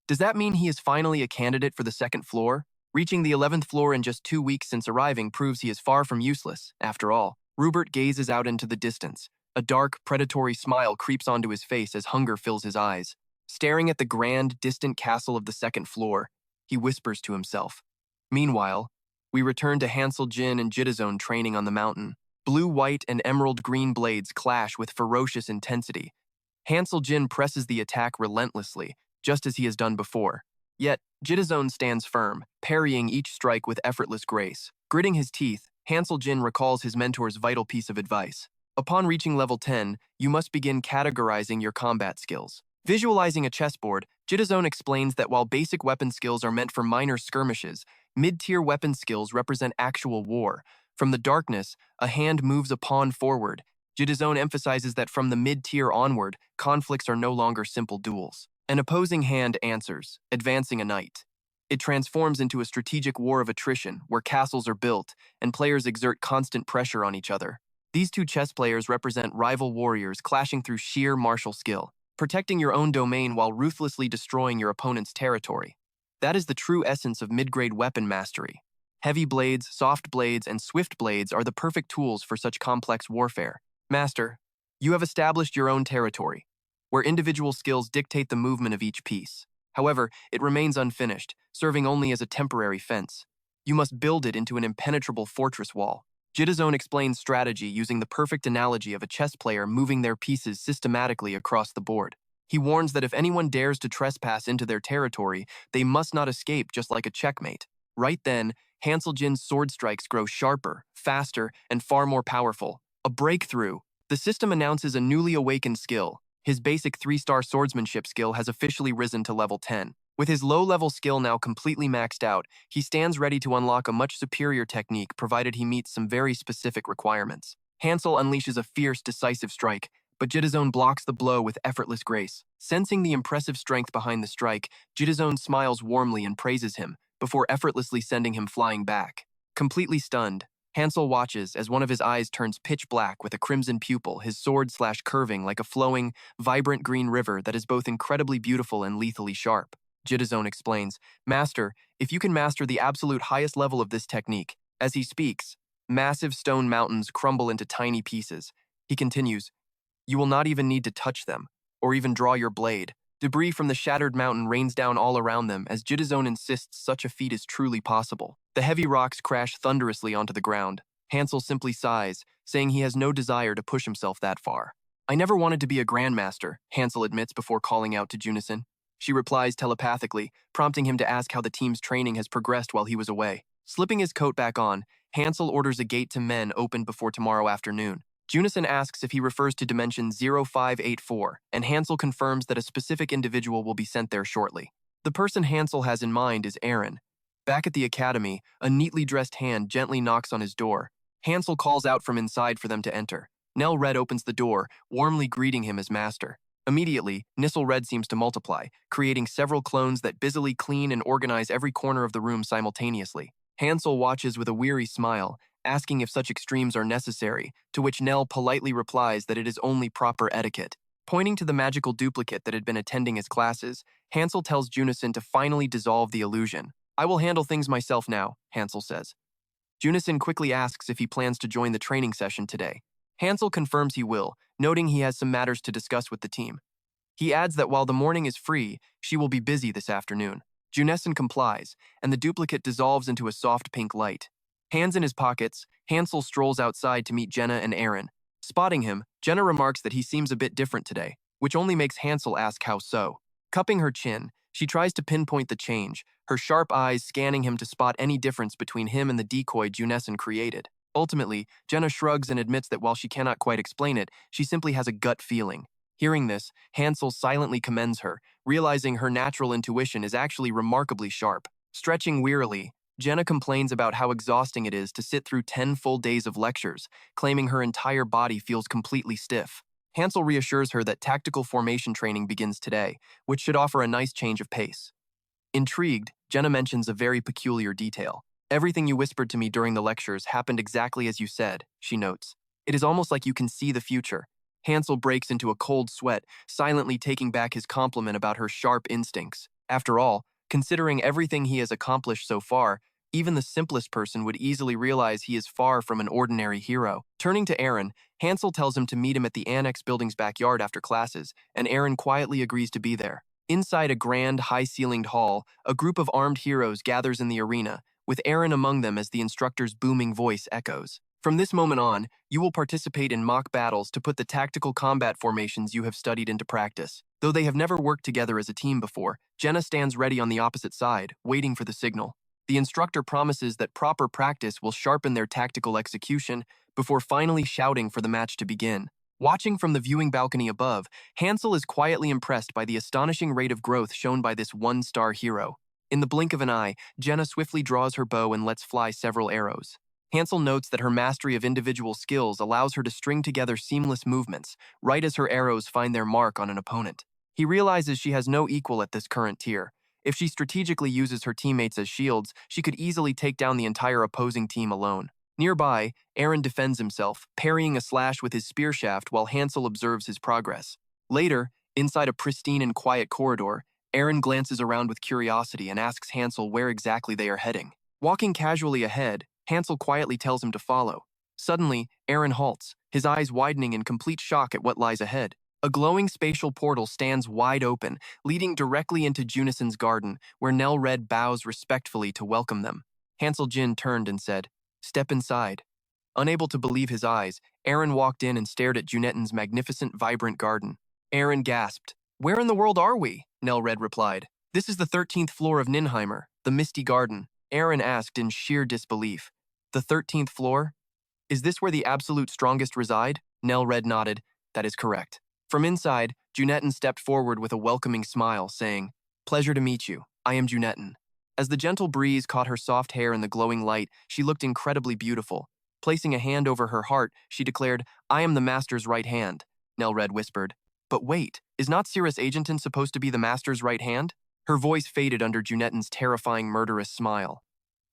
Does that mean he is finally a candidate for the second floor? Reaching the 11th floor in just 2 weeks since arriving proves he is far from useless, after all. Rewrote gazes out into the distance. A dark, predatory smile creeps onto his face as hunger fills his eyes. Staring at the grand, distant castle of the second floor, he whispers to himself. Meanwhile, we return to Hansel Jin and Jitazone training on the mountain. Blue, white, and emerald green blades clash with ferocious intensity. Hansel Jin presses the attack relentlessly, just as he has done before. Yet, Jitazone stands firm, parrying each strike with effortless grace. Gritting his teeth, Hansel Jin recalls his mentor's vital piece of advice. Upon reaching level 10, you must begin categorizing your combat skills. Visualizing a chessboard, Jitazone explains that while basic weapon skills are meant for minor skirmishes, mid-tier weapon skills represent actual war. From the darkness, a hand moves a pawn forward. Jitazone emphasizes that from the mid-tier onward, conflicts are no longer simple duels. An opposing hand answers, advancing a knight. It transforms into a strategic war of attrition, where castles are built and players exert constant pressure on each other. These two chess players represent rival warriors clashing through sheer martial skill, protecting your own domain while ruthlessly destroying your opponent's territory. That is the true essence of mid-grade weapon mastery. Heavy blades, soft blades, and swift blades are the perfect tools for such complex warfare. Master, you have established your own territory, where individual skills dictate the movement of each piece. However, it remains unfinished, serving only as a temporary fence. You must build it into an impenetrable fortress wall. Jitazone explains strategy using the perfect analogy of a chess player moving their pieces systematically across the board. He warns that if anyone dares to trespass into their territory, they must not escape just like a checkmate. Right then, Hansel Jin's sword strikes grow sharper, faster, and far more powerful. A breakthrough. The system announces a newly awakened skill. His basic 3-star swordsmanship skill has officially risen to level 10. With his low-level skill now completely maxed out, he stands ready to unlock a much superior technique provided he meets some very specific requirements. Hansel unleashes a fierce, decisive strike, but Jitazone blocks the blow with effortless grace. Sensing the impressive strength behind the strike, Jitazone smiles warmly and praises him, before effortlessly sending him flying back. Completely stunned, Hansel watches as one of his eyes turns pitch black with a crimson pupil, his sword curving like a flowing, vibrant green river that is both incredibly beautiful and lethally sharp. Jitazone explains, Master, if you can master the absolute highest level of this technique. As he speaks, massive stone mountains crumble into tiny pieces. He continues, you will not even need to touch them, or even draw your blade. Debris from the shattered mountain rains down all around them as Jitazone insists such a feat is truly possible. The heavy rocks crash thunderously onto the ground. Hansel simply sighs, saying he has no desire to push himself that far. I never wanted to be a grandmaster, Hansel admits before calling out to Junison. She replies telepathically, prompting him to ask how the team's training has progressed while he was away. Slipping his coat back on, Hansel orders a gate to men opened before tomorrow afternoon. Junison asks if he refers to dimension 0584, and Hansel confirms that a specific individual will be sent there shortly. The person Hansel has in mind is Aaron. Back at the academy, a neatly dressed hand gently knocks on his door. Hansel calls out from inside for them to enter. Nell Red opens the door, warmly greeting him as master. Immediately, Nissel Red seems to multiply, creating several clones that busily clean and organize every corner of the room simultaneously. Hansel watches with a weary smile, asking if such extremes are necessary, to which Nell politely replies that it is only proper etiquette. Pointing to the magical duplicate that had been attending his classes, Hansel tells Junison to finally dissolve the illusion. I will handle things myself now, Hansel says. Junison quickly asks if he plans to join the training session today. Hansel confirms he will, noting he has some matters to discuss with the team. He adds that while the morning is free, she will be busy this afternoon. Junison complies, and the duplicate dissolves into a soft pink light. Hands in his pockets, Hansel strolls outside to meet Jenna and Aaron. Spotting him, Jenna remarks that he seems a bit different today, which only makes Hansel ask how so. Cupping her chin, she tries to pinpoint the change, her sharp eyes scanning him to spot any difference between him and the decoy Junison created. Ultimately, Jenna shrugs and admits that while she cannot quite explain it, she simply has a gut feeling. Hearing this, Hansel silently commends her, realizing her natural intuition is actually remarkably sharp. Stretching wearily, Jenna complains about how exhausting it is to sit through 10 full days of lectures, claiming her entire body feels completely stiff. Hansel reassures her that tactical formation training begins today, which should offer a nice change of pace. Intrigued, Jenna mentions a very peculiar detail. Everything you whispered to me during the lectures happened exactly as you said, she notes. It is almost like you can see the future. Hansel breaks into a cold sweat, silently taking back his compliment about her sharp instincts. After all, considering everything he has accomplished so far, even the simplest person would easily realize he is far from an ordinary hero. Turning to Aaron, Hansel tells him to meet him at the annex building's backyard after classes, and Aaron quietly agrees to be there. Inside a grand, high-ceilinged hall, a group of armed heroes gathers in the arena, with Aaron among them as the instructor's booming voice echoes. From this moment on, you will participate in mock battles to put the tactical combat formations you have studied into practice. Though they have never worked together as a team before, Jenna stands ready on the opposite side, waiting for the signal. The instructor promises that proper practice will sharpen their tactical execution before finally shouting for the match to begin. Watching from the viewing balcony above, Hansel is quietly impressed by the astonishing rate of growth shown by this one-star hero. In the blink of an eye, Jenna swiftly draws her bow and lets fly several arrows. Hansel notes that her mastery of individual skills allows her to string together seamless movements, right as her arrows find their mark on an opponent. He realizes she has no equal at this current tier. If she strategically uses her teammates as shields, she could easily take down the entire opposing team alone. Nearby, Aaron defends himself, parrying a slash with his spear shaft while Hansel observes his progress. Later, inside a pristine and quiet corridor, Aaron glances around with curiosity and asks Hansel where exactly they are heading. Walking casually ahead, Hansel quietly tells him to follow. Suddenly, Aaron halts, his eyes widening in complete shock at what lies ahead. A glowing spatial portal stands wide open, leading directly into Junison's garden, where Nell Red bows respectfully to welcome them. Hansel Jin turned and said, "Step inside." Unable to believe his eyes, Aaron walked in and stared at Junetten's magnificent, vibrant garden. Aaron gasped. "Where in the world are we?" Nell Red replied. "This is the 13th floor of Ninheimer, the Misty Garden." Aaron asked in sheer disbelief. "The 13th floor? Is this where the absolute strongest reside?" Nell Red nodded. "That is correct." From inside, Junetten stepped forward with a welcoming smile, saying, "Pleasure to meet you. I am Junetten." As the gentle breeze caught her soft hair in the glowing light, she looked incredibly beautiful. Placing a hand over her heart, she declared, "I am the Master's right hand," Nell Red whispered. "But wait, is not Cirrus Agenton supposed to be the Master's right hand?" Her voice faded under Junetten's terrifying, murderous smile.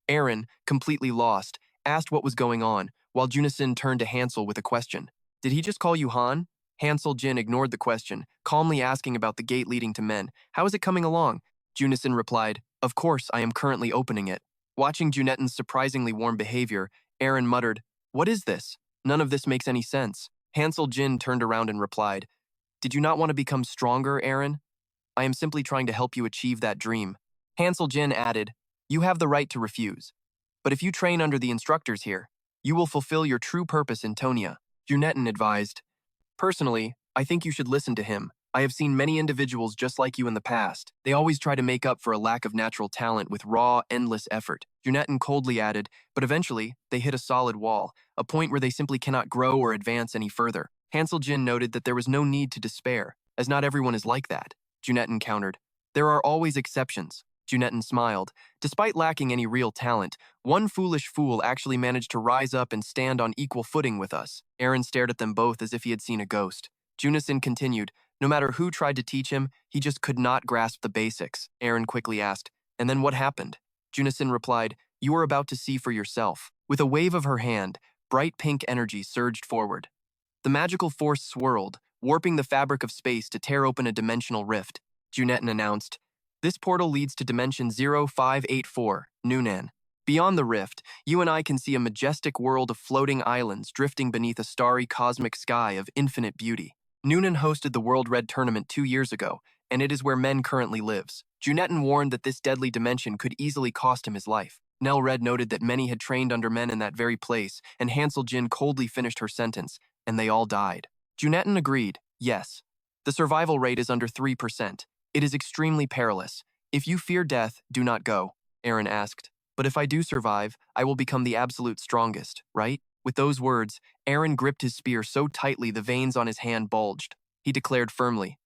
Aaron, completely lost, asked what was going on, while Junison turned to Hansel with a question. "Did he just call you Han?" Hansel Jin ignored the question, calmly asking about the gate leading to men. "How is it coming along?" Junison replied, "Of course, I am currently opening it." Watching Junetten's surprisingly warm behavior, Aaron muttered, "What is this? None of this makes any sense." Hansel Jin turned around and replied, "Did you not want to become stronger, Aaron? I am simply trying to help you achieve that dream." Hansel Jin added, "You have the right to refuse. But if you train under the instructors here, you will fulfill your true purpose in Tonia." Junetten advised, "Personally, I think you should listen to him. I have seen many individuals just like you in the past. They always try to make up for a lack of natural talent with raw, endless effort." Junetten coldly added, "But eventually, they hit a solid wall, a point where they simply cannot grow or advance any further." Hansel Jin noted that there was no need to despair, as not everyone is like that. Junetten countered, "There are always exceptions." Junetten smiled. Despite lacking any real talent, one foolish fool actually managed to rise up and stand on equal footing with us. Aaron stared at them both as if he had seen a ghost. Junison continued, "No matter who tried to teach him, he just could not grasp the basics." Aaron quickly asked, "And then what happened?" Junison replied, "You are about to see for yourself." With a wave of her hand, bright pink energy surged forward. The magical force swirled, warping the fabric of space to tear open a dimensional rift. Junetten announced, "This portal leads to dimension 0584, Noonan. Beyond the rift, you and I can see a majestic world of floating islands drifting beneath a starry cosmic sky of infinite beauty. Noonan hosted the World Red Tournament 2 years ago, and it is where Men currently lives." Junetten warned that this deadly dimension could easily cost him his life. Nell Red noted that many had trained under Men in that very place, and Hansel Jin coldly finished her sentence, "And they all died." Junetten agreed, "Yes. The survival rate is under 3%. It is extremely perilous. If you fear death, do not go." Aaron asked, "But if I do survive, I will become the absolute strongest, right?" With those words, Aaron gripped his spear so tightly the veins on his hand bulged. He declared firmly,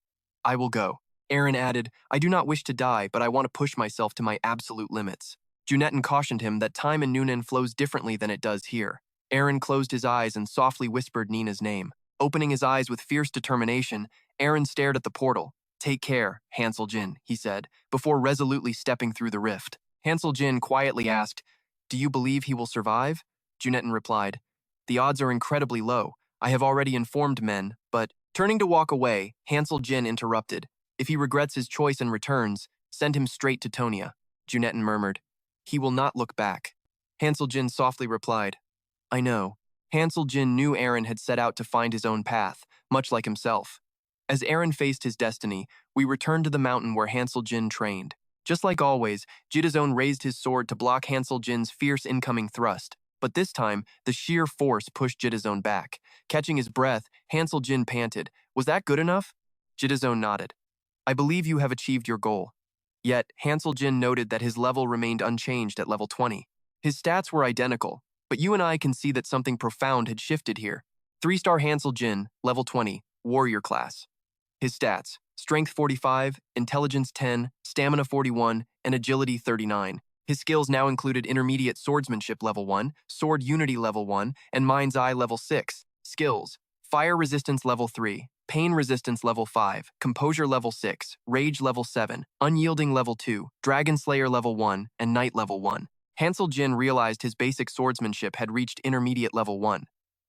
"I will go." Aaron added, "I do not wish to die, but I want to push myself to my absolute limits." Junetten cautioned him that time in Noonan flows differently than it does here. Aaron closed his eyes and softly whispered Nina's name. Opening his eyes with fierce determination, Aaron stared at the portal. "Take care, Hansel Jin," he said, before resolutely stepping through the rift. Hansel Jin quietly asked, "Do you believe he will survive?" Junetten replied, "The odds are incredibly low. I have already informed men, but..." Turning to walk away, Hansel Jin interrupted. "If he regrets his choice and returns, send him straight to Tonia." Junetten murmured, "He will not look back." Hansel Jin softly replied, "I know." Hansel Jin knew Aaron had set out to find his own path, much like himself. As Aaron faced his destiny, we returned to the mountain where Hansel Jin trained. Just like always, Jidazone raised his sword to block Hansel Jin's fierce incoming thrust, but this time, the sheer force pushed Jidazone back. Catching his breath, Hansel Jin panted, "Was that good enough?" Jidazone nodded. "I believe you have achieved your goal." Yet, Hansel Jin noted that his level remained unchanged at level 20. His stats were identical, but you and I can see that something profound had shifted here. 3-star Hansel Jin, level 20, warrior class. His stats: strength 45, intelligence 10, stamina 41, and agility 39. His skills now included intermediate swordsmanship level 1, sword unity level 1, and mind's eye level 6. Skills: fire resistance level 3, pain resistance level 5, composure level 6, rage level 7, unyielding level 2, dragon slayer level 1, and knight level 1. Hansel Jin realized his basic swordsmanship had reached intermediate level 1.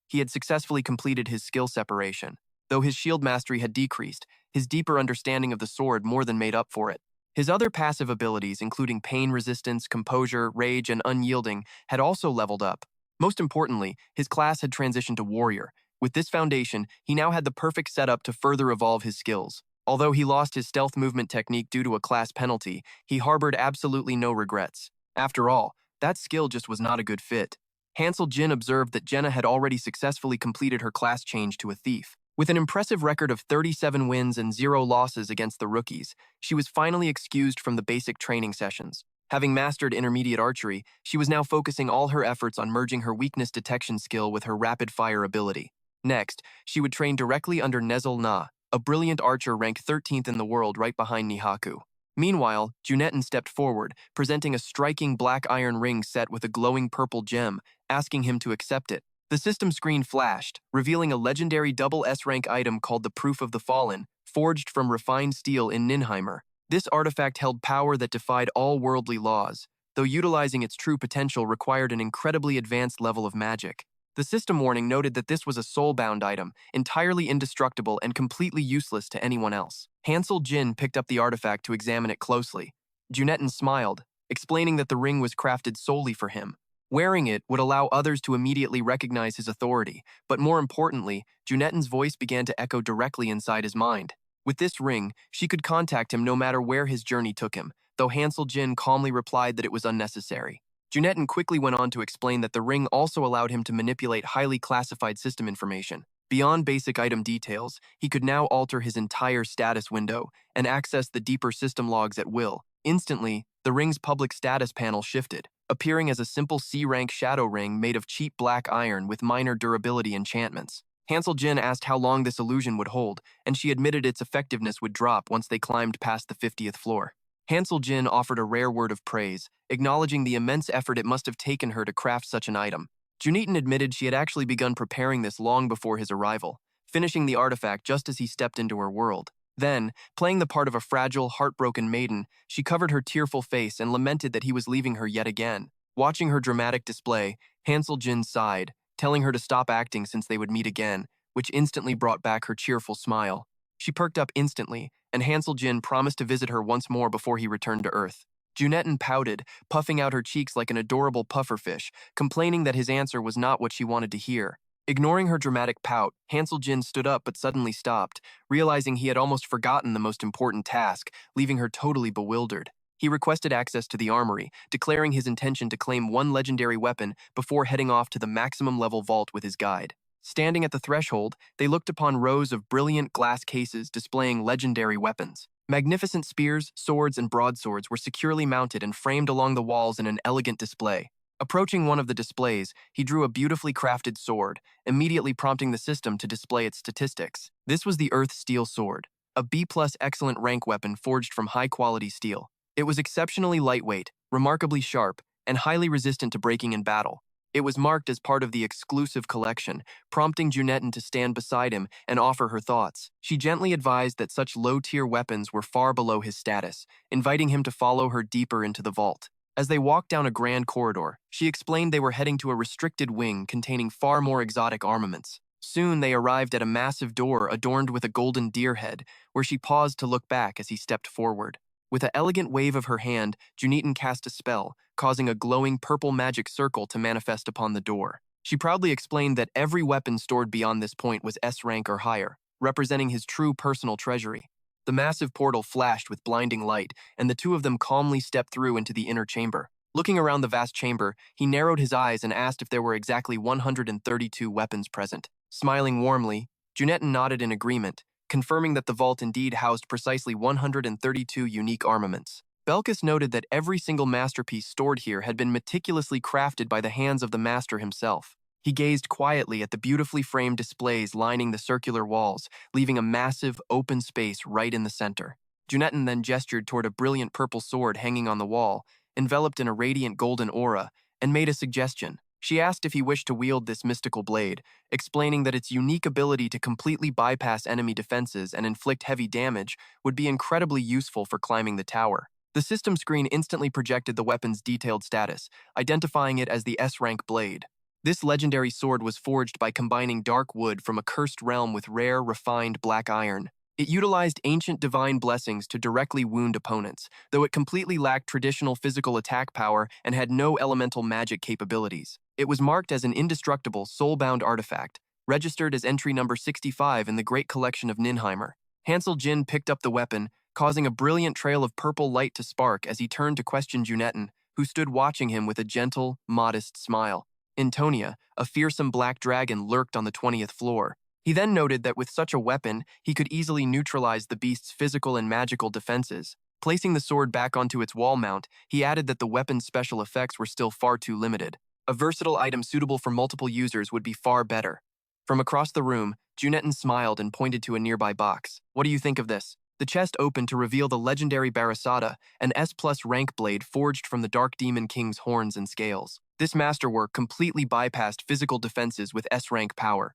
He had successfully completed his skill separation. Though his shield mastery had decreased, his deeper understanding of the sword more than made up for it. His other passive abilities, including pain resistance, composure, rage, and unyielding, had also leveled up. Most importantly, his class had transitioned to warrior. With this foundation, he now had the perfect setup to further evolve his skills. Although he lost his stealth movement technique due to a class penalty, he harbored absolutely no regrets. After all, that skill just was not a good fit. Hansel Jin observed that Jenna had already successfully completed her class change to a thief. With an impressive record of 37 wins and 0 losses against the rookies, she was finally excused from the basic training sessions. Having mastered intermediate archery, she was now focusing all her efforts on merging her weakness detection skill with her rapid-fire ability. Next, she would train directly under Nezel Na, a brilliant archer ranked 13th in the world right behind Nihaku. Meanwhile, Junetten stepped forward, presenting a striking black iron ring set with a glowing purple gem, asking him to accept it. The system screen flashed, revealing a legendary double S-rank item called the Proof of the Fallen, forged from refined steel in Ninheimer. This artifact held power that defied all worldly laws, though utilizing its true potential required an incredibly advanced level of magic. The system warning noted that this was a soul-bound item, entirely indestructible and completely useless to anyone else. Hansel Jin picked up the artifact to examine it closely. Junetten smiled, explaining that the ring was crafted solely for him. Wearing it would allow others to immediately recognize his authority, but more importantly, Junetten's voice began to echo directly inside his mind. With this ring, she could contact him no matter where his journey took him, though Hansel Jin calmly replied that it was unnecessary. Junetten quickly went on to explain that the ring also allowed him to manipulate highly classified system information. Beyond basic item details, he could now alter his entire status window and access the deeper system logs at will. Instantly, the ring's public status panel shifted, appearing as a simple C-rank shadow ring made of cheap black iron with minor durability enchantments. Hansel Jin asked how long this illusion would hold, and she admitted its effectiveness would drop once they climbed past the 50th floor. Hansel Jin offered a rare word of praise, acknowledging the immense effort it must have taken her to craft such an item. Junetten admitted she had actually begun preparing this long before his arrival, finishing the artifact just as he stepped into her world. Then, playing the part of a fragile, heartbroken maiden, she covered her tearful face and lamented that he was leaving her yet again. Watching her dramatic display, Hansel Jin sighed, telling her to stop acting since they would meet again, which instantly brought back her cheerful smile. She perked up instantly, and Hansel Jin promised to visit her once more before he returned to Earth. Junetten pouted, puffing out her cheeks like an adorable pufferfish, complaining that his answer was not what she wanted to hear. Ignoring her dramatic pout, Hansel Jin stood up but suddenly stopped, realizing he had almost forgotten the most important task, leaving her totally bewildered. He requested access to the armory, declaring his intention to claim one legendary weapon before heading off to the maximum level vault with his guide. Standing at the threshold, they looked upon rows of brilliant glass cases displaying legendary weapons. Magnificent spears, swords, and broadswords were securely mounted and framed along the walls in an elegant display. Approaching one of the displays, he drew a beautifully crafted sword, immediately prompting the system to display its statistics. This was the Earth Steel Sword, a B+ excellent rank weapon forged from high-quality steel. It was exceptionally lightweight, remarkably sharp, and highly resistant to breaking in battle. It was marked as part of the exclusive collection, prompting Junetten to stand beside him and offer her thoughts. She gently advised that such low-tier weapons were far below his status, inviting him to follow her deeper into the vault. As they walked down a grand corridor, she explained they were heading to a restricted wing containing far more exotic armaments. Soon they arrived at a massive door adorned with a golden deer head, where she paused to look back as he stepped forward. With an elegant wave of her hand, Junetten cast a spell, causing a glowing purple magic circle to manifest upon the door. She proudly explained that every weapon stored beyond this point was S rank or higher, representing his true personal treasury. The massive portal flashed with blinding light, and the two of them calmly stepped through into the inner chamber. Looking around the vast chamber, he narrowed his eyes and asked if there were exactly 132 weapons present. Smiling warmly, Junetten nodded in agreement, confirming that the vault indeed housed precisely 132 unique armaments. Belkis noted that every single masterpiece stored here had been meticulously crafted by the hands of the master himself. He gazed quietly at the beautifully framed displays lining the circular walls, leaving a massive, open space right in the center. Junetten then gestured toward a brilliant purple sword hanging on the wall, enveloped in a radiant golden aura, and made a suggestion. She asked if he wished to wield this mystical blade, explaining that its unique ability to completely bypass enemy defenses and inflict heavy damage would be incredibly useful for climbing the tower. The system screen instantly projected the weapon's detailed status, identifying it as the S-rank blade. This legendary sword was forged by combining dark wood from a cursed realm with rare, refined black iron. It utilized ancient divine blessings to directly wound opponents, though it completely lacked traditional physical attack power and had no elemental magic capabilities. It was marked as an indestructible, soul-bound artifact, registered as entry number 65 in the Great Collection of Ninheimer. Hansel Jin picked up the weapon, causing a brilliant trail of purple light to spark as he turned to question Junetten, who stood watching him with a gentle, modest smile. Antonia, a fearsome black dragon, lurked on the 20th floor. He then noted that with such a weapon, he could easily neutralize the beast's physical and magical defenses. Placing the sword back onto its wall mount, he added that the weapon's special effects were still far too limited. A versatile item suitable for multiple users would be far better. From across the room, Junetten smiled and pointed to a nearby box. What do you think of this? The chest opened to reveal the legendary Barasada, an S+ rank blade forged from the Dark Demon King's horns and scales. This masterwork completely bypassed physical defenses with S-rank power.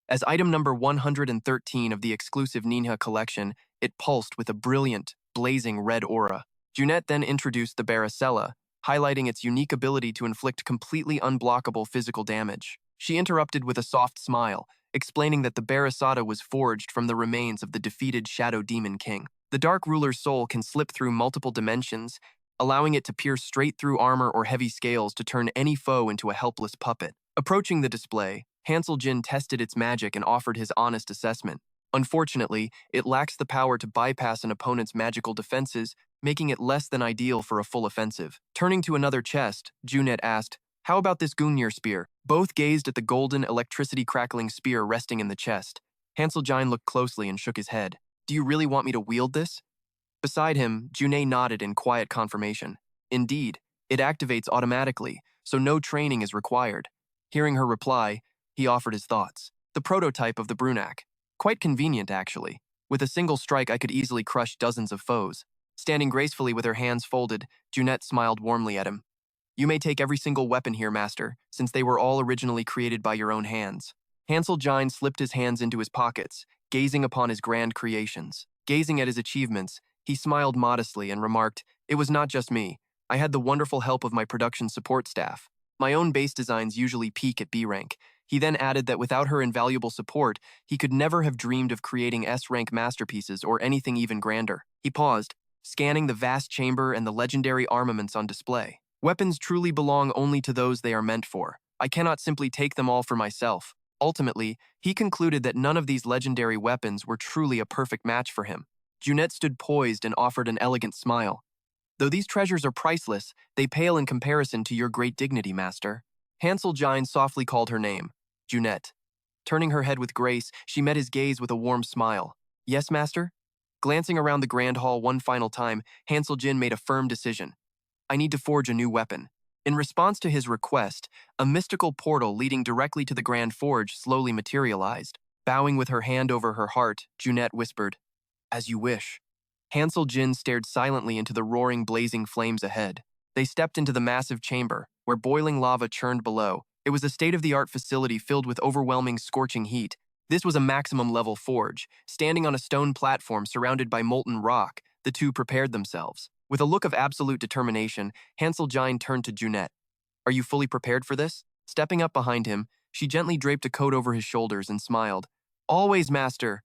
As item number 113 of the exclusive Ninja collection, it pulsed with a brilliant, blazing red aura. Junette then introduced the Barasella, highlighting its unique ability to inflict completely unblockable physical damage. She interrupted with a soft smile, explaining that the Barasada was forged from the remains of the defeated Shadow Demon King. The Dark Ruler's soul can slip through multiple dimensions, allowing it to pierce straight through armor or heavy scales to turn any foe into a helpless puppet. Approaching the display, Hansel Jin tested its magic and offered his honest assessment. Unfortunately, it lacks the power to bypass an opponent's magical defenses, making it less than ideal for a full offensive. Turning to another chest, Junette asked, "How about this Gungnir spear?" Both gazed at the golden, electricity-crackling spear resting in the chest. Hansel Jin looked closely and shook his head. "Do you really want me to wield this?" Beside him, Junette nodded in quiet confirmation. Indeed, it activates automatically, so no training is required. Hearing her reply, he offered his thoughts. The prototype of the Brunak. Quite convenient, actually. With a single strike, I could easily crush dozens of foes. Standing gracefully with her hands folded, Junette smiled warmly at him. "You may take every single weapon here, Master, since they were all originally created by your own hands." Hansel Jin slipped his hands into his pockets, gazing upon his grand creations. Gazing at his achievements, he smiled modestly and remarked, "It was not just me. I had the wonderful help of my production support staff. My own base designs usually peak at B rank." He then added that without her invaluable support, he could never have dreamed of creating S-rank masterpieces or anything even grander. He paused, scanning the vast chamber and the legendary armaments on display. Weapons truly belong only to those they are meant for. I cannot simply take them all for myself. Ultimately, he concluded that none of these legendary weapons were truly a perfect match for him. Junette stood poised and offered an elegant smile. "Though these treasures are priceless, they pale in comparison to your great dignity, Master." Hansel Jin softly called her name, Junette. Turning her head with grace, she met his gaze with a warm smile. "Yes, Master?" Glancing around the grand hall one final time, Hansel Jin made a firm decision. "I need to forge a new weapon." In response to his request, a mystical portal leading directly to the grand forge slowly materialized. Bowing with her hand over her heart, Junette whispered, "As you wish." Hansel Jin stared silently into the roaring, blazing flames ahead. They stepped into the massive chamber, where boiling lava churned below. It was a state-of-the-art facility filled with overwhelming scorching heat. This was a maximum-level forge. Standing on a stone platform surrounded by molten rock, the two prepared themselves. With a look of absolute determination, Hansel Jine turned to Junette. "Are you fully prepared for this?" Stepping up behind him, she gently draped a coat over his shoulders and smiled. "Always, master."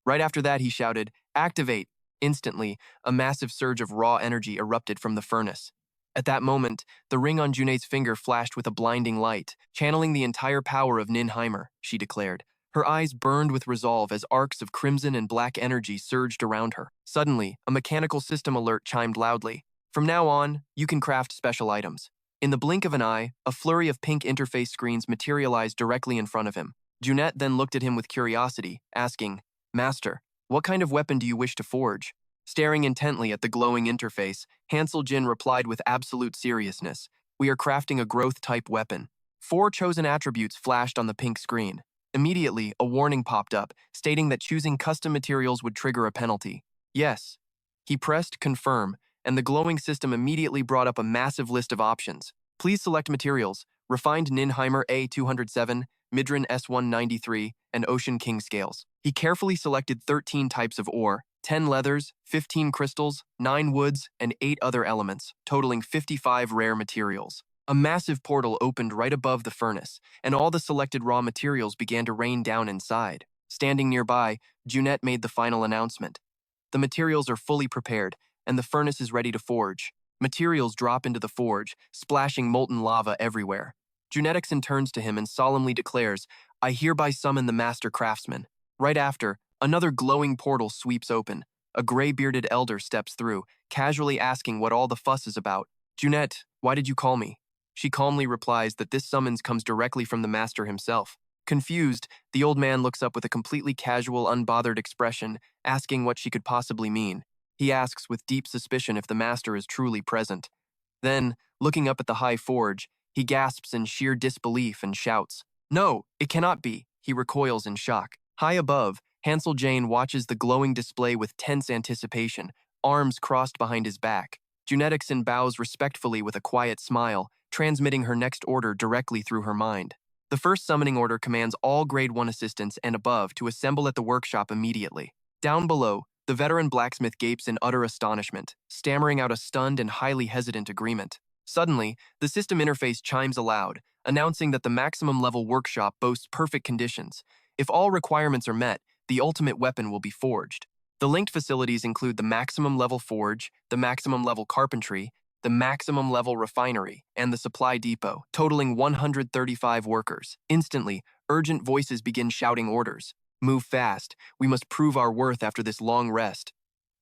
Right after that, he shouted, "Activate!" Instantly, a massive surge of raw energy erupted from the furnace. At that moment, the ring on Junette's finger flashed with a blinding light, channeling the entire power of Ninheimer, she declared. Her eyes burned with resolve as arcs of crimson and black energy surged around her. Suddenly, a mechanical system alert chimed loudly. "From now on, you can craft special items." In the blink of an eye, a flurry of pink interface screens materialized directly in front of him. Junette then looked at him with curiosity, asking, "Master, what kind of weapon do you wish to forge?" Staring intently at the glowing interface, Hansel Jin replied with absolute seriousness, "We are crafting a growth-type weapon." 4 chosen attributes flashed on the pink screen. Immediately, a warning popped up, stating that choosing custom materials would trigger a penalty. "Yes." He pressed confirm, and the glowing system immediately brought up a massive list of options. "Please select materials: refined Ninheimer A207, Midran S193, and Ocean King scales." He carefully selected 13 types of ore, 10 leathers, 15 crystals, 9 woods, and 8 other elements, totaling 55 rare materials. A massive portal opened right above the furnace, and all the selected raw materials began to rain down inside. Standing nearby, Junette made the final announcement. "The materials are fully prepared, and the furnace is ready to forge." Materials drop into the forge, splashing molten lava everywhere. Junetixon turns to him and solemnly declares, "I hereby summon the master craftsman." Right after, another glowing portal sweeps open. A gray-bearded elder steps through, casually asking what all the fuss is about. "Junette, why did you call me?" She calmly replies that this summons comes directly from the master himself. Confused, the old man looks up with a completely casual, unbothered expression, asking what she could possibly mean. He asks with deep suspicion if the master is truly present. Then, looking up at the high forge, he gasps in sheer disbelief and shouts, "No, it cannot be." He recoils in shock. High above, Hansel Jane watches the glowing display with tense anticipation, arms crossed behind his back. Junetixon bows respectfully with a quiet smile, transmitting her next order directly through her mind. The first summoning order commands all Grade 1 assistants and above to assemble at the workshop immediately. Down below, the veteran blacksmith gapes in utter astonishment, stammering out a stunned and highly hesitant agreement. Suddenly, the system interface chimes aloud, announcing that the maximum level workshop boasts perfect conditions. If all requirements are met, the ultimate weapon will be forged. The linked facilities include the maximum level forge, the maximum level carpentry, the maximum level refinery, and the supply depot, totaling 135 workers. Instantly, urgent voices begin shouting orders. "Move fast. We must prove our worth after this long rest."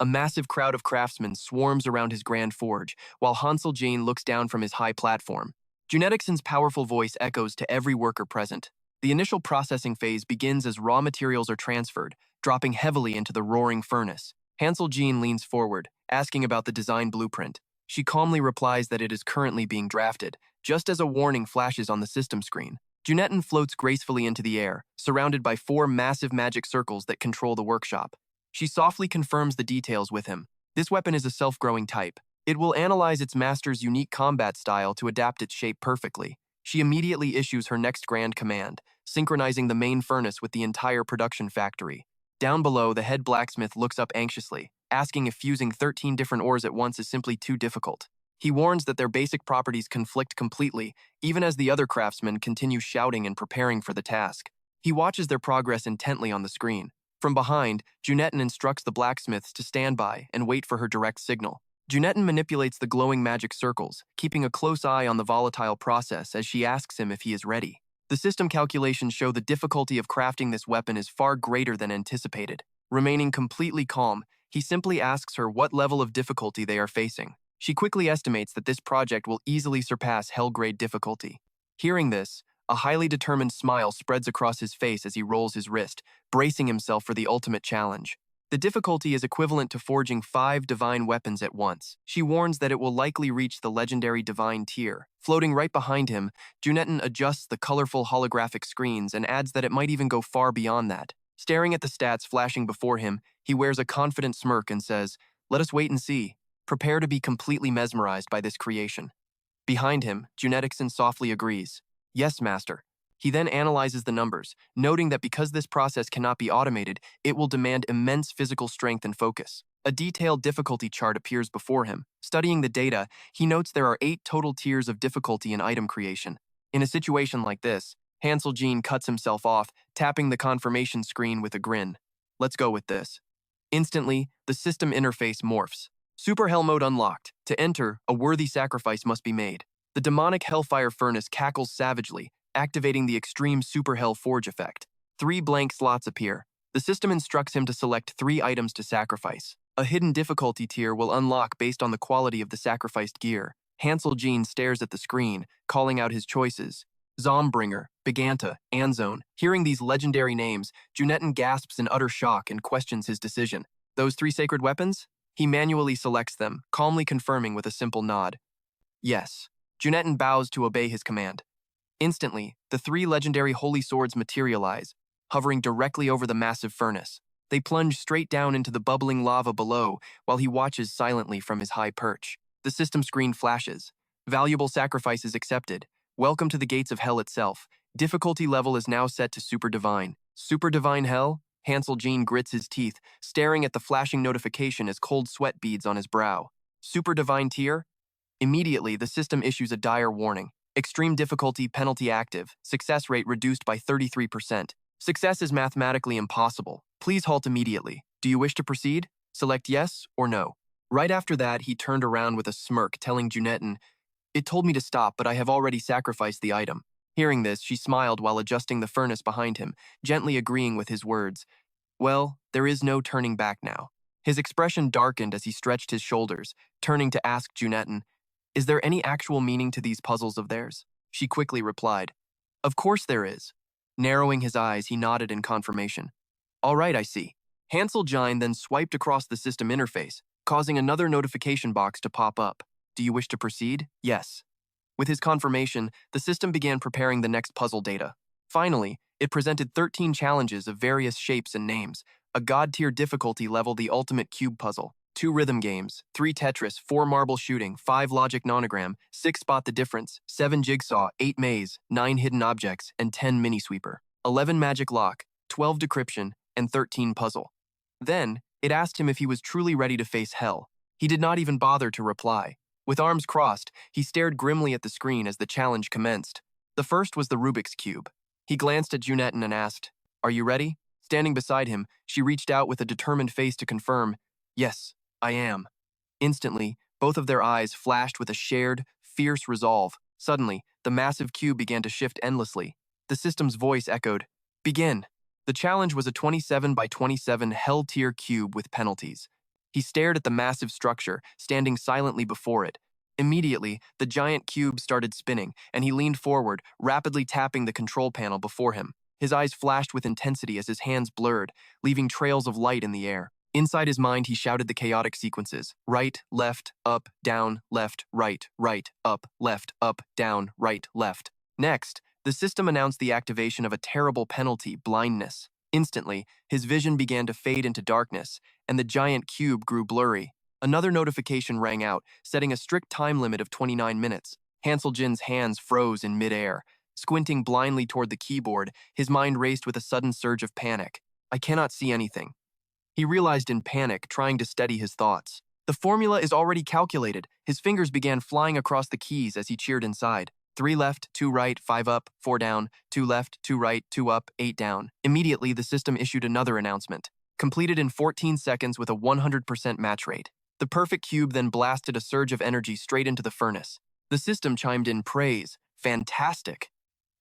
A massive crowd of craftsmen swarms around his grand forge, while Hansel Jane looks down from his high platform. Junetixon's powerful voice echoes to every worker present. The initial processing phase begins as raw materials are transferred, dropping heavily into the roaring furnace. Hansel Jane leans forward, asking about the design blueprint. She calmly replies that it is currently being drafted, just as a warning flashes on the system screen. Junetton floats gracefully into the air, surrounded by 4 massive magic circles that control the workshop. She softly confirms the details with him. This weapon is a self-growing type. It will analyze its master's unique combat style to adapt its shape perfectly. She immediately issues her next grand command, synchronizing the main furnace with the entire production factory. Down below, the head blacksmith looks up anxiously, asking if fusing 13 different ores at once is simply too difficult. He warns that their basic properties conflict completely, even as the other craftsmen continue shouting and preparing for the task. He watches their progress intently on the screen. From behind, Junetton instructs the blacksmiths to stand by and wait for her direct signal. Junetton manipulates the glowing magic circles, keeping a close eye on the volatile process as she asks him if he is ready. The system calculations show the difficulty of crafting this weapon is far greater than anticipated. Remaining completely calm, he simply asks her what level of difficulty they are facing. She quickly estimates that this project will easily surpass Hell-grade difficulty. Hearing this, a highly determined smile spreads across his face as he rolls his wrist, bracing himself for the ultimate challenge. The difficulty is equivalent to forging 5 divine weapons at once. She warns that it will likely reach the legendary divine tier. Floating right behind him, Junetton adjusts the colorful holographic screens and adds that it might even go far beyond that. Staring at the stats flashing before him, he wears a confident smirk and says, "Let us wait and see." Prepare to be completely mesmerized by this creation. Behind him, Junetixon softly agrees. Yes, master. He then analyzes the numbers, noting that because this process cannot be automated, it will demand immense physical strength and focus. A detailed difficulty chart appears before him. Studying the data, he notes there are 8 total tiers of difficulty in item creation. In a situation like this, Hansel Jean cuts himself off, tapping the confirmation screen with a grin. Let's go with this. Instantly, the system interface morphs. Super Hell mode unlocked. To enter, a worthy sacrifice must be made. The demonic Hellfire Furnace cackles savagely, activating the extreme Super Hell Forge effect. 3 blank slots appear. The system instructs him to select 3 items to sacrifice. A hidden difficulty tier will unlock based on the quality of the sacrificed gear. Hansel Jean stares at the screen, calling out his choices. Zombringer, Biganta, Anzone. Hearing these legendary names, Junetten gasps in utter shock and questions his decision. Those 3 sacred weapons? He manually selects them, calmly confirming with a simple nod. Yes. Junetten bows to obey his command. Instantly, the 3 legendary holy swords materialize, hovering directly over the massive furnace. They plunge straight down into the bubbling lava below while he watches silently from his high perch. The system screen flashes. Valuable sacrifices accepted. Welcome to the gates of hell itself. Difficulty level is now set to Super Divine. Super Divine Hell? Hansel Jean grits his teeth, staring at the flashing notification as cold sweat beads on his brow. Super Divine Tier? Immediately, the system issues a dire warning. Extreme difficulty penalty active. Success rate reduced by 33%. Success is mathematically impossible. Please halt immediately. Do you wish to proceed? Select yes or no. Right after that, he turned around with a smirk, telling Junetten, "It told me to stop, but I have already sacrificed the item." Hearing this, she smiled while adjusting the furnace behind him, gently agreeing with his words. Well, there is no turning back now. His expression darkened as he stretched his shoulders, turning to ask Junetten, "Is there any actual meaning to these puzzles of theirs?" She quickly replied, "Of course there is." Narrowing his eyes, he nodded in confirmation. "All right, I see." Hansel Jean then swiped across the system interface, causing another notification box to pop up. Do you wish to proceed? Yes. With his confirmation, the system began preparing the next puzzle data. Finally, it presented 13 challenges of various shapes and names, a god-tier difficulty level the ultimate cube puzzle, 2 rhythm games, 3 Tetris, 4 marble shooting, 5 logic nonogram, 6 spot the difference, 7 jigsaw, 8 maze, 9 hidden objects, and 10 mini sweeper, 11 magic lock, 12 decryption, and 13 puzzle. Then, it asked him if he was truly ready to face hell. He did not even bother to reply. With arms crossed, he stared grimly at the screen as the challenge commenced. The first was the Rubik's Cube. He glanced at Junetten and asked, "Are you ready?" Standing beside him, she reached out with a determined face to confirm, "Yes, I am." Instantly, both of their eyes flashed with a shared, fierce resolve. Suddenly, the massive cube began to shift endlessly. The system's voice echoed, "Begin." The challenge was a 27 by 27 hell-tier cube with penalties. He stared at the massive structure, standing silently before it. Immediately, the giant cube started spinning, and he leaned forward, rapidly tapping the control panel before him. His eyes flashed with intensity as his hands blurred, leaving trails of light in the air. Inside his mind, he shouted the chaotic sequences. Right, left, up, down, left, right, up, down, right, left. Next, the system announced the activation of a terrible penalty, blindness. Instantly, his vision began to fade into darkness, and the giant cube grew blurry. Another notification rang out, setting a strict time limit of 29 minutes. Hansel Jin's hands froze in midair. Squinting blindly toward the keyboard, his mind raced with a sudden surge of panic. I cannot see anything. He realized in panic, trying to steady his thoughts. The formula is already calculated. His fingers began flying across the keys as he cheered inside. 3 left, 2 right, 5 up, 4 down, 2 left, 2 right, 2 up, 8 down. Immediately, the system issued another announcement. Completed in 14 seconds with a 100% match rate. The perfect cube then blasted a surge of energy straight into the furnace. The system chimed in praise. Fantastic.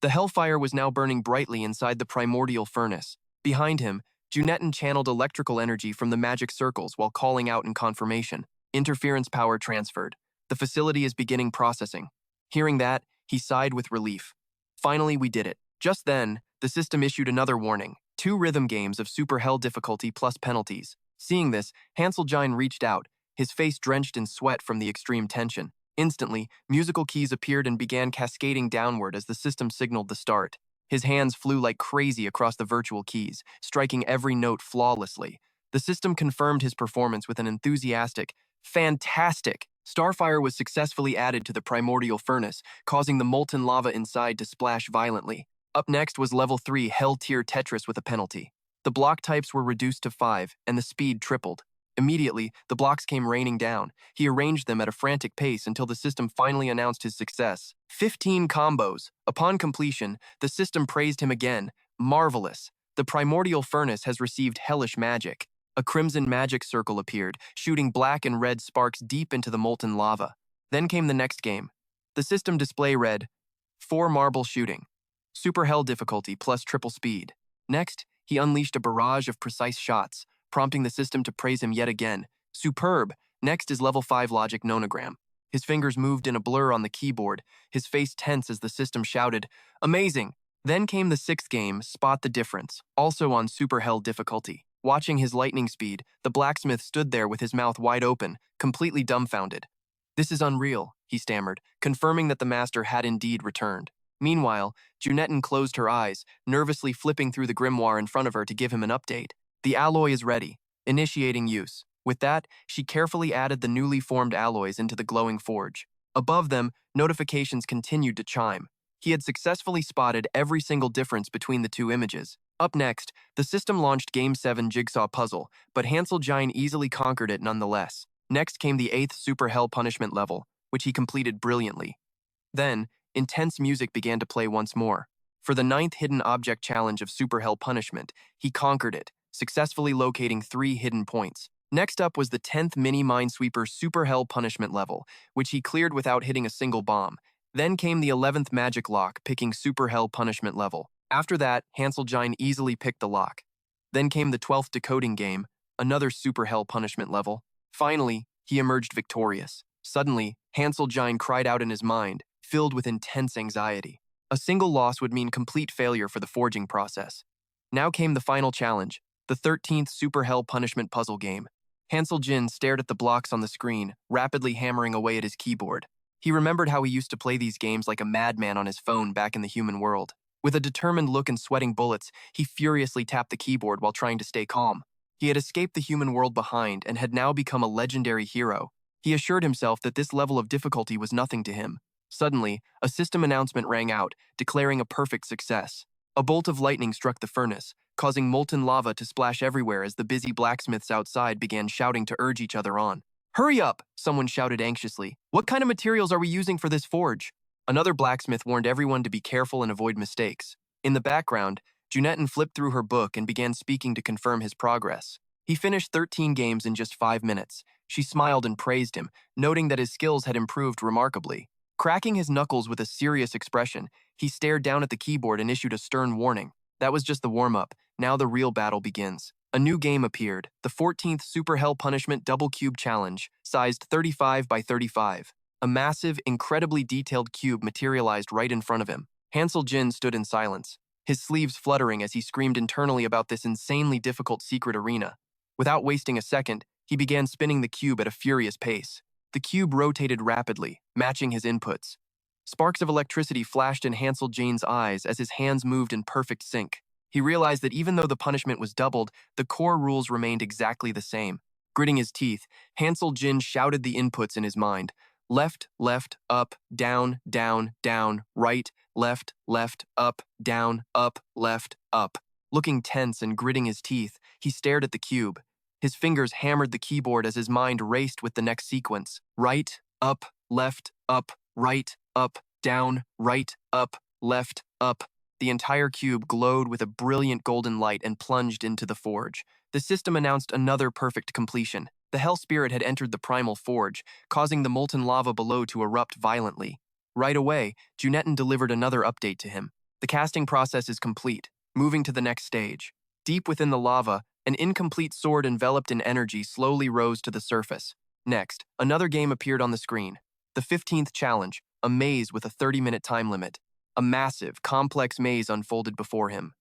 The hellfire was now burning brightly inside the primordial furnace. Behind him, Junetten channeled electrical energy from the magic circles while calling out in confirmation. Interference power transferred. The facility is beginning processing. Hearing that, he sighed with relief. Finally, we did it. Just then, the system issued another warning. 2 rhythm games of super hell difficulty plus penalties. Seeing this, Hansel Jean reached out, his face drenched in sweat from the extreme tension. Instantly, musical keys appeared and began cascading downward as the system signaled the start. His hands flew like crazy across the virtual keys, striking every note flawlessly. The system confirmed his performance with an enthusiastic, Fantastic! Starfire was successfully added to the primordial furnace, causing the molten lava inside to splash violently. Up next was Level 3 Hell Tier Tetris with a penalty. The block types were reduced to 5, and the speed tripled. Immediately, the blocks came raining down. He arranged them at a frantic pace until the system finally announced his success. 15 combos. Upon completion, the system praised him again. Marvelous. The primordial furnace has received hellish magic. A crimson magic circle appeared, shooting black and red sparks deep into the molten lava. Then came the next game. The system display read, 4 marble shooting. Super hell difficulty plus triple speed. Next, he unleashed a barrage of precise shots, prompting the system to praise him yet again. Superb! Next is level 5 logic nonogram. His fingers moved in a blur on the keyboard, his face tense as the system shouted, amazing! Then came the 6th game, Spot the Difference, also on super hell difficulty. Watching his lightning speed, the blacksmith stood there with his mouth wide open, completely dumbfounded. This is unreal, he stammered, confirming that the master had indeed returned. Meanwhile, Junetton closed her eyes, nervously flipping through the grimoire in front of her to give him an update. The alloy is ready, initiating use. With that, she carefully added the newly formed alloys into the glowing forge. Above them, notifications continued to chime. He had successfully spotted every single difference between the two images. Up next, the system launched Game 7 Jigsaw Puzzle, but Hansel Gine easily conquered it nonetheless. Next came the 8th Super Hell Punishment level, which he completed brilliantly. Then, intense music began to play once more. For the 9th Hidden Object Challenge of Super Hell Punishment, he conquered it, successfully locating 3 hidden points. Next up was the 10th Mini Minesweeper Super Hell Punishment level, which he cleared without hitting a single bomb. Then came the 11th Magic Lock, picking Super Hell Punishment level. After that, Hansel Gine easily picked the lock. Then came the 12th Decoding Game, another Super Hell Punishment level. Finally, he emerged victorious. Suddenly, Hansel Gine cried out in his mind, filled with intense anxiety. A single loss would mean complete failure for the forging process. Now came the final challenge, the 13th Super Hell Punishment puzzle game. Hansel Jin stared at the blocks on the screen, rapidly hammering away at his keyboard. He remembered how he used to play these games like a madman on his phone back in the human world. With a determined look and sweating bullets, he furiously tapped the keyboard while trying to stay calm. He had escaped the human world behind and had now become a legendary hero. He assured himself that this level of difficulty was nothing to him. Suddenly, a system announcement rang out, declaring a perfect success. A bolt of lightning struck the furnace, causing molten lava to splash everywhere as the busy blacksmiths outside began shouting to urge each other on. Hurry up! Someone shouted anxiously. What kind of materials are we using for this forge? Another blacksmith warned everyone to be careful and avoid mistakes. In the background, Junetton flipped through her book and began speaking to confirm his progress. He finished 13 games in just 5 minutes. She smiled and praised him, noting that his skills had improved remarkably. Cracking his knuckles with a serious expression, he stared down at the keyboard and issued a stern warning. That was just the warm-up. Now the real battle begins. A new game appeared, the 14th Super Hell Punishment Double Cube Challenge, sized 35 by 35. A massive, incredibly detailed cube materialized right in front of him. Hansel Jin stood in silence, his sleeves fluttering as he screamed internally about this insanely difficult secret arena. Without wasting a second, he began spinning the cube at a furious pace. The cube rotated rapidly, matching his inputs. Sparks of electricity flashed in Hansel Jin's eyes as his hands moved in perfect sync. He realized that even though the punishment was doubled, the core rules remained exactly the same. Gritting his teeth, Hansel Jin shouted the inputs in his mind. Left, left, up, down, down, down, right, left, up, down, up, left, up. Looking tense and gritting his teeth, he stared at the cube. His fingers hammered the keyboard as his mind raced with the next sequence. Right, up, left, up, right, up, down, right, up, left, up. The entire cube glowed with a brilliant golden light and plunged into the forge. The system announced another perfect completion. The Hell Spirit had entered the primal forge, causing the molten lava below to erupt violently. Right away, Junetton delivered another update to him. The casting process is complete, moving to the next stage. Deep within the lava, an incomplete sword enveloped in energy slowly rose to the surface. Next, another game appeared on the screen. The 15th challenge, a maze with a 30-minute time limit. A massive, complex maze unfolded before him.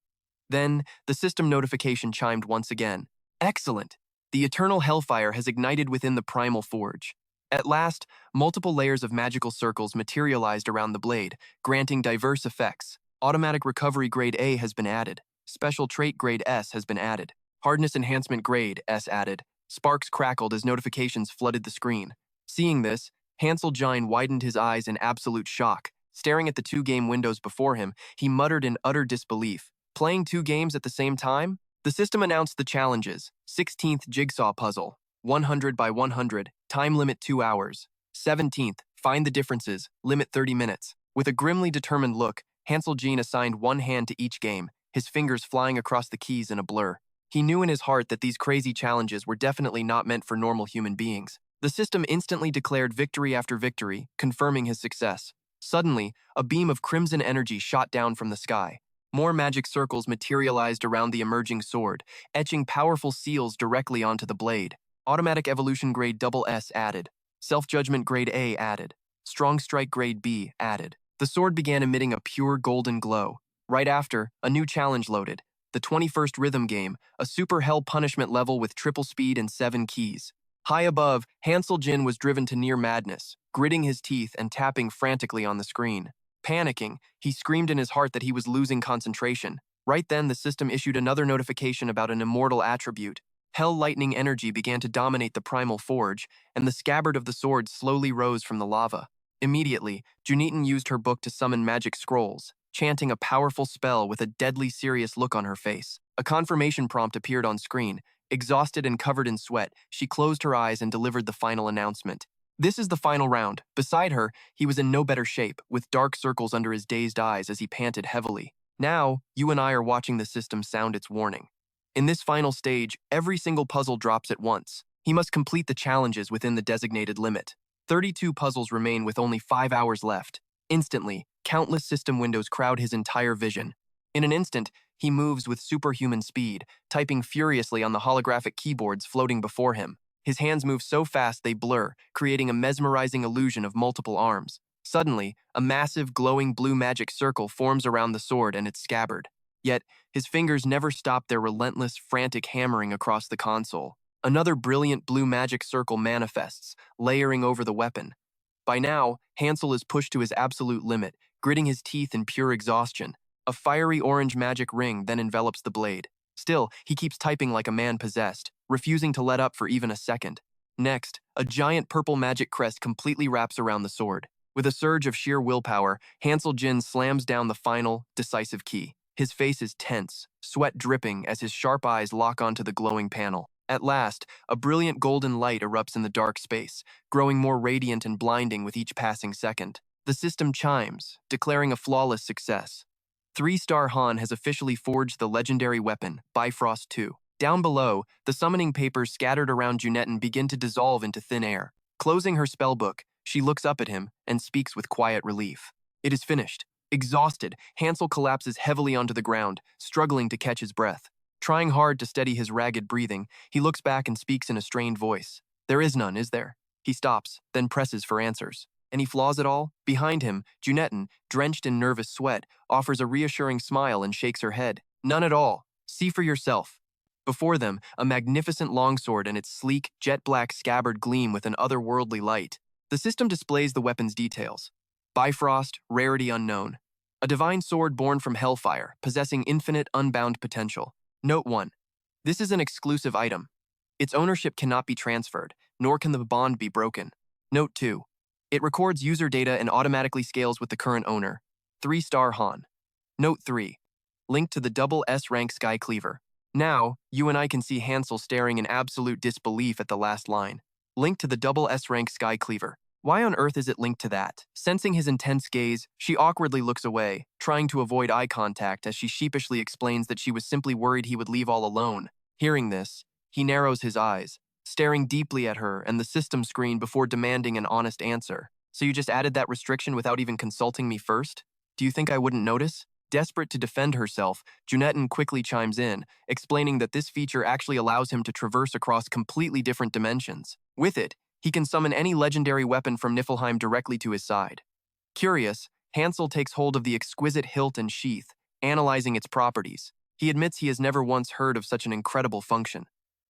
Then, the system notification chimed once again. Excellent! The eternal hellfire has ignited within the primal forge. At last, multiple layers of magical circles materialized around the blade, granting diverse effects. Automatic recovery grade A has been added. Special trait grade S has been added. Hardness enhancement grade S added. Sparks crackled as notifications flooded the screen. Seeing this, Hansel Jine widened his eyes in absolute shock. Staring at the two game windows before him, he muttered in utter disbelief. Playing two games at the same time? The system announced the challenges. 16th Jigsaw Puzzle, 100 by 100, time limit 2 hours. 17th, Find the Differences, limit 30 minutes. With a grimly determined look, Hansel Jine assigned one hand to each game, his fingers flying across the keys in a blur. He knew in his heart that these crazy challenges were definitely not meant for normal human beings. The system instantly declared victory after victory, confirming his success. Suddenly, a beam of crimson energy shot down from the sky. More magic circles materialized around the emerging sword, etching powerful seals directly onto the blade. Automatic Evolution Grade SS added. Self-Judgment Grade A added. Strong Strike Grade B added. The sword began emitting a pure golden glow. Right after, a new challenge loaded. The 21st Rhythm Game, a super hell punishment level with triple speed and 7 keys. High above, Hansel Jine was driven to near madness, gritting his teeth and tapping frantically on the screen. Panicking, he screamed in his heart that he was losing concentration. Right then, the system issued another notification about an immortal attribute. Hell lightning energy began to dominate the primal forge, and the scabbard of the sword slowly rose from the lava. Immediately, Junitin used her book to summon magic scrolls, chanting a powerful spell with a deadly serious look on her face. A confirmation prompt appeared on screen. Exhausted and covered in sweat, she closed her eyes and delivered the final announcement. This is the final round. Beside her, he was in no better shape, with dark circles under his dazed eyes as he panted heavily. Now, you and I are watching the system sound its warning. In this final stage, every single puzzle drops at once. He must complete the challenges within the designated limit. 32 puzzles remain with only 5 hours left. Instantly, countless system windows crowd his entire vision. In an instant, he moves with superhuman speed, typing furiously on the holographic keyboards floating before him. His hands move so fast they blur, creating a mesmerizing illusion of multiple arms. Suddenly, a massive glowing blue magic circle forms around the sword and its scabbard. Yet, his fingers never stop their relentless, frantic hammering across the console. Another brilliant blue magic circle manifests, layering over the weapon. By now, Hansel is pushed to his absolute limit, gritting his teeth in pure exhaustion. A fiery orange magic ring then envelops the blade. Still, he keeps typing like a man possessed, refusing to let up for even a second. Next, a giant purple magic crest completely wraps around the sword. With a surge of sheer willpower, Hansel Jine slams down the final, decisive key. His face is tense, sweat dripping as his sharp eyes lock onto the glowing panel. At last, a brilliant golden light erupts in the dark space, growing more radiant and blinding with each passing second. The system chimes, declaring a flawless success. 3-star Han has officially forged the legendary weapon, Bifrost II. Down below, the summoning papers scattered around Junetin begin to dissolve into thin air. Closing her spellbook, she looks up at him and speaks with quiet relief. It is finished. Exhausted, Hansel collapses heavily onto the ground, struggling to catch his breath. Trying hard to steady his ragged breathing, he looks back and speaks in a strained voice. There is none, is there? He stops, then presses for answers. Any flaws at all? Behind him, Junetin, drenched in nervous sweat, offers a reassuring smile and shakes her head. None at all. See for yourself. Before them, a magnificent longsword and its sleek, jet-black scabbard gleam with an otherworldly light. The system displays the weapon's details. Bifrost, rarity unknown. A divine sword born from hellfire, possessing infinite, unbound potential. Note 1. This is an exclusive item. Its ownership cannot be transferred, nor can the bond be broken. Note 2. It records user data and automatically scales with the current owner. 3-star Han. Note 3. Link to the double S rank Sky Cleaver. Now, you and I can see Hansel staring in absolute disbelief at the last line. Link to the double S rank Sky Cleaver. Why on earth is it linked to that? Sensing his intense gaze, she awkwardly looks away, trying to avoid eye contact as she sheepishly explains that she was simply worried he would leave all alone. Hearing this, he narrows his eyes, staring deeply at her and the system screen before demanding an honest answer. So you just added that restriction without even consulting me first? Do you think I wouldn't notice? Desperate to defend herself, Junetin quickly chimes in, explaining that this feature actually allows him to traverse across completely different dimensions. With it, he can summon any legendary weapon from Niflheim directly to his side. Curious, Hansel takes hold of the exquisite hilt and sheath, analyzing its properties. He admits he has never once heard of such an incredible function.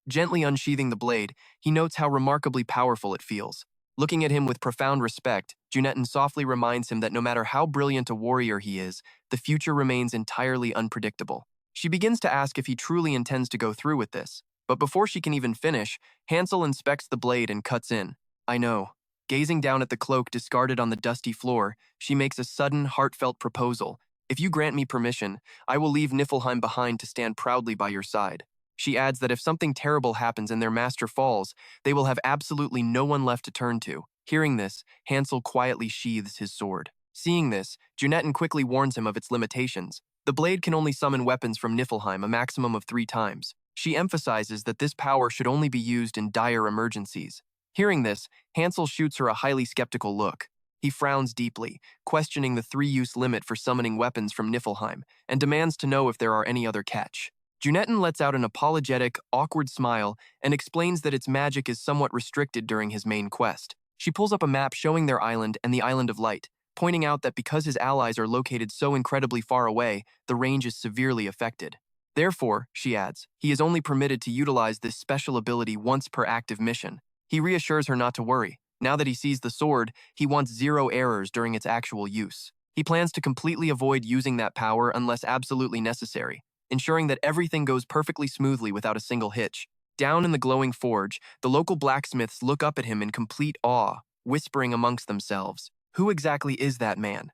Gently unsheathing the blade, he notes how remarkably powerful it feels. Looking at him with profound respect, Junetin softly reminds him that no matter how brilliant a warrior he is, the future remains entirely unpredictable. She begins to ask if he truly intends to go through with this, But before she can even finish, Hansel inspects the blade and cuts in. I know. Gazing down at the cloak discarded on the dusty floor, she makes a sudden, heartfelt proposal. If you grant me permission, I will leave Niflheim behind to stand proudly by your side. She adds that if something terrible happens and their master falls, they will have absolutely no one left to turn to. Hearing this, Hansel quietly sheathes his sword. Seeing this, Junetten quickly warns him of its limitations. The blade can only summon weapons from Niflheim a maximum of 3 times. She emphasizes that this power should only be used in dire emergencies. Hearing this, Hansel shoots her a highly skeptical look. He frowns deeply, questioning the 3-use limit for summoning weapons from Niflheim, and demands to know if there are any other catch. Junetten lets out an apologetic, awkward smile and explains that its magic is somewhat restricted during his main quest. She pulls up a map showing their island and the Island of Light, pointing out that because his allies are located so incredibly far away, the range is severely affected. Therefore, she adds, he is only permitted to utilize this special ability once per active mission. He reassures her not to worry. Now that he sees the sword, he wants 0 errors during its actual use. He plans to completely avoid using that power unless absolutely necessary, ensuring that everything goes perfectly smoothly without a single hitch. Down in the glowing forge, the local blacksmiths look up at him in complete awe, whispering amongst themselves, "Who exactly is that man?"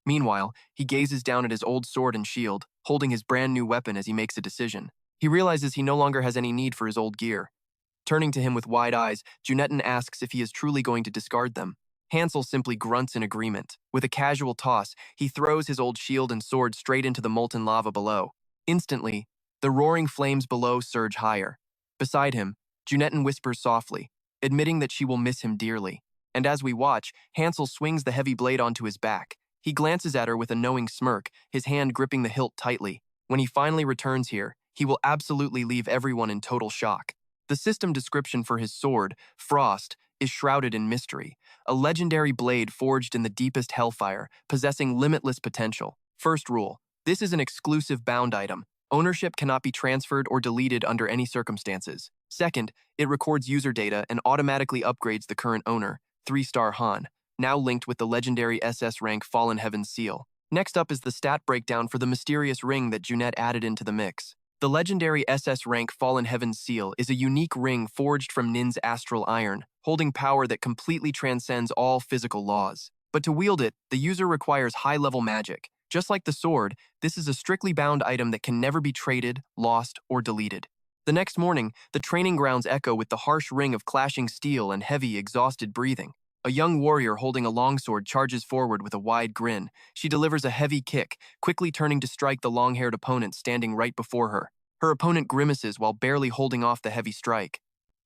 Meanwhile, he gazes down at his old sword and shield, holding his brand new weapon as he makes a decision. He realizes he no longer has any need for his old gear. Turning to him with wide eyes, Junetten asks if he is truly going to discard them. Hansel simply grunts in agreement. With a casual toss, he throws his old shield and sword straight into the molten lava below. Instantly, the roaring flames below surge higher. Beside him, Junetten whispers softly, admitting that she will miss him dearly. And as we watch, Hansel swings the heavy blade onto his back. He glances at her with a knowing smirk, his hand gripping the hilt tightly. When he finally returns here, he will absolutely leave everyone in total shock. The system description for his sword, Frost, is shrouded in mystery, a legendary blade forged in the deepest hellfire, possessing limitless potential. First rule, this is an exclusive bound item. Ownership cannot be transferred or deleted under any circumstances. Second, it records user data and automatically upgrades the current owner, 3-star Han, now linked with the legendary SS rank Fallen Heaven's seal. Next up is the stat breakdown for the mysterious ring that Junette added into the mix. The legendary SS rank Fallen Heaven's seal is a unique ring forged from Nin's astral iron, holding power that completely transcends all physical laws. But to wield it, the user requires high-level magic. Just like the sword, this is a strictly bound item that can never be traded, lost, or deleted. The next morning, the training grounds echo with the harsh ring of clashing steel and heavy, exhausted breathing. A young warrior holding a longsword charges forward with a wide grin. She delivers a heavy kick, quickly turning to strike the long-haired opponent standing right before her. Her opponent grimaces while barely holding off the heavy strike.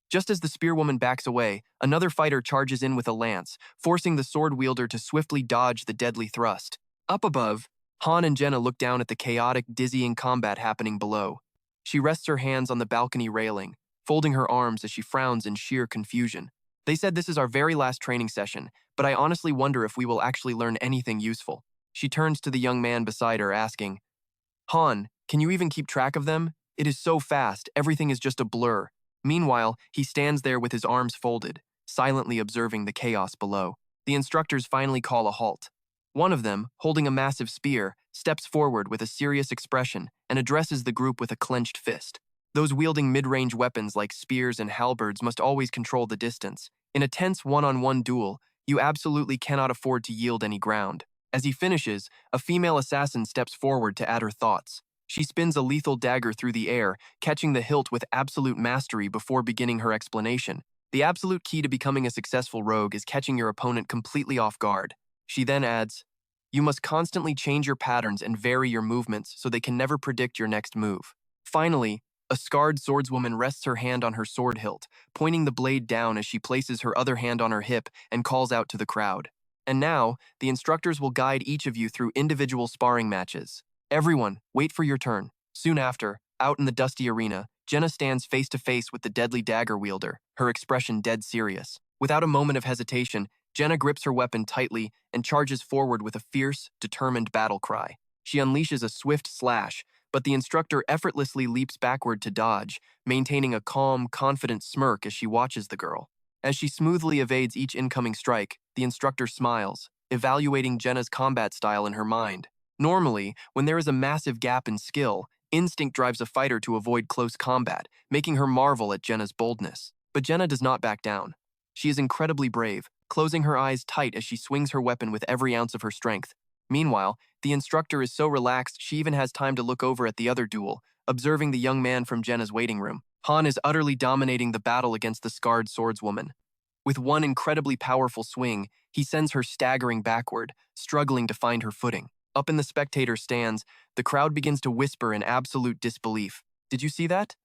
Just as the spearwoman backs away, another fighter charges in with a lance, forcing the sword wielder to swiftly dodge the deadly thrust. Up above, Han and Jenna look down at the chaotic, dizzying combat happening below. She rests her hands on the balcony railing, folding her arms as she frowns in sheer confusion. They said this is our very last training session, but I honestly wonder if we will actually learn anything useful. She turns to the young man beside her, asking, Han, can you even keep track of them? It is so fast, everything is just a blur. Meanwhile, he stands there with his arms folded, silently observing the chaos below. The instructors finally call a halt. One of them, holding a massive spear, steps forward with a serious expression and addresses the group with a clenched fist. Those wielding mid-range weapons like spears and halberds must always control the distance. In a tense one-on-one duel, you absolutely cannot afford to yield any ground. As he finishes, a female assassin steps forward to add her thoughts. She spins a lethal dagger through the air, catching the hilt with absolute mastery before beginning her explanation. The absolute key to becoming a successful rogue is catching your opponent completely off guard. She then adds, you must constantly change your patterns and vary your movements so they can never predict your next move. Finally, a scarred swordswoman rests her hand on her sword hilt, pointing the blade down as she places her other hand on her hip and calls out to the crowd. And now, the instructors will guide each of you through individual sparring matches. Everyone, wait for your turn. Soon after, out in the dusty arena, Jenna stands face to face with the deadly dagger wielder, her expression dead serious. Without a moment of hesitation, Jenna grips her weapon tightly and charges forward with a fierce, determined battle cry. She unleashes a swift slash, but the instructor effortlessly leaps backward to dodge, maintaining a calm, confident smirk as she watches the girl. As she smoothly evades each incoming strike, the instructor smiles, evaluating Jenna's combat style in her mind. Normally, when there is a massive gap in skill, Instinct drives a fighter to avoid close combat, making her marvel at Jenna's boldness. But Jenna does not back down. She is incredibly brave, closing her eyes tight as she swings her weapon with every ounce of her strength. Meanwhile, the instructor is so relaxed she even has time to look over at the other duel, observing the young man from Jenna's waiting room. Han is utterly dominating the battle against the scarred swordswoman. With one incredibly powerful swing, he sends her staggering backward, struggling to find her footing. Up in the spectator stands, the crowd begins to whisper in absolute disbelief. Did you see that?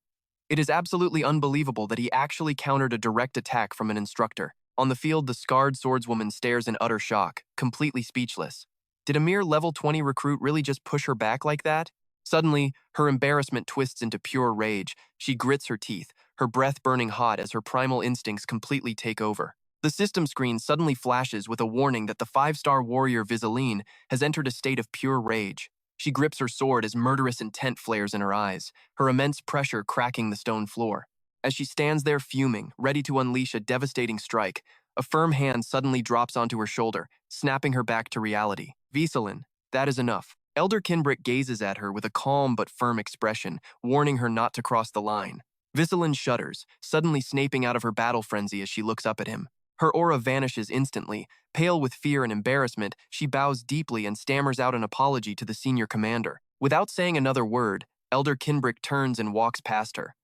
It is absolutely unbelievable that he actually countered a direct attack from an instructor. On the field, the scarred swordswoman stares in utter shock, completely speechless. Did a mere level 20 recruit really just push her back like that? Suddenly, her embarrassment twists into pure rage. She grits her teeth, her breath burning hot as her primal instincts completely take over. The system screen suddenly flashes with a warning that the 5-star warrior Visaline has entered a state of pure rage. She grips her sword as murderous intent flares in her eyes, her immense pressure cracking the stone floor. As she stands there fuming, ready to unleash a devastating strike, a firm hand suddenly drops onto her shoulder, snapping her back to reality. Visaline, that is enough. Elder Kinbrick gazes at her with a calm but firm expression, warning her not to cross the line. Visaline shudders, suddenly snapping out of her battle frenzy as she looks up at him. Her aura vanishes instantly. Pale with fear and embarrassment, she bows deeply and stammers out an apology to the senior commander. Without saying another word, Elder Kinbrick turns and walks past her.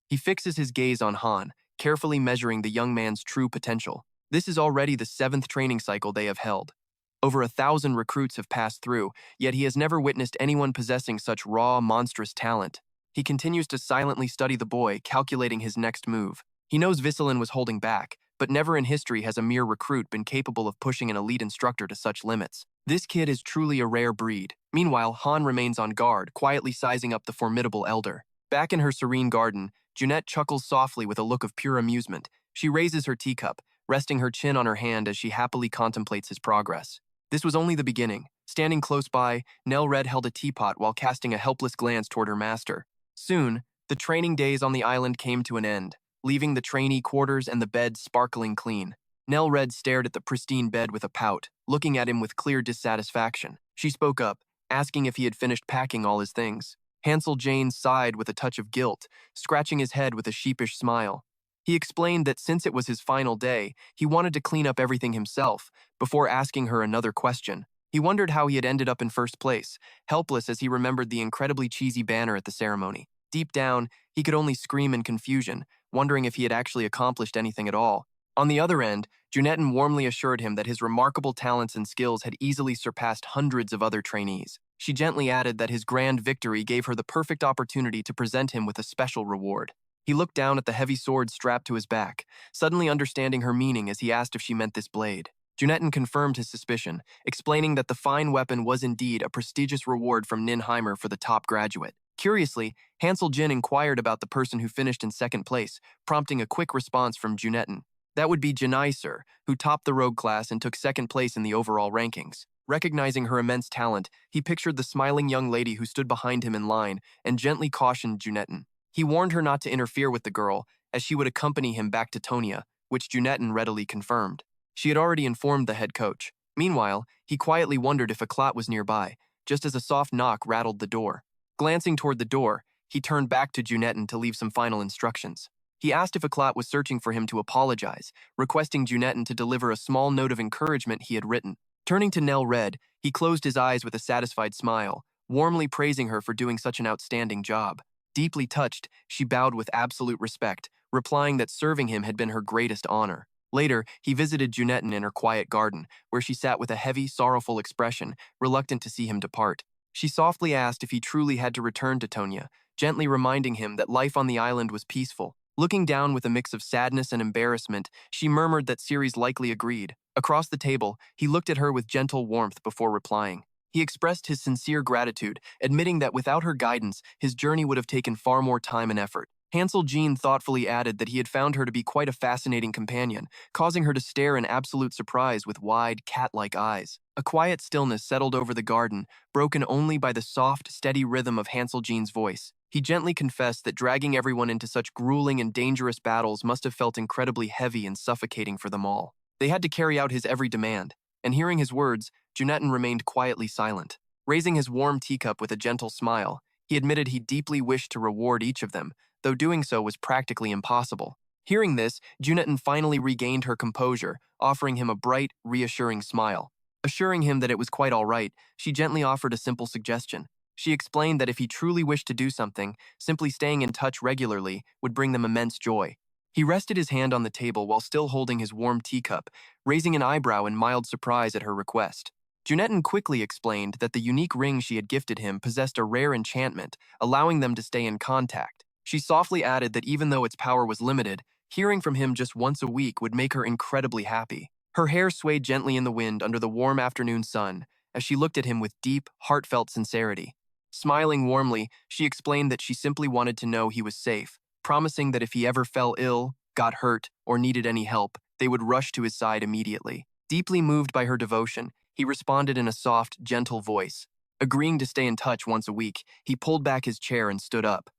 He fixes his gaze on Han, carefully measuring the young man's true potential. This is already the 7th training cycle they have held. Over 1,000 recruits have passed through, yet he has never witnessed anyone possessing such raw, monstrous talent. He continues to silently study the boy, calculating his next move. He knows Visaline was holding back, but never in history has a mere recruit been capable of pushing an elite instructor to such limits. This kid is truly a rare breed. Meanwhile, Han remains on guard, quietly sizing up the formidable elder. Back in her serene garden, Junette chuckles softly with a look of pure amusement. She raises her teacup, resting her chin on her hand as she happily contemplates his progress. This was only the beginning. Standing close by, Nell Red held a teapot while casting a helpless glance toward her master. Soon, the training days on the island came to an end, leaving the trainee quarters and the bed sparkling clean. Nell Red stared at the pristine bed with a pout, looking at him with clear dissatisfaction. She spoke up, asking if he had finished packing all his things. Hansel Jane sighed with a touch of guilt, scratching his head with a sheepish smile. He explained that since it was his final day, he wanted to clean up everything himself, before asking her another question. He wondered how he had ended up in first place, helpless as he remembered the incredibly cheesy banner at the ceremony. Deep down, he could only scream in confusion, wondering if he had actually accomplished anything at all. On the other end, Junetten warmly assured him that his remarkable talents and skills had easily surpassed hundreds of other trainees. She gently added that his grand victory gave her the perfect opportunity to present him with a special reward. He looked down at the heavy sword strapped to his back, suddenly understanding her meaning as he asked if she meant this blade. Junetten confirmed his suspicion, explaining that the fine weapon was indeed a prestigious reward from Ninheimer for the top graduate. Curiously, Hansel Jin inquired about the person who finished in second place, prompting a quick response from Junetten. That would be Janai, sir, who topped the rogue class and took second place in the overall rankings. Recognizing her immense talent, he pictured the smiling young lady who stood behind him in line and gently cautioned Junetten. He warned her not to interfere with the girl, as she would accompany him back to Tonia, which Junetten readily confirmed. She had already informed the head coach. Meanwhile, he quietly wondered if Aklat was nearby, just as a soft knock rattled the door. Glancing toward the door, he turned back to Junetten to leave some final instructions. He asked if Aklat was searching for him to apologize, requesting Junetten to deliver a small note of encouragement he had written. Turning to Nell Red, he closed his eyes with a satisfied smile, warmly praising her for doing such an outstanding job. Deeply touched, she bowed with absolute respect, replying that serving him had been her greatest honor. Later, he visited Junetten in her quiet garden, where she sat with a heavy, sorrowful expression, reluctant to see him depart. She softly asked if he truly had to return to Tonia, gently reminding him that life on the island was peaceful. Looking down with a mix of sadness and embarrassment, she murmured that Ceres likely agreed. Across the table, he looked at her with gentle warmth before replying. He expressed his sincere gratitude, admitting that without her guidance, his journey would have taken far more time and effort. Hansel Jean thoughtfully added that he had found her to be quite a fascinating companion, causing her to stare in absolute surprise with wide, cat-like eyes. A quiet stillness settled over the garden, broken only by the soft, steady rhythm of Hansel Jean's voice. He gently confessed that dragging everyone into such grueling and dangerous battles must have felt incredibly heavy and suffocating for them all. They had to carry out his every demand, and hearing his words, Junetten remained quietly silent. Raising his warm teacup with a gentle smile, He admitted he deeply wished to reward each of them, though doing so was practically impossible. Hearing this, Junetten finally regained her composure, offering him a bright, reassuring smile. Assuring him that it was quite all right, she gently offered a simple suggestion. She explained that if he truly wished to do something, simply staying in touch regularly would bring them immense joy. He rested his hand on the table while still holding his warm teacup, raising an eyebrow in mild surprise at her request. Junetten quickly explained that the unique ring she had gifted him possessed a rare enchantment, allowing them to stay in contact. She softly added that even though its power was limited, hearing from him just once a week would make her incredibly happy. Her hair swayed gently in the wind under the warm afternoon sun as she looked at him with deep, heartfelt sincerity. Smiling warmly, she explained that she simply wanted to know he was safe, promising that if he ever fell ill, got hurt, or needed any help, they would rush to his side immediately. Deeply moved by her devotion, he responded in a soft, gentle voice. Agreeing to stay in touch once a week, he pulled back his chair and stood up.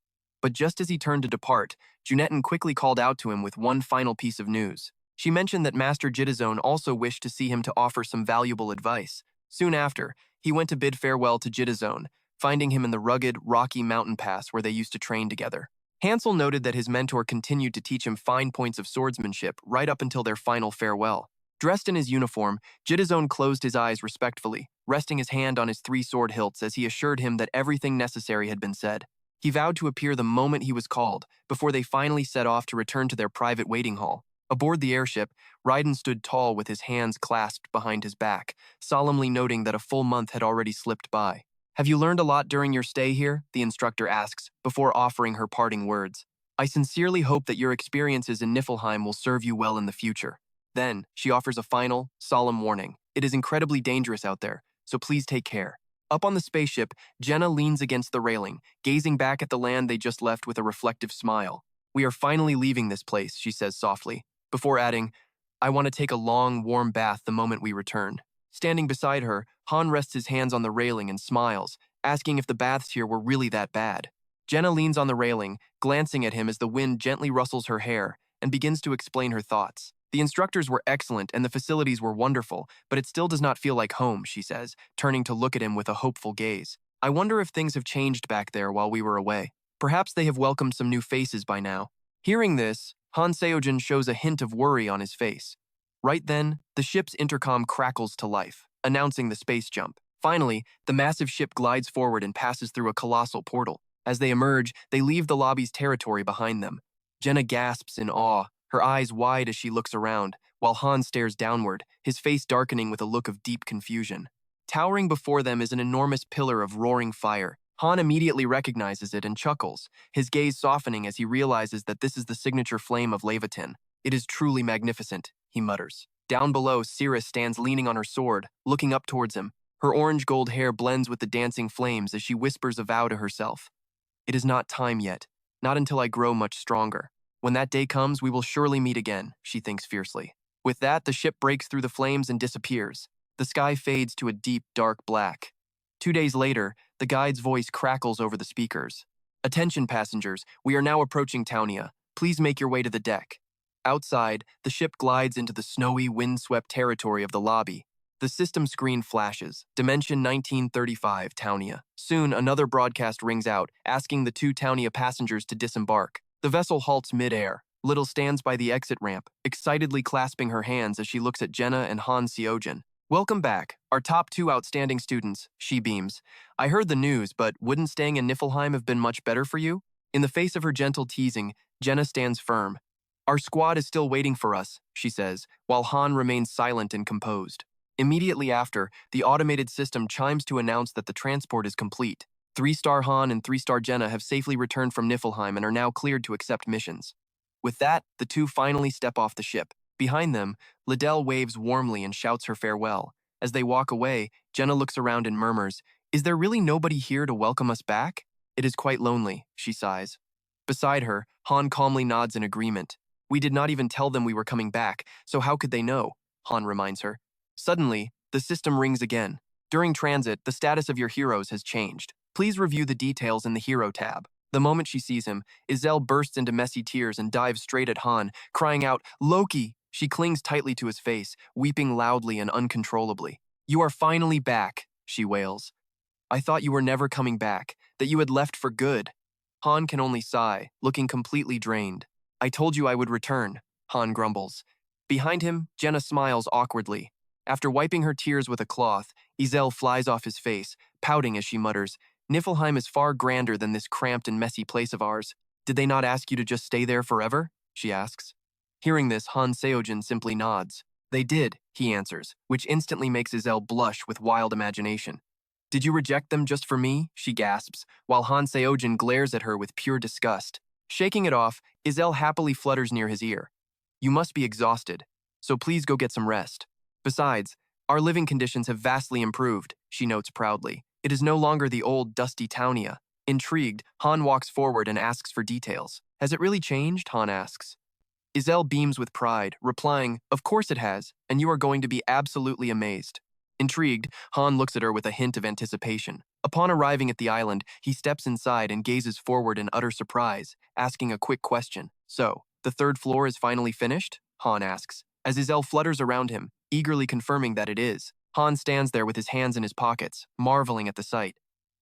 But just as he turned to depart, Junetten quickly called out to him with one final piece of news. She mentioned that Master Jitazone also wished to see him to offer some valuable advice. Soon after, he went to bid farewell to Jitazone, finding him in the rugged, rocky mountain pass where they used to train together. Hansel noted that his mentor continued to teach him fine points of swordsmanship right up until their final farewell. Dressed in his uniform, Jitazone closed his eyes respectfully, resting his hand on his 3 sword hilts as he assured him that everything necessary had been said. He vowed to appear the moment he was called, before they finally set off to return to their private waiting hall. Aboard the airship, Raiden stood tall with his hands clasped behind his back, solemnly noting that a full month had already slipped by. "Have you learned a lot during your stay here?" the instructor asks, before offering her parting words. "I sincerely hope that your experiences in Niflheim will serve you well in the future." Then, she offers a final, solemn warning. "It is incredibly dangerous out there, so please take care." Up on the spaceship, Jenna leans against the railing, gazing back at the land they just left with a reflective smile. "We are finally leaving this place," she says softly, before adding, "I want to take a long, warm bath the moment we return." Standing beside her, Han rests his hands on the railing and smiles, asking if the baths here were really that bad. Jenna leans on the railing, glancing at him as the wind gently rustles her hair, and begins to explain her thoughts. "The instructors were excellent and the facilities were wonderful, but it still does not feel like home," she says, turning to look at him with a hopeful gaze. "I wonder if things have changed back there while we were away. Perhaps they have welcomed some new faces by now." Hearing this, Han Seojin shows a hint of worry on his face. Right then, the ship's intercom crackles to life, announcing the space jump. Finally, the massive ship glides forward and passes through a colossal portal. As they emerge, they leave the lobby's territory behind them. Jenna gasps in awe, her eyes wide as she looks around, while Han stares downward, his face darkening with a look of deep confusion. Towering before them is an enormous pillar of roaring fire. Han immediately recognizes it and chuckles, his gaze softening as he realizes that this is the signature flame of Levitin. "It is truly magnificent," he mutters. Down below, Cirrus stands leaning on her sword, looking up towards him. Her orange-gold hair blends with the dancing flames as she whispers a vow to herself. "It is not time yet, not until I grow much stronger. When that day comes, we will surely meet again," she thinks fiercely. With that, the ship breaks through the flames and disappears. The sky fades to a deep, dark black. 2 days later, the guide's voice crackles over the speakers. "Attention passengers, we are now approaching Taunia. Please make your way to the deck." Outside, the ship glides into the snowy, wind-swept territory of the lobby. The system screen flashes. Dimension 1935, Taunia. Soon, another broadcast rings out, asking the 2 Taunia passengers to disembark. The vessel halts mid-air. Little stands by the exit ramp, excitedly clasping her hands as she looks at Jenna and Han Seojin. "Welcome back, our top 2 outstanding students," she beams. "I heard the news, but wouldn't staying in Niflheim have been much better for you?" In the face of her gentle teasing, Jenna stands firm. "Our squad is still waiting for us," she says, while Han remains silent and composed. Immediately after, the automated system chimes to announce that the transport is complete. 3-star Han and 3-star Jenna have safely returned from Niflheim and are now cleared to accept missions. With that, the 2 finally step off the ship. Behind them, Liddell waves warmly and shouts her farewell. As they walk away, Jenna looks around and murmurs, "Is there really nobody here to welcome us back?" "It is quite lonely," she sighs. Beside her, Han calmly nods in agreement. "We did not even tell them we were coming back, so how could they know?" Han reminds her. Suddenly, the system rings again. "During transit, the status of your heroes has changed. Please review the details in the Hero tab." The moment she sees him, Izelle bursts into messy tears and dives straight at Han, crying out, "Loki!" She clings tightly to his face, weeping loudly and uncontrollably. "You are finally back," she wails. "I thought you were never coming back. that you had left for good. Han can only sigh, looking completely drained. I told you I would return, Han grumbles. Behind him, Jenna smiles awkwardly. After wiping her tears with a cloth, Isel flies off his face, pouting as she mutters, Niflheim is far grander than this cramped and messy place of ours. Did they not ask you to just stay there forever? She asks. Hearing this, Han Seojin simply nods. They did, he answers, which instantly makes Isel blush with wild imagination. Did you reject them just for me? She gasps, while Han Seojin glares at her with pure disgust. Shaking it off, Isel happily flutters near his ear. You must be exhausted, so please go get some rest. Besides, our living conditions have vastly improved, she notes proudly. It is no longer the old, dusty townia. Intrigued, Han walks forward and asks for details. Has it really changed? Han asks. Isel beams with pride, replying, Of course it has, and you are going to be absolutely amazed. Intrigued, Han looks at her with a hint of anticipation. Upon arriving at the island, he steps inside and gazes forward in utter surprise, asking a quick question. So, the third floor is finally finished? Han asks, as Isel flutters around him, eagerly confirming that it is. Han stands there with his hands in his pockets, marveling at the sight.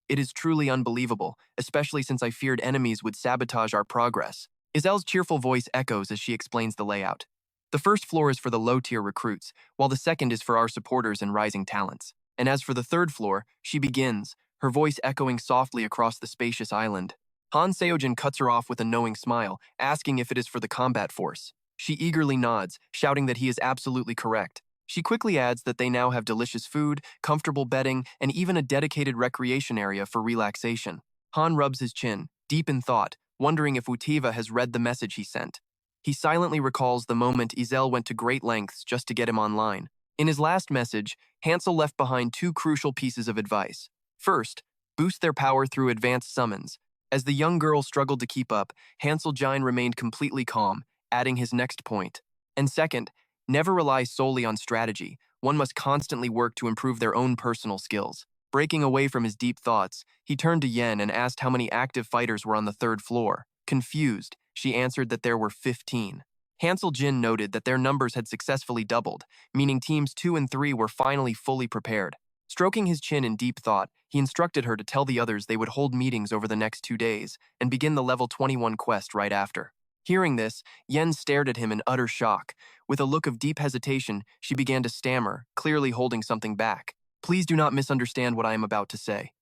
It is truly unbelievable, especially since I feared enemies would sabotage our progress. Isel's cheerful voice echoes as she explains the layout. The first floor is for the low-tier recruits, while the second is for our supporters and rising talents. And as for the third floor, she begins, her voice echoing softly across the spacious island. Han Seojin cuts her off with a knowing smile, asking if it is for the combat force. She eagerly nods, shouting that he is absolutely correct. She quickly adds that they now have delicious food, comfortable bedding, and even a dedicated recreation area for relaxation. Han rubs his chin, deep in thought, wondering if Utiva has read the message he sent. He silently recalls the moment Isel went to great lengths just to get him online. In his last message, Hansel left behind two crucial pieces of advice. First, boost their power through advanced summons. As the young girl struggled to keep up, Hansel Jine remained completely calm, adding his next point. And second, never rely solely on strategy. One must constantly work to improve their own personal skills. Breaking away from his deep thoughts, he turned to Yen and asked how many active fighters were on the third floor. Confused, she answered that there were 15. Hansel Jin noted that their numbers had successfully doubled, meaning teams 2 and 3 were finally fully prepared. Stroking his chin in deep thought, he instructed her to tell the others they would hold meetings over the next 2 days and begin the level 21 quest right after. Hearing this, Yen stared at him in utter shock. With a look of deep hesitation, she began to stammer, clearly holding something back. Please do not misunderstand what I am about to say.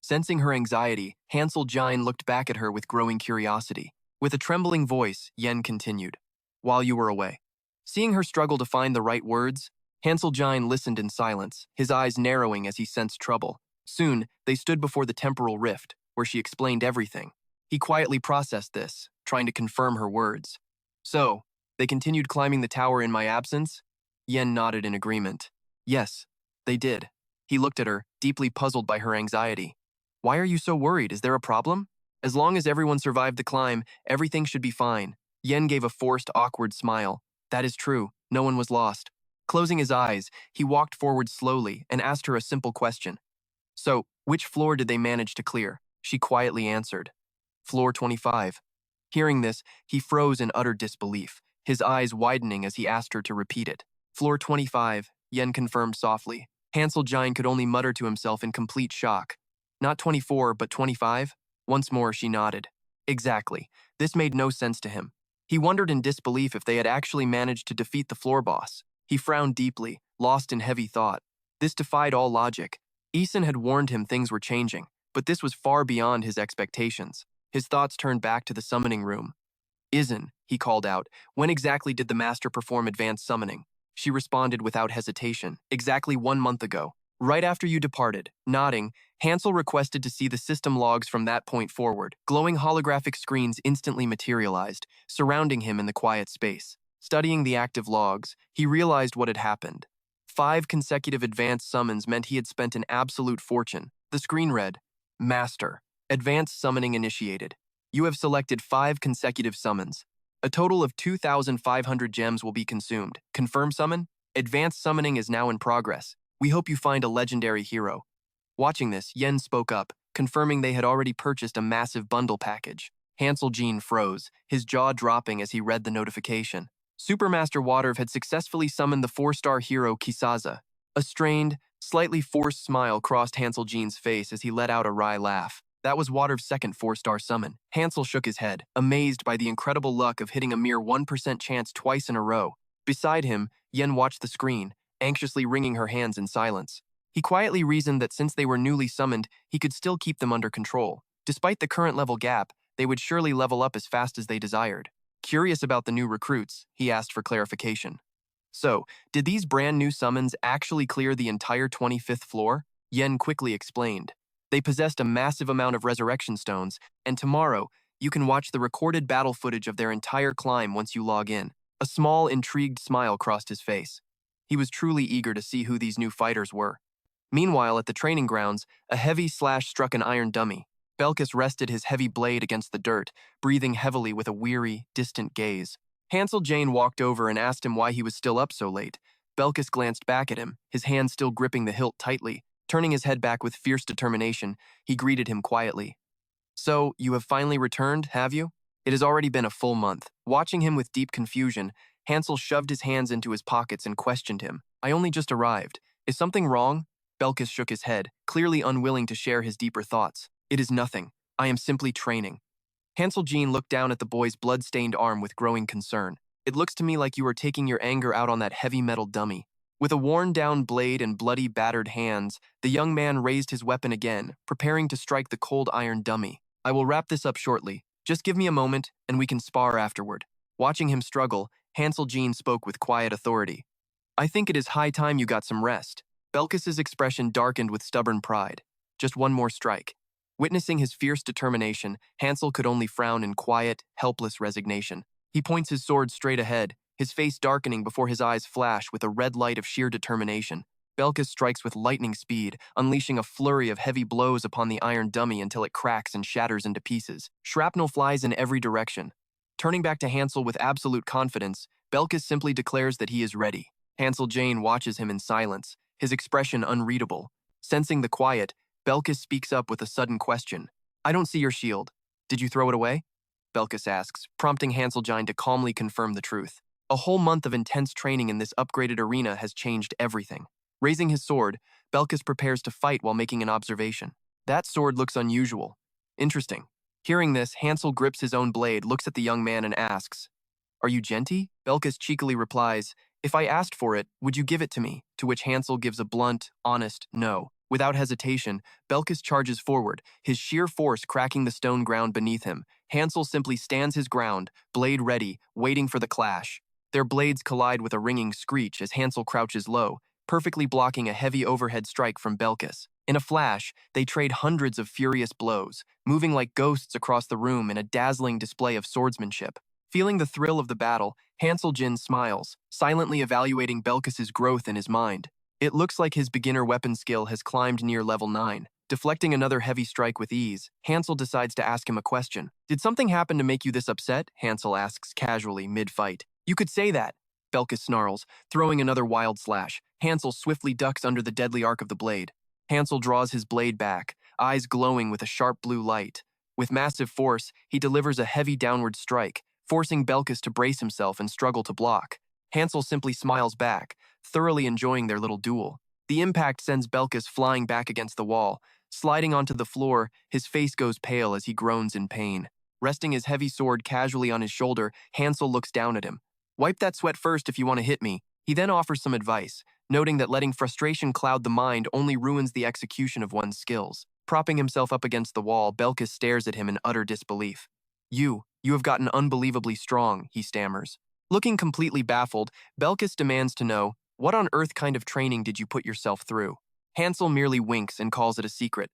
Sensing her anxiety, Hansel Jine looked back at her with growing curiosity. With a trembling voice, Yen continued, While you were away. Seeing her struggle to find the right words, Hansel Jine listened in silence, his eyes narrowing as he sensed trouble. Soon, they stood before the temporal rift, where she explained everything. He quietly processed this, trying to confirm her words. So, they continued climbing the tower in my absence? Yen nodded in agreement. Yes, they did. He looked at her, deeply puzzled by her anxiety. Why are you so worried? Is there a problem? As long as everyone survived the climb, everything should be fine. Yen gave a forced, awkward smile. That is true. No one was lost. Closing his eyes, he walked forward slowly and asked her a simple question. So, which floor did they manage to clear? She quietly answered. Floor 25. Hearing this, he froze in utter disbelief, his eyes widening as he asked her to repeat it. Floor 25, Yen confirmed softly. Hansel Jine could only mutter to himself in complete shock. Not 24, but 25? Once more, she nodded. Exactly. This made no sense to him. He wondered in disbelief if they had actually managed to defeat the floor boss. He frowned deeply, lost in heavy thought. This defied all logic. Eason had warned him things were changing, but this was far beyond his expectations. His thoughts turned back to the summoning room. Izen, he called out, when exactly did the master perform advanced summoning? She responded without hesitation, exactly 1 month ago. Right after you departed, nodding, Hansel requested to see the system logs from that point forward. Glowing holographic screens instantly materialized, surrounding him in the quiet space. Studying the active logs, he realized what had happened. 5 consecutive advanced summons meant he had spent an absolute fortune. The screen read, Master, advanced summoning initiated. You have selected 5 consecutive summons. A total of 2,500 gems will be consumed. Confirm summon? Advanced summoning is now in progress. We hope you find a legendary hero. Watching this, Yen spoke up, confirming they had already purchased a massive bundle package. Hansel Jine froze, his jaw dropping as he read the notification. Supermaster Waterv had successfully summoned the 4-star hero Kisaza. A strained, slightly forced smile crossed Hansel Jine's face as he let out a wry laugh. That was Water's second 4-star summon. Hansel shook his head, amazed by the incredible luck of hitting a mere 1% chance twice in a row. Beside him, Yen watched the screen, anxiously wringing her hands in silence. He quietly reasoned that since they were newly summoned, he could still keep them under control. Despite the current level gap, they would surely level up as fast as they desired. Curious about the new recruits, he asked for clarification. So, did these brand new summons actually clear the entire 25th floor? Yen quickly explained. They possessed a massive amount of resurrection stones, and tomorrow, you can watch the recorded battle footage of their entire climb once you log in. A small, intrigued smile crossed his face. He was truly eager to see who these new fighters were. Meanwhile, at the training grounds, a heavy slash struck an iron dummy. Belkus rested his heavy blade against the dirt, breathing heavily with a weary, distant gaze. Hansel Jane walked over and asked him why he was still up so late. Belkus glanced back at him, his hand still gripping the hilt tightly. Turning his head back with fierce determination, he greeted him quietly. So, you have finally returned, have you? It has already been a full month. Watching him with deep confusion, Hansel shoved his hands into his pockets and questioned him. I only just arrived. Is something wrong? Belkus shook his head, clearly unwilling to share his deeper thoughts. It is nothing. I am simply training. Hansel Jean looked down at the boy's blood-stained arm with growing concern. It looks to me like you are taking your anger out on that heavy metal dummy. With a worn-down blade and bloody, battered hands, the young man raised his weapon again, preparing to strike the cold iron dummy. I will wrap this up shortly. Just give me a moment, and we can spar afterward. Watching him struggle, Hansel Jean spoke with quiet authority. I think it is high time you got some rest. Belkus's expression darkened with stubborn pride. Just one more strike. Witnessing his fierce determination, Hansel could only frown in quiet, helpless resignation. He points his sword straight ahead, his face darkening before his eyes flash with a red light of sheer determination. Belkus strikes with lightning speed, unleashing a flurry of heavy blows upon the iron dummy until it cracks and shatters into pieces. Shrapnel flies in every direction. Turning back to Hansel with absolute confidence, Belkus simply declares that he is ready. Hansel Jane watches him in silence, his expression unreadable. Sensing the quiet, Belkus speaks up with a sudden question. I don't see your shield. Did you throw it away? Belkus asks, prompting Hansel Jane to calmly confirm the truth. A whole month of intense training in this upgraded arena has changed everything. Raising his sword, Belkus prepares to fight while making an observation. That sword looks unusual. Interesting. Hearing this, Hansel grips his own blade, looks at the young man and asks, Are you genty? Belkus cheekily replies, If I asked for it, would you give it to me? To which Hansel gives a blunt, honest no. Without hesitation, Belkus charges forward, his sheer force cracking the stone ground beneath him. Hansel simply stands his ground, blade ready, waiting for the clash. Their blades collide with a ringing screech as Hansel crouches low, perfectly blocking a heavy overhead strike from Belkus. In a flash, they trade hundreds of furious blows, moving like ghosts across the room in a dazzling display of swordsmanship. Feeling the thrill of the battle, Hansel Jin smiles, silently evaluating Belkus's growth in his mind. It looks like his beginner weapon skill has climbed near level 9. Deflecting another heavy strike with ease, Hansel decides to ask him a question. Did something happen to make you this upset? Hansel asks casually, mid-fight. You could say that. Belkus snarls, throwing another wild slash. Hansel swiftly ducks under the deadly arc of the blade. Hansel draws his blade back, eyes glowing with a sharp blue light. With massive force, he delivers a heavy downward strike, forcing Belkus to brace himself and struggle to block. Hansel simply smiles back, thoroughly enjoying their little duel. The impact sends Belkus flying back against the wall. Sliding onto the floor, his face goes pale as he groans in pain. Resting his heavy sword casually on his shoulder, Hansel looks down at him. Wipe that sweat first if you want to hit me. He then offers some advice, noting that letting frustration cloud the mind only ruins the execution of one's skills. Propping himself up against the wall, Belkus stares at him in utter disbelief. You have gotten unbelievably strong, he stammers. Looking completely baffled, Belkus demands to know, what on earth kind of training did you put yourself through? Hansel merely winks and calls it a secret.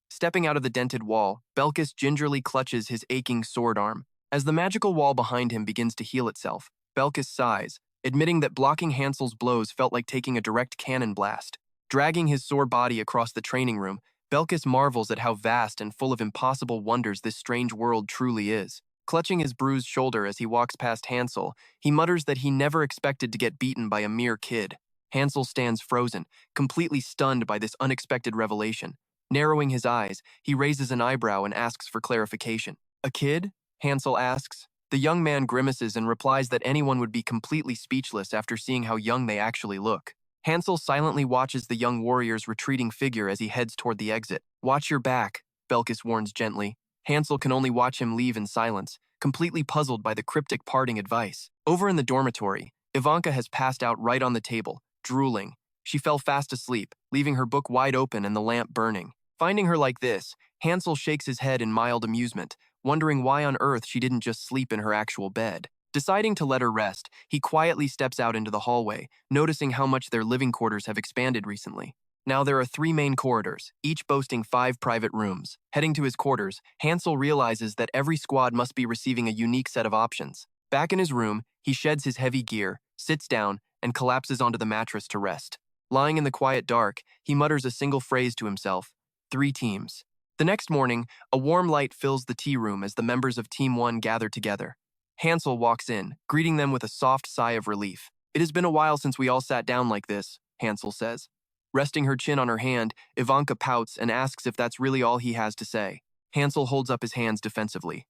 Stepping out of the dented wall, Belkus gingerly clutches his aching sword arm. As the magical wall behind him begins to heal itself, Belkus sighs, admitting that blocking Hansel's blows felt like taking a direct cannon blast. Dragging his sore body across the training room, Belkus marvels at how vast and full of impossible wonders this strange world truly is. Clutching his bruised shoulder as he walks past Hansel, he mutters that he never expected to get beaten by a mere kid. Hansel stands frozen, completely stunned by this unexpected revelation. Narrowing his eyes, he raises an eyebrow and asks for clarification. A kid? Hansel asks. The young man grimaces and replies that anyone would be completely speechless after seeing how young they actually look. Hansel silently watches the young warrior's retreating figure as he heads toward the exit. Watch your back, Belkis warns gently. Hansel can only watch him leave in silence, completely puzzled by the cryptic parting advice. Over in the dormitory, Ivanka has passed out right on the table, drooling. She fell fast asleep, leaving her book wide open and the lamp burning. Finding her like this, Hansel shakes his head in mild amusement, wondering why on earth she didn't just sleep in her actual bed. Deciding to let her rest, he quietly steps out into the hallway, noticing how much their living quarters have expanded recently. Now there are 3 main corridors, each boasting 5 private rooms. Heading to his quarters, Hansel realizes that every squad must be receiving a unique set of options. Back in his room, he sheds his heavy gear, sits down, and collapses onto the mattress to rest. Lying in the quiet dark, he mutters a single phrase to himself: 3 teams. The next morning, a warm light fills the tea room as the members of Team 1 gather together. Hansel walks in, greeting them with a soft sigh of relief. "It has been a while since we all sat down like this," Hansel says. Resting her chin on her hand, Ivanka pouts and asks if that's really all he has to say. Hansel holds up his hands defensively.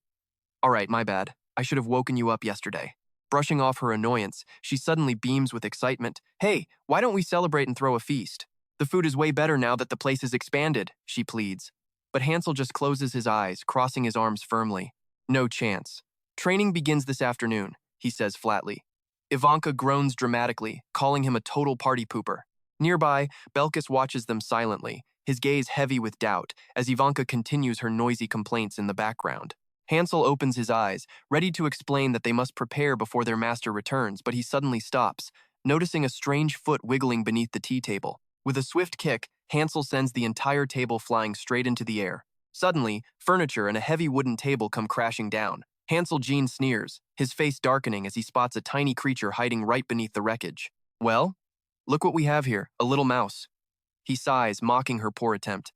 "All right, my bad. I should have woken you up yesterday." Brushing off her annoyance, she suddenly beams with excitement. "Hey, why don't we celebrate and throw a feast? The food is way better now that the place has expanded," she pleads. But Hansel just closes his eyes, crossing his arms firmly. "No chance. Training begins this afternoon," he says flatly. Ivanka groans dramatically, calling him a total party pooper. Nearby, Belkis watches them silently, his gaze heavy with doubt, as Ivanka continues her noisy complaints in the background. Hansel opens his eyes, ready to explain that they must prepare before their master returns, but he suddenly stops, noticing a strange foot wiggling beneath the tea table. With a swift kick, Hansel sends the entire table flying straight into the air. Suddenly, furniture and a heavy wooden table come crashing down. Hansel Jean sneers, his face darkening as he spots a tiny creature hiding right beneath the wreckage. "Well, look what we have here, a little mouse." He sighs, mocking her poor attempt.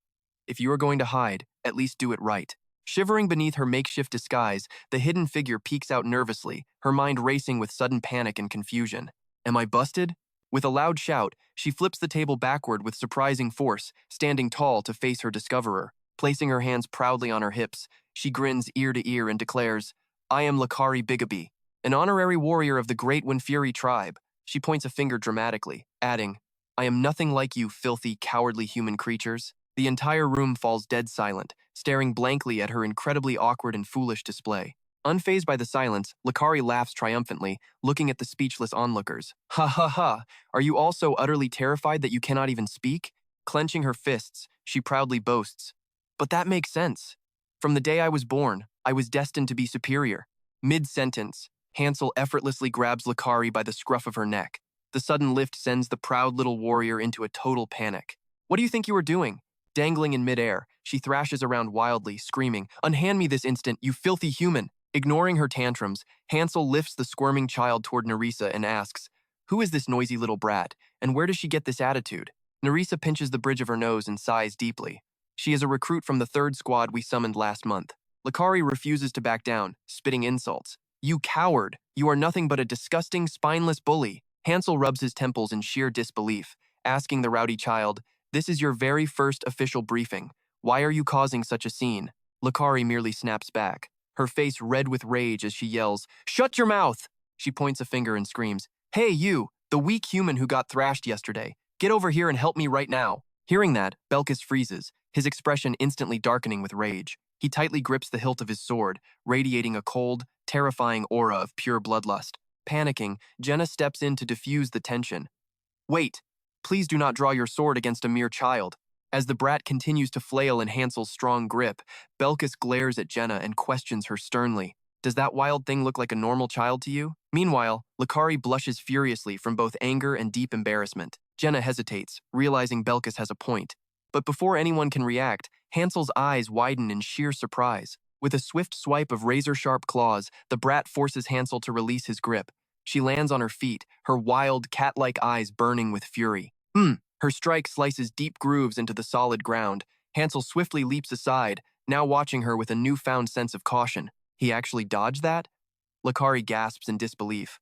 "If you are going to hide, at least do it right." Shivering beneath her makeshift disguise, the hidden figure peeks out nervously, her mind racing with sudden panic and confusion. "Am I busted?" With a loud shout, she flips the table backward with surprising force, standing tall to face her discoverer. Placing her hands proudly on her hips, she grins ear to ear and declares, "I am Lakari Bigaby, an honorary warrior of the Great Winfury tribe." She points a finger dramatically, adding, "I am nothing like you filthy, cowardly human creatures." The entire room falls dead silent, staring blankly at her incredibly awkward and foolish display. Unfazed by the silence, Lakari laughs triumphantly, looking at the speechless onlookers. "Ha ha ha! Are you all so utterly terrified that you cannot even speak?" Clenching her fists, she proudly boasts, "But that makes sense. From the day I was born, I was destined to be superior." Mid-sentence, Hansel effortlessly grabs Lakari by the scruff of her neck. The sudden lift sends the proud little warrior into a total panic. "What do you think you are doing?" Dangling in midair, she thrashes around wildly, screaming, "Unhand me this instant, you filthy human!" Ignoring her tantrums, Hansel lifts the squirming child toward Nerissa and asks, "Who is this noisy little brat, and where does she get this attitude?" Nerissa pinches the bridge of her nose and sighs deeply. "She is a recruit from the 3rd squad we summoned last month." Lakari refuses to back down, spitting insults. "You coward! You are nothing but a disgusting, spineless bully." Hansel rubs his temples in sheer disbelief, asking the rowdy child, "This is your very first official briefing. Why are you causing such a scene?" Lakari merely snaps back, her face red with rage as she yells, "Shut your mouth!" She points a finger and screams, "Hey you, the weak human who got thrashed yesterday. Get over here and help me right now." Hearing that, Belkis freezes, his expression instantly darkening with rage. He tightly grips the hilt of his sword, radiating a cold, terrifying aura of pure bloodlust. Panicking, Jenna steps in to diffuse the tension. "Wait, please do not draw your sword against a mere child." As the brat continues to flail in Hansel's strong grip, Belkis glares at Jenna and questions her sternly. "Does that wild thing look like a normal child to you?" Meanwhile, Lakari blushes furiously from both anger and deep embarrassment. Jenna hesitates, realizing Belkis has a point. But before anyone can react, Hansel's eyes widen in sheer surprise. With a swift swipe of razor-sharp claws, the brat forces Hansel to release his grip. She lands on her feet, her wild, cat-like eyes burning with fury. Her strike slices deep grooves into the solid ground. Hansel swiftly leaps aside, now watching her with a newfound sense of caution. He actually dodged that? Lakari gasps in disbelief.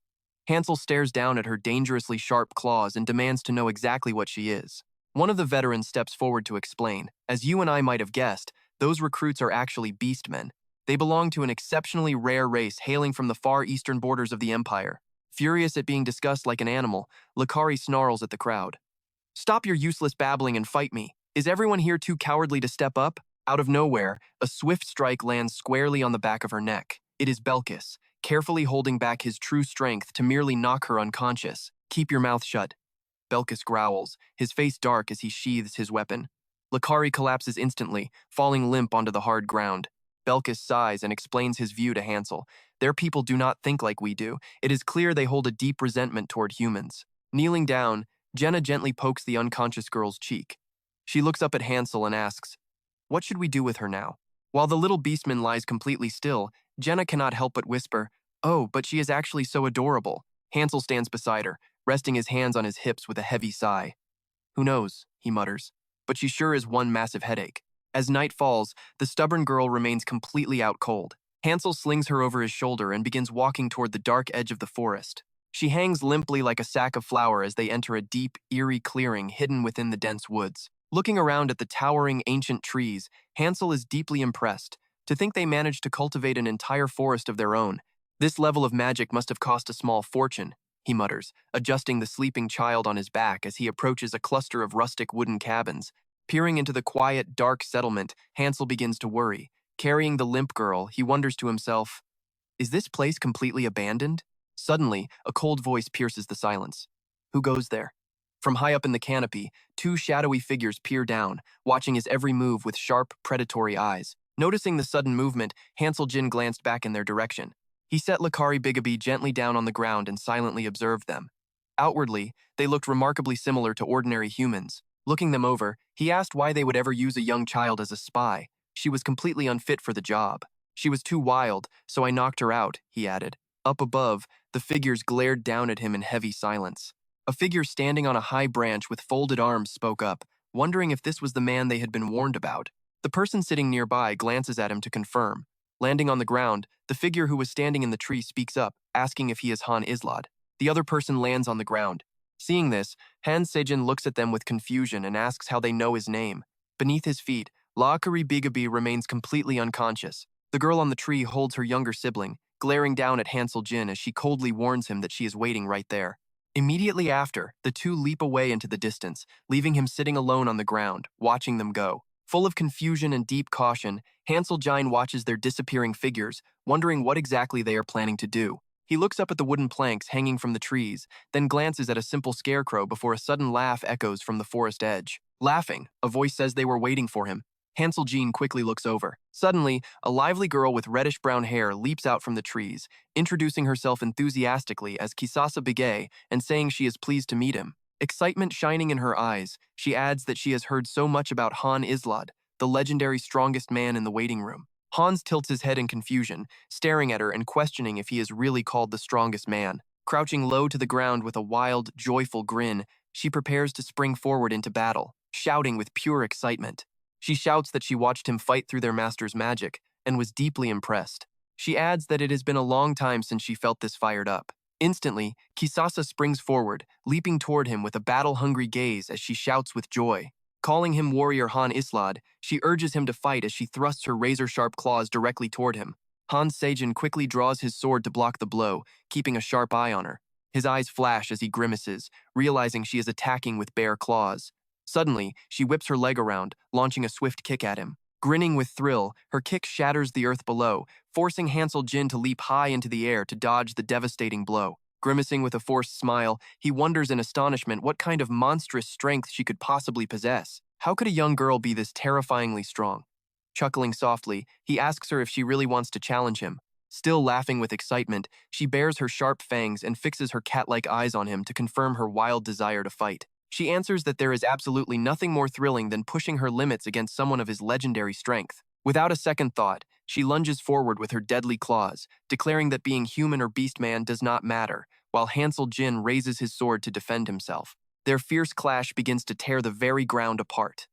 Hansel stares down at her dangerously sharp claws and demands to know exactly what she is. One of the veterans steps forward to explain. "As you and I might have guessed, those recruits are actually beastmen. They belong to an exceptionally rare race hailing from the far eastern borders of the Empire." Furious at being discussed like an animal, Lakari snarls at the crowd. "Stop your useless babbling and fight me. Is everyone here too cowardly to step up?" Out of nowhere, a swift strike lands squarely on the back of her neck. It is Belkis, carefully holding back his true strength to merely knock her unconscious. Keep your mouth shut. Belkis growls, his face dark as he sheathes his weapon. Lakari collapses instantly, falling limp onto the hard ground. Belkis sighs and explains his view to Hansel. Their people do not think like we do. It is clear they hold a deep resentment toward humans. Kneeling down, Jenna gently pokes the unconscious girl's cheek. She looks up at Hansel and asks, "What should we do with her now?" While the little beastman lies completely still, Jenna cannot help but whisper, "Oh, but she is actually so adorable." Hansel stands beside her, resting his hands on his hips with a heavy sigh. "Who knows," he mutters, "but she sure is one massive headache." As night falls, the stubborn girl remains completely out cold. Hansel slings her over his shoulder and begins walking toward the dark edge of the forest. She hangs limply like a sack of flour as they enter a deep, eerie clearing hidden within the dense woods. Looking around at the towering ancient trees, Hansel is deeply impressed. To think they managed to cultivate an entire forest of their own. This level of magic must have cost a small fortune, he mutters, adjusting the sleeping child on his back as he approaches a cluster of rustic wooden cabins. Peering into the quiet, dark settlement, Hansel begins to worry. Carrying the limp girl, he wonders to himself, is this place completely abandoned? Suddenly, a cold voice pierces the silence. Who goes there? From high up in the canopy, two shadowy figures peer down, watching his every move with sharp, predatory eyes. Noticing the sudden movement, Hansel Jin glanced back in their direction. He set Lakari Bigabee gently down on the ground and silently observed them. Outwardly, they looked remarkably similar to ordinary humans. Looking them over, he asked why they would ever use a young child as a spy. She was completely unfit for the job. She was too wild, so I knocked her out, he added. Up above, the figures glared down at him in heavy silence. A figure standing on a high branch with folded arms spoke up, wondering if this was the man they had been warned about. The person sitting nearby glances at him to confirm. Landing on the ground, the figure who was standing in the tree speaks up, asking if he is Han Islad. The other person lands on the ground. Seeing this, Han Sejin looks at them with confusion and asks how they know his name. Beneath his feet, Laakari Bigabee remains completely unconscious. The girl on the tree holds her younger sibling, glaring down at Hansel Jin as she coldly warns him that she is waiting right there. Immediately after, the two leap away into the distance, leaving him sitting alone on the ground, watching them go. Full of confusion and deep caution, Hansel Jin watches their disappearing figures, wondering what exactly they are planning to do. He looks up at the wooden planks hanging from the trees, then glances at a simple scarecrow before a sudden laugh echoes from the forest edge. Laughing, a voice says they were waiting for him. Hansel Jin quickly looks over. Suddenly, a lively girl with reddish-brown hair leaps out from the trees, introducing herself enthusiastically as Kisasa Bigay and saying she is pleased to meet him. Excitement shining in her eyes, she adds that she has heard so much about Han Islad, the legendary strongest man in the waiting room. Hans tilts his head in confusion, staring at her and questioning if he is really called the strongest man. Crouching low to the ground with a wild, joyful grin, she prepares to spring forward into battle, shouting with pure excitement. She shouts that she watched him fight through their master's magic and was deeply impressed. She adds that it has been a long time since she felt this fired up. Instantly, Kisasa springs forward, leaping toward him with a battle-hungry gaze as she shouts with joy. Calling him warrior Han Islad, she urges him to fight as she thrusts her razor-sharp claws directly toward him. Han Sejin quickly draws his sword to block the blow, keeping a sharp eye on her. His eyes flash as he grimaces, realizing she is attacking with bare claws. Suddenly, she whips her leg around, launching a swift kick at him. Grinning with thrill, her kick shatters the earth below, forcing Hansel Jin to leap high into the air to dodge the devastating blow. Grimacing with a forced smile, he wonders in astonishment what kind of monstrous strength she could possibly possess. How could a young girl be this terrifyingly strong? Chuckling softly, he asks her if she really wants to challenge him. Still laughing with excitement, she bares her sharp fangs and fixes her cat-like eyes on him to confirm her wild desire to fight. She answers that there is absolutely nothing more thrilling than pushing her limits against someone of his legendary strength. Without a second thought, she lunges forward with her deadly claws, declaring that being human or beast man does not matter, while Hansel Jin raises his sword to defend himself. Their fierce clash begins to tear the very ground apart.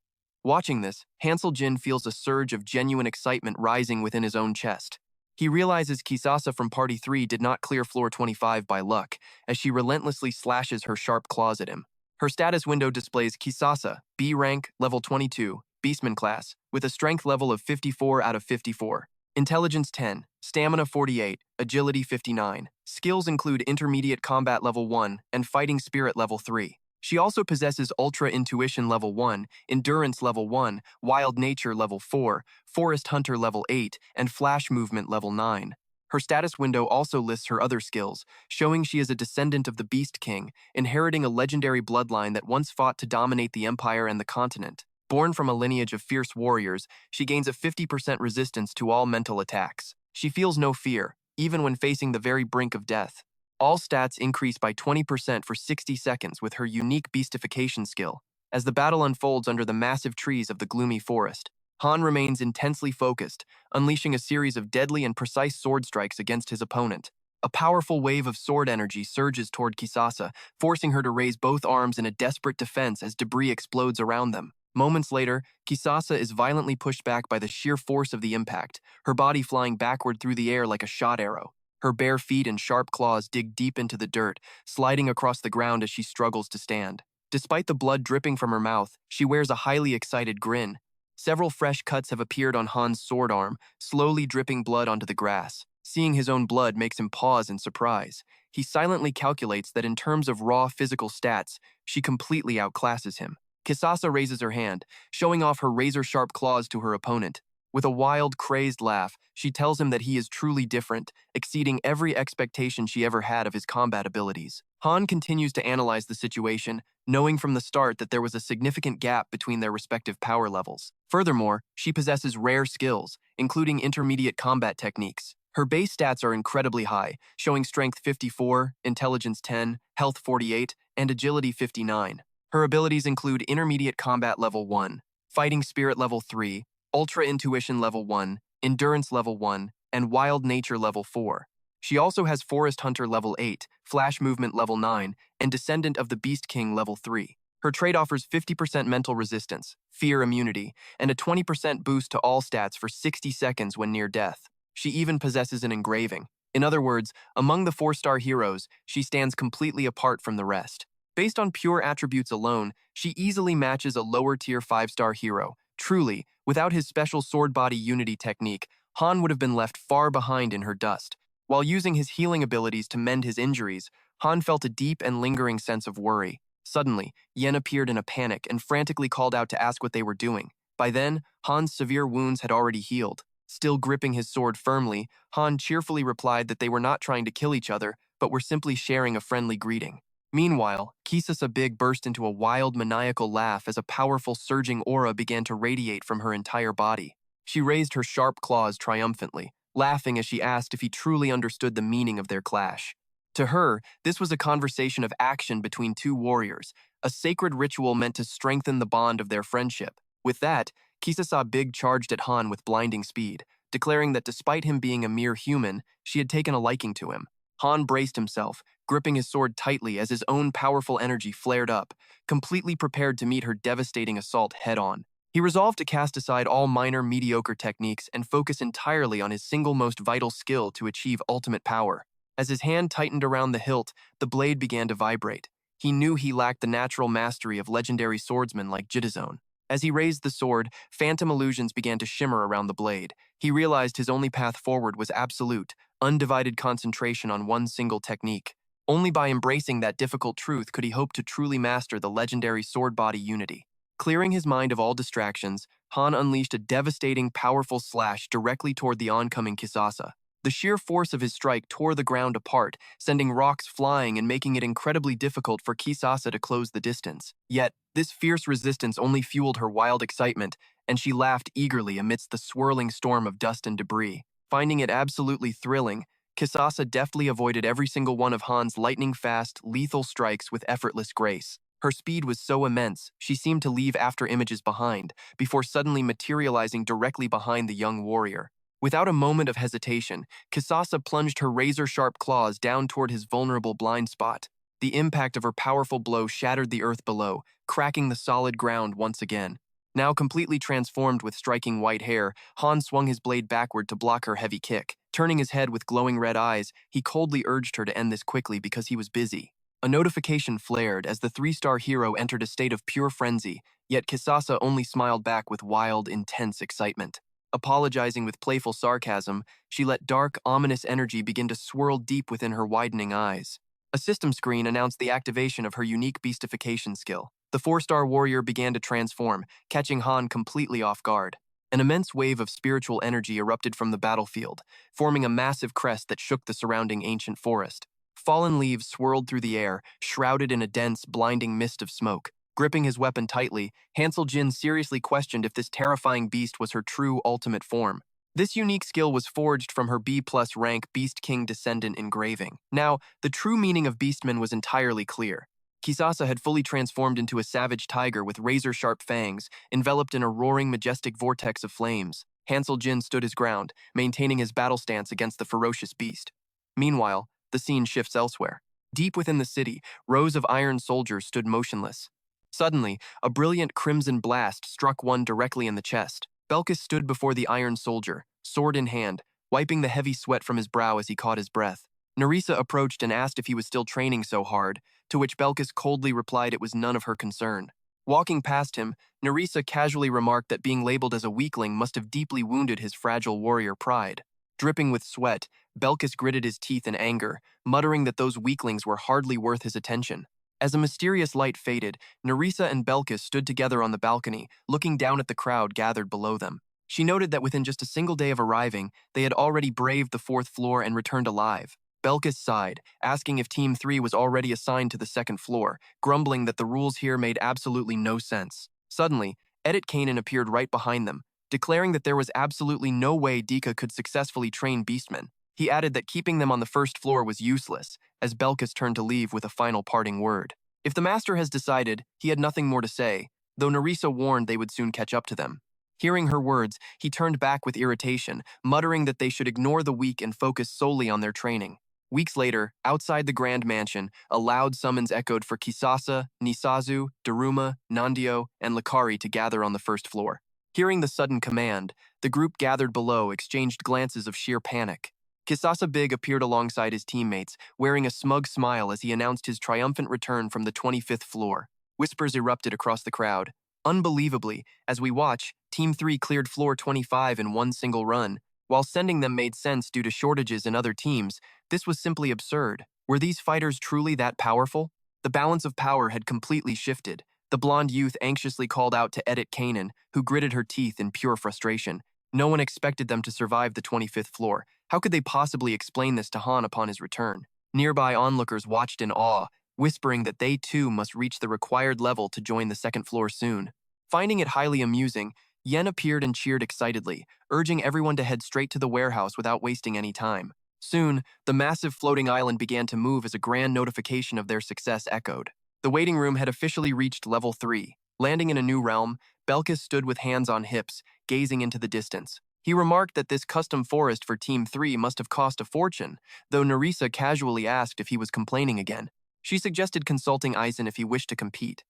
Watching this, Hansel Jin feels a surge of genuine excitement rising within his own chest. He realizes Kisasa from Party 3 did not clear floor 25 by luck, as she relentlessly slashes her sharp claws at him. Her status window displays Kisasa, B rank, level 22, Beastman class, with a strength level of 54 out of 54. Intelligence 10, Stamina 48, Agility 59. Skills include Intermediate Combat level 1 and Fighting Spirit level 3. She also possesses Ultra Intuition Level 1, Endurance Level 1, Wild Nature Level 4, Forest Hunter Level 8, and Flash Movement Level 9. Her status window also lists her other skills, showing she is a descendant of the Beast King, inheriting a legendary bloodline that once fought to dominate the Empire and the continent. Born from a lineage of fierce warriors, she gains a 50% resistance to all mental attacks. She feels no fear, even when facing the very brink of death. All stats increase by 20% for 60 seconds with her unique beastification skill. As the battle unfolds under the massive trees of the gloomy forest, Han remains intensely focused, unleashing a series of deadly and precise sword strikes against his opponent. A powerful wave of sword energy surges toward Kisasa, forcing her to raise both arms in a desperate defense as debris explodes around them. Moments later, Kisasa is violently pushed back by the sheer force of the impact, her body flying backward through the air like a shot arrow. Her bare feet and sharp claws dig deep into the dirt, sliding across the ground as she struggles to stand. Despite the blood dripping from her mouth, she wears a highly excited grin. Several fresh cuts have appeared on Han's sword arm, slowly dripping blood onto the grass. Seeing his own blood makes him pause in surprise. He silently calculates that in terms of raw physical stats, she completely outclasses him. Kisasa raises her hand, showing off her razor-sharp claws to her opponent. With a wild, crazed laugh, she tells him that he is truly different, exceeding every expectation she ever had of his combat abilities. Han continues to analyze the situation, knowing from the start that there was a significant gap between their respective power levels. Furthermore, she possesses rare skills, including intermediate combat techniques. Her base stats are incredibly high, showing strength 54, intelligence 10, health 48, and agility 59. Her abilities include intermediate combat level 1, fighting spirit level 3, Ultra Intuition Level 1, Endurance Level 1, and Wild Nature Level 4. She also has Forest Hunter Level 8, Flash Movement Level 9, and Descendant of the Beast King Level 3. Her trait offers 50% mental resistance, fear immunity, and a 20% boost to all stats for 60 seconds when near death. She even possesses an engraving. In other words, among the 4-star heroes, she stands completely apart from the rest. Based on pure attributes alone, she easily matches a lower-tier 5-star hero. Truly, without his special sword-body unity technique, Han would have been left far behind in her dust. While using his healing abilities to mend his injuries, Han felt a deep and lingering sense of worry. Suddenly, Yen appeared in a panic and frantically called out to ask what they were doing. By then, Han's severe wounds had already healed. Still gripping his sword firmly, Han cheerfully replied that they were not trying to kill each other, but were simply sharing a friendly greeting. Meanwhile, Kisasa Big burst into a wild, maniacal laugh as a powerful, surging aura began to radiate from her entire body. She raised her sharp claws triumphantly, laughing as she asked if he truly understood the meaning of their clash. To her, this was a conversation of action between two warriors, a sacred ritual meant to strengthen the bond of their friendship. With that, Kisasa Big charged at Han with blinding speed, declaring that despite him being a mere human, she had taken a liking to him. Han braced himself, gripping his sword tightly as his own powerful energy flared up, completely prepared to meet her devastating assault head-on. He resolved to cast aside all minor, mediocre techniques and focus entirely on his single most vital skill to achieve ultimate power. As his hand tightened around the hilt, the blade began to vibrate. He knew he lacked the natural mastery of legendary swordsmen like Jitazone. As he raised the sword, phantom illusions began to shimmer around the blade. He realized his only path forward was absolute, undivided concentration on one single technique. Only by embracing that difficult truth could he hope to truly master the legendary sword-body unity. Clearing his mind of all distractions, Han unleashed a devastating, powerful slash directly toward the oncoming Kisasa. The sheer force of his strike tore the ground apart, sending rocks flying and making it incredibly difficult for Kisasa to close the distance. Yet, this fierce resistance only fueled her wild excitement, and she laughed eagerly amidst the swirling storm of dust and debris. Finding it absolutely thrilling, Kisasa deftly avoided every single one of Han's lightning-fast, lethal strikes with effortless grace. Her speed was so immense, she seemed to leave after images behind, before suddenly materializing directly behind the young warrior. Without a moment of hesitation, Kisasa plunged her razor-sharp claws down toward his vulnerable blind spot. The impact of her powerful blow shattered the earth below, cracking the solid ground once again. Now completely transformed with striking white hair, Han swung his blade backward to block her heavy kick. Turning his head with glowing red eyes, he coldly urged her to end this quickly because he was busy. A notification flared as the 3-star hero entered a state of pure frenzy, yet Kisasa only smiled back with wild, intense excitement. Apologizing with playful sarcasm, she let dark, ominous energy begin to swirl deep within her widening eyes. A system screen announced the activation of her unique beastification skill. The 4-star warrior began to transform, catching Han completely off guard. An immense wave of spiritual energy erupted from the battlefield, forming a massive crest that shook the surrounding ancient forest. Fallen leaves swirled through the air, shrouded in a dense, blinding mist of smoke. Gripping his weapon tightly, Hansel Jin seriously questioned if this terrifying beast was her true ultimate form. This unique skill was forged from her B+ rank Beast King descendant engraving. Now, the true meaning of Beastman was entirely clear. Kisasa had fully transformed into a savage tiger with razor-sharp fangs, enveloped in a roaring, majestic vortex of flames. Hansel Jin stood his ground, maintaining his battle stance against the ferocious beast. Meanwhile, the scene shifts elsewhere. Deep within the city, rows of iron soldiers stood motionless. Suddenly, a brilliant crimson blast struck one directly in the chest. Belkis stood before the iron soldier, sword in hand, wiping the heavy sweat from his brow as he caught his breath. Nerissa approached and asked if he was still training so hard, to which Belkis coldly replied it was none of her concern. Walking past him, Nerissa casually remarked that being labeled as a weakling must have deeply wounded his fragile warrior pride. Dripping with sweat, Belkis gritted his teeth in anger, muttering that those weaklings were hardly worth his attention. As a mysterious light faded, Nerissa and Belkis stood together on the balcony, looking down at the crowd gathered below them. She noted that within just a single day of arriving, they had already braved the 4th floor and returned alive. Belkis sighed, asking if Team 3 was already assigned to the 2nd floor, grumbling that the rules here made absolutely no sense. Suddenly, Edit Kanan appeared right behind them, declaring that there was absolutely no way Dika could successfully train Beastmen. He added that keeping them on the 1st floor was useless, as Belkis turned to leave with a final parting word. If the master has decided, he had nothing more to say, though Nerissa warned they would soon catch up to them. Hearing her words, he turned back with irritation, muttering that they should ignore the weak and focus solely on their training. Weeks later, outside the Grand Mansion, a loud summons echoed for Kisasa, Nisazu, Daruma, Nandio, and Lakari to gather on the 1st floor. Hearing the sudden command, the group gathered below exchanged glances of sheer panic. Kisasa Big appeared alongside his teammates, wearing a smug smile as he announced his triumphant return from the 25th floor. Whispers erupted across the crowd. Unbelievably, as we watch, Team 3 cleared floor 25 in one single run. While sending them made sense due to shortages in other teams, this was simply absurd. Were these fighters truly that powerful? The balance of power had completely shifted. The blonde youth anxiously called out to Edit Kanan, who gritted her teeth in pure frustration. No one expected them to survive the 25th floor. How could they possibly explain this to Han upon his return? Nearby onlookers watched in awe, whispering that they too must reach the required level to join the 2nd floor soon. Finding it highly amusing, Yen appeared and cheered excitedly, urging everyone to head straight to the warehouse without wasting any time. Soon, the massive floating island began to move as a grand notification of their success echoed. The waiting room had officially reached level 3. Landing in a new realm, Belkis stood with hands on hips, gazing into the distance. He remarked that this custom forest for Team 3 must have cost a fortune, though Nerissa casually asked if he was complaining again. She suggested consulting Aizen if he wished to compete.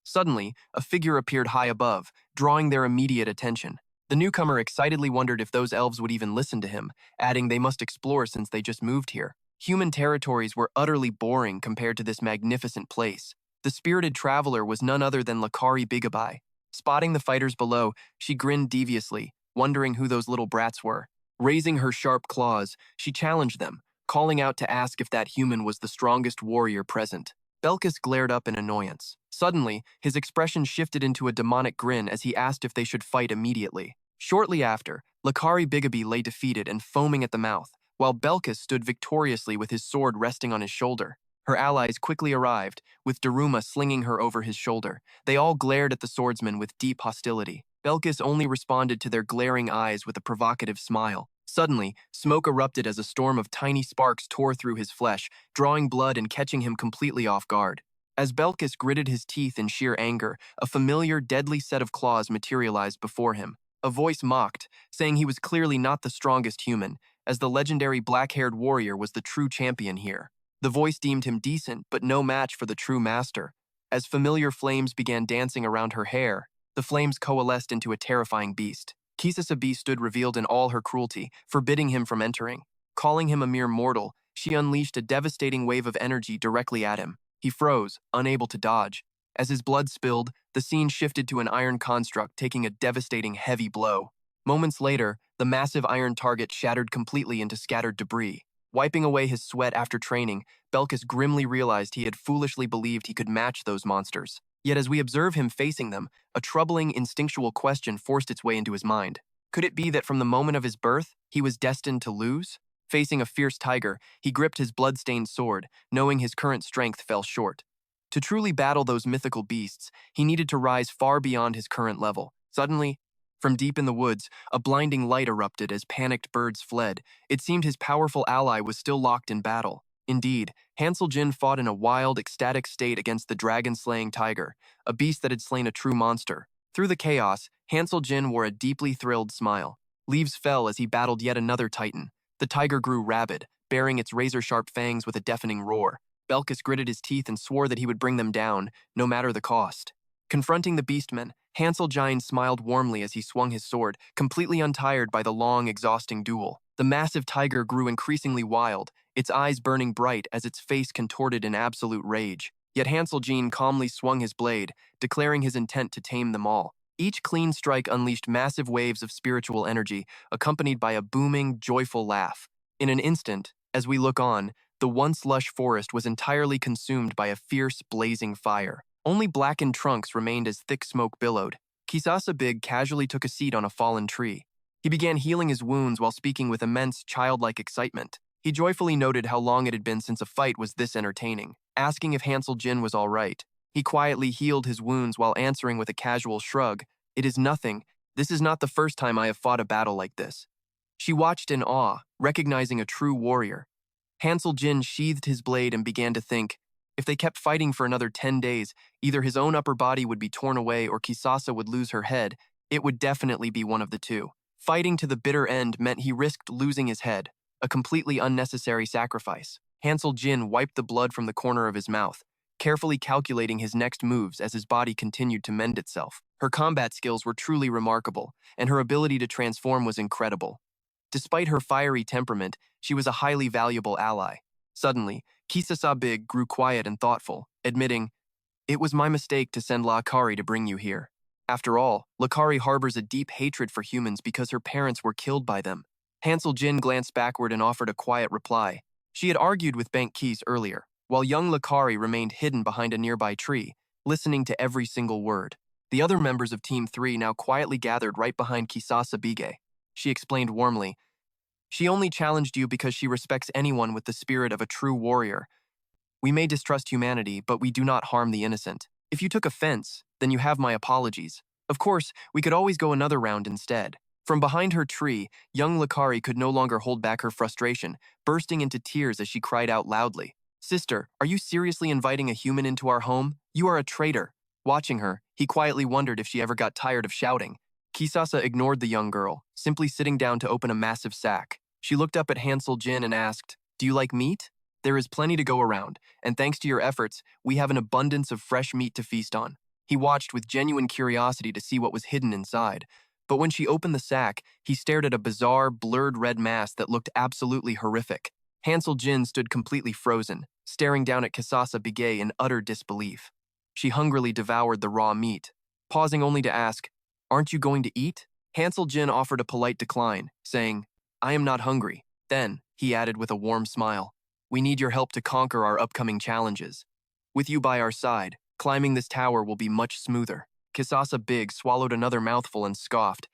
Suddenly, a figure appeared high above, drawing their immediate attention. The newcomer excitedly wondered if those elves would even listen to him, adding they must explore since they just moved here. Human territories were utterly boring compared to this magnificent place. The spirited traveler was none other than Lakari Bigabai. Spotting the fighters below, she grinned deviously, wondering who those little brats were. Raising her sharp claws, she challenged them, calling out to ask if that human was the strongest warrior present. Belkis glared up in annoyance. Suddenly, his expression shifted into a demonic grin as he asked if they should fight immediately. Shortly after, Lakari Bigaby lay defeated and foaming at the mouth, while Belkis stood victoriously with his sword resting on his shoulder. Her allies quickly arrived, with Daruma slinging her over his shoulder. They all glared at the swordsman with deep hostility. Belkis only responded to their glaring eyes with a provocative smile. Suddenly, smoke erupted as a storm of tiny sparks tore through his flesh, drawing blood and catching him completely off guard. As Belkis gritted his teeth in sheer anger, a familiar, deadly set of claws materialized before him. A voice mocked, saying he was clearly not the strongest human, as the legendary black-haired warrior was the true champion here. The voice deemed him decent, but no match for the true master. As familiar flames began dancing around her hair, the flames coalesced into a terrifying beast. Kisasabi stood revealed in all her cruelty, forbidding him from entering. Calling him a mere mortal, she unleashed a devastating wave of energy directly at him. He froze, unable to dodge. As his blood spilled, the scene shifted to an iron construct taking a devastating heavy blow. Moments later, the massive iron target shattered completely into scattered debris. Wiping away his sweat after training, Belkis grimly realized he had foolishly believed he could match those monsters. Yet as we observe him facing them, a troubling, instinctual question forced its way into his mind. Could it be that from the moment of his birth, he was destined to lose? Facing a fierce tiger, he gripped his blood-stained sword, knowing his current strength fell short. To truly battle those mythical beasts, he needed to rise far beyond his current level. Suddenly, from deep in the woods, a blinding light erupted as panicked birds fled. It seemed his powerful ally was still locked in battle. Indeed, Hansel Jin fought in a wild, ecstatic state against the dragon-slaying tiger, a beast that had slain a true monster. Through the chaos, Hansel Jin wore a deeply thrilled smile. Leaves fell as he battled yet another titan. The tiger grew rabid, baring its razor-sharp fangs with a deafening roar. Belkis gritted his teeth and swore that he would bring them down, no matter the cost. Confronting the beastmen, Hansel Jin smiled warmly as he swung his sword, completely untired by the long, exhausting duel. The massive tiger grew increasingly wild, its eyes burning bright as its face contorted in absolute rage. Yet Hansel Jin calmly swung his blade, declaring his intent to tame them all. Each clean strike unleashed massive waves of spiritual energy, accompanied by a booming, joyful laugh. In an instant, as we look on, the once lush forest was entirely consumed by a fierce, blazing fire. Only blackened trunks remained as thick smoke billowed. Kisasa Big casually took a seat on a fallen tree. He began healing his wounds while speaking with immense, childlike excitement. He joyfully noted how long it had been since a fight was this entertaining. Asking if Hansel Jin was all right, he quietly healed his wounds while answering with a casual shrug, "It is nothing. This is not the first time I have fought a battle like this." She watched in awe, recognizing a true warrior. Hansel Jin sheathed his blade and began to think, if they kept fighting for another 10 days, either his own upper body would be torn away or Kisasa would lose her head. It would definitely be one of the two. Fighting to the bitter end meant he risked losing his head, a completely unnecessary sacrifice. Hansel Jin wiped the blood from the corner of his mouth, carefully calculating his next moves as his body continued to mend itself. Her combat skills were truly remarkable, and her ability to transform was incredible. Despite her fiery temperament, she was a highly valuable ally. Suddenly, Kisasa Big grew quiet and thoughtful, admitting, "It was my mistake to send Lakari to bring you here. After all, Lakari harbors a deep hatred for humans because her parents were killed by them." Hansel Jin glanced backward and offered a quiet reply. She had argued with Bank Keys earlier, while young Lakari remained hidden behind a nearby tree, listening to every single word. The other members of Team 3 now quietly gathered right behind Kisasa Bige. She explained warmly, "She only challenged you because she respects anyone with the spirit of a true warrior. We may distrust humanity, but we do not harm the innocent. If you took offense, then you have my apologies. Of course, we could always go another round instead." From behind her tree, young Lakari could no longer hold back her frustration, bursting into tears as she cried out loudly, "Sister, are you seriously inviting a human into our home? You are a traitor." Watching her, he quietly wondered if she ever got tired of shouting. Kisasa ignored the young girl, simply sitting down to open a massive sack. She looked up at Hansel Jin and asked, "Do you like meat? There is plenty to go around, and thanks to your efforts, we have an abundance of fresh meat to feast on." He watched with genuine curiosity to see what was hidden inside, but when she opened the sack, he stared at a bizarre, blurred red mass that looked absolutely horrific. Hansel Jin stood completely frozen, staring down at Kisasa Bige in utter disbelief. She hungrily devoured the raw meat, pausing only to ask, "Aren't you going to eat?" Hansel Jin offered a polite decline, saying, "I am not hungry." Then, he added with a warm smile, "We need your help to conquer our upcoming challenges. With you by our side, climbing this tower will be much smoother." Kisasa Big swallowed another mouthful and scoffed.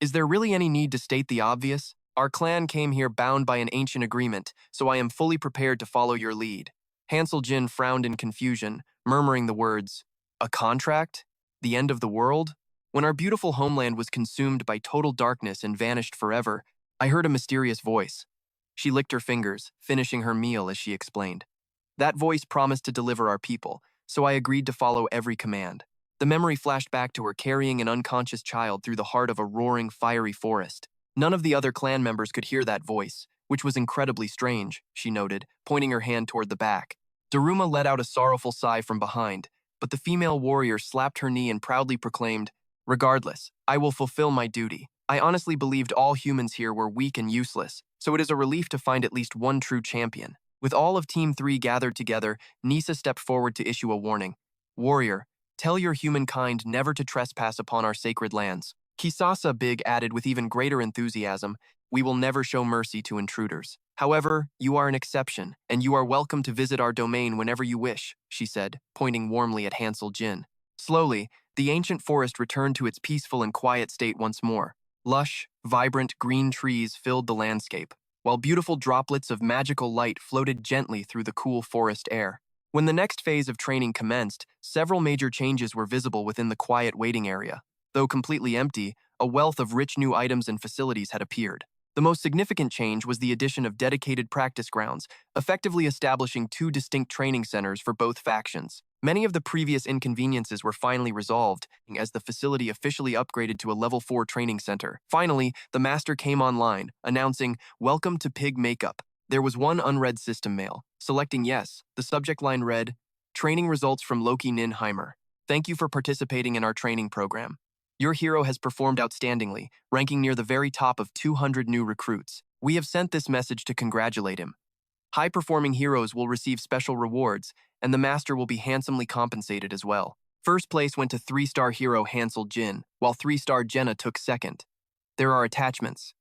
"Is there really any need to state the obvious? Our clan came here bound by an ancient agreement, so I am fully prepared to follow your lead." Hansel Jin frowned in confusion, murmuring the words, "A contract? The end of the world?" When our beautiful homeland was consumed by total darkness and vanished forever, I heard a mysterious voice. She licked her fingers, finishing her meal as she explained. That voice promised to deliver our people, so I agreed to follow every command. The memory flashed back to her carrying an unconscious child through the heart of a roaring, fiery forest. None of the other clan members could hear that voice, which was incredibly strange, she noted, pointing her hand toward the back. Daruma let out a sorrowful sigh from behind, but the female warrior slapped her knee and proudly proclaimed, "Regardless, I will fulfill my duty. I honestly believed all humans here were weak and useless, so it is a relief to find at least one true champion." With all of Team 3 gathered together, Nisa stepped forward to issue a warning. "Warrior, tell your humankind never to trespass upon our sacred lands." Kisasa Big added with even greater enthusiasm, We will never show mercy to intruders. However, you are an exception, and you are welcome to visit our domain whenever you wish, she said, pointing warmly at Hansel Jin. Slowly, the ancient forest returned to its peaceful and quiet state once more. Lush, vibrant green trees filled the landscape, while beautiful droplets of magical light floated gently through the cool forest air. When the next phase of training commenced, several major changes were visible within the quiet waiting area. Though completely empty, a wealth of rich new items and facilities had appeared. The most significant change was the addition of dedicated practice grounds, effectively establishing two distinct training centers for both factions. Many of the previous inconveniences were finally resolved, as the facility officially upgraded to a Level 4 training center. Finally, the master came online, announcing, "Welcome to Pig Makeup." There was one unread system mail. Selecting yes, the subject line read, "Training results from Loki Ninheimer. Thank you for participating in our training program. Your hero has performed outstandingly, ranking near the very top of 200 new recruits. We have sent this message to congratulate him. High-performing heroes will receive special rewards, and the master will be handsomely compensated as well." First place went to 3-star hero Hansel Jin, while 3-star Jenna took second. There are attachments.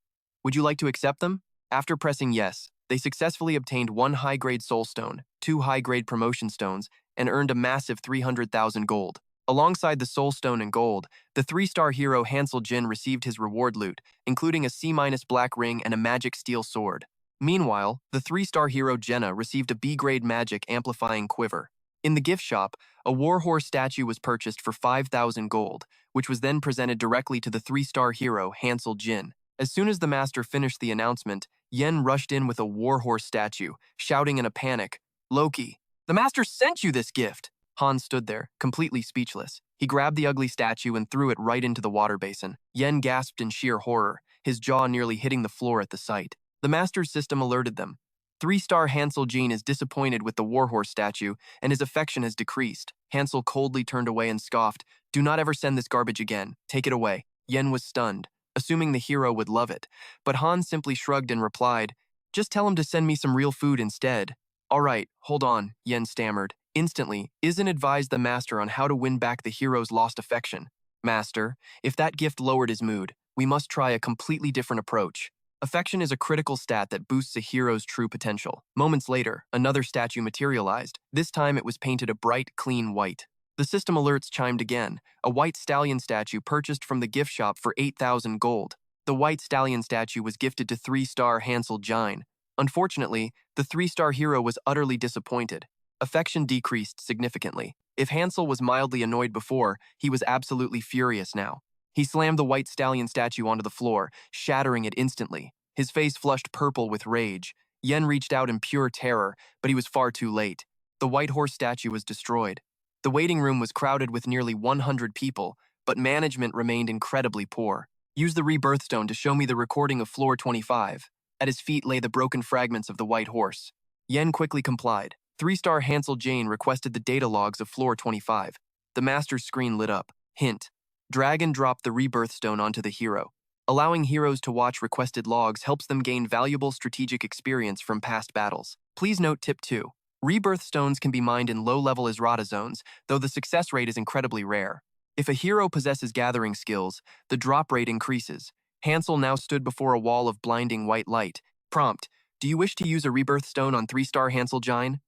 Would you like to accept them? After pressing yes, they successfully obtained 1 high-grade soul stone, 2 high-grade promotion stones, and earned a massive 300,000 gold. Alongside the soul stone and gold, the 3-star hero Hansel Jin received his reward loot, including a C- black ring and a magic steel sword. Meanwhile, the 3-star hero Jenna received a B-grade magic amplifying quiver. In the gift shop, a warhorse statue was purchased for 5,000 gold, which was then presented directly to the 3-star hero Hansel Jin. As soon as the master finished the announcement, Yen rushed in with a warhorse statue, shouting in a panic, "Loki, the master sent you this gift!" Hans stood there, completely speechless. He grabbed the ugly statue and threw it right into the water basin. Yen gasped in sheer horror, his jaw nearly hitting the floor at the sight. The master's system alerted them. 3-star Hansel Jin is disappointed with the warhorse statue, and his affection has decreased. Hansel coldly turned away and scoffed, "Do not ever send this garbage again. Take it away." Yen was stunned, assuming the hero would love it. But Hans simply shrugged and replied, "Just tell him to send me some real food instead." "All right, hold on," Yen stammered. Instantly, Izen advised the master on how to win back the hero's lost affection. "Master, if that gift lowered his mood, we must try a completely different approach. Affection is a critical stat that boosts a hero's true potential." Moments later, another statue materialized. This time it was painted a bright, clean white. The system alerts chimed again, a white stallion statue purchased from the gift shop for 8,000 gold. The white stallion statue was gifted to 3-star Hansel Jin. Unfortunately, the 3-star hero was utterly disappointed. Affection decreased significantly. If Hansel was mildly annoyed before, he was absolutely furious now. He slammed the white stallion statue onto the floor, shattering it instantly. His face flushed purple with rage. Yen reached out in pure terror, but he was far too late. The white horse statue was destroyed. The waiting room was crowded with nearly 100 people, but management remained incredibly poor. "Use the rebirth stone to show me the recording of floor 25. At his feet lay the broken fragments of the white horse. Yen quickly complied. 3-star Hansel Jin requested the data logs of floor 25. The master's screen lit up. Hint: drag and drop the rebirth stone onto the hero. Allowing heroes to watch requested logs helps them gain valuable strategic experience from past battles. Please note tip 2. Rebirth stones can be mined in low-level Israta zones, though the success rate is incredibly rare. If a hero possesses gathering skills, the drop rate increases. Hansel now stood before a wall of blinding white light. Prompt: do you wish to use a rebirth stone on 3-star Hansel Jin?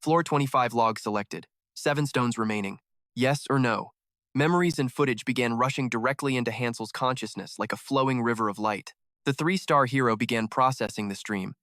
Floor 25 log selected. 7 stones remaining. Yes or no? Memories and footage began rushing directly into Hansel's consciousness like a flowing river of light. The 3-star hero began processing the stream.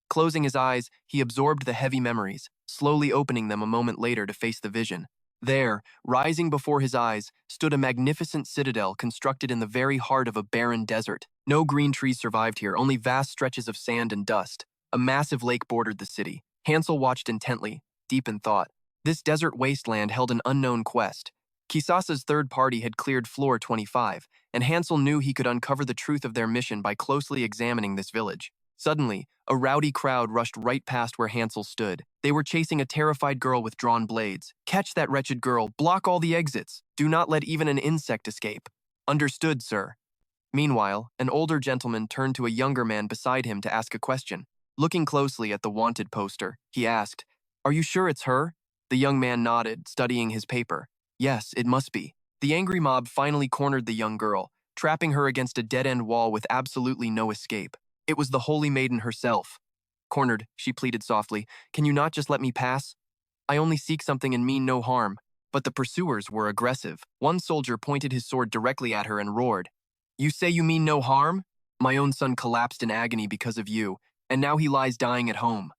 Closing his eyes, he absorbed the heavy memories, slowly opening them a moment later to face the vision. There, rising before his eyes, stood a magnificent citadel constructed in the very heart of a barren desert. No green trees survived here, only vast stretches of sand and dust. A massive lake bordered the city. Hansel watched intently, deep in thought. This desert wasteland held an unknown quest. Kisasa's third party had cleared floor 25, and Hansel knew he could uncover the truth of their mission by closely examining this village. Suddenly, a rowdy crowd rushed right past where Hansel stood. They were chasing a terrified girl with drawn blades. "Catch that wretched girl, block all the exits. Do not let even an insect escape." "Understood, sir." Meanwhile, an older gentleman turned to a younger man beside him to ask a question. Looking closely at the wanted poster, he asked, "Are you sure it's her?" The young man nodded, studying his paper. "Yes, it must be." The angry mob finally cornered the young girl, trapping her against a dead-end wall with absolutely no escape. It was the Holy Maiden herself. Cornered, she pleaded softly, "Can you not just let me pass? I only seek something and mean no harm." But the pursuers were aggressive. One soldier pointed his sword directly at her and roared, "You say you mean no harm? My own son collapsed in agony because of you, and now he lies dying at home."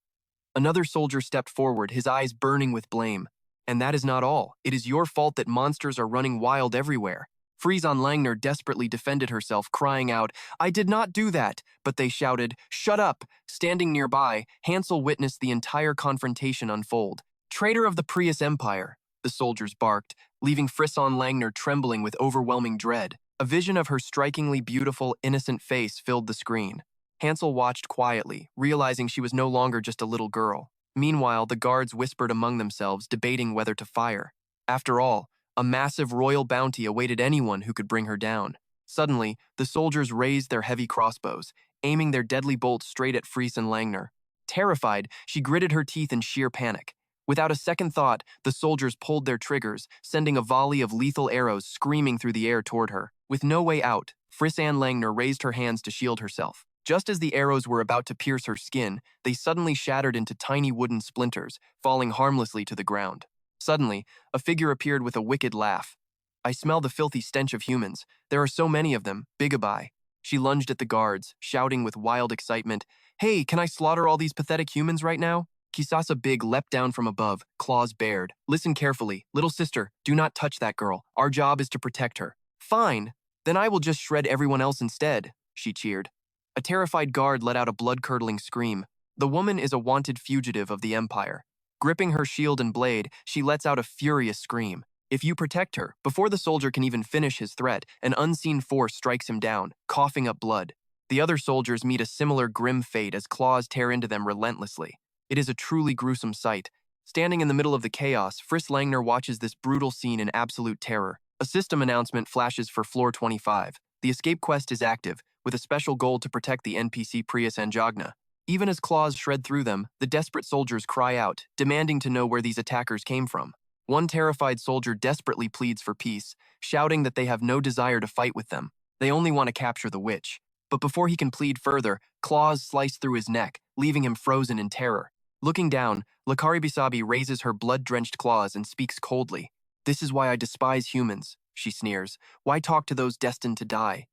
Another soldier stepped forward, his eyes burning with blame. "And that is not all. It is your fault that monsters are running wild everywhere." Friesen Langner desperately defended herself, crying out, "I did not do that!" But they shouted, "Shut up!" Standing nearby, Hansel witnessed the entire confrontation unfold. "Traitor of the Prius Empire," the soldiers barked, leaving Friesen Langner trembling with overwhelming dread. A vision of her strikingly beautiful, innocent face filled the screen. Hansel watched quietly, realizing she was no longer just a little girl. Meanwhile, the guards whispered among themselves, debating whether to fire. After all, a massive royal bounty awaited anyone who could bring her down. Suddenly, the soldiers raised their heavy crossbows, aiming their deadly bolts straight at Friesen Langner. Terrified, she gritted her teeth in sheer panic. Without a second thought, the soldiers pulled their triggers, sending a volley of lethal arrows screaming through the air toward her. With no way out, Friesen Langner raised her hands to shield herself. Just as the arrows were about to pierce her skin, they suddenly shattered into tiny wooden splinters, falling harmlessly to the ground. Suddenly, a figure appeared with a wicked laugh. "I smell the filthy stench of humans. There are so many of them. Bigabai." She lunged at the guards, shouting with wild excitement, "Hey, can I slaughter all these pathetic humans right now?" Kisasa Big leapt down from above, claws bared. "Listen carefully. Little sister, do not touch that girl. Our job is to protect her." "Fine. Then I will just shred everyone else instead," she cheered. A terrified guard let out a blood-curdling scream. The woman is a wanted fugitive of the Empire. Gripping her shield and blade, she lets out a furious scream. If you protect her, before the soldier can even finish his threat, an unseen force strikes him down, coughing up blood. The other soldiers meet a similar grim fate as claws tear into them relentlessly. It is a truly gruesome sight. Standing in the middle of the chaos, Friss Langner watches this brutal scene in absolute terror. A system announcement flashes for Floor 25. The escape quest is active, with a special goal to protect the NPC Prius Anjagna. Even as claws shred through them, the desperate soldiers cry out, demanding to know where these attackers came from. One terrified soldier desperately pleads for peace, shouting that they have no desire to fight with them. They only want to capture the witch. But before he can plead further, claws slice through his neck, leaving him frozen in terror. Looking down, Lakari Bisabi raises her blood-drenched claws and speaks coldly. "This is why I despise humans," she sneers. "Why talk to those destined to die?"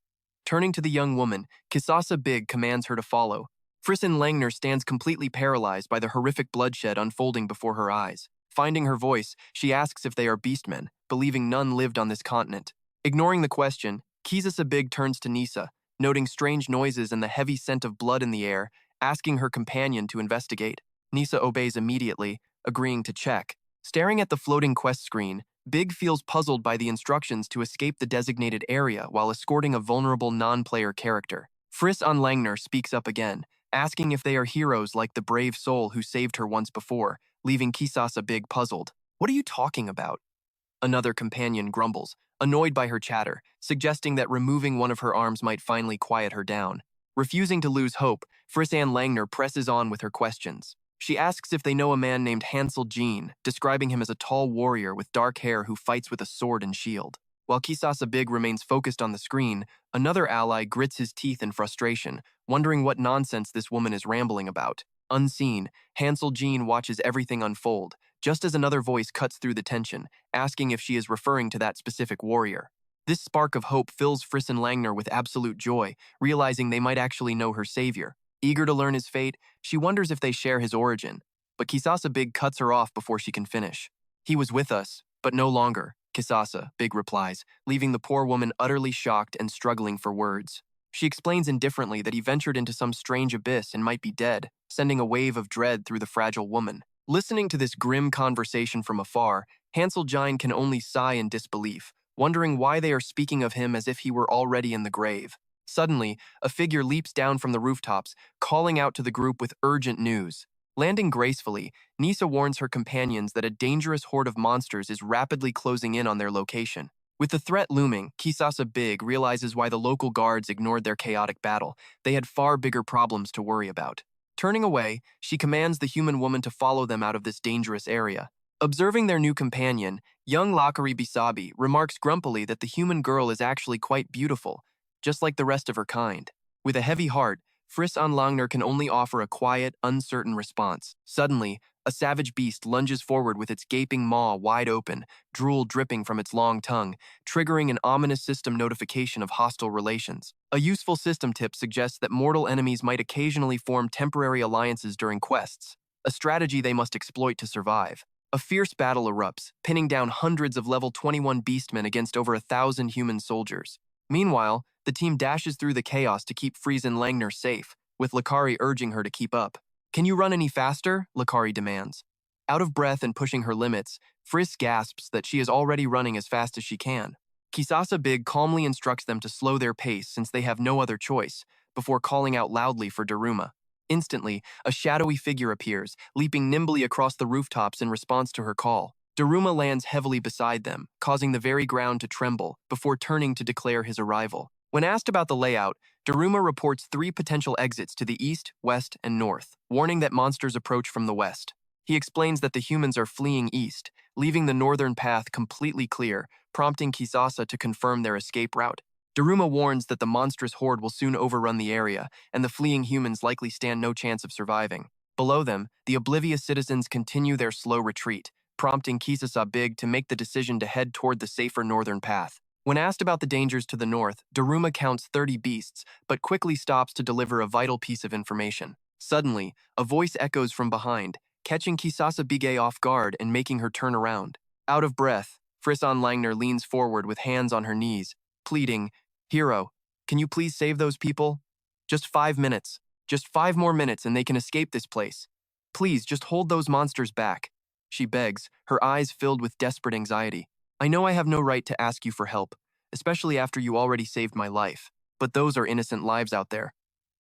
Turning to the young woman, Kisasa Big commands her to follow. Frissen Langner stands completely paralyzed by the horrific bloodshed unfolding before her eyes. Finding her voice, she asks if they are beastmen, believing none lived on this continent. Ignoring the question, Kisasa Big turns to Nisa, noting strange noises and the heavy scent of blood in the air, asking her companion to investigate. Nisa obeys immediately, agreeing to check. Staring at the floating quest screen, Big feels puzzled by the instructions to escape the designated area while escorting a vulnerable non-player character. Friss Langner speaks up again, asking if they are heroes like the brave soul who saved her once before, leaving Kisasa Big puzzled. "What are you talking about?" Another companion grumbles, annoyed by her chatter, suggesting that removing one of her arms might finally quiet her down. Refusing to lose hope, Frissan Langner presses on with her questions. She asks if they know a man named Hansel Jean, describing him as a tall warrior with dark hair who fights with a sword and shield. While Kisasa Big remains focused on the screen, another ally grits his teeth in frustration, wondering what nonsense this woman is rambling about. Unseen, Hansel Jean watches everything unfold, just as another voice cuts through the tension, asking if she is referring to that specific warrior. This spark of hope fills Frissen Langner with absolute joy, realizing they might actually know her savior. Eager to learn his fate, she wonders if they share his origin, but Kisasa Big cuts her off before she can finish. "He was with us, but no longer," Kisasa Big replies, leaving the poor woman utterly shocked and struggling for words. She explains indifferently that he ventured into some strange abyss and might be dead, sending a wave of dread through the fragile woman. Listening to this grim conversation from afar, Hansel Jean can only sigh in disbelief, wondering why they are speaking of him as if he were already in the grave. Suddenly, a figure leaps down from the rooftops, calling out to the group with urgent news. Landing gracefully, Nisa warns her companions that a dangerous horde of monsters is rapidly closing in on their location. With the threat looming, Kisasa Big realizes why the local guards ignored their chaotic battle. They had far bigger problems to worry about. Turning away, she commands the human woman to follow them out of this dangerous area. Observing their new companion, young Lakari Bisabi remarks grumpily that the human girl is actually quite beautiful, just like the rest of her kind. With a heavy heart, Friss Anlangner can only offer a quiet, uncertain response. Suddenly, a savage beast lunges forward with its gaping maw wide open, drool dripping from its long tongue, triggering an ominous system notification of hostile relations. A useful system tip suggests that mortal enemies might occasionally form temporary alliances during quests, a strategy they must exploit to survive. A fierce battle erupts, pinning down hundreds of level 21 beastmen against over 1,000 human soldiers. Meanwhile, the team dashes through the chaos to keep Friesen Langner safe, with Lakari urging her to keep up. "Can you run any faster?" Lakari demands. Out of breath and pushing her limits, Friss gasps that she is already running as fast as she can. Kisasa Big calmly instructs them to slow their pace since they have no other choice, before calling out loudly for Daruma. Instantly, a shadowy figure appears, leaping nimbly across the rooftops in response to her call. Daruma lands heavily beside them, causing the very ground to tremble, before turning to declare his arrival. When asked about the layout, Daruma reports 3 potential exits to the east, west, and north, warning that monsters approach from the west. He explains that the humans are fleeing east, leaving the northern path completely clear, prompting Kisasa to confirm their escape route. Daruma warns that the monstrous horde will soon overrun the area, and the fleeing humans likely stand no chance of surviving. Below them, the oblivious citizens continue their slow retreat, prompting Kisasa Big to make the decision to head toward the safer northern path. When asked about the dangers to the north, Daruma counts 30 beasts, but quickly stops to deliver a vital piece of information. Suddenly, a voice echoes from behind, catching Kisasa Bige off guard and making her turn around. Out of breath, Frisson Langner leans forward with hands on her knees, pleading, "Hero, can you please save those people? Just 5 minutes. Just 5 more minutes and they can escape this place. Please, just hold those monsters back," she begs, her eyes filled with desperate anxiety. "I know I have no right to ask you for help, especially after you already saved my life, but those are innocent lives out there."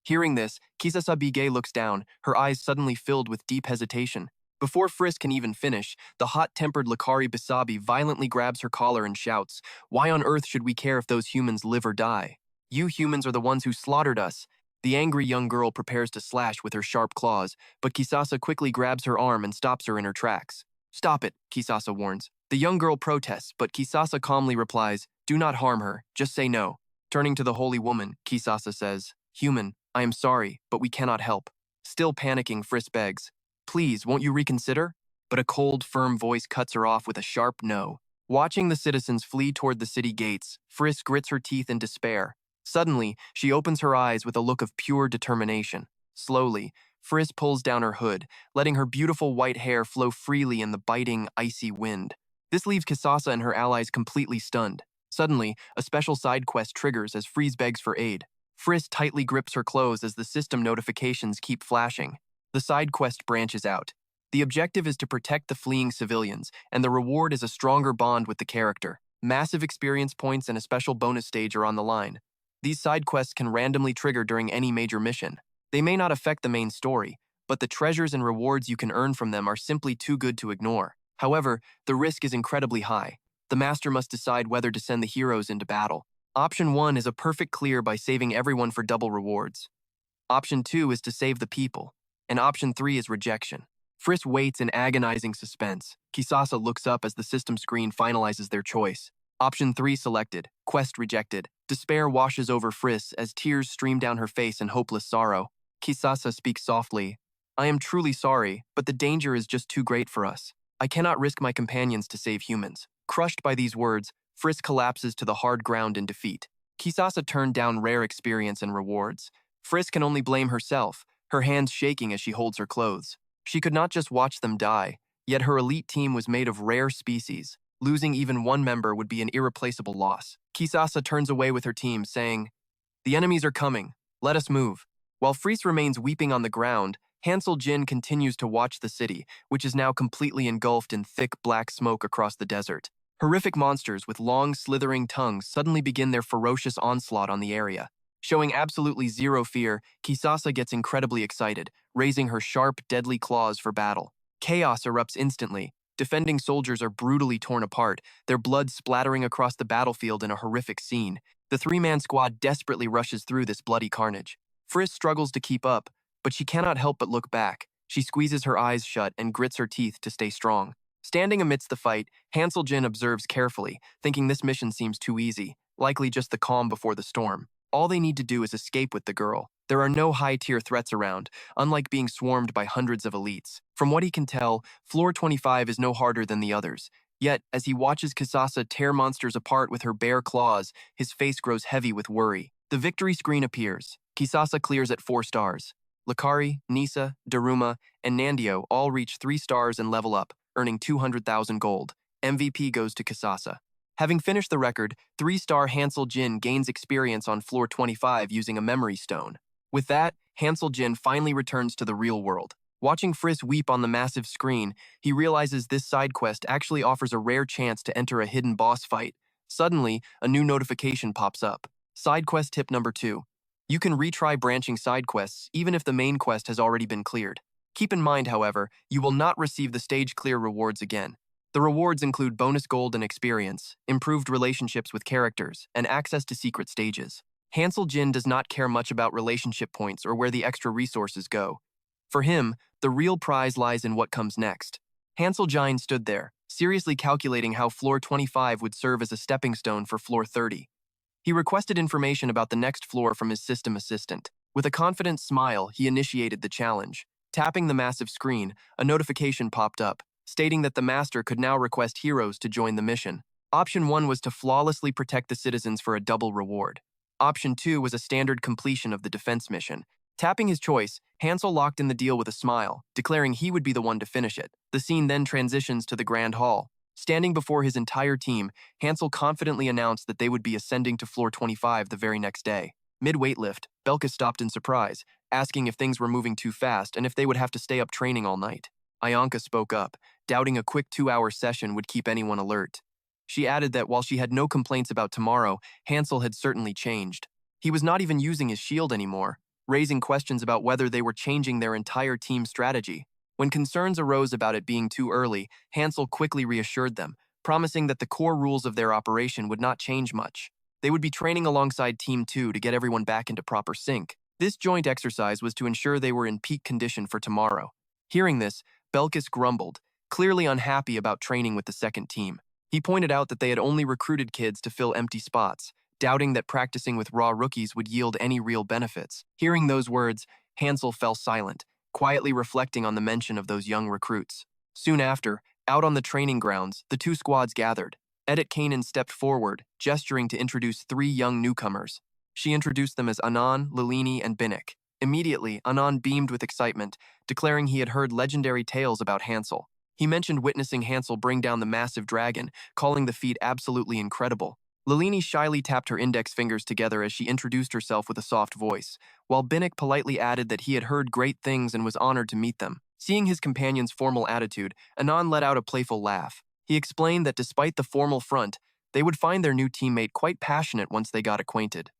Hearing this, Kisasa Bige looks down, her eyes suddenly filled with deep hesitation. Before Frisk can even finish, the hot-tempered Lakari Bisabi violently grabs her collar and shouts, "Why on earth should we care if those humans live or die? You humans are the ones who slaughtered us." The angry young girl prepares to slash with her sharp claws, but Kisasa quickly grabs her arm and stops her in her tracks. "Stop it," Kisasa warns. The young girl protests, but Kisasa calmly replies, "Do not harm her, just say no." Turning to the holy woman, Kisasa says, "Human, I am sorry, but we cannot help." Still panicking, Frisk begs, "Please, won't you reconsider?" But a cold, firm voice cuts her off with a sharp no. Watching the citizens flee toward the city gates, Frisk grits her teeth in despair. Suddenly, she opens her eyes with a look of pure determination. Slowly, Frisk pulls down her hood, letting her beautiful white hair flow freely in the biting, icy wind. This leaves Kisasa and her allies completely stunned. Suddenly, a special side quest triggers as Freeze begs for aid. Frisk tightly grips her clothes as the system notifications keep flashing. The side quest branches out. The objective is to protect the fleeing civilians, and the reward is a stronger bond with the character. Massive experience points and a special bonus stage are on the line. These side quests can randomly trigger during any major mission. They may not affect the main story, but the treasures and rewards you can earn from them are simply too good to ignore. However, the risk is incredibly high. The master must decide whether to send the heroes into battle. Option 1 is a perfect clear by saving everyone for double rewards. Option 2 is to save the people. And option 3 is rejection. Frisk waits in agonizing suspense. Kisasa looks up as the system screen finalizes their choice. Option 3 selected, quest rejected. Despair washes over Frisk as tears stream down her face in hopeless sorrow. Kisasa speaks softly, "I am truly sorry, but the danger is just too great for us. I cannot risk my companions to save humans." Crushed by these words, Frisk collapses to the hard ground in defeat. Kisasa turned down rare experience and rewards. Frisk can only blame herself, her hands shaking as she holds her clothes. She could not just watch them die, yet her elite team was made of rare species. Losing even one member would be an irreplaceable loss. Kisasa turns away with her team, saying, "The enemies are coming. Let us move." While Frisk remains weeping on the ground, Hansel Jin continues to watch the city, which is now completely engulfed in thick black smoke across the desert. Horrific monsters with long, slithering tongues suddenly begin their ferocious onslaught on the area. Showing absolutely zero fear, Kisasa gets incredibly excited, raising her sharp, deadly claws for battle. Chaos erupts instantly. Defending soldiers are brutally torn apart, their blood splattering across the battlefield in a horrific scene. The 3-man squad desperately rushes through this bloody carnage. Frisk struggles to keep up, but she cannot help but look back. She squeezes her eyes shut and grits her teeth to stay strong. Standing amidst the fight, Hansel Jin observes carefully, thinking this mission seems too easy, likely just the calm before the storm. All they need to do is escape with the girl. There are no high-tier threats around, unlike being swarmed by hundreds of elites. From what he can tell, Floor 25 is no harder than the others. Yet, as he watches Kisasa tear monsters apart with her bare claws, his face grows heavy with worry. The victory screen appears. Kisasa clears at 4 stars. Lakari, Nisa, Daruma, and Nandio all reach 3 stars and level up, earning 200,000 gold. MVP goes to Kisasa. Having finished the record, 3-star Hansel Jin gains experience on Floor 25 using a memory stone. With that, Hansel Jin finally returns to the real world. Watching Friss weep on the massive screen, he realizes this side quest actually offers a rare chance to enter a hidden boss fight. Suddenly, a new notification pops up. Side quest tip number 2. You can retry branching side quests even if the main quest has already been cleared. Keep in mind, however, you will not receive the stage clear rewards again. The rewards include bonus gold and experience, improved relationships with characters, and access to secret stages. Hansel Jin does not care much about relationship points or where the extra resources go. For him, the real prize lies in what comes next. Hansel Jin stood there, seriously calculating how Floor 25 would serve as a stepping stone for Floor 30. He requested information about the next floor from his system assistant. With a confident smile, he initiated the challenge. Tapping the massive screen, a notification popped up, stating that the master could now request heroes to join the mission. Option 1 was to flawlessly protect the citizens for a double reward. Option 2 was a standard completion of the defense mission. Tapping his choice, Hansel locked in the deal with a smile, declaring he would be the one to finish it. The scene then transitions to the Grand Hall. Standing before his entire team, Hansel confidently announced that they would be ascending to Floor 25 the very next day. Mid-weightlift, Belka stopped in surprise, asking if things were moving too fast and if they would have to stay up training all night. Ianka spoke up, doubting a quick 2-hour session would keep anyone alert. She added that while she had no complaints about tomorrow, Hansel had certainly changed. He was not even using his shield anymore, raising questions about whether they were changing their entire team strategy. When concerns arose about it being too early, Hansel quickly reassured them, promising that the core rules of their operation would not change much. They would be training alongside Team 2 to get everyone back into proper sync. This joint exercise was to ensure they were in peak condition for tomorrow. Hearing this, Belkis grumbled, clearly unhappy about training with the second team. He pointed out that they had only recruited kids to fill empty spots, doubting that practicing with raw rookies would yield any real benefits. Hearing those words, Hansel fell silent, quietly reflecting on the mention of those young recruits. Soon after, out on the training grounds, the 2 squads gathered. Edit Kanan stepped forward, gesturing to introduce 3 young newcomers. She introduced them as Anan, Lilini, and Binnick. Immediately, Anan beamed with excitement, declaring he had heard legendary tales about Hansel. He mentioned witnessing Hansel bring down the massive dragon, calling the feat absolutely incredible. Lilini shyly tapped her index fingers together as she introduced herself with a soft voice, while Binnick politely added that he had heard great things and was honored to meet them. Seeing his companion's formal attitude, Anan let out a playful laugh. He explained that despite the formal front, they would find their new teammate quite passionate once they got acquainted.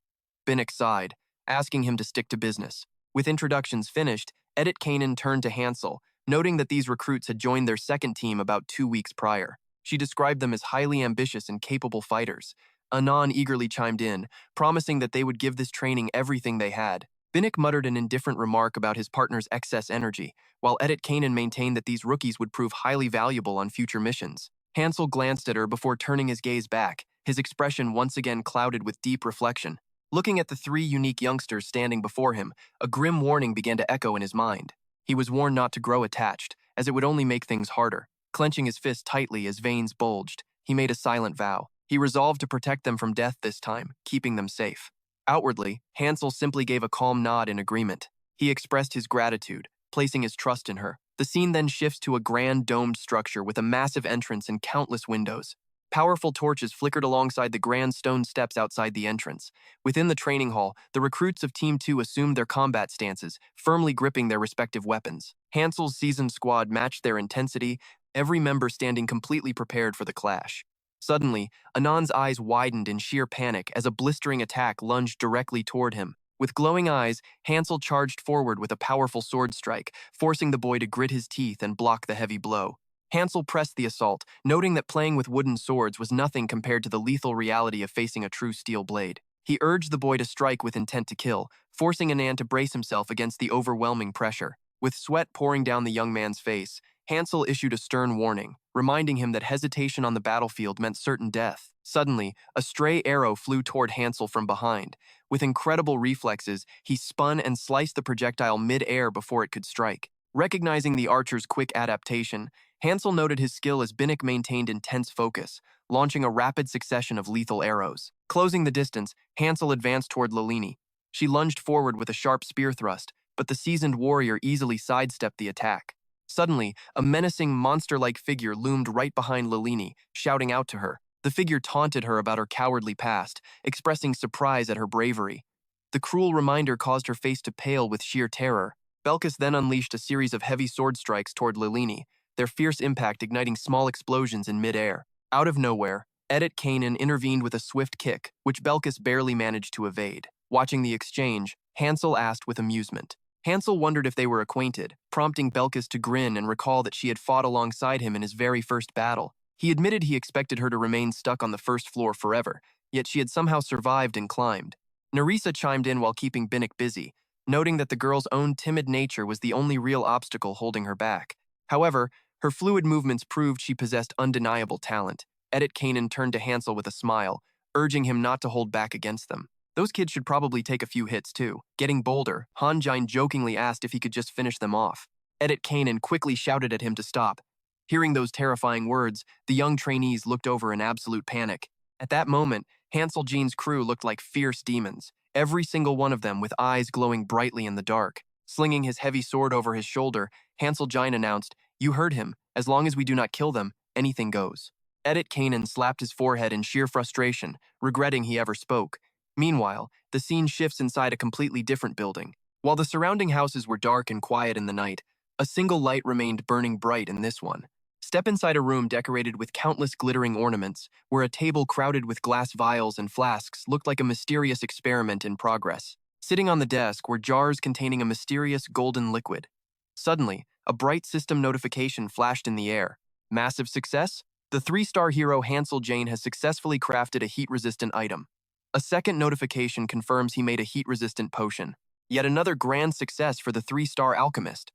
Binnick sighed, asking him to stick to business. With introductions finished, Edit Kanan turned to Hansel, noting that these recruits had joined their second team about 2 weeks prior. She described them as highly ambitious and capable fighters. Anan eagerly chimed in, promising that they would give this training everything they had. Binnick muttered an indifferent remark about his partner's excess energy, while Edit Kanan maintained that these rookies would prove highly valuable on future missions. Hansel glanced at her before turning his gaze back, his expression once again clouded with deep reflection. Looking at the 3 unique youngsters standing before him, a grim warning began to echo in his mind. He was warned not to grow attached, as it would only make things harder. Clenching his fist tightly as veins bulged, he made a silent vow. He resolved to protect them from death this time, keeping them safe. Outwardly, Hansel simply gave a calm nod in agreement. He expressed his gratitude, placing his trust in her. The scene then shifts to a grand domed structure with a massive entrance and countless windows. Powerful torches flickered alongside the grand stone steps outside the entrance. Within the training hall, the recruits of Team 2 assumed their combat stances, firmly gripping their respective weapons. Hansel's seasoned squad matched their intensity, every member standing completely prepared for the clash. Suddenly, Anan's eyes widened in sheer panic as a blistering attack lunged directly toward him. With glowing eyes, Hansel charged forward with a powerful sword strike, forcing the boy to grit his teeth and block the heavy blow. Hansel pressed the assault, noting that playing with wooden swords was nothing compared to the lethal reality of facing a true steel blade. He urged the boy to strike with intent to kill, forcing Anan to brace himself against the overwhelming pressure. With sweat pouring down the young man's face, Hansel issued a stern warning, reminding him that hesitation on the battlefield meant certain death. Suddenly, a stray arrow flew toward Hansel from behind. With incredible reflexes, he spun and sliced the projectile mid-air before it could strike. Recognizing the archer's quick adaptation, Hansel noted his skill as Binnick maintained intense focus, launching a rapid succession of lethal arrows. Closing the distance, Hansel advanced toward Lilini. She lunged forward with a sharp spear thrust, but the seasoned warrior easily sidestepped the attack. Suddenly, a menacing monster-like figure loomed right behind Lilini, shouting out to her. The figure taunted her about her cowardly past, expressing surprise at her bravery. The cruel reminder caused her face to pale with sheer terror. Belkis then unleashed a series of heavy sword strikes toward Lilini, their fierce impact igniting small explosions in mid-air. Out of nowhere, Edit Kanan intervened with a swift kick, which Belkis barely managed to evade. Watching the exchange, Hansel asked with amusement. Hansel wondered if they were acquainted, prompting Belkis to grin and recall that she had fought alongside him in his very first battle. He admitted he expected her to remain stuck on the first floor forever, yet she had somehow survived and climbed. Nerissa chimed in while keeping Binnick busy, noting that the girl's own timid nature was the only real obstacle holding her back. However, her fluid movements proved she possessed undeniable talent. Edit Kanan turned to Hansel with a smile, urging him not to hold back against them. Those kids should probably take a few hits too. Getting bolder, Hanjin jokingly asked if he could just finish them off. Edit Kanan quickly shouted at him to stop. Hearing those terrifying words, the young trainees looked over in absolute panic. At that moment, Hansel Jean's crew looked like fierce demons, every single one of them with eyes glowing brightly in the dark. Slinging his heavy sword over his shoulder, Hansel Jean announced, "You heard him. As long as we do not kill them, anything goes." Edit Kanan slapped his forehead in sheer frustration, regretting he ever spoke. Meanwhile, the scene shifts inside a completely different building. While the surrounding houses were dark and quiet in the night, a single light remained burning bright in this one. Step inside a room decorated with countless glittering ornaments, where a table crowded with glass vials and flasks looked like a mysterious experiment in progress. Sitting on the desk were jars containing a mysterious golden liquid. Suddenly, a bright system notification flashed in the air. Massive success? The 3-star hero Hansel Jane has successfully crafted a heat-resistant item. A second notification confirms he made a heat-resistant potion. Yet another grand success for the 3-star alchemist.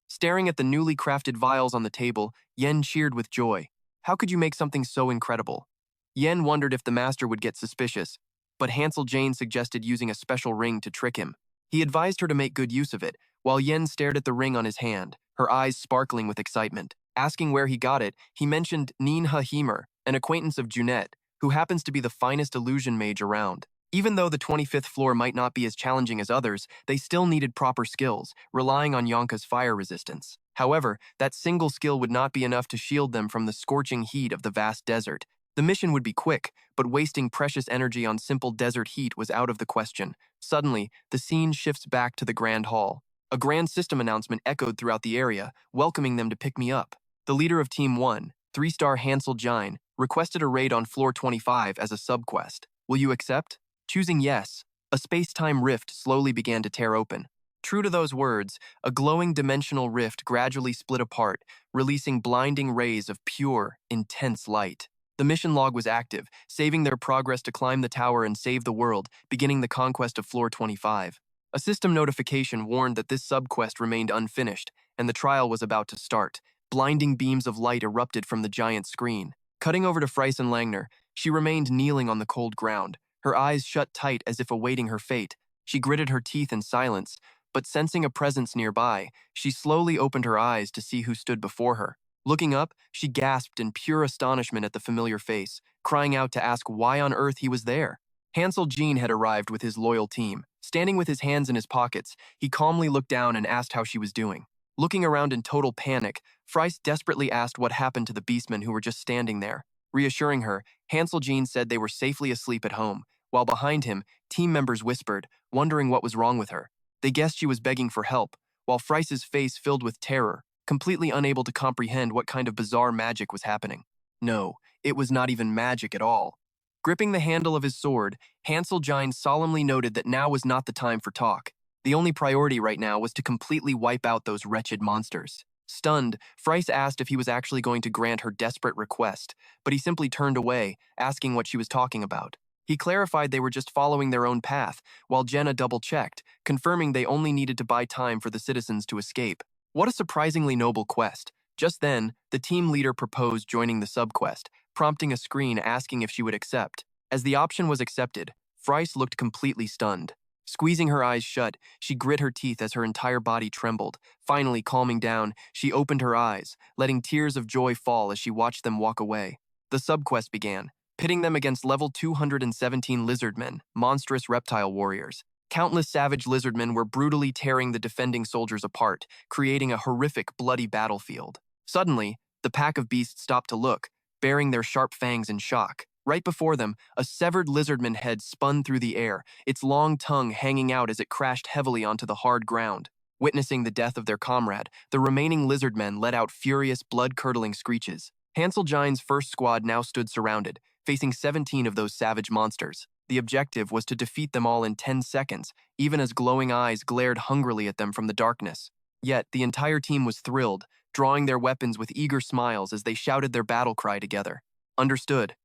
Staring at the newly crafted vials on the table, Yen cheered with joy. How could you make something so incredible? Yen wondered if the master would get suspicious, but Hansel Jane suggested using a special ring to trick him. He advised her to make good use of it, while Yen stared at the ring on his hand, her eyes sparkling with excitement. Asking where he got it, he mentioned Ninha Hemer, an acquaintance of Junette, who happens to be the finest illusion mage around. Even though the 25th floor might not be as challenging as others, they still needed proper skills, relying on Yonka's fire resistance. However, that single skill would not be enough to shield them from the scorching heat of the vast desert. The mission would be quick, but wasting precious energy on simple desert heat was out of the question. Suddenly, the scene shifts back to the Grand Hall. A grand system announcement echoed throughout the area, welcoming them to pick me up. The leader of Team 1, 3-star Hansel Jine, requested a raid on floor 25 as a subquest. Will you accept? Choosing yes, a space-time rift slowly began to tear open. True to those words, a glowing dimensional rift gradually split apart, releasing blinding rays of pure, intense light. The mission log was active, saving their progress to climb the tower and save the world, beginning the conquest of floor 25. A system notification warned that this subquest remained unfinished, and the trial was about to start. Blinding beams of light erupted from the giant screen. Cutting over to Friesen Langner, she remained kneeling on the cold ground, her eyes shut tight as if awaiting her fate. She gritted her teeth in silence, but sensing a presence nearby, she slowly opened her eyes to see who stood before her. Looking up, she gasped in pure astonishment at the familiar face, crying out to ask why on earth he was there. Hansel Jean had arrived with his loyal team. Standing with his hands in his pockets, he calmly looked down and asked how she was doing. Looking around in total panic, Fries desperately asked what happened to the beastmen who were just standing there. Reassuring her, Hansel Jean said they were safely asleep at home, while behind him, team members whispered, wondering what was wrong with her. They guessed she was begging for help, while Frice's face filled with terror, completely unable to comprehend what kind of bizarre magic was happening. No, it was not even magic at all. Gripping the handle of his sword, Hansel Jean solemnly noted that now was not the time for talk. The only priority right now was to completely wipe out those wretched monsters. Stunned, Frice asked if he was actually going to grant her desperate request, but he simply turned away, asking what she was talking about. He clarified they were just following their own path, while Jenna double-checked, confirming they only needed to buy time for the citizens to escape. What a surprisingly noble quest. Just then, the team leader proposed joining the subquest, prompting a screen asking if she would accept. As the option was accepted, Fries looked completely stunned. Squeezing her eyes shut, she grit her teeth as her entire body trembled. Finally, calming down, she opened her eyes, letting tears of joy fall as she watched them walk away. The subquest began, pitting them against level 217 lizardmen, monstrous reptile warriors. Countless savage lizardmen were brutally tearing the defending soldiers apart, creating a horrific, bloody battlefield. Suddenly, the pack of beasts stopped to look, baring their sharp fangs in shock. Right before them, a severed lizardman head spun through the air, its long tongue hanging out as it crashed heavily onto the hard ground. Witnessing the death of their comrade, the remaining lizardmen let out furious, blood-curdling screeches. Hansel Gine's first squad now stood surrounded, facing 17 of those savage monsters. The objective was to defeat them all in 10 seconds, even as glowing eyes glared hungrily at them from the darkness. Yet, the entire team was thrilled, drawing their weapons with eager smiles as they shouted their battle cry together. Understood.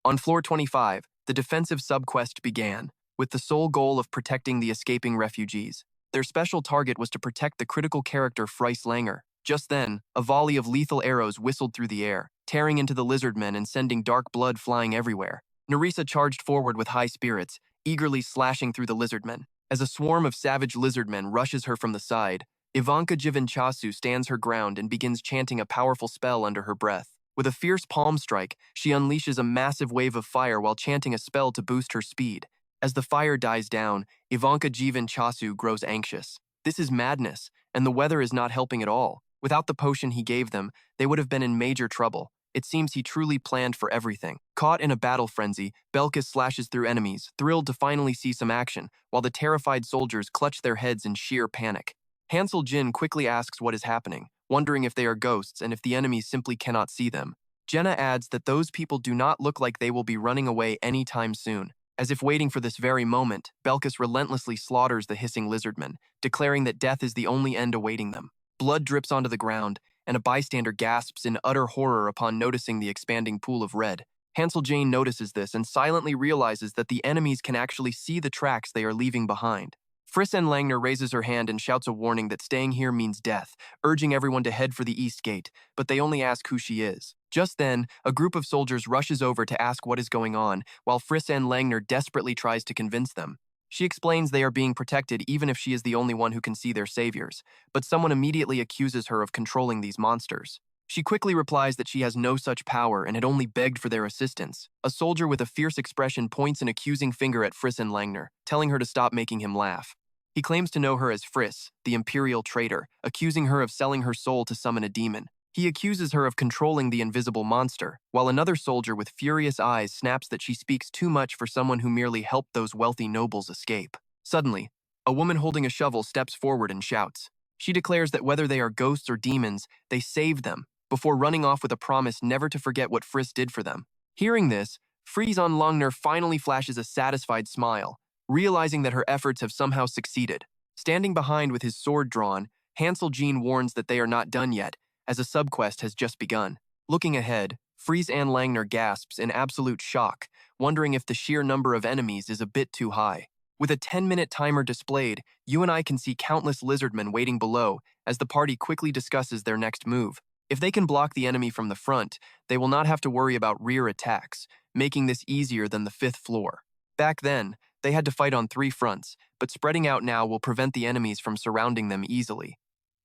On floor 25, the defensive subquest began, with the sole goal of protecting the escaping refugees. Their special target was to protect the critical character Fries Langer. Just then, a volley of lethal arrows whistled through the air, tearing into the lizardmen and sending dark blood flying everywhere. Nerissa charged forward with high spirits, eagerly slashing through the lizardmen. As a swarm of savage lizardmen rushes her from the side, Ivanka Jivanchasu stands her ground and begins chanting a powerful spell under her breath. With a fierce palm strike, she unleashes a massive wave of fire while chanting a spell to boost her speed. As the fire dies down, Ivanka Jivanchasu grows anxious. This is madness, and the weather is not helping at all. Without the potion he gave them, they would have been in major trouble. It seems he truly planned for everything. Caught in a battle frenzy, Belkis slashes through enemies, thrilled to finally see some action, while the terrified soldiers clutch their heads in sheer panic. Hansel Jin quickly asks what is happening, wondering if they are ghosts and if the enemies simply cannot see them. Jenna adds that those people do not look like they will be running away anytime soon. As if waiting for this very moment, Belkis relentlessly slaughters the hissing lizardmen, declaring that death is the only end awaiting them. Blood drips onto the ground, and a bystander gasps in utter horror upon noticing the expanding pool of red. Hansel Jane notices this and silently realizes that the enemies can actually see the tracks they are leaving behind. Frissen Langner raises her hand and shouts a warning that staying here means death, urging everyone to head for the east gate, but they only ask who she is. Just then, a group of soldiers rushes over to ask what is going on, while Frissen Langner desperately tries to convince them. She explains they are being protected even if she is the only one who can see their saviors, but someone immediately accuses her of controlling these monsters. She quickly replies that she has no such power and had only begged for their assistance. A soldier with a fierce expression points an accusing finger at Frissen Langner, telling her to stop making him laugh. He claims to know her as Friss, the imperial traitor, accusing her of selling her soul to summon a demon. He accuses her of controlling the invisible monster, while another soldier with furious eyes snaps that she speaks too much for someone who merely helped those wealthy nobles escape. Suddenly, a woman holding a shovel steps forward and shouts. She declares that whether they are ghosts or demons, they saved them, before running off with a promise never to forget what Friss did for them. Hearing this, Friesen Langner finally flashes a satisfied smile, realizing that her efforts have somehow succeeded. Standing behind with his sword drawn, Hansel Jean warns that they are not done yet, as a subquest has just begun. Looking ahead, Friesen Langner gasps in absolute shock, wondering if the sheer number of enemies is a bit too high. With a 10-minute timer displayed, you and I can see countless lizardmen waiting below as the party quickly discusses their next move. If they can block the enemy from the front, they will not have to worry about rear attacks, making this easier than the 5th floor. Back then, they had to fight on 3 fronts, but spreading out now will prevent the enemies from surrounding them easily.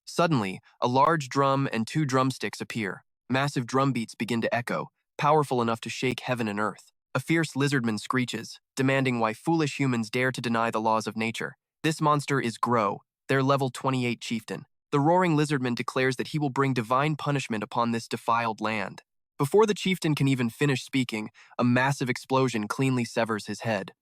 Suddenly, a large drum and 2 drumsticks appear. Massive drum beats begin to echo, powerful enough to shake heaven and earth. A fierce lizardman screeches, demanding why foolish humans dare to deny the laws of nature. This monster is Grow, their level 28 chieftain. The roaring lizardman declares that he will bring divine punishment upon this defiled land. Before the chieftain can even finish speaking, a massive explosion cleanly severs his head.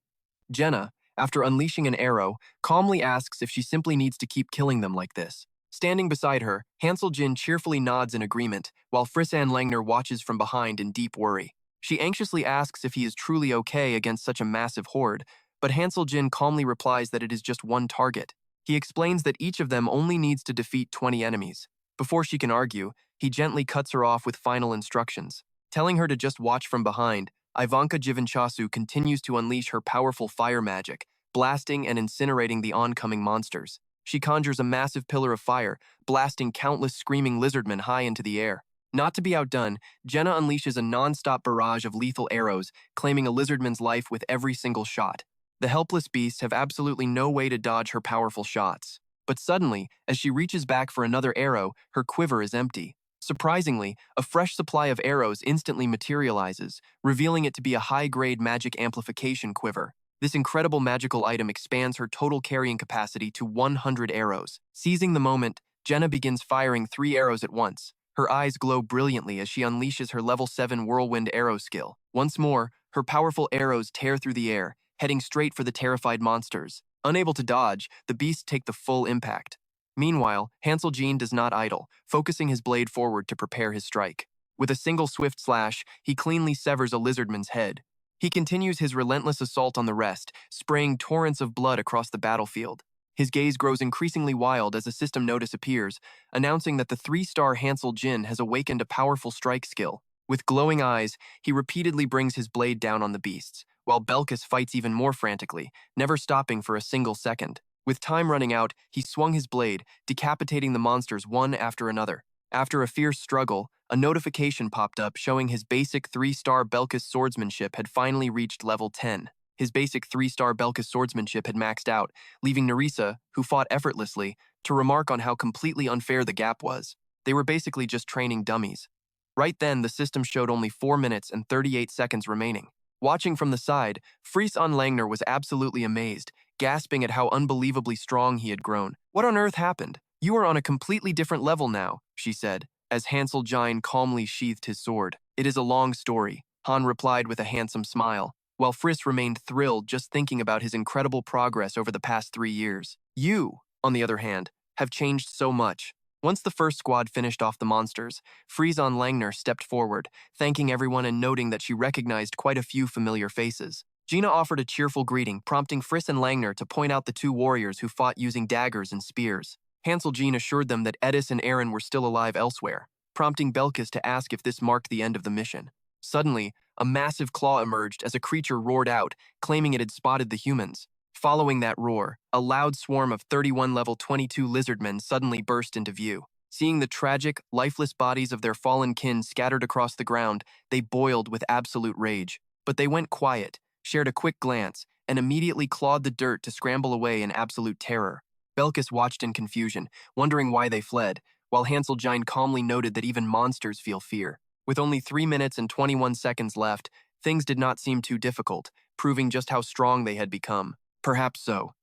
Jenna, after unleashing an arrow, calmly asks if she simply needs to keep killing them like this. Standing beside her, Hansel Jin cheerfully nods in agreement, while Frissen Langner watches from behind in deep worry. She anxiously asks if he is truly okay against such a massive horde, but Hansel Jin calmly replies that it is just one target. He explains that each of them only needs to defeat 20 enemies. Before she can argue, he gently cuts her off with final instructions. Telling her to just watch from behind, Ivanka Jivanchasu continues to unleash her powerful fire magic, blasting and incinerating the oncoming monsters. She conjures a massive pillar of fire, blasting countless screaming lizardmen high into the air. Not to be outdone, Jenna unleashes a non-stop barrage of lethal arrows, claiming a lizardman's life with every single shot. The helpless beasts have absolutely no way to dodge her powerful shots. But suddenly, as she reaches back for another arrow, her quiver is empty. Surprisingly, a fresh supply of arrows instantly materializes, revealing it to be a high-grade magic amplification quiver. This incredible magical item expands her total carrying capacity to 100 arrows. Seizing the moment, Jenna begins firing 3 arrows at once. Her eyes glow brilliantly as she unleashes her level 7 whirlwind arrow skill. Once more, her powerful arrows tear through the air, heading straight for the terrified monsters. Unable to dodge, the beasts take the full impact. Meanwhile, Hansel Jean does not idle, focusing his blade forward to prepare his strike. With a single swift slash, he cleanly severs a lizardman's head. He continues his relentless assault on the rest, spraying torrents of blood across the battlefield. His gaze grows increasingly wild as a system notice appears, announcing that the 3-star Hansel Jin has awakened a powerful strike skill. With glowing eyes, he repeatedly brings his blade down on the beasts, while Belkis fights even more frantically, never stopping for a single second. With time running out, he swung his blade, decapitating the monsters one after another. After a fierce struggle, a notification popped up showing his basic 3-star Belkis swordsmanship had finally reached level 10. His basic 3-star Belkis swordsmanship had maxed out, leaving Nerissa, who fought effortlessly, to remark on how completely unfair the gap was. They were basically just training dummies. Right then, the system showed only 4 minutes and 38 seconds remaining. Watching from the side, Fries-on Langner was absolutely amazed, gasping at how unbelievably strong he had grown. "What on earth happened? You are on a completely different level now," she said, as Hansel Jine calmly sheathed his sword. "It is a long story," Han replied with a handsome smile, while Friss remained thrilled just thinking about his incredible progress over the past 3 years. "You, on the other hand, have changed so much." Once the first squad finished off the monsters, Fries-on Langner stepped forward, thanking everyone and noting that she recognized quite a few familiar faces. Gina offered a cheerful greeting, prompting Friss and Langner to point out the 2 warriors who fought using daggers and spears. Hansel Jean assured them that Edis and Aaron were still alive elsewhere, prompting Belkis to ask if this marked the end of the mission. Suddenly, a massive claw emerged as a creature roared out, claiming it had spotted the humans. Following that roar, a loud swarm of 31 level 22 lizardmen suddenly burst into view. Seeing the tragic, lifeless bodies of their fallen kin scattered across the ground, they boiled with absolute rage. But they went quiet, shared a quick glance, and immediately clawed the dirt to scramble away in absolute terror. Belkis watched in confusion, wondering why they fled, while Hansel Jine calmly noted that even monsters feel fear. With only 3 minutes and 21 seconds left, things did not seem too difficult, proving just how strong they had become. Perhaps so.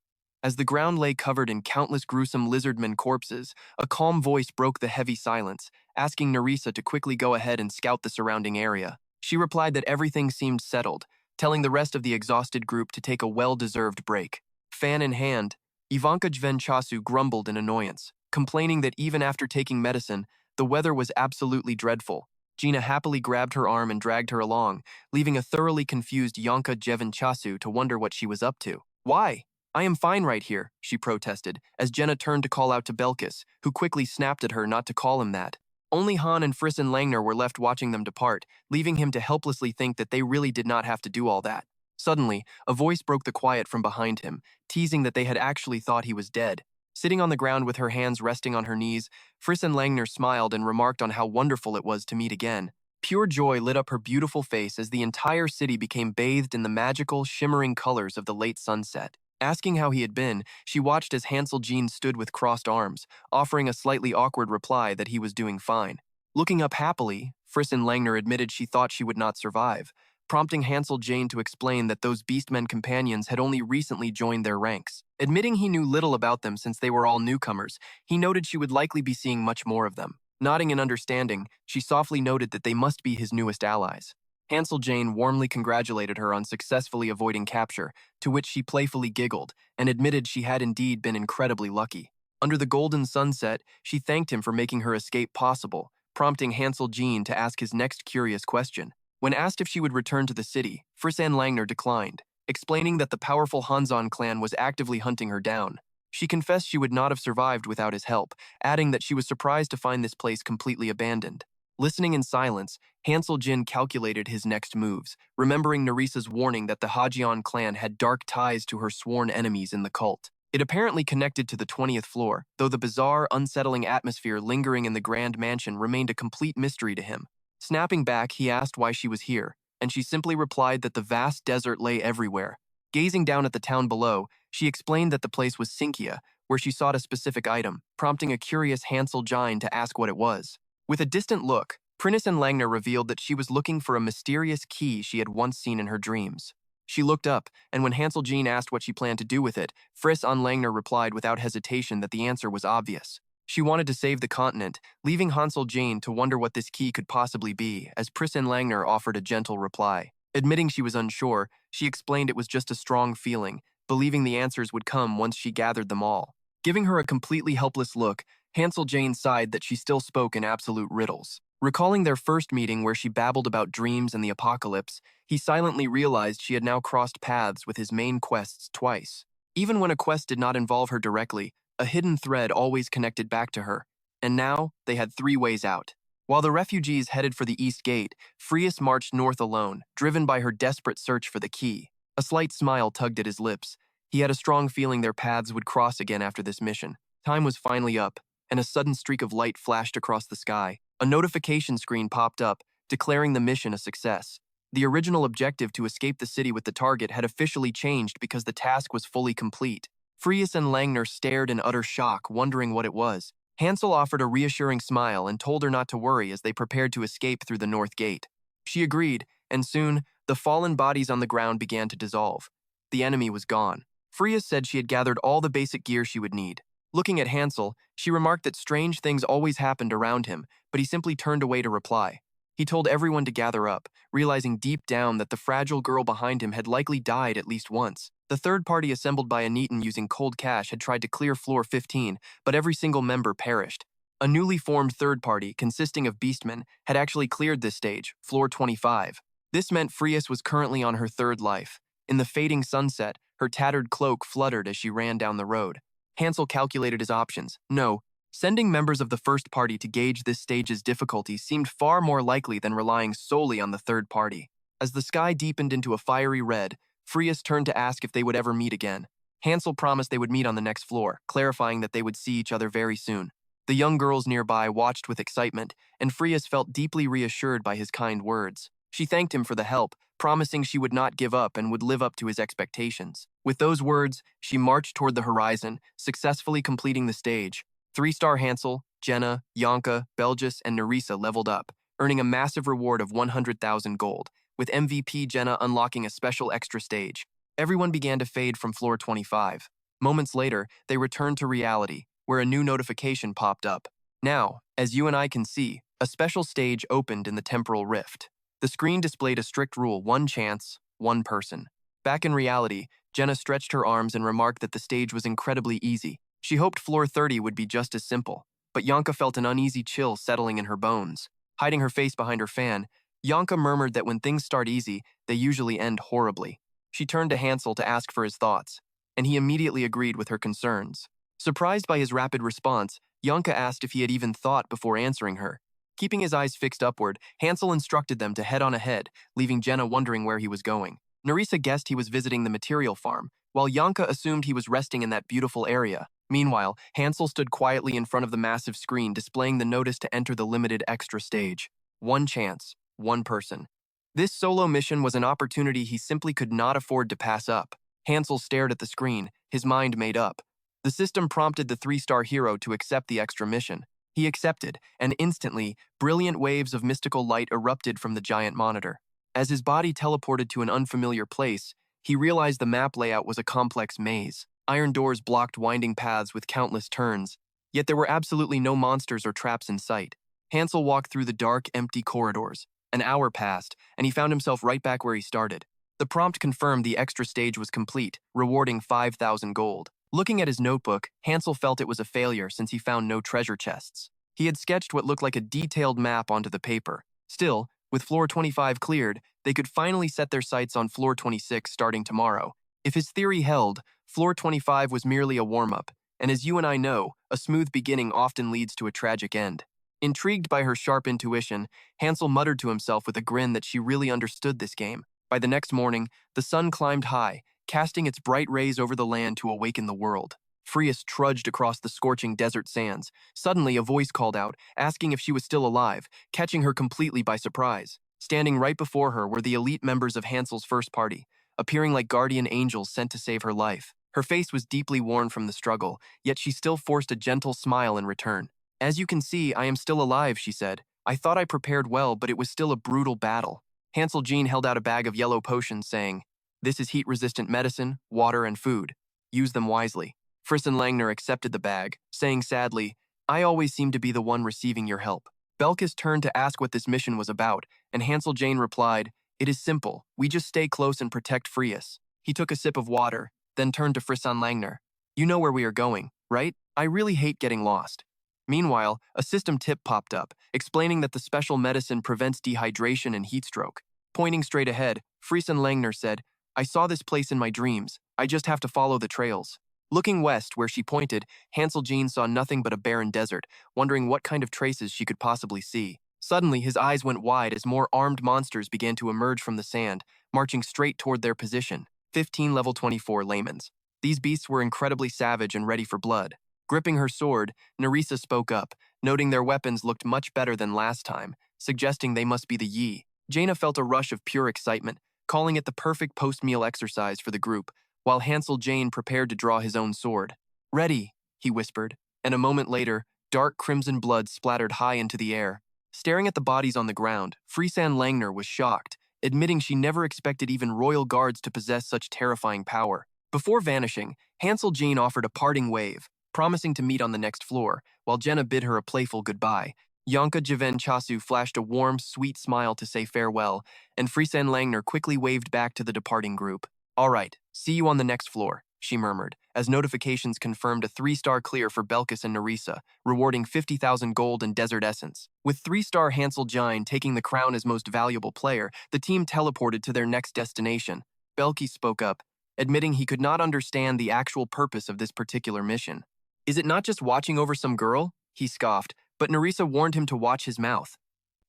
As the ground lay covered in countless gruesome lizardmen corpses, a calm voice broke the heavy silence, asking Nerissa to quickly go ahead and scout the surrounding area. She replied that everything seemed settled, telling the rest of the exhausted group to take a well-deserved break. Fan in hand, Ivanka Jvenchasu grumbled in annoyance, complaining that even after taking medicine, the weather was absolutely dreadful. Gina happily grabbed her arm and dragged her along, leaving a thoroughly confused Yanka Jvenchasu to wonder what she was up to. "Why? I am fine right here," she protested, as Jenna turned to call out to Belkis, who quickly snapped at her not to call him that. Only Han and Friss and Langner were left watching them depart, leaving him to helplessly think that they really did not have to do all that. Suddenly, a voice broke the quiet from behind him, teasing that they had actually thought he was dead. Sitting on the ground with her hands resting on her knees, Friss and Langner smiled and remarked on how wonderful it was to meet again. Pure joy lit up her beautiful face as the entire city became bathed in the magical, shimmering colors of the late sunset. Asking how he had been, she watched as Hansel Jean stood with crossed arms, offering a slightly awkward reply that he was doing fine. Looking up happily, Friss and Langner admitted she thought she would not survive, prompting Hansel Jane to explain that those beastmen companions had only recently joined their ranks. Admitting he knew little about them since they were all newcomers, he noted she would likely be seeing much more of them. Nodding in understanding, she softly noted that they must be his newest allies. Hansel Jane warmly congratulated her on successfully avoiding capture, to which she playfully giggled and admitted she had indeed been incredibly lucky. Under the golden sunset, she thanked him for making her escape possible, prompting Hansel Jane to ask his next curious question. When asked if she would return to the city, Frisan Langner declined, explaining that the powerful Hanzon clan was actively hunting her down. She confessed she would not have survived without his help, adding that she was surprised to find this place completely abandoned. Listening in silence, Hansel Jin calculated his next moves, remembering Nerissa's warning that the Hajion clan had dark ties to her sworn enemies in the cult. It apparently connected to the 20th floor, though the bizarre, unsettling atmosphere lingering in the grand mansion remained a complete mystery to him. Snapping back, he asked why she was here, and she simply replied that the vast desert lay everywhere. Gazing down at the town below, she explained that the place was Sinkia, where she sought a specific item, prompting a curious Hansel Jine to ask what it was. With a distant look, Prinnis and Langner revealed that she was looking for a mysterious key she had once seen in her dreams. She looked up, and when Hansel Jean asked what she planned to do with it, Friss on Langner replied without hesitation that the answer was obvious. She wanted to save the continent, leaving Hansel Jane to wonder what this key could possibly be, as Priss and Langner offered a gentle reply. Admitting she was unsure, she explained it was just a strong feeling, believing the answers would come once she gathered them all. Giving her a completely helpless look, Hansel Jane sighed that she still spoke in absolute riddles. Recalling their first meeting where she babbled about dreams and the apocalypse, he silently realized she had now crossed paths with his main quests twice. Even when a quest did not involve her directly, a hidden thread always connected back to her, and now they had 3 ways out. While the refugees headed for the East Gate, Frias marched north alone, driven by her desperate search for the key. A slight smile tugged at his lips. He had a strong feeling their paths would cross again after this mission. Time was finally up, and a sudden streak of light flashed across the sky. A notification screen popped up, declaring the mission a success. The original objective to escape the city with the target had officially changed because the task was fully complete. Frias and Langner stared in utter shock, wondering what it was. Hansel offered a reassuring smile and told her not to worry as they prepared to escape through the north gate. She agreed, and soon, the fallen bodies on the ground began to dissolve. The enemy was gone. Frias said she had gathered all the basic gear she would need. Looking at Hansel, she remarked that strange things always happened around him, but he simply turned away to reply. He told everyone to gather up, realizing deep down that the fragile girl behind him had likely died at least once. The third party assembled by Aneton using cold cash had tried to clear floor 15, but every single member perished. A newly formed third party, consisting of beastmen, had actually cleared this stage, floor 25. This meant Frias was currently on her third life. In the fading sunset, her tattered cloak fluttered as she ran down the road. Hansel calculated his options. No, sending members of the first party to gauge this stage's difficulty seemed far more likely than relying solely on the third party. As the sky deepened into a fiery red, Frias turned to ask if they would ever meet again. Hansel promised they would meet on the next floor, clarifying that they would see each other very soon. The young girls nearby watched with excitement, and Frias felt deeply reassured by his kind words. She thanked him for the help, promising she would not give up and would live up to his expectations. With those words, she marched toward the horizon, successfully completing the stage. 3-star Hansel, Jenna, Yonka, Belgis, and Nerissa leveled up, earning a massive reward of 100,000 gold, with MVP Jenna unlocking a special extra stage. Everyone began to fade from floor 25. Moments later, they returned to reality, where a new notification popped up. Now, as you and I can see, a special stage opened in the temporal rift. The screen displayed a strict rule: 1 chance, 1 person. Back in reality, Jenna stretched her arms and remarked that the stage was incredibly easy. She hoped floor 30 would be just as simple, but Yonka felt an uneasy chill settling in her bones. Hiding her face behind her fan, Yonka murmured that when things start easy, they usually end horribly. She turned to Hansel to ask for his thoughts, and he immediately agreed with her concerns. Surprised by his rapid response, Yonka asked if he had even thought before answering her. Keeping his eyes fixed upward, Hansel instructed them to head on ahead, leaving Jenna wondering where he was going. Nerissa guessed he was visiting the material farm, while Yonka assumed he was resting in that beautiful area. Meanwhile, Hansel stood quietly in front of the massive screen, displaying the notice to enter the limited extra stage. 1 chance, 1 person. This solo mission was an opportunity he simply could not afford to pass up. Hansel stared at the screen, his mind made up. The system prompted the 3-star hero to accept the extra mission. He accepted, and instantly, brilliant waves of mystical light erupted from the giant monitor. As his body teleported to an unfamiliar place, he realized the map layout was a complex maze. Iron doors blocked winding paths with countless turns, yet there were absolutely no monsters or traps in sight. Hansel walked through the dark, empty corridors. An hour passed, and he found himself right back where he started. The prompt confirmed the extra stage was complete, rewarding 5,000 gold. Looking at his notebook, Hansel felt it was a failure since he found no treasure chests. He had sketched what looked like a detailed map onto the paper. Still, with floor 25 cleared, they could finally set their sights on floor 26 starting tomorrow. If his theory held, floor 25 was merely a warm-up, and as you and I know, a smooth beginning often leads to a tragic end. Intrigued by her sharp intuition, Hansel muttered to himself with a grin that she really understood this game. By the next morning, the sun climbed high, casting its bright rays over the land to awaken the world. Frias trudged across the scorching desert sands. Suddenly, a voice called out, asking if she was still alive, catching her completely by surprise. Standing right before her were the elite members of Hansel's first party. appearing like guardian angels sent to save her life. Her face was deeply worn from the struggle, yet she still forced a gentle smile in return. "As you can see, I am still alive," she said. "I thought I prepared well, but it was still a brutal battle." Hansel Jean held out a bag of yellow potions, saying, "This is heat-resistant medicine, water, and food. Use them wisely." Frisson Langner accepted the bag, saying sadly, "I always seem to be the one receiving your help." Belkis turned to ask what this mission was about, and Hansel Jane replied, "It is simple. We just stay close and protect Frias." He took a sip of water, then turned to Frisson Langner. "You know where we are going, right? I really hate getting lost." Meanwhile, a system tip popped up, explaining that the special medicine prevents dehydration and heat stroke. Pointing straight ahead, Frisson Langner said, "I saw this place in my dreams. I just have to follow the trails." Looking west, where she pointed, Hansel Jean saw nothing but a barren desert, wondering what kind of traces she could possibly see. Suddenly, his eyes went wide as more armed monsters began to emerge from the sand, marching straight toward their position. 15 level 24 layman's. These beasts were incredibly savage and ready for blood. Gripping her sword, Nerissa spoke up, noting their weapons looked much better than last time, suggesting they must be the Yi. Jaina felt a rush of pure excitement, calling it the perfect post-meal exercise for the group, while Hansel Jane prepared to draw his own sword. "Ready," he whispered, and a moment later, dark crimson blood splattered high into the air. Staring at the bodies on the ground, Frisson Langner was shocked, admitting she never expected even royal guards to possess such terrifying power. Before vanishing, Hansel Jane offered a parting wave, promising to meet on the next floor, while Jenna bid her a playful goodbye. Yonka Javen Chasu flashed a warm, sweet smile to say farewell, and Frisson Langner quickly waved back to the departing group. "All right, see you on the next floor," she murmured, as notifications confirmed a 3-star clear for Belkis and Nerissa, rewarding 50,000 gold and desert essence. With 3-star Hansel Jane taking the crown as most valuable player, the team teleported to their next destination. Belkis spoke up, admitting he could not understand the actual purpose of this particular mission. "Is it not just watching over some girl?" he scoffed, but Nerissa warned him to watch his mouth.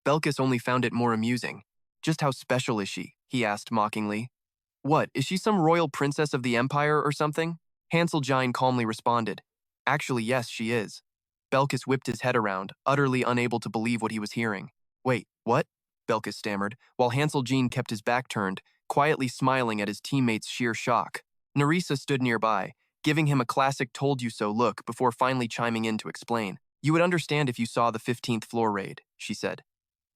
Belkis only found it more amusing. "Just how special is she?" he asked mockingly. "What, is she some royal princess of the empire or something?" Hansel Jane calmly responded, "Actually, yes, she is." Belkis whipped his head around, utterly unable to believe what he was hearing. "Wait, what?" Belkis stammered, while Hansel Jane kept his back turned, quietly smiling at his teammates' sheer shock. Nerissa stood nearby, giving him a classic told-you-so look before finally chiming in to explain. "You would understand if you saw the 15th floor raid," she said.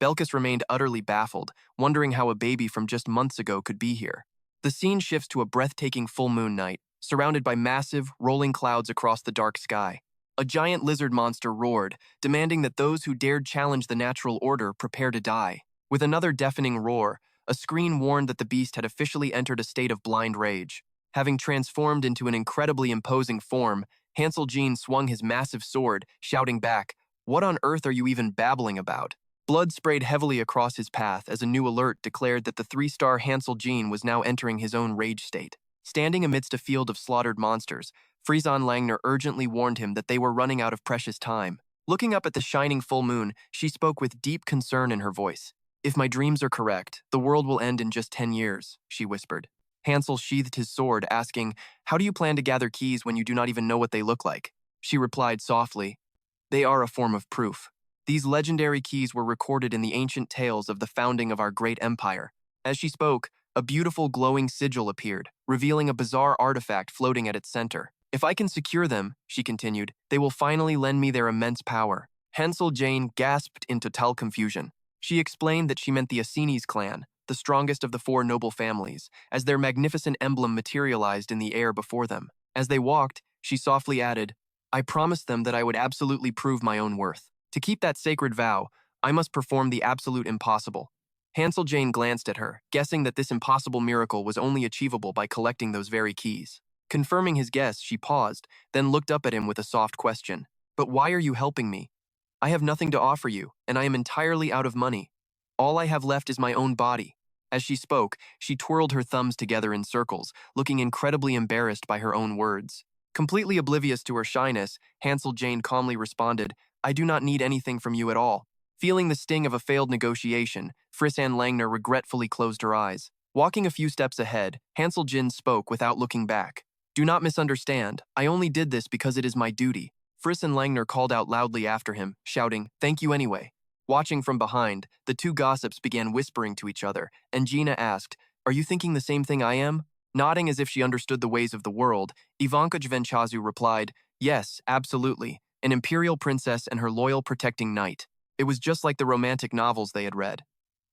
Belkis remained utterly baffled, wondering how a baby from just months ago could be here. The scene shifts to a breathtaking full moon night, surrounded by massive, rolling clouds across the dark sky. A giant lizard monster roared, demanding that those who dared challenge the natural order prepare to die. With another deafening roar, a screen warned that the beast had officially entered a state of blind rage. Having transformed into an incredibly imposing form, Hansel Jane swung his massive sword, shouting back, "What on earth are you even babbling about?" Blood sprayed heavily across his path as a new alert declared that the 3-star Hansel Jane was now entering his own rage state. Standing amidst a field of slaughtered monsters, Frisson Langner urgently warned him that they were running out of precious time. Looking up at the shining full moon, she spoke with deep concern in her voice. "If my dreams are correct, the world will end in just 10 years, she whispered. Hansel sheathed his sword, asking, "How do you plan to gather keys when you do not even know what they look like?" She replied softly, "They are a form of proof. These legendary keys were recorded in the ancient tales of the founding of our great empire." As she spoke, a beautiful glowing sigil appeared, revealing a bizarre artifact floating at its center. "If I can secure them," she continued, "they will finally lend me their immense power." Hansel Jane gasped in total confusion. She explained that she meant the Asines clan, the strongest of the 4 noble families, as their magnificent emblem materialized in the air before them. As they walked, she softly added, "I promised them that I would absolutely prove my own worth. To keep that sacred vow, I must perform the absolute impossible." Hansel Jane glanced at her, guessing that this impossible miracle was only achievable by collecting those very keys. Confirming his guess, she paused, then looked up at him with a soft question. "But why are you helping me? I have nothing to offer you, and I am entirely out of money. All I have left is my own body." As she spoke, she twirled her thumbs together in circles, looking incredibly embarrassed by her own words. Completely oblivious to her shyness, Hansel Jane calmly responded, "I do not need anything from you at all." Feeling the sting of a failed negotiation, Frisson Langner regretfully closed her eyes. Walking a few steps ahead, Hansel Jane spoke without looking back. "Do not misunderstand. I only did this because it is my duty." Frisson Langner called out loudly after him, shouting, "Thank you anyway." Watching from behind, the 2 gossips began whispering to each other, and Gina asked, Are you thinking the same thing I am? Nodding as if she understood the ways of the world, Ivanka Jvenchazu replied, yes, absolutely, an imperial princess and her loyal protecting knight. It was just like the romantic novels they had read.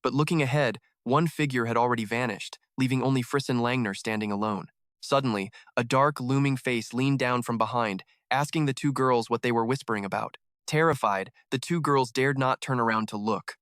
But looking ahead, one figure had already vanished, leaving only Frissen Langner standing alone. Suddenly, a dark, looming face leaned down from behind, asking the two girls what they were whispering about. Terrified, the two girls dared not turn around to look.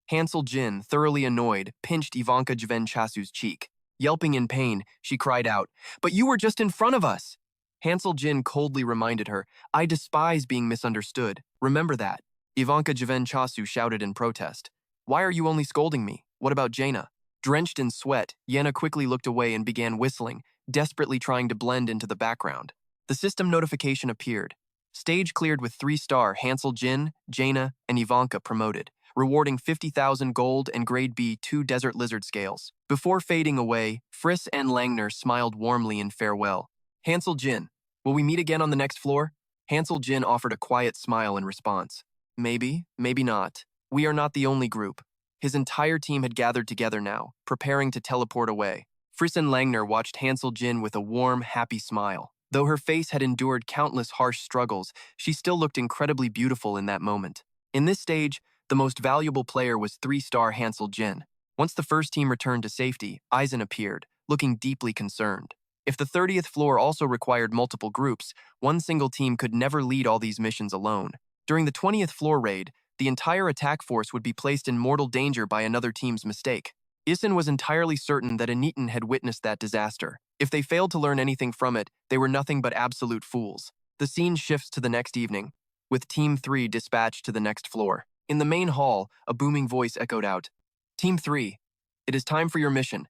Hansel Jin, thoroughly annoyed, pinched Ivanka Jvenchasu's cheek. Yelping in pain, she cried out, "But you were just in front of us!" Hansel Jin coldly reminded her, "I despise being misunderstood. Remember that." Ivanka Jvenchasu shouted in protest. "Why are you only scolding me? What about Jaina?" Drenched in sweat, Yenna quickly looked away and began whistling, desperately trying to blend into the background. The system notification appeared. Stage cleared with 3-star Hansel Jin, Jaina, and Ivanka promoted, rewarding 50,000 gold and grade B 2 desert lizard scales. Before fading away, Friss and Langner smiled warmly in farewell. Hansel Jin, will we meet again on the next floor? Hansel Jin offered a quiet smile in response. Maybe, maybe not. We are not the only group. His entire team had gathered together now, preparing to teleport away. Frissen Langner watched Hansel Jin with a warm, happy smile. Though her face had endured countless harsh struggles, she still looked incredibly beautiful in that moment. In this stage, the most valuable player was 3-star Hansel Jin. Once the first team returned to safety, Eisen appeared, looking deeply concerned. If the 30th floor also required multiple groups, one single team could never lead all these missions alone. During the 20th floor raid, the entire attack force would be placed in mortal danger by another team's mistake. Isen was entirely certain that Anitan had witnessed that disaster. If they failed to learn anything from it, they were nothing but absolute fools. The scene shifts to the next evening, with Team 3 dispatched to the next floor. In the main hall, a booming voice echoed out, "Team 3, it is time for your mission.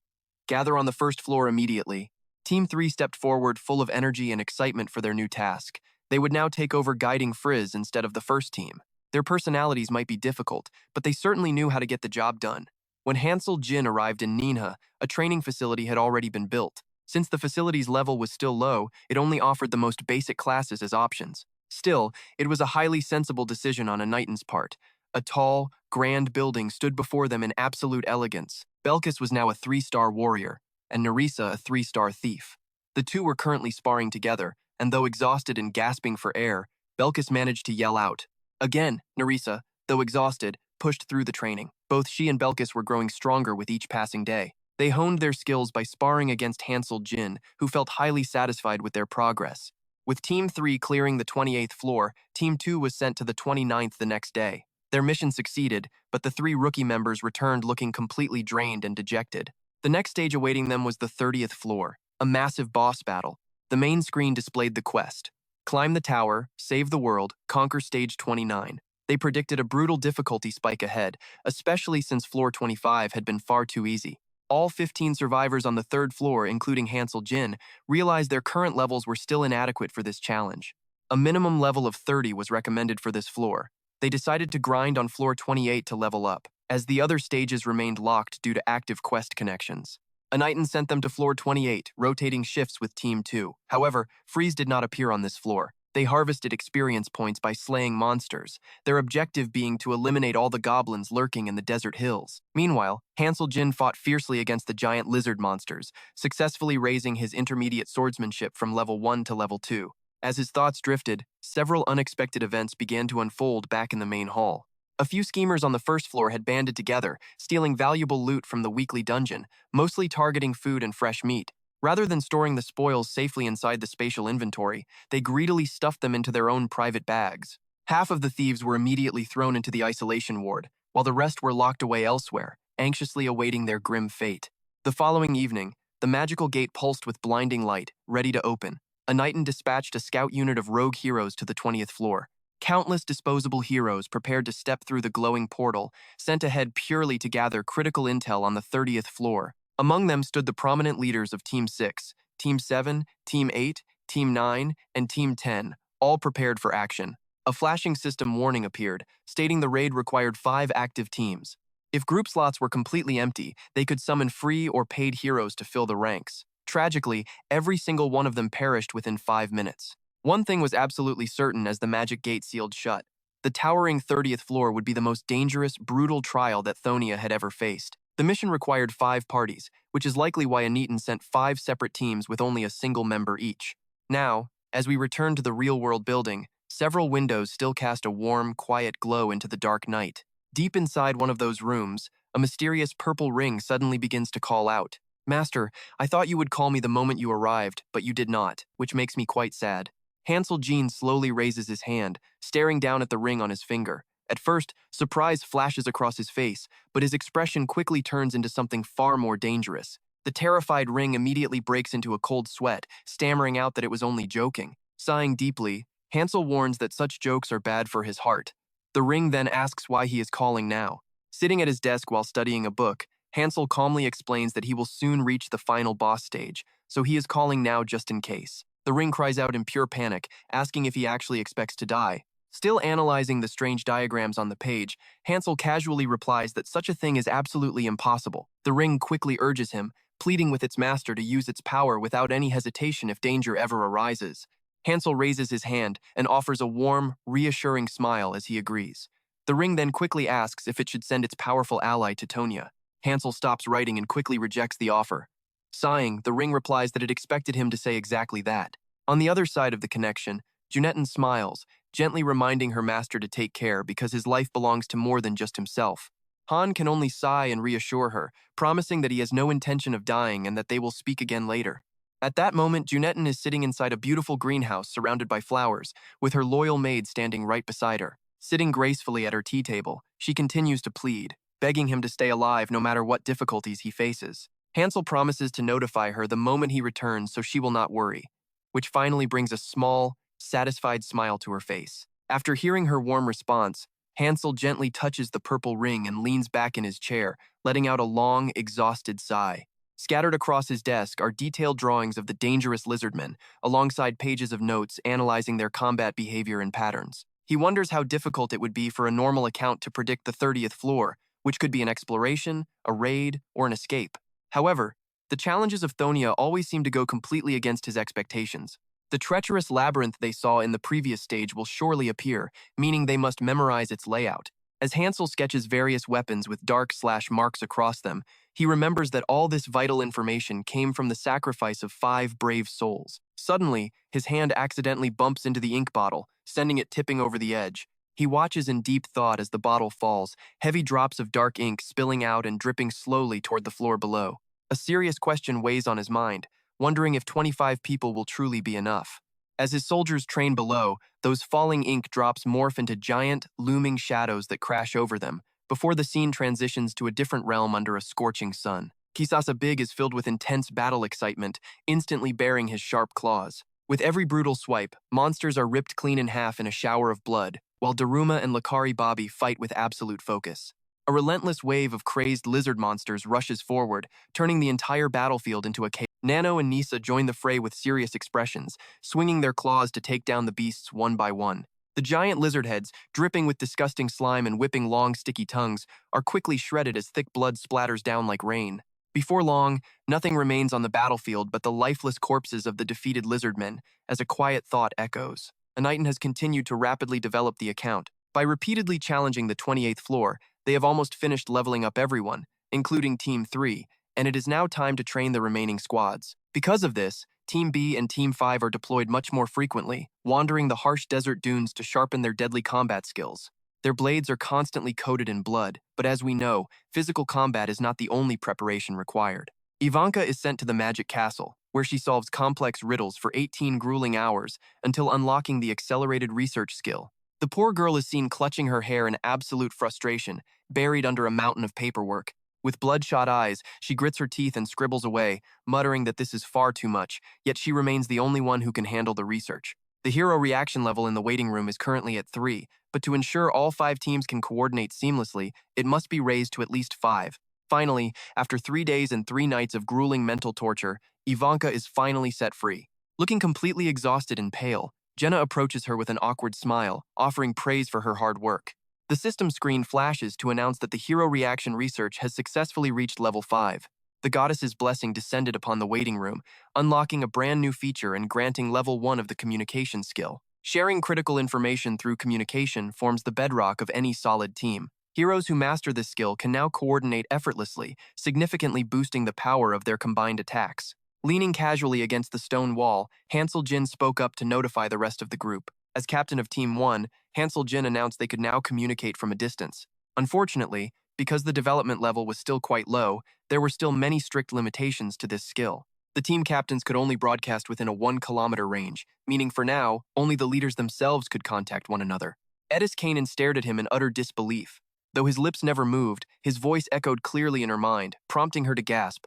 Gather on the first floor immediately." Team 3 stepped forward full of energy and excitement for their new task. They would now take over guiding Frizz instead of the first team. Their personalities might be difficult, but they certainly knew how to get the job done. When Hansel Jin arrived in Ninha, a training facility had already been built. Since the facility's level was still low, it only offered the most basic classes as options. Still, it was a highly sensible decision on Anitan's part. A tall, grand building stood before them in absolute elegance. Belkis was now a 3-star warrior, and Nerissa a 3-star thief. The two were currently sparring together, and though exhausted and gasping for air, Belkis managed to yell out. Again, Nerissa, though exhausted, pushed through the training. Both she and Belkis were growing stronger with each passing day. They honed their skills by sparring against Hansel Jin, who felt highly satisfied with their progress. With Team 3 clearing the 28th floor, Team 2 was sent to the 29th the next day. Their mission succeeded, but the 3 rookie members returned looking completely drained and dejected. The next stage awaiting them was the 30th floor, a massive boss battle. The main screen displayed the quest. Climb the tower, save the world, conquer stage 29. They predicted a brutal difficulty spike ahead, especially since floor 25 had been far too easy. All 15 survivors on the 3rd floor, including Hansel Jin, realized their current levels were still inadequate for this challenge. A minimum level of 30 was recommended for this floor. They decided to grind on floor 28 to level up, as the other stages remained locked due to active quest connections. Anitan sent them to floor 28, rotating shifts with Team 2. However, Freeze did not appear on this floor. They harvested experience points by slaying monsters, their objective being to eliminate all the goblins lurking in the desert hills. Meanwhile, Hansel Jin fought fiercely against the giant lizard monsters, successfully raising his intermediate swordsmanship from level 1 to level 2. As his thoughts drifted, several unexpected events began to unfold back in the main hall. A few schemers on the first floor had banded together, stealing valuable loot from the weekly dungeon, mostly targeting food and fresh meat. Rather than storing the spoils safely inside the spatial inventory, they greedily stuffed them into their own private bags. Half of the thieves were immediately thrown into the isolation ward, while the rest were locked away elsewhere, anxiously awaiting their grim fate. The following evening, the magical gate pulsed with blinding light, ready to open. Anitan dispatched a scout unit of rogue heroes to the 20th floor. Countless disposable heroes prepared to step through the glowing portal, sent ahead purely to gather critical intel on the 30th floor. Among them stood the prominent leaders of Team 6, Team 7, Team 8, Team 9, and Team 10, all prepared for action. A flashing system warning appeared, stating the raid required 5 active teams. If group slots were completely empty, they could summon free or paid heroes to fill the ranks. Tragically, every single one of them perished within 5 minutes. One thing was absolutely certain as the magic gate sealed shut. The towering 30th floor would be the most dangerous, brutal trial that Thonia had ever faced. The mission required 5 parties, which is likely why Anitan sent 5 separate teams with only a single member each. Now, as we return to the real-world building, several windows still cast a warm, quiet glow into the dark night. Deep inside one of those rooms, a mysterious purple ring suddenly begins to call out. Master, I thought you would call me the moment you arrived, but you did not, which makes me quite sad. Hansel Jean slowly raises his hand, staring down at the ring on his finger. At first, surprise flashes across his face, but his expression quickly turns into something far more dangerous. The terrified ring immediately breaks into a cold sweat, stammering out that it was only joking. Sighing deeply, Hansel warns that such jokes are bad for his heart. The ring then asks why he is calling now. Sitting at his desk while studying a book, Hansel calmly explains that he will soon reach the final boss stage, so he is calling now just in case. The ring cries out in pure panic, asking if he actually expects to die. Still analyzing the strange diagrams on the page, Hansel casually replies that such a thing is absolutely impossible. The ring quickly urges him, pleading with its master to use its power without any hesitation if danger ever arises. Hansel raises his hand and offers a warm, reassuring smile as he agrees. The ring then quickly asks if it should send its powerful ally to Tonya. Hansel stops writing and quickly rejects the offer. Sighing, the ring replies that it expected him to say exactly that. On the other side of the connection, Junetten smiles, gently reminding her master to take care because his life belongs to more than just himself. Han can only sigh and reassure her, promising that he has no intention of dying and that they will speak again later. At that moment, Junetten is sitting inside a beautiful greenhouse surrounded by flowers, with her loyal maid standing right beside her. Sitting gracefully at her tea table, she continues to plead, begging him to stay alive no matter what difficulties he faces. Hansel promises to notify her the moment he returns so she will not worry, which finally brings a small, satisfied smile to her face. After hearing her warm response, Hansel gently touches the purple ring and leans back in his chair, letting out a long, exhausted sigh. Scattered across his desk are detailed drawings of the dangerous lizardmen, alongside pages of notes analyzing their combat behavior and patterns. He wonders how difficult it would be for a normal account to predict the 30th floor, which could be an exploration, a raid, or an escape. However, the challenges of Thonia always seem to go completely against his expectations. The treacherous labyrinth they saw in the previous stage will surely appear, meaning they must memorize its layout. As Hansel sketches various weapons with dark marks across them, he remembers that all this vital information came from the sacrifice of 5 brave souls. Suddenly, his hand accidentally bumps into the ink bottle, sending it tipping over the edge. He watches in deep thought as the bottle falls, heavy drops of dark ink spilling out and dripping slowly toward the floor below. A serious question weighs on his mind, wondering if 25 people will truly be enough. As his soldiers train below, those falling ink drops morph into giant, looming shadows that crash over them, before the scene transitions to a different realm under a scorching sun. Kisasa Big is filled with intense battle excitement, instantly baring his sharp claws. With every brutal swipe, monsters are ripped clean in half in a shower of blood, while Daruma and Lakari Bobby fight with absolute focus. A relentless wave of crazed lizard monsters rushes forward, turning the entire battlefield into a chaos. Nano and Nisa join the fray with serious expressions, swinging their claws to take down the beasts one by one. The giant lizard heads, dripping with disgusting slime and whipping long, sticky tongues, are quickly shredded as thick blood splatters down like rain. Before long, nothing remains on the battlefield but the lifeless corpses of the defeated lizardmen, as a quiet thought echoes. Anitan has continued to rapidly develop the account. By repeatedly challenging the 28th floor, they have almost finished leveling up everyone, including Team 3, and it is now time to train the remaining squads. Because of this, Team B and Team 5 are deployed much more frequently, wandering the harsh desert dunes to sharpen their deadly combat skills. Their blades are constantly coated in blood, but as we know, physical combat is not the only preparation required. Ivanka is sent to the Magic Castle, where she solves complex riddles for 18 grueling hours until unlocking the accelerated research skill. The poor girl is seen clutching her hair in absolute frustration, buried under a mountain of paperwork. With bloodshot eyes, she grits her teeth and scribbles away, muttering that this is far too much, yet she remains the only one who can handle the research. The hero reaction level in the waiting room is currently at 3, but to ensure all 5 teams can coordinate seamlessly, it must be raised to at least 5. Finally, after 3 days and 3 nights of grueling mental torture, Ivanka is finally set free. Looking completely exhausted and pale, Jenna approaches her with an awkward smile, offering praise for her hard work. The system screen flashes to announce that the hero reaction research has successfully reached level 5. The goddess's blessing descended upon the waiting room, unlocking a brand new feature and granting level 1 of the communication skill. Sharing critical information through communication forms the bedrock of any solid team. Heroes who master this skill can now coordinate effortlessly, significantly boosting the power of their combined attacks. Leaning casually against the stone wall, Hansel Jin spoke up to notify the rest of the group. As captain of Team 1, Hansel Jin announced they could now communicate from a distance. Unfortunately, because the development level was still quite low, there were still many strict limitations to this skill. The team captains could only broadcast within a 1-kilometer range, meaning for now, only the leaders themselves could contact one another. Edis Kanan stared at him in utter disbelief. Though his lips never moved, his voice echoed clearly in her mind, prompting her to gasp.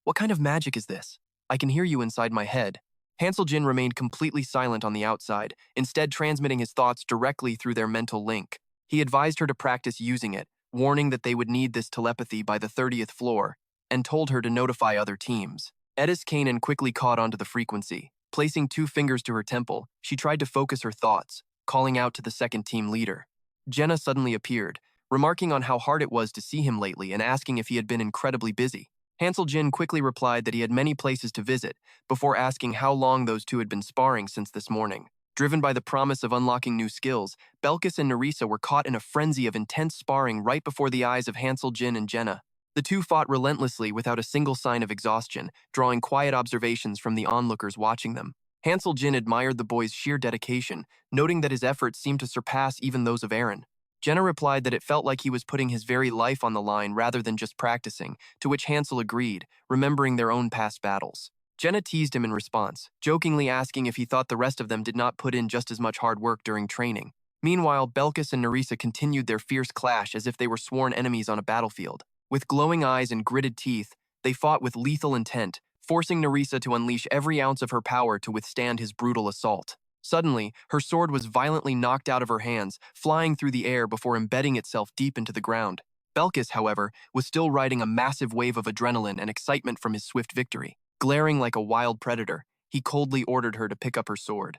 "What kind of magic is this? I can hear you inside my head." Hansel Jin remained completely silent on the outside, instead transmitting his thoughts directly through their mental link. He advised her to practice using it, warning that they would need this telepathy by the 30th floor, and told her to notify other teams. Edis Kanan quickly caught onto the frequency. Placing 2 fingers to her temple, she tried to focus her thoughts, calling out to the second team leader. Jenna suddenly appeared, remarking on how hard it was to see him lately and asking if he had been incredibly busy. Hansel Jin quickly replied that he had many places to visit, before asking how long those two had been sparring since this morning. Driven by the promise of unlocking new skills, Belkis and Nerissa were caught in a frenzy of intense sparring right before the eyes of Hansel Jin and Jenna. The two fought relentlessly without a single sign of exhaustion, drawing quiet observations from the onlookers watching them. Hansel Jin admired the boy's sheer dedication, noting that his efforts seemed to surpass even those of Aaron. Jenna replied that it felt like he was putting his very life on the line rather than just practicing, to which Hansel agreed, remembering their own past battles. Jenna teased him in response, jokingly asking if he thought the rest of them did not put in just as much hard work during training. Meanwhile, Belkis and Nerissa continued their fierce clash as if they were sworn enemies on a battlefield. With glowing eyes and gritted teeth, they fought with lethal intent, forcing Nerissa to unleash every ounce of her power to withstand his brutal assault. Suddenly, her sword was violently knocked out of her hands, flying through the air before embedding itself deep into the ground. Belkis, however, was still riding a massive wave of adrenaline and excitement from his swift victory. Glaring like a wild predator, he coldly ordered her to pick up her sword.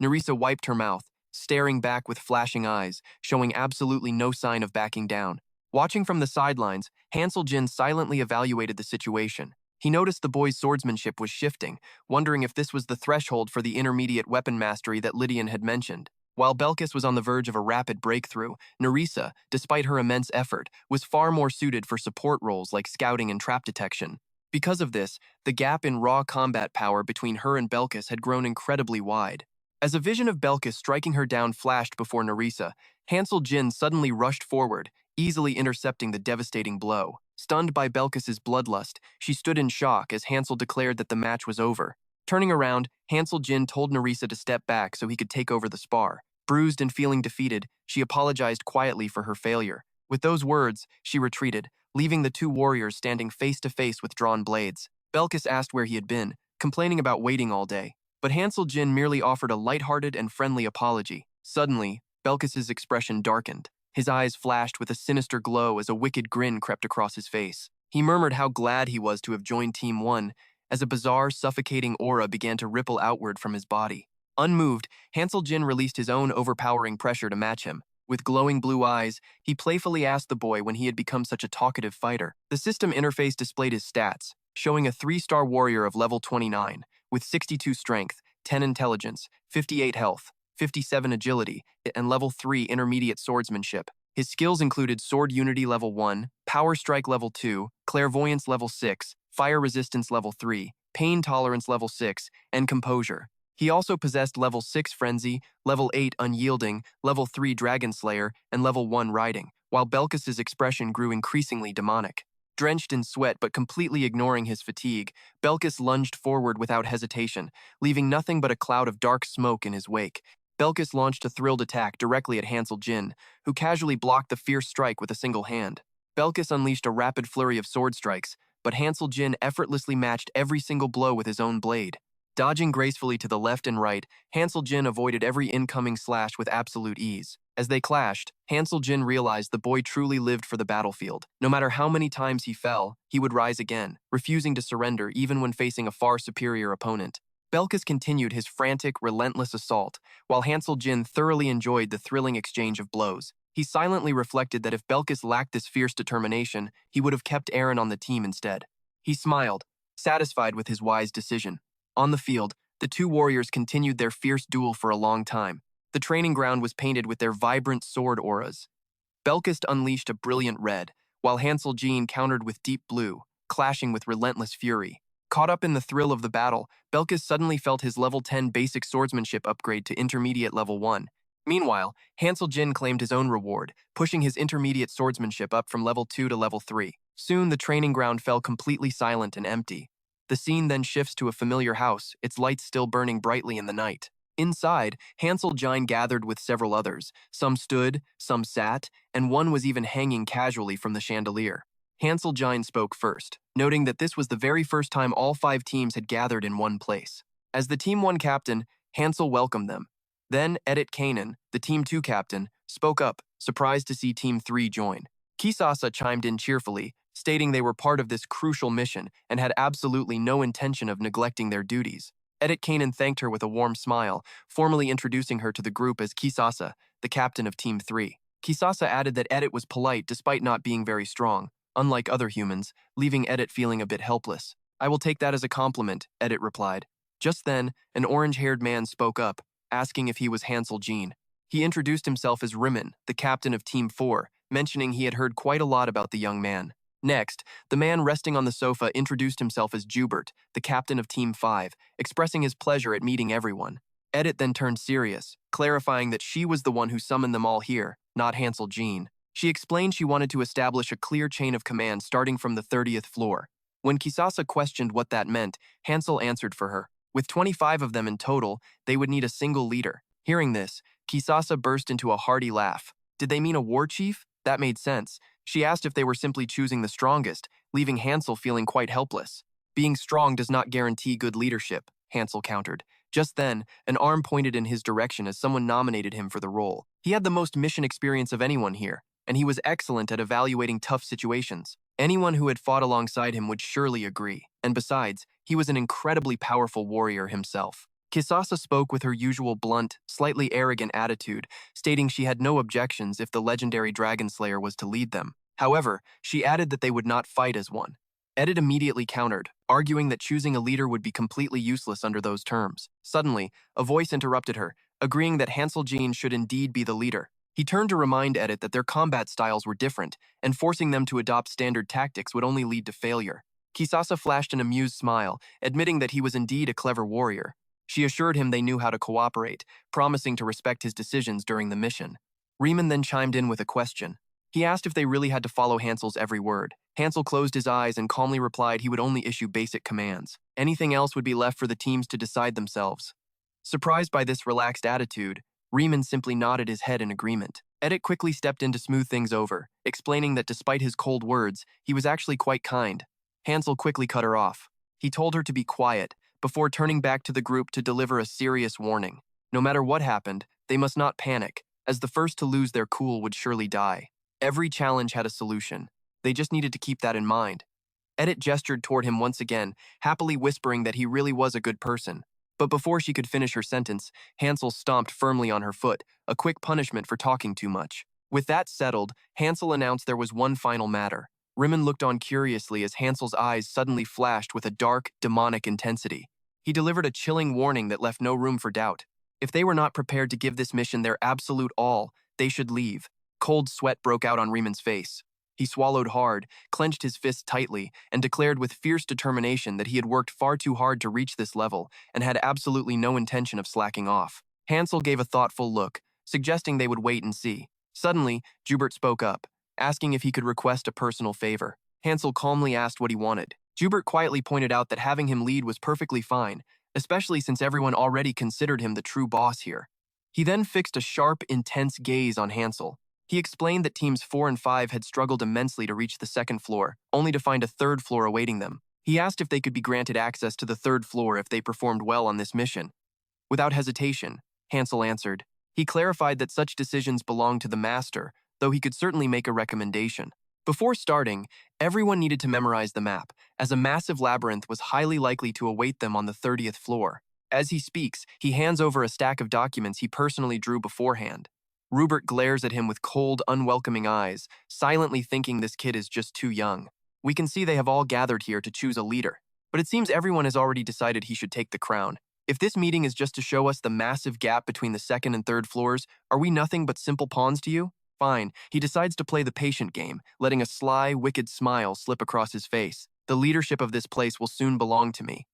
Nerissa wiped her mouth, staring back with flashing eyes, showing absolutely no sign of backing down. Watching from the sidelines, Hansel Jin silently evaluated the situation. He noticed the boy's swordsmanship was shifting, wondering if this was the threshold for the intermediate weapon mastery that Lydian had mentioned. While Belkis was on the verge of a rapid breakthrough, Nerissa, despite her immense effort, was far more suited for support roles like scouting and trap detection. Because of this, the gap in raw combat power between her and Belkis had grown incredibly wide. As a vision of Belkis striking her down flashed before Nerissa, Hansel Jin suddenly rushed forward, easily intercepting the devastating blow. Stunned by Belkis's bloodlust, she stood in shock as Hansel declared that the match was over. Turning around, Hansel Jin told Nerissa to step back so he could take over the spar. Bruised and feeling defeated, she apologized quietly for her failure. With those words, she retreated, leaving the two warriors standing face to face with drawn blades. Belkis asked where he had been, complaining about waiting all day. But Hansel Jin merely offered a lighthearted and friendly apology. Suddenly, Belkis's expression darkened. His eyes flashed with a sinister glow as a wicked grin crept across his face. He murmured how glad he was to have joined Team 1 as a bizarre, suffocating aura began to ripple outward from his body. Unmoved, Hansel Jin released his own overpowering pressure to match him. With glowing blue eyes, he playfully asked the boy when he had become such a talkative fighter. The system interface displayed his stats, showing a 3-star warrior of level 29, with 62 strength, 10 intelligence, 58 health, 57 agility, and level 3 intermediate swordsmanship. His skills included Sword Unity level 1, Power Strike level 2, Clairvoyance level 6, Fire Resistance level 3, Pain Tolerance level 6, and Composure. He also possessed level 6 Frenzy, level 8 Unyielding, level 3 Dragon Slayer, and level 1 Riding, while Belkis's expression grew increasingly demonic. Drenched in sweat but completely ignoring his fatigue, Belkis lunged forward without hesitation, leaving nothing but a cloud of dark smoke in his wake. Belkis launched a thrilled attack directly at Hansel Jin, who casually blocked the fierce strike with a single hand. Belkis unleashed a rapid flurry of sword strikes, but Hansel Jin effortlessly matched every single blow with his own blade. Dodging gracefully to the left and right, Hansel Jin avoided every incoming slash with absolute ease. As they clashed, Hansel Jin realized the boy truly lived for the battlefield. No matter how many times he fell, he would rise again, refusing to surrender even when facing a far superior opponent. Belkis continued his frantic, relentless assault, while Hansel Jin thoroughly enjoyed the thrilling exchange of blows. He silently reflected that if Belkis lacked this fierce determination, he would have kept Aaron on the team instead. He smiled, satisfied with his wise decision. On the field, the two warriors continued their fierce duel for a long time. The training ground was painted with their vibrant sword auras. Belkist unleashed a brilliant red, while Hansel Jean countered with deep blue, clashing with relentless fury. Caught up in the thrill of the battle, Belkis suddenly felt his level 10 basic swordsmanship upgrade to intermediate level 1. Meanwhile, Hansel Jin claimed his own reward, pushing his intermediate swordsmanship up from level 2 to level 3. Soon, the training ground fell completely silent and empty. The scene then shifts to a familiar house, its lights still burning brightly in the night. Inside, Hansel Jin gathered with several others. Some stood, some sat, and one was even hanging casually from the chandelier. Hansel Jin spoke first, noting that this was the very first time all 5 teams had gathered in one place. As the Team 1 captain, Hansel welcomed them. Then Edit Kanan, the Team 2 captain, spoke up, surprised to see Team 3 join. Kisasa chimed in cheerfully, stating they were part of this crucial mission and had absolutely no intention of neglecting their duties. Edit Kanan thanked her with a warm smile, formally introducing her to the group as Kisasa, the captain of Team 3. Kisasa added that Edit was polite despite not being very strong, unlike other humans, leaving Edit feeling a bit helpless. "I will take that as a compliment," Edit replied. Just then, an orange-haired man spoke up, asking if he was Hansel Jean. He introduced himself as Rimmon, the captain of Team 4, mentioning he had heard quite a lot about the young man. Next, the man resting on the sofa introduced himself as Jubert, the captain of Team 5, expressing his pleasure at meeting everyone. Edit then turned serious, clarifying that she was the one who summoned them all here, not Hansel Jean. She explained she wanted to establish a clear chain of command starting from the 30th floor. When Kisasa questioned what that meant, Hansel answered for her. With 25 of them in total, they would need a single leader. Hearing this, Kisasa burst into a hearty laugh. Did they mean a war chief? That made sense. She asked if they were simply choosing the strongest, leaving Hansel feeling quite helpless. "Being strong does not guarantee good leadership," Hansel countered. Just then, an arm pointed in his direction as someone nominated him for the role. He had the most mission experience of anyone here, and he was excellent at evaluating tough situations. Anyone who had fought alongside him would surely agree, and besides, he was an incredibly powerful warrior himself. Kisasa spoke with her usual blunt, slightly arrogant attitude, stating she had no objections if the legendary Dragon Slayer was to lead them. However, she added that they would not fight as one. Edit immediately countered, arguing that choosing a leader would be completely useless under those terms. Suddenly, a voice interrupted her, agreeing that Hansel Jean should indeed be the leader. He turned to remind Edit that their combat styles were different, and forcing them to adopt standard tactics would only lead to failure. Kisasa flashed an amused smile, admitting that he was indeed a clever warrior. She assured him they knew how to cooperate, promising to respect his decisions during the mission. Riemann then chimed in with a question. He asked if they really had to follow Hansel's every word. Hansel closed his eyes and calmly replied he would only issue basic commands. Anything else would be left for the teams to decide themselves. Surprised by this relaxed attitude, Riemann simply nodded his head in agreement. Edit quickly stepped in to smooth things over, explaining that despite his cold words, he was actually quite kind. Hansel quickly cut her off. He told her to be quiet, before turning back to the group to deliver a serious warning. No matter what happened, they must not panic, as the first to lose their cool would surely die. Every challenge had a solution. They just needed to keep that in mind. Edit gestured toward him once again, happily whispering that he really was a good person. But before she could finish her sentence, Hansel stomped firmly on her foot, a quick punishment for talking too much. With that settled, Hansel announced there was one final matter. Riemann looked on curiously as Hansel's eyes suddenly flashed with a dark, demonic intensity. He delivered a chilling warning that left no room for doubt. If they were not prepared to give this mission their absolute all, they should leave. Cold sweat broke out on Riemann's face. He swallowed hard, clenched his fists tightly, and declared with fierce determination that he had worked far too hard to reach this level and had absolutely no intention of slacking off. Hansel gave a thoughtful look, suggesting they would wait and see. Suddenly, Jubert spoke up, asking if he could request a personal favor. Hansel calmly asked what he wanted. Jubert quietly pointed out that having him lead was perfectly fine, especially since everyone already considered him the true boss here. He then fixed a sharp, intense gaze on Hansel. He explained that teams 4 and 5 had struggled immensely to reach the second floor, only to find a third floor awaiting them. He asked if they could be granted access to the third floor if they performed well on this mission. Without hesitation, Hansel answered. He clarified that such decisions belonged to the master, though he could certainly make a recommendation. Before starting, everyone needed to memorize the map, as a massive labyrinth was highly likely to await them on the 30th floor. As he speaks, he hands over a stack of documents he personally drew beforehand. Rupert glares at him with cold, unwelcoming eyes, silently thinking this kid is just too young. We can see they have all gathered here to choose a leader, but it seems everyone has already decided he should take the crown. If this meeting is just to show us the massive gap between the second and third floors, are we nothing but simple pawns to you? Fine, he decides to play the patient game, letting a sly, wicked smile slip across his face. The leadership of this place will soon belong to me.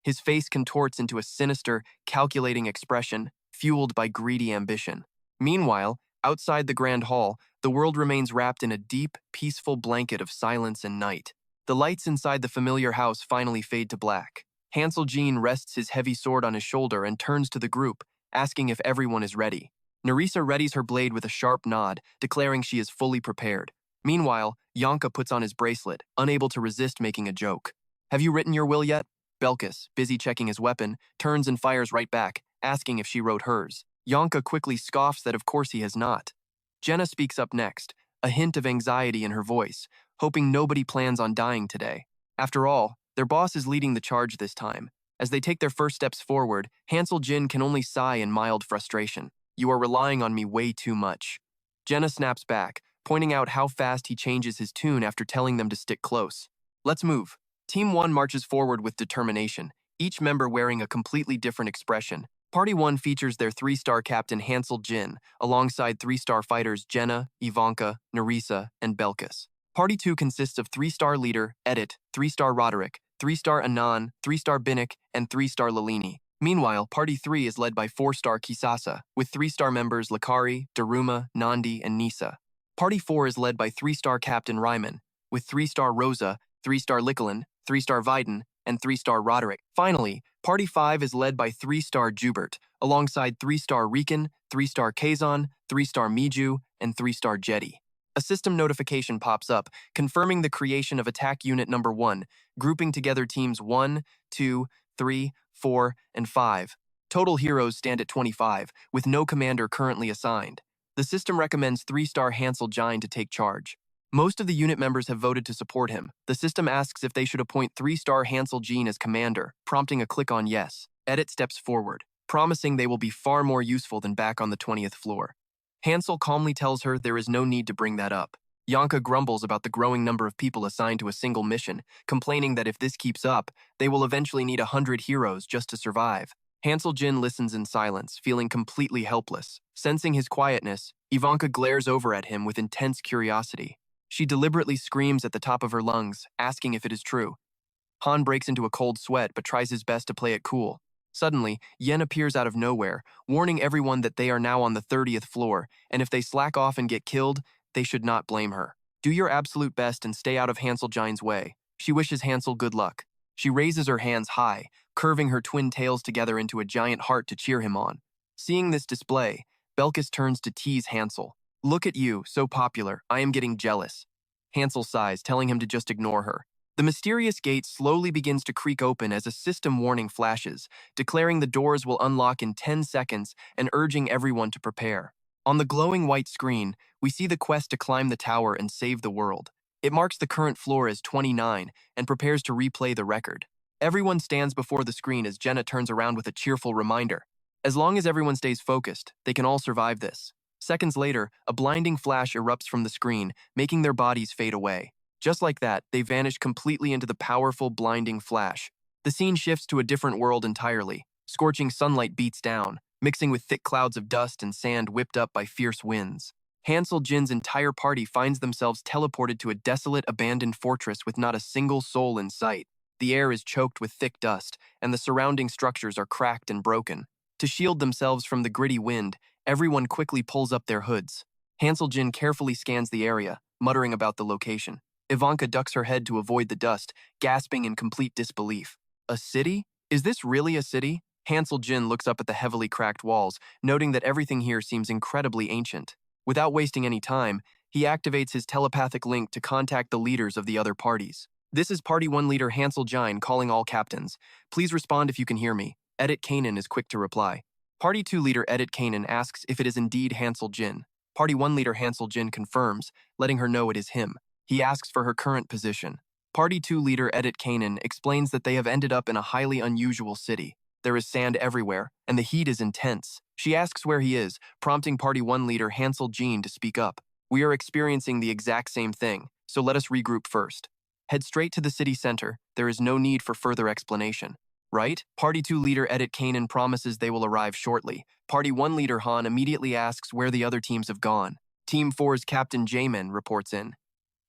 His face contorts into a sinister, calculating expression, fueled by greedy ambition. Meanwhile, outside the grand hall, the world remains wrapped in a deep, peaceful blanket of silence and night. The lights inside the familiar house finally fade to black. Hansel Jean rests his heavy sword on his shoulder and turns to the group, asking if everyone is ready. Nerissa readies her blade with a sharp nod, declaring she is fully prepared. Meanwhile, Yanka puts on his bracelet, unable to resist making a joke. Have you written your will yet? Belkis, busy checking his weapon, turns and fires right back, asking if she wrote hers. Yanka quickly scoffs that of course he has not. Jenna speaks up next, a hint of anxiety in her voice, hoping nobody plans on dying today. After all, their boss is leading the charge this time. As they take their first steps forward, Hansel Jin can only sigh in mild frustration. You are relying on me way too much. Jenna snaps back, pointing out how fast he changes his tune after telling them to stick close. Let's move. Team 1 marches forward with determination, each member wearing a completely different expression. Party 1 features their 3-star captain Hansel Jin, alongside 3-star fighters Jenna, Ivanka, Nerissa, and Belkis. Party 2 consists of 3-star leader Edit, 3-star Roderick, 3-star Anan, 3-star Binnick, and 3-star Lalini. Meanwhile, Party 3 is led by 4-star Kisasa, with 3-star members Lakari, Daruma, Nandi, and Nisa. Party 4 is led by 3-star Captain Ryman, with 3-star Rosa, 3-star Licolin, 3-star Viden, and 3-star Roderick. Finally, Party 5 is led by 3-star Jubert, alongside 3-star Riken, 3-star Kazon, 3-star Miju, and 3-star Jetty. A system notification pops up, confirming the creation of Attack Unit Number 1, grouping together teams 1, 2, 3, 4, and 5. Total heroes stand at 25, with no commander currently assigned. The system recommends 3-star Hansel Jine to take charge. Most of the unit members have voted to support him. The system asks if they should appoint 3-star Hansel Jean as commander, prompting a click on yes. Edit steps forward, promising they will be far more useful than back on the 20th floor. Hansel calmly tells her there is no need to bring that up. Yanka grumbles about the growing number of people assigned to a single mission, complaining that if this keeps up, they will eventually need 100 heroes just to survive. Hansel Jin listens in silence, feeling completely helpless. Sensing his quietness, Ivanka glares over at him with intense curiosity. She deliberately screams at the top of her lungs, asking if it is true. Han breaks into a cold sweat but tries his best to play it cool. Suddenly, Yen appears out of nowhere, warning everyone that they are now on the 30th floor, and if they slack off and get killed, they should not blame her. Do your absolute best and stay out of Hansel Jine's way. She wishes Hansel good luck. She raises her hands high, curving her twin tails together into a giant heart to cheer him on. Seeing this display, Belkis turns to tease Hansel. Look at you, so popular, I am getting jealous. Hansel sighs, telling him to just ignore her. The mysterious gate slowly begins to creak open as a system warning flashes, declaring the doors will unlock in 10 seconds and urging everyone to prepare. On the glowing white screen, we see the quest to climb the tower and save the world. It marks the current floor as 29 and prepares to replay the record. Everyone stands before the screen as Jenna turns around with a cheerful reminder. As long as everyone stays focused, they can all survive this. Seconds later, a blinding flash erupts from the screen, making their bodies fade away. Just like that, they vanish completely into the powerful, blinding flash. The scene shifts to a different world entirely. Scorching sunlight beats down, mixing with thick clouds of dust and sand whipped up by fierce winds. Hansel Jin's entire party finds themselves teleported to a desolate, abandoned fortress with not a single soul in sight. The air is choked with thick dust, and the surrounding structures are cracked and broken. To shield themselves from the gritty wind, everyone quickly pulls up their hoods. Hansel Jin carefully scans the area, muttering about the location. Ivanka ducks her head to avoid the dust, gasping in complete disbelief. A city? Is this really a city? Hansel Jin looks up at the heavily cracked walls, noting that everything here seems incredibly ancient. Without wasting any time, he activates his telepathic link to contact the leaders of the other parties. This is Party 1 leader Hansel Jine calling all captains. Please respond if you can hear me. Edit Kanan is quick to reply. Party 2 leader Edit Kanan asks if it is indeed Hansel Jin. Party 1 leader Hansel Jin confirms, letting her know it is him. He asks for her current position. Party 2 leader Edit Kanan explains that they have ended up in a highly unusual city. There is sand everywhere, and the heat is intense. She asks where he is, prompting Party 1 leader Hansel Jin to speak up. We are experiencing the exact same thing, so let us regroup first. Head straight to the city center. There is no need for further explanation. Right? Party 2 leader Edit Kanan promises they will arrive shortly. Party 1 leader Han immediately asks where the other teams have gone. Team 4's Captain Jamin reports in.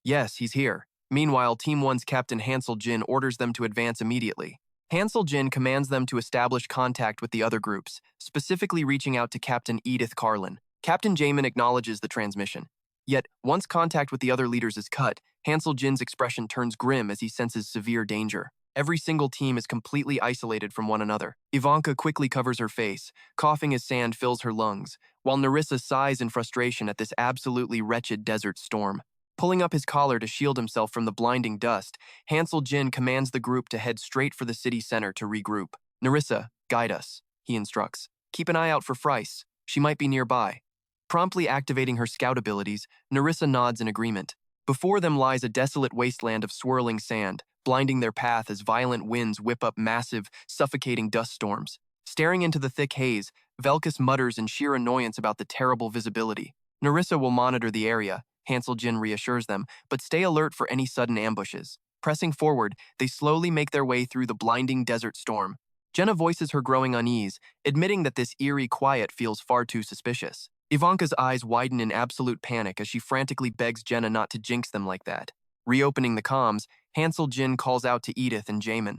Yes, he's here. Meanwhile, Team 1's Captain Hansel Jin orders them to advance immediately. Hansel Jin commands them to establish contact with the other groups, specifically reaching out to Captain Edith Carlin. Captain Jamin acknowledges the transmission. Yet, once contact with the other leaders is cut, Hansel Jin's expression turns grim as he senses severe danger. Every single team is completely isolated from one another. Ivanka quickly covers her face, coughing as sand fills her lungs, while Nerissa sighs in frustration at this absolutely wretched desert storm. Pulling up his collar to shield himself from the blinding dust, Hansel Jin commands the group to head straight for the city center to regroup. Nerissa, guide us, he instructs. Keep an eye out for Freiss. She might be nearby. Promptly activating her scout abilities, Nerissa nods in agreement. Before them lies a desolate wasteland of swirling sand, blinding their path as violent winds whip up massive, suffocating dust storms. Staring into the thick haze, Velkus mutters in sheer annoyance about the terrible visibility. Nerissa will monitor the area, Hansel Jin reassures them, but stay alert for any sudden ambushes. Pressing forward, they slowly make their way through the blinding desert storm. Jenna voices her growing unease, admitting that this eerie quiet feels far too suspicious. Ivanka's eyes widen in absolute panic as she frantically begs Jenna not to jinx them like that. Reopening the comms, Hansel Jin calls out to Edith and Jamin.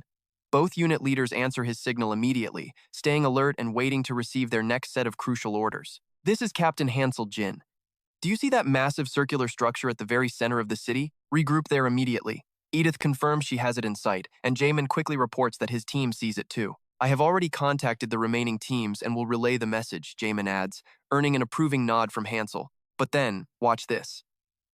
Both unit leaders answer his signal immediately, staying alert and waiting to receive their next set of crucial orders. This is Captain Hansel Jin. Do you see that massive circular structure at the very center of the city? Regroup there immediately. Edith confirms she has it in sight, and Jamin quickly reports that his team sees it too. I have already contacted the remaining teams and will relay the message, Jamin adds, earning an approving nod from Hansel. But then, watch this.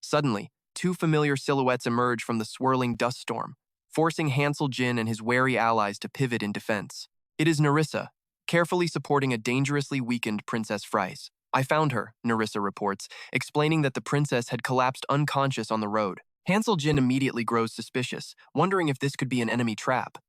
Suddenly, two familiar silhouettes emerge from the swirling dust storm, forcing Hansel Jin and his wary allies to pivot in defense. It is Nerissa, carefully supporting a dangerously weakened Princess Freiss. I found her, Nerissa reports, explaining that the princess had collapsed unconscious on the road. Hansel Jin immediately grows suspicious, wondering if this could be an enemy trap.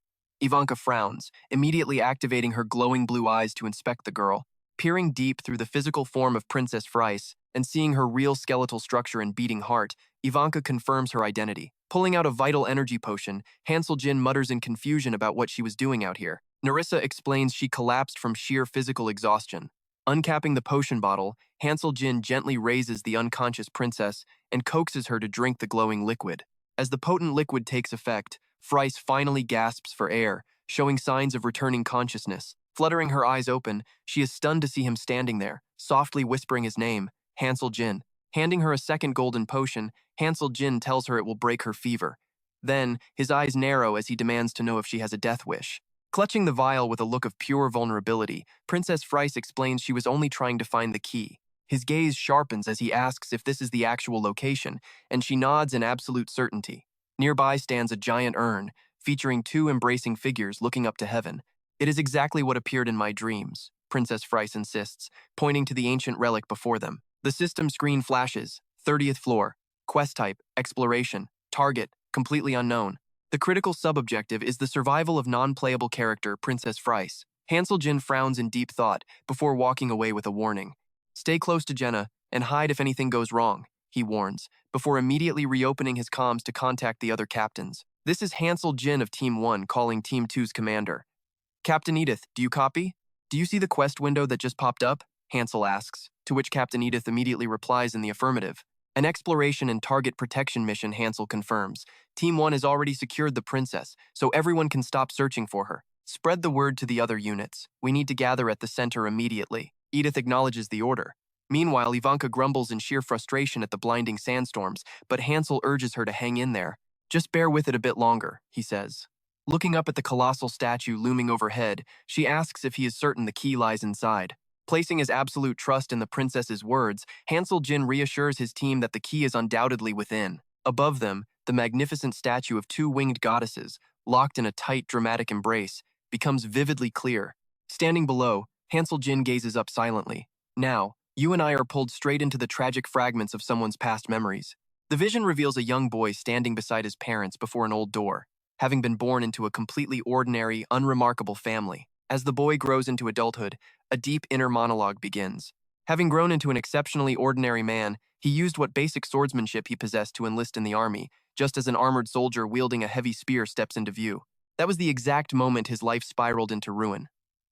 Ivanka frowns, immediately activating her glowing blue eyes to inspect the girl. Peering deep through the physical form of Princess Freiss and seeing her real skeletal structure and beating heart, Ivanka confirms her identity. Pulling out a vital energy potion, Hansel Jin mutters in confusion about what she was doing out here. Nerissa explains she collapsed from sheer physical exhaustion. Uncapping the potion bottle, Hansel Jin gently raises the unconscious princess and coaxes her to drink the glowing liquid. As the potent liquid takes effect, Freiss finally gasps for air, showing signs of returning consciousness. Fluttering her eyes open, she is stunned to see him standing there, softly whispering his name, Hansel Jin. Handing her a second golden potion, Hansel Jin tells her it will break her fever. Then, his eyes narrow as he demands to know if she has a death wish. Clutching the vial with a look of pure vulnerability, Princess Freiss explains she was only trying to find the key. His gaze sharpens as he asks if this is the actual location, and she nods in absolute certainty. Nearby stands a giant urn, featuring two embracing figures looking up to heaven. It is exactly what appeared in my dreams, Princess Freiss insists, pointing to the ancient relic before them. The system screen flashes, 30th floor, quest type, exploration, target, completely unknown. The critical sub-objective is the survival of non-playable character Princess Freiss. Hansel Jin frowns in deep thought before walking away with a warning. Stay close to Jenna and hide if anything goes wrong, he warns, before immediately reopening his comms to contact the other captains. This is Hansel Jin of Team 1 calling Team 2's commander. Captain Edith, do you copy? Do you see the quest window that just popped up? Hansel asks, to which Captain Edith immediately replies in the affirmative. An exploration and target protection mission, Hansel confirms. Team 1 has already secured the princess, so everyone can stop searching for her. Spread the word to the other units. We need to gather at the center immediately. Edith acknowledges the order. Meanwhile, Ivanka grumbles in sheer frustration at the blinding sandstorms, but Hansel urges her to hang in there. Just bear with it a bit longer, he says. Looking up at the colossal statue looming overhead, she asks if he is certain the key lies inside. Placing his absolute trust in the princess's words, Hansel Jin reassures his team that the key is undoubtedly within. Above them, the magnificent statue of two winged goddesses, locked in a tight, dramatic embrace, becomes vividly clear. Standing below, Hansel Jin gazes up silently. Now, you and I are pulled straight into the tragic fragments of someone's past memories. The vision reveals a young boy standing beside his parents before an old door, having been born into a completely ordinary, unremarkable family. As the boy grows into adulthood, a deep inner monologue begins. Having grown into an exceptionally ordinary man, he used what basic swordsmanship he possessed to enlist in the army, just as an armored soldier wielding a heavy spear steps into view. That was the exact moment his life spiraled into ruin.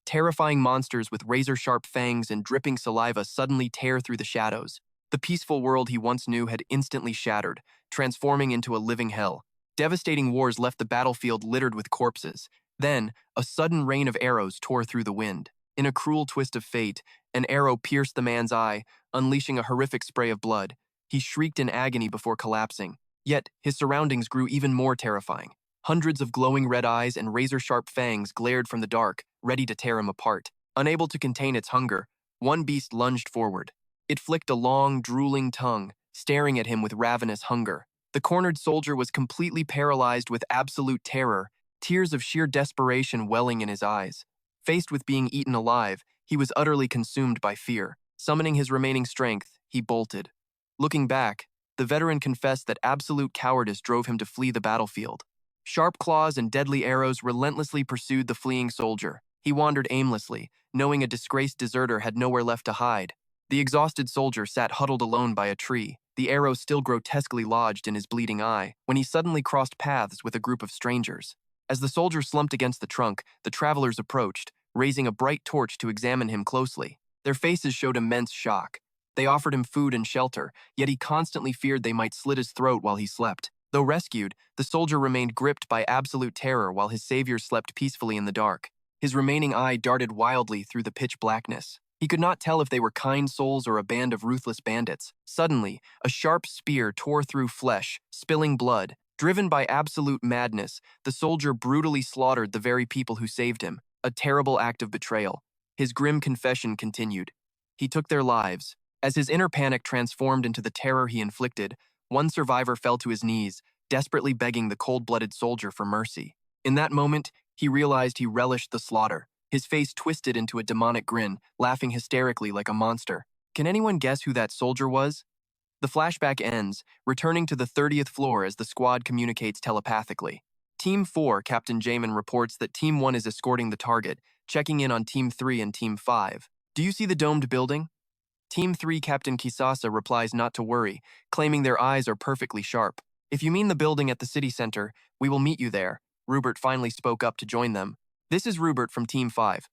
Terrifying monsters with razor-sharp fangs and dripping saliva suddenly tear through the shadows. The The peaceful world he once knew had instantly shattered, transforming into a living hell. Devastating wars left the battlefield littered with corpses. Then, a sudden rain of arrows tore through the wind. In a cruel twist of fate, an arrow pierced the man's eye, unleashing a horrific spray of blood. He shrieked in agony before collapsing. Yet, his surroundings grew even more terrifying. Hundreds of glowing red eyes and razor-sharp fangs glared from the dark, ready to tear him apart. Unable to contain its hunger, one beast lunged forward. It flicked a long, drooling tongue, staring at him with ravenous hunger. The cornered soldier was completely paralyzed with absolute terror, tears of sheer desperation welling in his eyes. Faced with being eaten alive, he was utterly consumed by fear. Summoning his remaining strength, he bolted. Looking back, the veteran confessed that absolute cowardice drove him to flee the battlefield. Sharp claws and deadly arrows relentlessly pursued the fleeing soldier. He wandered aimlessly, knowing a disgraced deserter had nowhere left to hide. The exhausted soldier sat huddled alone by a tree, the arrow still grotesquely lodged in his bleeding eye, when he suddenly crossed paths with a group of strangers. As the soldier slumped against the trunk, the travelers approached, raising a bright torch to examine him closely. Their faces showed immense shock. They offered him food and shelter, yet he constantly feared they might slit his throat while he slept. Though rescued, the soldier remained gripped by absolute terror while his savior slept peacefully in the dark. His remaining eye darted wildly through the pitch blackness. He could not tell if they were kind souls or a band of ruthless bandits. Suddenly, a sharp spear tore through flesh, spilling blood. Driven by absolute madness, the soldier brutally slaughtered the very people who saved him, a terrible act of betrayal. His grim confession continued. He took their lives. As his inner panic transformed into the terror he inflicted, one survivor fell to his knees, desperately begging the cold-blooded soldier for mercy. In that moment, he realized he relished the slaughter. His face twisted into a demonic grin, laughing hysterically like a monster. Can anyone guess who that soldier was? The flashback ends, returning to the 30th floor as the squad communicates telepathically. Team 4, Captain Jamin reports that Team 1 is escorting the target, checking in on Team 3 and Team 5. Do you see the domed building? Team 3 Captain Kisasa replies not to worry, claiming their eyes are perfectly sharp. If you mean the building at the city center, we will meet you there. Rewrote finally spoke up to join them. This is Rewrote from Team 5.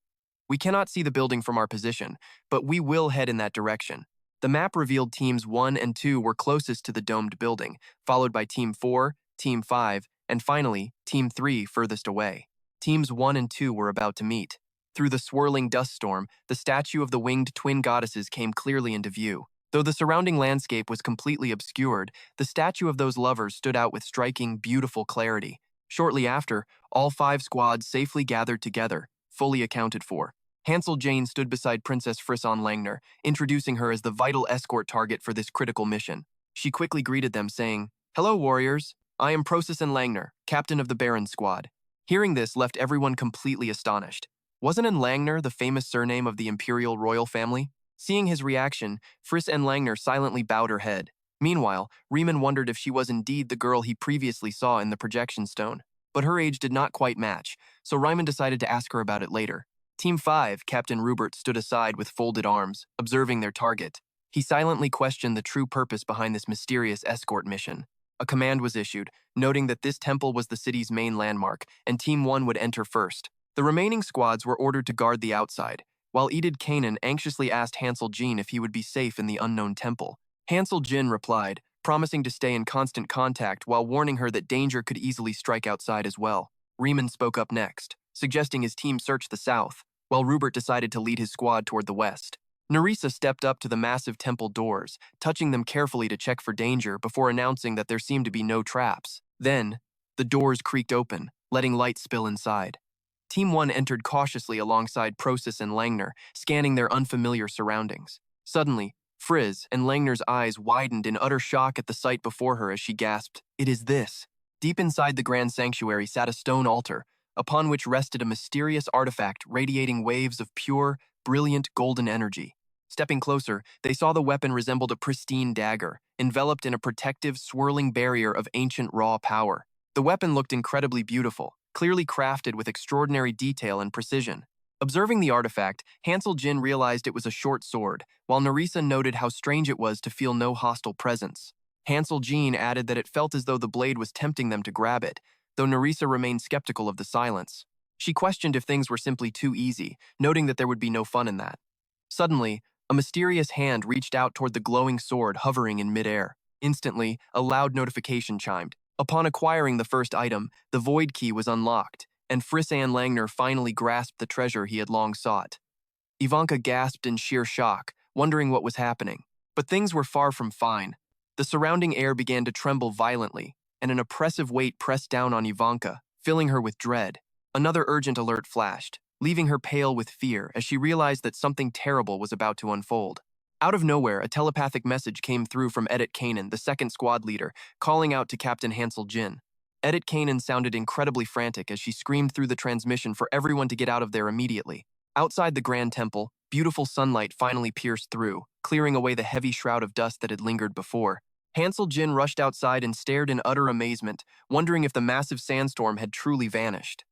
We cannot see the building from our position, but we will head in that direction. The map revealed Teams 1 and 2 were closest to the domed building, followed by Team 4, Team 5, and finally, Team 3 furthest away. Teams 1 and 2 were about to meet. Through the swirling dust storm, the statue of the winged twin goddesses came clearly into view. Though the surrounding landscape was completely obscured, the statue of those lovers stood out with striking, beautiful clarity. Shortly after, all 5 squads safely gathered together, fully accounted for. Hansel Jane stood beside Princess Frisson Langner, introducing her as the vital escort target for this critical mission. She quickly greeted them, saying, "Hello, warriors. I am Process and Langner, captain of the Baron squad." Hearing this left everyone completely astonished. Wasn't N. Langner the famous surname of the imperial royal family? Seeing his reaction, Friss N. Langner silently bowed her head. Meanwhile, Riemann wondered if she was indeed the girl he previously saw in the projection stone. But her age did not quite match, so Riemann decided to ask her about it later. Team 5, Captain Rewrote stood aside with folded arms, observing their target. He silently questioned the true purpose behind this mysterious escort mission. A command was issued, noting that this temple was the city's main landmark, and Team 1 would enter first. The remaining squads were ordered to guard the outside, while Edith Kanan anxiously asked Hansel Jean if he would be safe in the unknown temple. Hansel Jin replied, promising to stay in constant contact while warning her that danger could easily strike outside as well. Riemann spoke up next, suggesting his team search the south, while Rupert decided to lead his squad toward the west. Nerissa stepped up to the massive temple doors, touching them carefully to check for danger before announcing that there seemed to be no traps. Then, the doors creaked open, letting light spill inside. Team 1 entered cautiously alongside Process and Langner, scanning their unfamiliar surroundings. Suddenly, Frizz and Langner's eyes widened in utter shock at the sight before her as she gasped, "It is this." Deep inside the grand sanctuary sat a stone altar, upon which rested a mysterious artifact radiating waves of pure, brilliant golden energy. Stepping closer, they saw the weapon resembled a pristine dagger, enveloped in a protective, swirling barrier of ancient raw power. The weapon looked incredibly beautiful, clearly crafted with extraordinary detail and precision. Observing the artifact, Hansel Jin realized it was a short sword, while Nerissa noted how strange it was to feel no hostile presence. Hansel Jean added that it felt as though the blade was tempting them to grab it, though Nerissa remained skeptical of the silence. She questioned if things were simply too easy, noting that there would be no fun in that. Suddenly, A mysterious hand reached out toward the glowing sword hovering in midair. Instantly, a loud notification chimed. Upon acquiring the first item, the void key was unlocked, and Frisan Langner finally grasped the treasure he had long sought. Ivanka gasped in sheer shock, wondering what was happening. But things were far from fine. The surrounding air began to tremble violently, and an oppressive weight pressed down on Ivanka, filling her with dread. Another urgent alert flashed, leaving her pale with fear as she realized that something terrible was about to unfold. Out of nowhere, a telepathic message came through from Edit Kanan, the second squad leader, calling out to Captain Hansel Jin. Edit Kanan sounded incredibly frantic as she screamed through the transmission for everyone to get out of there immediately. Outside the Grand Temple, beautiful sunlight finally pierced through, clearing away the heavy shroud of dust that had lingered before. Hansel Jin rushed outside and stared in utter amazement, wondering if the massive sandstorm had truly vanished.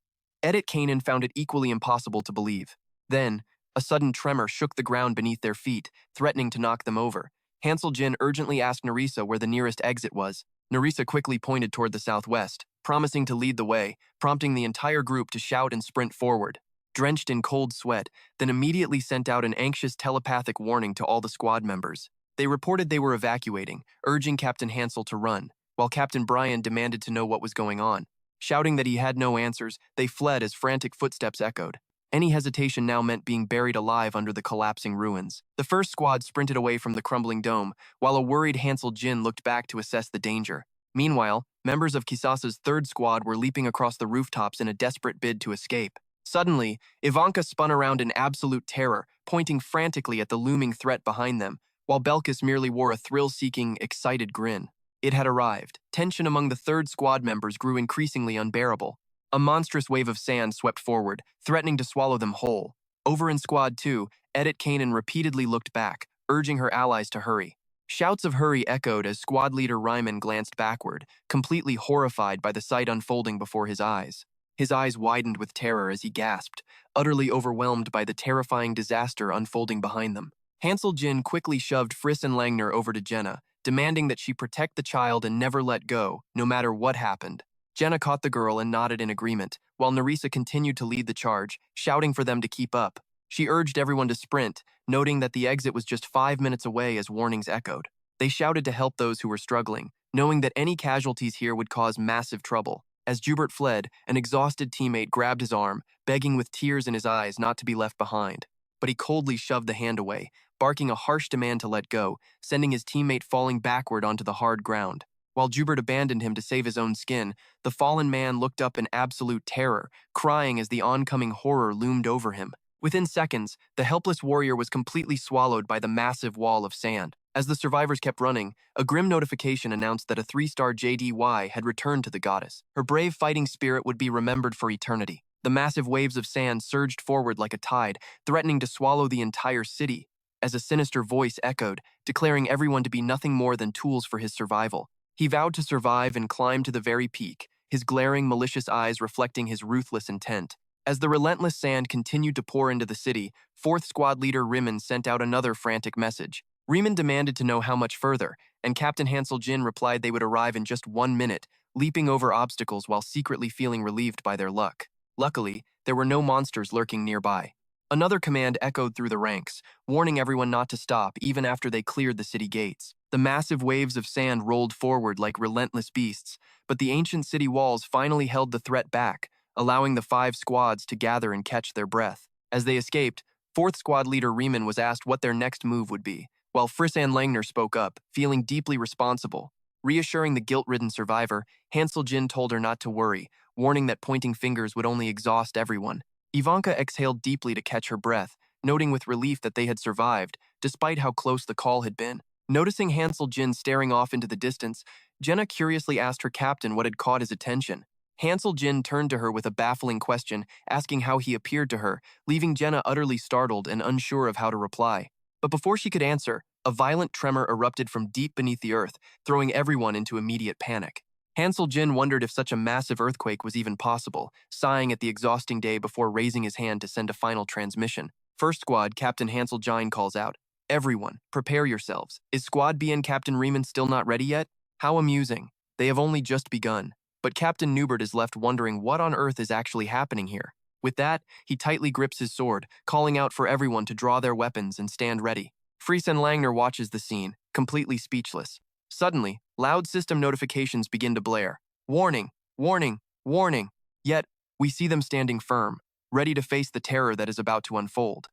Edit Kanan found it equally impossible to believe. Then, a sudden tremor shook the ground beneath their feet, threatening to knock them over. Hansel Jin urgently asked Nerissa where the nearest exit was. Nerissa quickly pointed toward the southwest, promising to lead the way, prompting the entire group to shout and sprint forward. Drenched in cold sweat, then immediately sent out an anxious telepathic warning to all the squad members. They reported they were evacuating, urging Captain Hansel to run, while Captain Brian demanded to know what was going on. Shouting that he had no answers, they fled as frantic footsteps echoed. Any hesitation now meant being buried alive under the collapsing ruins. The first squad sprinted away from the crumbling dome, while a worried Hansel Jin looked back to assess the danger. Meanwhile, members of Kisasa's third squad were leaping across the rooftops in a desperate bid to escape. Suddenly, Ivanka spun around in absolute terror, pointing frantically at the looming threat behind them, while Belkis merely wore a thrill-seeking, excited grin. It had arrived. Tension among the third squad members grew increasingly unbearable. A monstrous wave of sand swept forward, threatening to swallow them whole. Over in Squad 2, Edit Kanan repeatedly looked back, urging her allies to hurry. Shouts of hurry echoed as squad leader Ryman glanced backward, completely horrified by the sight unfolding before his eyes. His eyes widened with terror as he gasped, utterly overwhelmed by the terrifying disaster unfolding behind them. Hansel Jin quickly shoved Frisan Langner over to Jenna, demanding that she protect the child and never let go, no matter what happened. Jenna caught the girl and nodded in agreement, while Nerissa continued to lead the charge, shouting for them to keep up. She urged everyone to sprint, noting that the exit was just 5 minutes away as warnings echoed. They shouted to help those who were struggling, knowing that any casualties here would cause massive trouble. As Jubert fled, an exhausted teammate grabbed his arm, begging with tears in his eyes not to be left behind. But he coldly shoved the hand away, barking a harsh demand to let go, sending his teammate falling backward onto the hard ground. While Jubert abandoned him to save his own skin, the fallen man looked up in absolute terror, crying as the oncoming horror loomed over him. Within seconds, the helpless warrior was completely swallowed by the massive wall of sand. As the survivors kept running, a grim notification announced that a 3-star JDY had returned to the goddess. Her brave fighting spirit would be remembered for eternity. The massive waves of sand surged forward like a tide, threatening to swallow the entire city, as a sinister voice echoed, declaring everyone to be nothing more than tools for his survival. He vowed to survive and climb to the very peak, his glaring, malicious eyes reflecting his ruthless intent. As the relentless sand continued to pour into the city, 4th Squad leader Riemann sent out another frantic message. Riemann demanded to know how much further, and Captain Hansel Jin replied they would arrive in just 1 minute, leaping over obstacles while secretly feeling relieved by their luck. Luckily, there were no monsters lurking nearby. Another command echoed through the ranks, warning everyone not to stop even after they cleared the city gates. The massive waves of sand rolled forward like relentless beasts, but the ancient city walls finally held the threat back, allowing the 5 squads to gather and catch their breath. As they escaped, 4th Squad leader Riemann was asked what their next move would be, while Frisan Langner spoke up, feeling deeply responsible. Reassuring the guilt-ridden survivor, Hansel Jin told her not to worry, warning that pointing fingers would only exhaust everyone. Ivanka exhaled deeply to catch her breath, noting with relief that they had survived, despite how close the call had been. Noticing Hansel Jin staring off into the distance, Jenna curiously asked her captain what had caught his attention. Hansel Jin turned to her with a baffling question, asking how he appeared to her, leaving Jenna utterly startled and unsure of how to reply. But before she could answer, a violent tremor erupted from deep beneath the earth, throwing everyone into immediate panic. Hansel Jin wondered if such a massive earthquake was even possible, sighing at the exhausting day before raising his hand to send a final transmission. First Squad, Captain Hansel Jin calls out, "Everyone, prepare yourselves. Is Squad B and Captain Riemann still not ready yet? How amusing. They have only just begun." But Captain Newbert is left wondering what on earth is actually happening here. With that, he tightly grips his sword, calling out for everyone to draw their weapons and stand ready. Friesen Langner watches the scene, completely speechless. Suddenly, loud system notifications begin to blare. Warning, warning, warning. Yet, we see them standing firm, ready to face the terror that is about to unfold.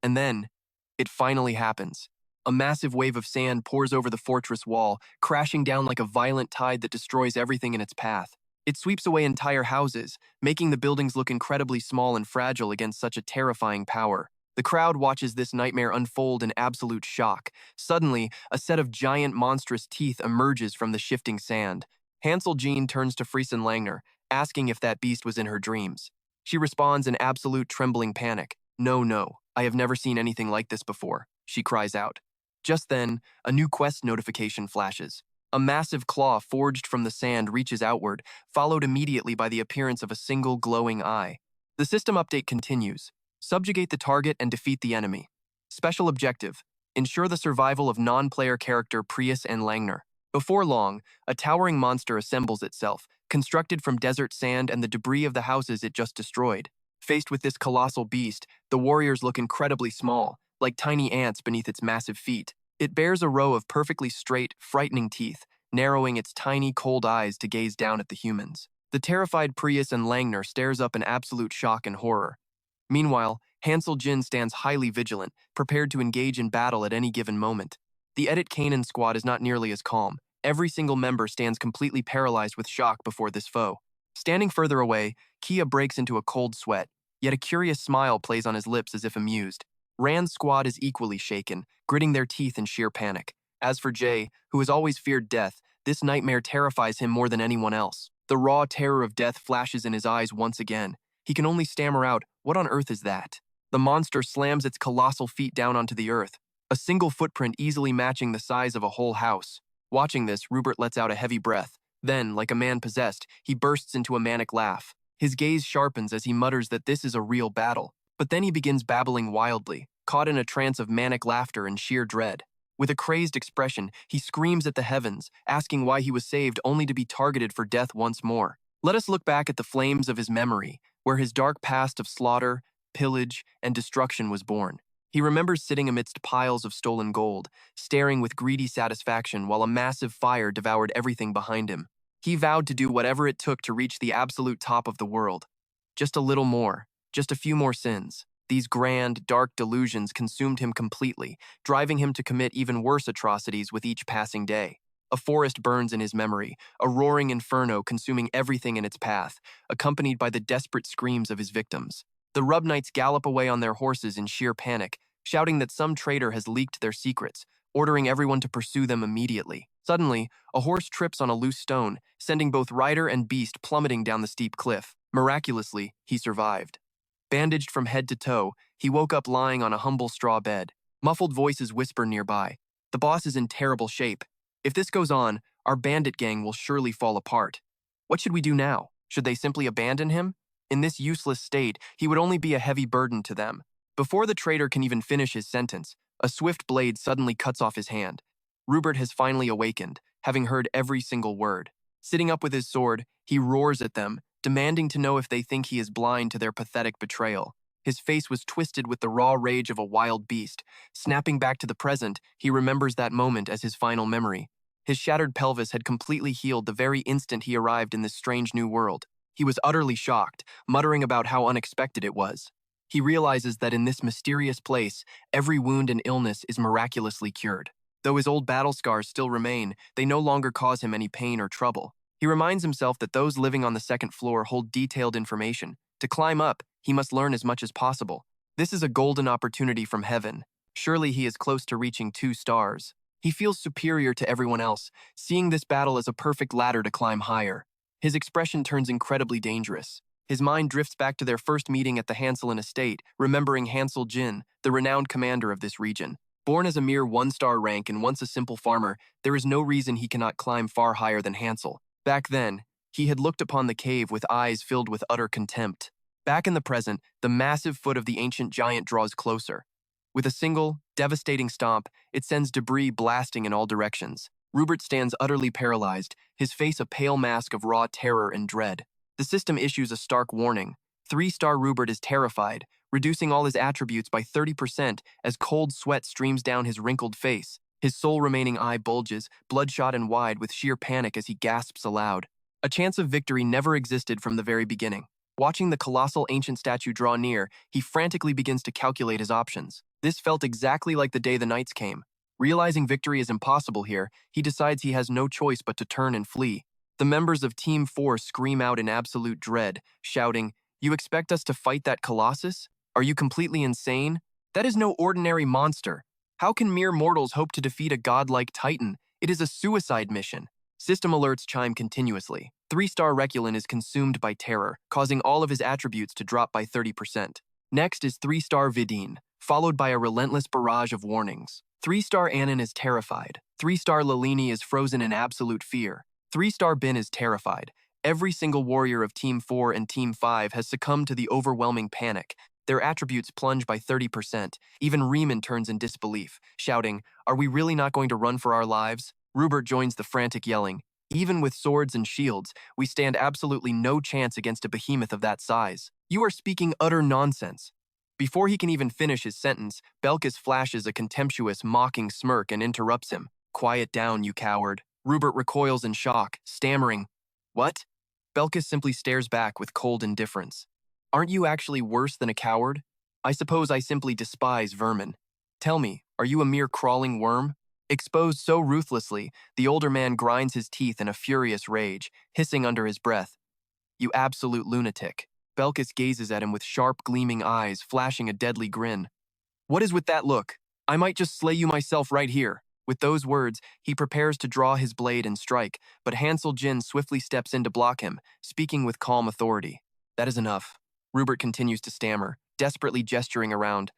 And then, it finally happens. A massive wave of sand pours over the fortress wall, crashing down like a violent tide that destroys everything in its path. It sweeps away entire houses, making the buildings look incredibly small and fragile against such a terrifying power. The crowd watches this nightmare unfold in absolute shock. Suddenly, a set of giant monstrous teeth emerges from the shifting sand. Hansel Jean turns to Friesen Langner, asking if that beast was in her dreams. She responds in absolute trembling panic. No, no, I have never seen anything like this before, she cries out. Just then, a new quest notification flashes. A massive claw forged from the sand reaches outward, followed immediately by the appearance of a single glowing eye. The system update continues. Subjugate the target and defeat the enemy. Special objective: ensure the survival of non-player character Friesen Langner. Before long, a towering monster assembles itself, constructed from desert sand and the debris of the houses it just destroyed. Faced with this colossal beast, the warriors look incredibly small, like tiny ants beneath its massive feet. It bears a row of perfectly straight, frightening teeth, narrowing its tiny, cold eyes to gaze down at the humans. The terrified Friesen Langner stares up in absolute shock and horror. Meanwhile, Hansel Jin stands highly vigilant, prepared to engage in battle at any given moment. The Edit Kanan squad is not nearly as calm. Every single member stands completely paralyzed with shock before this foe. Standing further away, Kia breaks into a cold sweat, yet a curious smile plays on his lips as if amused. Rand's squad is equally shaken, gritting their teeth in sheer panic. As for Jay, who has always feared death, this nightmare terrifies him more than anyone else. The raw terror of death flashes in his eyes once again. He can only stammer out, "What on earth is that?" The monster slams its colossal feet down onto the earth, a single footprint easily matching the size of a whole house. Watching this, Rupert lets out a heavy breath. Then, like a man possessed, he bursts into a manic laugh. His gaze sharpens as he mutters that this is a real battle. But then he begins babbling wildly, caught in a trance of manic laughter and sheer dread. With a crazed expression, he screams at the heavens, asking why he was saved only to be targeted for death once more. Let us look back at the flames of his memory, where his dark past of slaughter, pillage, and destruction was born. He remembers sitting amidst piles of stolen gold, staring with greedy satisfaction while a massive fire devoured everything behind him. He vowed to do whatever it took to reach the absolute top of the world. Just a little more, just a few more sins. These grand, dark delusions consumed him completely, driving him to commit even worse atrocities with each passing day. A forest burns in his memory, a roaring inferno consuming everything in its path, accompanied by the desperate screams of his victims. The Rub Knights gallop away on their horses in sheer panic, shouting that some traitor has leaked their secrets, ordering everyone to pursue them immediately. Suddenly, a horse trips on a loose stone, sending both rider and beast plummeting down the steep cliff. Miraculously, he survived. Bandaged from head to toe, he woke up lying on a humble straw bed. Muffled voices whisper nearby. The boss is in terrible shape. If this goes on, our bandit gang will surely fall apart. What should we do now? Should they simply abandon him? In this useless state, he would only be a heavy burden to them. Before the traitor can even finish his sentence, a swift blade suddenly cuts off his hand. Rupert has finally awakened, having heard every single word. Sitting up with his sword, he roars at them, demanding to know if they think he is blind to their pathetic betrayal. His face was twisted with the raw rage of a wild beast. Snapping back to the present, he remembers that moment as his final memory. His shattered pelvis had completely healed the very instant he arrived in this strange new world. He was utterly shocked, muttering about how unexpected it was. He realizes that in this mysterious place, every wound and illness is miraculously cured. Though his old battle scars still remain, they no longer cause him any pain or trouble. He reminds himself that those living on the second floor hold detailed information. To climb up, he must learn as much as possible. This is a golden opportunity from heaven. Surely he is close to reaching 2 stars. He feels superior to everyone else, seeing this battle as a perfect ladder to climb higher. His expression turns incredibly dangerous. His mind drifts back to their first meeting at the Hanselin estate, remembering Hansel Jin, the renowned commander of this region. Born as a mere 1-star rank and once a simple farmer, there is no reason he cannot climb far higher than Hansel. Back then, he had looked upon the cave with eyes filled with utter contempt. Back in the present, the massive foot of the ancient giant draws closer. With a single, devastating stomp, it sends debris blasting in all directions. Rupert stands utterly paralyzed, his face a pale mask of raw terror and dread. The system issues a stark warning. 3-star Rupert is terrified, reducing all his attributes by 30% as cold sweat streams down his wrinkled face. His sole remaining eye bulges, bloodshot and wide with sheer panic as he gasps aloud. A chance of victory never existed from the very beginning. Watching the colossal ancient statue draw near, he frantically begins to calculate his options. This felt exactly like the day the knights came. Realizing victory is impossible here, he decides he has no choice but to turn and flee. The members of Team 4 scream out in absolute dread, shouting, "You expect us to fight that colossus? Are you completely insane? That is no ordinary monster. How can mere mortals hope to defeat a godlike titan? It is a suicide mission." System alerts chime continuously. 3-star Reculin is consumed by terror, causing all of his attributes to drop by 30%. Next is 3-star Vidine, followed by a relentless barrage of warnings. 3-star Anon is terrified. 3-star Lalini is frozen in absolute fear. 3-star Bin is terrified. Every single warrior of Team 4 and Team 5 has succumbed to the overwhelming panic. Their attributes plunge by 30%. Even Riemann turns in disbelief, shouting, "Are we really not going to run for our lives?" Rupert joins the frantic yelling. "Even with swords and shields, we stand absolutely no chance against a behemoth of that size. You are speaking utter nonsense." Before he can even finish his sentence, Belkis flashes a contemptuous, mocking smirk and interrupts him. "Quiet down, you coward." Rupert recoils in shock, stammering, "What?" Belkis simply stares back with cold indifference. "Aren't you actually worse than a coward? I suppose I simply despise vermin. Tell me, are you a mere crawling worm?" Exposed so ruthlessly, the older man grinds his teeth in a furious rage, hissing under his breath, "You absolute lunatic." Belkis gazes at him with sharp, gleaming eyes, flashing a deadly grin. "What is with that look? I might just slay you myself right here." With those words, he prepares to draw his blade and strike, but Hansel Jin swiftly steps in to block him, speaking with calm authority. "That is enough." Rupert continues to stammer, desperately gesturing around.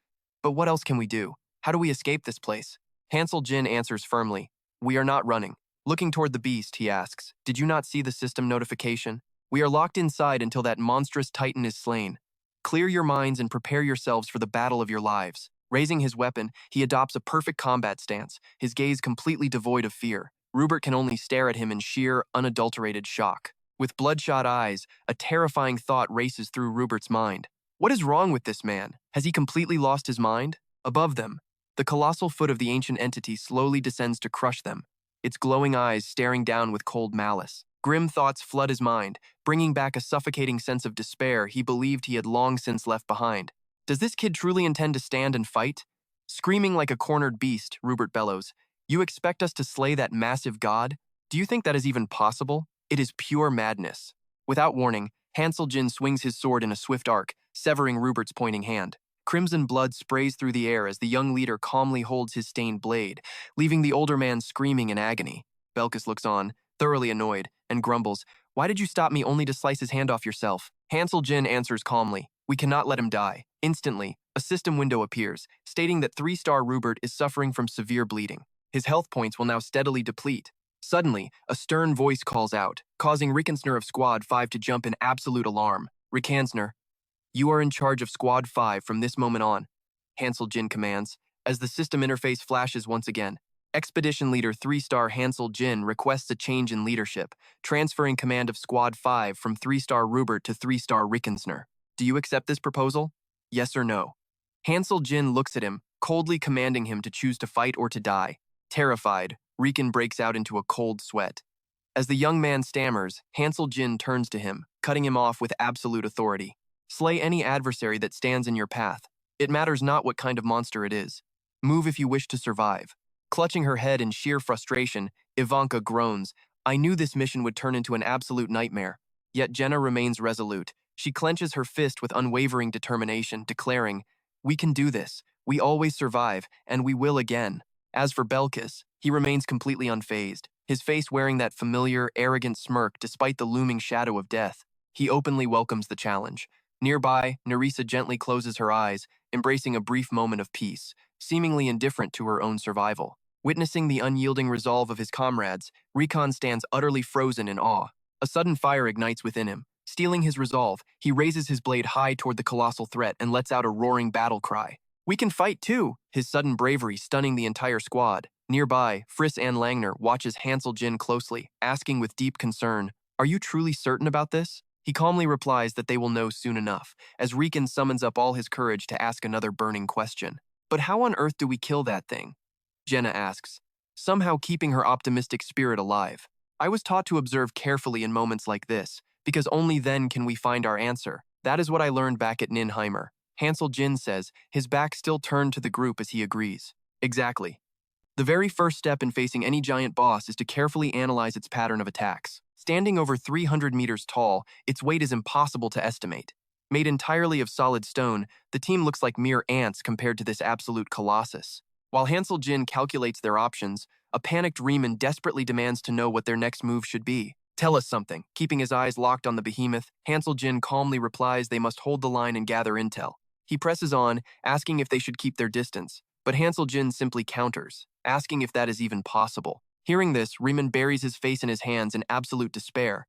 "But what else can we do? How do we escape this place?" Hansel Jin answers firmly, "We are not running." Looking toward the beast, he asks, "Did you not see the system notification? We are locked inside until that monstrous titan is slain. Clear your minds and prepare yourselves for the battle of your lives." Raising his weapon, he adopts a perfect combat stance, his gaze completely devoid of fear. Rupert can only stare at him in sheer, unadulterated shock. With bloodshot eyes, a terrifying thought races through Rupert's mind. What is wrong with this man? Has he completely lost his mind? Above them, the colossal foot of the ancient entity slowly descends to crush them, its glowing eyes staring down with cold malice. Grim thoughts flood his mind, bringing back a suffocating sense of despair he believed he had long since left behind. Does this kid truly intend to stand and fight? Screaming like a cornered beast, Rupert bellows, "You expect us to slay that massive god? Do you think that is even possible? It is pure madness." Without warning, Hansel Jin swings his sword in a swift arc, severing Rupert's pointing hand. Crimson blood sprays through the air as the young leader calmly holds his stained blade, leaving the older man screaming in agony. Belkis looks on, thoroughly annoyed, and grumbles, "Why did you stop me only to slice his hand off yourself?" Hansel Jin answers calmly, "We cannot let him die." Instantly, a system window appears, stating that 3-star Rupert is suffering from severe bleeding. His health points will now steadily deplete. Suddenly, a stern voice calls out, causing Rikansner of Squad 5 to jump in absolute alarm. "Rikansner, you are in charge of Squad 5 from this moment on," Hansel Jin commands, as the system interface flashes once again. Expedition Leader 3-star Hansel Jin requests a change in leadership, transferring command of Squad 5 from 3-star Rupert to 3-star Rikansner. "Do you accept this proposal? Yes or no?" Hansel Jin looks at him, coldly commanding him to choose to fight or to die. Terrified, Riken breaks out into a cold sweat. As the young man stammers, Hansel Jin turns to him, cutting him off with absolute authority. "Slay any adversary that stands in your path. It matters not what kind of monster it is. Move if you wish to survive." Clutching her head in sheer frustration, Ivanka groans, "I knew this mission would turn into an absolute nightmare." Yet Jenna remains resolute. She clenches her fist with unwavering determination, declaring, "We can do this. We always survive, and we will again." As for Belkis, he remains completely unfazed, his face wearing that familiar, arrogant smirk despite the looming shadow of death. He openly welcomes the challenge. Nearby, Nerissa gently closes her eyes, embracing a brief moment of peace, seemingly indifferent to her own survival. Witnessing the unyielding resolve of his comrades, Rikon stands utterly frozen in awe. A sudden fire ignites within him. Stealing his resolve, he raises his blade high toward the colossal threat and lets out a roaring battle cry. "We can fight too!" His sudden bravery stunning the entire squad. Nearby, Friss Ann Langner watches Hansel Jin closely, asking with deep concern, "Are you truly certain about this?" He calmly replies that they will know soon enough, as Riken summons up all his courage to ask another burning question. But how on earth do we kill that thing? Jenna asks, somehow keeping her optimistic spirit alive. I was taught to observe carefully in moments like this, because only then can we find our answer. That is what I learned back at Ninheimer. Hansel Jin says, his back still turned to the group as he agrees. Exactly. The very first step in facing any giant boss is to carefully analyze its pattern of attacks. Standing over 300 meters tall, its weight is impossible to estimate. Made entirely of solid stone, the team looks like mere ants compared to this absolute colossus. While Hansel Jin calculates their options, a panicked Riemann desperately demands to know what their next move should be. Tell us something. Keeping his eyes locked on the behemoth, Hansel Jin calmly replies they must hold the line and gather intel. He presses on, asking if they should keep their distance, but Hansel Jin simply counters, asking if that is even possible. Hearing this, Riemann buries his face in his hands in absolute despair.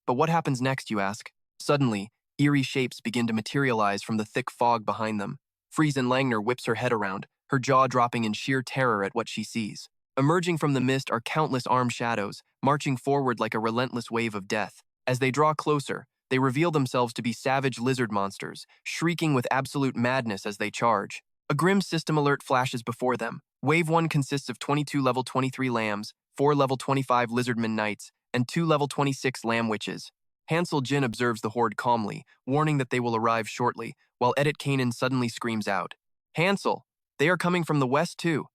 But what happens next, you ask? Suddenly, eerie shapes begin to materialize from the thick fog behind them. Friesen Langner whips her head around, her jaw dropping in sheer terror at what she sees. Emerging from the mist are countless armed shadows, marching forward like a relentless wave of death. As they draw closer, they reveal themselves to be savage lizard monsters, shrieking with absolute madness as they charge. A grim system alert flashes before them. Wave 1 consists of 22 level 23 lambs, 4 level 25 lizardmen knights, and 2 level 26 lamb witches. Hansel Jin observes the horde calmly, warning that they will arrive shortly, while Edit Kanan suddenly screams out, Hansel, they are coming from the west too.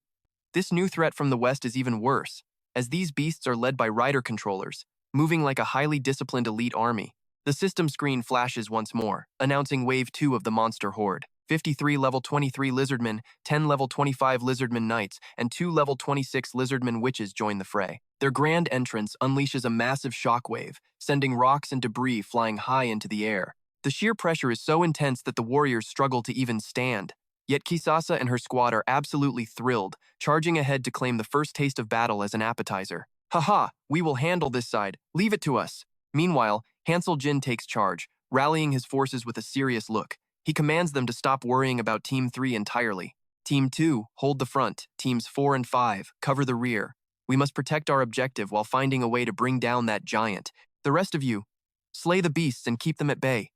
This new threat from the west is even worse, as these beasts are led by rider controllers, moving like a highly disciplined elite army. The system screen flashes once more, announcing Wave 2 of the monster horde. 53 level 23 lizardmen, 10 level 25 lizardmen knights, and 2 level 26 lizardmen witches join the fray. Their grand entrance unleashes a massive shockwave, sending rocks and debris flying high into the air. The sheer pressure is so intense that the warriors struggle to even stand. Yet Kisasa and her squad are absolutely thrilled, charging ahead to claim the first taste of battle as an appetizer. Haha, we will handle this side, leave it to us. Meanwhile, Hansel Jin takes charge, rallying his forces with a serious look. He commands them to stop worrying about Team 3 entirely. Team 2, hold the front. Teams 4 and 5, cover the rear. We must protect our objective while finding a way to bring down that giant. The rest of you, slay the beasts and keep them at bay.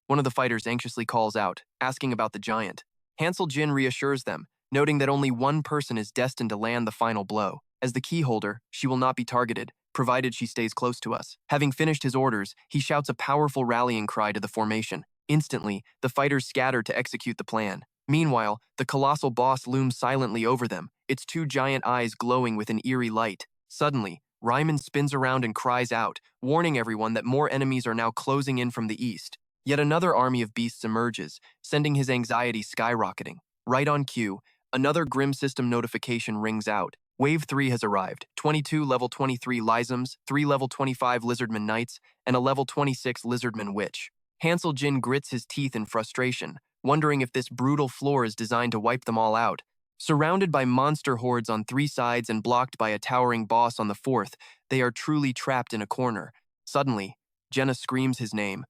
One of the fighters anxiously calls out, asking about the giant. Hansel Jin reassures them, noting that only one person is destined to land the final blow. As the key holder, she will not be targeted, provided she stays close to us. Having finished his orders, he shouts a powerful rallying cry to the formation. Instantly, the fighters scatter to execute the plan. Meanwhile, the colossal boss looms silently over them, its two giant eyes glowing with an eerie light. Suddenly, Ryman spins around and cries out, warning everyone that more enemies are now closing in from the east. Yet another army of beasts emerges, sending his anxiety skyrocketing. Right on cue, another grim system notification rings out. Wave 3 has arrived. 22 level 23 Lyzums, 3 level 25 Lizardman Knights, and a level 26 Lizardman Witch. Hansel Jin grits his teeth in frustration, wondering if this brutal floor is designed to wipe them all out. Surrounded by monster hordes on 3 sides and blocked by a towering boss on the 4th, they are truly trapped in a corner. Suddenly, Jenna screams his name.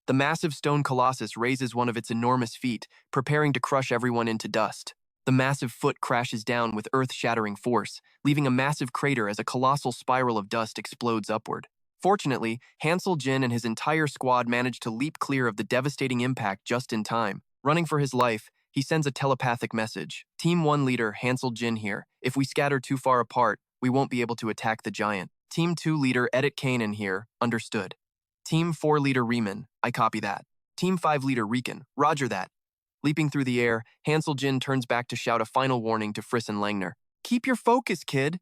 The massive stone colossus raises one of its enormous feet, preparing to crush everyone into dust. The massive foot crashes down with earth-shattering force, leaving a massive crater as a colossal spiral of dust explodes upward. Fortunately, Hansel Jin and his entire squad manage to leap clear of the devastating impact just in time. Running for his life, he sends a telepathic message. Team 1 leader Hansel Jin here. If we scatter too far apart, we won't be able to attack the giant. Team 2 leader Edit Kanan here. Understood. Team 4 leader Riemann. I copy that. Team 5 leader Riken. Roger that. Leaping through the air, Hansel Jin turns back to shout a final warning to Friesen Langner. Keep your focus, kid.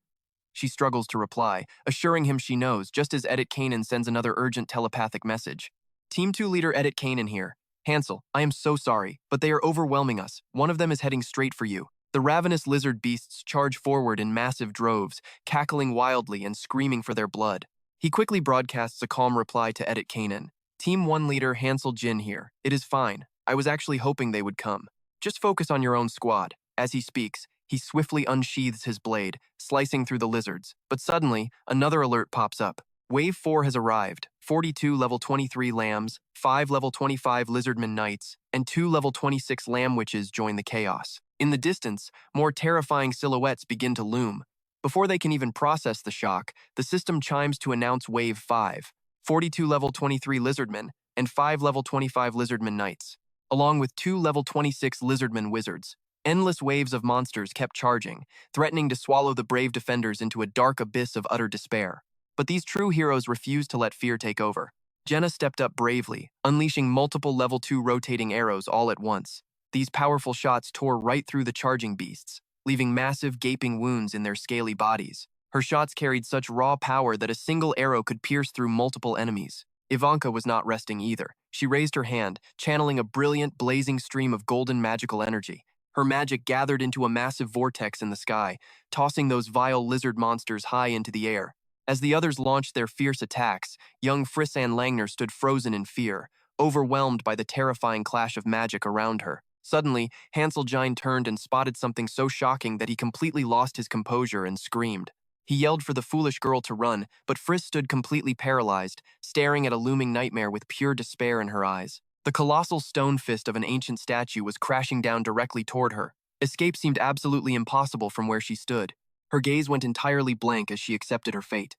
She struggles to reply, assuring him she knows, just as Edit Kanan sends another urgent telepathic message. Team 2 leader Edit Kanan here. Hansel, I am so sorry, but they are overwhelming us. One of them is heading straight for you. The ravenous lizard beasts charge forward in massive droves, cackling wildly and screaming for their blood. He quickly broadcasts a calm reply to Edit Kanan. Team 1 leader Hansel Jin here. It is fine. I was actually hoping they would come. Just focus on your own squad. As he speaks, he swiftly unsheathes his blade, slicing through the lizards. But suddenly, another alert pops up. Wave 4 has arrived. 42 level 23 lambs, 5 level 25 lizardmen knights, and 2 level 26 lamb witches join the chaos. In the distance, more terrifying silhouettes begin to loom. Before they can even process the shock, the system chimes to announce Wave 5. 42 level 23 lizardmen, and 5 level 25 lizardman knights, along with 2 level 26 lizardman wizards. Endless waves of monsters kept charging, threatening to swallow the brave defenders into a dark abyss of utter despair. But these true heroes refused to let fear take over. Jenna stepped up bravely, unleashing multiple level 2 rotating arrows all at once. These powerful shots tore right through the charging beasts, leaving massive gaping wounds in their scaly bodies. Her shots carried such raw power that a single arrow could pierce through multiple enemies. Ivanka was not resting either. She raised her hand, channeling a brilliant, blazing stream of golden magical energy. Her magic gathered into a massive vortex in the sky, tossing those vile lizard monsters high into the air. As the others launched their fierce attacks, young Frissan Langner stood frozen in fear, overwhelmed by the terrifying clash of magic around her. Suddenly, Hansel Gine turned and spotted something so shocking that he completely lost his composure and screamed. He yelled for the foolish girl to run, but Friss stood completely paralyzed, staring at a looming nightmare with pure despair in her eyes. The colossal stone fist of an ancient statue was crashing down directly toward her. Escape seemed absolutely impossible from where she stood. Her gaze went entirely blank as she accepted her fate.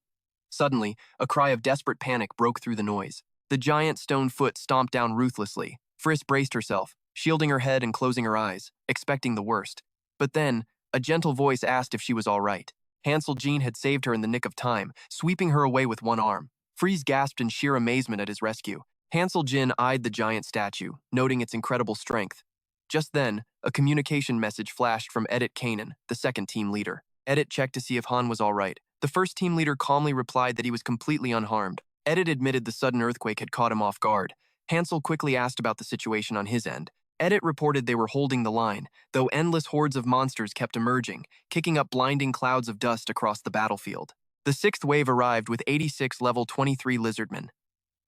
Suddenly, a cry of desperate panic broke through the noise. The giant stone foot stomped down ruthlessly. Friss braced herself, shielding her head and closing her eyes, expecting the worst. But then, a gentle voice asked if she was all right. Hansel Gene had saved her in the nick of time, sweeping her away with one arm. Freeze gasped in sheer amazement at his rescue. Hansel Jin eyed the giant statue, noting its incredible strength. Just then, a communication message flashed from Edit Kanan, the second team leader. Edit checked to see if Han was all right. The first team leader calmly replied that he was completely unharmed. Edit admitted the sudden earthquake had caught him off guard. Hansel quickly asked about the situation on his end. Edit reported they were holding the line, though endless hordes of monsters kept emerging, kicking up blinding clouds of dust across the battlefield. The sixth wave arrived with 86 level 23 lizardmen.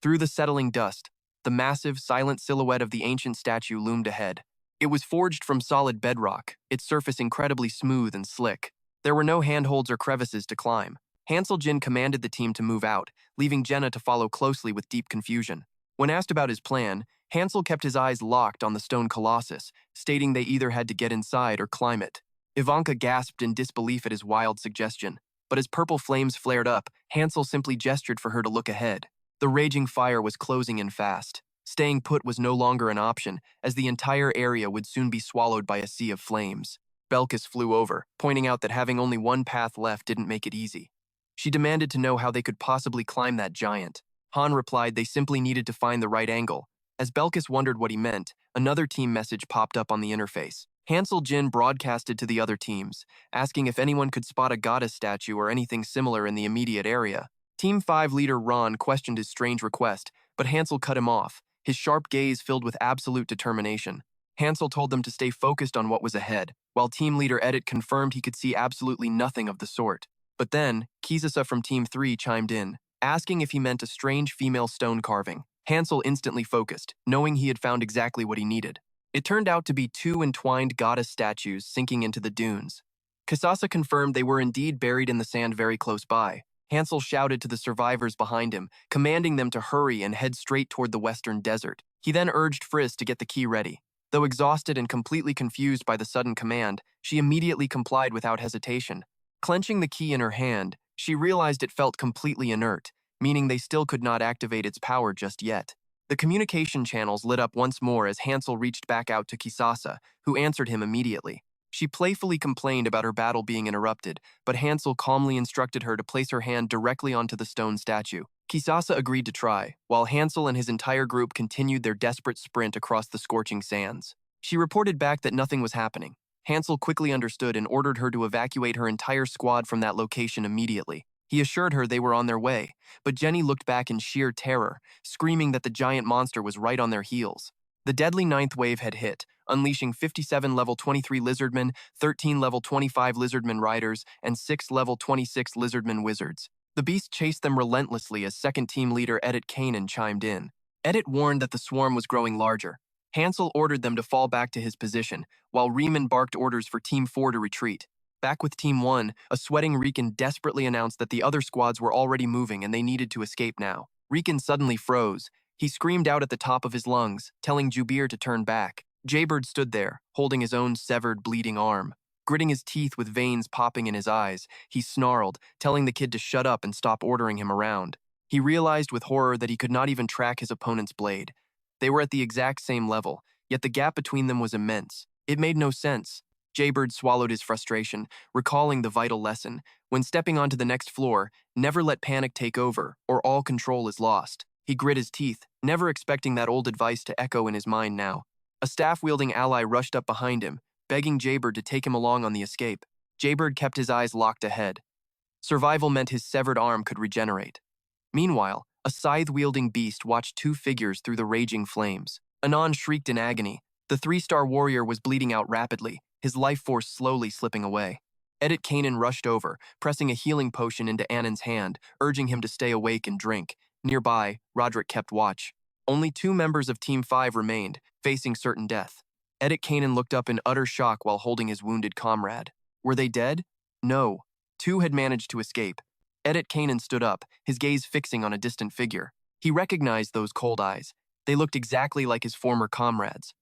Through the settling dust, the massive, silent silhouette of the ancient statue loomed ahead. It was forged from solid bedrock, its surface incredibly smooth and slick. There were no handholds or crevices to climb. Hansel Jin commanded the team to move out, leaving Jenna to follow closely with deep confusion. When asked about his plan, Hansel kept his eyes locked on the stone colossus, stating they either had to get inside or climb it. Ivanka gasped in disbelief at his wild suggestion, but as purple flames flared up, Hansel simply gestured for her to look ahead. The raging fire was closing in fast. Staying put was no longer an option, as the entire area would soon be swallowed by a sea of flames. Belkis flew over, pointing out that having only one path left didn't make it easy. She demanded to know how they could possibly climb that giant. Han replied they simply needed to find the right angle. As Belkis wondered what he meant, another team message popped up on the interface. Hansel Jin broadcasted to the other teams, asking if anyone could spot a goddess statue or anything similar in the immediate area. Team 5 leader Ron questioned his strange request, but Hansel cut him off, his sharp gaze filled with absolute determination. Hansel told them to stay focused on what was ahead, while team leader Edit confirmed he could see absolutely nothing of the sort. But then, Kizasa from Team 3 chimed in, asking if he meant a strange female stone carving. Hansel instantly focused, knowing he had found exactly what he needed. It turned out to be two entwined goddess statues sinking into the dunes. Kisasa confirmed they were indeed buried in the sand very close by. Hansel shouted to the survivors behind him, commanding them to hurry and head straight toward the western desert. He then urged Friss to get the key ready. Though exhausted and completely confused by the sudden command, she immediately complied without hesitation. Clenching the key in her hand, she realized it felt completely inert, meaning they still could not activate its power just yet. The communication channels lit up once more as Hansel reached back out to Kisasa, who answered him immediately. She playfully complained about her battle being interrupted, but Hansel calmly instructed her to place her hand directly onto the stone statue. Kisasa agreed to try, while Hansel and his entire group continued their desperate sprint across the scorching sands. She reported back that nothing was happening. Hansel quickly understood and ordered her to evacuate her entire squad from that location immediately. He assured her they were on their way, but Jenny looked back in sheer terror, screaming that the giant monster was right on their heels. The deadly ninth wave had hit, unleashing 57 level 23 lizardmen, 13 level 25 lizardmen riders, and 6 level 26 lizardmen wizards. The beast chased them relentlessly as second team leader Edit Kanan chimed in. Edit warned that the swarm was growing larger. Hansel ordered them to fall back to his position, while Riemann barked orders for Team 4 to retreat. Back with Team 1, a sweating Riken desperately announced that the other squads were already moving and they needed to escape now. Riken suddenly froze. He screamed out at the top of his lungs, telling Jubir to turn back. Jaybird stood there, holding his own severed, bleeding arm. Gritting his teeth with veins popping in his eyes, he snarled, telling the kid to shut up and stop ordering him around. He realized with horror that he could not even track his opponent's blade. They were at the exact same level, yet the gap between them was immense. It made no sense. Jaybird swallowed his frustration, recalling the vital lesson. When stepping onto the next floor, never let panic take over, or all control is lost. He grit his teeth, never expecting that old advice to echo in his mind now. A staff-wielding ally rushed up behind him, begging Jaybird to take him along on the escape. Jaybird kept his eyes locked ahead. Survival meant his severed arm could regenerate. Meanwhile, a scythe-wielding beast watched two figures through the raging flames. Anon shrieked in agony. The three-star warrior was bleeding out rapidly, his life force slowly slipping away. Edit Kanan rushed over, pressing a healing potion into Annan's hand, urging him to stay awake and drink. Nearby, Roderick kept watch. Only 2 members of Team 5 remained, facing certain death. Edit Kanan looked up in utter shock while holding his wounded comrade. Were they dead? No. 2 had managed to escape. Edit Kanan stood up, his gaze fixing on a distant figure. He recognized those cold eyes. They looked exactly like his former comrades.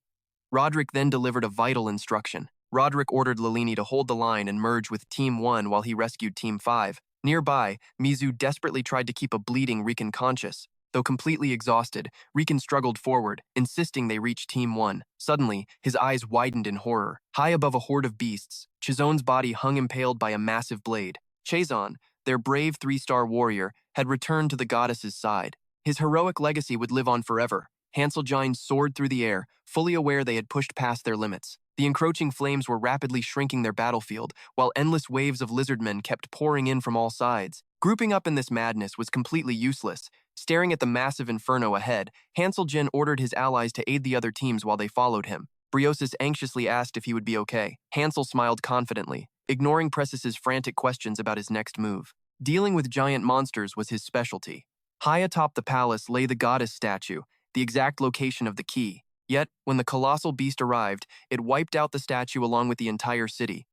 Roderick then delivered a vital instruction. Roderick ordered Lilini to hold the line and merge with Team 1 while he rescued Team 5. Nearby, Mizu desperately tried to keep a bleeding Riken conscious. Though completely exhausted, Riken struggled forward, insisting they reach Team 1. Suddenly, his eyes widened in horror. High above a horde of beasts, Chizon's body hung impaled by a massive blade. Chazon, their brave 3-star warrior, had returned to the goddess's side. His heroic legacy would live on forever. Hanseljine soared through the air, fully aware they had pushed past their limits. The encroaching flames were rapidly shrinking their battlefield, while endless waves of lizardmen kept pouring in from all sides. Grouping up in this madness was completely useless. Staring at the massive inferno ahead, Hanseljin ordered his allies to aid the other teams while they followed him. Briosus anxiously asked if he would be okay. Hansel smiled confidently, ignoring Precis's frantic questions about his next move. Dealing with giant monsters was his specialty. High atop the palace lay the goddess statue, the exact location of the key. Yet, when the colossal beast arrived, it wiped out the statue along with the entire city.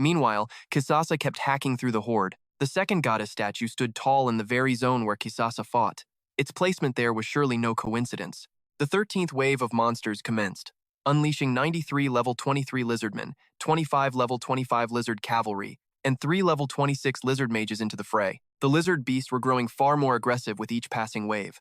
Meanwhile, Kisasa kept hacking through the horde. The second goddess statue stood tall in the very zone where Kisasa fought. Its placement there was surely no coincidence. The 13th wave of monsters commenced, unleashing 93 level 23 lizardmen, 25 level 25 lizard cavalry, and 3 level 26 lizard mages into the fray. The lizard beasts were growing far more aggressive with each passing wave.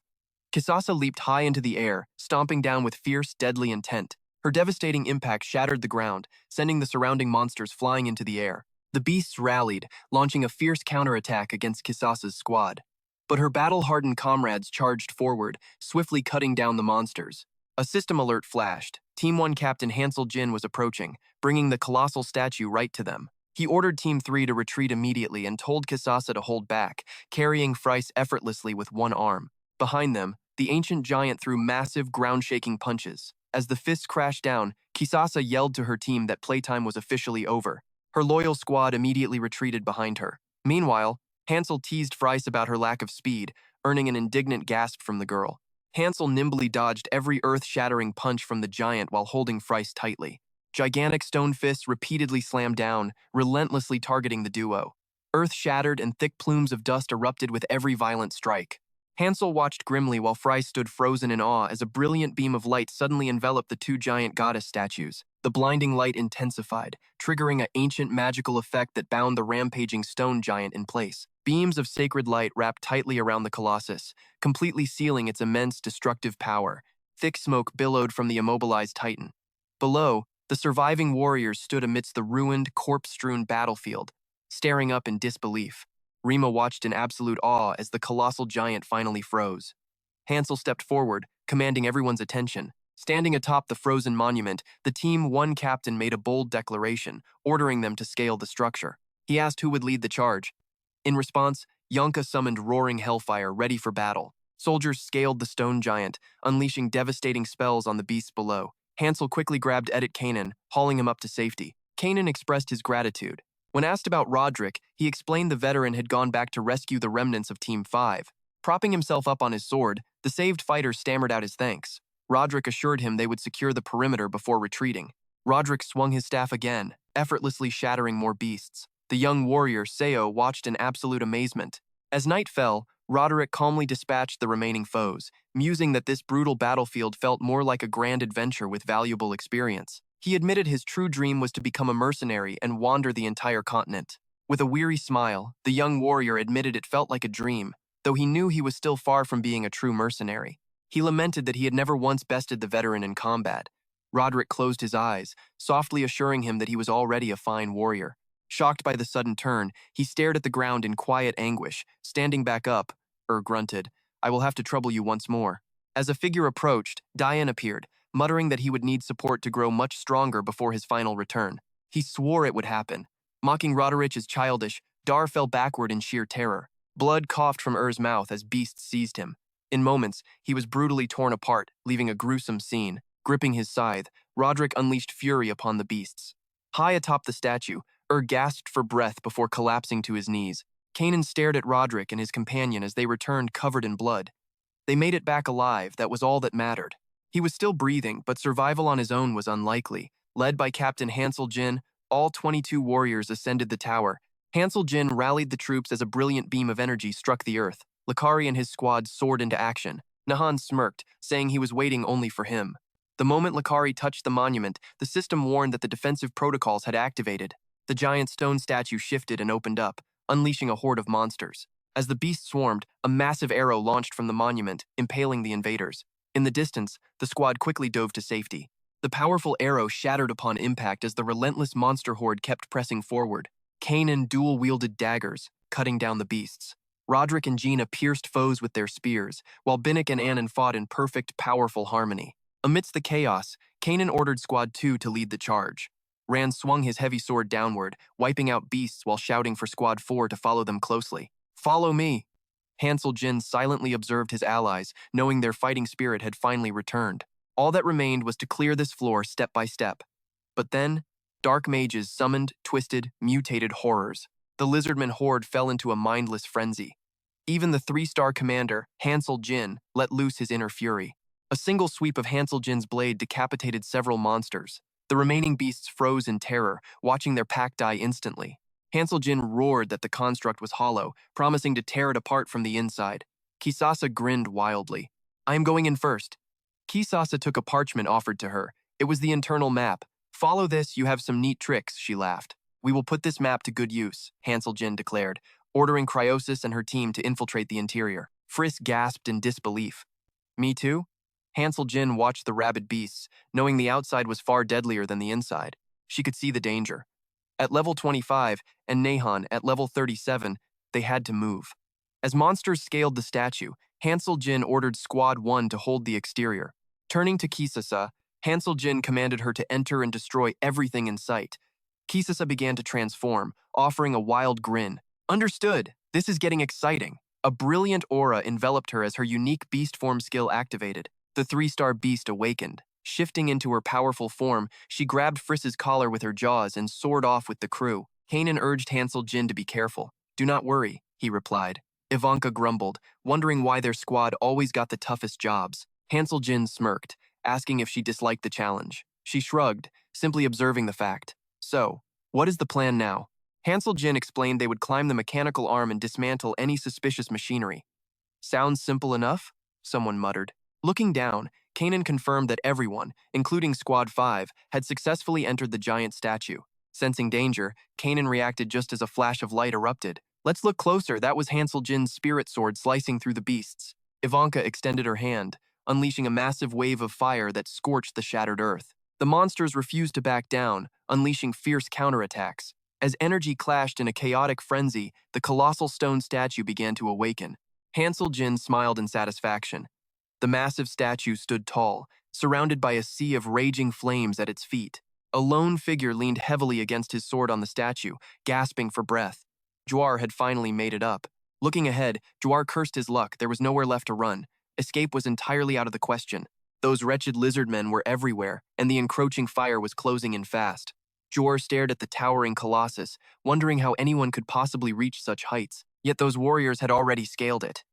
Kisasa leaped high into the air, stomping down with fierce, deadly intent. Her devastating impact shattered the ground, sending the surrounding monsters flying into the air. The beasts rallied, launching a fierce counterattack against Kisasa's squad. But her battle-hardened comrades charged forward, swiftly cutting down the monsters. A system alert flashed. Team 1 Captain Hanseljin was approaching, bringing the colossal statue right to them. He ordered Team 3 to retreat immediately and told Kisasa to hold back, carrying Fryce effortlessly with one arm. Behind them, the ancient giant threw massive, ground-shaking punches. As the fists crashed down, Kisasa yelled to her team that playtime was officially over. Her loyal squad immediately retreated behind her. Meanwhile, Hansel teased Fryce about her lack of speed, earning an indignant gasp from the girl. Hansel nimbly dodged every earth-shattering punch from the giant while holding Fryce tightly. Gigantic stone fists repeatedly slammed down, relentlessly targeting the duo. Earth shattered and thick plumes of dust erupted with every violent strike. Hansel watched grimly while Fryce stood frozen in awe as a brilliant beam of light suddenly enveloped the 2 giant goddess statues. The blinding light intensified, triggering an ancient magical effect that bound the rampaging stone giant in place. Beams of sacred light wrapped tightly around the colossus, completely sealing its immense destructive power. Thick smoke billowed from the immobilized titan. Below, the surviving warriors stood amidst the ruined, corpse-strewn battlefield, staring up in disbelief. Rima watched in absolute awe as the colossal giant finally froze. Hansel stepped forward, commanding everyone's attention. Standing atop the frozen monument, the Team 1 captain made a bold declaration, ordering them to scale the structure. He asked who would lead the charge. In response, Yonka summoned roaring hellfire, ready for battle. Soldiers scaled the stone giant, unleashing devastating spells on the beasts below. Hansel quickly grabbed Edit Kanan, hauling him up to safety. Kanan expressed his gratitude. When asked about Roderick, he explained the veteran had gone back to rescue the remnants of Team 5. Propping himself up on his sword, the saved fighter stammered out his thanks. Roderick assured him they would secure the perimeter before retreating. Roderick swung his staff again, effortlessly shattering more beasts. The young warrior, Seo, watched in absolute amazement. As night fell, Roderick calmly dispatched the remaining foes, musing that this brutal battlefield felt more like a grand adventure with valuable experience. He admitted his true dream was to become a mercenary and wander the entire continent. With a weary smile, the young warrior admitted it felt like a dream. though he knew he was still far from being a true mercenary. He lamented that he had never once bested the veteran in combat. Roderick closed his eyes, softly assuring him that he was already a fine warrior. Shocked by the sudden turn, he stared at the ground in quiet anguish. Standing back up, grunted, "I will have to trouble you once more." As a figure approached, Diane appeared, muttering that he would need support to grow much stronger before his final return. He swore it would happen. Mocking Roderick as childish, Dar fell backward in sheer terror. Blood coughed from mouth as beasts seized him. In moments, he was brutally torn apart, leaving a gruesome scene. Gripping his scythe, Roderick unleashed fury upon the beasts. High atop the statue, gasped for breath before collapsing to his knees. Kanan stared at Roderick and his companion as they returned covered in blood. They made it back alive, that was all that mattered. He was still breathing, but survival on his own was unlikely. Led by Captain Hansel Jin, all 22 warriors ascended the tower. Hansel Jin rallied the troops as a brilliant beam of energy struck the earth. Lakari and his squad soared into action. Nahan smirked, saying he was waiting only for him. The moment Lakari touched the monument, the system warned that the defensive protocols had activated. The giant stone statue shifted and opened up, unleashing a horde of monsters. As the beasts swarmed, a massive arrow launched from the monument, impaling the invaders. In the distance, the squad quickly dove to safety. The powerful arrow shattered upon impact as the relentless monster horde kept pressing forward. Kanan dual-wielded daggers, cutting down the beasts. Roderick and Gina pierced foes with their spears, while Binnick and Annan fought in perfect, powerful harmony. Amidst the chaos, Kanan ordered Squad 2 to lead the charge. Rand swung his heavy sword downward, wiping out beasts while shouting for Squad 4 to follow them closely. "Follow me!" Hansel Jin silently observed his allies, knowing their fighting spirit had finally returned. All that remained was to clear this floor step by step. But then, dark mages summoned, twisted, mutated horrors. The lizardman horde fell into a mindless frenzy. Even the 3-star commander, Hansel Jin, let loose his inner fury. A single sweep of Hansel Jin's blade decapitated several monsters. The remaining beasts froze in terror, watching their pack die instantly. Hansel Jin roared that the construct was hollow, promising to tear it apart from the inside. Kisasa grinned wildly. "I am going in first." Kisasa took a parchment offered to her. It was the internal map. "Follow this, you have some neat tricks," she laughed. "We will put this map to good use," Hansel Jin declared, ordering Cryosis and her team to infiltrate the interior. Frisk gasped in disbelief. "Me too?" Hansel Jin watched the rabid beasts, knowing the outside was far deadlier than the inside. She could see the danger. At level 25, and Nahan at level 37, they had to move. As monsters scaled the statue, Hansel Jin ordered Squad 1 to hold the exterior. Turning to Kisasa, Hansel Jin commanded her to enter and destroy everything in sight. Kisasa began to transform, offering a wild grin. "Understood. This is getting exciting." A brilliant aura enveloped her as her unique beast form skill activated. The 3-star beast awakened. Shifting into her powerful form, she grabbed Friss's collar with her jaws and soared off with the crew. Kanan urged Hansel Jin to be careful. "Do not worry," he replied. Ivanka grumbled, wondering why their squad always got the toughest jobs. Hansel Jin smirked, asking if she disliked the challenge. She shrugged, simply observing the fact. "So, what is the plan now?" Hansel Jin explained they would climb the mechanical arm and dismantle any suspicious machinery. "Sounds simple enough," someone muttered. Looking down, Kanan confirmed that everyone, including Squad 5, had successfully entered the giant statue. Sensing danger, Kanan reacted just as a flash of light erupted. "Let's look closer," that was Hansel Jin's spirit sword slicing through the beasts. Ivanka extended her hand, unleashing a massive wave of fire that scorched the shattered earth. The monsters refused to back down, unleashing fierce counterattacks. As energy clashed in a chaotic frenzy, the colossal stone statue began to awaken. Hansel Jin smiled in satisfaction. The massive statue stood tall, surrounded by a sea of raging flames at its feet. A lone figure leaned heavily against his sword on the statue, gasping for breath. Jwar had finally made it up. Looking ahead, Jwar cursed his luck. There was nowhere left to run. Escape was entirely out of the question. Those wretched lizard men were everywhere, and the encroaching fire was closing in fast. Jwar stared at the towering colossus, wondering how anyone could possibly reach such heights, yet those warriors had already scaled it.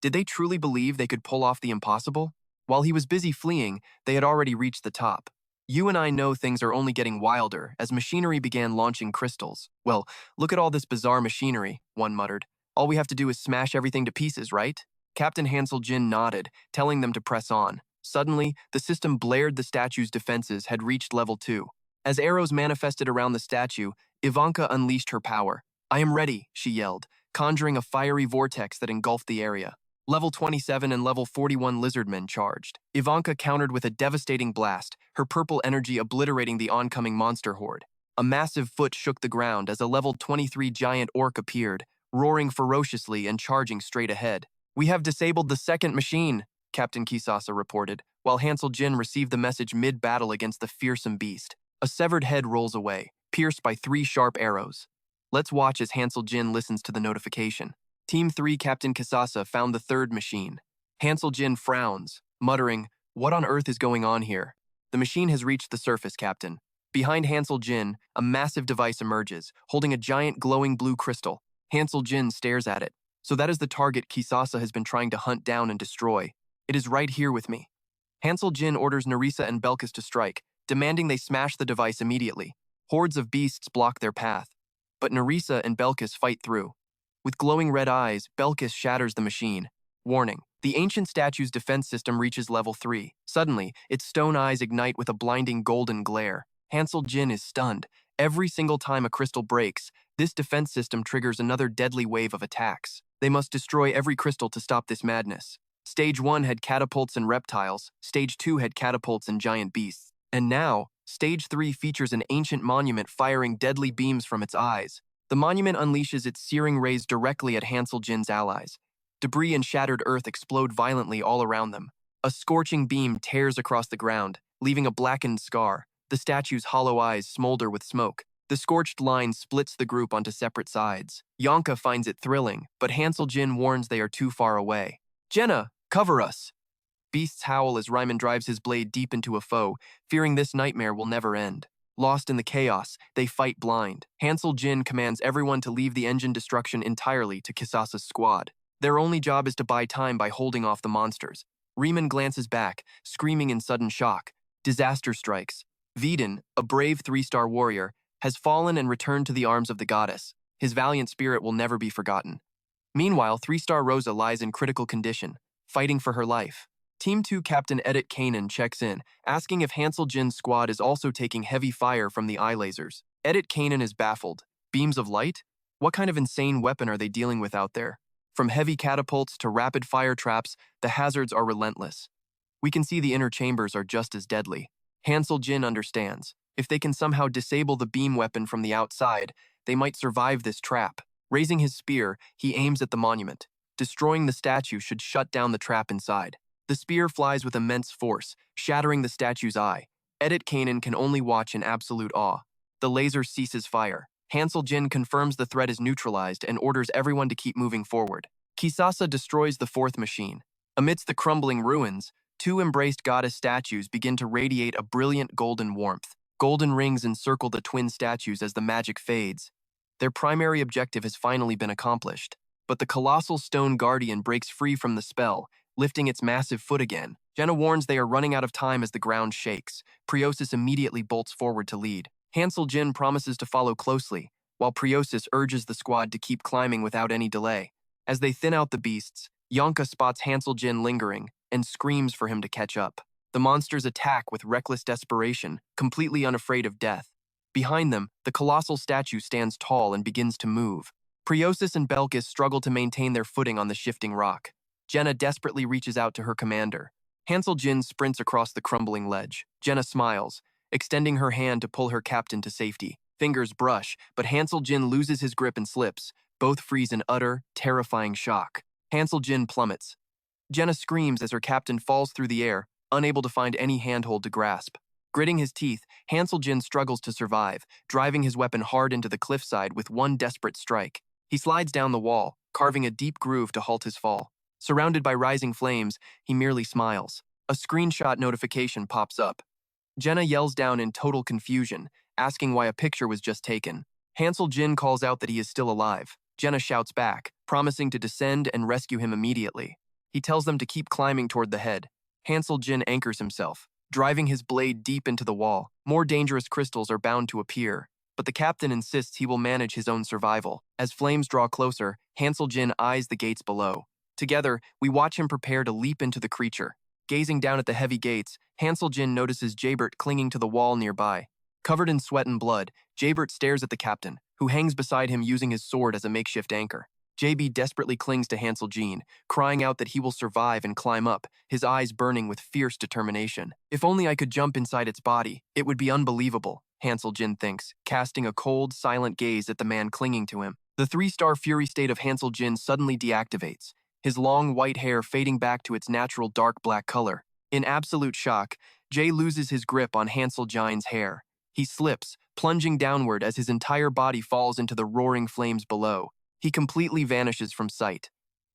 Did they truly believe they could pull off the impossible? While he was busy fleeing, they had already reached the top. "You and I know things are only getting wilder as machinery began launching crystals." "Well, look at all this bizarre machinery," one muttered. "All we have to do is smash everything to pieces, right?" Captain Hansel Jin nodded, telling them to press on. Suddenly, the system blared the statue's defenses had reached level 2. As arrows manifested around the statue, Ivanka unleashed her power. "I am ready," she yelled. conjuring a fiery vortex that engulfed the area. Level 27 and level 41 lizardmen charged. Ivanka countered with a devastating blast, her purple energy obliterating the oncoming monster horde. A massive foot shook the ground as a level 23 giant orc appeared, roaring ferociously and charging straight ahead. "We have disabled the second machine," Captain Kisasa reported, while Hansel Jin received the message mid-battle against the fearsome beast. A severed head rolls away, pierced by 3 sharp arrows. Let's watch as Hansel Jin listens to the notification. Team 3 Captain Kisasa found the third machine. Hansel Jin frowns, muttering, "What on earth is going on here?" "The machine has reached the surface, Captain." Behind Hansel Jin, a massive device emerges, holding a giant glowing blue crystal. Hansel Jin stares at it. So that is the target Kisasa has been trying to hunt down and destroy. "It is right here with me." Hansel Jin orders Nerissa and Belkis to strike, demanding they smash the device immediately. Hordes of beasts block their path, but Nerissa and Belkis fight through. With glowing red eyes, Belkis shatters the machine. Warning: the ancient statue's defense system reaches level 3. Suddenly, its stone eyes ignite with a blinding golden glare. Hansel Jin is stunned. Every single time a crystal breaks, this defense system triggers another deadly wave of attacks. They must destroy every crystal to stop this madness. Stage 1 had catapults and reptiles, Stage 2 had catapults and giant beasts. And now, Stage 3 features an ancient monument firing deadly beams from its eyes. The monument unleashes its searing rays directly at Hansel Jin's allies. Debris and shattered earth explode violently all around them. A scorching beam tears across the ground, leaving a blackened scar. The statue's hollow eyes smolder with smoke. The scorched line splits the group onto separate sides. Yonka finds it thrilling, but Hansel Jin warns they are too far away. "Jenna, cover us!" Beasts howl as Ryman drives his blade deep into a foe, fearing this nightmare will never end. Lost in the chaos, they fight blind. Hansel Jin commands everyone to leave the engine destruction entirely to Kisasa's squad. Their only job is to buy time by holding off the monsters. Riemann glances back, screaming in sudden shock. Disaster strikes. Vidin, a brave 3-star warrior, has fallen and returned to the arms of the goddess. His valiant spirit will never be forgotten. Meanwhile, 3-star Rosa lies in critical condition, fighting for her life. Team 2 Captain Edit Kanan checks in, asking if Hansel Jin's squad is also taking heavy fire from the eye lasers. Edit Kanan is baffled. Beams of light? What kind of insane weapon are they dealing with out there? From heavy catapults to rapid fire traps, the hazards are relentless. We can see the inner chambers are just as deadly. Hansel Jin understands. If they can somehow disable the beam weapon from the outside, they might survive this trap. Raising his spear, he aims at the monument. Destroying the statue should shut down the trap inside. The spear flies with immense force, shattering the statue's eye. Edit Kanan can only watch in absolute awe. The laser ceases fire. Hansel Jin confirms the threat is neutralized and orders everyone to keep moving forward. Kisasa destroys the fourth machine. Amidst the crumbling ruins, 2 embraced goddess statues begin to radiate a brilliant golden warmth. Golden rings encircle the twin statues as the magic fades. Their primary objective has finally been accomplished. But the colossal stone guardian breaks free from the spell, lifting its massive foot again. Jenna warns they are running out of time as the ground shakes. Priosis immediately bolts forward to lead. Hansel Jin promises to follow closely, while Priosis urges the squad to keep climbing without any delay. As they thin out the beasts, Yonka spots Hansel Jin lingering and screams for him to catch up. The monsters attack with reckless desperation, completely unafraid of death. Behind them, the colossal statue stands tall and begins to move. Priosis and Belkis struggle to maintain their footing on the shifting rock. Jenna desperately reaches out to her commander. Hansel Jin sprints across the crumbling ledge. Jenna smiles, extending her hand to pull her captain to safety. Fingers brush, but Hansel Jin loses his grip and slips. Both freeze in utter, terrifying shock. Hansel Jin plummets. Jenna screams as her captain falls through the air, unable to find any handhold to grasp. Gritting his teeth, Hansel Jin struggles to survive, driving his weapon hard into the cliffside with one desperate strike. He slides down the wall, carving a deep groove to halt his fall. Surrounded by rising flames, he merely smiles. A screenshot notification pops up. Jenna yells down in total confusion, asking why a picture was just taken. Hansel Jin calls out that he is still alive. Jenna shouts back, promising to descend and rescue him immediately. He tells them to keep climbing toward the head. Hansel Jin anchors himself, driving his blade deep into the wall. More dangerous crystals are bound to appear, but the captain insists he will manage his own survival. As flames draw closer, Hansel Jin eyes the gates below. Together, we watch him prepare to leap into the creature. Gazing down at the heavy gates, Hansel Jin notices Jaybert clinging to the wall nearby. Covered in sweat and blood, Jaybert stares at the captain, who hangs beside him using his sword as a makeshift anchor. JB desperately clings to Hansel Jean, crying out that he will survive and climb up, his eyes burning with fierce determination. If only I could jump inside its body, it would be unbelievable, Hansel Jin thinks, casting a cold, silent gaze at the man clinging to him. The three-star fury state of Hansel Jin suddenly deactivates, his long white hair fading back to its natural dark black color. In absolute shock, Jay loses his grip on Hansel Jin's hair. He slips, plunging downward as his entire body falls into the roaring flames below. He completely vanishes from sight.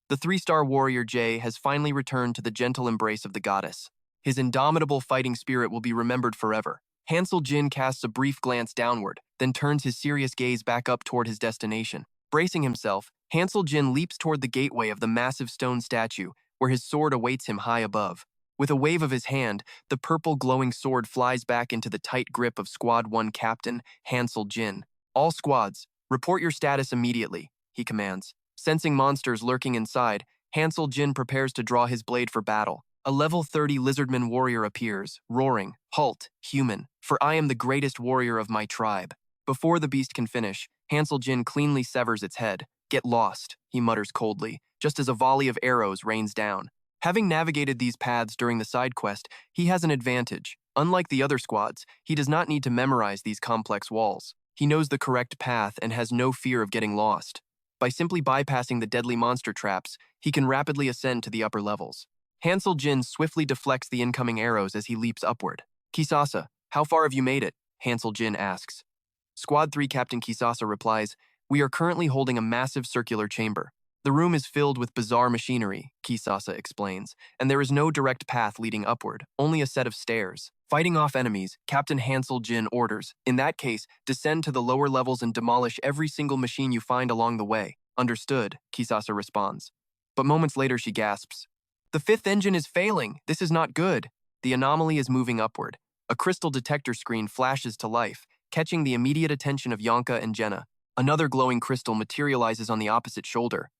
The three-star warrior Jay has finally returned to the gentle embrace of the goddess. His indomitable fighting spirit will be remembered forever. Hansel Jin casts a brief glance downward, then turns his serious gaze back up toward his destination. Bracing himself, Hansel Jin leaps toward the gateway of the massive stone statue, where his sword awaits him high above. With a wave of his hand, the purple glowing sword flies back into the tight grip of Squad 1 Captain Hansel Jin. All squads, report your status immediately, he commands. Sensing monsters lurking inside, Hansel Jin prepares to draw his blade for battle. A level 30 lizardman warrior appears, roaring, "Halt, human, for I am the greatest warrior of my tribe." Before the beast can finish, Hansel Jin cleanly severs its head. "Get lost," he mutters coldly, just as a volley of arrows rains down. Having navigated these paths during the side quest, he has an advantage. Unlike the other squads, he does not need to memorize these complex walls. He knows the correct path and has no fear of getting lost. By simply bypassing the deadly monster traps, he can rapidly ascend to the upper levels. Hansel Jin swiftly deflects the incoming arrows as he leaps upward. "Kisasa, how far have you made it?" Hansel Jin asks. Squad 3 Captain Kisasa replies, "We are currently holding a massive circular chamber. The room is filled with bizarre machinery," Kisasa explains, "and there is no direct path leading upward, only a set of stairs." Fighting off enemies, Captain Hansel Jin orders, "In that case, descend to the lower levels and demolish every single machine you find along the way." "Understood," Kisasa responds. But moments later she gasps, "The fifth engine is failing. This is not good." The anomaly is moving upward. A crystal detector screen flashes to life, catching the immediate attention of Yonka and Jenna. Another glowing crystal materializes on the opposite shoulder.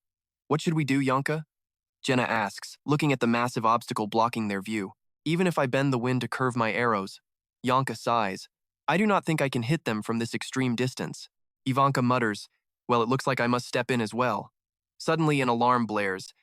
"What should we do, Yonka?" Jenna asks, looking at the massive obstacle blocking their view. "Even if I bend the wind to curve my arrows." Yonka sighs. "I do not think I can hit them from this extreme distance." Ivanka mutters, "Well, it looks like I must step in as well." Suddenly an alarm blares.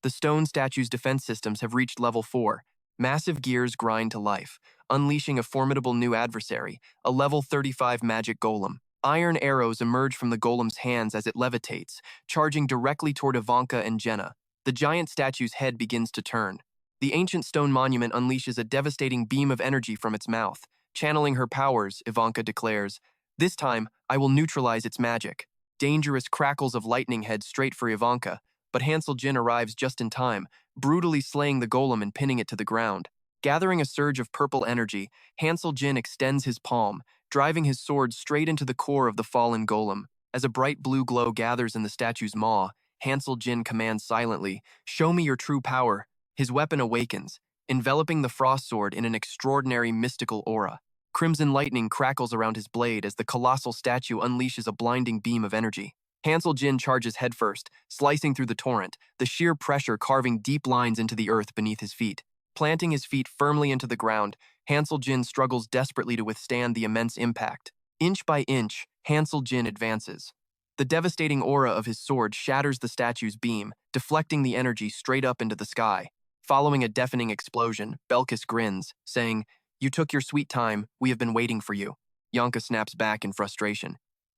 The stone statue's defense systems have reached level 4. Massive gears grind to life, unleashing a formidable new adversary, a level 35 magic golem. Iron arrows emerge from the golem's hands as it levitates, charging directly toward Ivanka and Jenna. The giant statue's head begins to turn. The ancient stone monument unleashes a devastating beam of energy from its mouth. Channeling her powers, Ivanka declares, "This time, I will neutralize its magic." Dangerous crackles of lightning head straight for Ivanka, but Hansel Jin arrives just in time, brutally slaying the golem and pinning it to the ground. Gathering a surge of purple energy, Hansel Jin extends his palm, driving his sword straight into the core of the fallen golem. As a bright blue glow gathers in the statue's maw, Hansel Jin commands silently, "Show me your true power." His weapon awakens, enveloping the frost sword in an extraordinary mystical aura. Crimson lightning crackles around his blade as the colossal statue unleashes a blinding beam of energy. Hansel Jin charges headfirst, slicing through the torrent, the sheer pressure carving deep lines into the earth beneath his feet. Planting his feet firmly into the ground, Hansel Jin struggles desperately to withstand the immense impact. Inch by inch, Hansel Jin advances. The devastating aura of his sword shatters the statue's beam, deflecting the energy straight up into the sky. Following a deafening explosion, Belkis grins, saying, "You took your sweet time, we have been waiting for you." Yonka snaps back in frustration.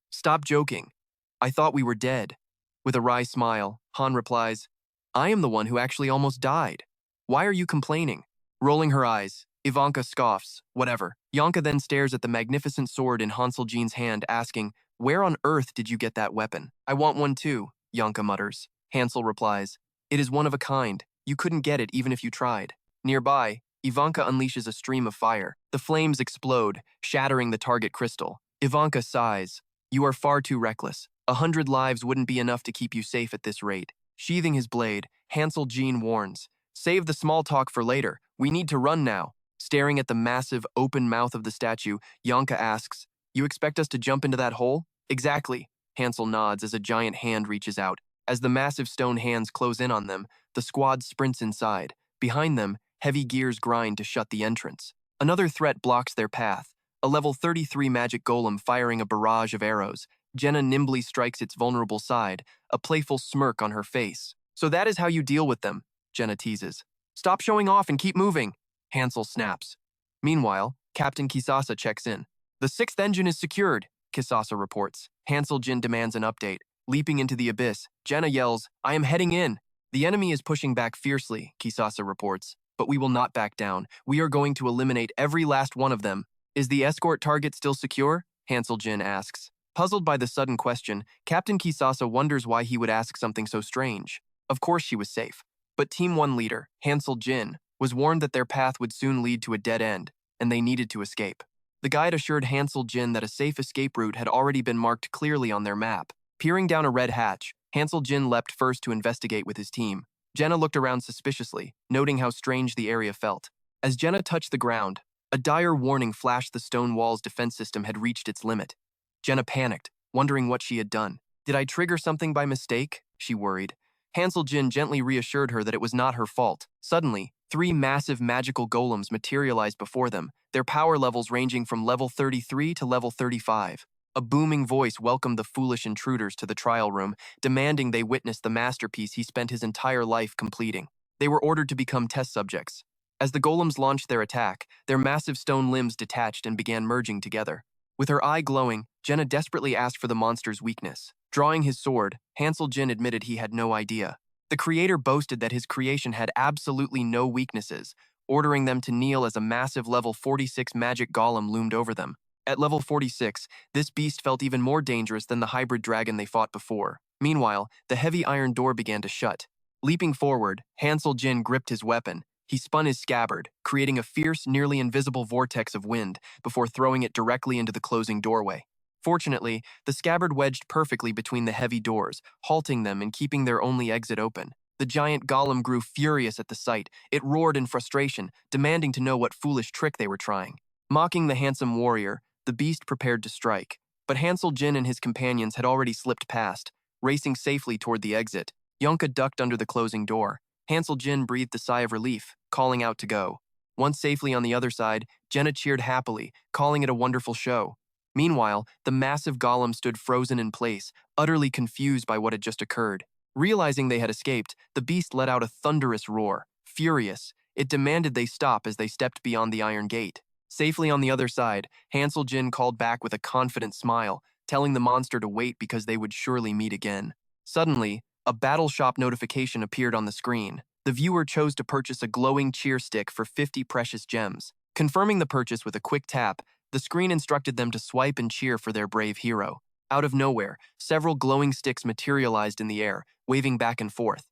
"Stop joking. I thought we were dead." With a wry smile, Han replies, "I am the one who actually almost died. Why are you complaining?" Rolling her eyes, Ivanka scoffs, "Whatever." Yonka then stares at the magnificent sword in Hansel Jin's hand, asking, "Where on earth did you get that weapon?" "I want one too," Yonka mutters. Hansel replies, "It is one of a kind. You couldn't get it even if you tried." Nearby, Ivanka unleashes a stream of fire. The flames explode, shattering the target crystal. Ivanka sighs, "You are far too reckless. 100 lives wouldn't be enough to keep you safe at this rate." Sheathing his blade, Hansel Jin warns, "Save the small talk for later. We need to run now." Staring at the massive, open mouth of the statue, Yonka asks, "You expect us to jump into that hole?" "Exactly." Hansel nods as a giant hand reaches out. As the massive stone hands close in on them, the squad sprints inside. Behind them, heavy gears grind to shut the entrance. Another threat blocks their path, a level 33 magic golem firing a barrage of arrows. Jenna nimbly strikes its vulnerable side, a playful smirk on her face. "So that is how you deal with them," Jenna teases. "Stop showing off and keep moving," Hansel snaps. Meanwhile, Captain Kisasa checks in. "The sixth engine is secured," Kisasa reports. Hansel Jin demands an update. Leaping into the abyss, Jenna yells, "I am heading in." "The enemy is pushing back fiercely," Kisasa reports. "But we will not back down. We are going to eliminate every last one of them." "Is the escort target still secure?" Hansel Jin asks. Puzzled by the sudden question, Captain Kisasa wonders why he would ask something so strange. Of course she was safe. But Team 1 leader, Hansel Jin, was warned that their path would soon lead to a dead end, and they needed to escape. The guide assured Hansel Jin that a safe escape route had already been marked clearly on their map. Peering down a red hatch, Hansel Jin leapt first to investigate with his team. Jenna looked around suspiciously, noting how strange the area felt. As Jenna touched the ground, a dire warning flashed. The stone wall's defense system had reached its limit. Jenna panicked, wondering what she had done. "Did I trigger something by mistake?" she worried. Hansel Jin gently reassured her that it was not her fault. Suddenly, 3 massive magical golems materialized before them, their power levels ranging from level 33 to level 35. A booming voice welcomed the foolish intruders to the trial room, demanding they witness the masterpiece he spent his entire life completing. They were ordered to become test subjects. As the golems launched their attack, their massive stone limbs detached and began merging together. With her eye glowing, Jenna desperately asked for the monster's weakness. Drawing his sword, Hansel Jin admitted he had no idea. The creator boasted that his creation had absolutely no weaknesses, ordering them to kneel as a massive level 46 magic golem loomed over them. At level 46, this beast felt even more dangerous than the hybrid dragon they fought before. Meanwhile, the heavy iron door began to shut. Leaping forward, Hansel Jin gripped his weapon. He spun his scabbard, creating a fierce, nearly invisible vortex of wind before throwing it directly into the closing doorway. Fortunately, the scabbard wedged perfectly between the heavy doors, halting them and keeping their only exit open. The giant golem grew furious at the sight. It roared in frustration, demanding to know what foolish trick they were trying. Mocking the handsome warrior, the beast prepared to strike. But Hansel Jin and his companions had already slipped past, racing safely toward the exit. Yonka ducked under the closing door. Hansel Jin breathed a sigh of relief, calling out to go. Once safely on the other side, Jenna cheered happily, calling it a wonderful show. Meanwhile, the massive golem stood frozen in place, utterly confused by what had just occurred. Realizing they had escaped, the beast let out a thunderous roar. Furious, it demanded they stop as they stepped beyond the iron gate. Safely on the other side, Hansel Jin called back with a confident smile, telling the monster to wait because they would surely meet again. Suddenly, a battle shop notification appeared on the screen. The viewer chose to purchase a glowing cheer stick for 50 precious gems. Confirming the purchase with a quick tap, the screen instructed them to swipe and cheer for their brave hero. Out of nowhere, several glowing sticks materialized in the air, waving back and forth.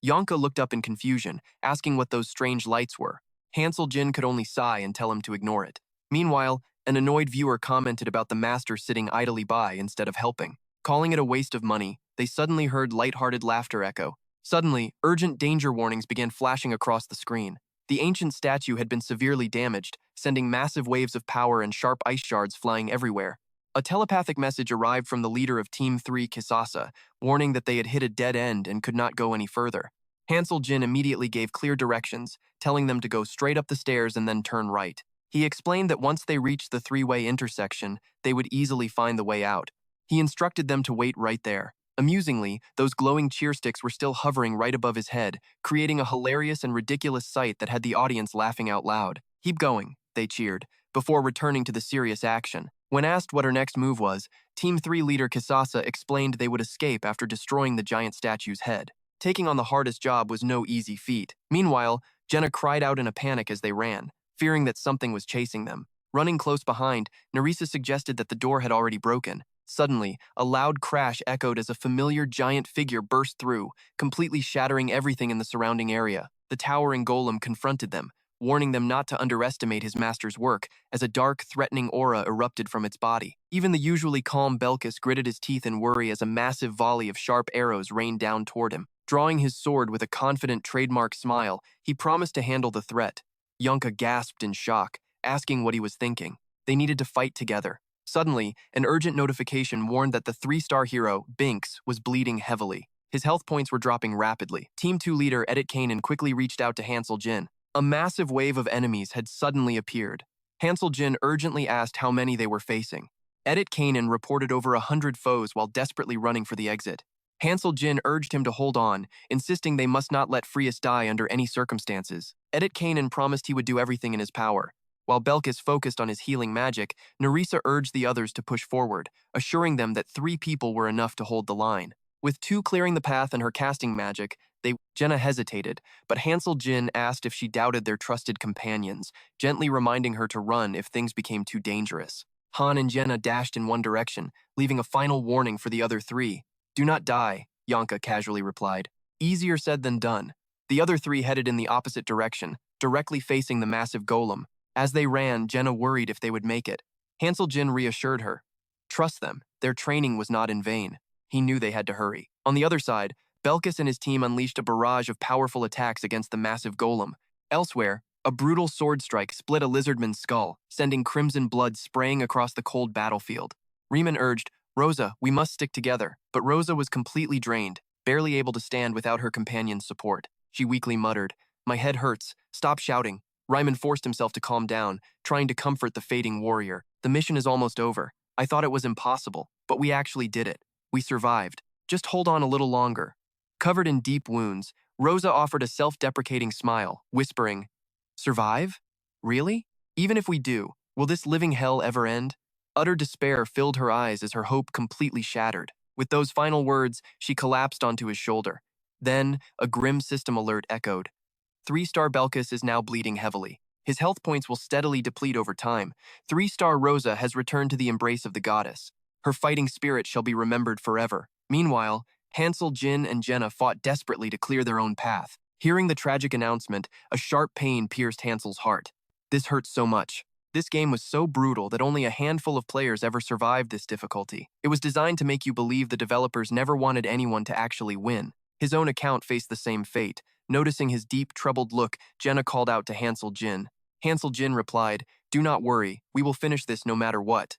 Yonka looked up in confusion, asking what those strange lights were. Hansel Jin could only sigh and tell him to ignore it. Meanwhile, an annoyed viewer commented about the master sitting idly by instead of helping. Calling it a waste of money, they suddenly heard light-hearted laughter echo. Suddenly, urgent danger warnings began flashing across the screen. The ancient statue had been severely damaged, sending massive waves of power and sharp ice shards flying everywhere. A telepathic message arrived from the leader of Team 3, Kisasa, warning that they had hit a dead end and could not go any further. Hansel Jin immediately gave clear directions, telling them to go straight up the stairs and then turn right. He explained that once they reached the 3-way intersection, they would easily find the way out. He instructed them to wait right there. Amusingly, those glowing cheer sticks were still hovering right above his head, creating a hilarious and ridiculous sight that had the audience laughing out loud. "Keep going," they cheered, before returning to the serious action. When asked what her next move was, Team 3 leader Kisasa explained they would escape after destroying the giant statue's head. Taking on the hardest job was no easy feat. Meanwhile, Jenna cried out in a panic as they ran, fearing that something was chasing them. Running close behind, Nerissa suggested that the door had already broken. Suddenly, a loud crash echoed as a familiar giant figure burst through, completely shattering everything in the surrounding area. The towering golem confronted them, warning them not to underestimate his master's work, as a dark, threatening aura erupted from its body. Even the usually calm Belkis gritted his teeth in worry as a massive volley of sharp arrows rained down toward him. Drawing his sword with a confident trademark smile, he promised to handle the threat. Yonka gasped in shock, asking what he was thinking. They needed to fight together. Suddenly, an urgent notification warned that the 3-star hero, Binks, was bleeding heavily. His health points were dropping rapidly. Team 2 leader Edit Kanan quickly reached out to Hansel Jin. A massive wave of enemies had suddenly appeared. Hansel Jin urgently asked how many they were facing. Edit Kanan reported over 100 foes while desperately running for the exit. Hansel Jin urged him to hold on, insisting they must not let Frias die under any circumstances. Edit Kanan promised he would do everything in his power. While Belkis focused on his healing magic, Nerissa urged the others to push forward, assuring them that 3 people were enough to hold the line. With 2 clearing the path and her casting magic, Jenna hesitated, but Hansel Jin asked if she doubted their trusted companions, gently reminding her to run if things became too dangerous. Han and Jenna dashed in one direction, leaving a final warning for the other 3. "Do not die," Yonka casually replied. Easier said than done. The other 3 headed in the opposite direction, directly facing the massive golem. As they ran, Jenna worried if they would make it. Hansel Jin reassured her. Trust them, their training was not in vain. He knew they had to hurry. On the other side, Belkis and his team unleashed a barrage of powerful attacks against the massive golem. Elsewhere, a brutal sword strike split a lizardman's skull, sending crimson blood spraying across the cold battlefield. Riemann urged, "Rosa, we must stick together." But Rosa was completely drained, barely able to stand without her companion's support. She weakly muttered, "My head hurts. Stop shouting." Riemann forced himself to calm down, trying to comfort the fading warrior. "The mission is almost over. I thought it was impossible, but we actually did it. We survived. Just hold on a little longer." Covered in deep wounds, Rosa offered a self-deprecating smile, whispering, "Survive? Really? Even if we do, will this living hell ever end?" Utter despair filled her eyes as her hope completely shattered. With those final words, she collapsed onto his shoulder. Then, a grim system alert echoed. 3-star Belkis is now bleeding heavily. His health points will steadily deplete over time. 3-star Rosa has returned to the embrace of the goddess. Her fighting spirit shall be remembered forever. Meanwhile, Hansel, Jin, and Jenna fought desperately to clear their own path. Hearing the tragic announcement, a sharp pain pierced Hansel's heart. This hurt so much. This game was so brutal that only a handful of players ever survived this difficulty. It was designed to make you believe the developers never wanted anyone to actually win. His own account faced the same fate. Noticing his deep, troubled look, Jenna called out to Hansel Jin. Hansel Jin replied, "Do not worry, we will finish this no matter what."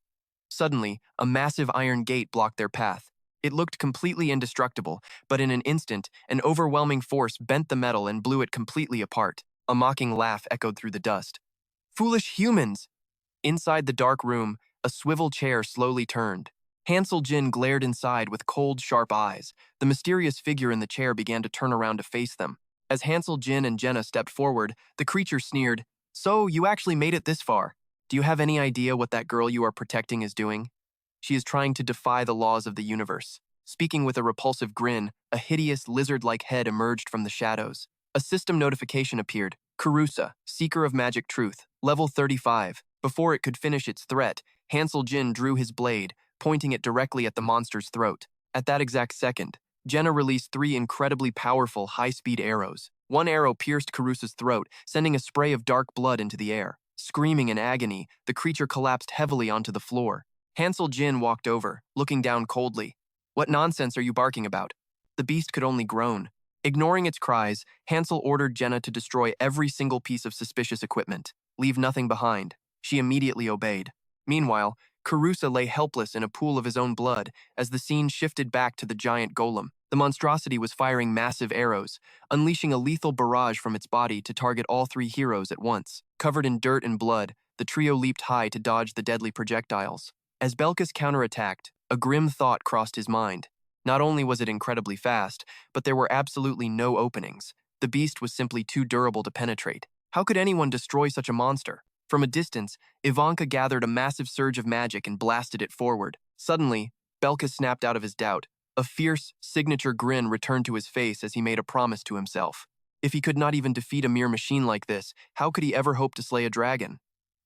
Suddenly, a massive iron gate blocked their path. It looked completely indestructible, but in an instant, an overwhelming force bent the metal and blew it completely apart. A mocking laugh echoed through the dust. "Foolish humans!" Inside the dark room, a swivel chair slowly turned. Hansel Jin glared inside with cold, sharp eyes. The mysterious figure in the chair began to turn around to face them. As Hansel Jin and Jenna stepped forward, the creature sneered, "So, you actually made it this far. Do you have any idea what that girl you are protecting is doing? She is trying to defy the laws of the universe." Speaking with a repulsive grin, a hideous lizard-like head emerged from the shadows. A system notification appeared. "Karusa, Seeker of Magic Truth, level 35. Before it could finish its threat, Hansel Jin drew his blade, pointing it directly at the monster's throat. At that exact second, Jenna released 3 incredibly powerful, high-speed arrows. One arrow pierced Karusa's throat, sending a spray of dark blood into the air. Screaming in agony, the creature collapsed heavily onto the floor. Hansel Jin walked over, looking down coldly. "What nonsense are you barking about?" The beast could only groan. Ignoring its cries, Hansel ordered Jenna to destroy every single piece of suspicious equipment. Leave nothing behind. She immediately obeyed. Meanwhile, Karusa lay helpless in a pool of his own blood as the scene shifted back to the giant golem. The monstrosity was firing massive arrows, unleashing a lethal barrage from its body to target all 3 heroes at once. Covered in dirt and blood, the trio leaped high to dodge the deadly projectiles. As Belkis counterattacked, a grim thought crossed his mind. Not only was it incredibly fast, but there were absolutely no openings. The beast was simply too durable to penetrate. How could anyone destroy such a monster? From a distance, Ivanka gathered a massive surge of magic and blasted it forward. Suddenly, Belkis snapped out of his doubt. A fierce, signature grin returned to his face as he made a promise to himself. If he could not even defeat a mere machine like this, how could he ever hope to slay a dragon?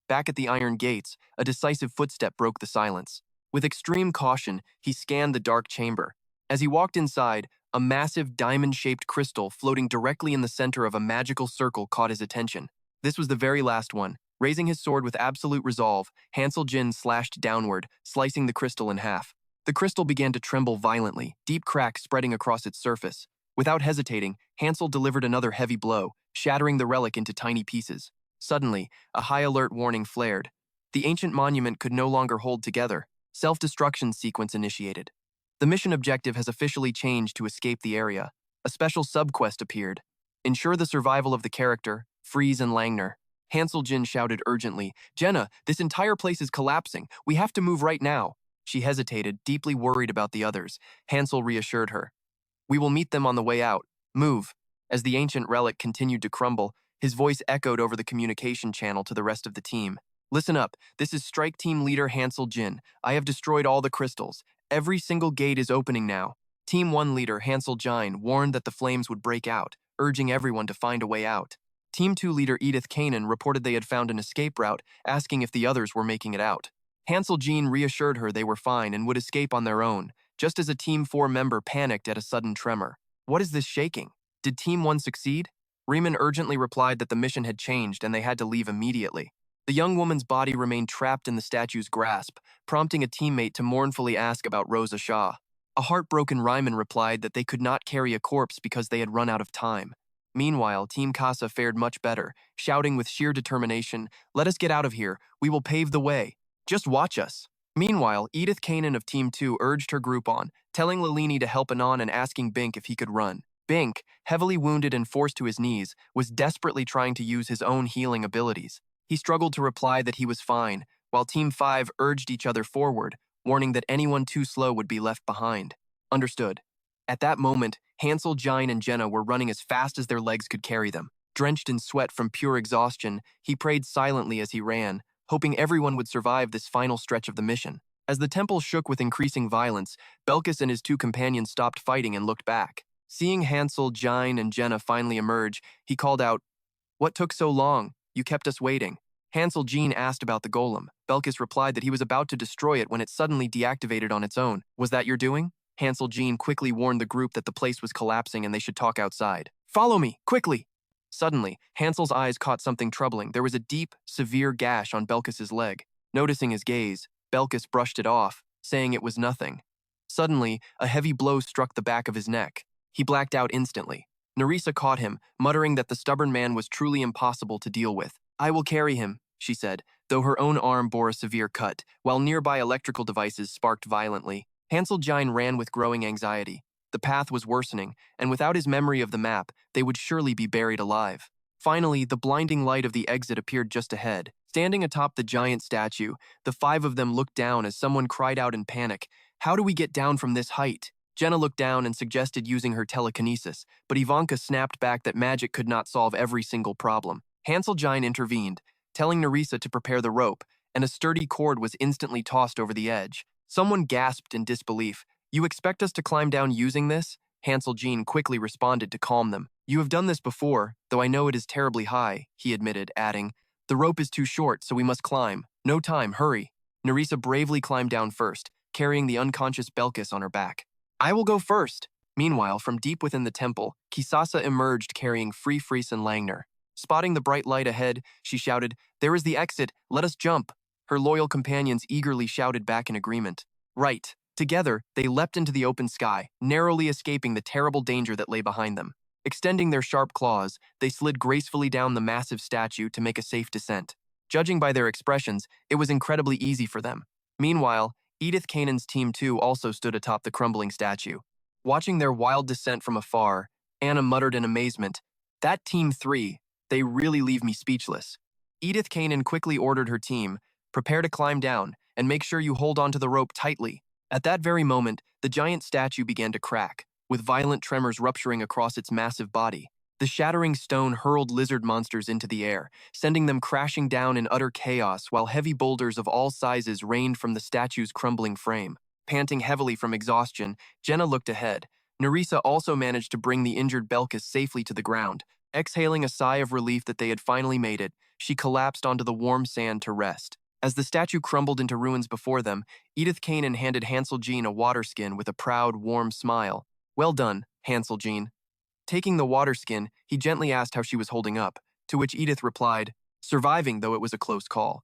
Back at the iron gates, a decisive footstep broke the silence. With extreme caution, he scanned the dark chamber. As he walked inside, a massive diamond-shaped crystal floating directly in the center of a magical circle caught his attention. This was the very last one. Raising his sword with absolute resolve, Hansel Jin slashed downward, slicing the crystal in half. The crystal began to tremble violently, deep cracks spreading across its surface. Without hesitating, Hansel delivered another heavy blow, shattering the relic into tiny pieces. Suddenly, a high alert warning flared. The ancient monument could no longer hold together. Self-destruction sequence initiated. The mission objective has officially changed to escape the area. A special subquest appeared. Ensure the survival of the character, Freeze and Langner. Hansel Jin shouted urgently, "Jenna, this entire place is collapsing. We have to move right now." She hesitated, deeply worried about the others. Hansel reassured her. "We will meet them on the way out. Move." As the ancient relic continued to crumble, his voice echoed over the communication channel to the rest of the team. "Listen up. This is Strike Team Leader Hansel Jin. I have destroyed all the crystals. Every single gate is opening now." Team 1 leader Hansel Jin warned that the flames would break out, urging everyone to find a way out. Team 2 leader Edith Kanan reported they had found an escape route, asking if the others were making it out. Hansel Jin reassured her they were fine and would escape on their own, just as a Team 4 member panicked at a sudden tremor. "What is this shaking? Did Team 1 succeed?" Riemann urgently replied that the mission had changed and they had to leave immediately. The young woman's body remained trapped in the statue's grasp, prompting a teammate to mournfully ask about Rosa Shaw. A heartbroken Riemann replied that they could not carry a corpse because they had run out of time. Meanwhile, Team Casa fared much better, shouting with sheer determination, "Let us get out of here. We will pave the way. Just watch us." Meanwhile, Edith Kanan of Team 2 urged her group on, telling Lilini to help Anon and asking Bink if he could run. Bink, heavily wounded and forced to his knees, was desperately trying to use his own healing abilities. He struggled to reply that he was fine, while Team 5 urged each other forward, warning that anyone too slow would be left behind. Understood. At that moment, Hansel, Jin, and Jenna were running as fast as their legs could carry them. Drenched in sweat from pure exhaustion, he prayed silently as he ran, hoping everyone would survive this final stretch of the mission. As the temple shook with increasing violence, Belkis and his two companions stopped fighting and looked back. Seeing Hansel, Jin, and Jenna finally emerge, he called out, "What took so long? You kept us waiting." Hansel Jin asked about the golem. Belkis replied that he was about to destroy it when it suddenly deactivated on its own. "Was that your doing?" Hansel Jin quickly warned the group that the place was collapsing and they should talk outside. "Follow me, quickly!" Suddenly, Hansel's eyes caught something troubling. There was a deep, severe gash on Belkis's leg. Noticing his gaze, Belkis brushed it off, saying it was nothing. Suddenly, a heavy blow struck the back of his neck. He blacked out instantly. Nerissa caught him, muttering that the stubborn man was truly impossible to deal with. "I will carry him," she said, though her own arm bore a severe cut, while nearby electrical devices sparked violently. Hansel Jin ran with growing anxiety. The path was worsening, and without his memory of the map, they would surely be buried alive. Finally, the blinding light of the exit appeared just ahead. Standing atop the giant statue, the five of them looked down as someone cried out in panic, "How do we get down from this height?" Jenna looked down and suggested using her telekinesis, but Ivanka snapped back that magic could not solve every single problem. Hansel Jin intervened, telling Nerissa to prepare the rope, and a sturdy cord was instantly tossed over the edge. Someone gasped in disbelief. "You expect us to climb down using this?" Hansel Jin quickly responded to calm them. "You have done this before, though I know it is terribly high," he admitted, adding, "The rope is too short, so we must climb. No time, hurry." Nerissa bravely climbed down first, carrying the unconscious Belkis on her back. "I will go first." Meanwhile, from deep within the temple, Kisasa emerged carrying Free Fries and Langner. Spotting the bright light ahead, she shouted, "There is the exit, let us jump." Her loyal companions eagerly shouted back in agreement. Right. Together, they leapt into the open sky, narrowly escaping the terrible danger that lay behind them. Extending their sharp claws, they slid gracefully down the massive statue to make a safe descent. Judging by their expressions, it was incredibly easy for them. Meanwhile, Edith Kanan's Team 2 also stood atop the crumbling statue. Watching their wild descent from afar, Anna muttered in amazement, "That Team 3, they really leave me speechless." Edith Kanan quickly ordered her team, "Prepare to climb down, and make sure you hold onto the rope tightly." At that very moment, the giant statue began to crack, with violent tremors rupturing across its massive body. The shattering stone hurled lizard monsters into the air, sending them crashing down in utter chaos while heavy boulders of all sizes rained from the statue's crumbling frame. Panting heavily from exhaustion, Jenna looked ahead. Nerissa also managed to bring the injured Belkis safely to the ground. Exhaling a sigh of relief that they had finally made it, she collapsed onto the warm sand to rest. As the statue crumbled into ruins before them, Edith Kanan handed Hansel Jin a water skin with a proud, warm smile. "Well done, Hansel Jin." Taking the water skin, he gently asked how she was holding up, to which Edith replied, "Surviving, though it was a close call.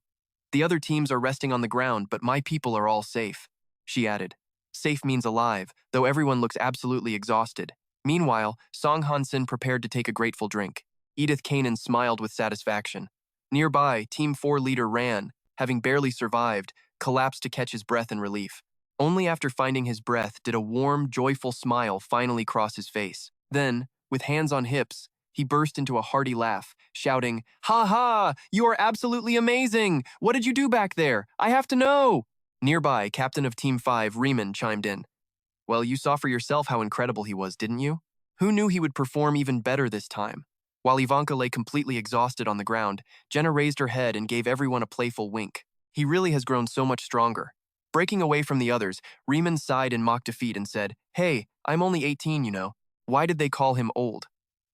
The other teams are resting on the ground, but my people are all safe." She added, "Safe means alive, though everyone looks absolutely exhausted." Meanwhile, Song Hansen prepared to take a grateful drink. Edith Kanan smiled with satisfaction. Nearby, Team 4 leader Ran, having barely survived, collapsed to catch his breath in relief. Only after finding his breath did a warm, joyful smile finally cross his face. Then, with hands on hips, He burst into a hearty laugh, shouting, "Ha ha! You are absolutely amazing! What did you do back there? I have to know!" Nearby, Captain of Team 5, Riemann, chimed in. "Well, you saw for yourself how incredible he was, didn't you? Who knew he would perform even better this time?" While Ivanka lay completely exhausted on the ground, Jenna raised her head and gave everyone a playful wink. "He really has grown so much stronger." Breaking away from the others, Riemann sighed in mock defeat and said, "Hey, I'm only 18, you know. Why did they call him old?"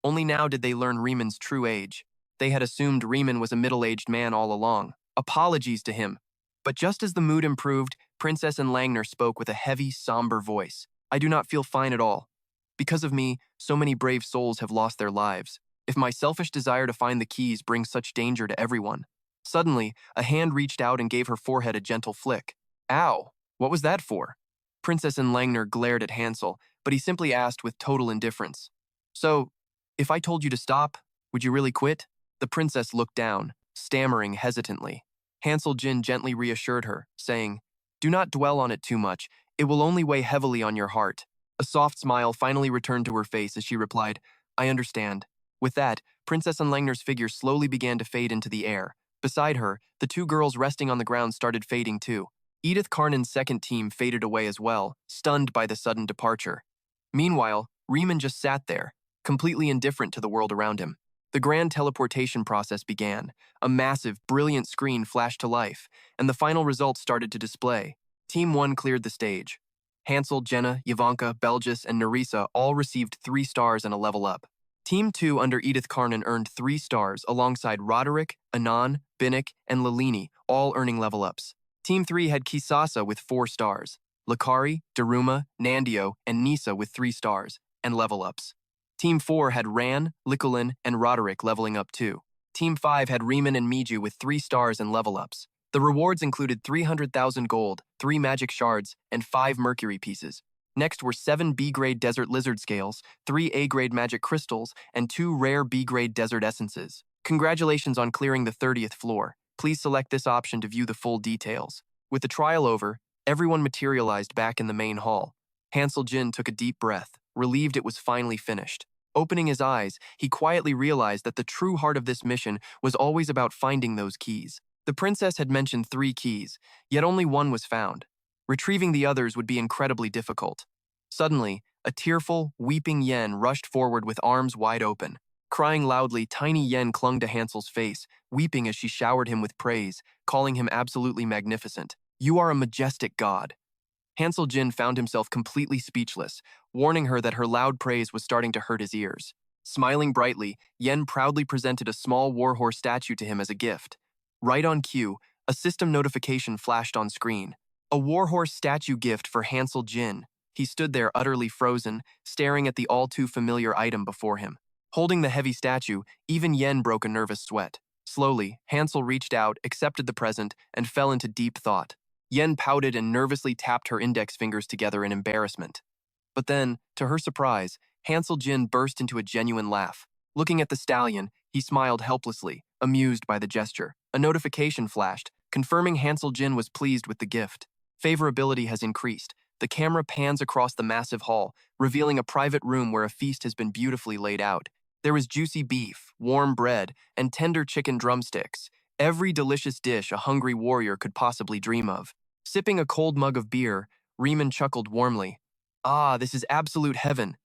Only now did they learn Riemann's true age. They had assumed Riemann was a middle-aged man all along. Apologies to him. But just as the mood improved, Princess and Langner spoke with a heavy, somber voice. "I do not feel fine at all. Because of me, so many brave souls have lost their lives. If my selfish desire to find the keys brings such danger to everyone." Suddenly, a hand reached out and gave her forehead a gentle flick. "Ow, what was that for?" Princess and Langner glared at Hansel, but he simply asked with total indifference. "So, if I told you to stop, would you really quit?" The princess looked down, stammering hesitantly. Hansel Jin gently reassured her, saying, "Do not dwell on it too much. It will only weigh heavily on your heart." A soft smile finally returned to her face as she replied, "I understand." With that, Princess and Langner's figure slowly began to fade into the air. Beside her, the two girls resting on the ground started fading too. Edith Carnan's second team faded away as well, stunned by the sudden departure. Meanwhile, Riemann just sat there, completely indifferent to the world around him. The grand teleportation process began. A massive, brilliant screen flashed to life, and the final results started to display. Team 1 cleared the stage. Hansel, Jenna, Ivanka, Belgis, and Nerissa all received 3 stars and a level up. Team 2 under Edith Carnan earned 3 stars alongside Roderick, Anan, Binnick, and Lilini, all earning level ups. Team 3 had Kisasa with 4 stars, Lakari, Daruma, Nandio, and Nisa with 3 stars, and level ups. Team 4 had Ran, Likulin, and Roderick leveling up too. Team 5 had Riemann and Miju with 3 stars and level ups. The rewards included 300,000 gold, 3 magic shards, and 5 mercury pieces. Next were 7 B-grade desert lizard scales, 3 A-grade magic crystals, and 2 rare B-grade desert essences. Congratulations on clearing the 30th floor. Please select this option to view the full details. With the trial over, everyone materialized back in the main hall. Hansel Jin took a deep breath, relieved it was finally finished. Opening his eyes, he quietly realized that the true heart of this mission was always about finding those keys. The princess had mentioned 3 keys, yet only one was found. Retrieving the others would be incredibly difficult. Suddenly, a tearful, weeping Yen rushed forward with arms wide open. Crying loudly, tiny Yen clung to Hansel's face, weeping as she showered him with praise, calling him absolutely magnificent. "You are a majestic god." Hansel Jin found himself completely speechless, warning her that her loud praise was starting to hurt his ears. Smiling brightly, Yen proudly presented a small warhorse statue to him as a gift. Right on cue, a system notification flashed on screen. A warhorse statue gift for Hansel Jin. He stood there utterly frozen, staring at the all-too-familiar item before him. Holding the heavy statue, even Yen broke a nervous sweat. Slowly, Hansel reached out, accepted the present, and fell into deep thought. Yen pouted and nervously tapped her index fingers together in embarrassment. But then, to her surprise, Hansel Jin burst into a genuine laugh. Looking at the stallion, he smiled helplessly, amused by the gesture. A notification flashed, confirming Hansel Jin was pleased with the gift. Favorability has increased. The camera pans across the massive hall, revealing a private room where a feast has been beautifully laid out. There was juicy beef, warm bread, and tender chicken drumsticks. Every delicious dish a hungry warrior could possibly dream of. Sipping a cold mug of beer, Riemann chuckled warmly. "Ah, this is absolute heaven.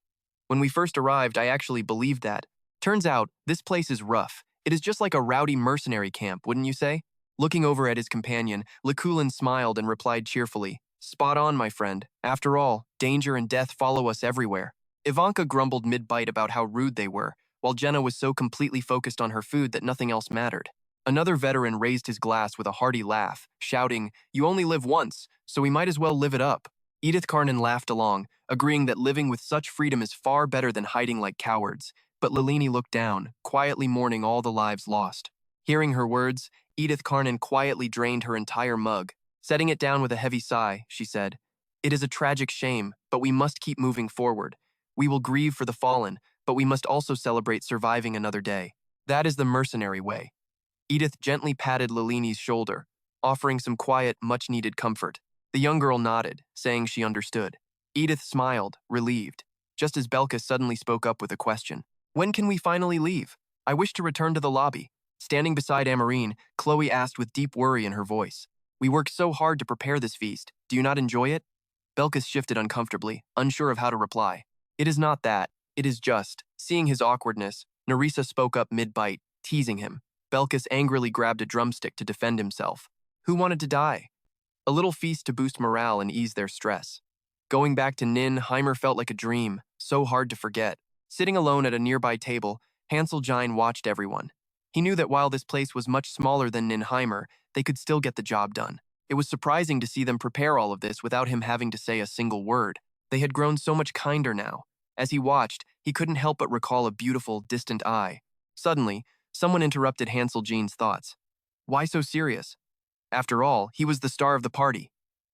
When we first arrived, I actually believed that. Turns out, this place is rough. It is just like a rowdy mercenary camp, wouldn't you say?" Looking over at his companion, Likulin smiled and replied cheerfully, "Spot on, my friend. After all, danger and death follow us everywhere." Ivanka grumbled mid-bite about how rude they were, while Jenna was so completely focused on her food that nothing else mattered. Another veteran raised his glass with a hearty laugh, shouting, "You only live once, so we might as well live it up." Edith Carnan laughed along, agreeing that living with such freedom is far better than hiding like cowards, but Lilini looked down, quietly mourning all the lives lost. Hearing her words, Edith Carnan quietly drained her entire mug. Setting it down with a heavy sigh, she said, "It is a tragic shame, but we must keep moving forward. We will grieve for the fallen, but we must also celebrate surviving another day. That is the mercenary way." Edith gently patted Lilini's shoulder, offering some quiet, much-needed comfort. The young girl nodded, saying she understood. Edith smiled, relieved, just as Belka suddenly spoke up with a question. When can we finally leave? I wish to return to the lobby. Standing beside Amarine, Chloe asked with deep worry in her voice. We worked so hard to prepare this feast. Do you not enjoy it? Belkis shifted uncomfortably, unsure of how to reply. It is not that. It is just. Seeing his awkwardness, Nerissa spoke up mid-bite, teasing him. Belkis angrily grabbed a drumstick to defend himself. Who wanted to die? A little feast to boost morale and ease their stress. Going back to Ninheimer felt like a dream, so hard to forget. Sitting alone at a nearby table, Hansel Jine watched everyone. He knew that while this place was much smaller than Ninheimer, they could still get the job done. It was surprising to see them prepare all of this without him having to say a single word. They had grown so much kinder now. As he watched, he couldn't help but recall a beautiful, distant eye. Suddenly, someone interrupted Hansel Jane's thoughts. Why so serious? After all, he was the star of the party.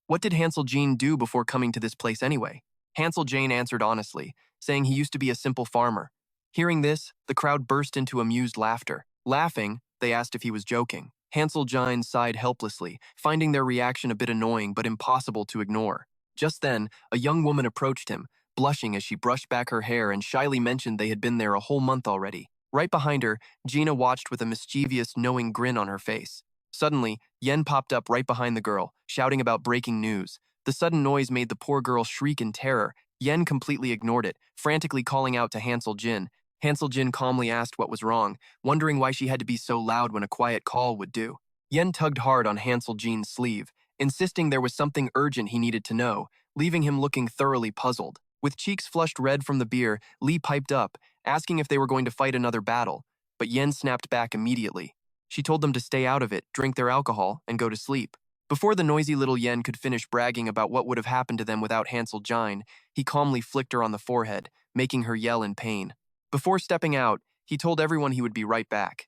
What did Hansel Jane do before coming to this place anyway? Hansel Jane answered honestly, saying he used to be a simple farmer. Hearing this, the crowd burst into amused laughter. Laughing, they asked if he was joking. Hansel Jine sighed helplessly, finding their reaction a bit annoying but impossible to ignore. Just then, a young woman approached him, blushing as she brushed back her hair and shyly mentioned they had been there a whole month already. Right behind her, Gina watched with a mischievous, knowing grin on her face. Suddenly, Yen popped up right behind the girl, shouting about breaking news. The sudden noise made the poor girl shriek in terror. Yen completely ignored it, frantically calling out to Hansel Jin. Hansel Jin calmly asked what was wrong, wondering why she had to be so loud when a quiet call would do. Yen tugged hard on Hansel Jin's sleeve, insisting there was something urgent he needed to know, leaving him looking thoroughly puzzled. With cheeks flushed red from the beer, Lee piped up, asking if they were going to fight another battle, but Yen snapped back immediately. She told them to stay out of it, drink their alcohol, and go to sleep. Before the noisy little Yen could finish bragging about what would have happened to them without Hansel Jine, he calmly flicked her on the forehead, making her yell in pain. Before stepping out, he told everyone he would be right back.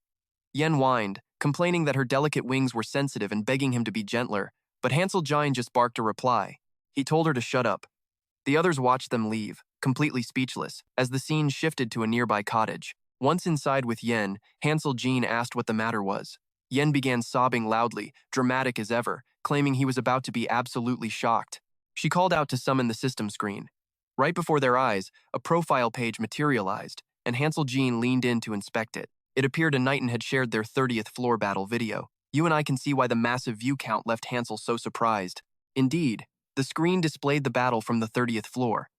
Yen whined, complaining that her delicate wings were sensitive and begging him to be gentler, but Hansel Jine just barked a reply. He told her to shut up. The others watched them leave, completely speechless, as the scene shifted to a nearby cottage. Once inside with Yen, Hansel Jine asked what the matter was. Yen began sobbing loudly, dramatic as ever, claiming he was about to be absolutely shocked. She called out to summon the system screen. Right before their eyes, a profile page materialized, and Hansel Jine leaned in to inspect it. It appeared a Knighton had shared their 30th floor battle video. You and I can see why the massive view count left Hansel so surprised. Indeed, the screen displayed the battle from the 30th floor.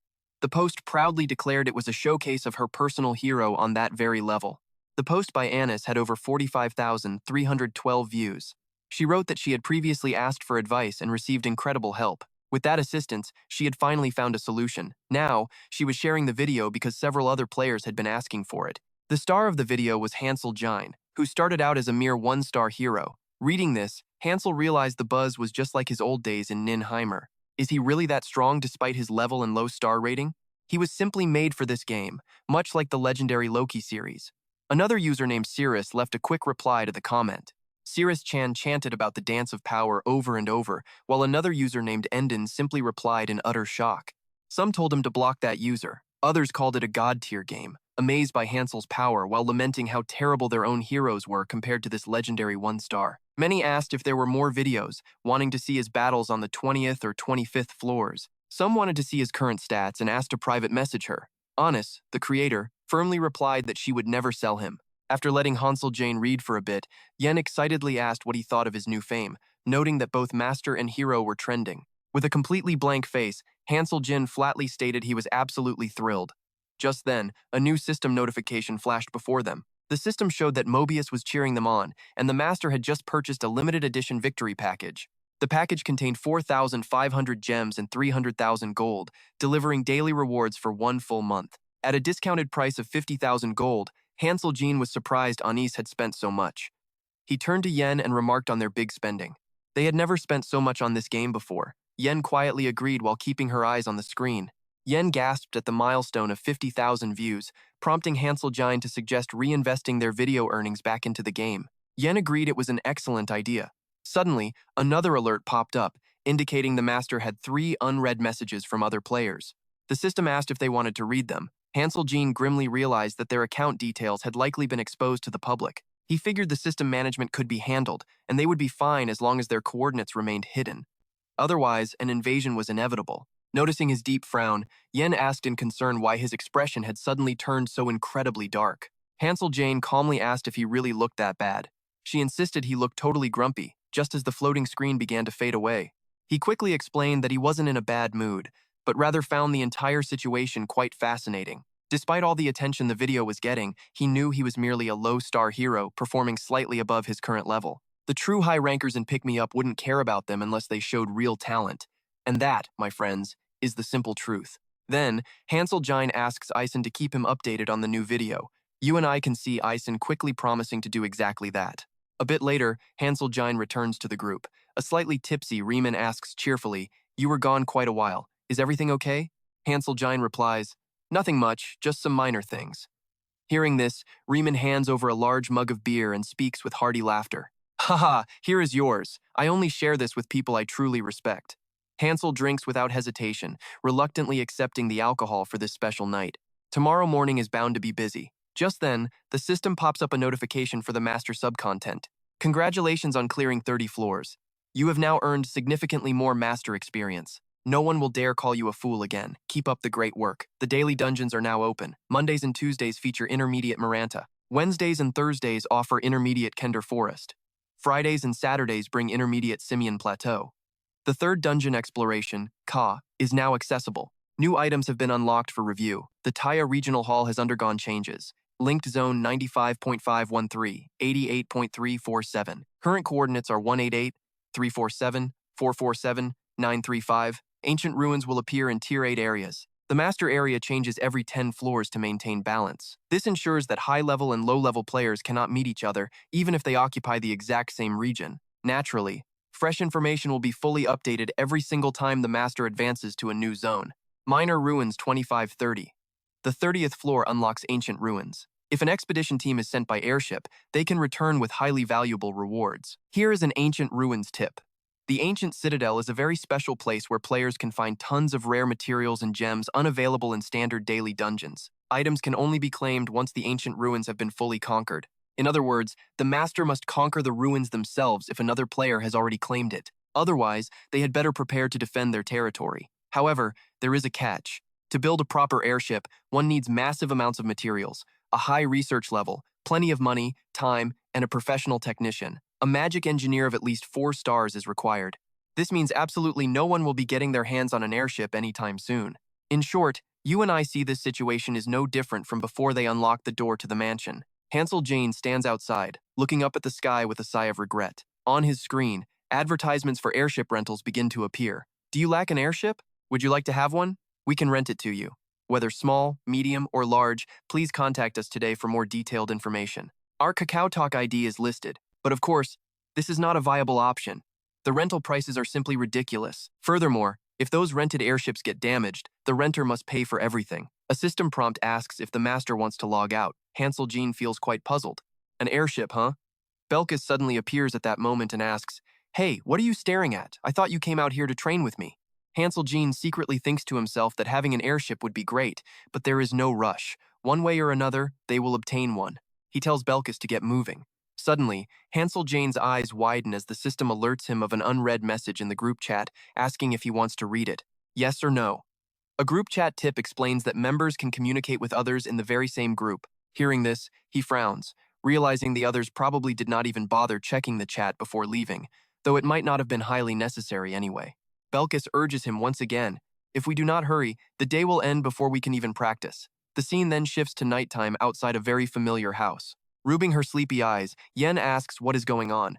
The post proudly declared it was a showcase of her personal hero on that very level. The post by Annis had over 45,312 views. She wrote that she had previously asked for advice and received incredible help. With that assistance, she had finally found a solution. Now, she was sharing the video because several other players had been asking for it. The star of the video was Hansel Jine, who started out as a mere one-star hero. Reading this, Hansel realized the buzz was just like his old days in Ninheimer. Is he really that strong despite his level and low star rating? He was simply made for this game, much like the legendary Loki series. Another user named Cirrus left a quick reply to the comment. Cirrus Chan chanted about the dance of power over and over, while another user named Endon simply replied in utter shock. Some told him to block that user. Others called it a god-tier game, amazed by Hansel's power while lamenting how terrible their own heroes were compared to this legendary one-star. Many asked if there were more videos, wanting to see his battles on the 20th or 25th floors. Some wanted to see his current stats and asked to private message her. Annis, the creator, firmly replied that she would never sell him. After letting Hansel Jane read for a bit, Yen excitedly asked what he thought of his new fame, noting that both Master and Hero were trending. With a completely blank face, Hansel Jin flatly stated he was absolutely thrilled. Just then, a new system notification flashed before them. The system showed that Mobius was cheering them on, and the Master had just purchased a limited edition victory package. The package contained 4,500 gems and 300,000 gold, delivering daily rewards for 1 full month. At a discounted price of 50,000 gold, Hansel Jine was surprised Anise had spent so much. He turned to Yen and remarked on their big spending. They had never spent so much on this game before. Yen quietly agreed while keeping her eyes on the screen. Yen gasped at the milestone of 50,000 views, prompting Hansel Jine to suggest reinvesting their video earnings back into the game. Yen agreed it was an excellent idea. Suddenly, another alert popped up, indicating the Master had 3 unread messages from other players. The system asked if they wanted to read them. Hansel Jine grimly realized that their account details had likely been exposed to the public. He figured the system management could be handled, and they would be fine as long as their coordinates remained hidden. Otherwise, an invasion was inevitable. Noticing his deep frown, Yen asked in concern why his expression had suddenly turned so incredibly dark. Hansel Jane calmly asked if he really looked that bad. She insisted he looked totally grumpy, just as the floating screen began to fade away. He quickly explained that he wasn't in a bad mood, but rather found the entire situation quite fascinating. Despite all the attention the video was getting, he knew he was merely a low-star hero performing slightly above his current level. The true high rankers in Pick Me Up wouldn't care about them unless they showed real talent. And that, my friends, is the simple truth. Then, Hansel Jine asks Ison to keep him updated on the new video. You and I can see Ison quickly promising to do exactly that. A bit later, Hansel Jine returns to the group. A slightly tipsy Riemann asks cheerfully, "You were gone quite a while. Is everything okay?" Hansel Jine replies, "Nothing much, just some minor things." Hearing this, Riemann hands over a large mug of beer and speaks with hearty laughter. "Haha, here is yours. I only share this with people I truly respect." Hansel drinks without hesitation, reluctantly accepting the alcohol for this special night. Tomorrow morning is bound to be busy. Just then, the system pops up a notification for the master subcontent. Congratulations on clearing 30 floors. You have now earned significantly more master experience. No one will dare call you a fool again. Keep up the great work. The daily dungeons are now open. Mondays and Tuesdays feature intermediate Maranta. Wednesdays and Thursdays offer intermediate Kender Forest. Fridays and Saturdays bring intermediate Simeon Plateau. The third dungeon exploration, Ka, is now accessible. New items have been unlocked for review. The Taya Regional Hall has undergone changes. Linked zone 95.513, 88.347. Current coordinates are 188, 347, 447, 935. Ancient ruins will appear in Tier 8 areas. The master area changes every 10 floors to maintain balance. This ensures that high-level and low-level players cannot meet each other, even if they occupy the exact same region. Naturally, fresh information will be fully updated every single time the master advances to a new zone. Minor Ruins 2530. The 30th floor unlocks ancient ruins. If an expedition team is sent by airship, they can return with highly valuable rewards. Here is an ancient ruins tip. The Ancient Citadel is a very special place where players can find tons of rare materials and gems unavailable in standard daily dungeons. Items can only be claimed once the ancient ruins have been fully conquered. In other words, the master must conquer the ruins themselves if another player has already claimed it. Otherwise, they had better prepare to defend their territory. However, there is a catch. To build a proper airship, one needs massive amounts of materials, a high research level, plenty of money, time, and a professional technician. A magic engineer of at least 4 stars is required. This means absolutely no one will be getting their hands on an airship anytime soon. In short, you and I see this situation is no different from before they unlocked the door to the mansion. Hansel Jane stands outside, looking up at the sky with a sigh of regret. On his screen, advertisements for airship rentals begin to appear. Do you lack an airship? Would you like to have one? We can rent it to you. Whether small, medium, or large, please contact us today for more detailed information. Our Kakao Talk ID is listed, but of course, this is not a viable option. The rental prices are simply ridiculous. Furthermore, if those rented airships get damaged, the renter must pay for everything. A system prompt asks if the master wants to log out. Hansel Jane feels quite puzzled. An airship, huh? Belkis suddenly appears at that moment and asks, "Hey, what are you staring at? I thought you came out here to train with me." Hansel Jane secretly thinks to himself that having an airship would be great, but there is no rush. One way or another, they will obtain one. He tells Belkis to get moving. Suddenly, Hansel Jane's eyes widen as the system alerts him of an unread message in the group chat, asking if he wants to read it. Yes or no? A group chat tip explains that members can communicate with others in the very same group. Hearing this, he frowns, realizing the others probably did not even bother checking the chat before leaving, though it might not have been highly necessary anyway. Belkis urges him once again, "If we do not hurry, the day will end before we can even practice." The scene then shifts to nighttime outside a very familiar house. Rubbing her sleepy eyes, Yen asks what is going on.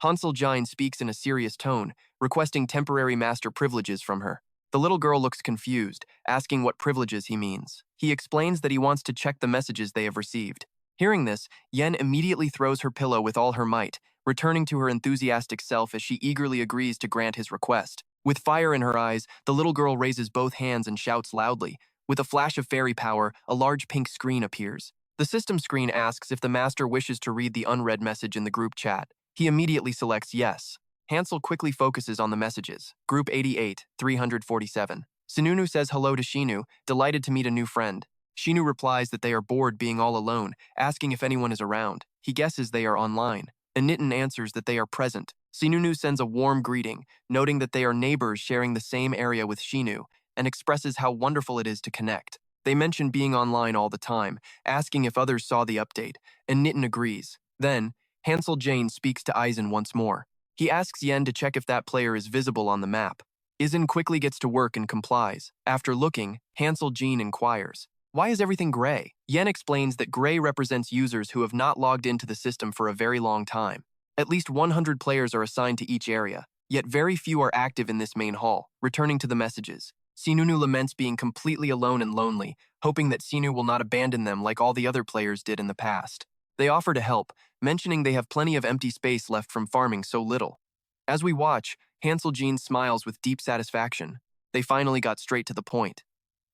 Hansel Jine speaks in a serious tone, requesting temporary master privileges from her. The little girl looks confused, asking what privileges he means. He explains that he wants to check the messages they have received. Hearing this, Yen immediately throws her pillow with all her might, returning to her enthusiastic self as she eagerly agrees to grant his request. With fire in her eyes, the little girl raises both hands and shouts loudly. With a flash of fairy power, a large pink screen appears. The system screen asks if the master wishes to read the unread message in the group chat. He immediately selects yes. Hansel quickly focuses on the messages. Group 88, 347. Sununu says hello to Shinu, delighted to meet a new friend. Shinu replies that they are bored being all alone, asking if anyone is around. He guesses they are online. Anitin answers that they are present. Sununu sends a warm greeting, noting that they are neighbors sharing the same area with Shinu. and expresses how wonderful it is to connect. They mention being online all the time, asking if others saw the update, and Nitin agrees. Then, Hansel Jane speaks to Eisen once more. He asks Yen to check if that player is visible on the map. Eisen quickly gets to work and complies. After looking, Hansel Jane inquires, "Why is everything gray?" Yen explains that gray represents users who have not logged into the system for a very long time. At least 100 players are assigned to each area, yet very few are active in this main hall, returning to the messages. Sinunu laments being completely alone and lonely, hoping that Sinu will not abandon them like all the other players did in the past. They offer to help, mentioning they have plenty of empty space left from farming so little. As we watch, Hansel Jean smiles with deep satisfaction. They finally got straight to the point.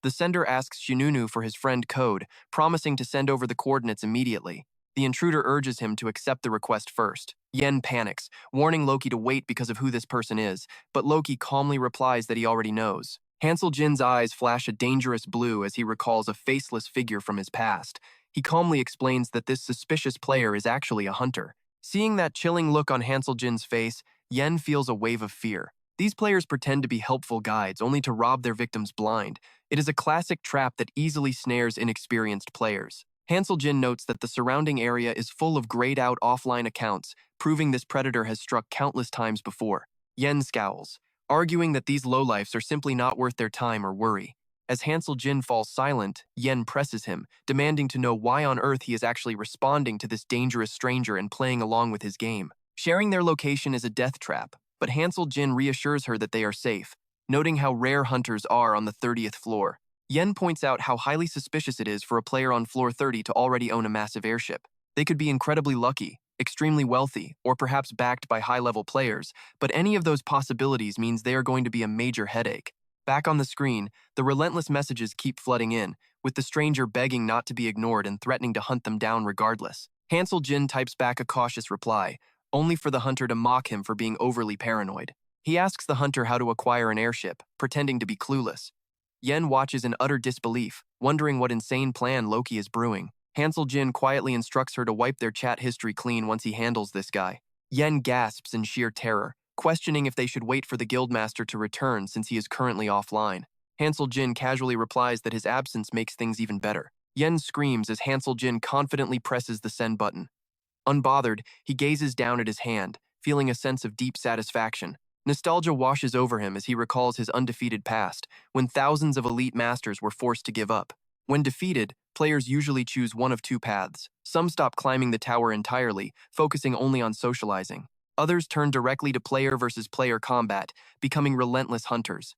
The sender asks Shinunu for his friend code, promising to send over the coordinates immediately. The intruder urges him to accept the request first. Yen panics, warning Loki to wait because of who this person is, but Loki calmly replies that he already knows. Hansel Jin's eyes flash a dangerous blue as he recalls a faceless figure from his past. He calmly explains that this suspicious player is actually a hunter. Seeing that chilling look on Hansel Jin's face, Yen feels a wave of fear. These players pretend to be helpful guides only to rob their victims blind. It is a classic trap that easily snares inexperienced players. Hansel Jin notes that the surrounding area is full of grayed-out offline accounts, proving this predator has struck countless times before. Yen scowls, arguing that these lowlifes are simply not worth their time or worry. As Hansel Jin falls silent, Yen presses him, demanding to know why on earth he is actually responding to this dangerous stranger and playing along with his game. Sharing their location is a death trap, but Hansel Jin reassures her that they are safe, noting how rare hunters are on the 30th floor. Yen points out how highly suspicious it is for a player on floor 30 to already own a massive airship. They could be incredibly lucky, extremely wealthy, or perhaps backed by high-level players, but any of those possibilities means they are going to be a major headache. Back on the screen, the relentless messages keep flooding in, with the stranger begging not to be ignored and threatening to hunt them down regardless. Hansel Jin types back a cautious reply, only for the hunter to mock him for being overly paranoid. He asks the hunter how to acquire an airship, pretending to be clueless. Yen watches in utter disbelief, wondering what insane plan Loki is brewing. Hansel Jin quietly instructs her to wipe their chat history clean once he handles this guy. Yen gasps in sheer terror, questioning if they should wait for the guildmaster to return since he is currently offline. Hansel Jin casually replies that his absence makes things even better. Yen screams as Hansel Jin confidently presses the send button. Unbothered, he gazes down at his hand, feeling a sense of deep satisfaction. Nostalgia washes over him as he recalls his undefeated past, when thousands of elite masters were forced to give up. When defeated, players usually choose one of two paths. Some stop climbing the tower entirely, focusing only on socializing. Others turn directly to player versus player combat, becoming relentless hunters.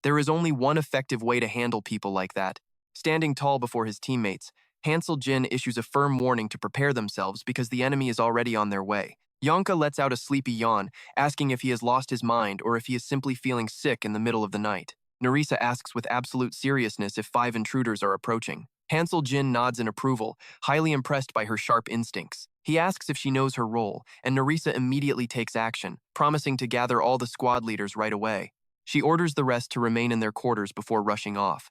There is only one effective way to handle people like that. Standing tall before his teammates, Hansel Jin issues a firm warning to prepare themselves because the enemy is already on their way. Yonka lets out a sleepy yawn, asking if he has lost his mind or if he is simply feeling sick in the middle of the night. Nerissa asks with absolute seriousness if 5 intruders are approaching. Hansel Jin nods in approval, highly impressed by her sharp instincts. He asks if she knows her role, and Nerissa immediately takes action, promising to gather all the squad leaders right away. She orders the rest to remain in their quarters before rushing off.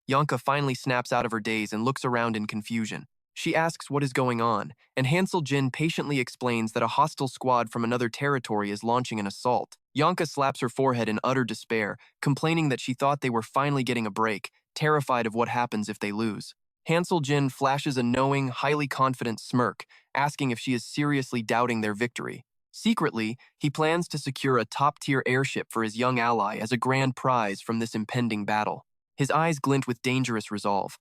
Yonka finally snaps out of her daze and looks around in confusion. She asks what is going on, and Hansel Jin patiently explains that a hostile squad from another territory is launching an assault. Yonka slaps her forehead in utter despair, complaining that she thought they were finally getting a break, terrified of what happens if they lose. Hansel Jin flashes a knowing, highly confident smirk, asking if she is seriously doubting their victory. Secretly, he plans to secure a top-tier airship for his young ally as a grand prize from this impending battle. His eyes glint with dangerous resolve.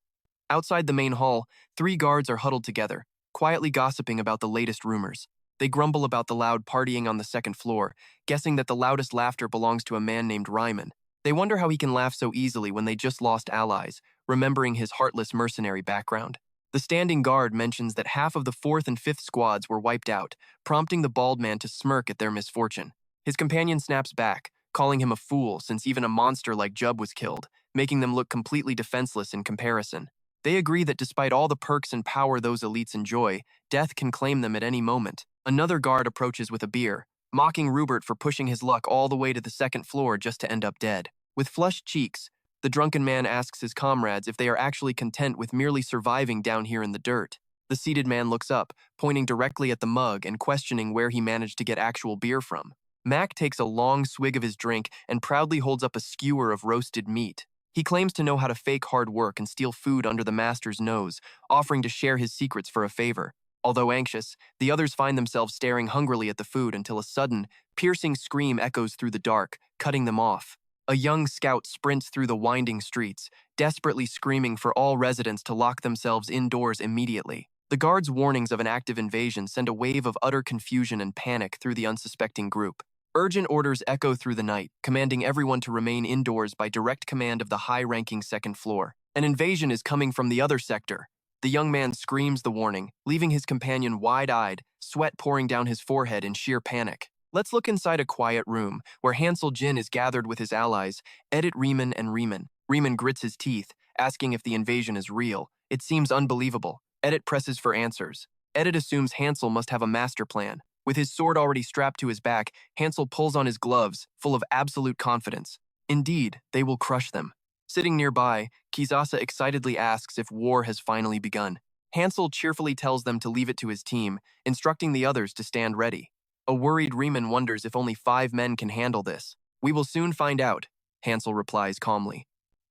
Outside the main hall, 3 guards are huddled together, quietly gossiping about the latest rumors. They grumble about the loud partying on the 2nd floor, guessing that the loudest laughter belongs to a man named Ryman. They wonder how he can laugh so easily when they just lost allies, remembering his heartless mercenary background. The standing guard mentions that half of the 4th and 5th squads were wiped out, prompting the bald man to smirk at their misfortune. His companion snaps back, calling him a fool since even a monster like Jub was killed, making them look completely defenseless in comparison. They agree that despite all the perks and power those elites enjoy, death can claim them at any moment. Another guard approaches with a beer, mocking Rubert for pushing his luck all the way to the 2nd floor just to end up dead. With flushed cheeks, the drunken man asks his comrades if they are actually content with merely surviving down here in the dirt. The seated man looks up, pointing directly at the mug and questioning where he managed to get actual beer from. Mac takes a long swig of his drink and proudly holds up a skewer of roasted meat. He claims to know how to fake hard work and steal food under the master's nose, offering to share his secrets for a favor. Although anxious, the others find themselves staring hungrily at the food until a sudden, piercing scream echoes through the dark, cutting them off. A young scout sprints through the winding streets, desperately screaming for all residents to lock themselves indoors immediately. The guards' warnings of an active invasion send a wave of utter confusion and panic through the unsuspecting group. Urgent orders echo through the night, commanding everyone to remain indoors by direct command of the high-ranking second floor. An invasion is coming from the other sector. The young man screams the warning, leaving his companion wide-eyed, sweat pouring down his forehead in sheer panic. Let's look inside a quiet room, where Hansel Jin is gathered with his allies, Edit Riemann and Riemann. Riemann grits his teeth, asking if the invasion is real. It seems unbelievable. Edit presses for answers. Edit assumes Hansel must have a master plan. With his sword already strapped to his back, Hansel pulls on his gloves, full of absolute confidence. Indeed, they will crush them. Sitting nearby, Kisasa excitedly asks if war has finally begun. Hansel cheerfully tells them to leave it to his team, instructing the others to stand ready. A worried Riemann wonders if only 5 men can handle this. We will soon find out, Hansel replies calmly.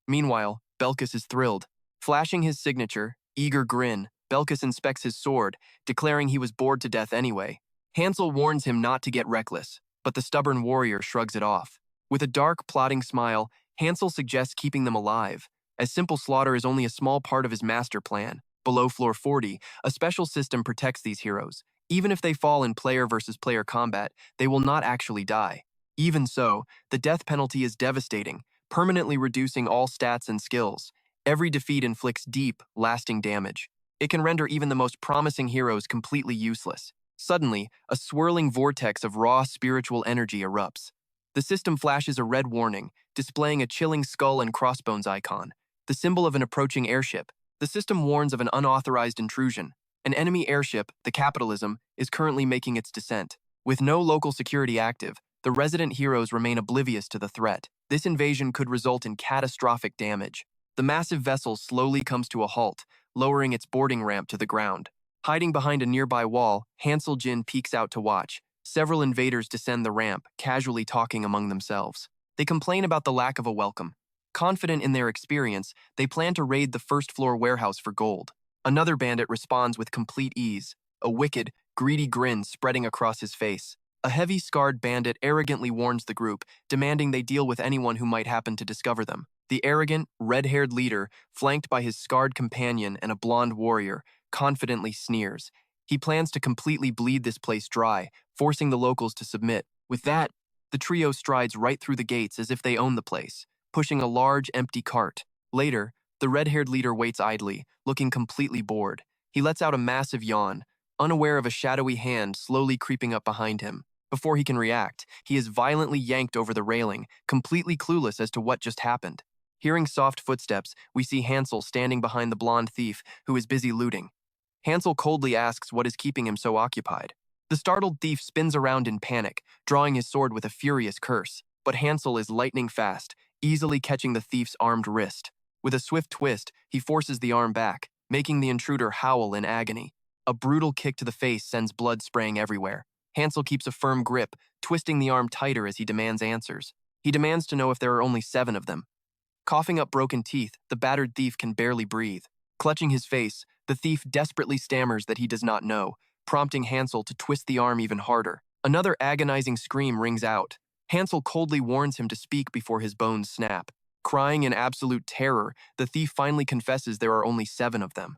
Meanwhile, Belkus is thrilled. Flashing his signature, eager grin, Belkus inspects his sword, declaring he was bored to death anyway. Hansel warns him not to get reckless, but the stubborn warrior shrugs it off. With a dark, plotting smile, Hansel suggests keeping them alive, as simple slaughter is only a small part of his master plan. Below floor 40, a special system protects these heroes. Even if they fall in player versus player combat, they will not actually die. Even so, the death penalty is devastating, permanently reducing all stats and skills. Every defeat inflicts deep, lasting damage. It can render even the most promising heroes completely useless. Suddenly, a swirling vortex of raw spiritual energy erupts. The system flashes a red warning, displaying a chilling skull and crossbones icon, the symbol of an approaching airship. The system warns of an unauthorized intrusion. An enemy airship, the Capitalism, is currently making its descent. With no local security active, the resident heroes remain oblivious to the threat. This invasion could result in catastrophic damage. The massive vessel slowly comes to a halt, lowering its boarding ramp to the ground. Hiding behind a nearby wall, Hansel Jin peeks out to watch. Several invaders descend the ramp, casually talking among themselves. They complain about the lack of a welcome. Confident in their experience, they plan to raid the first-floor warehouse for gold. Another bandit responds with complete ease, a wicked, greedy grin spreading across his face. A heavy, scarred bandit arrogantly warns the group, demanding they deal with anyone who might happen to discover them. The arrogant, red-haired leader, flanked by his scarred companion and a blonde warrior, confidently sneers. He plans to completely bleed this place dry, forcing the locals to submit. With that, the trio strides right through the gates as if they own the place, pushing a large, empty cart. Later, the red-haired leader waits idly, looking completely bored. He lets out a massive yawn, unaware of a shadowy hand slowly creeping up behind him. Before he can react, he is violently yanked over the railing, completely clueless as to what just happened. Hearing soft footsteps, we see Hansel standing behind the blonde thief who is busy looting. Hansel coldly asks what is keeping him so occupied. The startled thief spins around in panic, drawing his sword with a furious curse. But Hansel is lightning fast, easily catching the thief's armed wrist. With a swift twist, he forces the arm back, making the intruder howl in agony. A brutal kick to the face sends blood spraying everywhere. Hansel keeps a firm grip, twisting the arm tighter as he demands answers. He demands to know if there are only 7 of them. Coughing up broken teeth, the battered thief can barely breathe. Clutching his face, the thief desperately stammers that he does not know, prompting Hansel to twist the arm even harder. Another agonizing scream rings out. Hansel coldly warns him to speak before his bones snap. Crying in absolute terror, the thief finally confesses there are only 7 of them.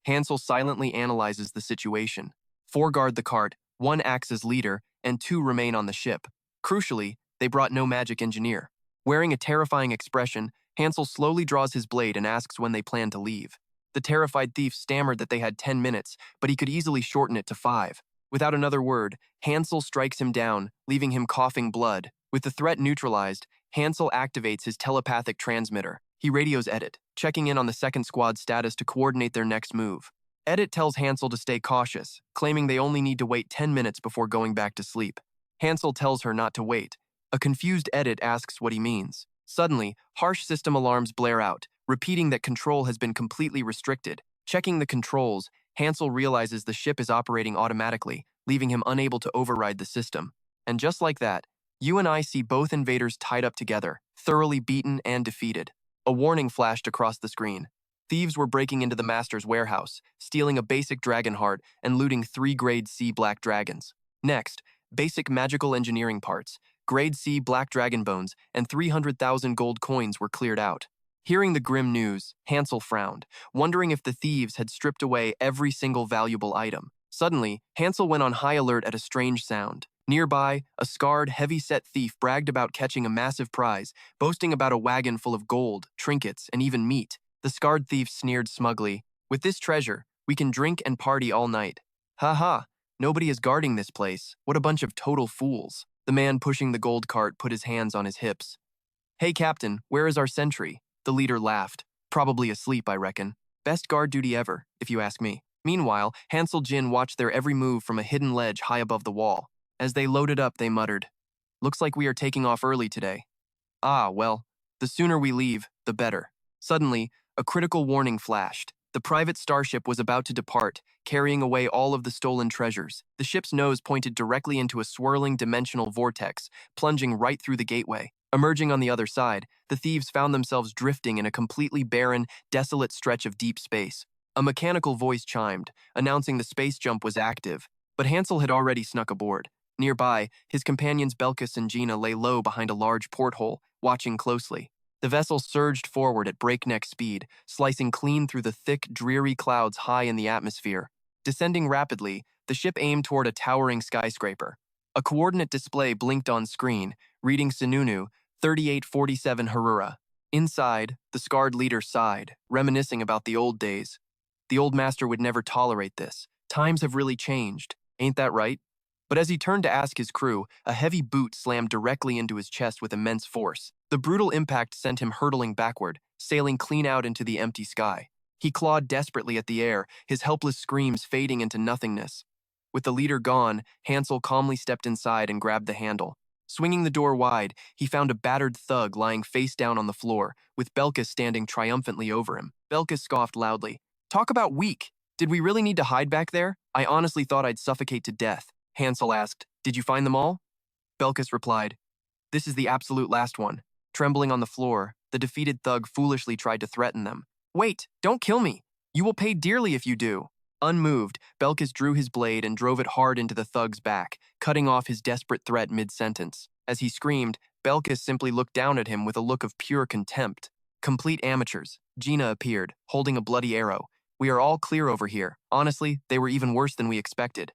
Hansel silently analyzes the situation. 4 guard the cart, 1 acts as leader, and 2 remain on the ship. Crucially, they brought no magic engineer. Wearing a terrifying expression, Hansel slowly draws his blade and asks when they plan to leave. The terrified thief stammered that they had 10 minutes, but he could easily shorten it to 5. Without another word, Hansel strikes him down, leaving him coughing blood. With the threat neutralized, Hansel activates his telepathic transmitter. He radios Edit, checking in on the second squad's status to coordinate their next move. Edit tells Hansel to stay cautious, claiming they only need to wait 10 minutes before going back to sleep. Hansel tells her not to wait. A confused Edit asks what he means. Suddenly, harsh system alarms blare out, repeating that control has been completely restricted. Checking the controls, Hansel realizes the ship is operating automatically, leaving him unable to override the system. And just like that, you and I see both invaders tied up together, thoroughly beaten and defeated. A warning flashed across the screen. Thieves were breaking into the master's warehouse, stealing a basic dragon heart and looting 3 grade C black dragons. Next, basic magical engineering parts, grade C black dragon bones, and 300,000 gold coins were cleared out. Hearing the grim news, Hansel frowned, wondering if the thieves had stripped away every single valuable item. Suddenly, Hansel went on high alert at a strange sound. Nearby, a scarred, heavy-set thief bragged about catching a massive prize, boasting about a wagon full of gold, trinkets, and even meat. The scarred thief sneered smugly, "With this treasure, we can drink and party all night." "Ha ha, nobody is guarding this place. What a bunch of total fools." The man pushing the gold cart put his hands on his hips. "Hey, Captain, where is our sentry?" The leader laughed. "Probably asleep, I reckon. Best guard duty ever, if you ask me." Meanwhile, Hansel Jin watched their every move from a hidden ledge high above the wall. As they loaded up, they muttered, "Looks like we are taking off early today." "Ah, well, the sooner we leave, the better." Suddenly, a critical warning flashed. The private starship was about to depart, carrying away all of the stolen treasures. The ship's nose pointed directly into a swirling dimensional vortex, plunging right through the gateway. Emerging on the other side, the thieves found themselves drifting in a completely barren, desolate stretch of deep space. A mechanical voice chimed, announcing the space jump was active, but Hansel had already snuck aboard. Nearby, his companions Belkis and Gina lay low behind a large porthole, watching closely. The vessel surged forward at breakneck speed, slicing clean through the thick, dreary clouds high in the atmosphere. Descending rapidly, the ship aimed toward a towering skyscraper. A coordinate display blinked on screen, reading Sununu, 3847 Harura. Inside, the scarred leader sighed, reminiscing about the old days. The old master would never tolerate this. Times have really changed, ain't that right? But as he turned to ask his crew, a heavy boot slammed directly into his chest with immense force. The brutal impact sent him hurtling backward, sailing clean out into the empty sky. He clawed desperately at the air, his helpless screams fading into nothingness. With the leader gone, Hansel calmly stepped inside and grabbed the handle. Swinging the door wide, he found a battered thug lying face down on the floor, with Belkis standing triumphantly over him. Belkis scoffed loudly. "Talk about weak. Did we really need to hide back there? I honestly thought I'd suffocate to death." Hansel asked, "Did you find them all?" Belkis replied, "This is the absolute last one." Trembling on the floor, the defeated thug foolishly tried to threaten them. "Wait, don't kill me. You will pay dearly if you do." Unmoved, Belkis drew his blade and drove it hard into the thug's back, cutting off his desperate threat mid-sentence. As he screamed, Belkis simply looked down at him with a look of pure contempt. "Complete amateurs." Gina appeared, holding a bloody arrow. "We are all clear over here. Honestly, they were even worse than we expected."